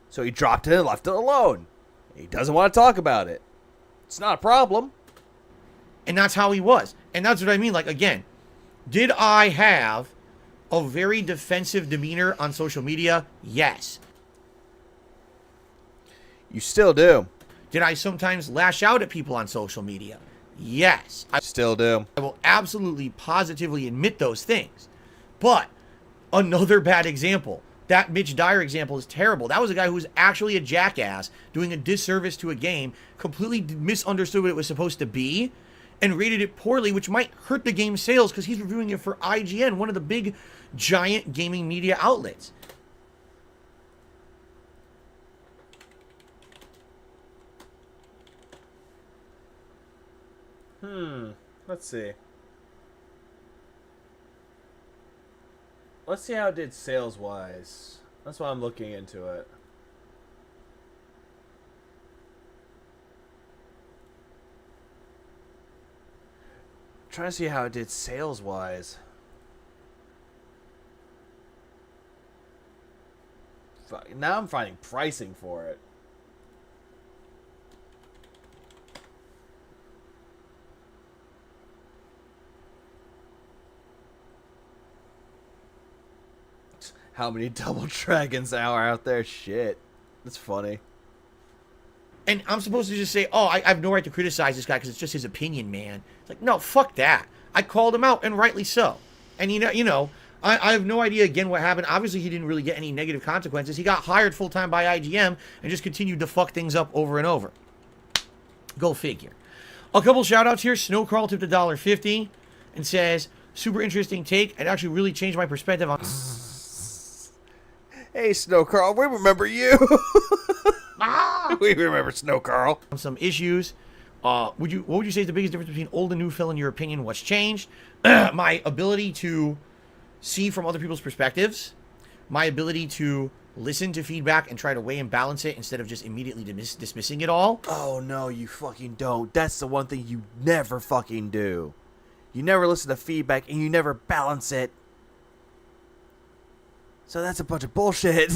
So he dropped it and left it alone. He doesn't want to talk about it. It's not a problem.
And that's how he was. And that's what I mean. Like, again, did I have a very defensive demeanor on social media? Yes.
You still do.
Did I sometimes lash out at people on social media? Yes. I
still do.
I will absolutely, positively admit those things. But another bad example. That Mitch Dyer example is terrible. That was a guy who was actually a jackass doing a disservice to a game, completely misunderstood what it was supposed to be, and rated it poorly, which might hurt the game's sales because he's reviewing it for IGN, one of the big, giant gaming media outlets.
Let's see. Let's see how it did sales-wise. That's why I'm looking into it. Trying to see how it did sales-wise. Now I'm finding pricing for it. How many Double Dragons are out there? Shit. That's funny.
And I'm supposed to just say, oh, I have no right to criticize this guy because it's just his opinion, man. It's like, no, fuck that. I called him out, and rightly so. And, you know, I have no idea, again, what happened. Obviously, he didn't really get any negative consequences. He got hired full-time by IGM and just continued to fuck things up over and over. Go figure. A couple shout-outs here. Snowcrawl tipped $1.50 and says, super interesting take. It actually really changed my perspective on...
Hey, Snow Carl, we remember you. We remember Snow Carl.
Some issues. What would you say is the biggest difference between old and new, Phil, in your opinion? What's changed? My ability to see from other people's perspectives. My ability to listen to feedback and try to weigh and balance it instead of just immediately dismissing it all.
Oh, no, you fucking don't. That's the one thing you never fucking do. You never listen to feedback and you never balance it. So that's a bunch of bullshit.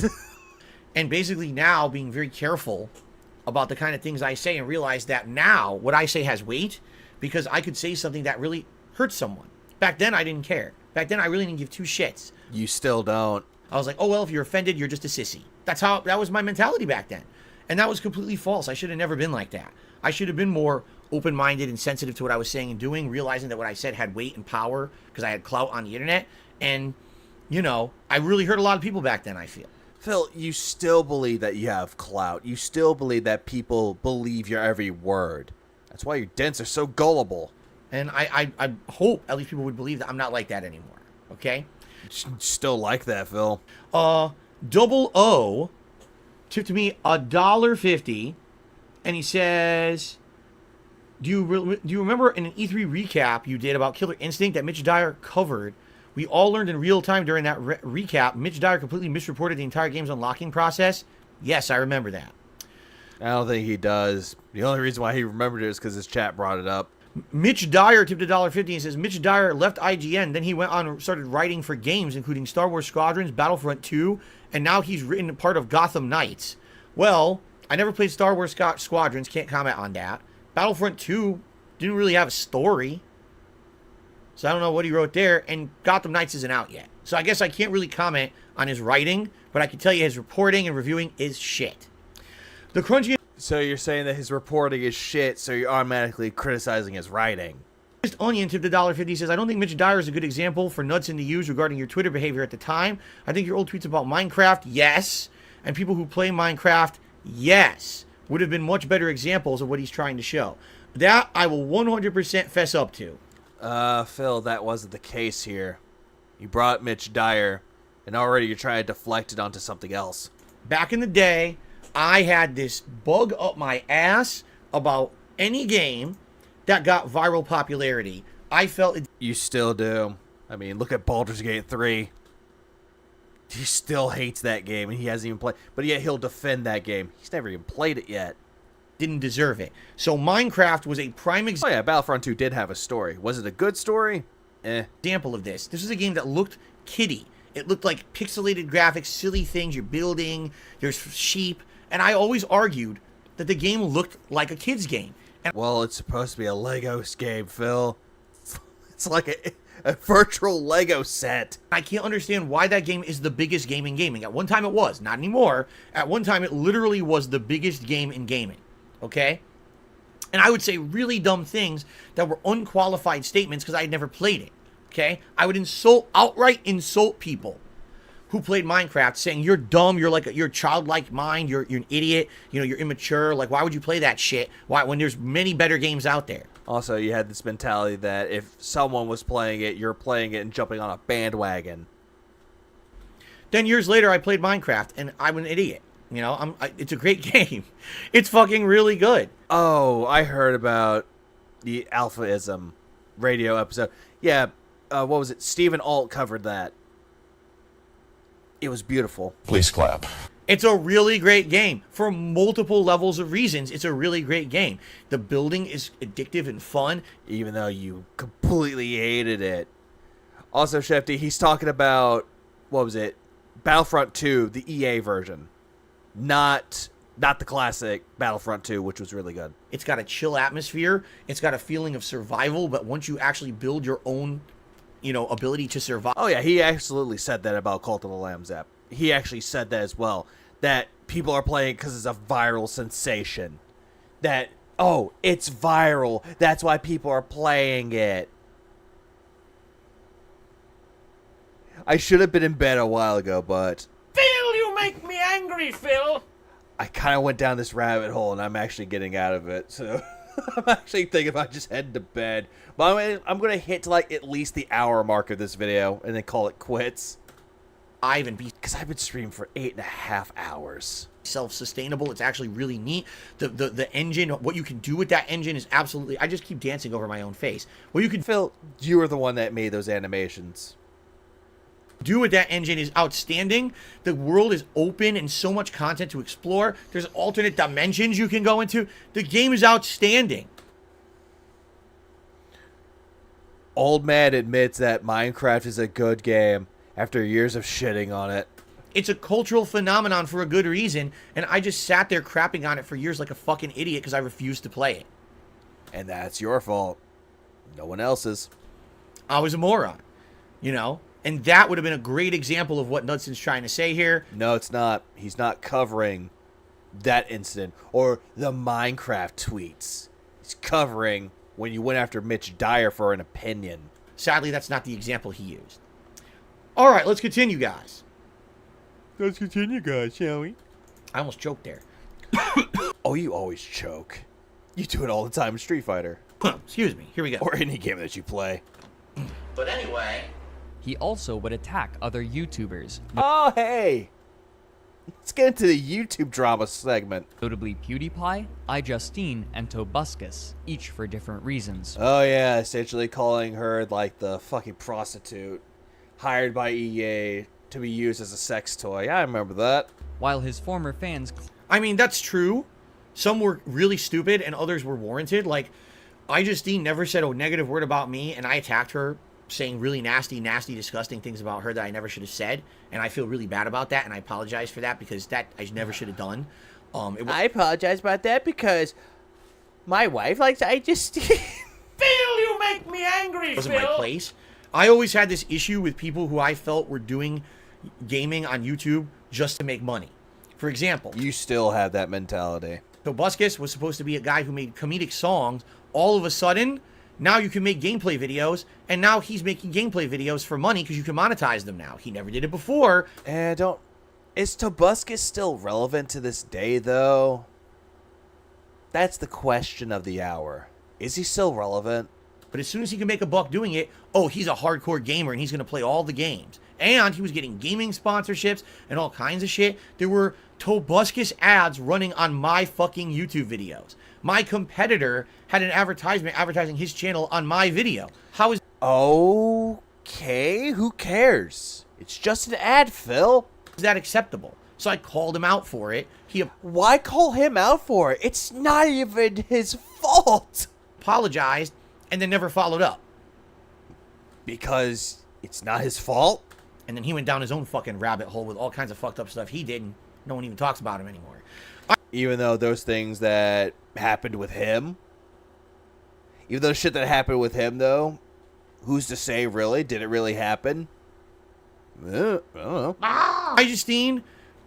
And basically now being very careful about the kind of things I say and realize that now what I say has weight because I could say something that really hurts someone. Back then I didn't care. Back then I really didn't give two shits.
You still don't.
I was like, oh, well, if you're offended, you're just a sissy. That was my mentality back then. And that was completely false. I should have never been like that. I should have been more open-minded and sensitive to what I was saying and doing, realizing that what I said had weight and power because I had clout on the internet. And you know, I really hurt a lot of people back then, I feel.
Phil, you still believe that you have clout. You still believe that people believe your every word. That's why your dents are so gullible.
And I hope at least people would believe that I'm not like that anymore. Okay?
Still like that, Phil.
Double O tipped me $1.50, and he says, do you remember in an E3 recap you did about Killer Instinct that Mitch Dyer covered? We all learned in real time during that recap, Mitch Dyer completely misreported the entire game's unlocking process. Yes, I remember that.
I don't think he does. The only reason why he remembered it is because his chat brought it up.
Mitch Dyer tipped $1.50 and says, Mitch Dyer left IGN, then he went on and started writing for games, including Star Wars Squadrons, Battlefront 2, and now he's written part of Gotham Knights. Well, I never played Star Wars Squadrons, can't comment on that. Battlefront 2 didn't really have a story, so I don't know what he wrote there, and Gotham Knights isn't out yet. So I guess I can't really comment on his writing, but I can tell you his reporting and reviewing is shit. The crunchy...
So you're saying that his reporting is shit, so you're automatically criticizing his writing.
Onion tipped $1.50, says, I don't think Mitch Dyer is a good example for Knudsen to use regarding your Twitter behavior at the time. I think your old tweets about Minecraft, yes, and people who play Minecraft, yes, would have been much better examples of what he's trying to show. That I will 100% fess up to.
Phil, that wasn't the case here. You brought Mitch Dyer, and already you're trying to deflect it onto something else.
Back in the day, I had this bug up my ass about any game that got viral popularity. I felt it.
You still do. I mean, look at Baldur's Gate 3. He still hates that game, and he hasn't even played. But yet he'll defend that game. He's never even played it yet.
Didn't deserve it. So Minecraft was a prime example.
Oh yeah, Battlefront 2 did have a story. Was it a good story?
Example of this. This was a game that looked kiddie. It looked like pixelated graphics, silly things. You're building. There's sheep. And I always argued that the game looked like a kid's game. And
well, it's supposed to be a Lego game, Phil. It's like a virtual Lego set.
I can't understand why that game is the biggest game in gaming. At one time it was, not anymore. At one time it literally was the biggest game in gaming. Okay? And I would say really dumb things that were unqualified statements because I had never played it. Okay? I would outright insult people who played Minecraft, saying you're dumb, you're childlike mind, you're an idiot, you're immature. Like, why would you play that shit? Why, when there's many better games out there?
Also, you had this mentality that if someone was playing it, you're playing it and jumping on a bandwagon.
Then years later, I played Minecraft, and I'm an idiot. It's a great game. It's fucking really good.
Oh, I heard about the Alphaism radio episode. Yeah, what was it? Stephen Alt covered that. It was beautiful.
Please clap.
It's a really great game. For multiple levels of reasons, it's a really great game. The building is addictive and fun.
Even though you completely hated it. Also, Shefty, he's talking about, what was it? Battlefront 2, the EA version. Not the classic Battlefront 2, which was really good.
It's got a chill atmosphere. It's got a feeling of survival, but once you actually build your own ability to survive.
Oh yeah, he absolutely said that about Cult of the Lambs app. He actually said that as well. That people are playing because it's a viral sensation. That, oh, it's viral. That's why people are playing it. I should have been in bed a while ago, but...
Phil, you make me angry, Phil!
I kind of went down this rabbit hole, and I'm actually getting out of it, so... I'm actually thinking about just heading to bed. But I'm going to hit to like at least the hour mark of this video and then call it quits. Because I've been streaming for 8.5 hours.
Self-sustainable. It's actually really neat. The engine, what you can do with that engine is absolutely... I just keep dancing over my own face. What you can...
Phil, you were the one that made those animations.
Do with that engine is outstanding. The world is open and so much content to explore. There's alternate dimensions you can go into. The game is outstanding.
Old Man admits that Minecraft is a good game after years of shitting on it.
It's a cultural phenomenon for a good reason, and I just sat there crapping on it for years like a fucking idiot because I refused to play it.
And that's your fault. No one else's.
I was a moron, And that would have been a great example of what Knudsen's trying to say here.
No, it's not. He's not covering that incident or the Minecraft tweets. He's covering when you went after Mitch Dyer for an opinion.
Sadly, that's not the example he used. All right, let's continue, guys.
Let's continue, guys, shall we?
I almost choked there.
Oh, you always choke. You do it all the time in Street Fighter.
Excuse me. Here we go.
Or any game that you play.
But anyway.
He also would attack other YouTubers.
Oh, hey! Let's get into the YouTube drama segment.
Notably PewDiePie, iJustine, and Tobuscus, each for different reasons.
Oh yeah, essentially calling her like the fucking prostitute hired by EA to be used as a sex toy. I remember that.
While his former fans...
I mean, that's true. Some were really stupid and others were warranted. Like, iJustine never said a negative word about me, and I attacked her saying really nasty, disgusting things about her that I never should have said. And I feel really bad about that, and I apologize for that because that I never should have done.
I apologize about that because my wife likes iJustine.
Phil, you make me angry,
It wasn't my place. I always had this issue with people who I felt were doing gaming on YouTube just to make money. For example,
you still have that mentality.
Tobuscus was supposed to be a guy who made comedic songs. All of a sudden, now you can make gameplay videos, and now he's making gameplay videos for money because you can monetize them now. He never did it before.
Is Tobuscus still relevant to this day, though? That's the question of the hour. Is he still relevant?
But as soon as he can make a buck doing it, oh, he's a hardcore gamer and he's going to play all the games. And he was getting gaming sponsorships and all kinds of shit. There were Tobuscus ads running on my fucking YouTube videos. My competitor had an advertisement advertising his channel on my video. How is...
Okay, who cares? It's just an ad, Phil.
Is that acceptable? So I called him out for it.
Why call him out for it? It's not even his fault.
Apologized and then never followed up.
Because it's not his fault?
And then he went down his own fucking rabbit hole with all kinds of fucked up stuff he did, and no one even talks about him anymore.
Even though those things that happened with him, even though shit that happened with him, though, who's to say, really? Did it really happen? I don't know.
iJustine,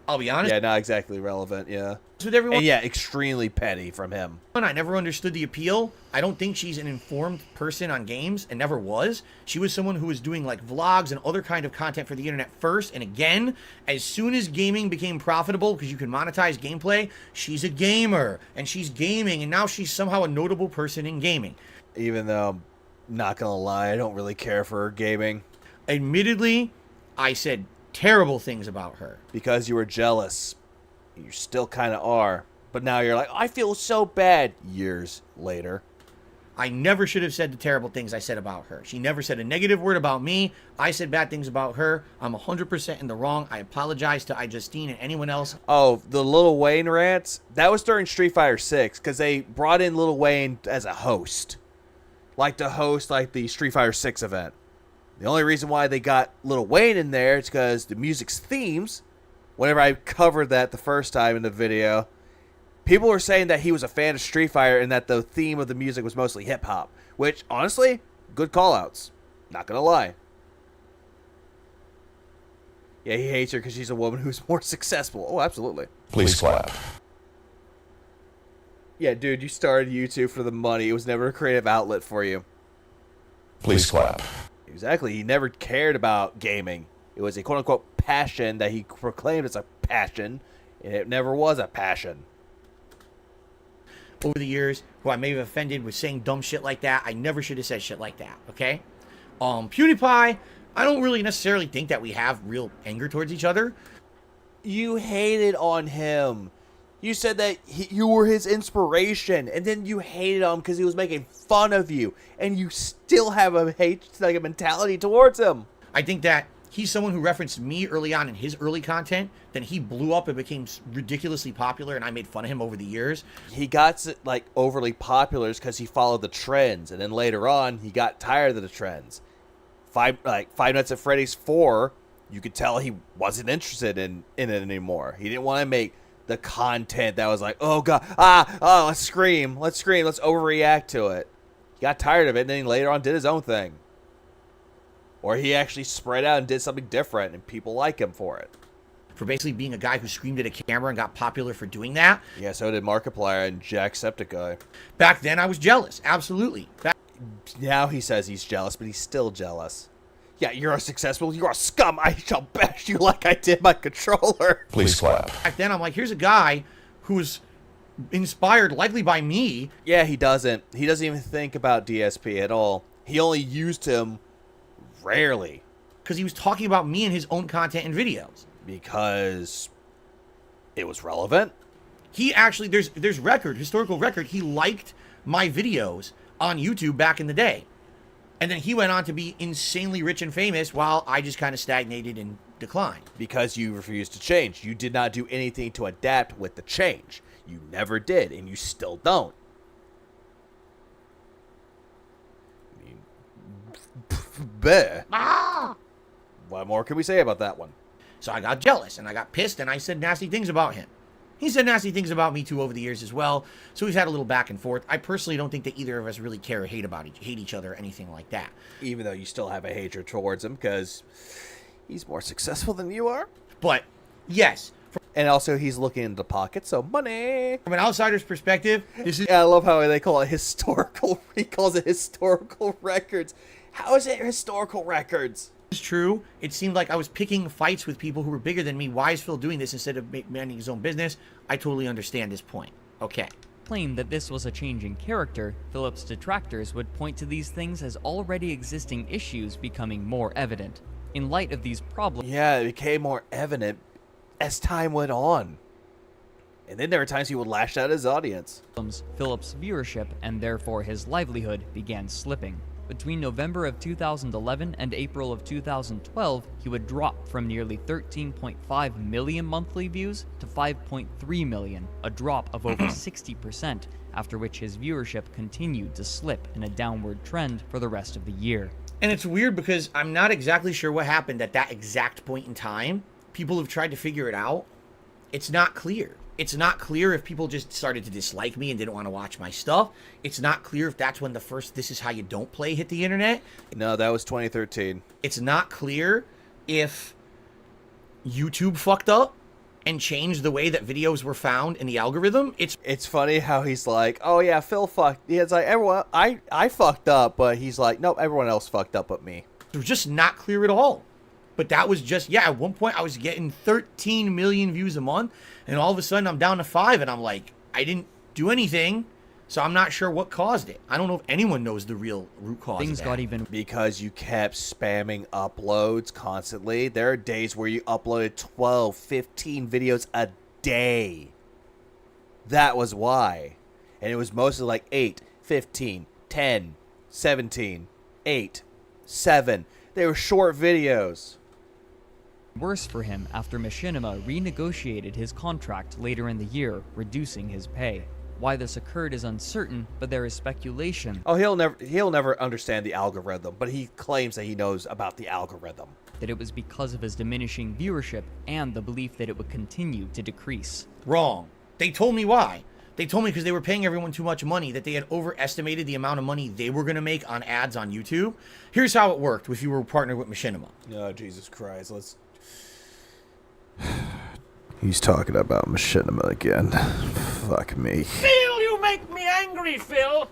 I'll be honest.
Yeah, not exactly relevant, yeah.
With everyone.
And yeah, extremely petty from him.
I never understood the appeal. I don't think she's an informed person on games, and never was. She was someone who was doing like vlogs and other kind of content for the internet first. And again, as soon as gaming became profitable, because you can monetize gameplay, she's a gamer and she's gaming, and now she's somehow a notable person in gaming.
Even though, not gonna lie, I don't really care for her gaming.
Admittedly, I said terrible things about her.
Because you were jealous. You still kind of are. But now you're like, I feel so bad. Years later.
I never should have said the terrible things I said about her. She never said a negative word about me. I said bad things about her. I'm 100% in the wrong. I apologize to iJustine and anyone else.
Oh, the Lil Wayne rants? That was during Street Fighter 6, because they brought in Lil Wayne as a host. Like to host like the Street Fighter 6 event. The only reason why they got Lil Wayne in there is because the music's themes, whenever I covered that the first time in the video, people were saying that he was a fan of Street Fighter and that the theme of the music was mostly hip-hop. Which, honestly, good call-outs. Not gonna lie. Yeah, he hates her because she's a woman who's more successful. Oh, absolutely.
Please clap.
Yeah, dude, you started YouTube for the money. It was never a creative outlet for you.
Please clap.
Exactly. He never cared about gaming. It was a quote-unquote passion that he proclaimed as a passion, and it never was a passion.
Over the years, who I may have offended with saying dumb shit like that, I never should have said shit like that, okay? PewDiePie, I don't really necessarily think that we have real anger towards each other.
You hated on him. You said that you were his inspiration, and then you hated on him because he was making fun of you, and you still have a mentality towards him.
I think that he's someone who referenced me early on in his early content. Then he blew up and became ridiculously popular, and I made fun of him over the years.
He got like overly popular because he followed the trends, and then later on he got tired of the trends. Five Nights at Freddy's 4, you could tell he wasn't interested in it anymore. He didn't want to make the content that was like, oh god, let's scream, let's overreact to it. He got tired of it, and then he later on did his own thing. Or he actually spread out and did something different, and people like him for it.
For basically being a guy who screamed at a camera and got popular for doing that.
Yeah, so did Markiplier and Jacksepticeye.
Back then, I was jealous. Absolutely.
Now he says he's jealous, but he's still jealous. Yeah, you're a successful, you're a scum. I shall bash you like I did my controller.
Please clap.
Back then, I'm like, here's a guy who's inspired likely by me.
Yeah, he doesn't. He doesn't even think about DSP at all. He only used him rarely.
Because he was talking about me and his own content and videos.
Because it was relevant.
He actually, there's historical record. He liked my videos on YouTube back in the day. And then he went on to be insanely rich and famous while I just kind of stagnated and declined.
Because you refused to change. You did not do anything to adapt with the change. You never did, and you still don't. I mean, bleh. What more can we say about that one?
So I got jealous, and I got pissed, and I said nasty things about him. He said nasty things about me, too, over the years as well. So we've had a little back and forth. I personally don't think that either of us really care or hate each other or anything like that.
Even though you still have a hatred towards him, because he's more successful than you are.
But, yes.
And also, he's looking into pockets, so money.
From an outsider's perspective, this is...
Yeah, I love how they call it historical... He calls it historical records. How is it historical records?
It's true. It seemed like I was picking fights with people who were bigger than me. Why is Phil doing this instead of managing his own business? I totally understand this point. Okay.
Claim that this was a change in character, Philip's detractors would point to these things as already existing issues becoming more evident. In light of these problems...
Yeah, it became more evident as time went on. And then there were times he would lash out at his audience.
Philip's viewership, and therefore his livelihood, began slipping. Between November of 2011 and April of 2012, he would drop from nearly 13.5 million monthly views to 5.3 million, a drop of over 60%, after which his viewership continued to slip in a downward trend for the rest of the year.
And it's weird because I'm not exactly sure what happened at that exact point in time. People have tried to figure it out. It's not clear. It's not clear if people just started to dislike me and didn't want to watch my stuff. It's not clear if that's when the first This Is How You Don't Play hit the internet.
No, that was 2013.
It's not clear if YouTube fucked up and changed the way that videos were found in the algorithm.
It's funny how he's like, oh yeah, Phil fucked. It's like, everyone, I fucked up, but he's like, nope, everyone else fucked up but me.
It was just not clear at all. But that was just, yeah, at one point I was getting 13 million views a month, and all of a sudden I'm down to 5, and I'm like, I didn't do anything, so I'm not sure what caused it. I don't know if anyone knows the real root cause
Things
of that.
got even...
Because you kept spamming uploads constantly. There are days where you uploaded 12, 15 videos a day. That was why. And it was mostly like 8, 15, 10, 17, 8, 7. They were short videos.
Worse for him after Machinima renegotiated his contract later in the year, reducing his pay. Why this occurred is uncertain, but there is speculation.
Oh, he'll never understand the algorithm, but he claims that he knows about the algorithm.
That it was because of his diminishing viewership and the belief that it would continue to decrease.
Wrong. They told me why. They told me because they were paying everyone too much money, that they had overestimated the amount of money they were going to make on ads on YouTube. Here's how it worked if you were partnered with Machinima.
Oh, Jesus Christ. Let's... He's talking about Machinima again. Fuck me.
Phil, you make me angry, Phil.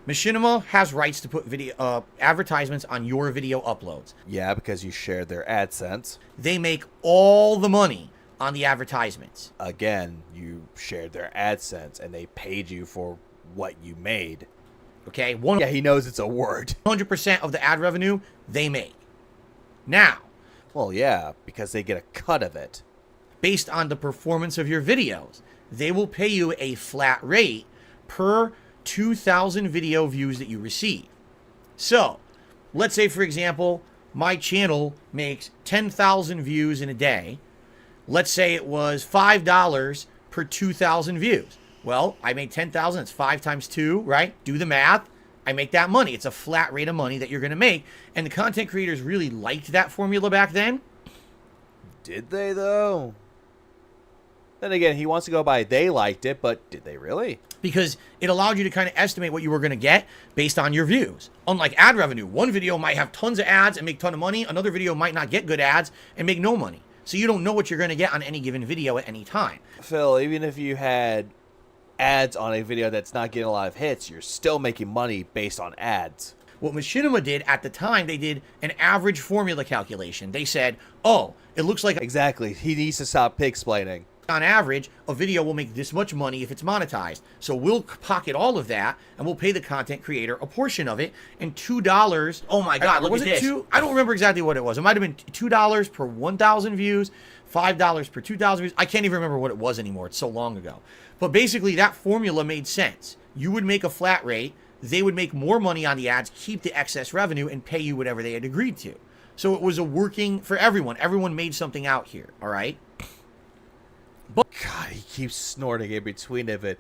Machinima has rights to put video advertisements on your video uploads.
Yeah, because you shared their AdSense.
They make all the money on the advertisements.
Again, you shared their AdSense, and they paid you for what you made.
Okay?
Yeah, he knows it's a word.
100% of the ad revenue they make. Now.
Well, yeah, because they get a cut of it.
Based on the performance of your videos, they will pay you a flat rate per 2,000 video views that you receive. So, let's say, for example, my channel makes 10,000 views in a day. Let's say it was $5 per 2,000 views. Well, I made 10,000. It's 5 times 2, right? Do the math. I make that money. It's a flat rate of money that you're going to make. And the content creators really liked that formula back then.
Did they, though? Then again, he wants to go by they liked it, but did they really?
Because it allowed you to kind of estimate what you were going to get based on your views. Unlike ad revenue, one video might have tons of ads and make a ton of money. Another video might not get good ads and make no money. So you don't know what you're going to get on any given video at any time.
Phil, even if you had ads on a video that's not getting a lot of hits, you're still making money based on ads.
What Machinima did at the time, they did an average formula calculation. They said, oh, it looks like...
Exactly. He needs to stop pig-splaining.
On average, a video will make this much money if it's monetized. So we'll pocket all of that, and we'll pay the content creator a portion of it. And $2. Oh my God! Look at this. I don't remember exactly what it was. It might have been $2 per 1,000 views, $5 per 2,000 views. I can't even remember what it was anymore. It's so long ago. But basically, that formula made sense. You would make a flat rate. They would make more money on the ads, keep the excess revenue, and pay you whatever they had agreed to. So it was a working for everyone. Everyone made something out here. All right.
But God, he keeps snorting in between of it.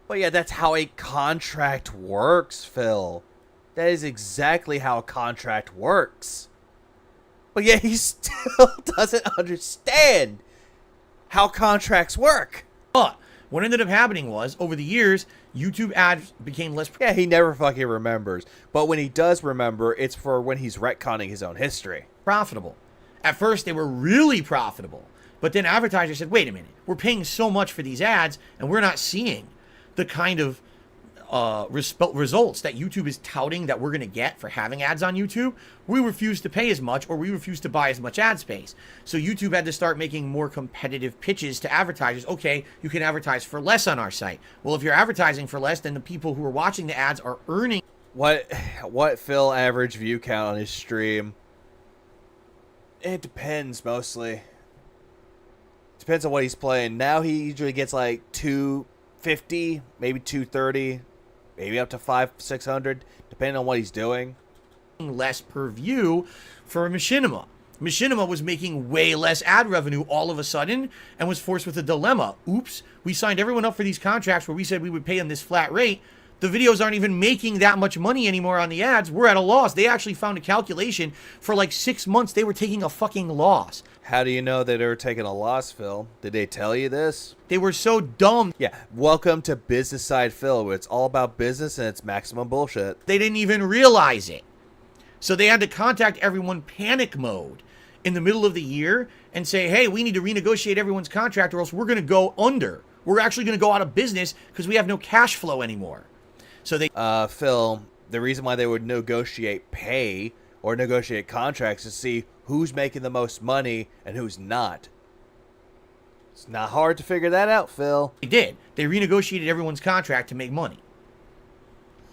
But yeah, that's how a contract works, Phil. That is exactly how a contract works. But yeah, he still doesn't understand how contracts work.
But what ended up happening was, over the years, YouTube ads became less...
Yeah, he never fucking remembers. But when he does remember, it's for when he's retconning his own history.
Profitable. At first, they were really profitable. But then advertisers said, wait a minute, we're paying so much for these ads, and we're not seeing the kind of results that YouTube is touting that we're going to get for having ads on YouTube. We refuse to pay as much, or we refuse to buy as much ad space. So YouTube had to start making more competitive pitches to advertisers. Okay, you can advertise for less on our site. Well, if you're advertising for less, then the people who are watching the ads are earning.
What Phil average view count on his stream? It depends mostly. Depends on what he's playing. Now he usually gets like 250, maybe 230, maybe up to 500-600, depending on what he's doing.
Less per view for Machinima. Machinima was making way less ad revenue all of a sudden and was forced with a dilemma. Oops, we signed everyone up for these contracts where we said we would pay them this flat rate. The videos aren't even making that much money anymore on the ads. We're at a loss. They actually found a calculation for like 6 months. They were taking a fucking loss.
How do you know that they were taking a loss, Phil? Did they tell you this?
They were so dumb.
Yeah, welcome to Business Side Phil, where it's all about business and it's maximum bullshit.
They didn't even realize it. So they had to contact everyone panic mode in the middle of the year and say, hey, we need to renegotiate everyone's contract or else we're going to go under. We're actually going to go out of business because we have no cash flow anymore. So they...
Phil, the reason why they would negotiate pay or negotiate contracts is to see who's making the most money and who's not. It's not hard to figure that out, Phil.
They did. They renegotiated everyone's contract to make money.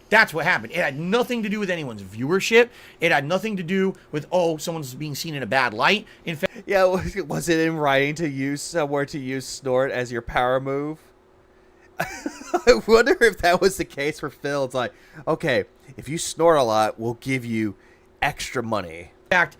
That's what happened. It had nothing to do with anyone's viewership. It had nothing to do with, oh, someone's being seen in a bad light. In fact...
Yeah, was it in writing to use somewhere to use snort as your power move? I wonder if that was the case for Phil. It's like, okay, if you snort a lot, we'll give you extra money.
In fact,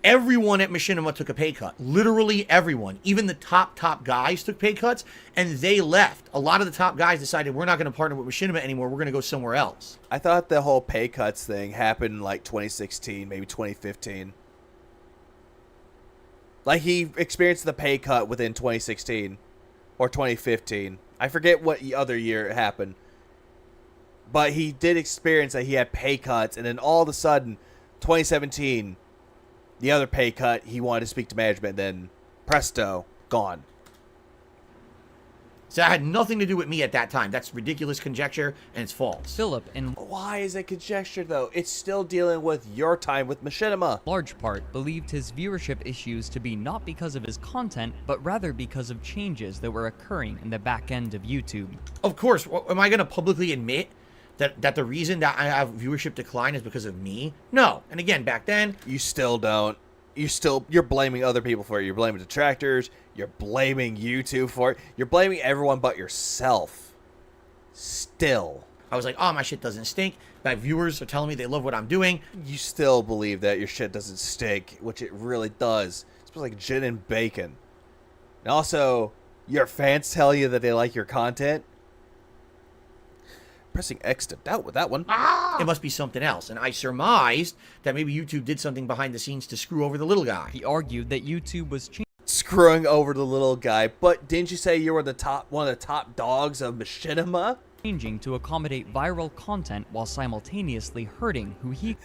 everyone at Machinima took a pay cut. Literally everyone. Even the top guys took pay cuts, and they left. A lot of the top guys decided, we're not going to partner with Machinima anymore. We're going to go somewhere else.
I thought the whole pay cuts thing happened in like 2016, maybe 2015. Like, he experienced the pay cut within 2016 or 2015. I forget what other year it happened. But he did experience that he had pay cuts, and then all of a sudden, 2017, the other pay cut, he wanted to speak to management, then presto, gone.
So that had nothing to do with me at that time. That's ridiculous conjecture, and it's false.
Philip, in
why is it conjecture, though? It's still dealing with your time with Machinima.
Large part believed his viewership issues to be not because of his content, but rather because of changes that were occurring in the back end of YouTube.
Of course. Am I going to publicly admit that the reason that I have viewership decline is because of me? No. And again, back then...
You still don't. You're blaming other people for it. You're blaming detractors. You're blaming YouTube for it. You're blaming everyone but yourself. Still.
I was like, oh, my shit doesn't stink. My viewers are telling me they love what I'm doing.
You still believe that your shit doesn't stink, which it really does. It smells like gin and bacon. And also, your fans tell you that they like your content. Pressing X to doubt with that one.
It must be something else. And I surmised that maybe YouTube did something behind the scenes to screw over the little guy.
He argued that YouTube was
screwing over the little guy. But didn't you say you were one of the top dogs of Machinima?
Changing to accommodate viral content while simultaneously hurting who he...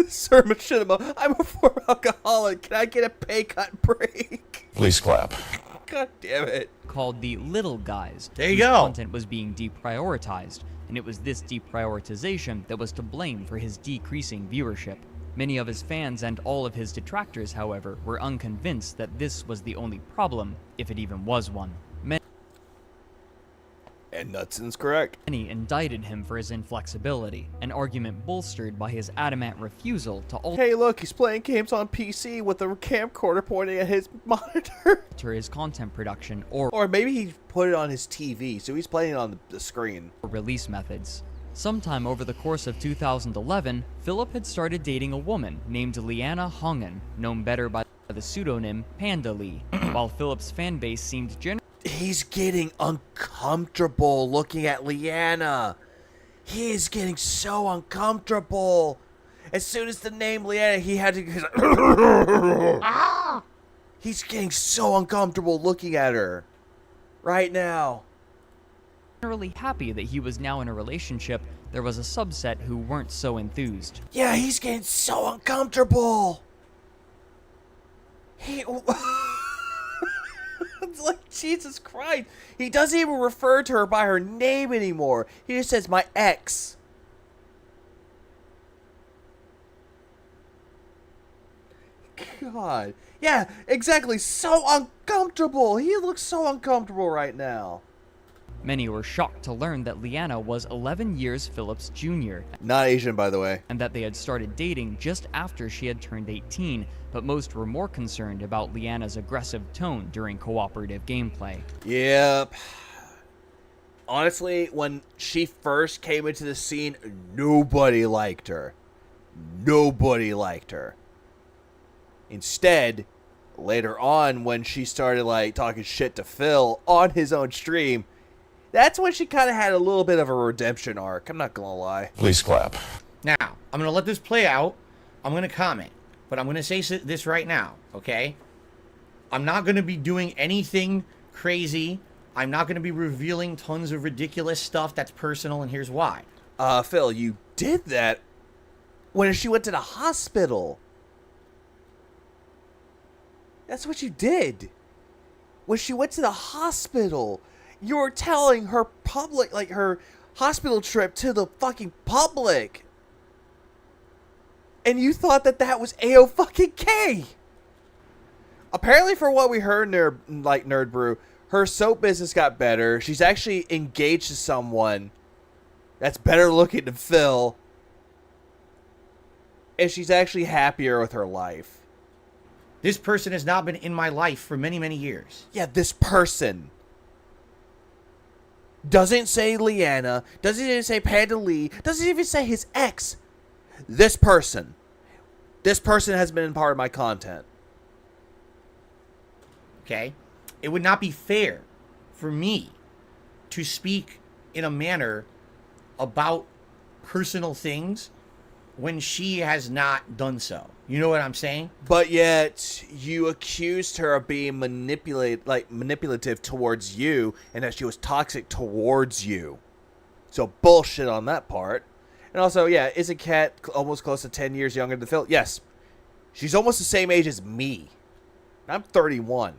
Sir Machinima, I'm a former alcoholic. Can I get a pay cut break?
Please clap.
God damn it.
Called the little guys.
There you go.
Content was being deprioritized, and it was this deprioritization that was to blame for his decreasing viewership. Many of his fans and all of his detractors, however, were unconvinced that this was the only problem, if it even was one.
And Nutson's correct.
Many indicted him for his inflexibility, an argument bolstered by his adamant refusal to
Hey, look, he's playing games on PC with a camcorder pointing at his monitor.
alter his content production or
maybe he put it on his TV, so he's playing it on the screen.
Release methods. Sometime over the course of 2011, Philip had started dating a woman named Liana Hongen, known better by the pseudonym Panda Lee. While Philip's fanbase seemed
He's getting uncomfortable looking at Liana. He is getting so uncomfortable. As soon as the name Liana, he had to... He's getting so uncomfortable looking at her. Right now.
generally happy that he was now in a relationship, there was a subset who weren't so enthused.
Yeah, he's getting so uncomfortable. It's like, Jesus Christ. He doesn't even refer to her by her name anymore. He just says, my ex. God. Yeah, exactly. So uncomfortable. He looks so uncomfortable right now.
Many were shocked to learn that Liana was 11 years Philip's junior.
Not Asian, by the way.
And that they had started dating just after she had turned 18, but most were more concerned about Liana's aggressive tone during cooperative gameplay.
Yep. Honestly, when she first came into the scene, nobody liked her. Nobody liked her. Instead, later on, when she started like talking shit to Phil on his own stream, that's when she kind of had a little bit of a redemption arc. I'm not gonna lie.
Please clap.
Now, I'm going to let this play out. I'm going to comment. But I'm going to say this right now, okay? I'm not going to be doing anything crazy. I'm not going to be revealing tons of ridiculous stuff that's personal, and here's why.
Phil, you did that when she went to the hospital. That's what you did. When she went to the hospital, you were telling her public, like her hospital trip to the fucking public. And you thought that that was A-O-fucking-K. Apparently, for what we heard, Nerd Brew, her soap business got better. She's actually engaged to someone that's better looking than Phil. And she's actually happier with her life.
This person has not been in my life for many, many years.
Yeah, this person. Doesn't say Liana. Doesn't even say Panda Lee. Doesn't even say his ex. This person. This person has been part of my content.
Okay? It would not be fair for me to speak in a manner about personal things when she has not done so. You know what I'm saying?
But yet, you accused her of being manipulative towards you, and that she was toxic towards you. So bullshit on that part. And also, yeah, isn't Kat almost close to 10 years younger than Phil? Yes. She's almost the same age as me. I'm 31.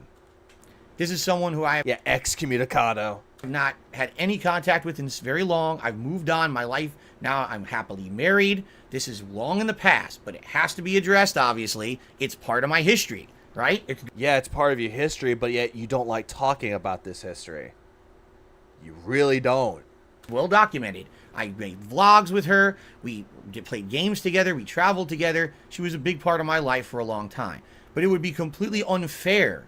This is someone who I have
excommunicado.
Not had any contact with in very long. I've moved on. My life now, I'm happily married. This is long in the past, but it has to be addressed, obviously. It's part of my history, right?
Yeah, it's part of your history, but yet you don't like talking about this history. You really don't.
Well documented. I made vlogs with her. We played games together. We traveled together. She was a big part of my life for a long time. But it would be completely unfair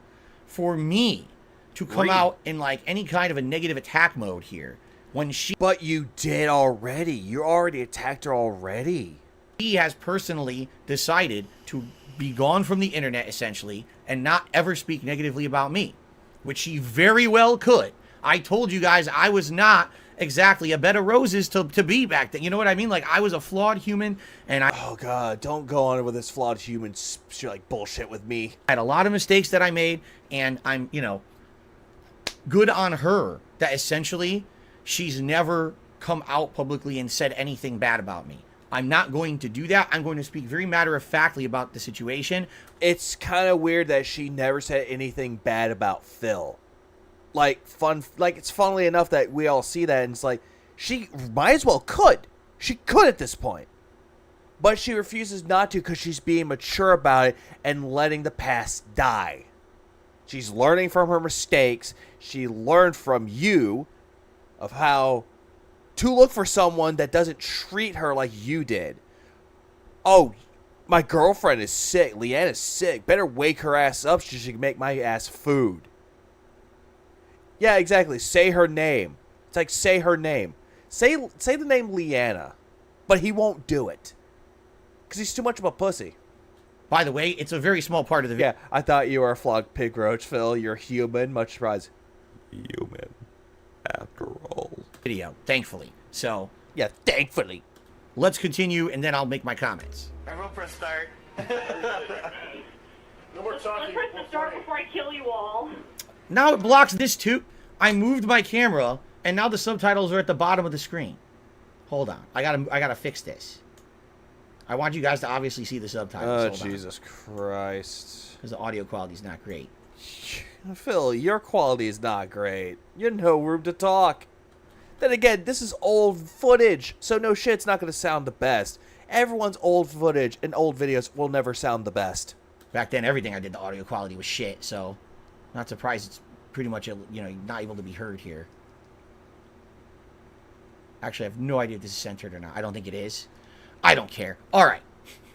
for me to come out in like any kind of a negative attack mode here when she...
But you did already. You already attacked her already.
She has personally decided to be gone from the internet, essentially, and not ever speak negatively about me, which she very well could. I told you guys I was not exactly a bed of roses to be back then. You know what I mean? Like, I was a flawed human, and I...
Oh, God, don't go on with this flawed human like bullshit with me.
I had a lot of mistakes that I made, and I'm, good on her that essentially she's never come out publicly and said anything bad about me. I'm not going to do that. I'm going to speak very matter-of-factly about the situation.
It's kind of weird that she never said anything bad about Phil. It's funnily enough that we all see that, and it's like, she might as well could. She could at this point. But she refuses not to because she's being mature about it and letting the past die. She's learning from her mistakes. She learned from you of how to look for someone that doesn't treat her like you did. Oh, my girlfriend is sick. Leanna's sick. Better wake her ass up so she can make my ass food. Yeah, exactly. Say her name. It's like, say her name. Say the name Leanna. But he won't do it. Because he's too much of a pussy.
By the way, it's a very small part of the video.
Yeah, I thought you were a flogged pig roach, Phil. You're human. Much surprise. Human. After all.
Video, thankfully. So,
yeah, thankfully.
Let's continue, and then I'll make my comments.
Everyone press start.
No more talking.
Let's press the start before I kill you all.
Now it blocks this too. I moved my camera, and now the subtitles are at the bottom of the screen. Hold on. I gotta fix this. I want you guys to obviously see the subtitles.
Oh, Jesus Christ.
Because the audio quality is not great.
Phil, your quality is not great. You have no room to talk. Then again, this is old footage, so no shit, it's not going to sound the best. Everyone's old footage and old videos will never sound the best.
Back then, everything I did, the audio quality was shit, so not surprised it's pretty much, not able to be heard here. Actually, I have no idea if this is centered or not. I don't think it is. I don't care. All right.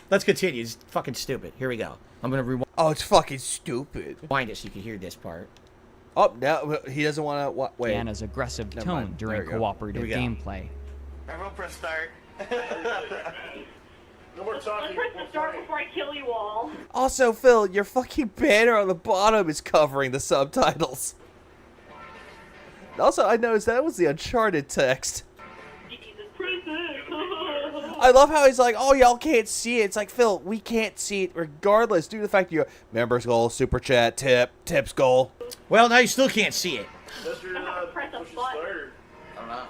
Let's continue. It's fucking stupid. Here we go. I'm going to rewind.
Oh, it's fucking stupid.
Rewind it so you can hear this part.
Oh, now he doesn't want to... Wait.
Leanna's aggressive tone during cooperative gameplay.
Everyone press start.
No more talking.
Let's press the start before I kill you all.
Also, Phil, your fucking banner on the bottom is covering the subtitles. Also, I noticed that was the Uncharted text. I love how he's like, oh, y'all can't see it. It's like, Phil, we can't see it regardless due to the fact you go, members goal, super chat, tips goal.
Well, now you still can't see it.
Press a button.
I don't know.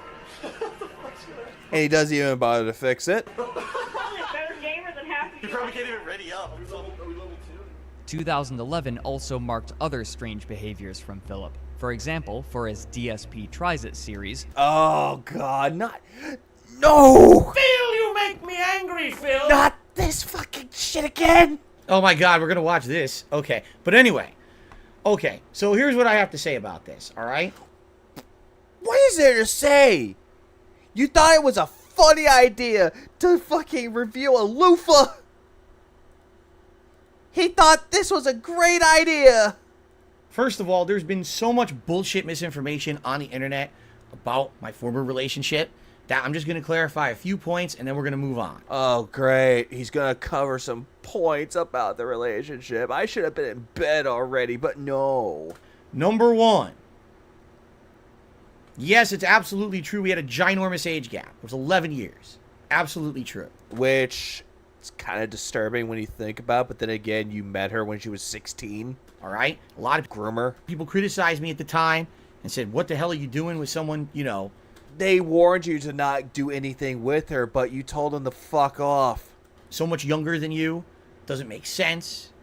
And he doesn't even bother to fix it.
Probably a better gamer than half of you.
You probably can't even ready up. Are we level 2?
2011 also marked other strange behaviors from Philip. For example, for his DSP Tries It series.
Oh, God, not... No!
Phil, you make me angry, Phil!
Not this fucking shit again!
Oh my God, we're gonna watch this. Okay, but anyway. Okay, so here's what I have to say about this, alright?
What is there to say? You thought it was a funny idea to fucking reveal a loofah? He thought this was a great idea!
First of all, there's been so much bullshit misinformation on the internet about my former relationship that I'm just going to clarify a few points and then we're going to move on.
Oh, great. He's going to cover some points about the relationship. I should have been in bed already, but no.
Number one. Yes, it's absolutely true. We had a ginormous age gap. It was 11 years. Absolutely true.
Which is kind of disturbing when you think about it, but then again, you met her when she was 16.
All right? A lot of
groomer.
People criticized me at the time and said, what the hell are you doing with someone,
They warned you to not do anything with her, but you told them to fuck off.
So much younger than you. Doesn't make sense.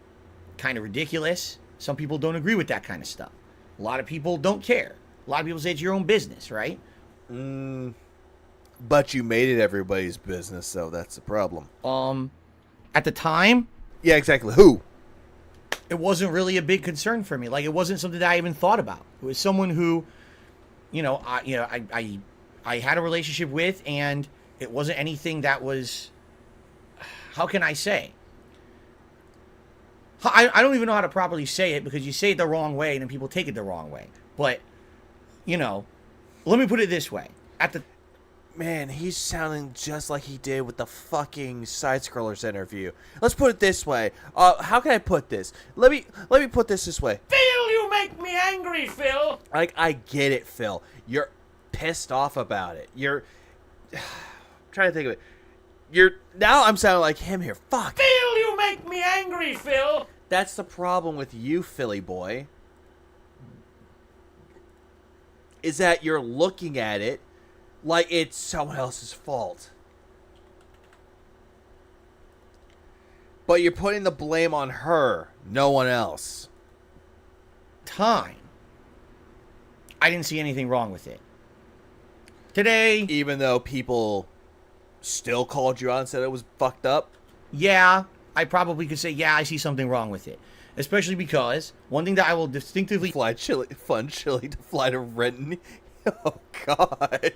Kind of ridiculous. Some people don't agree with that kind of stuff. A lot of people don't care. A lot of people say it's your own business, right?
But you made it everybody's business, so that's the problem.
At the time...
Yeah, exactly. Who?
It wasn't really a big concern for me. Like, it wasn't something that I even thought about. It was someone who, I had a relationship with, and it wasn't anything that was, how can I say? I don't even know how to properly say it, because you say it the wrong way, and then people take it the wrong way. But, let me put it this way.
Man, he's sounding just like he did with the fucking Side-Scrollers interview. Let's put it this way. How can I put this? Let me put this way.
Phil, you make me angry, Phil!
Like, I get it, Phil. You're pissed off about it. You're... I'm trying to think of it. Now I'm sounding like him here. Fuck.
Phil, you make me angry, Phil!
That's the problem with you, Philly boy. Is that you're looking at it like it's someone else's fault. But you're putting the blame on her, no one else.
I didn't see anything wrong with it. Today...
Even though people still called you out and said it was fucked up?
Yeah, I probably could say, yeah, I see something wrong with it. Especially because one thing that I will distinctively
fun chili to fly to Renton. Oh God!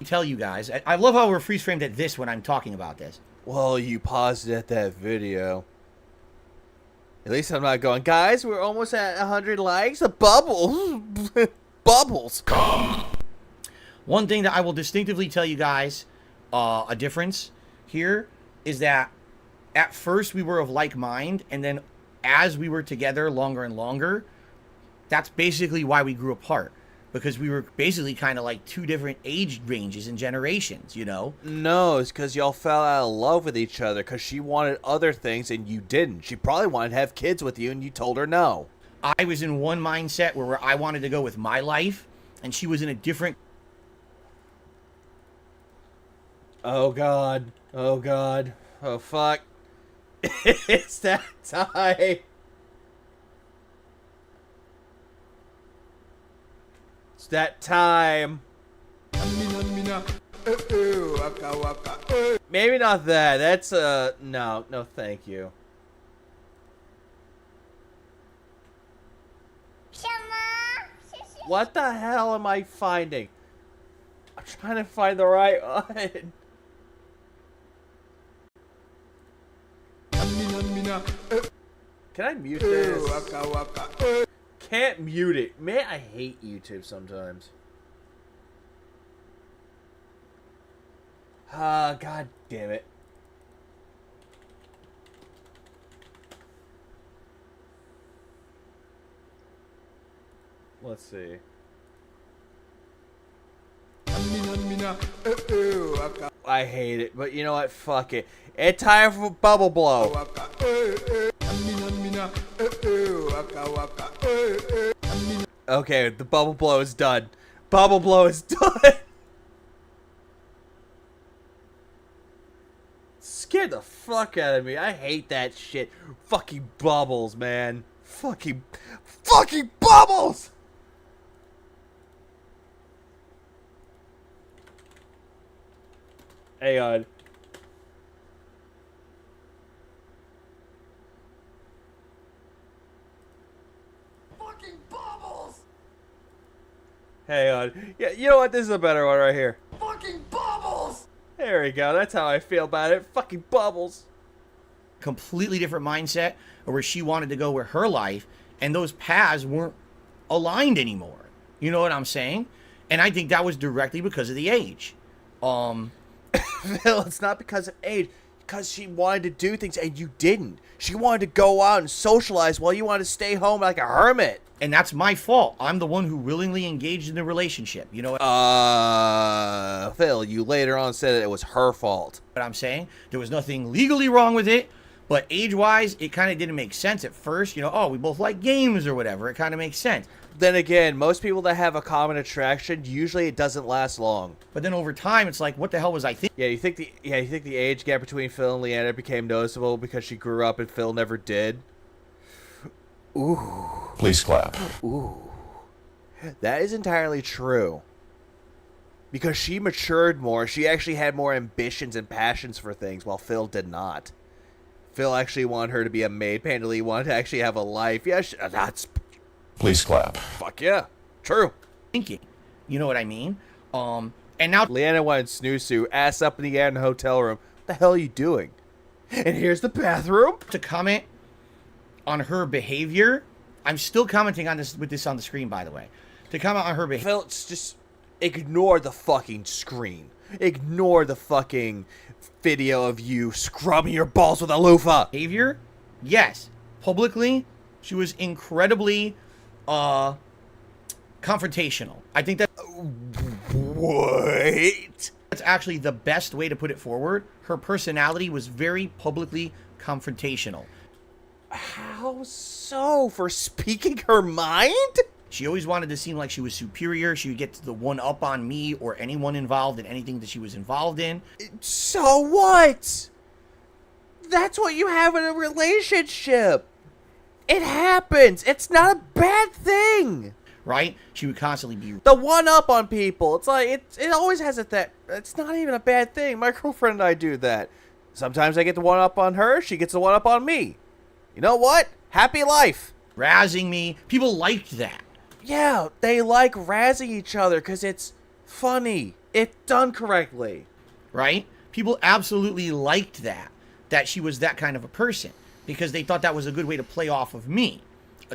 Tell you guys, I love how we're freeze framed at this when I'm talking about this.
Well, you paused it at that video. At least I'm not going, guys. We're almost at 100 likes. A bubble, bubbles.
One thing that I will distinctively tell you guys, a difference here is that at first we were of like mind, and then as we were together longer and longer, that's basically why we grew apart. Because we were basically kind of like two different age ranges and generations, you know?
No, it's because y'all fell out of love with each other because she wanted other things and you didn't. She probably wanted to have kids with you and you told her no.
I was in one mindset where I wanted to go with my life, and she was in a different...
Oh God. Oh God. Oh fuck. It's that time. It's that time. Maybe not that. That's no, thank you. What the hell am I finding? I'm trying to find the right one. Can I mute this? Can't mute it. Man, I hate YouTube sometimes. Ah, God damn it. Let's see. I hate it, but you know what? Fuck it. It's time for Bubble Blow. Okay, the Bubble Blow is done. Bubble Blow is done. Scared the fuck out of me. I hate that shit. Fucking bubbles, man. Fucking bubbles! Hang on. Fucking bubbles! Hang on. Yeah, you know what? This is a better one right here. Fucking bubbles! There we go. That's how I feel about it. Fucking bubbles.
Completely different mindset where she wanted to go with her life, and those paths weren't aligned anymore. You know what I'm saying? And I think that was directly because of the age.
Phil, it's not because of age. Because she wanted to do things and you didn't. She wanted to go out and socialize while you wanted to stay home like a hermit.
And that's my fault. I'm the one who willingly engaged in the relationship. You know what?
Phil, you later on said it was her fault.
What I'm saying? There was nothing legally wrong with it. But age-wise, it kind of didn't make sense at first. You know, oh, we both like games or whatever. It kind of makes sense.
Then again, most people that have a common attraction, usually it doesn't last long.
But then over time, it's like, what the hell was I thinking?
Yeah, you think the age gap between Phil and Leanna became noticeable because she grew up and Phil never did? Ooh.
Please clap.
Ooh. That is entirely true. Because she matured more. She actually had more ambitions and passions for things, while Phil did not. Phil actually wanted her to be a maid. Pandalee wanted to actually have a life. Yeah, that's...
Please clap.
Fuck yeah. True.
Thinking. You know what I mean? And now...
Leanna went snooze-suit, ass up in the air in the hotel room. What the hell are you doing? And here's the bathroom.
To comment on her behavior... I'm still commenting on this with this on the screen, by the way. To comment on her behavior...
Phil, just ignore the fucking screen. Ignore the fucking video of you scrubbing your balls with a loofah.
Behavior? Yes. Publicly, she was incredibly confrontational. I think that...
Wait.
That's actually the best way to put it forward. Her personality was very publicly confrontational.
How so? For speaking her mind?
She always wanted to seem like she was superior. She would get the one up on me or anyone involved in anything that she was involved in.
So what? That's what you have in a relationship. It happens. It's not a bad thing.
right? She would constantly be
The one up on people. It's like it always has it that it's not even a bad thing. My girlfriend and I do that. Sometimes I get the one up on her, she gets the one up on me. You know what? Happy life.
razzing me. People liked that.
Yeah, they like razzing each other because it's funny. It's done correctly.
Right? People absolutely liked that she was that kind of a person, because they thought that was a good way to play off of me.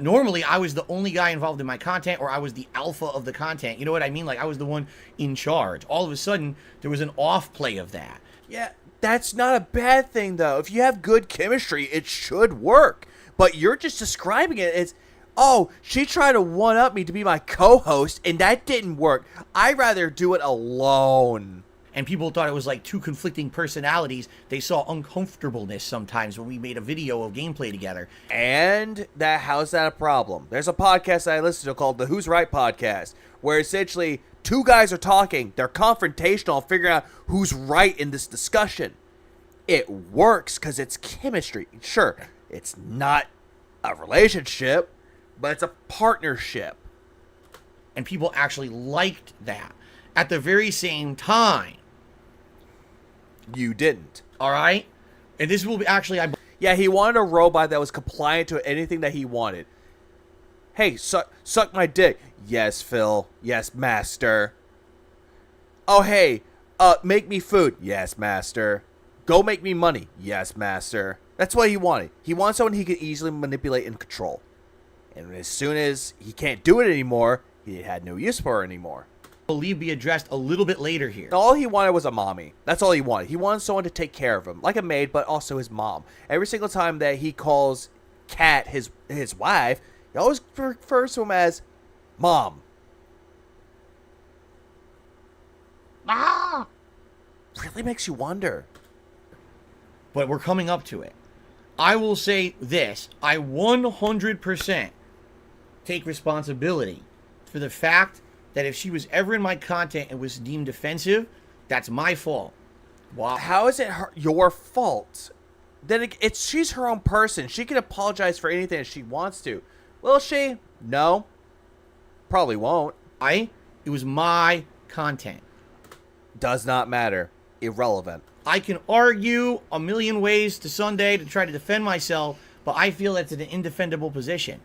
Normally, I was the only guy involved in my content, or I was the alpha of the content. You know what I mean? Like, I was the one in charge. All of a sudden, there was an off play of that.
Yeah, that's not a bad thing, though. If you have good chemistry, it should work. But you're just describing it as, oh, she tried to one-up me to be my co-host, and that didn't work. I'd rather do it alone.
And people thought it was like two conflicting personalities. They saw uncomfortableness sometimes when we made a video of gameplay together.
And how's that a problem? There's a podcast that I listen to called the Who's Right Podcast, where essentially two guys are talking. They're confrontational, figuring out who's right in this discussion. It works because it's chemistry. Sure, it's not a relationship, but it's a partnership.
And people actually liked that. At the very same time,
you didn't.
All right? And this will be actually...
Yeah, he wanted a robot that was compliant to anything that he wanted. Hey, suck my dick. Yes, Phil. Yes, master. Oh, hey, make me food. Yes, master. Go make me money. Yes, master. That's what he wanted. He wants someone he could easily manipulate and control. And as soon as he can't do it anymore, he had no use for her anymore.
Believe be addressed a little bit later here.
All he wanted was a mommy. That's all he wanted. He wanted someone to take care of him, like a maid, but also his mom. Every single time that he calls Kat his wife, he always refers to him as Mom. Really makes you wonder.
But we're coming up to it. I will say this. I 100% take responsibility for the fact that if she was ever in my content and was deemed offensive, that's my fault.
Wow. How is it your fault? Then she's her own person. She can apologize for anything she wants to. Will she? No. Probably won't.
It was my content.
Does not matter. Irrelevant.
I can argue a million ways to Sunday to try to defend myself, but I feel that's an indefendable position.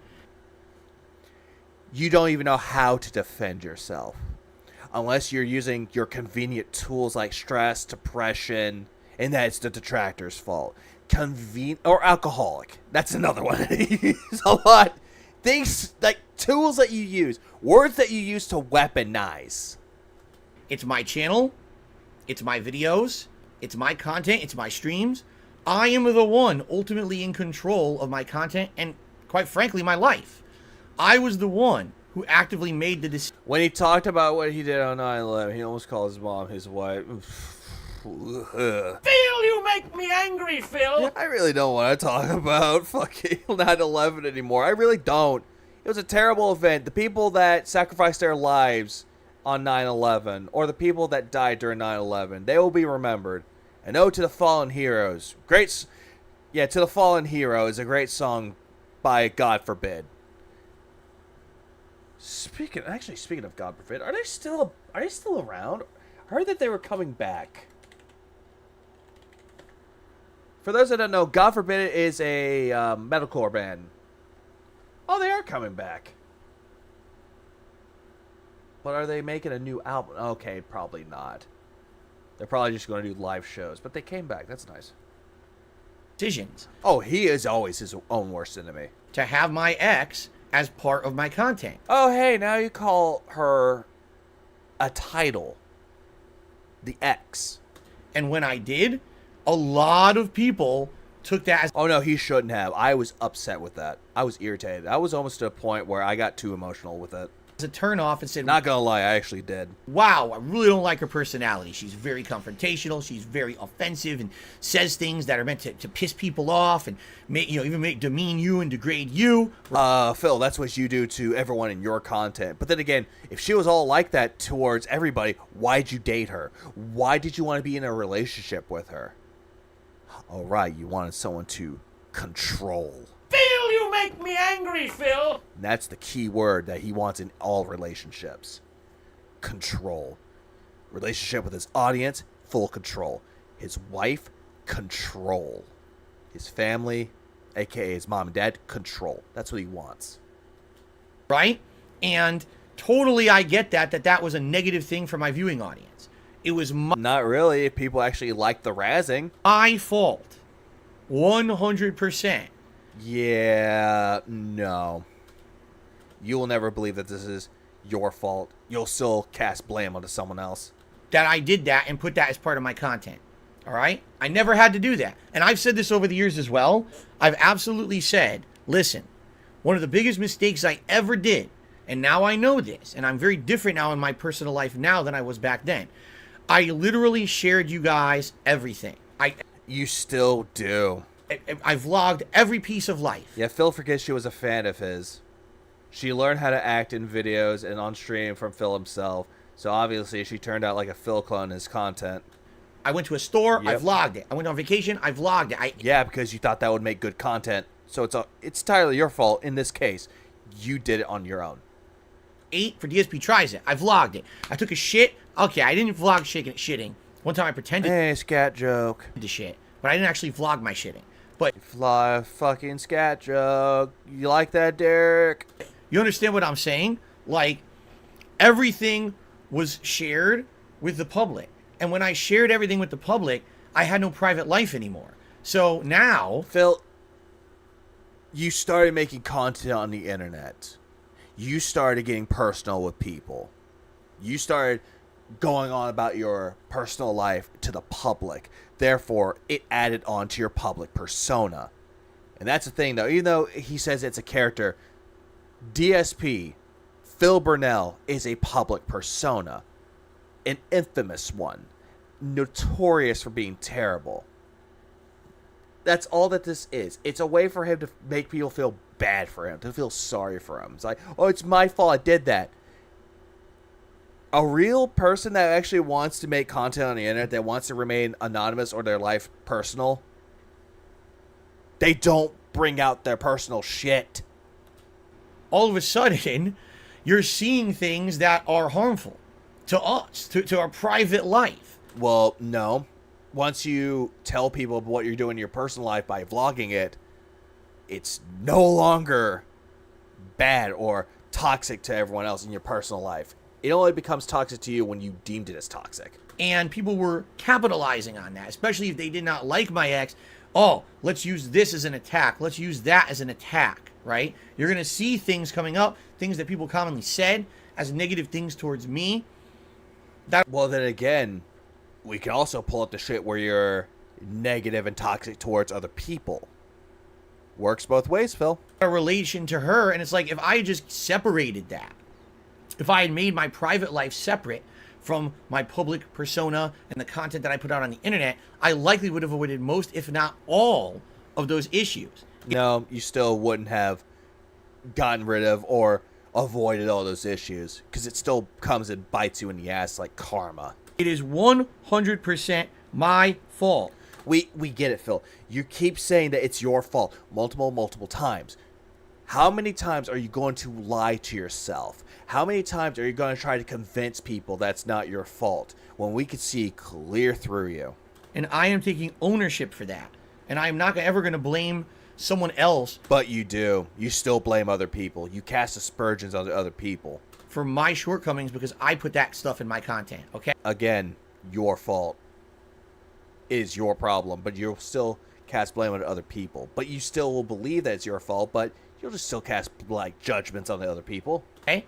You don't even know how to defend yourself. Unless you're using your convenient tools like stress, depression, and that's the detractor's fault. Or alcoholic. That's another one. Use a lot. Things like tools that you use. Words that you use to weaponize.
It's my channel. It's my videos. It's my content. It's my streams. I am the one ultimately in control of my content and, quite frankly, my life. I was the one who actively made the decision.
When he talked about what he did on 9/11, he almost called his mom his wife.
Phil, you make me angry, Phil.
I really don't want to talk about fucking 9/11 anymore. I really don't. It was a terrible event. The people that sacrificed their lives on 9/11, or the people that died during 9/11, they will be remembered. An ode to the fallen heroes. To the fallen hero is a great song by God Forbid. Speaking of God Forbid, are they still around? I heard that they were coming back. For those that don't know, God Forbid is a metalcore band. Oh, they are coming back. But are they making a new album? Okay, probably not. They're probably just going to do live shows. But they came back. That's nice.
Decisions.
Oh, he is always his own worst enemy.
To have my ex as part of my content.
Oh, hey, now you call her a title. The X.
And when I did, a lot of people took that as...
Oh, no, he shouldn't have. I was upset with that. I was irritated. I was almost to a point where I got too emotional with it.
A turn off and said,
not gonna lie, I actually did.
Wow, I really don't like her personality. She's very confrontational. She's very offensive and says things that are meant to piss people off and demean you and degrade you.
Phil, that's what you do to everyone in your content. But then again, if she was all like that towards everybody, why'd you date her? Why did you want to be in a relationship with her? Oh, right, you wanted someone to control.
Phil, you make me angry, Phil.
And that's the key word that he wants in all relationships. Control. Relationship with his audience, full control. His wife, control. His family, aka his mom and dad, control. That's what he wants.
Right? And totally I get that was a negative thing for my viewing audience. It was
not really. If people actually like the razzing.
My fault. 100%.
Yeah, no. You will never believe that this is your fault. You'll still cast blame onto someone else.
That I did that and put that as part of my content. All right? I never had to do that. And I've said this over the years as well. I've absolutely said, listen, one of the biggest mistakes I ever did, and now I know this, and I'm very different now in my personal life now than I was back then. I literally shared you guys everything.
You still do.
I vlogged every piece of life.
Yeah, Phil forgets she was a fan of his. She learned how to act in videos and on stream from Phil himself. So obviously she turned out like a Phil clone in his content.
I went to a store, I vlogged it. I went on vacation, I vlogged it.
Yeah, because you thought that would make good content. So it's entirely your fault in this case. You did it on your own.
8 for DSP Tries It. I vlogged it. I took a shit. Okay, I didn't vlog shitting. One time I pretended.
Hey, scat joke.
To shit, but I didn't actually vlog my shitting. But
fly fucking scat joke. You like that, Derek?
You understand what I'm saying? Like, everything was shared with the public. And when I shared everything with the public, I had no private life anymore. So now,
Phil, you started making content on the internet. You started getting personal with people. You started going on about your personal life to the public. Therefore, it added on to your public persona. And that's the thing, though. Even though he says it's a character, DSP, Phil Burnell, is a public persona. An infamous one. Notorious for being terrible. That's all that this is. It's a way for him to make people feel bad for him, to feel sorry for him. It's like, oh, it's my fault I did that. A real person that actually wants to make content on the internet, that wants to remain anonymous or their life personal, they don't bring out their personal shit.
All of a sudden, you're seeing things that are harmful to us, to our private life.
Well, no. Once you tell people what you're doing in your personal life by vlogging it, it's no longer bad or toxic to everyone else in your personal life. It only becomes toxic to you when you deemed it as toxic.
And people were capitalizing on that, especially if they did not like my ex. Oh, let's use this as an attack. Let's use that as an attack, right? You're going to see things coming up, things that people commonly said as negative things towards me.
Well, then again, we can also pull up the shit where you're negative and toxic towards other people. Works both ways, Phil.
A relation to her, and it's like, if I just separated that, if I had made my private life separate from my public persona and the content that I put out on the internet, I likely would have avoided most, if not all, of those issues.
No, you still wouldn't have gotten rid of or avoided all those issues, because it still comes and bites you in the ass like karma.
It is 100% my fault.
We get it, Phil. You keep saying that it's your fault multiple times. How many times are you going to lie to yourself? How many times are you going to try to convince people that's not your fault when we could see clear through you?
And I am taking ownership for that. And I'm not ever going to blame someone else.
But you do. You still blame other people. You cast aspersions on other people.
For my shortcomings, because I put that stuff in my content, okay?
Again, your fault. It is your problem, but you'll still cast blame on other people. But you still will believe that it's your fault, but you'll just still cast like judgments on the other people.
Okay?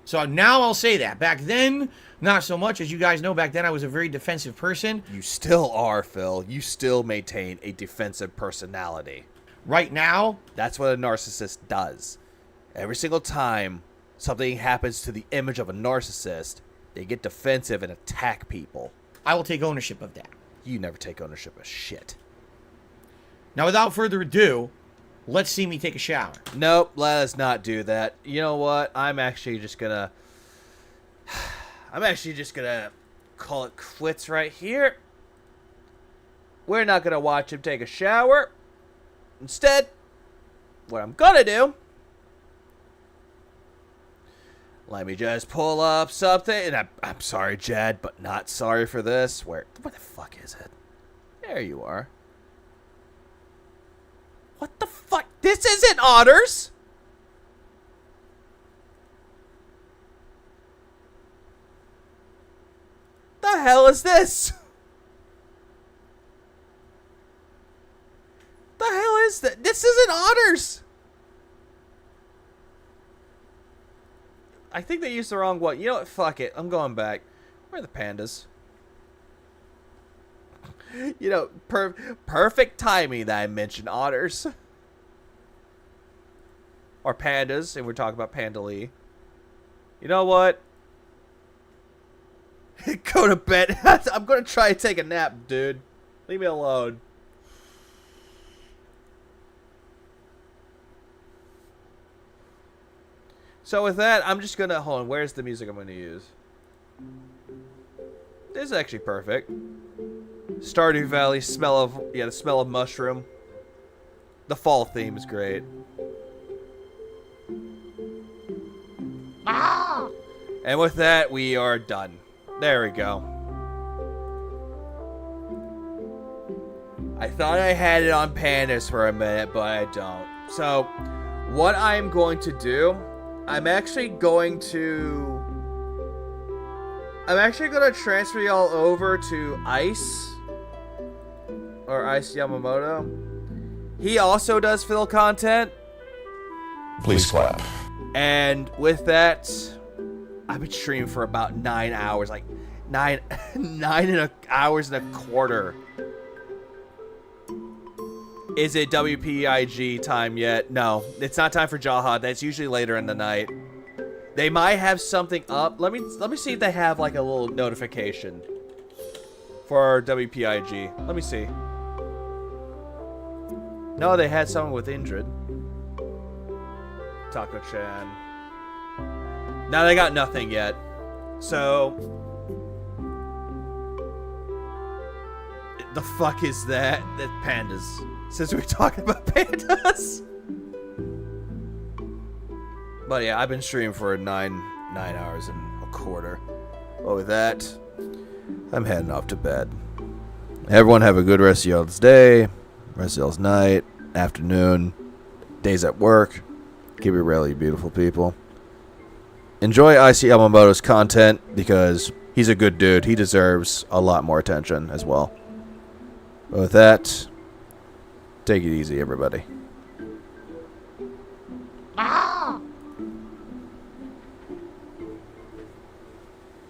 So now I'll say that. Back then, not so much. As you guys know, back then I was a very defensive person.
You still are, Phil. You still maintain a defensive personality.
Right now,
that's what a narcissist does. Every single time something happens to the image of a narcissist, they get defensive and attack people.
I will take ownership of that.
You never take ownership of shit.
Now, without further ado, let's see me take a shower.
Nope, let us not do that. You know what? I'm actually just gonna call it quits right here. We're not gonna watch him take a shower. Instead, what I'm gonna do, let me just pull up something. And I'm sorry, Jed, but not sorry for this. What the fuck is it? There you are. What the fuck? This isn't Otters! The hell is this? The hell is that? This isn't Otters! I think they used the wrong one. You know what? Fuck it. I'm going back. Where are the pandas? You know, perfect timing that I mentioned Otters. Or pandas, and we're talking about Panda Lee. You know what? Go to bed. I'm going to try and take a nap, dude. Leave me alone. So with that, I'm just going to... Hold on. Where's the music I'm going to use? This is actually perfect. Stardew Valley, smell of... Yeah, the smell of mushroom. The fall theme is great. And with that, we are done. There we go. I thought I had it on pandas for a minute, but I don't. So, what I'm going to do, I'm actually going to transfer y'all over to Ice. Or Ice Yamamoto. He also does fill content.
Please clap.
And with that, I've been streaming for about 9 hours. Like, 9 hours and a quarter. Is it WPIG time yet? No, it's not time for Jahad. That's usually later in the night. They might have something up. Let me see if they have like a little notification for WPIG. Let me see. No, they had something with Indrid. Taco-chan. No, they got nothing yet. So, the fuck is that? That pandas. Since we're talking about pandas. But yeah, I've been streaming for 9 hours and a quarter. But with that, I'm heading off to bed. Everyone have a good rest of y'all's day, rest of y'all's night, afternoon, days at work. Keep it real, you beautiful people. Enjoy IC Yamamoto's content because he's a good dude. He deserves a lot more attention as well. But with that, take it easy, everybody.